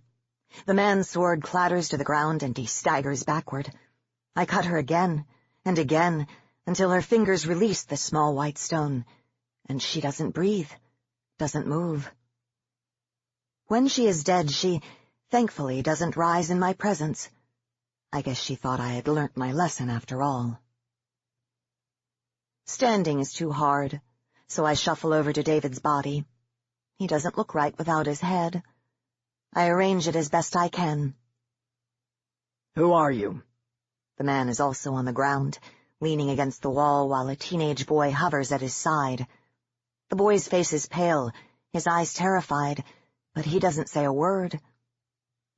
The man's sword clatters to the ground, and he staggers backward. I cut her again, and again, until her fingers release the small white stone, and she doesn't breathe, doesn't move. When she is dead, she, thankfully, doesn't rise in my presence. I guess she thought I had learnt my lesson after all. Standing is too hard, so I shuffle over to David's body. He doesn't look right without his head. I arrange it as best I can. "Who are you?" The man is also on the ground, leaning against the wall while a teenage boy hovers at his side. The boy's face is pale, his eyes terrified, but he doesn't say a word.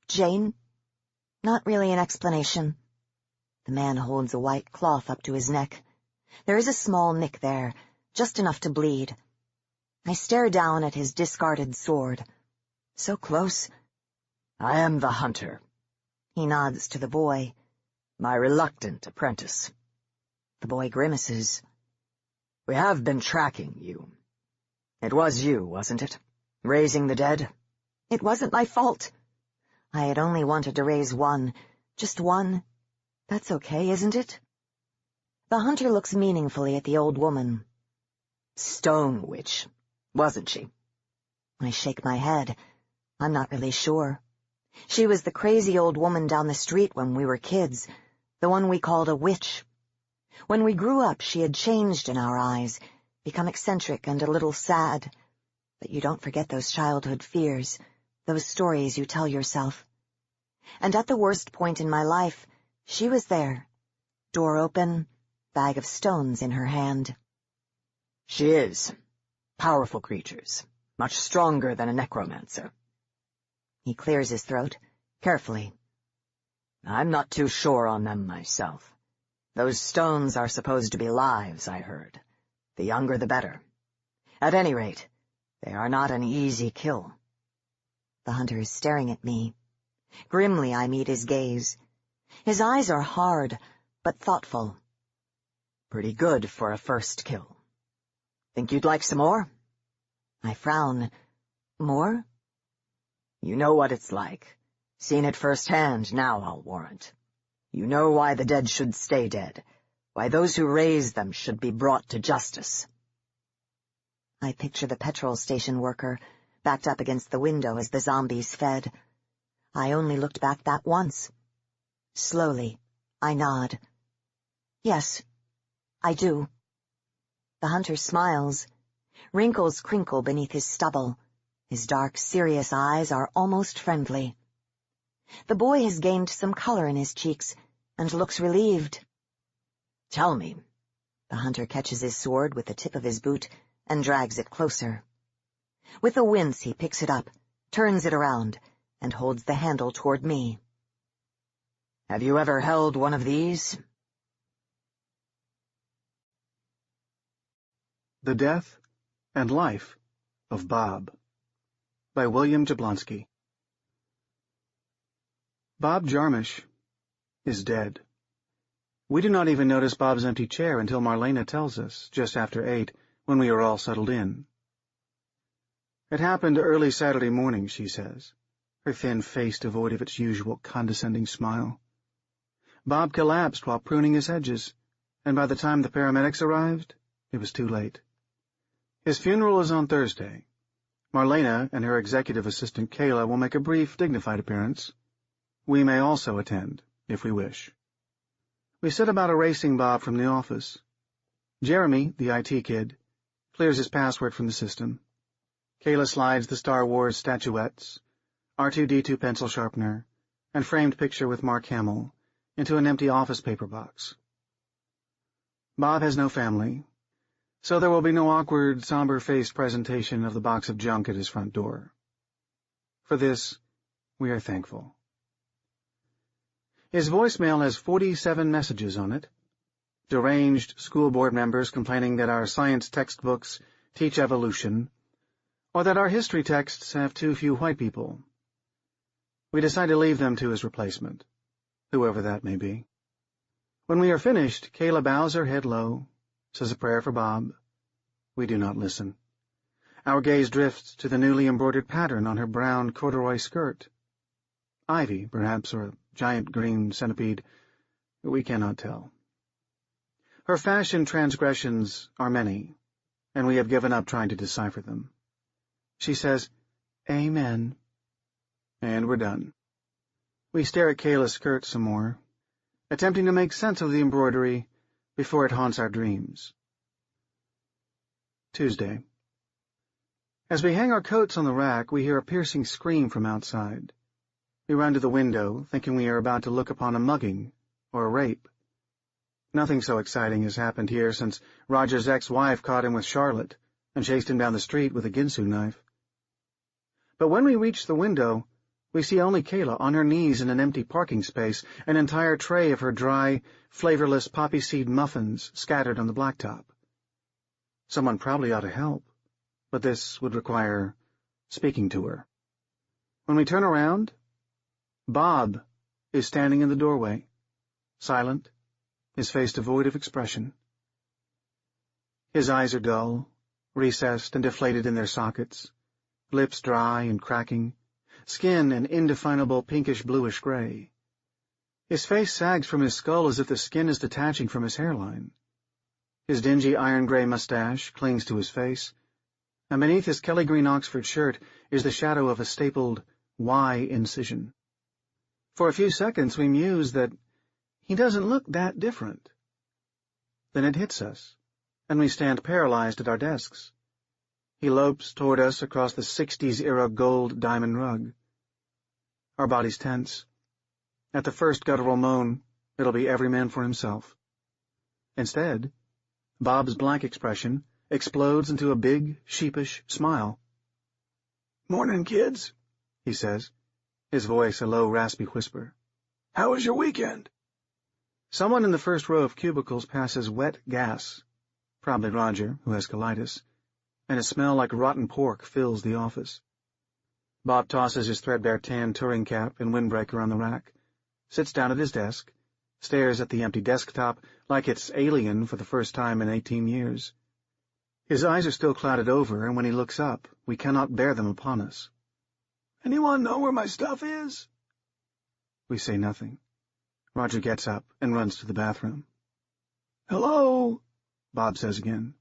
"Jane?" Not really an explanation. The man holds a white cloth up to his neck. There is a small nick there, just enough to bleed. I stare down at his discarded sword. So close. I am the hunter. He nods to the boy. My reluctant apprentice. The boy grimaces. We have been tracking you. It was you, wasn't it? Raising the dead? It wasn't my fault. I had only wanted to raise one. Just one. That's okay, isn't it? The hunter looks meaningfully at the old woman. Stone witch, wasn't she? I shake my head. I'm not really sure. She was the crazy old woman down the street when we were kids, the one we called a witch. When we grew up, she had changed in our eyes, become eccentric and a little sad. But you don't forget those childhood fears, those stories you tell yourself. And at the worst point in my life, she was there. Door open, bag of stones in her hand. She is. Powerful creatures, much stronger than a necromancer. He clears his throat, carefully. I'm not too sure on them myself. Those stones are supposed to be lives, I heard. The younger the better. At any rate, they are not an easy kill. The hunter is staring at me. Grimly I meet his gaze. His eyes are hard, but thoughtful. Pretty good for a first kill. Think you'd like some more? I frown. More? You know what it's like. Seen it firsthand now, I'll warrant. You know why the dead should stay dead, why those who raise them should be brought to justice. I picture the petrol station worker, backed up against the window as the zombies fed. I only looked back that once. Slowly, I nod. Yes, I do. The hunter smiles. Wrinkles crinkle beneath his stubble. His dark, serious eyes are almost friendly. The boy has gained some color in his cheeks and looks relieved. Tell me. The hunter catches his sword with the tip of his boot and drags it closer. With a wince, he picks it up, turns it around, and holds the handle toward me. Have you ever held one of these? The Death and Life of Bob by William Jablonski. Bob Jarmusch is dead. We do not even notice Bob's empty chair until Marlena tells us, just after 8, when we are all settled in. It happened early Saturday morning, she says, her thin face devoid of its usual condescending smile. Bob collapsed while pruning his hedges, and by the time the paramedics arrived, it was too late. His funeral is on Thursday. Marlena and her executive assistant Kayla will make a brief, dignified appearance. We may also attend, if we wish. We set about erasing Bob from the office. Jeremy, the IT kid, clears his password from the system. Kayla slides the Star Wars statuettes, R2-D2 pencil sharpener, and framed picture with Mark Hamill into an empty office paper box. Bob has no family, so there will be no awkward, somber-faced presentation of the box of junk at his front door. For this, we are thankful. His voicemail has 47 messages on it. Deranged school board members complaining that our science textbooks teach evolution, or that our history texts have too few white people. We decide to leave them to his replacement, whoever that may be. When we are finished, Kayla bows her head low, says a prayer for Bob. We do not listen. Our gaze drifts to the newly embroidered pattern on her brown corduroy skirt. Ivy, perhaps, or a giant green centipede. We cannot tell. Her fashion transgressions are many, and we have given up trying to decipher them. She says, Amen. And we're done. We stare at Kayla's skirt some more, attempting to make sense of the embroidery before it haunts our dreams. Tuesday. As we hang our coats on the rack, we hear a piercing scream from outside. We run to the window, thinking we are about to look upon a mugging or a rape. Nothing so exciting has happened here since Roger's ex-wife caught him with Charlotte and chased him down the street with a Ginsu knife. But when we reach the window, We see only Kayla on her knees in an empty parking space, an entire tray of her dry, flavorless poppy seed muffins scattered on the blacktop. Someone probably ought to help, but this would require speaking to her. When we turn around, Bob is standing in the doorway, silent, his face devoid of expression. His eyes are dull, recessed and deflated in their sockets, lips dry and cracking, skin an indefinable pinkish-bluish gray. His face sags from his skull as if the skin is detaching from his hairline. His dingy iron-gray mustache clings to his face, and beneath his Kelly-green Oxford shirt is the shadow of a stapled Y incision. For a few seconds we muse that he doesn't look that different. Then it hits us, and we stand paralyzed at our desks. He lopes toward us across the 60s-era gold diamond rug. Our bodies tense. At the first guttural moan, it'll be every man for himself. Instead, Bob's blank expression explodes into a big, sheepish smile. "Morning, kids," he says, his voice a low, raspy whisper. "How was your weekend?" Someone in the first row of cubicles passes wet gas, probably Roger, who has colitis, and a smell like rotten pork fills the office. Bob tosses his threadbare tan touring cap and windbreaker on the rack, sits down at his desk, stares at the empty desktop like it's alien for the first time in 18 years. His eyes are still clouded over, and when he looks up, we cannot bear them upon us. "Anyone know where my stuff is?" We say nothing. Roger gets up and runs to the bathroom. "Hello?" Bob says again.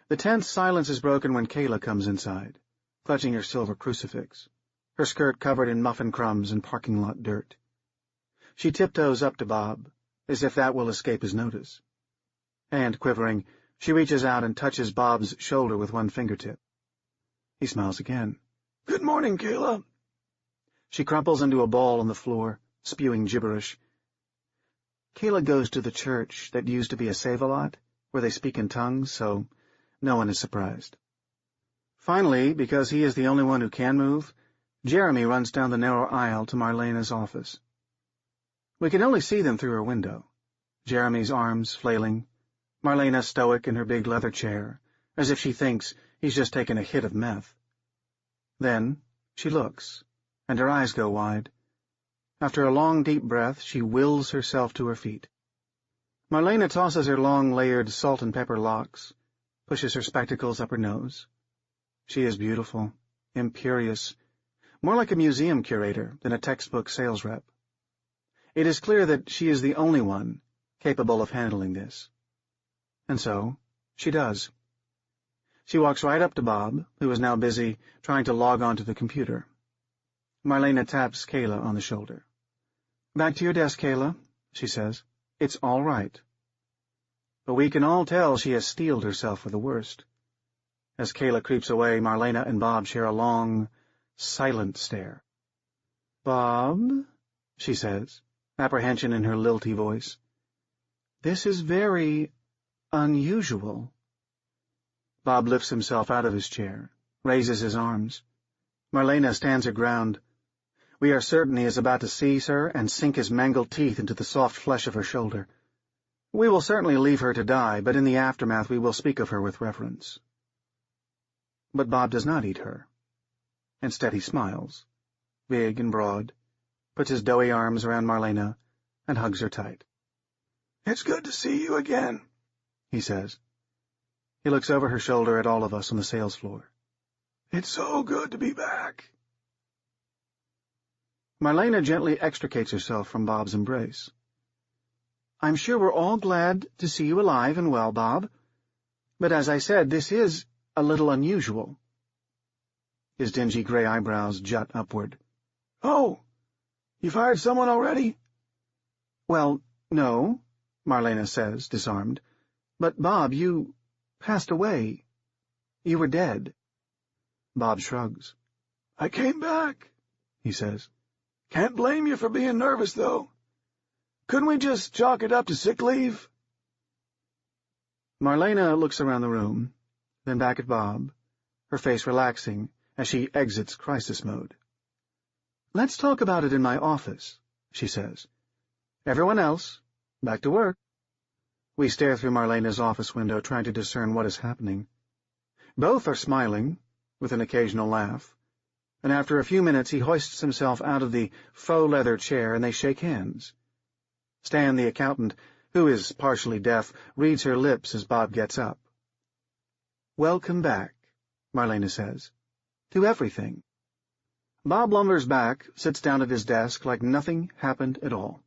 The tense silence is broken when Kayla comes inside, clutching her silver crucifix, her skirt covered in muffin crumbs and parking lot dirt. She tiptoes up to Bob, as if that will escape his notice. Hand quivering, she reaches out and touches Bob's shoulder with one fingertip. He smiles again. "Good morning, Kayla." She crumples into a ball on the floor, spewing gibberish. Kayla goes to the church that used to be a save-a-lot, where they speak in tongues, so no one is surprised. Finally, because he is the only one who can move, Jeremy runs down the narrow aisle to Marlena's office. We can only see them through her window, Jeremy's arms flailing, Marlena stoic in her big leather chair, as if she thinks he's just taken a hit of meth. Then she looks, and her eyes go wide. After a long, deep breath, she wills herself to her feet. Marlena tosses her long, layered salt-and-pepper locks, pushes her spectacles up her nose. She is beautiful, imperious, more like a museum curator than a textbook sales rep. It is clear that she is the only one capable of handling this. And so, she does. She walks right up to Bob, who is now busy trying to log on to the computer. Marlena taps Kayla on the shoulder. "Back to your desk, Kayla," she says. "It's all right." But we can all tell she has steeled herself for the worst. As Kayla creeps away, Marlena and Bob share a long, silent stare. "Bob," she says, apprehension in her lilty voice. "This is very unusual." Bob lifts himself out of his chair, raises his arms. Marlena stands her ground. We are certain he is about to seize her and sink his mangled teeth into the soft flesh of her shoulder. We will certainly leave her to die, but in the aftermath we will speak of her with reverence. But Bob does not eat her. Instead he smiles, big and broad, puts his doughy arms around Marlena, and hugs her tight. "It's good to see you again," he says. He looks over her shoulder at all of us on the sales floor. "It's so good to be back." Marlena gently extricates herself from Bob's embrace. "I'm sure we're all glad to see you alive and well, Bob. But as I said, this is a little unusual." His dingy gray eyebrows jut upward. "Oh, you've hired someone already?" "Well, no," Marlena says, disarmed. "But, Bob, you passed away. You were dead." Bob shrugs. "I came back," he says. "Can't blame you for being nervous, though. Couldn't we just chalk it up to sick leave?" Marlena looks around the room, then back at Bob, her face relaxing as she exits crisis mode. "Let's talk about it in my office," she says. "Everyone else, back to work." We stare through Marlena's office window, trying to discern what is happening. Both are smiling, with an occasional laugh, and after a few minutes he hoists himself out of the faux leather chair and they shake hands. Stan, the accountant, who is partially deaf, reads her lips as Bob gets up. "Welcome back," Marlena says, "to everything." Bob lumbers back, sits down at his desk like nothing happened at all.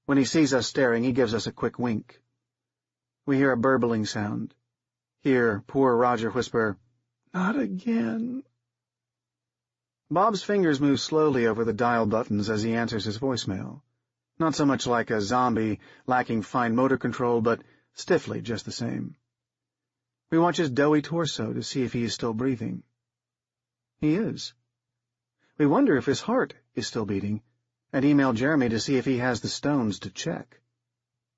When he sees us staring, he gives us a quick wink. We hear a burbling sound. Hear poor Roger whisper, "Not again." Bob's fingers move slowly over the dial buttons as he answers his voicemail. Not so much like a zombie lacking fine motor control, but stiffly just the same. We watch his doughy torso to see if he is still breathing. He is. We wonder if his heart is still beating, and email Jeremy to see if he has the stones to check.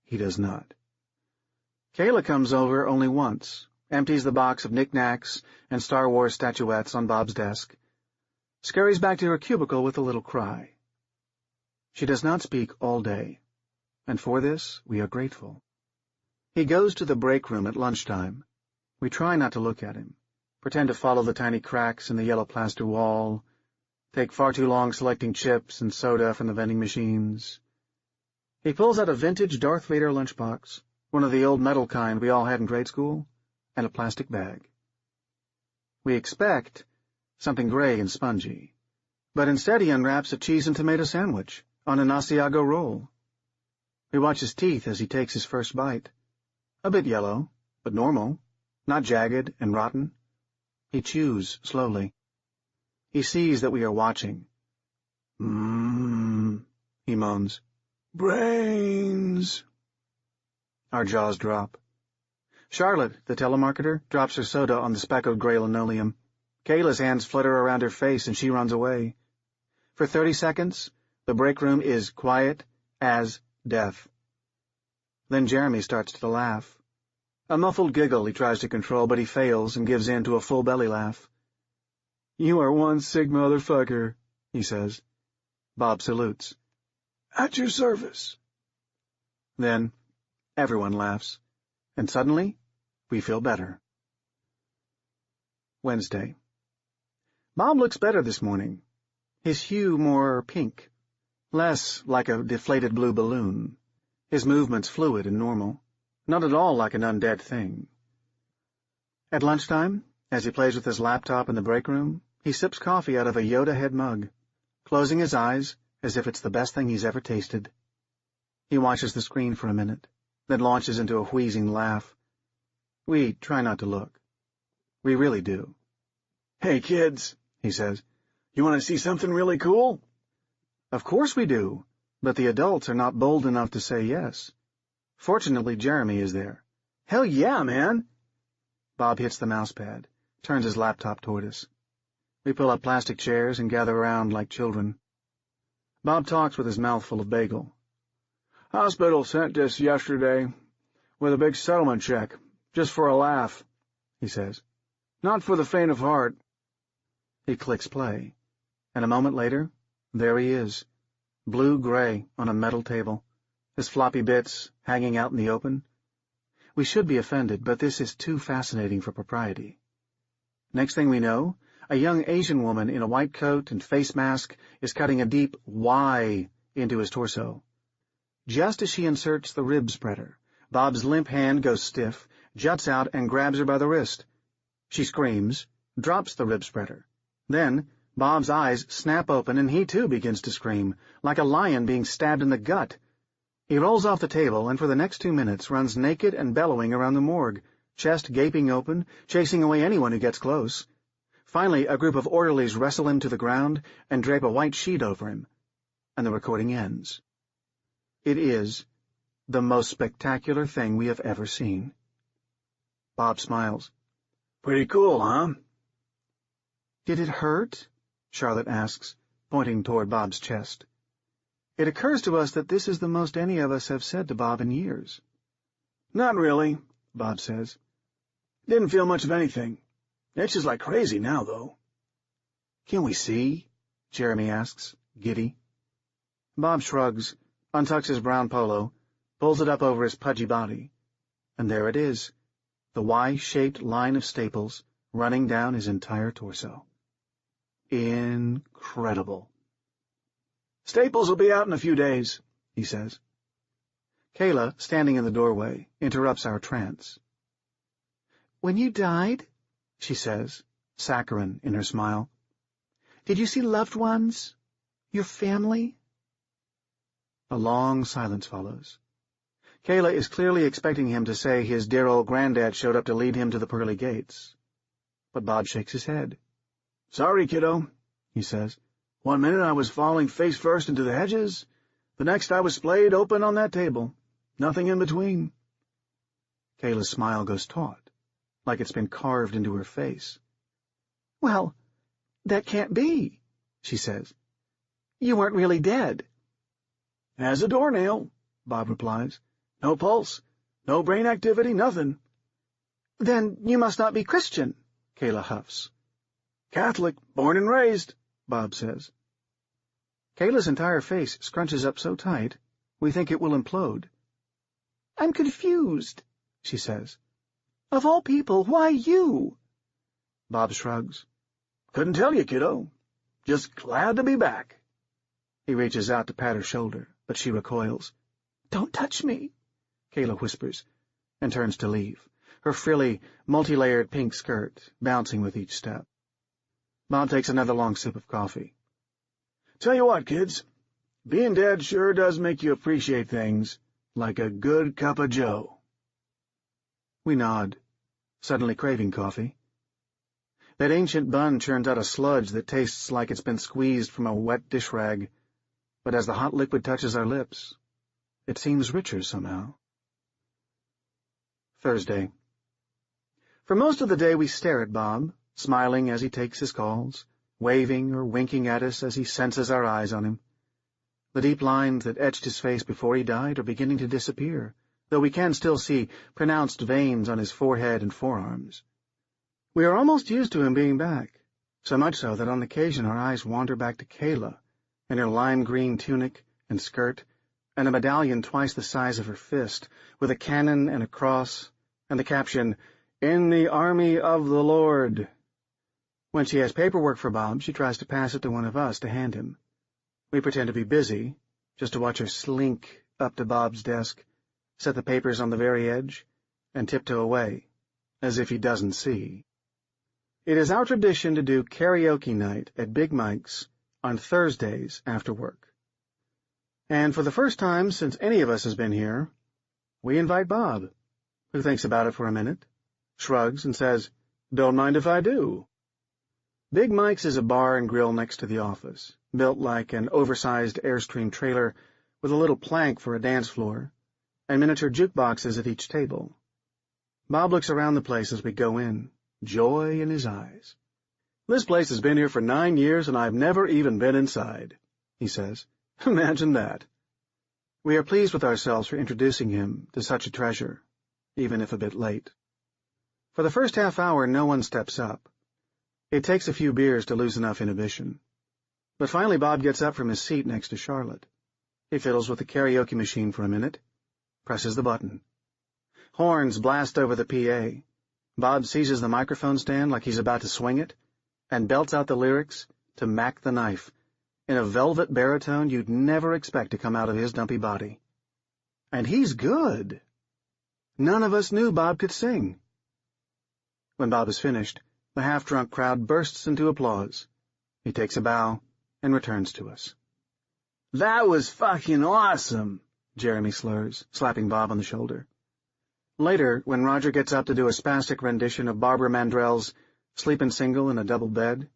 He does not. Kayla comes over only once, empties the box of knickknacks and Star Wars statuettes on Bob's desk, scurries back to her cubicle with a little cry. She does not speak all day, and for this we are grateful. He goes to the break room at lunchtime. We try not to look at him, pretend to follow the tiny cracks in the yellow plaster wall, take far too long selecting chips and soda from the vending machines. He pulls out a vintage Darth Vader lunchbox, one of the old metal kind we all had in grade school, and a plastic bag. We expect something gray and spongy, but instead he unwraps a cheese and tomato sandwich on an Asiago roll. We watch his teeth as he takes his first bite. A bit yellow, but normal, not jagged and rotten. He chews slowly. He sees that we are watching. "Mmm," he moans. "Brains." Our jaws drop. Charlotte, the telemarketer, drops her soda on the speckled gray linoleum. Kayla's hands flutter around her face and she runs away. For 30 seconds, the break room is quiet as death. Then Jeremy starts to laugh. A muffled giggle he tries to control, but he fails and gives in to a full belly laugh. "You are one sick motherfucker," he says. Bob salutes. "At your service." Then everyone laughs, and suddenly we feel better. Wednesday. Bob looks better this morning. His hue more pink, less like a deflated blue balloon. His movements fluid and normal, not at all like an undead thing. At lunchtime, as he plays with his laptop in the break room, he sips coffee out of a Yoda-head mug, closing his eyes as if it's the best thing he's ever tasted. He watches the screen for a minute, then launches into a wheezing laugh. We try not to look. We really do. "Hey, kids," he says, "you want to see something really cool?" Of course we do, but the adults are not bold enough to say yes. Fortunately, Jeremy is there. "Hell yeah, man!" Bob hits the mousepad, turns his laptop toward us. We pull up plastic chairs and gather around like children. Bob talks with his mouth full of bagel. "Hospital sent us yesterday with a big settlement check, just for a laugh," he says. "Not for the faint of heart." He clicks play, and a moment later, there he is, blue-gray on a metal table, his floppy bits hanging out in the open. We should be offended, but this is too fascinating for propriety. Next thing we know, a young Asian woman in a white coat and face mask is cutting a deep Y into his torso. Just as she inserts the rib spreader, Bob's limp hand goes stiff, juts out, and grabs her by the wrist. She screams, drops the rib spreader. Then Bob's eyes snap open, and he too begins to scream, like a lion being stabbed in the gut. He rolls off the table, and for the next 2 minutes runs naked and bellowing around the morgue, chest gaping open, chasing away anyone who gets close. Finally, a group of orderlies wrestle him to the ground and drape a white sheet over him, and the recording ends. It is the most spectacular thing we have ever seen. Bob smiles. "Pretty cool, huh?" "Did it hurt?" Charlotte asks, pointing toward Bob's chest. It occurs to us that this is the most any of us have said to Bob in years. "Not really," Bob says. "Didn't feel much of anything. Itches like crazy now, though." "Can we see?" Jeremy asks, giddy. Bob shrugs, untucks his brown polo, pulls it up over his pudgy body, and there it is, the Y-shaped line of staples running down his entire torso. Incredible. Staples will be out in a few days, he says. Kayla, standing in the doorway, interrupts our trance. When you died, she says, saccharine in her smile, did you see loved ones? Your family? A long silence follows. Kayla is clearly expecting him to say his dear old granddad showed up to lead him to the pearly gates. But Bob shakes his head. Sorry, kiddo, he says. 1 minute I was falling face first into the hedges. The next I was splayed open on that table. Nothing in between. Kayla's smile goes taut, like it's been carved into her face. Well, that can't be, she says. You weren't really dead. As a doornail, Bob replies. No pulse, no brain activity, nothing. Then you must not be Christian, Kayla huffs. Catholic, born and raised, Bob says. Kayla's entire face scrunches up so tight, we think it will implode. I'm confused, she says. Of all people, why you? Bob shrugs. Couldn't tell you, kiddo. Just glad to be back. He reaches out to pat her shoulder, but she recoils. Don't touch me, Kayla whispers, and turns to leave, her frilly, multi-layered pink skirt bouncing with each step. Bob takes another long sip of coffee. Tell you what, kids, being dead sure does make you appreciate things, like a good cup of joe. We nod, suddenly craving coffee. That ancient bun churns out a sludge that tastes like it's been squeezed from a wet dish rag, but as the hot liquid touches our lips, it seems richer somehow. Thursday. For most of the day we stare at Bob, smiling as he takes his calls, waving or winking at us as he senses our eyes on him. The deep lines that etched his face before he died are beginning to disappear, though we can still see pronounced veins on his forehead and forearms. We are almost used to him being back, so much so that on occasion our eyes wander back to Kayla, in her lime-green tunic and skirt, and a medallion twice the size of her fist, with a cannon and a cross, and the caption, "In the Army of the Lord." When she has paperwork for Bob, she tries to pass it to one of us to hand him. We pretend to be busy, just to watch her slink up to Bob's desk, set the papers on the very edge, and tiptoe away, as if he doesn't see. It is our tradition to do karaoke night at Big Mike's on Thursdays after work. And for the first time since any of us has been here, we invite Bob, who thinks about it for a minute, shrugs, and says, "Don't mind if I do." Big Mike's is a bar and grill next to the office, built like an oversized Airstream trailer with a little plank for a dance floor, and miniature jukeboxes at each table. Bob looks around the place as we go in, joy in his eyes. "This place has been here for 9 years, and I've never even been inside," he says. Imagine that. We are pleased with ourselves for introducing him to such a treasure, even if a bit late. For the first half hour, no one steps up. It takes a few beers to lose enough inhibition. But finally Bob gets up from his seat next to Charlotte. He fiddles with the karaoke machine for a minute, presses the button. Horns blast over the PA. Bob seizes the microphone stand like he's about to swing it, and belts out the lyrics to Mac the Knife, in a velvet baritone you'd never expect to come out of his dumpy body. And he's good. None of us knew Bob could sing. When Bob is finished, the half-drunk crowd bursts into applause. He takes a bow and returns to us. "That was fucking awesome," Jeremy slurs, slapping Bob on the shoulder. Later, when Roger gets up to do a spastic rendition of Barbara Mandrell's Sleepin' Single in a Double Bed,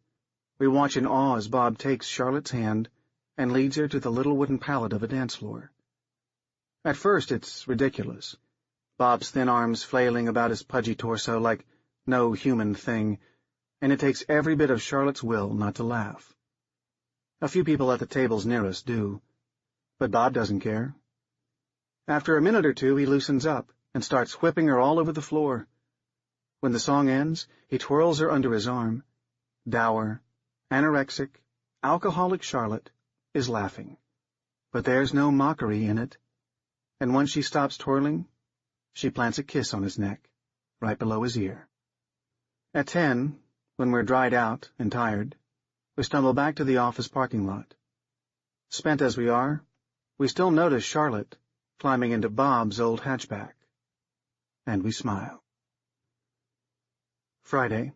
we watch in awe as Bob takes Charlotte's hand and leads her to the little wooden pallet of a dance floor. At first, it's ridiculous. Bob's thin arms flailing about his pudgy torso like no human thing, and it takes every bit of Charlotte's will not to laugh. A few people at the tables near us do, but Bob doesn't care. After a minute or two, he loosens up and starts whipping her all over the floor. When the song ends, he twirls her under his arm, dour, anorexic, Alcoholic Charlotte is laughing, but there's no mockery in it, and once she stops twirling, she plants a kiss on his neck, right below his ear. At 10, when we're dried out and tired, we stumble back to the office parking lot. Spent as we are, we still notice Charlotte climbing into Bob's old hatchback, and we smile. Friday.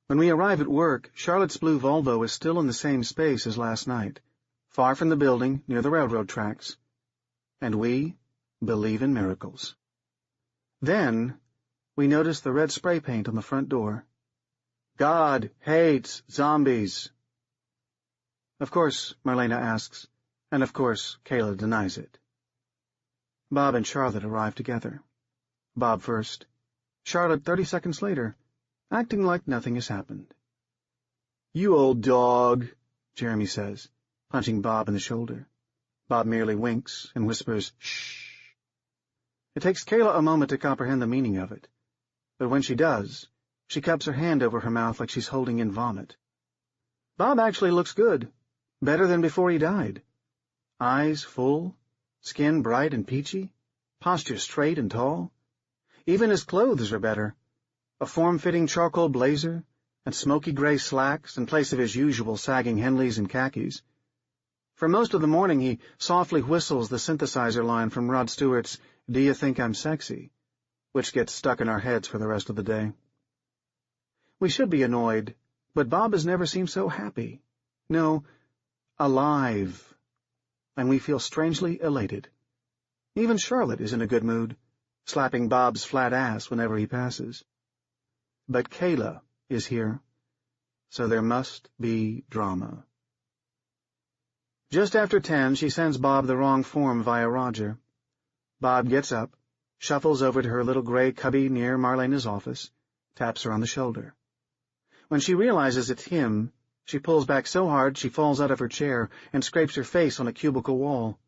When we arrive at work, Charlotte's blue Volvo is still in the same space as last night, far from the building near the railroad tracks. And we believe in miracles. Then we notice the red spray paint on the front door. God hates zombies. Of course, Marlena asks, and of course, Kayla denies it. Bob and Charlotte arrive together. Bob first. Charlotte 30 seconds later, acting like nothing has happened. "You old dog," Jeremy says, punching Bob in the shoulder. Bob merely winks and whispers, "Shh." It takes Kayla a moment to comprehend the meaning of it, but when she does, she cups her hand over her mouth like she's holding in vomit. Bob actually looks good, better than before he died. Eyes full, skin bright and peachy, posture straight and tall. Even his clothes are better. A form-fitting charcoal blazer and smoky gray slacks in place of his usual sagging Henleys and khakis. For most of the morning he softly whistles the synthesizer line from Rod Stewart's "Do You Think I'm Sexy?", which gets stuck in our heads for the rest of the day. We should be annoyed, but Bob has never seemed so happy. No, alive. And we feel strangely elated. Even Charlotte is in a good mood, slapping Bob's flat ass whenever he passes. But Kayla is here, so there must be drama. Just after 10, she sends Bob the wrong form via Roger. Bob gets up, shuffles over to her little gray cubby near Marlena's office, taps her on the shoulder. When she realizes it's him, she pulls back so hard she falls out of her chair and scrapes her face on a cubicle wall.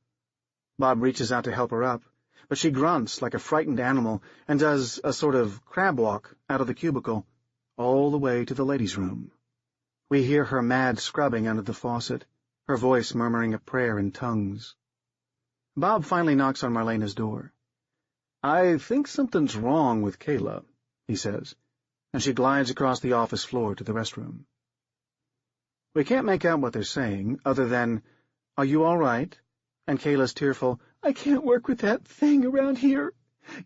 Bob reaches out to help her up, but she grunts like a frightened animal and does a sort of crab walk out of the cubicle, all the way to the ladies' room. We hear her mad scrubbing under the faucet, her voice murmuring a prayer in tongues. Bob finally knocks on Marlena's door. "I think something's wrong with Kayla," he says, and she glides across the office floor to the restroom. We can't make out what they're saying, other than, "Are you all right?" and Kayla's tearful, "I can't work with that thing around here.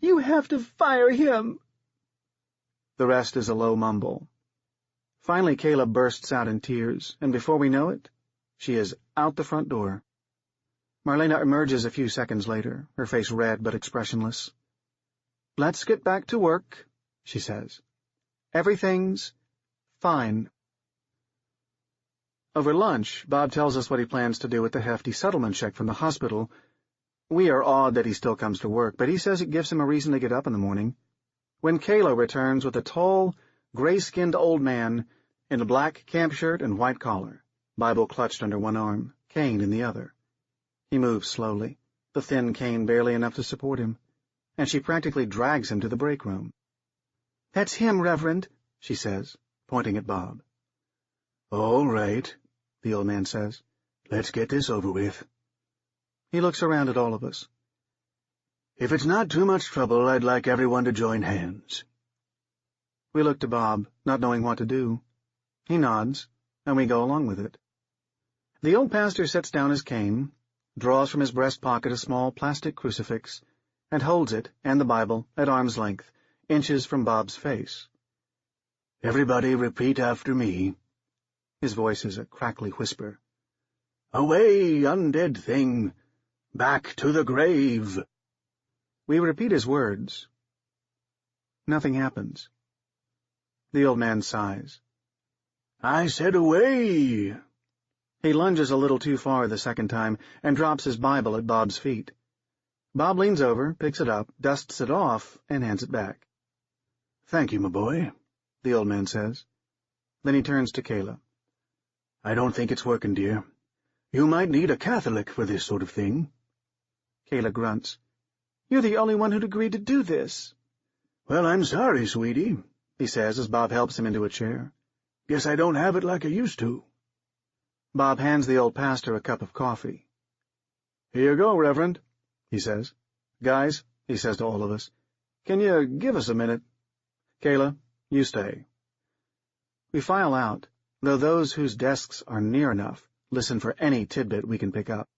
You have to fire him." The rest is a low mumble. Finally, Kayla bursts out in tears, and before we know it, she is out the front door. Marlena emerges a few seconds later, her face red but expressionless. "Let's get back to work," she says. "Everything's fine." Over lunch, Bob tells us what he plans to do with the hefty settlement check from the hospital. We are awed that he still comes to work, but he says it gives him a reason to get up in the morning. When Kayla returns with a tall, gray-skinned old man in a black camp shirt and white collar, Bible clutched under one arm, cane in the other. He moves slowly, the thin cane barely enough to support him, and she practically drags him to the break room. "That's him, Reverend," she says, pointing at Bob. "All right," the old man says. "Let's get this over with." He looks around at all of us. "If it's not too much trouble, I'd like everyone to join hands." We look to Bob, not knowing what to do. He nods, and we go along with it. The old pastor sets down his cane, draws from his breast pocket a small plastic crucifix, and holds it and the Bible at arm's length, inches from Bob's face. "Everybody repeat after me." His voice is a crackly whisper. "Away, undead thing! Back to the grave!" We repeat his words. Nothing happens. The old man sighs. "I said away!" He lunges a little too far the second time and drops his Bible at Bob's feet. Bob leans over, picks it up, dusts it off, and hands it back. "Thank you, my boy," the old man says. Then he turns to Kayla. "I don't think it's working, dear. You might need a Catholic for this sort of thing." Kayla grunts. "You're the only one who'd agree to do this." "Well, I'm sorry, sweetie," he says as Bob helps him into a chair. "Guess I don't have it like I used to." Bob hands the old pastor a cup of coffee. "Here you go, Reverend," he says. "Guys," he says to all of us, "can you give us a minute? Kayla, you stay." We file out, though those whose desks are near enough listen for any tidbit we can pick up.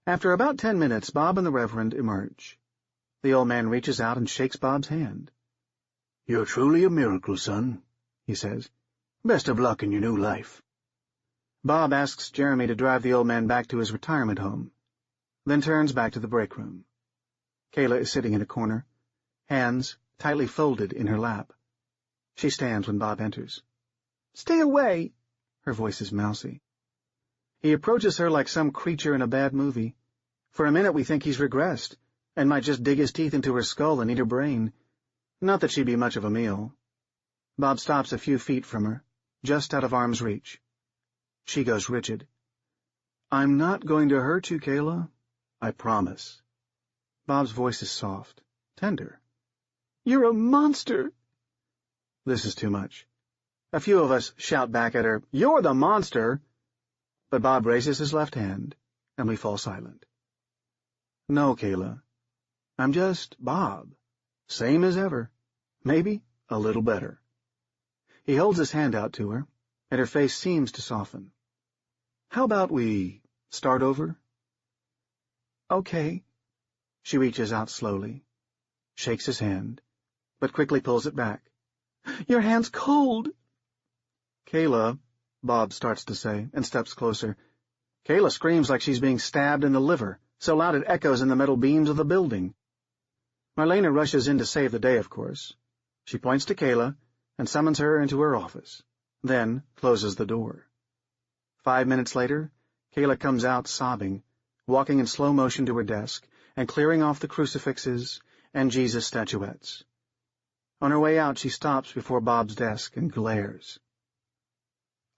After about 10 minutes, Bob and the Reverend emerge. The old man reaches out and shakes Bob's hand. "You're truly a miracle, son," he says. "Best of luck in your new life." Bob asks Jeremy to drive the old man back to his retirement home, then turns back to the break room. Kayla is sitting in a corner, hands tightly folded in her lap. She stands when Bob enters. "Stay away!" Her voice is mousy. He approaches her like some creature in a bad movie. For a minute we think he's regressed, and might just dig his teeth into her skull and eat her brain. Not that she'd be much of a meal. Bob stops a few feet from her, just out of arm's reach. She goes rigid. "I'm not going to hurt you, Kayla. I promise." Bob's voice is soft, tender. "You're a monster!" This is too much. A few of us shout back at her, "You're the monster!" But Bob raises his left hand, and we fall silent. "No, Kayla. I'm just Bob. Same as ever. Maybe a little better." He holds his hand out to her, and her face seems to soften. "How about we start over?" "Okay." She reaches out slowly, shakes his hand, but quickly pulls it back. "Your hand's cold." "Kayla," Bob starts to say, and steps closer. Kayla screams like she's being stabbed in the liver, so loud it echoes in the metal beams of the building. Marlena rushes in to save the day, of course. She points to Kayla and summons her into her office, then closes the door. 5 minutes later, Kayla comes out sobbing, walking in slow motion to her desk and clearing off the crucifixes and Jesus statuettes. On her way out, she stops before Bob's desk and glares.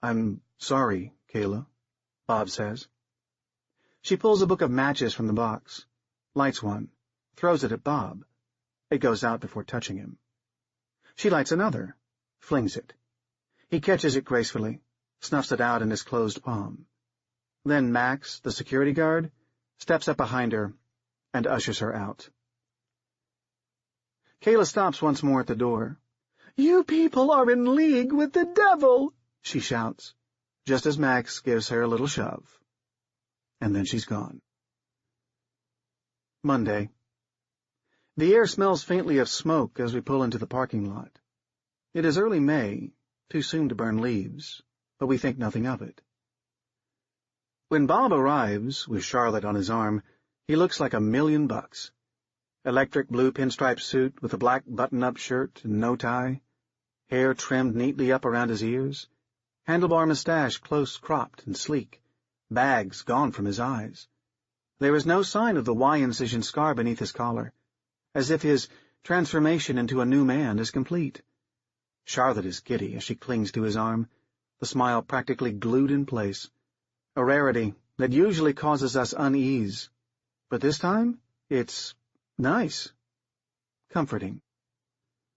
"I'm sorry, Kayla," Bob says. She pulls a book of matches from the box, lights one, throws it at Bob. It goes out before touching him. She lights another, flings it. He catches it gracefully, snuffs it out in his closed palm. Then Max, the security guard, steps up behind her and ushers her out. Kayla stops once more at the door. "You people are in league with the devil!" she shouts, just as Max gives her a little shove. And then she's gone. Monday. The air smells faintly of smoke as we pull into the parking lot. It is early May, too soon to burn leaves, but we think nothing of it. When Bob arrives, with Charlotte on his arm, he looks like $1,000,000. Electric blue pinstripe suit with a black button-up shirt and no tie, hair trimmed neatly up around his ears, handlebar mustache close cropped and sleek, bags gone from his eyes. There is no sign of the Y incision scar beneath his collar, as if his transformation into a new man is complete. Charlotte is giddy as she clings to his arm, the smile practically glued in place, a rarity that usually causes us unease. But this time, it's nice, comforting.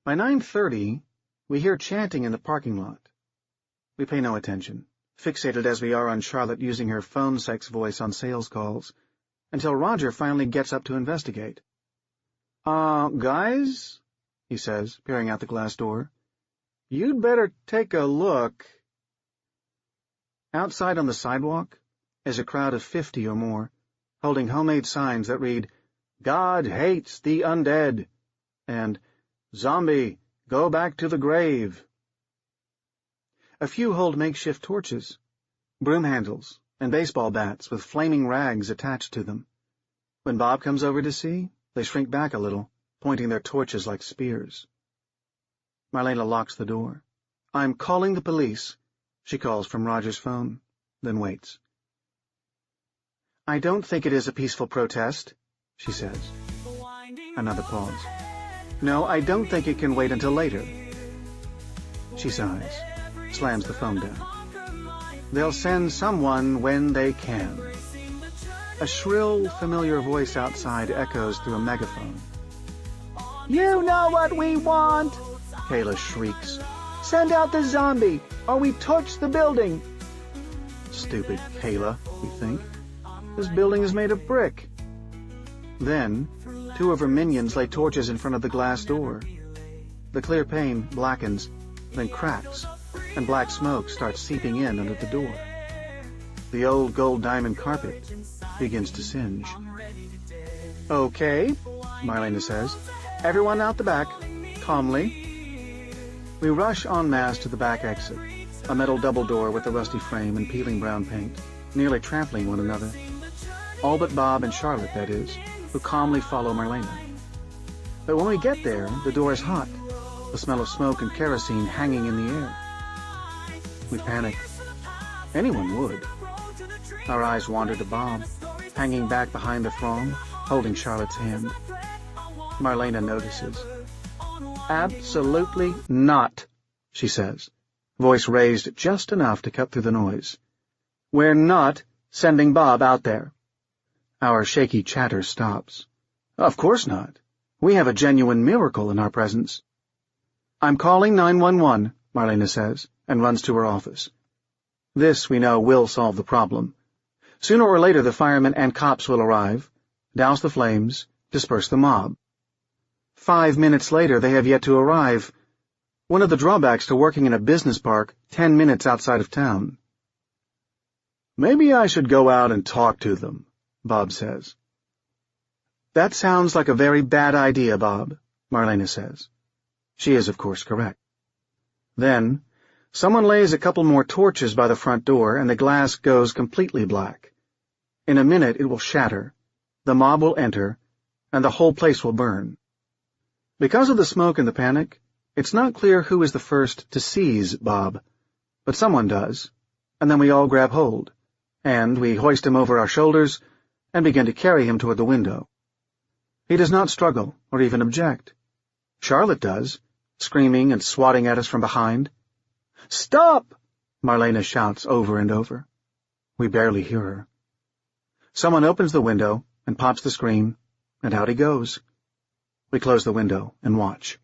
By 9:30, we hear chanting in the parking lot. We pay no attention, fixated as we are on Charlotte using her phone sex voice on sales calls, until Roger finally gets up to investigate. Guys, he says, peering out the glass door, you'd better take a look. Outside on the sidewalk is a crowd of 50 or more, holding homemade signs that read, "God hates the undead," and "Zombie, go back to the grave." A few hold makeshift torches, broom handles, and baseball bats with flaming rags attached to them. When Bob comes over to see, they shrink back a little, pointing their torches like spears. Marlena locks the door. "I'm calling the police," she calls from Roger's phone, then waits. "I don't think it is a peaceful protest," she says. Another pause. "No, I don't think it can wait until later." She sighs, slams the phone down. "They'll send someone when they can." A shrill, familiar voice outside echoes through a megaphone. "You know what we want!" Kayla shrieks. "Send out the zombie, or we torch the building!" Stupid Kayla, we think. This building is made of brick. Then, two of her minions lay torches in front of the glass door. The clear pane blackens, then cracks, and black smoke starts seeping in under the door. The old gold diamond carpet begins to singe. "Okay," Marlena says. "Everyone out the back, calmly." We rush en masse to the back exit, a metal double door with a rusty frame and peeling brown paint, nearly trampling one another. All but Bob and Charlotte, that is, who calmly follow Marlena. But when we get there, the door is hot, the smell of smoke and kerosene hanging in the air. We panic. Anyone would. Our eyes wander to Bob, hanging back behind the throng, holding Charlotte's hand. Marlena notices. "Absolutely not," she says, voice raised just enough to cut through the noise. "We're not sending Bob out there." Our shaky chatter stops. "Of course not. We have a genuine miracle in our presence." "I'm calling 911, Marlena says, and runs to her office. This, we know, will solve the problem. Sooner or later the firemen and cops will arrive, douse the flames, disperse the mob. 5 minutes later they have yet to arrive. One of the drawbacks to working in a business park 10 minutes outside of town. "Maybe I should go out and talk to them," Bob says. "That sounds like a very bad idea, Bob," Marlena says. She is, of course, correct. Then, someone lays a couple more torches by the front door and the glass goes completely black. In a minute it will shatter, the mob will enter, and the whole place will burn. Because of the smoke and the panic, it's not clear who is the first to seize Bob, but someone does, and then we all grab hold, and we hoist him over our shoulders and begin to carry him toward the window. He does not struggle or even object. Charlotte does, screaming and swatting at us from behind. "Stop!" Marlena shouts over and over. We barely hear her. Someone opens the window and pops the screen, and out he goes. We close the window and watch.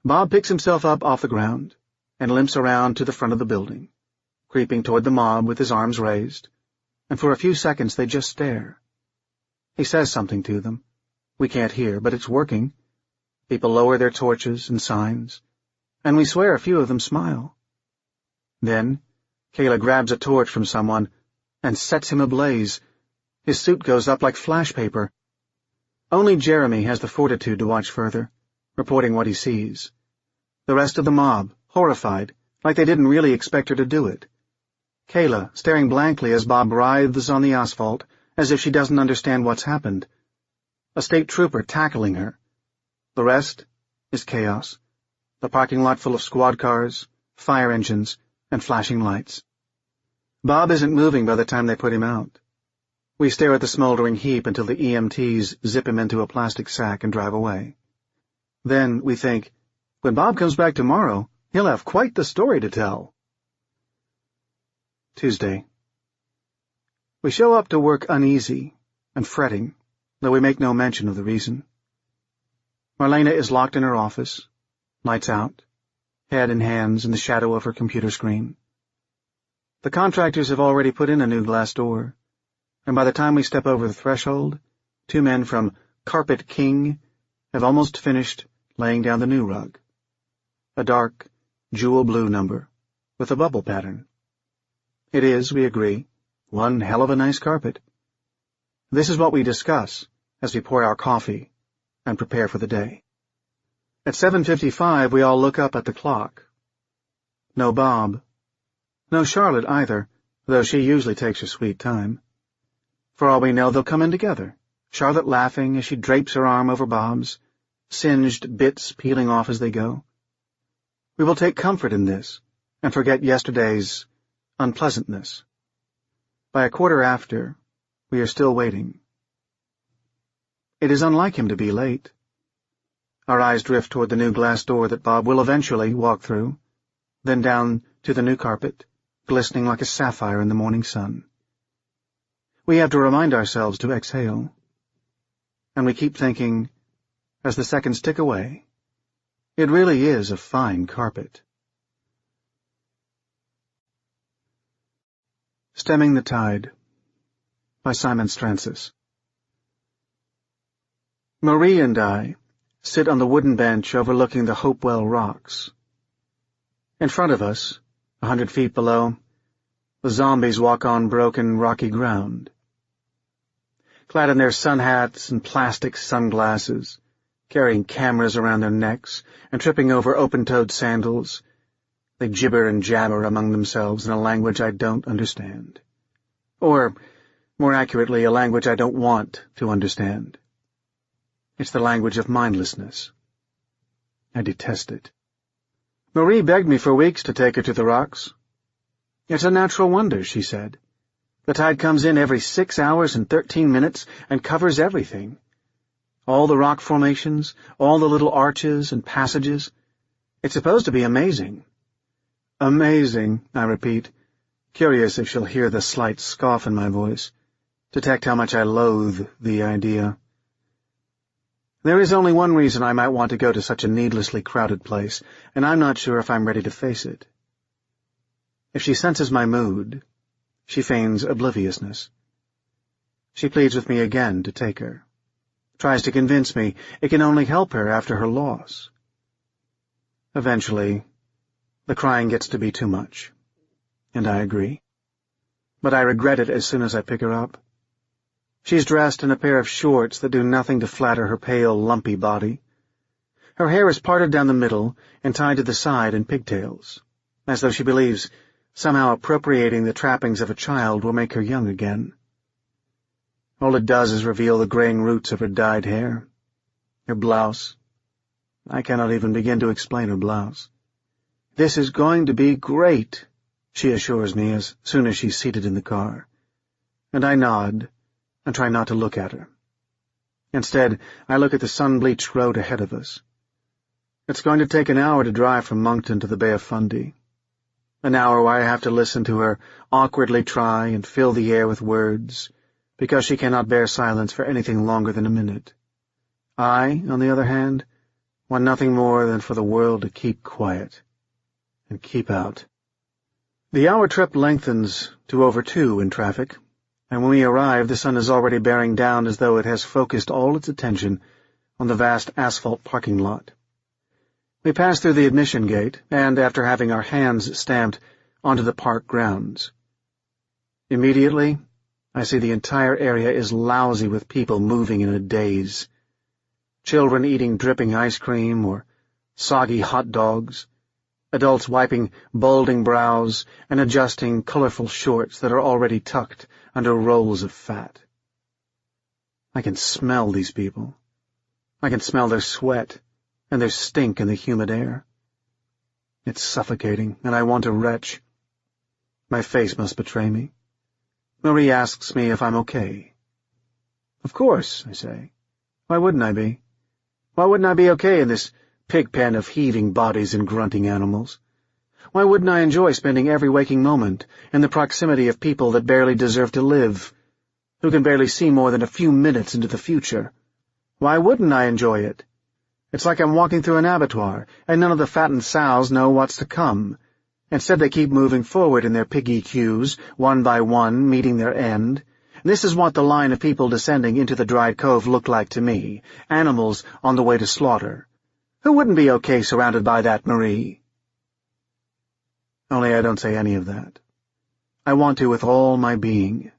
Bob picks himself up off the ground and limps around to the front of the building, creeping toward the mob with his arms raised, and for a few seconds they just stare. He says something to them. We can't hear, but it's working. People lower their torches and signs, and we swear a few of them smile. Then, Kayla grabs a torch from someone and sets him ablaze. His suit goes up like flash paper. Only Jeremy has the fortitude to watch further, reporting what he sees. The rest of the mob, horrified, like they didn't really expect her to do it. Kayla, staring blankly as Bob writhes on the asphalt, as if she doesn't understand what's happened. A state trooper tackling her. The rest is chaos. The parking lot full of squad cars, fire engines, and flashing lights. Bob isn't moving by the time they put him out. We stare at the smoldering heap until the EMTs zip him into a plastic sack and drive away. Then we think, when Bob comes back tomorrow, he'll have quite the story to tell. Tuesday. We show up to work uneasy and fretting, though we make no mention of the reason. Marlena is locked in her office, lights out, head in hands in the shadow of her computer screen. The contractors have already put in a new glass door, and by the time we step over the threshold, 2 men from Carpet King have almost finished laying down the new rug. A dark, jewel blue number, with a bubble pattern. It is, we agree, one hell of a nice carpet. This is what we discuss as we pour our coffee and prepare for the day. At 7:55 we all look up at the clock. No Bob. No Charlotte either, though she usually takes her sweet time. For all we know, they'll come in together, Charlotte laughing as she drapes her arm over Bob's, singed bits peeling off as they go. We will take comfort in this and forget yesterday's unpleasantness. By a quarter after, we are still waiting. It is unlike him to be late. Our eyes drift toward the new glass door that Bob will eventually walk through, then down to the new carpet, glistening like a sapphire in the morning sun. We have to remind ourselves to exhale. And we keep thinking, as the seconds tick away, it really is a fine carpet. Stemming the Tide by Simon Strancis. Marie and I sit on the wooden bench overlooking the Hopewell Rocks. In front of us, 100 feet below, the zombies walk on broken, rocky ground. Clad in their sun hats and plastic sunglasses, carrying cameras around their necks and tripping over open-toed sandals, they gibber and jabber among themselves in a language I don't understand. Or, more accurately, a language I don't want to understand. It's the language of mindlessness. I detest it. Marie begged me for weeks to take her to the rocks. It's a natural wonder, she said. The tide comes in every 6 hours and 13 minutes and covers everything. All the rock formations, all the little arches and passages. It's supposed to be amazing. Amazing, I repeat, curious if she'll hear the slight scoff in my voice, detect how much I loathe the idea. There is only one reason I might want to go to such a needlessly crowded place, and I'm not sure if I'm ready to face it. If she senses my mood, she feigns obliviousness. She pleads with me again to take her, tries to convince me it can only help her after her loss. Eventually, the crying gets to be too much, and I agree. But I regret it as soon as I pick her up. She's dressed in a pair of shorts that do nothing to flatter her pale, lumpy body. Her hair is parted down the middle and tied to the side in pigtails, as though she believes somehow appropriating the trappings of a child will make her young again. All it does is reveal the graying roots of her dyed hair. Her blouse. I cannot even begin to explain her blouse. "This is going to be great," she assures me as soon as she's seated in the car. And I nod and try not to look at her. Instead, I look at the sun-bleached road ahead of us. It's going to take an hour to drive from Moncton to the Bay of Fundy. An hour where I have to listen to her awkwardly try and fill the air with words, because she cannot bear silence for anything longer than a minute. I, on the other hand, want nothing more than for the world to keep quiet and keep out. The hour trip lengthens to over 2 in traffic, and when we arrive the sun is already bearing down as though it has focused all its attention on the vast asphalt parking lot. We pass through the admission gate, and, after having our hands stamped, onto the park grounds. Immediately, I see the entire area is lousy with people moving in a daze. Children eating dripping ice cream or soggy hot dogs, adults wiping balding brows and adjusting colorful shorts that are already tucked under rolls of fat. I can smell these people. I can smell their sweat and their stink in the humid air. It's suffocating, and I want to retch. My face must betray me. Marie asks me if I'm okay. Of course, I say. Why wouldn't I be? Why wouldn't I be okay in this pig-pen of heaving bodies and grunting animals? Why wouldn't I enjoy spending every waking moment in the proximity of people that barely deserve to live, who can barely see more than a few minutes into the future? Why wouldn't I enjoy it? It's like I'm walking through an abattoir, and none of the fattened sows know what's to come. Instead, they keep moving forward in their piggy queues, one by one, meeting their end. This is what the line of people descending into the dried cove look like to me, animals on the way to slaughter. Who wouldn't be okay surrounded by that, Marie? Only I don't say any of that. I want to with all my being.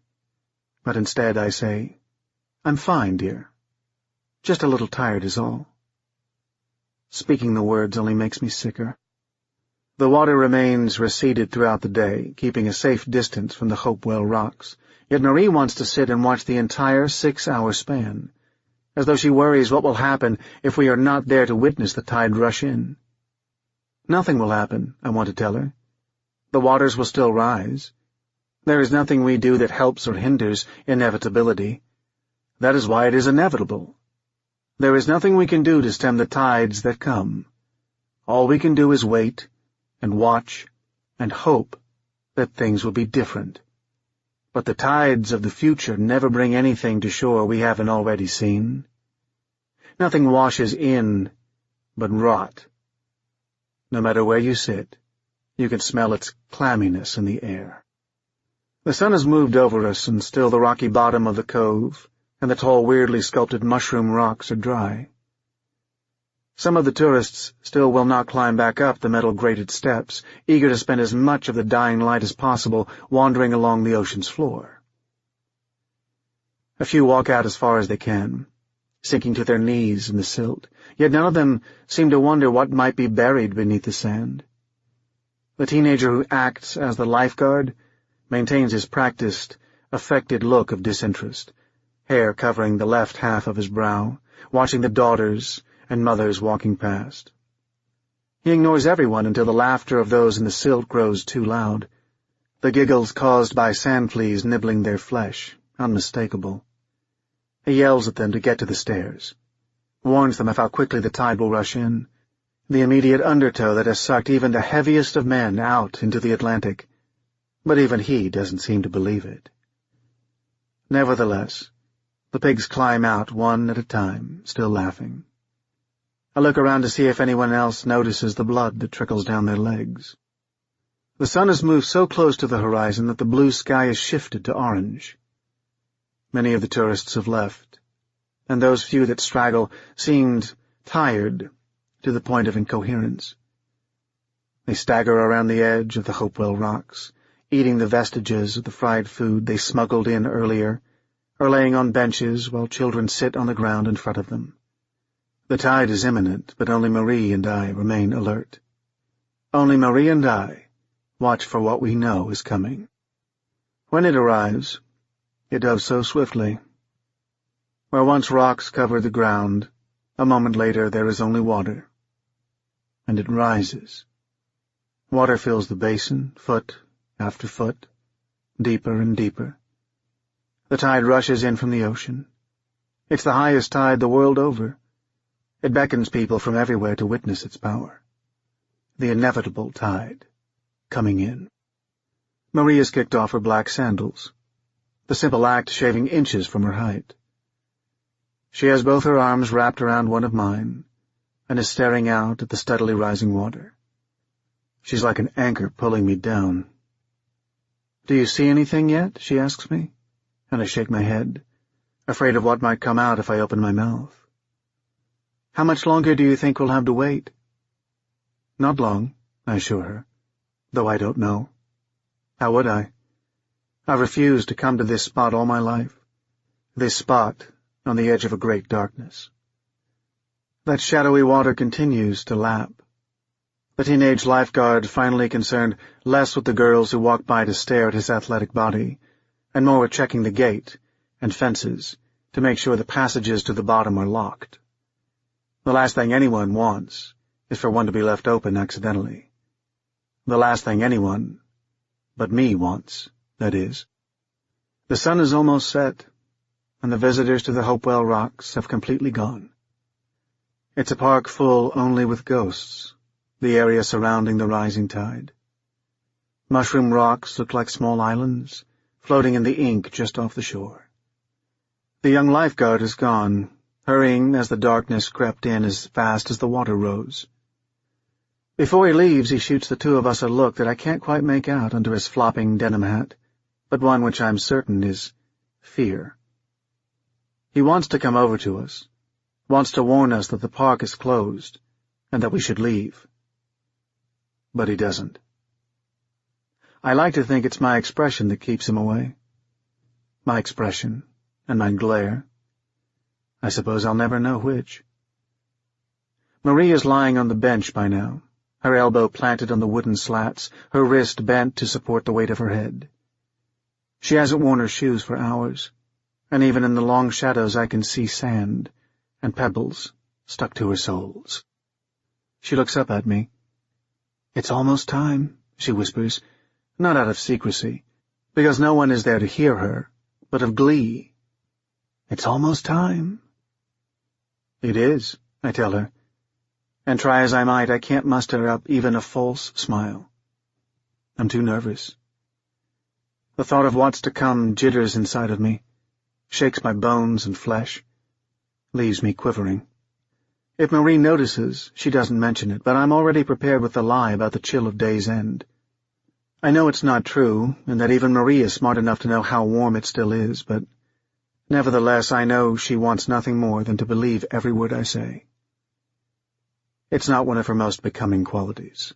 But instead I say, I'm fine, dear. Just a little tired is all. Speaking the words only makes me sicker. The water remains receded throughout the day, keeping a safe distance from the Hopewell Rocks, yet Marie wants to sit and watch the entire 6-hour span, as though she worries what will happen if we are not there to witness the tide rush in. Nothing will happen, I want to tell her. The waters will still rise. There is nothing we do that helps or hinders inevitability. That is why it is inevitable. There is nothing we can do to stem the tides that come. All we can do is wait and watch and hope that things will be different. But the tides of the future never bring anything to shore we haven't already seen. Nothing washes in but rot. No matter where you sit, you can smell its clamminess in the air. The sun has moved over us, and still the rocky bottom of the cove and the tall, weirdly sculpted mushroom rocks are dry. Some of the tourists still will not climb back up the metal-grated steps, eager to spend as much of the dying light as possible wandering along the ocean's floor. A few walk out as far as they can, sinking to their knees in the silt, yet none of them seem to wonder what might be buried beneath the sand. The teenager who acts as the lifeguard maintains his practiced, affected look of disinterest, hair covering the left half of his brow, watching the daughters and mothers walking past. He ignores everyone until the laughter of those in the silt grows too loud, the giggles caused by sand fleas nibbling their flesh, unmistakable. He yells at them to get to the stairs, warns them of how quickly the tide will rush in, the immediate undertow that has sucked even the heaviest of men out into the Atlantic, but even he doesn't seem to believe it. Nevertheless, the pigs climb out one at a time, still laughing. I look around to see if anyone else notices the blood that trickles down their legs. The sun has moved so close to the horizon that the blue sky has shifted to orange. Many of the tourists have left, and those few that straggle seemed tired to the point of incoherence. They stagger around the edge of the Hopewell rocks, eating the vestiges of the fried food they smuggled in earlier, or laying on benches while children sit on the ground in front of them. The tide is imminent, but only Marie and I remain alert. Only Marie and I watch for what we know is coming. When it arrives, it does so swiftly. Where once rocks covered the ground, a moment later there is only water. And it rises. Water fills the basin, foot after foot, deeper and deeper. The tide rushes in from the ocean. It's the highest tide the world over. It beckons people from everywhere to witness its power. The inevitable tide, coming in. Marie has kicked off her black sandals, the simple act shaving inches from her height. She has both her arms wrapped around one of mine, and is staring out at the steadily rising water. She's like an anchor pulling me down. "Do you see anything yet?" she asks me, and I shake my head, afraid of what might come out if I open my mouth. "How much longer do you think we'll have to wait?" "Not long," I assure her, though I don't know. How would I? I've refused to come to this spot all my life, this spot on the edge of a great darkness. That shadowy water continues to lap. The teenage lifeguard finally concerned less with the girls who walk by to stare at his athletic body, and more with checking the gate and fences to make sure the passages to the bottom are locked. The last thing anyone wants is for one to be left open accidentally. The last thing anyone but me wants, that is. The sun is almost set, and the visitors to the Hopewell Rocks have completely gone. It's a park full only with ghosts, the area surrounding the rising tide. Mushroom rocks look like small islands, floating in the ink just off the shore. The young lifeguard is gone, hurrying as the darkness crept in as fast as the water rose. Before he leaves, he shoots the two of us a look that I can't quite make out under his flopping denim hat, but one which I'm certain is fear. He wants to come over to us, wants to warn us that the park is closed, and that we should leave. But he doesn't. I like to think it's my expression that keeps him away. My expression and my glare. I suppose I'll never know which. Marie is lying on the bench by now, her elbow planted on the wooden slats, her wrist bent to support the weight of her head. She hasn't worn her shoes for hours, and even in the long shadows I can see sand and pebbles stuck to her soles. She looks up at me. "It's almost time," she whispers, not out of secrecy, because no one is there to hear her, but of glee. "It's almost time." "It is," I tell her, and try as I might, I can't muster up even a false smile. I'm too nervous. The thought of what's to come jitters inside of me, shakes my bones and flesh, leaves me quivering. If Marie notices, she doesn't mention it, but I'm already prepared with the lie about the chill of day's end. I know it's not true, and that even Marie is smart enough to know how warm it still is, but nevertheless I know she wants nothing more than to believe every word I say. It's not one of her most becoming qualities.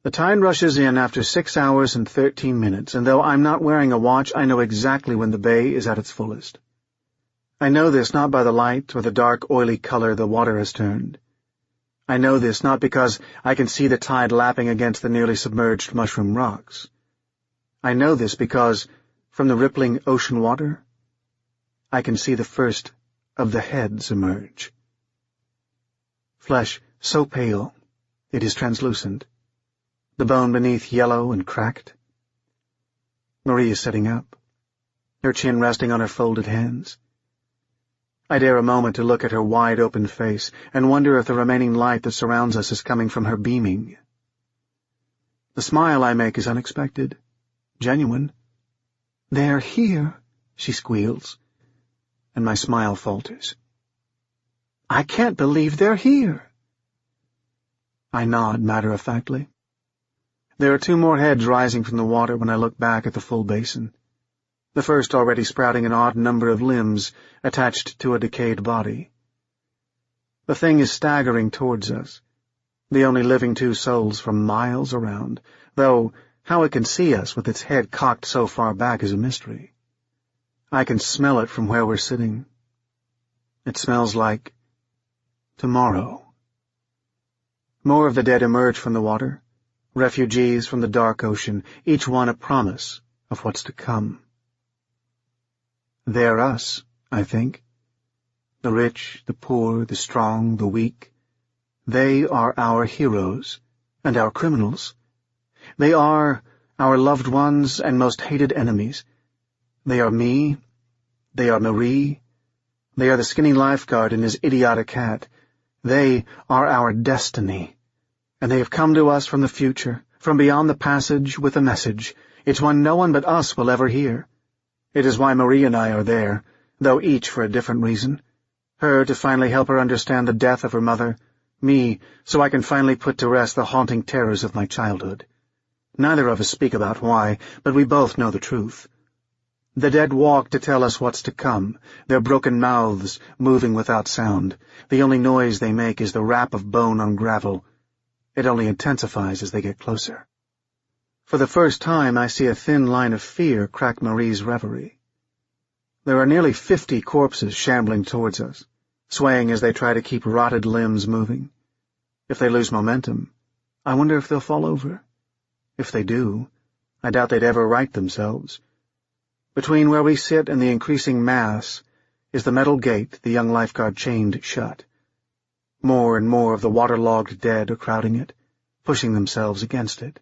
The tide rushes in after 6 hours and 13 minutes, and though I'm not wearing a watch, I know exactly when the bay is at its fullest. I know this not by the light or the dark, oily color the water has turned. I know this not because I can see the tide lapping against the nearly submerged mushroom rocks. I know this because, from the rippling ocean water, I can see the first of the heads emerge. Flesh so pale, it is translucent, the bone beneath yellow and cracked. Marie is sitting up, her chin resting on her folded hands. I dare a moment to look at her wide-open face and wonder if the remaining light that surrounds us is coming from her beaming. The smile I make is unexpected, genuine. "They're here," she squeals, and my smile falters. "I can't believe they're here." I nod matter-of-factly. There are 2 more heads rising from the water when I look back at the full basin, the first already sprouting an odd number of limbs attached to a decayed body. The thing is staggering towards us, the only living 2 souls from miles around, though how it can see us with its head cocked so far back is a mystery. I can smell it from where we're sitting. It smells like tomorrow. More of the dead emerge from the water, refugees from the dark ocean, each one a promise of what's to come. They're us, I think. The rich, the poor, the strong, the weak. They are our heroes and our criminals. They are our loved ones and most hated enemies. They are me. They are Marie. They are the skinny lifeguard and his idiotic hat. They are our destiny. And they have come to us from the future, from beyond the passage with a message. It's one no one but us will ever hear. It is why Marie and I are there, though each for a different reason. Her to finally help her understand the death of her mother, me so I can finally put to rest the haunting terrors of my childhood. Neither of us speak about why, but we both know the truth. The dead walk to tell us what's to come, their broken mouths moving without sound. The only noise they make is the rap of bone on gravel. It only intensifies as they get closer. For the first time, I see a thin line of fear crack Marie's reverie. There are nearly 50 corpses shambling towards us, swaying as they try to keep rotted limbs moving. If they lose momentum, I wonder if they'll fall over. If they do, I doubt they'd ever right themselves. Between where we sit and the increasing mass is the metal gate the young lifeguard chained shut. More and more of the waterlogged dead are crowding it, pushing themselves against it.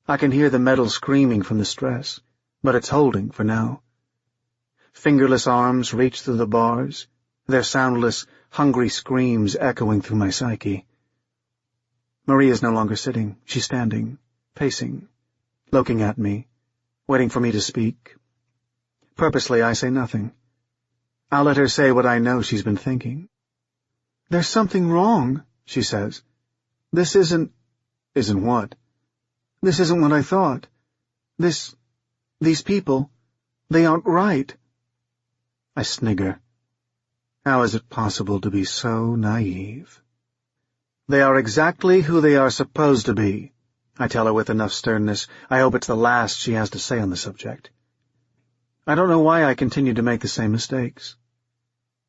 I can hear the metal screaming from the stress, but it's holding for now. Fingerless arms reach through the bars, their soundless, hungry screams echoing through my psyche. Marie is no longer sitting. She's standing, pacing, looking at me, waiting for me to speak. Purposely, I say nothing. I'll let her say what I know she's been thinking. "There's something wrong," she says. "This isn't—" "Isn't what?" "This isn't what I thought. These people, they aren't right." I snigger. How is it possible to be so naive? "They are exactly who they are supposed to be," I tell her with enough sternness. I hope it's the last she has to say on the subject. I don't know why I continue to make the same mistakes.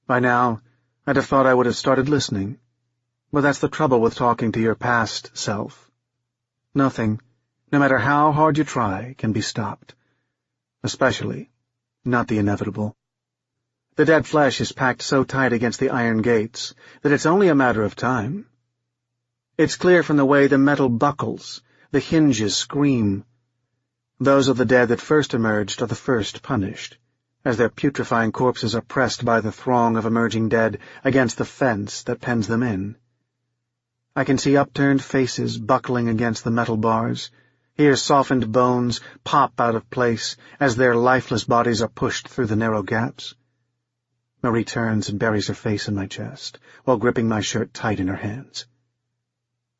By now, I'd have thought I would have started listening, but that's the trouble with talking to your past self. Nothing, no matter how hard you try, can be stopped. Especially, not the inevitable. The dead flesh is packed so tight against the iron gates that it's only a matter of time. It's clear from the way the metal buckles, the hinges scream. Those of the dead that first emerged are the first punished, as their putrefying corpses are pressed by the throng of emerging dead against the fence that pens them in. I can see upturned faces buckling against the metal bars, hear softened bones pop out of place as their lifeless bodies are pushed through the narrow gaps. Marie turns and buries her face in my chest, while gripping my shirt tight in her hands.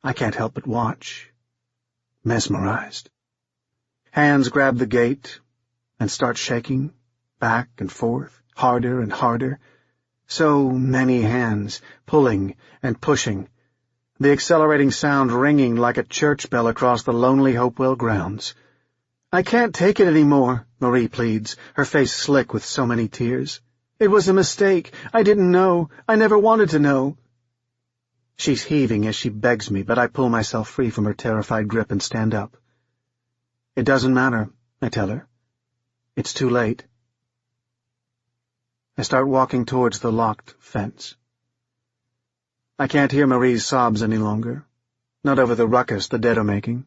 I can't help but watch, mesmerized. Hands grab the gate and start shaking, back and forth, harder and harder. So many hands, pulling and pushing, the accelerating sound ringing like a church bell across the lonely Hopewell grounds. "I can't take it any more," Marie pleads, her face slick with so many tears. "It was a mistake. I didn't know. I never wanted to know." She's heaving as she begs me, but I pull myself free from her terrified grip and stand up. "It doesn't matter," I tell her. "It's too late." I start walking towards the locked fence. I can't hear Marie's sobs any longer, not over the ruckus the dead are making.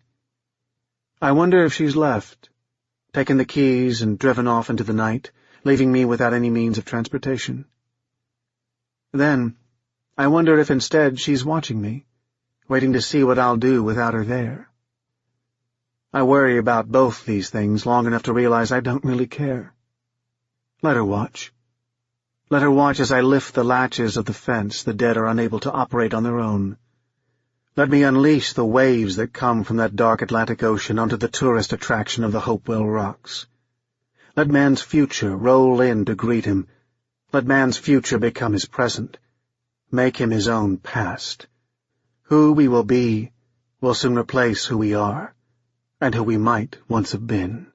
I wonder if she's left, taken the keys and driven off into the night, leaving me without any means of transportation. Then, I wonder if instead she's watching me, waiting to see what I'll do without her there. I worry about both these things long enough to realize I don't really care. Let her watch. Let her watch as I lift the latches of the fence the dead are unable to operate on their own. Let me unleash the waves that come from that dark Atlantic Ocean onto the tourist attraction of the Hopewell Rocks. Let man's future roll in to greet him. Let man's future become his present. Make him his own past. Who we will be will soon replace who we are, and who we might once have been.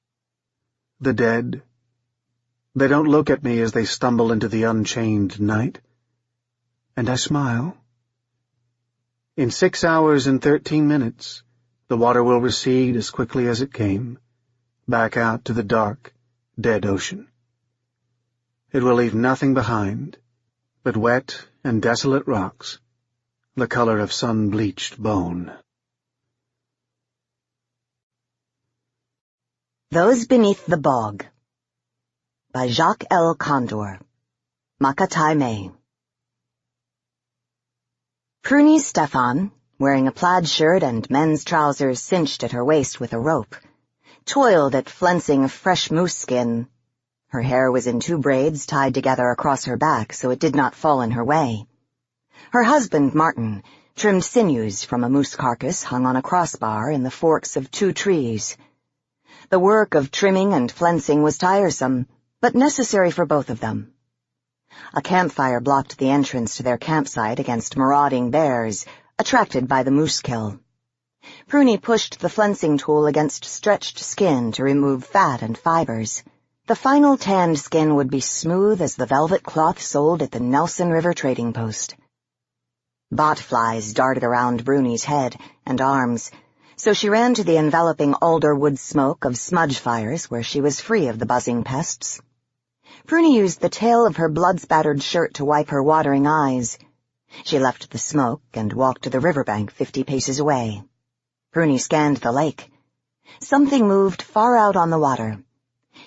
The dead, they don't look at me as they stumble into the unchained night. And I smile. In 6 hours and 13 minutes, the water will recede as quickly as it came, back out to the dark, dead ocean. It will leave nothing behind but wet and desolate rocks, the color of sun-bleached bone. Those Beneath the Bog by Jacques L. Condor, Makatai May. Pruny Stefan, wearing a plaid shirt and men's trousers cinched at her waist with a rope, toiled at flensing a fresh moose skin. Her hair was in 2 braids tied together across her back so it did not fall in her way. Her husband, Martin, trimmed sinews from a moose carcass hung on a crossbar in the forks of 2 trees. The work of trimming and flensing was tiresome, but necessary for both of them. A campfire blocked the entrance to their campsite against marauding bears, attracted by the moose kill. Pruny pushed the flensing tool against stretched skin to remove fat and fibers. The final tanned skin would be smooth as the velvet cloth sold at the Nelson River trading post. Botflies darted around Pruny's head and arms, so she ran to the enveloping alder wood smoke of smudge fires where she was free of the buzzing pests. Pruny used the tail of her blood-spattered shirt to wipe her watering eyes. She left the smoke and walked to the riverbank 50 paces away. Pruny scanned the lake. Something moved far out on the water.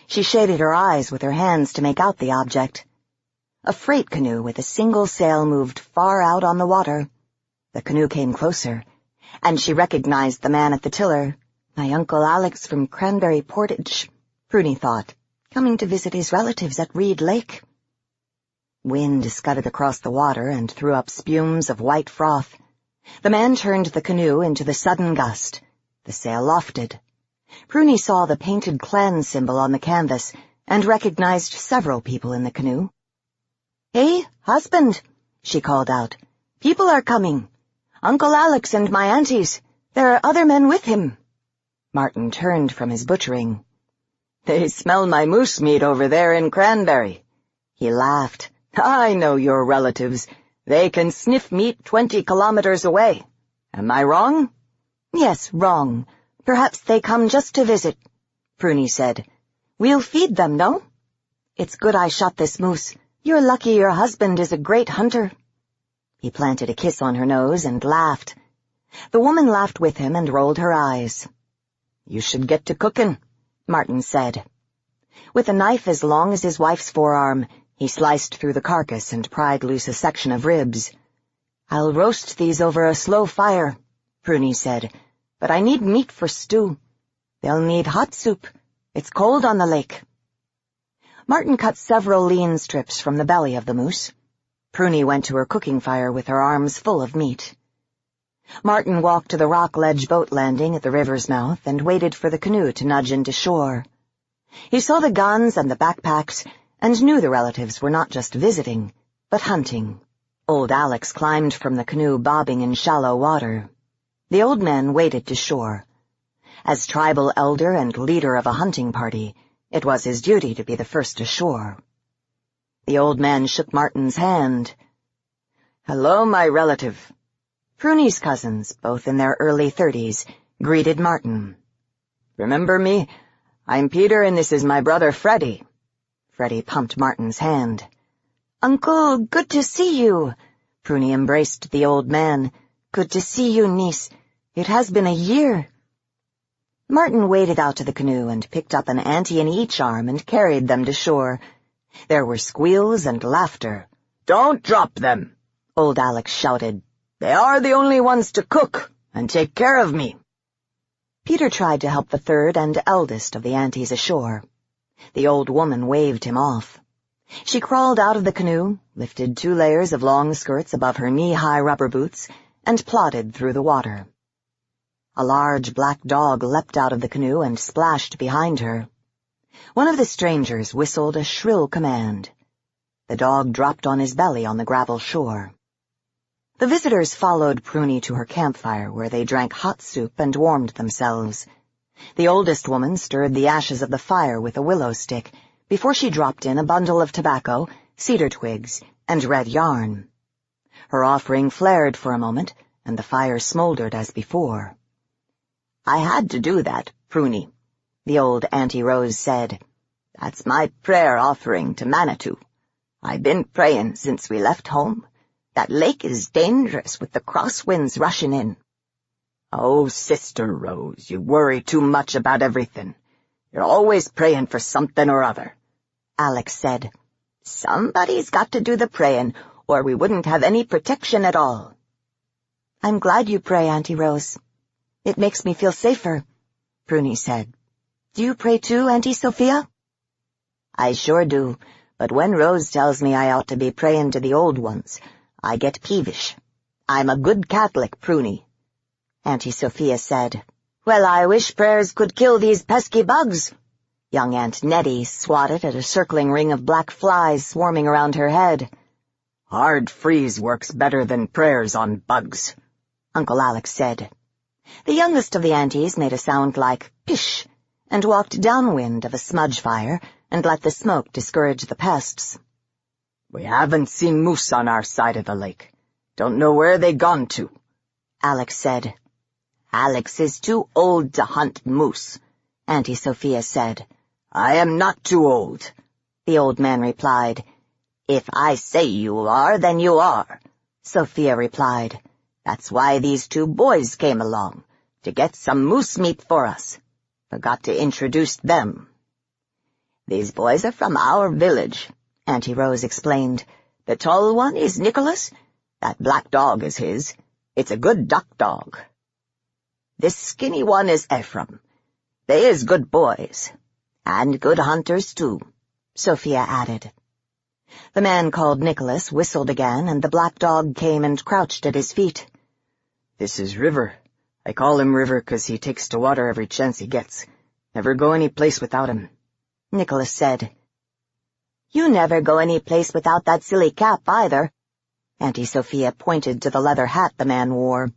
She shaded her eyes with her hands to make out the object. A freight canoe with a single sail moved far out on the water. The canoe came closer, and she recognized the man at the tiller. My Uncle Alex from Cranberry Portage, Pruny thought, coming to visit his relatives at Reed Lake. Wind scudded across the water and threw up spumes of white froth. The man turned the canoe into the sudden gust. The sail lofted. Pruny saw the painted clan symbol on the canvas and recognized several people in the canoe. "Hey, husband," she called out. "People are coming. Uncle Alex and my aunties. There are other men with him." Martin turned from his butchering. "They smell my moose meat over there in Cranberry." He laughed. "I know your relatives. They can sniff meat 20 kilometers away. Am I wrong?" "Yes, wrong. Perhaps they come just to visit," Pruny said. "We'll feed them, no? It's good I shot this moose. You're lucky your husband is a great hunter." He planted a kiss on her nose and laughed. The woman laughed with him and rolled her eyes. "You should get to cookin'," Martin said. With a knife as long as his wife's forearm, he sliced through the carcass and pried loose a section of ribs. "I'll roast these over a slow fire," Pruny said, "but I need meat for stew. They'll need hot soup. It's cold on the lake." Martin cut several lean strips from the belly of the moose. Pruny went to her cooking fire with her arms full of meat. Martin walked to the rock ledge boat landing at the river's mouth and waited for the canoe to nudge into shore. He saw the guns and the backpacks and knew the relatives were not just visiting, but hunting. Old Alex climbed from the canoe bobbing in shallow water. The old man waded to shore. As tribal elder and leader of a hunting party, it was his duty to be the first ashore. The old man shook Martin's hand. "Hello, my relative." Pruny's cousins, both in their early 30s, greeted Martin. "Remember me? I'm Peter, and this is my brother Freddie." Freddie pumped Martin's hand. "Uncle, good to see you." Pruny embraced the old man. "Good to see you, niece. It has been a year." Martin waded out to the canoe and picked up an auntie in each arm and carried them to shore. There were squeals and laughter. "Don't drop them," old Alex shouted. "They are the only ones to cook and take care of me." Peter tried to help the third and eldest of the aunties ashore. The old woman waved him off. She crawled out of the canoe, lifted 2 layers of long skirts above her knee-high rubber boots, and plodded through the water. A large black dog leapt out of the canoe and splashed behind her. One of the strangers whistled a shrill command. The dog dropped on his belly on the gravel shore. The visitors followed Pruny to her campfire, where they drank hot soup and warmed themselves. The oldest woman stirred the ashes of the fire with a willow stick before she dropped in a bundle of tobacco, cedar twigs, and red yarn. Her offering flared for a moment, and the fire smoldered as before. "I had to do that, Pruny," the old Auntie Rose said. "That's my prayer offering to Manitou. I've been praying since we left home. That lake is dangerous with the crosswinds rushing in." "Oh, Sister Rose, you worry too much about everything. You're always praying for something or other," Alex said. "Somebody's got to do the praying, or we wouldn't have any protection at all." "I'm glad you pray, Auntie Rose. It makes me feel safer," Pruny said. "Do you pray too, Auntie Sophia?" "I sure do, but when Rose tells me I ought to be praying to the old ones, I get peevish. I'm a good Catholic, Pruny," Auntie Sophia said. "Well, I wish prayers could kill these pesky bugs." Young Aunt Nettie swatted at a circling ring of black flies swarming around her head. "Hard freeze works better than prayers on bugs," Uncle Alex said. The youngest of the aunties made a sound like pish and walked downwind of a smudge fire and let the smoke discourage the pests. "We haven't seen moose on our side of the lake. Don't know where they gone to," Alex said. "Alex is too old to hunt moose," Auntie Sophia said. "I am not too old," the old man replied. "If I say you are, then you are," Sophia replied. "That's why these 2 boys came along, to get some moose meat for us. Forgot to introduce them." "These boys are from our village," Auntie Rose explained. "The tall one is Nicholas. That black dog is his. It's a good duck dog. This skinny one is Ephraim. They is good boys. And good hunters, too," Sophia added. The man called Nicholas whistled again, and the black dog came and crouched at his feet. "This is River. I call him River 'cause he takes to water every chance he gets. Never go any place without him," Nicholas said. "You never go any place without that silly cap, either." Auntie Sophia pointed to the leather hat the man wore.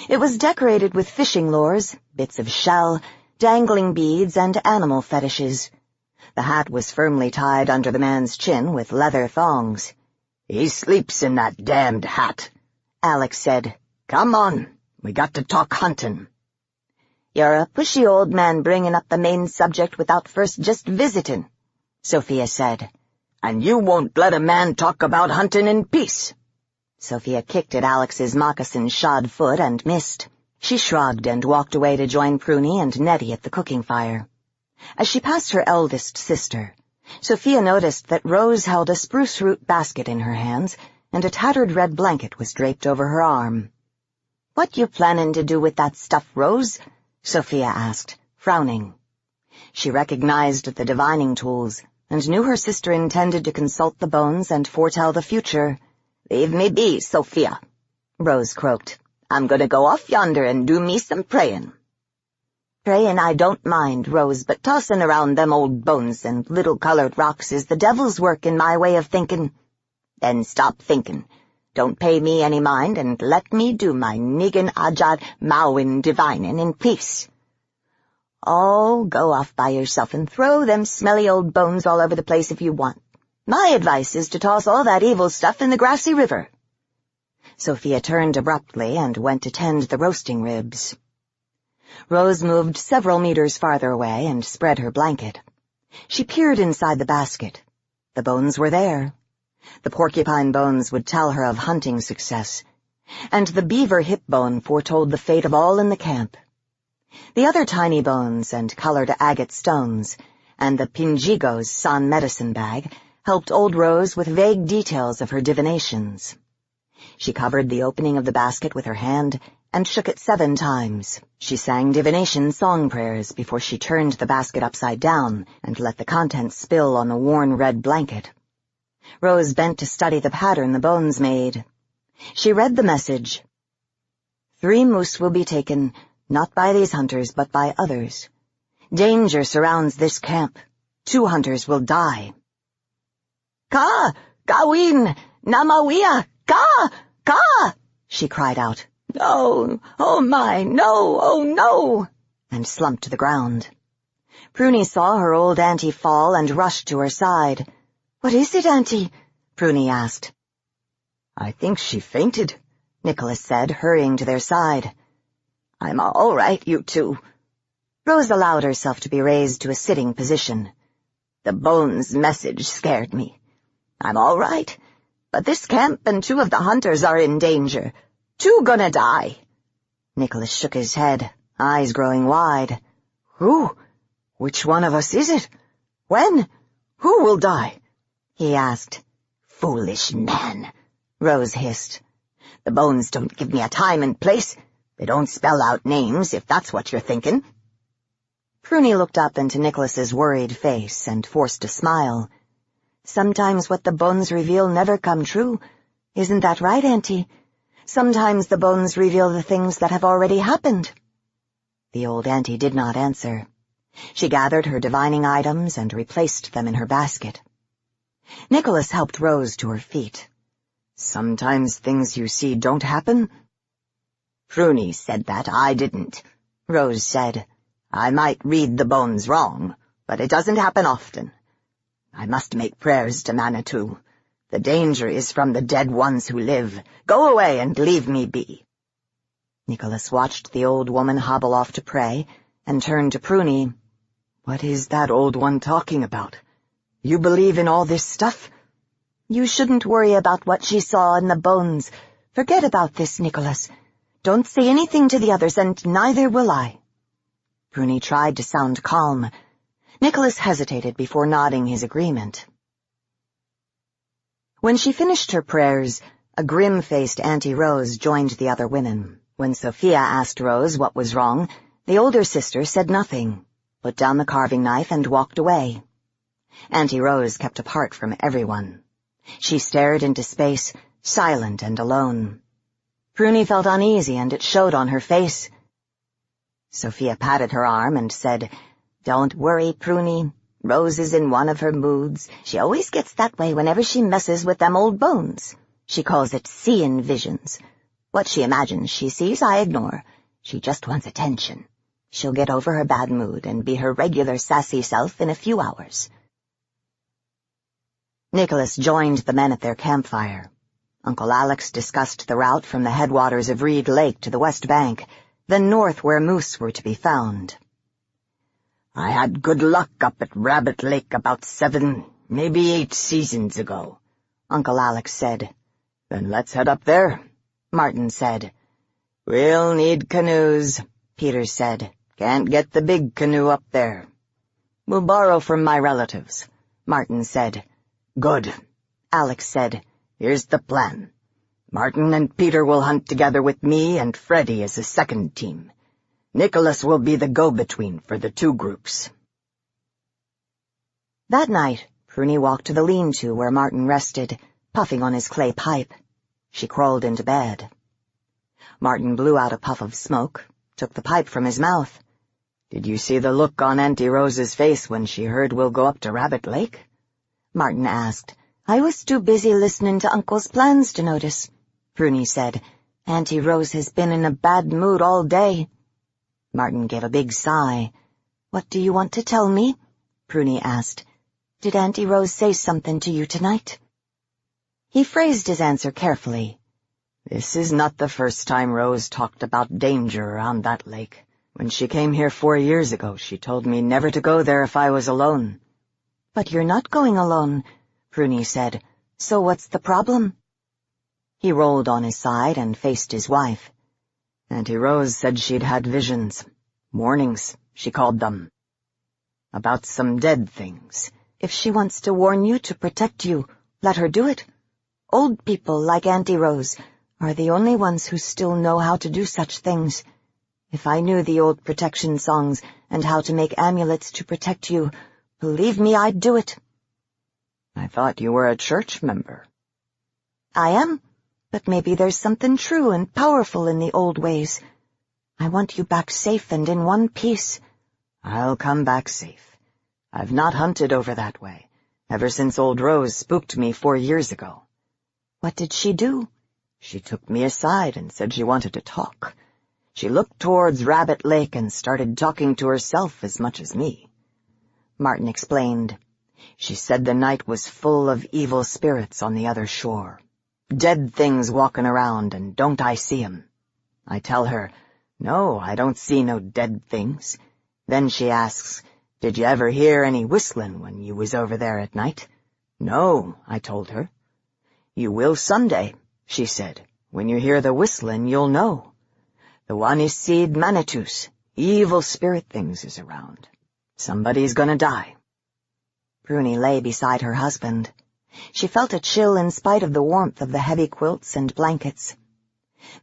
It was decorated with fishing lures, bits of shell, dangling beads, and animal fetishes. The hat was firmly tied under the man's chin with leather thongs. "He sleeps in that damned hat," Alex said. "Come on, we got to talk huntin'." "You're a pushy old man bringing up the main subject without first just visitin'," Sophia said. "And you won't let a man talk about huntin' in peace." Sophia kicked at Alex's moccasin-shod foot and missed. She shrugged and walked away to join Pruny and Nettie at the cooking fire. As she passed her eldest sister, Sophia noticed that Rose held a spruce root basket in her hands, and a tattered red blanket was draped over her arm. "What you plannin' to do with that stuff, Rose?" Sophia asked, frowning. She recognized the divining tools, and knew her sister intended to consult the bones and foretell the future. "Leave me be, Sophia," Rose croaked. I'm gonna go off yonder and do me some praying. Praying I don't mind, Rose, but tossing around them old bones and little colored rocks is the devil's work in my way of thinking. Then stop thinking. Don't pay me any mind, and let me do my niggin ajad mawin divining in peace. Oh, go off by yourself and throw them smelly old bones all over the place if you want. My advice is to toss all that evil stuff in the grassy river. Sophia turned abruptly and went to tend the roasting ribs. Rose moved several meters farther away and spread her blanket. She peered inside the basket. The bones were there. The porcupine bones would tell her of hunting success, and the beaver hip bone foretold the fate of all in the camp. The other tiny bones and colored agate stones, and the Pinjigo's san medicine bag, helped old Rose with vague details of her divinations. She covered the opening of the basket with her hand and shook it 7 times. She sang divination song prayers before she turned the basket upside down and let the contents spill on the worn red blanket. Rose bent to study the pattern the bones made. She read the message. 3 moose will be taken, not by these hunters, but by others. Danger surrounds this camp. 2 hunters will die. Ka! Gawin! Namawia! Ka! Ka! She cried out. No! Oh my! No! Oh no! And slumped to the ground. Pruny saw her old auntie fall and rushed to her side. "What is it, Auntie?" Pruny asked. "I think she fainted," Nicholas said, hurrying to their side. "I'm all right, you two." Rose allowed herself to be raised to a sitting position. "The bones message scared me. I'm all right, but this camp and 2 of the hunters are in danger. 2 gonna die." Nicholas shook his head, eyes growing wide. "Who? Which one of us is it? When? Who will die?" he asked. "Foolish man," Rose hissed. "The bones don't give me a time and place. They don't spell out names, if that's what you're thinking." Pruny looked up into Nicholas's worried face and forced a smile. "Sometimes what the bones reveal never come true. Isn't that right, Auntie? Sometimes the bones reveal the things that have already happened." The old auntie did not answer. She gathered her divining items and replaced them in her basket. Nicholas helped Rose to her feet. "Sometimes things you see don't happen?" "Pruny said that, I didn't," Rose said. "I might read the bones wrong, but it doesn't happen often. I must make prayers to Manitou. The danger is from the dead ones who live. Go away and leave me be." Nicholas watched the old woman hobble off to pray and turned to Pruny. "What is that old one talking about? You believe in all this stuff?" "You shouldn't worry about what she saw in the bones. Forget about this, Nicholas. Don't say anything to the others, and neither will I." Pruny tried to sound calm. Nicholas hesitated before nodding his agreement. When she finished her prayers, a grim-faced Auntie Rose joined the other women. When Sophia asked Rose what was wrong, the older sister said nothing, put down the carving knife and walked away. Auntie Rose kept apart from everyone. She stared into space, silent and alone. Pruny felt uneasy, and it showed on her face. Sophia patted her arm and said, "Don't worry, Pruny. Rose is in one of her moods. She always gets that way whenever she messes with them old bones. She calls it seein' visions. What she imagines she sees, I ignore. She just wants attention. She'll get over her bad mood and be her regular sassy self in a few hours." Nicholas joined the men at their campfire. Uncle Alex discussed the route from the headwaters of Reed Lake to the west bank, then north where moose were to be found. "I had good luck up at Rabbit Lake about 7, maybe 8 seasons ago," Uncle Alex said. "Then let's head up there," Martin said. "We'll need canoes," Peter said. "Can't get the big canoe up there." "We'll borrow from my relatives," Martin said. "Good," Alex said. "Here's the plan. Martin and Peter will hunt together with me and Freddie as a second team. Nicholas will be the go-between for the 2 groups. That night, Pruny walked to the lean-to where Martin rested, puffing on his clay pipe. She crawled into bed. Martin blew out a puff of smoke, took the pipe from his mouth. "Did you see the look on Auntie Rose's face when she heard we'll go up to Rabbit Lake?" Martin asked. "I was too busy listening to Uncle's plans to notice," Pruny said. "Auntie Rose has been in a bad mood all day." Martin gave a big sigh. "What do you want to tell me?" Pruny asked. "Did Auntie Rose say something to you tonight?" He phrased his answer carefully. "This is not the first time Rose talked about danger around that lake. When she came here 4 years ago, she told me never to go there if I was alone." "But you're not going alone," Pruny said. "So what's the problem?" He rolled on his side and faced his wife. Auntie Rose said she'd had visions. Warnings, she called them. About some dead things. "If she wants to warn you to protect you, let her do it. Old people like Auntie Rose are the only ones who still know how to do such things. If I knew the old protection songs and how to make amulets to protect you, believe me, I'd do it." "I thought you were a church member." "I am, but maybe there's something true and powerful in the old ways. I want you back safe and in one piece." "I'll come back safe. I've not hunted over that way, ever since old Rose spooked me 4 years ago." "What did she do?" "She took me aside and said she wanted to talk. She looked towards Rabbit Lake and started talking to herself as much as me." Martin explained. "She said the night was full of evil spirits on the other shore. Dead things walking around, and don't I see 'em? I tell her, no, I don't see no dead things. Then she asks, did you ever hear any whistling when you was over there at night? No, I told her. You will someday, she said. When you hear the whistling, you'll know. The Waniseed Manitus, evil spirit things is around. Somebody's gonna die." Pruny lay beside her husband. She felt a chill in spite of the warmth of the heavy quilts and blankets.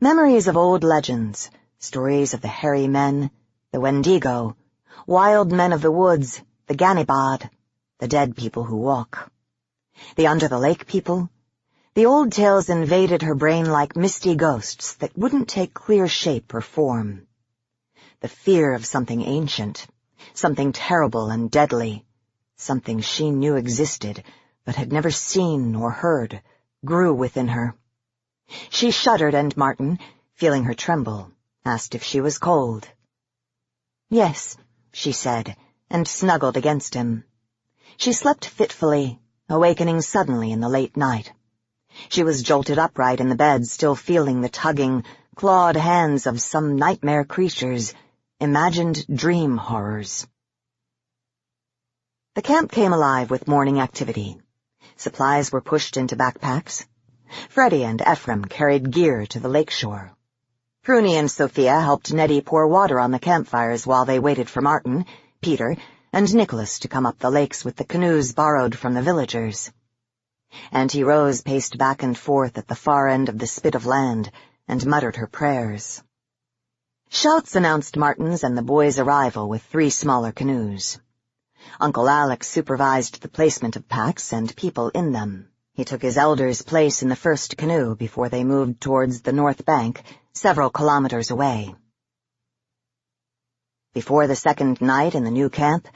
Memories of old legends, stories of the hairy men, the Wendigo, wild men of the woods, the Ganibad, the dead people who walk. The under-the-lake people. The old tales invaded her brain like misty ghosts that wouldn't take clear shape or form. The fear of something ancient, something terrible and deadly, something she knew existed but had never seen or heard, grew within her. She shuddered, and Martin, feeling her tremble, asked if she was cold. "Yes," she said, and snuggled against him. She slept fitfully, awakening suddenly in the late night. She was jolted upright in the bed, still feeling the tugging, clawed hands of some nightmare creatures, imagined dream horrors. The camp came alive with morning activity. Supplies were pushed into backpacks. Freddie and Ephraim carried gear to the lakeshore. Pruny and Sophia helped Nettie pour water on the campfires while they waited for Martin, Peter, and Nicholas to come up the lakes with the canoes borrowed from the villagers. Auntie Rose paced back and forth at the far end of the spit of land and muttered her prayers. Shouts announced Martin's and the boys' arrival with 3 smaller canoes. Uncle Alex supervised the placement of packs and people in them. He took his elder's place in the first canoe before they moved towards the north bank, several kilometers away. Before the second night in the new camp,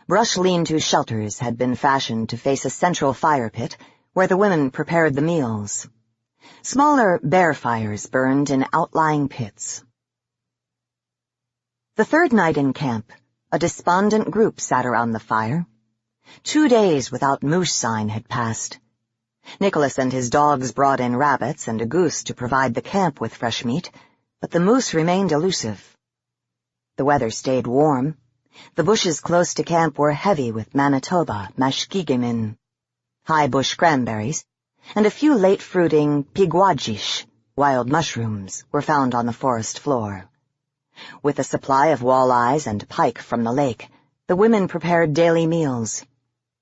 brush lean-to shelters had been fashioned to face a central fire pit where the women prepared the meals. Smaller bare fires burned in outlying pits. The third night in camp, a despondent group sat around the fire. 2 days without moose sign had passed. Nicholas and his dogs brought in rabbits and a goose to provide the camp with fresh meat, but the moose remained elusive. The weather stayed warm. The bushes close to camp were heavy with Manitoba, mashgigimin, high bush cranberries, and a few late-fruiting pigwajish, wild mushrooms, were found on the forest floor. With a supply of walleyes and pike from the lake, the women prepared daily meals.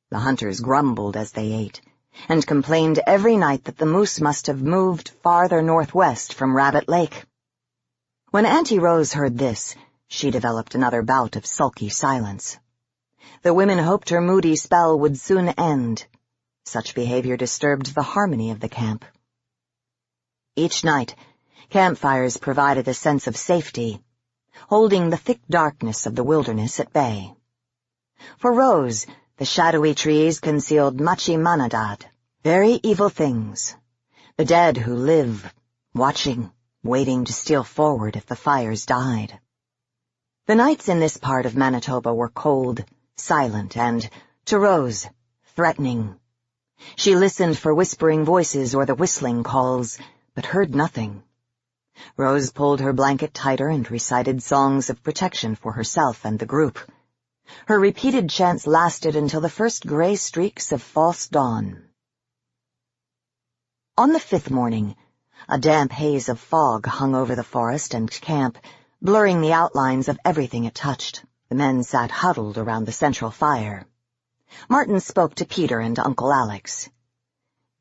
The hunters grumbled as they ate, and complained every night that the moose must have moved farther northwest from Rabbit Lake. When Auntie Rose heard this, she developed another bout of sulky silence. The women hoped her moody spell would soon end. Such behavior disturbed the harmony of the camp. Each night, Campfires provided a sense of safety, holding the thick darkness of the wilderness at bay. For Rose, the shadowy trees concealed Machi-Manadad, very evil things, the dead who live, watching, waiting to steal forward if the fires died. The nights in this part of Manitoba were cold, silent, and, to Rose, threatening. She listened for whispering voices or the whistling calls, but heard nothing. Rose pulled her blanket tighter and recited songs of protection for herself and the group. Her repeated chants lasted until the first gray streaks of false dawn. On the 5th morning, a damp haze of fog hung over the forest and camp, blurring the outlines of everything it touched. The men sat huddled around the central fire. Martin spoke to Peter and Uncle Alex.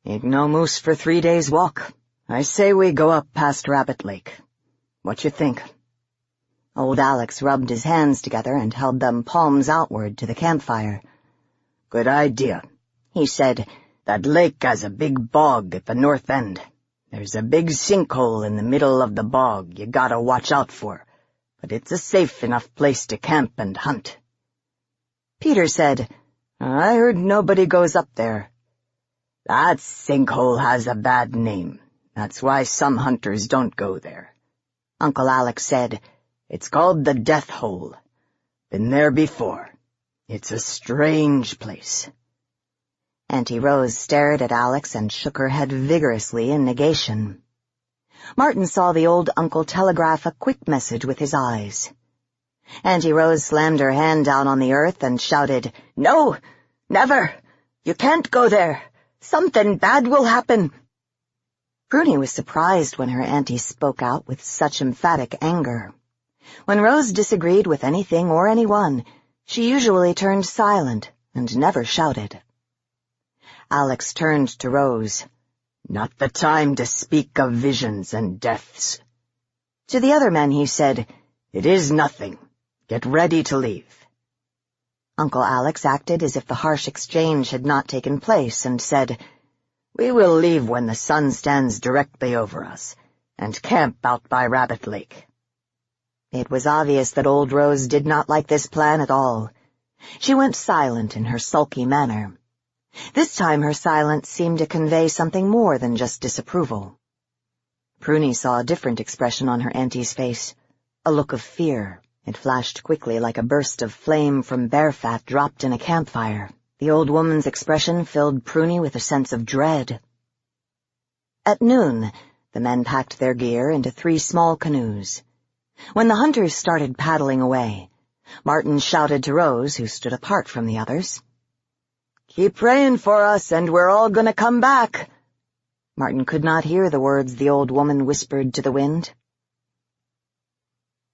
"Ain't no moose for 3 days' walk. I say we go up past Rabbit Lake. What you think?" Old Alex rubbed his hands together and held them palms outward to the campfire. "Good idea," he said. "That lake has a big bog at the north end. There's a big sinkhole in the middle of the bog you gotta watch out for, but it's a safe enough place to camp and hunt." Peter said, "I heard nobody goes up there." "That sinkhole has a bad name. That's why some hunters don't go there," Uncle Alex said. "It's called the Death Hole. Been there before. It's a strange place." Auntie Rose stared at Alex and shook her head vigorously in negation. Martin saw the old uncle telegraph a quick message with his eyes. Auntie Rose slammed her hand down on the earth and shouted, "No! Never! You can't go there! Something bad will happen!" Pruny was surprised when her auntie spoke out with such emphatic anger. When Rose disagreed with anything or anyone, she usually turned silent and never shouted. Alex turned to Rose. "Not the time to speak of visions and deaths." To the other men he said, "It is nothing. Get ready to leave." Uncle Alex acted as if the harsh exchange had not taken place and said, "We will leave when the sun stands directly over us, and camp out by Rabbit Lake." It was obvious that old Rose did not like this plan at all. She went silent in her sulky manner. This time her silence seemed to convey something more than just disapproval. Pruny saw a different expression on her auntie's face, a look of fear. It flashed quickly like a burst of flame from bear fat dropped in a campfire. The old woman's expression filled Pruny with a sense of dread. At noon, the men packed their gear into 3 small canoes. When the hunters started paddling away, Martin shouted to Rose, who stood apart from the others, "Keep praying for us, and we're all gonna come back." Martin could not hear the words the old woman whispered to the wind.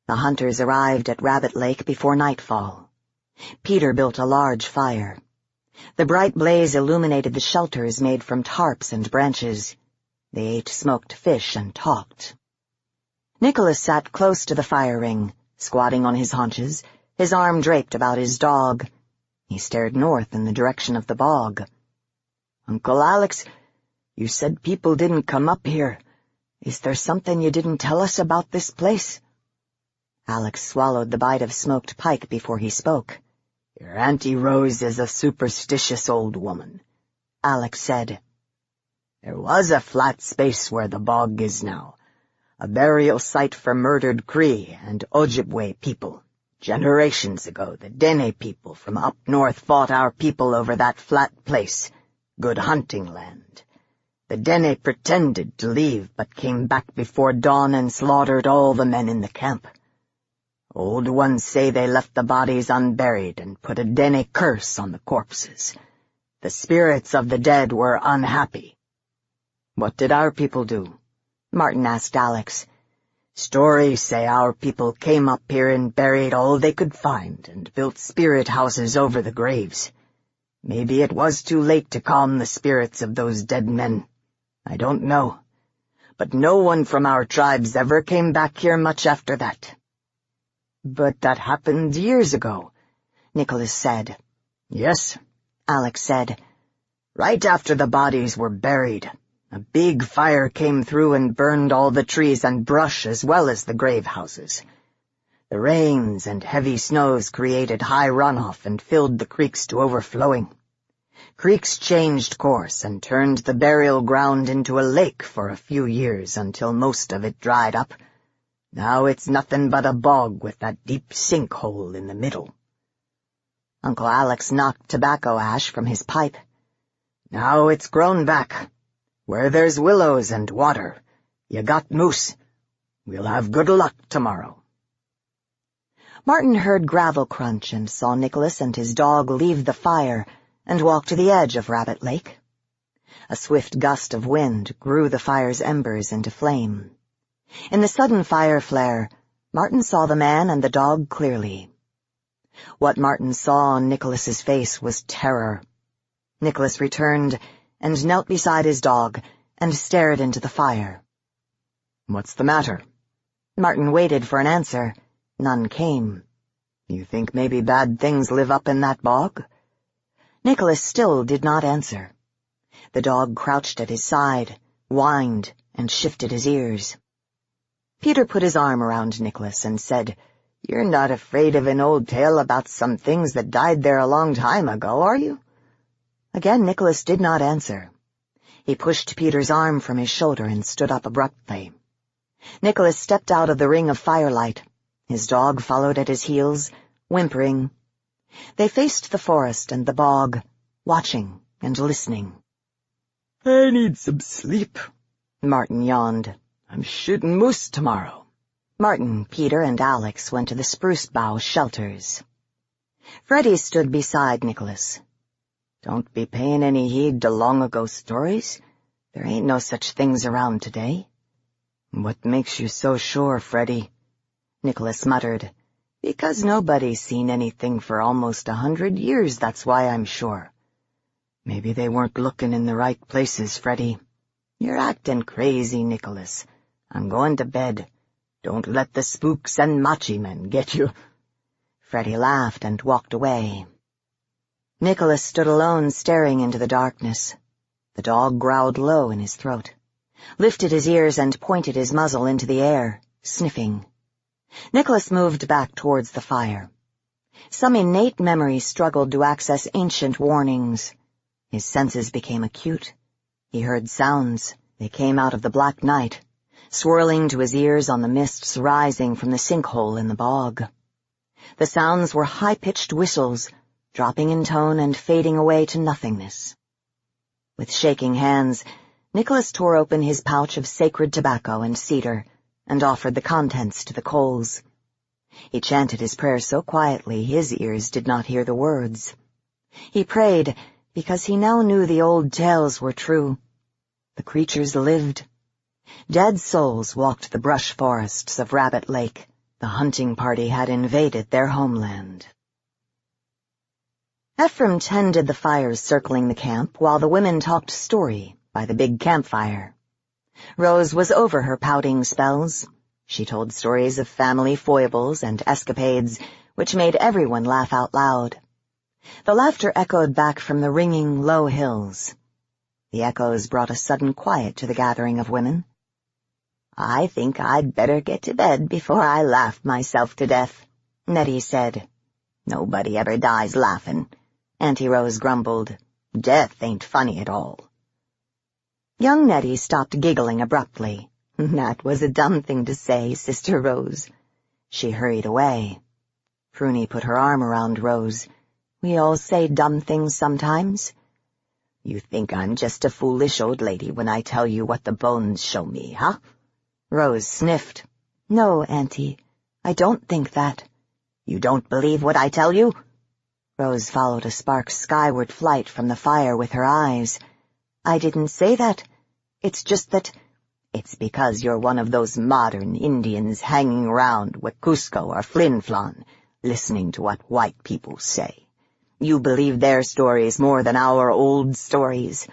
The hunters arrived at Rabbit Lake before nightfall. Peter built a large fire. The bright blaze illuminated the shelters made from tarps and branches. They ate smoked fish and talked. Nicholas sat close to the fire ring, squatting on his haunches, his arm draped about his dog. He stared north in the direction of the bog. "Uncle Alex, you said people didn't come up here. Is there something you didn't tell us about this place?" Alex swallowed the bite of smoked pike before he spoke. "Your Auntie Rose is a superstitious old woman," Alex said. "There was a flat space where the bog is now, a burial site for murdered Cree and Ojibwe people. Generations ago, the Dene people from up north fought our people over that flat place, good hunting land. The Dene pretended to leave, but came back before dawn and slaughtered all the men in the camp. Old ones say they left the bodies unburied and put a Dene curse on the corpses. The spirits of the dead were unhappy." "What did our people do?" Martin asked Alex. "Stories say our people came up here and buried all they could find and built spirit houses over the graves. Maybe it was too late to calm the spirits of those dead men. I don't know. But no one from our tribes ever came back here much after that." "But that happened years ago," Nicholas said. "Yes," Alex said. "Right after the bodies were buried, A big fire came through and burned all the trees and brush as well as the grave houses. The rains and heavy snows created high runoff and filled the creeks to overflowing. Creeks changed course and turned the burial ground into a lake for a few years until most of it dried up. Now it's nothing but a bog with that deep sinkhole in the middle. Uncle Alex knocked tobacco ash from his pipe. Now it's grown back. Where there's willows and water, you got moose. We'll have good luck tomorrow. Martin heard gravel crunch and saw Nicholas and his dog leave the fire and walk to the edge of Rabbit Lake. A swift gust of wind grew the fire's embers into flame. In the sudden fire flare, Martin saw the man and the dog clearly. What Martin saw on Nicholas's face was terror. Nicholas returned and knelt beside his dog and stared into the fire. What's the matter? Martin waited for an answer. None came. You think maybe bad things live up in that bog? Nicholas still did not answer. The dog crouched at his side, whined, and shifted his ears. Peter put his arm around Nicholas and said, "You're not afraid of an old tale about some things that died there a long time ago, are you?" Again Nicholas did not answer. He pushed Peter's arm from his shoulder and stood up abruptly. Nicholas stepped out of the ring of firelight. His dog followed at his heels, whimpering. They faced the forest and the bog, watching and listening. "I need some sleep," Martin yawned. "I'm shooting moose tomorrow." Martin, Peter, and Alex went to the spruce bough shelters. Freddie stood beside Nicholas. "Don't be paying any heed to long-ago stories. There ain't no such things around today." "What makes you so sure, Freddie?" Nicholas muttered. "Because nobody's seen anything for almost 100 years, that's why I'm sure." "Maybe they weren't looking in the right places, Freddie." "You're acting crazy, Nicholas. I'm going to bed. Don't let the spooks and machi men get you." Freddie laughed and walked away. Nicholas stood alone, staring into the darkness. The dog growled low in his throat, lifted his ears and pointed his muzzle into the air, sniffing. Nicholas moved back towards the fire. Some innate memory struggled to access ancient warnings. His senses became acute. He heard sounds. They came out of the black night, swirling to his ears on the mists rising from the sinkhole in the bog. The sounds were high-pitched whistles, dropping in tone and fading away to nothingness. With shaking hands, Nicholas tore open his pouch of sacred tobacco and cedar and offered the contents to the coals. He chanted his prayer so quietly his ears did not hear the words. He prayed because he now knew the old tales were true. The creatures lived. Dead souls walked the brush forests of Rabbit Lake. The hunting party had invaded their homeland. Ephraim tended the fires circling the camp while the women talked story by the big campfire. Rose was over her pouting spells. She told stories of family foibles and escapades, which made everyone laugh out loud. The laughter echoed back from the ringing low hills. The echoes brought a sudden quiet to the gathering of women. "I think I'd better get to bed before I laugh myself to death," Nettie said. "Nobody ever dies laughing," Auntie Rose grumbled. "Death ain't funny at all." Young Nettie stopped giggling abruptly. "That was a dumb thing to say, Sister Rose." She hurried away. Pruny put her arm around Rose. "We all say dumb things sometimes." "You think I'm just a foolish old lady when I tell you what the bones show me, huh?" Rose sniffed. "No, Auntie, I don't think that." "You don't believe what I tell you?" Rose followed a spark's skyward flight from the fire with her eyes. "I didn't say that. It's just that—" "It's because you're one of those modern Indians hanging around Wekusko or Flin-Flon, listening to what white people say. You believe their stories more than our old stories.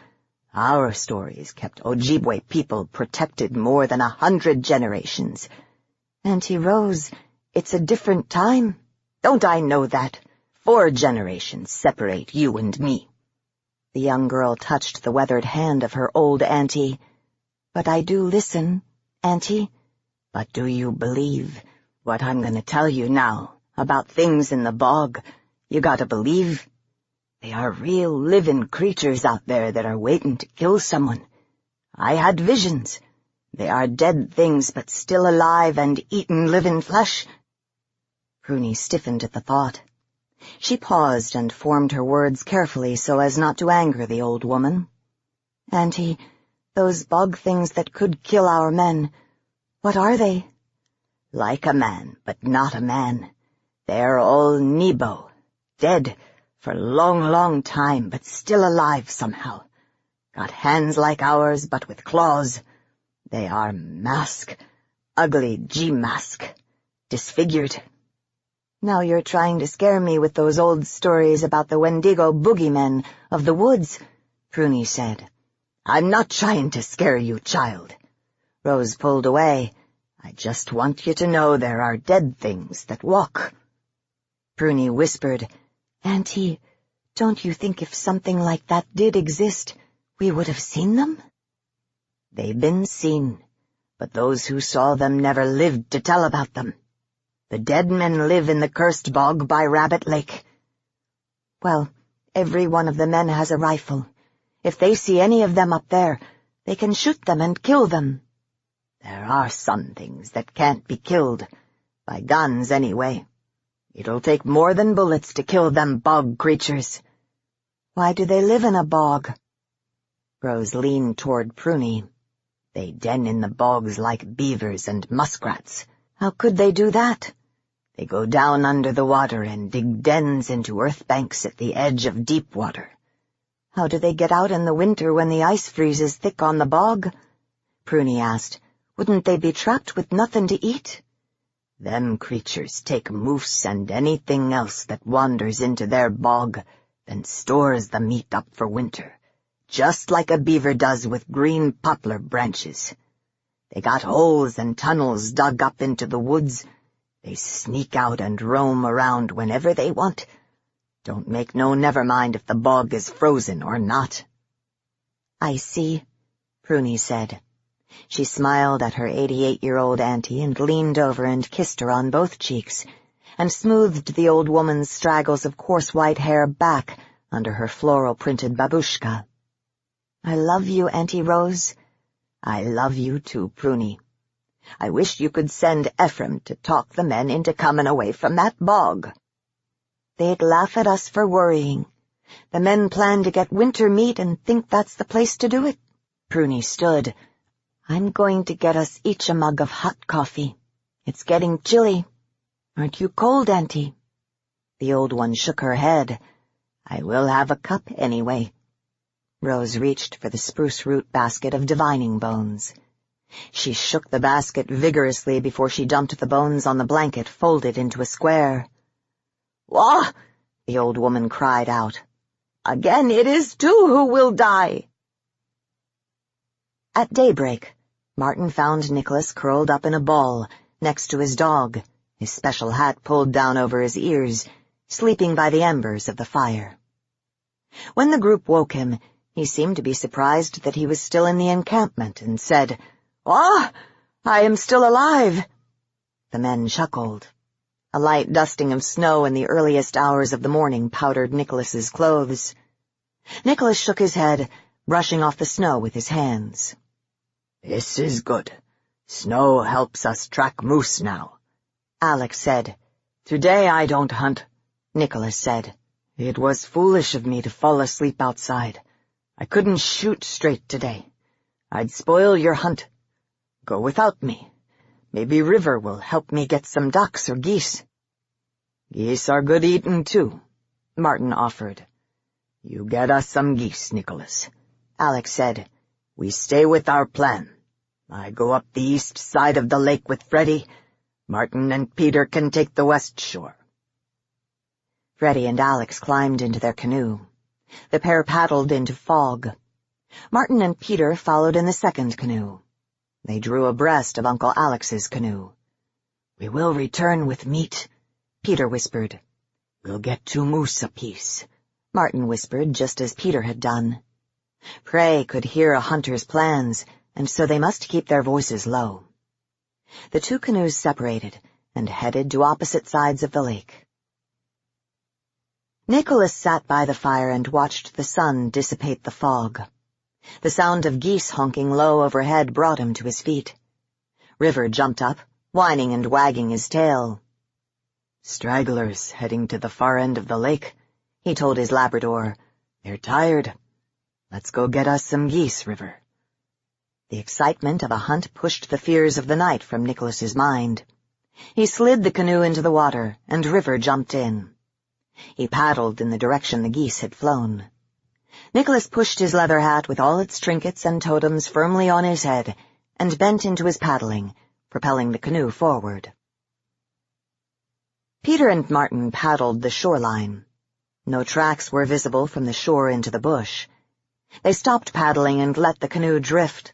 Our stories kept Ojibwe people protected more than 100 generations. Auntie Rose, it's a different time. Don't I know that? 4 generations separate you and me." The young girl touched the weathered hand of her old auntie. "But I do listen, auntie." "But do you believe what I'm going to tell you now about things in the bog? You gotta believe. They are real living creatures out there that are waiting to kill someone. I had visions. They are dead things but still alive and eating living flesh." Pruny stiffened at the thought. She paused and formed her words carefully so as not to anger the old woman. "Auntie, those bog things that could kill our men, what are they?" "Like a man, but not a man. They're all Nebo, dead for a long, long time, but still alive somehow. Got hands like ours, but with claws. They are mask, ugly G-mask, disfigured." "Now you're trying to scare me with those old stories about the Wendigo boogeymen of the woods," Pruny said. "I'm not trying to scare you, child." Rose pulled away. "I just want you to know there are dead things that walk." Pruny whispered, "Auntie, don't you think if something like that did exist, we would have seen them?" "They've been seen, but those who saw them never lived to tell about them. The dead men live in the cursed bog by Rabbit Lake." "Well, every one of the men has a rifle. If they see any of them up there, they can shoot them and kill them." "There are some things that can't be killed, by guns anyway. It'll take more than bullets to kill them bog creatures." "Why do they live in a bog?" Rose leaned toward Pruny. "They den in the bogs like beavers and muskrats." "How could they do that?" "They go down under the water and dig dens into earth banks at the edge of deep water." "How do they get out in the winter when the ice freezes thick on the bog?" Pruny asked. "Wouldn't they be trapped with nothing to eat?" "Them creatures take moose and anything else that wanders into their bog, then stores the meat up for winter, just like a beaver does with green poplar branches. They got holes and tunnels dug up into the woods. They sneak out and roam around whenever they want. Don't make no never mind if the bog is frozen or not." "I see," Pruny said. She smiled at her 88-year-old auntie and leaned over and kissed her on both cheeks, and smoothed the old woman's straggles of coarse white hair back under her floral-printed babushka. "I love you, Auntie Rose." "I love you too, Pruny. I wish you could send Ephraim to talk the men into coming away from that bog." "They'd laugh at us for worrying. The men plan to get winter meat and think that's the place to do it." Pruny stood. "I'm going to get us each a mug of hot coffee. It's getting chilly. Aren't you cold, Auntie?" The old one shook her head. "I will have a cup anyway." Rose reached for the spruce root basket of divining bones. She shook the basket vigorously before she dumped the bones on the blanket folded into a square. "Wah!" the old woman cried out. "Again it is two who will die." At daybreak, Martin found Nicholas curled up in a ball next to his dog, his special hat pulled down over his ears, sleeping by the embers of the fire. When the group woke him, he seemed to be surprised that he was still in the encampment and said, "Ah, I am still alive." The men chuckled. A light dusting of snow in the earliest hours of the morning powdered Nicholas's clothes. Nicholas shook his head, brushing off the snow with his hands. "This is good. Snow helps us track moose now," Alex said. "Today I don't hunt," Nicholas said. "It was foolish of me to fall asleep outside. I couldn't shoot straight today. I'd spoil your hunt. Go without me. Maybe River will help me get some ducks or geese." "Geese are good eating, too," Martin offered. "You get us some geese, Nicholas," Alex said. "We stay with our plan. I go up the east side of the lake with Freddie. Martin and Peter can take the west shore." Freddie and Alex climbed into their canoe. The pair paddled into fog. Martin and Peter followed in the second canoe. They drew abreast of Uncle Alex's canoe. "We will return with meat," Peter whispered. "We'll get 2 moose apiece. Martin whispered just as Peter had done. Prey could hear a hunter's plans, and so they must keep their voices low. The two canoes separated and headed to opposite sides of the lake. Nicholas sat by the fire and watched the sun dissipate the fog. The sound of geese honking low overhead brought him to his feet. River jumped up, whining and wagging his tail. "Stragglers heading to the far end of the lake," he told his Labrador. "They're tired. Let's go get us some geese, River." The excitement of a hunt pushed the fears of the night from Nicholas's mind. He slid the canoe into the water, and River jumped in. He paddled in the direction the geese had flown. Nicholas pushed his leather hat with all its trinkets and totems firmly on his head, and bent into his paddling, propelling the canoe forward. Peter and Martin paddled the shoreline. No tracks were visible from the shore into the bush. They stopped paddling and let the canoe drift.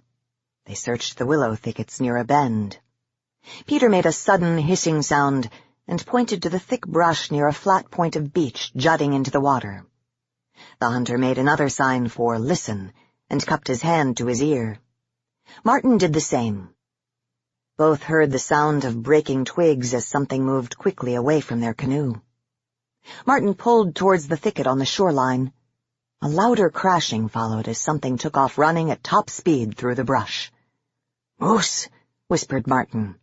They searched the willow thickets near a bend. Peter made a sudden hissing sound and pointed to the thick brush near a flat point of beach jutting into the water. The hunter made another sign for "listen" and cupped his hand to his ear. Martin did the same. Both heard the sound of breaking twigs as something moved quickly away from their canoe. Martin pulled towards the thicket on the shoreline. A louder crashing followed as something took off running at top speed through the brush. "Moose!" whispered Martin,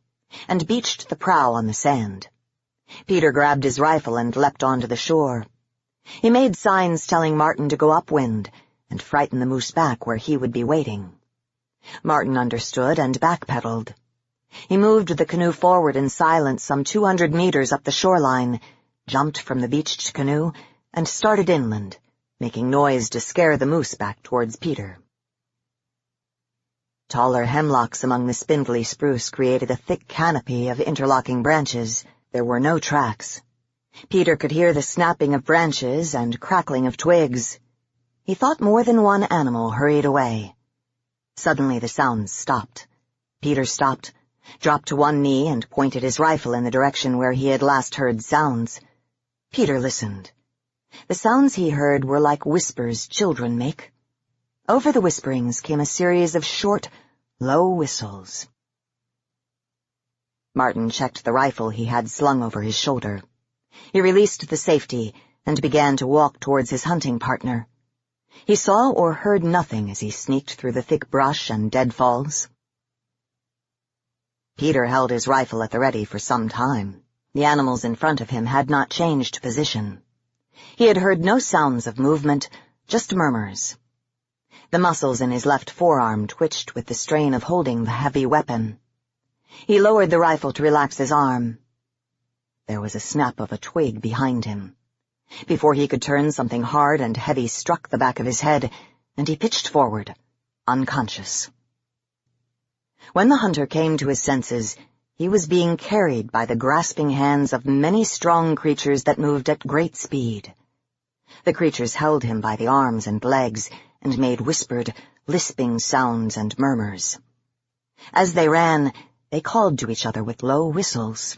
and beached the prow on the sand. Peter grabbed his rifle and leapt onto the shore. He made signs telling Martin to go upwind and frighten the moose back where he would be waiting. Martin understood and backpedaled. He moved the canoe forward in silence some 200 meters up the shoreline, jumped from the beached canoe, and started inland, making noise to scare the moose back towards Peter. Taller hemlocks among the spindly spruce created a thick canopy of interlocking branches. There were no tracks. Peter could hear the snapping of branches and crackling of twigs. He thought more than one animal hurried away. Suddenly the sounds stopped. Peter stopped, dropped to one knee, and pointed his rifle in the direction where he had last heard sounds. Peter listened. The sounds he heard were like whispers children make. Over the whisperings came a series of short, low whistles. Martin checked the rifle he had slung over his shoulder. He released the safety and began to walk towards his hunting partner. He saw or heard nothing as he sneaked through the thick brush and deadfalls. Peter held his rifle at the ready for some time. The animals in front of him had not changed position. He had heard no sounds of movement, just murmurs. The muscles in his left forearm twitched with the strain of holding the heavy weapon. He lowered the rifle to relax his arm. There was a snap of a twig behind him. Before he could turn, something hard and heavy struck the back of his head, and he pitched forward, unconscious. When the hunter came to his senses, he was being carried by the grasping hands of many strong creatures that moved at great speed. The creatures held him by the arms and legs and made whispered, lisping sounds and murmurs. As they ran, they called to each other with low whistles.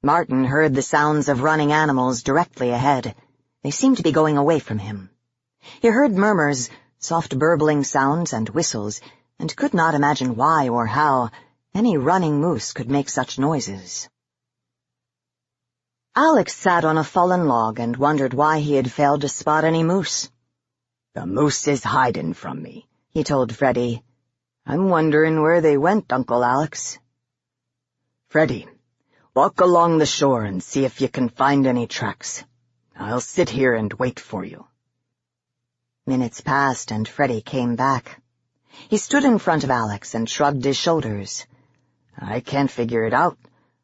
Martin heard the sounds of running animals directly ahead. They seemed to be going away from him. He heard murmurs, soft burbling sounds and whistles, and could not imagine why or how any running moose could make such noises. Alex sat on a fallen log and wondered why he had failed to spot any moose. "The moose is hiding from me," he told Freddie. "I'm wondering where they went, Uncle Alex." "Freddie, walk along the shore and see if you can find any tracks. I'll sit here and wait for you." Minutes passed and Freddie came back. He stood in front of Alex and shrugged his shoulders. "I can't figure it out.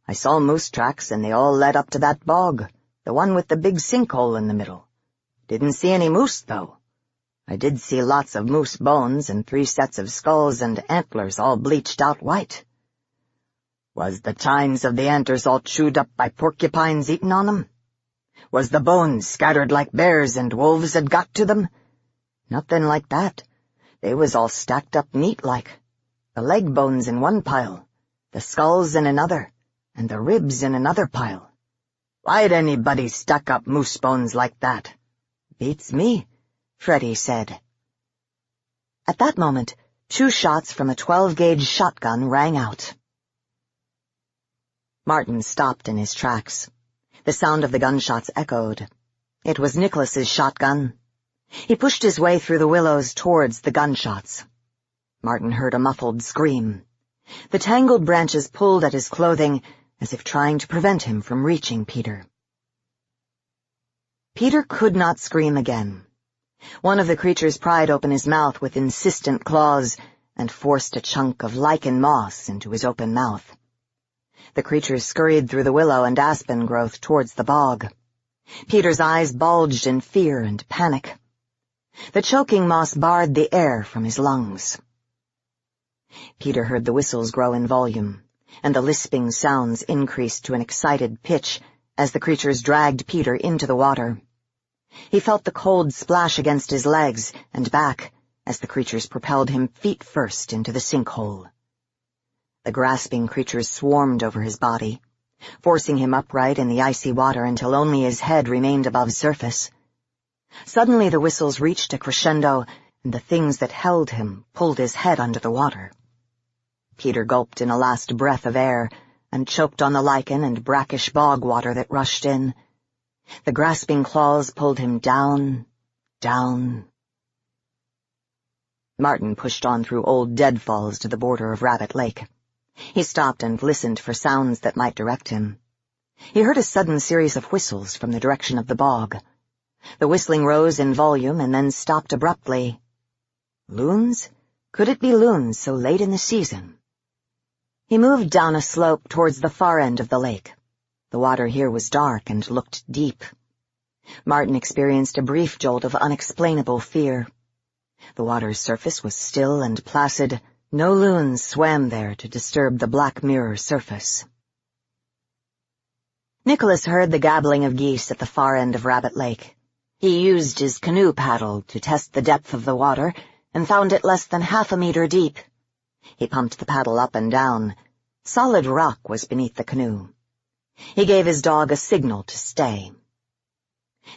I saw moose tracks and they all led up to that bog, the one with the big sinkhole in the middle. Didn't see any moose, though. I did see lots of moose bones and 3 sets of skulls and antlers all bleached out white." "Was the tines of the antlers all chewed up by porcupines eating on them? Was the bones scattered like bears and wolves had got to them?" "Nothing like that. They was all stacked up neat-like. The leg bones in one pile, the skulls in another, and the ribs in another pile. Why'd anybody stuck up moose bones like that?" "Beats me," Freddie said. At that moment, 2 shots from a 12-gauge shotgun rang out. Martin stopped in his tracks. The sound of the gunshots echoed. It was Nicholas's shotgun. He pushed his way through the willows towards the gunshots. Martin heard a muffled scream. The tangled branches pulled at his clothing as if trying to prevent him from reaching Peter. Peter could not scream again. One of the creatures pried open his mouth with insistent claws and forced a chunk of lichen moss into his open mouth. The creature scurried through the willow and aspen growth towards the bog. Peter's eyes bulged in fear and panic. The choking moss barred the air from his lungs. Peter heard the whistles grow in volume, and the lisping sounds increased to an excited pitch as the creatures dragged Peter into the water. He felt the cold splash against his legs and back as the creatures propelled him feet first into the sinkhole. The grasping creatures swarmed over his body, forcing him upright in the icy water until only his head remained above surface. Suddenly the whistles reached a crescendo, and the things that held him pulled his head under the water. Peter gulped in a last breath of air and choked on the lichen and brackish bog water that rushed in. The grasping claws pulled him down, down. Martin pushed on through old deadfalls to the border of Rabbit Lake. He stopped and listened for sounds that might direct him. He heard a sudden series of whistles from the direction of the bog. The whistling rose in volume and then stopped abruptly. Loons? Could it be loons so late in the season? He moved down a slope towards the far end of the lake. The water here was dark and looked deep. Martin experienced a brief jolt of unexplainable fear. The water's surface was still and placid. No loons swam there to disturb the black mirror surface. Nicholas heard the gabbling of geese at the far end of Rabbit Lake. He used his canoe paddle to test the depth of the water and found it less than half a meter deep. He pumped the paddle up and down. Solid rock was beneath the canoe. He gave his dog a signal to stay.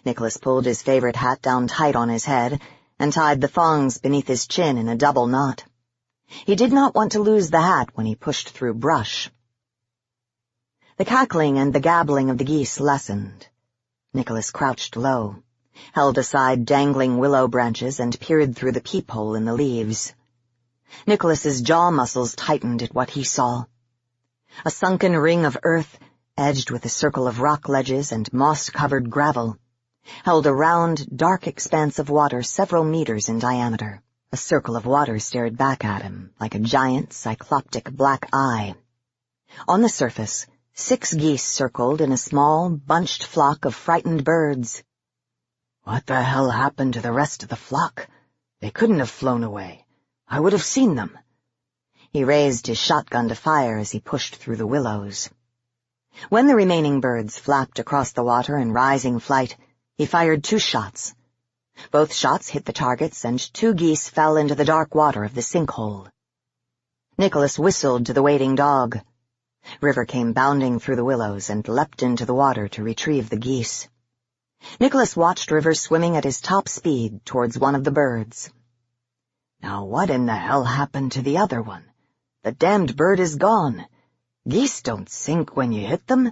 Nicholas pulled his favorite hat down tight on his head and tied the thongs beneath his chin in a double knot. He did not want to lose the hat when he pushed through brush. The cackling and the gabbling of the geese lessened. Nicholas crouched low, held aside dangling willow branches, and peered through the peephole in the leaves. Nicholas's jaw muscles tightened at what he saw. A sunken ring of earth, edged with a circle of rock ledges and moss-covered gravel, held a round, dark expanse of water several meters in diameter. A circle of water stared back at him, like a giant, cycloptic black eye. On the surface, 6 geese circled in a small, bunched flock of frightened birds. What the hell happened to the rest of the flock? They couldn't have flown away. I would have seen them. He raised his shotgun to fire as he pushed through the willows. When the remaining birds flapped across the water in rising flight, he fired 2 shots. Both shots hit the targets, and 2 geese fell into the dark water of the sinkhole. Nicholas whistled to the waiting dog. River came bounding through the willows and leapt into the water to retrieve the geese. Nicholas watched River swimming at his top speed towards one of the birds. Now what in the hell happened to the other one? The damned bird is gone. Geese don't sink when you hit them.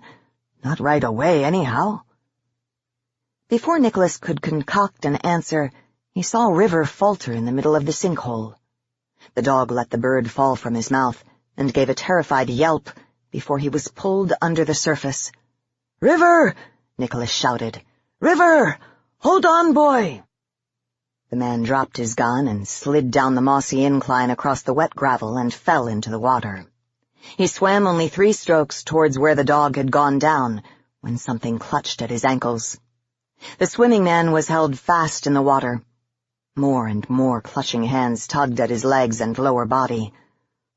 Not right away, anyhow. Before Nicholas could concoct an answer, he saw River falter in the middle of the sinkhole. The dog let the bird fall from his mouth and gave a terrified yelp before he was pulled under the surface. "River!" Nicholas shouted. "River! Hold on, boy!" The man dropped his gun and slid down the mossy incline across the wet gravel and fell into the water. He swam only 3 strokes towards where the dog had gone down when something clutched at his ankles. The swimming man was held fast in the water. More and more clutching hands tugged at his legs and lower body.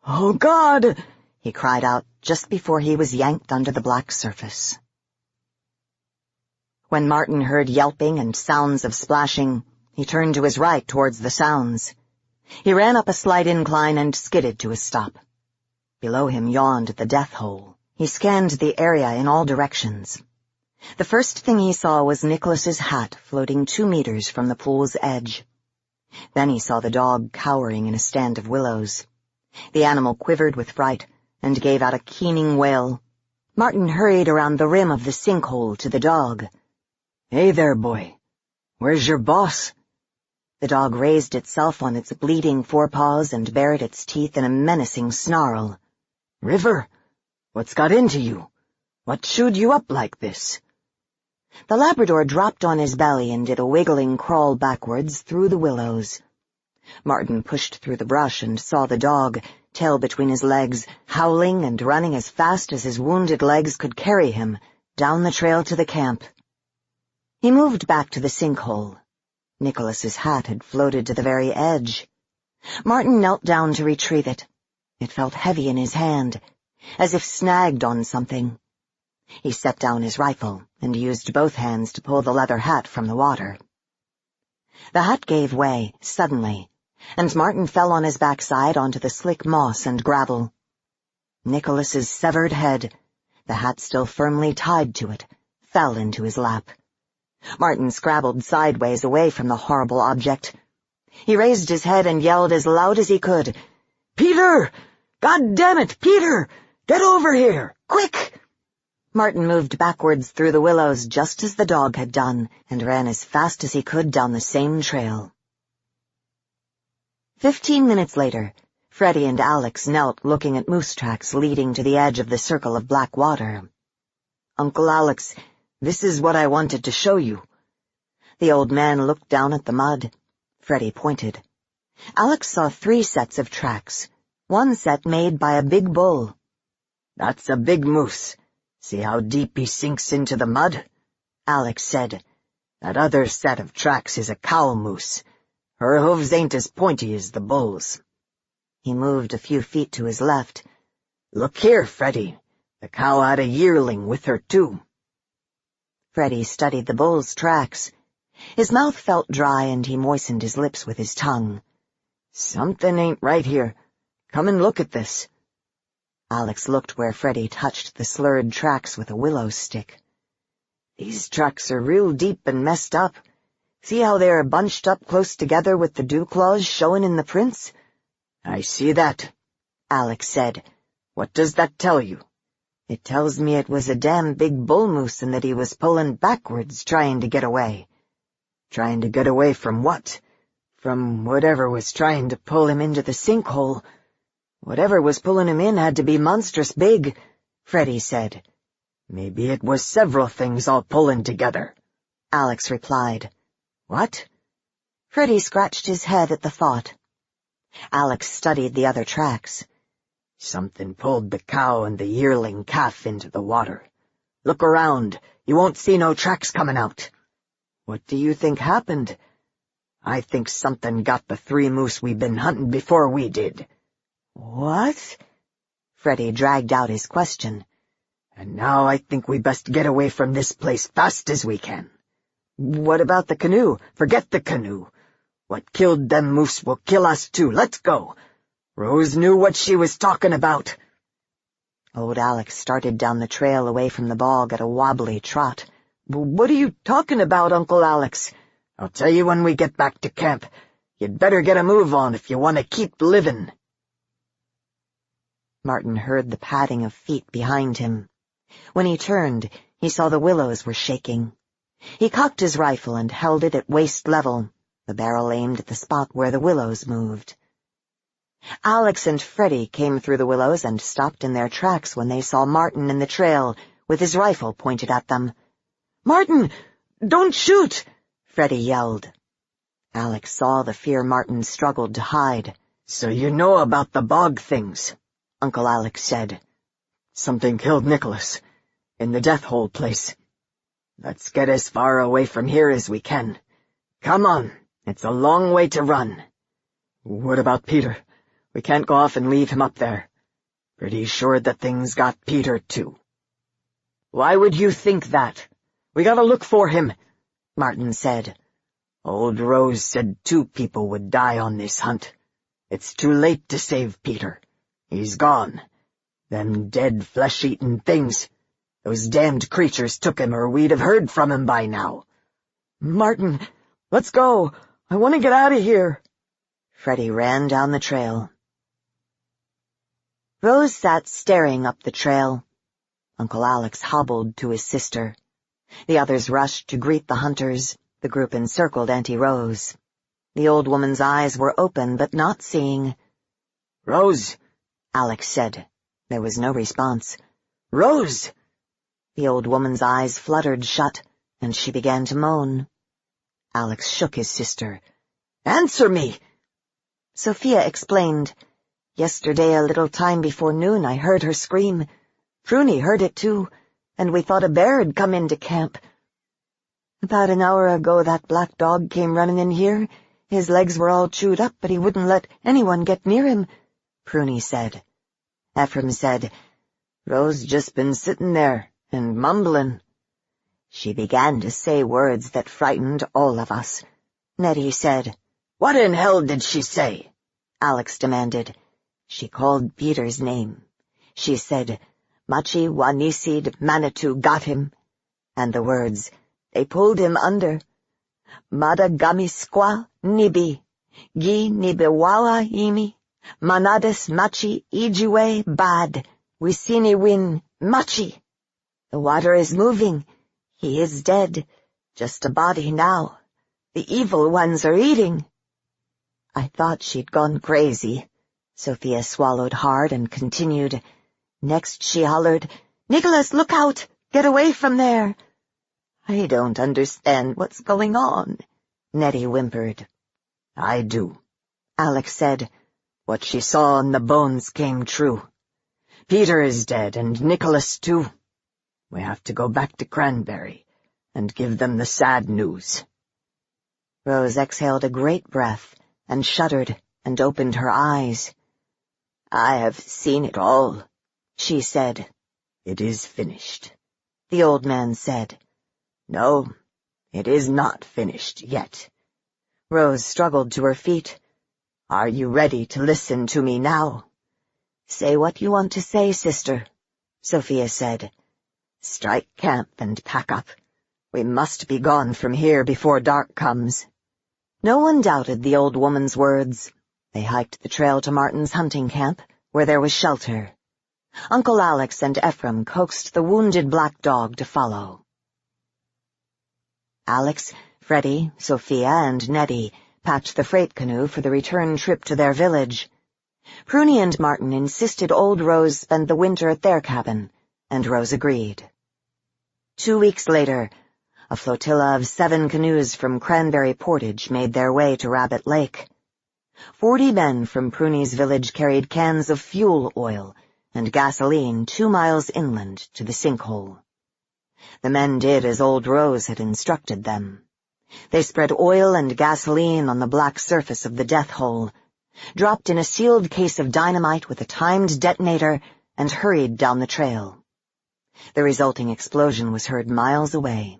"Oh, God!" he cried out just before he was yanked under the black surface. When Martin heard yelping and sounds of splashing, he turned to his right towards the sounds. He ran up a slight incline and skidded to a stop. Below him yawned the death hole. He scanned the area in all directions. The first thing he saw was Nicholas's hat floating 2 meters from the pool's edge. Then he saw the dog cowering in a stand of willows. The animal quivered with fright and gave out a keening wail. Martin hurried around the rim of the sinkhole to the dog. "Hey there, boy. Where's your boss?" The dog raised itself on its bleeding forepaws and bared its teeth in a menacing snarl. "River, what's got into you? What chewed you up like this?" The Labrador dropped on his belly and did a wiggling crawl backwards through the willows. Martin pushed through the brush and saw the dog, tail between his legs, howling and running as fast as his wounded legs could carry him, down the trail to the camp. He moved back to the sinkhole. Nicholas's hat had floated to the very edge. Martin knelt down to retrieve it. It felt heavy in his hand, as if snagged on something. He set down his rifle and used both hands to pull the leather hat from the water. The hat gave way, suddenly, and Martin fell on his backside onto the slick moss and gravel. Nicholas's severed head, the hat still firmly tied to it, fell into his lap. Martin scrabbled sideways away from the horrible object. He raised his head and yelled as loud as he could, "Peter! God damn it, Peter! Get over here! Quick!" Martin moved backwards through the willows just as the dog had done, and ran as fast as he could down the same trail. 15 minutes later, Freddie and Alex knelt looking at moose tracks leading to the edge of the circle of black water. "Uncle Alex, this is what I wanted to show you." The old man looked down at the mud. Freddie pointed. Alex saw 3 sets of tracks, one set made by a big bull. "That's a big moose. See how deep he sinks into the mud?" Alex said. "That other set of tracks is a cow moose. Her hooves ain't as pointy as the bull's." He moved a few feet to his left. "Look here, Freddie. The cow had a yearling with her, too." Freddie studied the bull's tracks. His mouth felt dry and he moistened his lips with his tongue. "Something ain't right here. Come and look at this." Alex looked where Freddie touched the slurred tracks with a willow stick. "These tracks are real deep and messed up. See how they are bunched up close together with the dew claws showing in the prints?" "I see that," Alex said. "What does that tell you?" "It tells me it was a damn big bull moose and that he was pulling backwards trying to get away." "Trying to get away from what?" "From whatever was trying to pull him into the sinkhole. Whatever was pulling him in had to be monstrous big," Freddie said. "Maybe it was several things all pulling together," Alex replied. "What?" Freddie scratched his head at the thought. Alex studied the other tracks. "Something pulled the cow and the yearling calf into the water. Look around. You won't see no tracks coming out." "What do you think happened?" "I think something got the 3 moose we've been hunting before we did." "What?" Freddie dragged out his question. "And now I think we best get away from this place fast as we can." "What about the canoe?" "Forget the canoe. What killed them moose will kill us too. Let's go. Rose knew what she was talking about." Old Alex started down the trail away from the bog at a wobbly trot. "What are you talking about, Uncle Alex?" "I'll tell you when we get back to camp. You'd better get a move on if you want to keep living." Martin heard the padding of feet behind him. When he turned, he saw the willows were shaking. He cocked his rifle and held it at waist level, the barrel aimed at the spot where the willows moved. Alex and Freddie came through the willows and stopped in their tracks when they saw Martin in the trail, with his rifle pointed at them. "Martin, don't shoot!" Freddie yelled. Alex saw the fear Martin struggled to hide. "So you know about the bog things," Uncle Alex said. "Something killed Nicholas, in the death hole place. Let's get as far away from here as we can. Come on, it's a long way to run." "What about Peter? We can't go off and leave him up there." "Pretty sure the thing's got Peter, too." "Why would you think that? We gotta look for him," Martin said. "Old Rose said 2 people would die on this hunt. It's too late to save Peter. He's gone. Them dead flesh-eating things. Those damned creatures took him, or we'd have heard from him by now. Martin, let's go. I want to get out of here. Freddie ran down the trail. Rose sat staring up the trail. Uncle Alex hobbled to his sister. The others rushed to greet the hunters. The group encircled Auntie Rose. The old woman's eyes were open but not seeing. "Rose," Alex said. There was no response. "Rose!" The old woman's eyes fluttered shut, and she began to moan. Alex shook his sister. "Answer me!" Sophia explained. Yesterday, a little time before noon, I heard her scream. Pruny heard it too, and we thought a bear had come into camp. About an hour ago, that black dog came running in here. His legs were all chewed up, but he wouldn't let anyone get near him, Pruny said. Ephraim said, "Rose just been sitting there and mumbling." She began to say words that frightened all of us, Nettie said. "What in hell did she say?" Alex demanded. She called Peter's name. She said, "Machi Wanisid Manitou got him," and the words, "They pulled him under. Madagamisqua nibi, gi nibewawa imi, manades machi ijiwe bad, wisini win machi. The water is moving. He is dead, just a body now. The evil ones are eating." I thought she'd gone crazy. Sophia swallowed hard and continued. Next she hollered, "Nicholas, look out! Get away from there!" "I don't understand what's going on," Nettie whimpered. "I do," Alex said. "What she saw in the bones came true. Peter is dead, and Nicholas too. We have to go back to Cranberry and give them the sad news." Rose exhaled a great breath and shuddered and opened her eyes. "I have seen it all," she said. "It is finished," the old man said. "No, it is not finished yet." Rose struggled to her feet. "Are you ready to listen to me now?" "Say what you want to say, sister," Sophia said. "Strike camp and pack up. We must be gone from here before dark comes." No one doubted the old woman's words. They hiked the trail to Martin's hunting camp, where there was shelter. Uncle Alex and Ephraim coaxed the wounded black dog to follow. Alex, Freddie, Sophia, and Nettie packed the freight canoe for the return trip to their village. Pruny and Martin insisted old Rose spend the winter at their cabin, and Rose agreed. 2 weeks later, a flotilla of 7 canoes from Cranberry Portage made their way to Rabbit Lake. 40 men from Pruny's village carried cans of fuel oil and gasoline 2 miles inland to the sinkhole. The men did as old Rose had instructed them. They spread oil and gasoline on the black surface of the death hole, dropped in a sealed case of dynamite with a timed detonator, and hurried down the trail. The resulting explosion was heard miles away.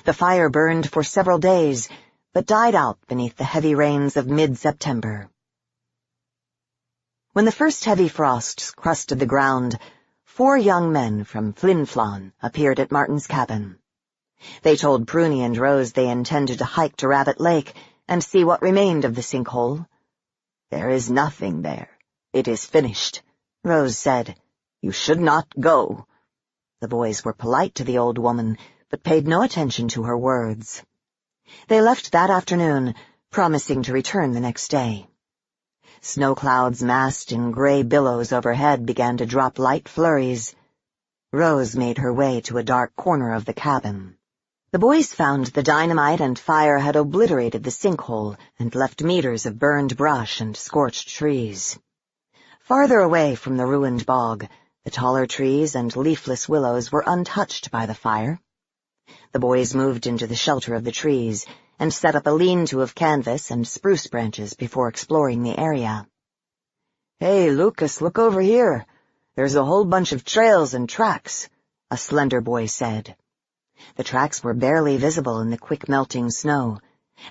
The fire burned for several days, but died out beneath the heavy rains of mid-September. When the first heavy frosts crusted the ground, 4 young men from Flin Flon appeared at Martin's cabin. They told Pruny and Rose they intended to hike to Rabbit Lake and see what remained of the sinkhole. "There is nothing there. It is finished," Rose said. "You should not go." The boys were polite to the old woman, but paid no attention to her words. They left that afternoon, promising to return the next day. Snow clouds massed in gray billows overhead began to drop light flurries. Rose made her way to a dark corner of the cabin. The boys found the dynamite and fire had obliterated the sinkhole and left meters of burned brush and scorched trees. Farther away from the ruined bog, the taller trees and leafless willows were untouched by the fire. The boys moved into the shelter of the trees and set up a lean-to of canvas and spruce branches before exploring the area. "Hey, Lucas, look over here. There's a whole bunch of trails and tracks," a slender boy said. The tracks were barely visible in the quick-melting snow,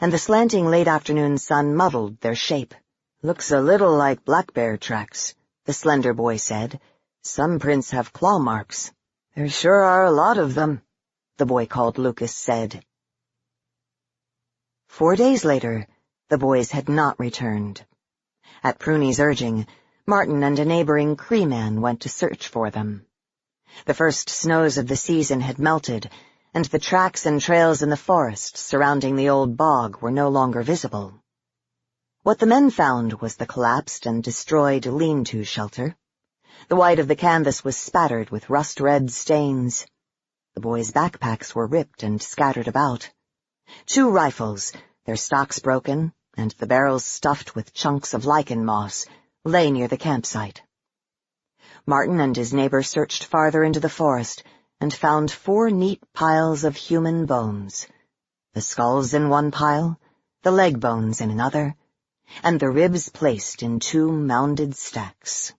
and the slanting late-afternoon sun muddled their shape. "Looks a little like black bear tracks," the slender boy said. "Some prints have claw marks. There sure are a lot of them, the boy called Lucas said. 4 days later, the boys had not returned. At Pruny's urging, Martin and a neighboring Cree man went to search for them. The first snows of the season had melted, and the tracks and trails in the forest surrounding the old bog were no longer visible. What the men found was the collapsed and destroyed lean-to shelter. The white of the canvas was spattered with rust-red stains. The boys' backpacks were ripped and scattered about. 2 rifles, their stocks broken, and the barrels stuffed with chunks of lichen moss, lay near the campsite. Martin and his neighbor searched farther into the forest and found 4 neat piles of human bones. The skulls in one pile, the leg bones in another, and the ribs placed in 2 mounded stacks.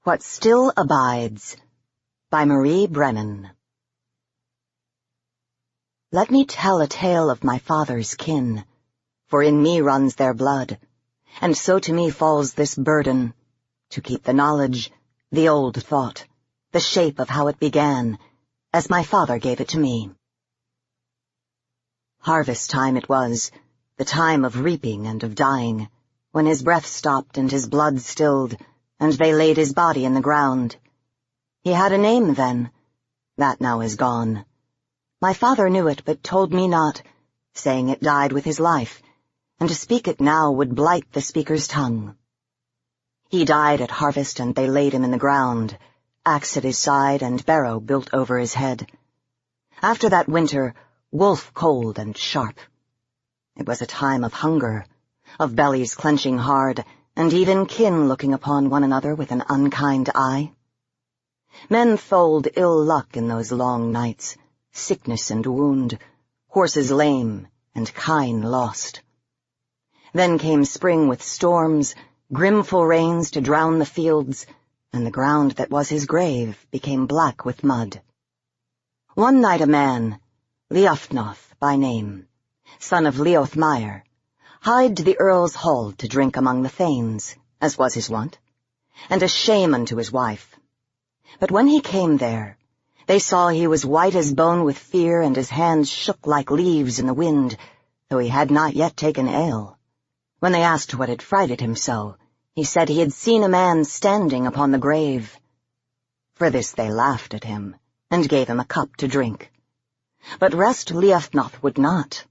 What Still Abides by Marie Brennan. Let me tell a tale of my father's kin, for in me runs their blood, and so to me falls this burden, to keep the knowledge, the old thought, the shape of how it began, as my father gave it to me. Harvest time it was, the time of reaping and of dying, when his breath stopped and his blood stilled, and they laid his body in the ground. He had a name then. That now is gone. My father knew it, but told me not, saying it died with his life, and to speak it now would blight the speaker's tongue. He died at harvest, and they laid him in the ground, axe at his side and barrow built over his head. After that winter, wolf cold and sharp. It was a time of hunger, of bellies clenching hard, and even kin looking upon one another with an unkind eye. Men tholed ill luck in those long nights, sickness and wound, horses lame, and kine lost. Then came spring with storms, grimful rains to drown the fields, and the ground that was his grave became black with mud. One night a man, Leofnoth by name, son of Leothmeyer, hied to the earl's hall to drink among the thanes, as was his wont, and a shame unto his wife. But when he came there, they saw he was white as bone with fear, and his hands shook like leaves in the wind, though he had not yet taken ale. When they asked what had frighted him so, he said he had seen a man standing upon the grave. For this they laughed at him, and gave him a cup to drink. But rest Leofnoth would not,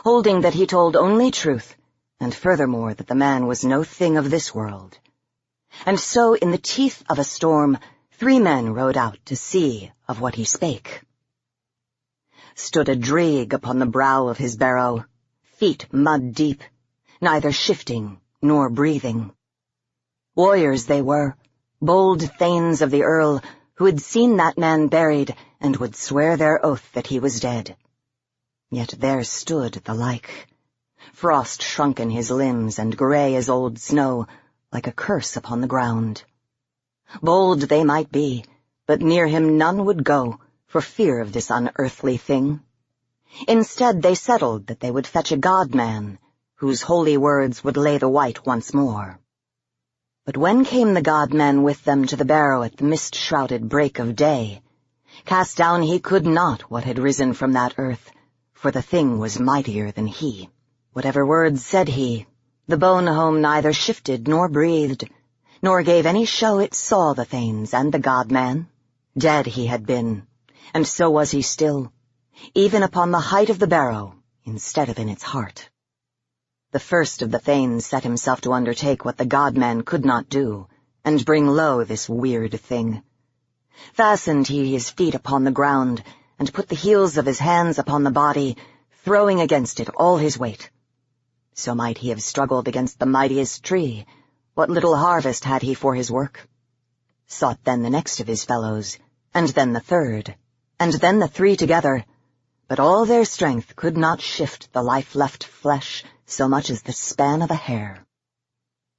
holding that he told only truth, and furthermore that the man was no thing of this world. And so in the teeth of a storm 3 men rode out to see of what he spake. Stood a dreig upon the brow of his barrow, feet mud deep, neither shifting nor breathing. Warriors they were, bold thanes of the earl, who had seen that man buried, and would swear their oath that he was dead. Yet there stood the like, frost shrunken his limbs and grey as old snow, like a curse upon the ground. Bold they might be, but near him none would go, for fear of this unearthly thing. Instead they settled that they would fetch a god-man, whose holy words would lay the white once more. But when came the god-man with them to the barrow at the mist-shrouded break of day, cast down he could not what had risen from that earth, for the thing was mightier than he. Whatever words said he, the bone-home neither shifted nor breathed, nor gave any show it saw the thanes and the god-man. Dead he had been, and so was he still, even upon the height of the barrow, instead of in its heart. The first of the thanes set himself to undertake what the god-man could not do, and bring low this weird thing. Fastened he his feet upon the ground, and put the heels of his hands upon the body, throwing against it all his weight. So might he have struggled against the mightiest tree. What little harvest had he for his work? Sought then the next of his fellows, and then the third, and then the 3 together, but all their strength could not shift the life-left flesh so much as the span of a hair.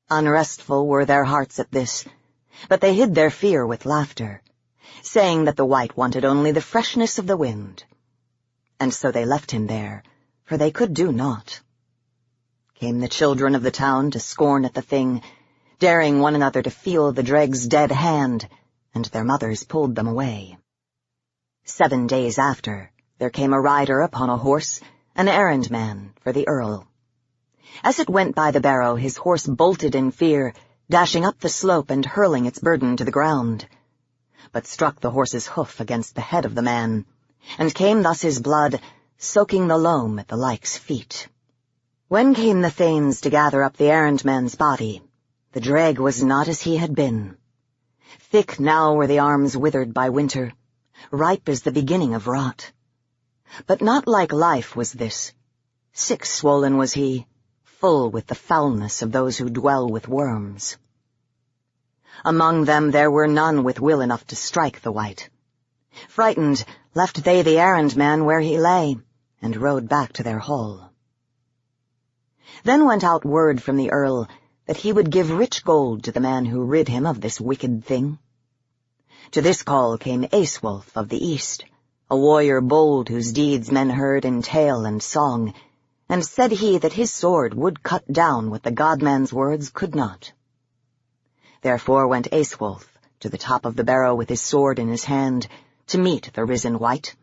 Unrestful were their hearts at this, but they hid their fear with laughter, saying that the white wanted only the freshness of the wind. And so they left him there, for they could do naught. Came the children of the town to scorn at the thing, daring one another to feel the dreg's dead hand, and their mothers pulled them away. 7 days after, there came a rider upon a horse, an errand man for the Earl. As it went by the barrow, his horse bolted in fear, dashing up the slope and hurling its burden to the ground, but struck the horse's hoof against the head of the man, and came thus his blood, soaking the loam at the like's feet. When came the thanes to gather up the errand man's body, the dreg was not as he had been. Thick now were the arms withered by winter, ripe as the beginning of rot. But not like life was this. Sick swollen was he, full with the foulness of those who dwell with worms. Among them there were none with will enough to strike the wight. Frightened, left they the errand man where he lay, and rode back to their hall. Then went out word from the Earl that he would give rich gold to the man who rid him of this wicked thing. To this call came Aeswulf of the East, a warrior bold whose deeds men heard in tale and song, and said he that his sword would cut down what the godman's words could not. Therefore went Aeswulf to the top of the barrow with his sword in his hand, to meet the risen wight.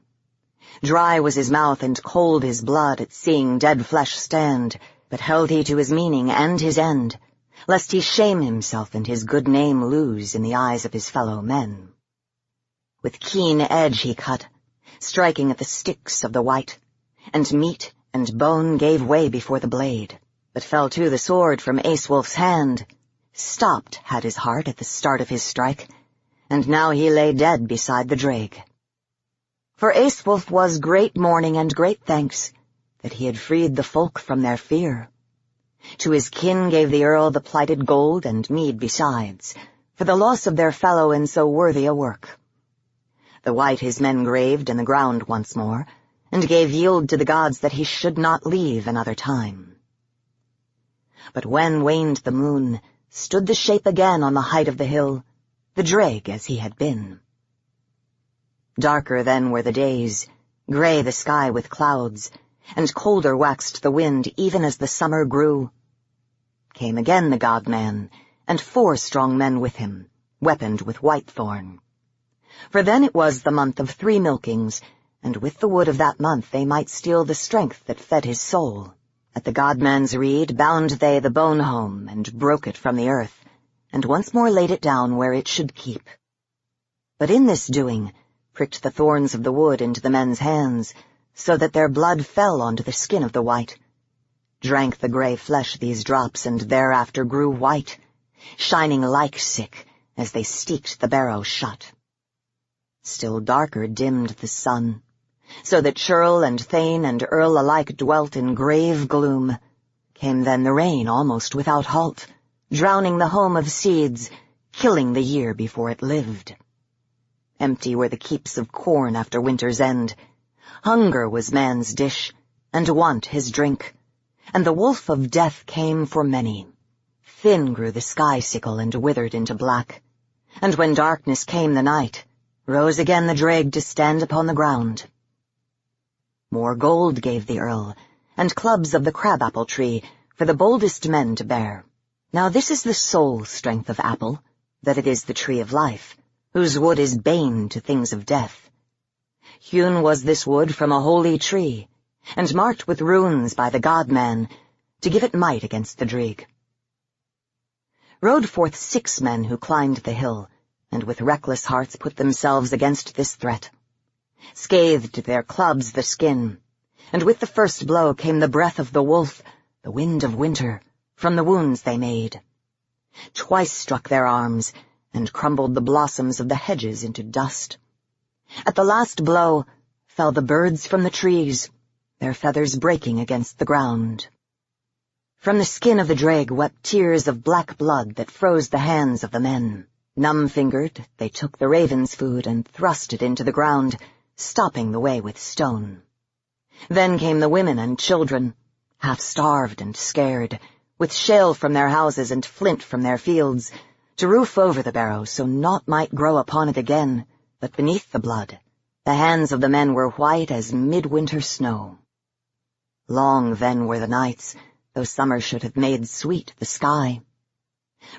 Dry was his mouth and cold his blood at seeing dead flesh stand, but held he to his meaning and his end, lest he shame himself and his good name lose in the eyes of his fellow men. With keen edge he cut, striking at the sticks of the wight, and meat and bone gave way before the blade, but fell to the sword from Aeswulf's hand. Stopped had his heart at the start of his strike, and now he lay dead beside the dreg. For Aeswulf was great mourning and great thanks that he had freed the folk from their fear. To his kin gave the Earl the plighted gold and mead besides, for the loss of their fellow in so worthy a work. The wight his men graved in the ground once more, and gave yield to the gods that he should not leave another time. But when waned the moon, stood the shape again on the height of the hill, the dreg as he had been. Darker then were the days, grey the sky with clouds, and colder waxed the wind even as the summer grew. Came again the godman, and 4 strong men with him, weaponed with whitethorn. For then it was the month of 3 milkings, and with the wood of that month they might steal the strength that fed his soul. At the godman's reed bound they the bone home, and broke it from the earth, and once more laid it down where it should keep. But in this doing, pricked the thorns of the wood into the men's hands, so that their blood fell onto the skin of the wight. Drank the grey flesh these drops, and thereafter grew white, shining like sick as they steeked the barrow shut. Still darker dimmed the sun, so that churl and thane and earl alike dwelt in grave gloom. Came then the rain almost without halt, drowning the home of seeds, killing the year before it lived. Empty were the keeps of corn after winter's end. Hunger was man's dish, and want his drink, and the wolf of death came for many. Thin grew the sky-sickle and withered into black, and when darkness came the night, rose again the dreg to stand upon the ground. More gold gave the Earl, and clubs of the crab-apple tree, for the boldest men to bear. Now this is the sole strength of apple, that it is the tree of life, whose wood is bane to things of death. Hewn was this wood from a holy tree, and marked with runes by the godman, to give it might against the dreg. Rode forth 6 men who climbed the hill, and with reckless hearts put themselves against this threat. Scathed their clubs the skin, and with the first blow came the breath of the wolf, the wind of winter, from the wounds they made. Twice struck their arms, and crumbled the blossoms of the hedges into dust. At the last blow fell the birds from the trees, their feathers breaking against the ground. From the skin of the dreg wept tears of black blood that froze the hands of the men. Numb-fingered, they took the raven's food and thrust it into the ground, stopping the way with stone. Then came the women and children, half-starved and scared, with shale from their houses and flint from their fields, to roof over the barrow so naught might grow upon it again, but beneath the blood, the hands of the men were white as midwinter snow. Long then were the nights, though summer should have made sweet the sky.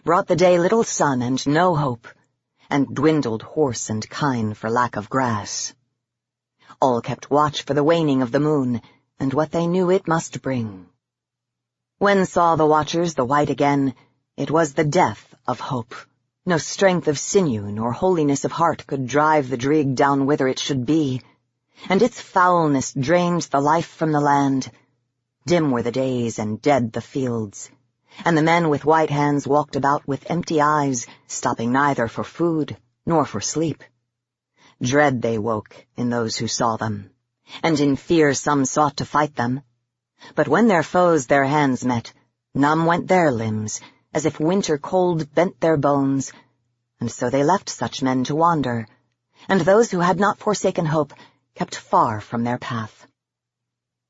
brought the day little sun and no hope, and dwindled horse and kine for lack of grass. All kept watch for the waning of the moon, and what they knew it must bring. When saw the watchers the white again, it was the death of hope. No strength of sinew nor holiness of heart could drive the drig down whither it should be, and its foulness drained the life from the land. Dim were the days and dead the fields, and the men with white hands walked about with empty eyes, stopping neither for food nor for sleep. Dread they woke in those who saw them, and in fear some sought to fight them. But when their foes their hands met, numb went their limbs, as if winter cold bent their bones, and so they left such men to wander, and those who had not forsaken hope kept far from their path.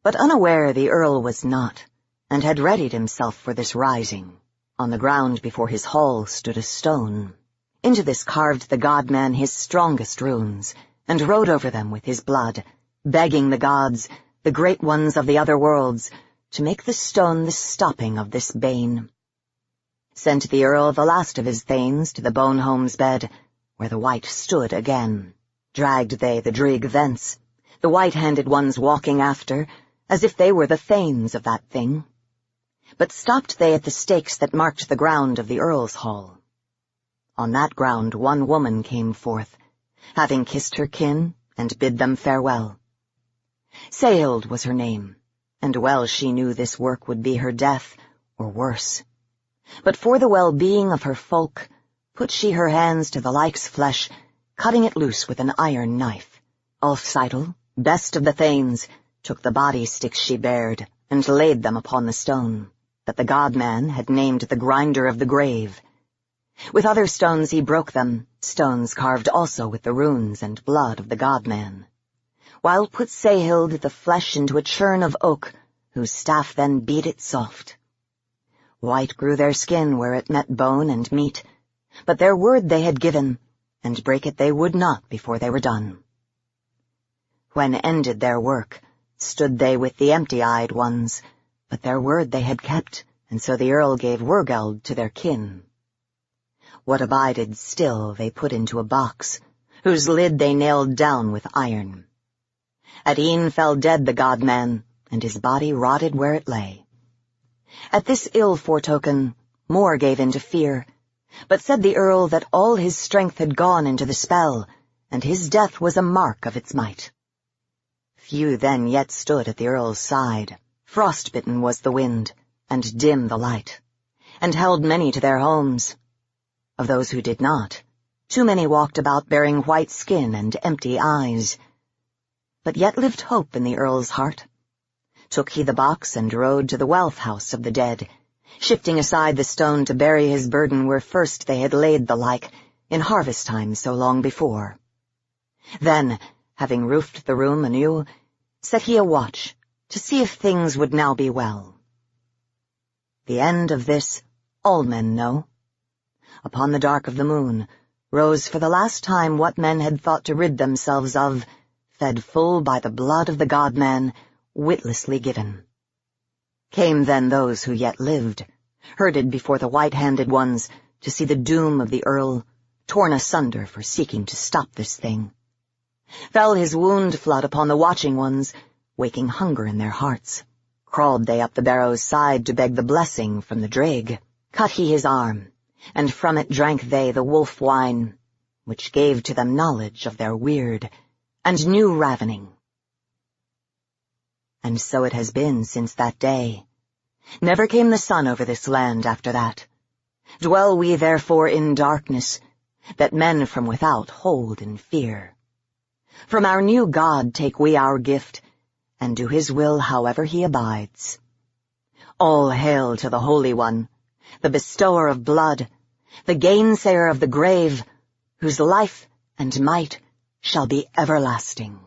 But unaware the Earl was not, and had readied himself for this rising. On the ground before his hall stood a stone. Into this carved the god-man his strongest runes, and wrote over them with his blood, begging the gods, the great ones of the other worlds, to make the stone the stopping of this bane. Sent the Earl the last of his thanes to the bone-home's bed, where the white stood again. Dragged they the drig thence, the white-handed ones walking after, as if they were the thanes of that thing. But stopped they at the stakes that marked the ground of the Earl's hall. On that ground one woman came forth, having kissed her kin and bid them farewell. Seihild was her name, and well she knew this work would be her death, or worse. But for the well-being of her folk, put she her hands to the like's flesh, cutting it loose with an iron knife. Ulfsidel, best of the thanes, took the body sticks she bared, and laid them upon the stone, that the god-man had named the grinder of the grave. With other stones he broke them, stones carved also with the runes and blood of the god-man. While put Seihild the flesh into a churn of oak, whose staff then beat it soft. White grew their skin where it met bone and meat, but their word they had given, and break it they would not before they were done. When ended their work, stood they with the empty-eyed ones, but their word they had kept, and so the Earl gave Wergeld to their kin. What abided still they put into a box, whose lid they nailed down with iron. At e'en fell dead the god-man, and his body rotted where it lay. At this ill foretoken, more gave in to fear, but said the Earl that all his strength had gone into the spell, and his death was a mark of its might. Few then yet stood at the Earl's side. Frostbitten was the wind, and dim the light, and held many to their homes. Of those who did not, too many walked about bearing white skin and empty eyes. But yet lived hope in the Earl's heart. Took he the box and rode to the wealth house of the dead, shifting aside the stone to bury his burden where first they had laid the like, in harvest time so long before. Then, having roofed the room anew, set he a watch, to see if things would now be well. The end of this all men know. Upon the dark of the moon rose for the last time what men had thought to rid themselves of, fed full by the blood of the god-man, witlessly given. Came then those who yet lived, herded before the white-handed ones, to see the doom of the Earl, torn asunder for seeking to stop this thing. Fell his wound flood upon the watching ones, waking hunger in their hearts. Crawled they up the barrow's side to beg the blessing from the drig. Cut he his arm, and from it drank they the wolf wine, which gave to them knowledge of their weird and new ravening. And so it has been since that day. Never came the sun over this land after that. Dwell we therefore in darkness, that men from without hold in fear. From our new God take we our gift, and do his will however he abides. All hail to the Holy One, the bestower of blood, the gainsayer of the grave, whose life and might shall be everlasting.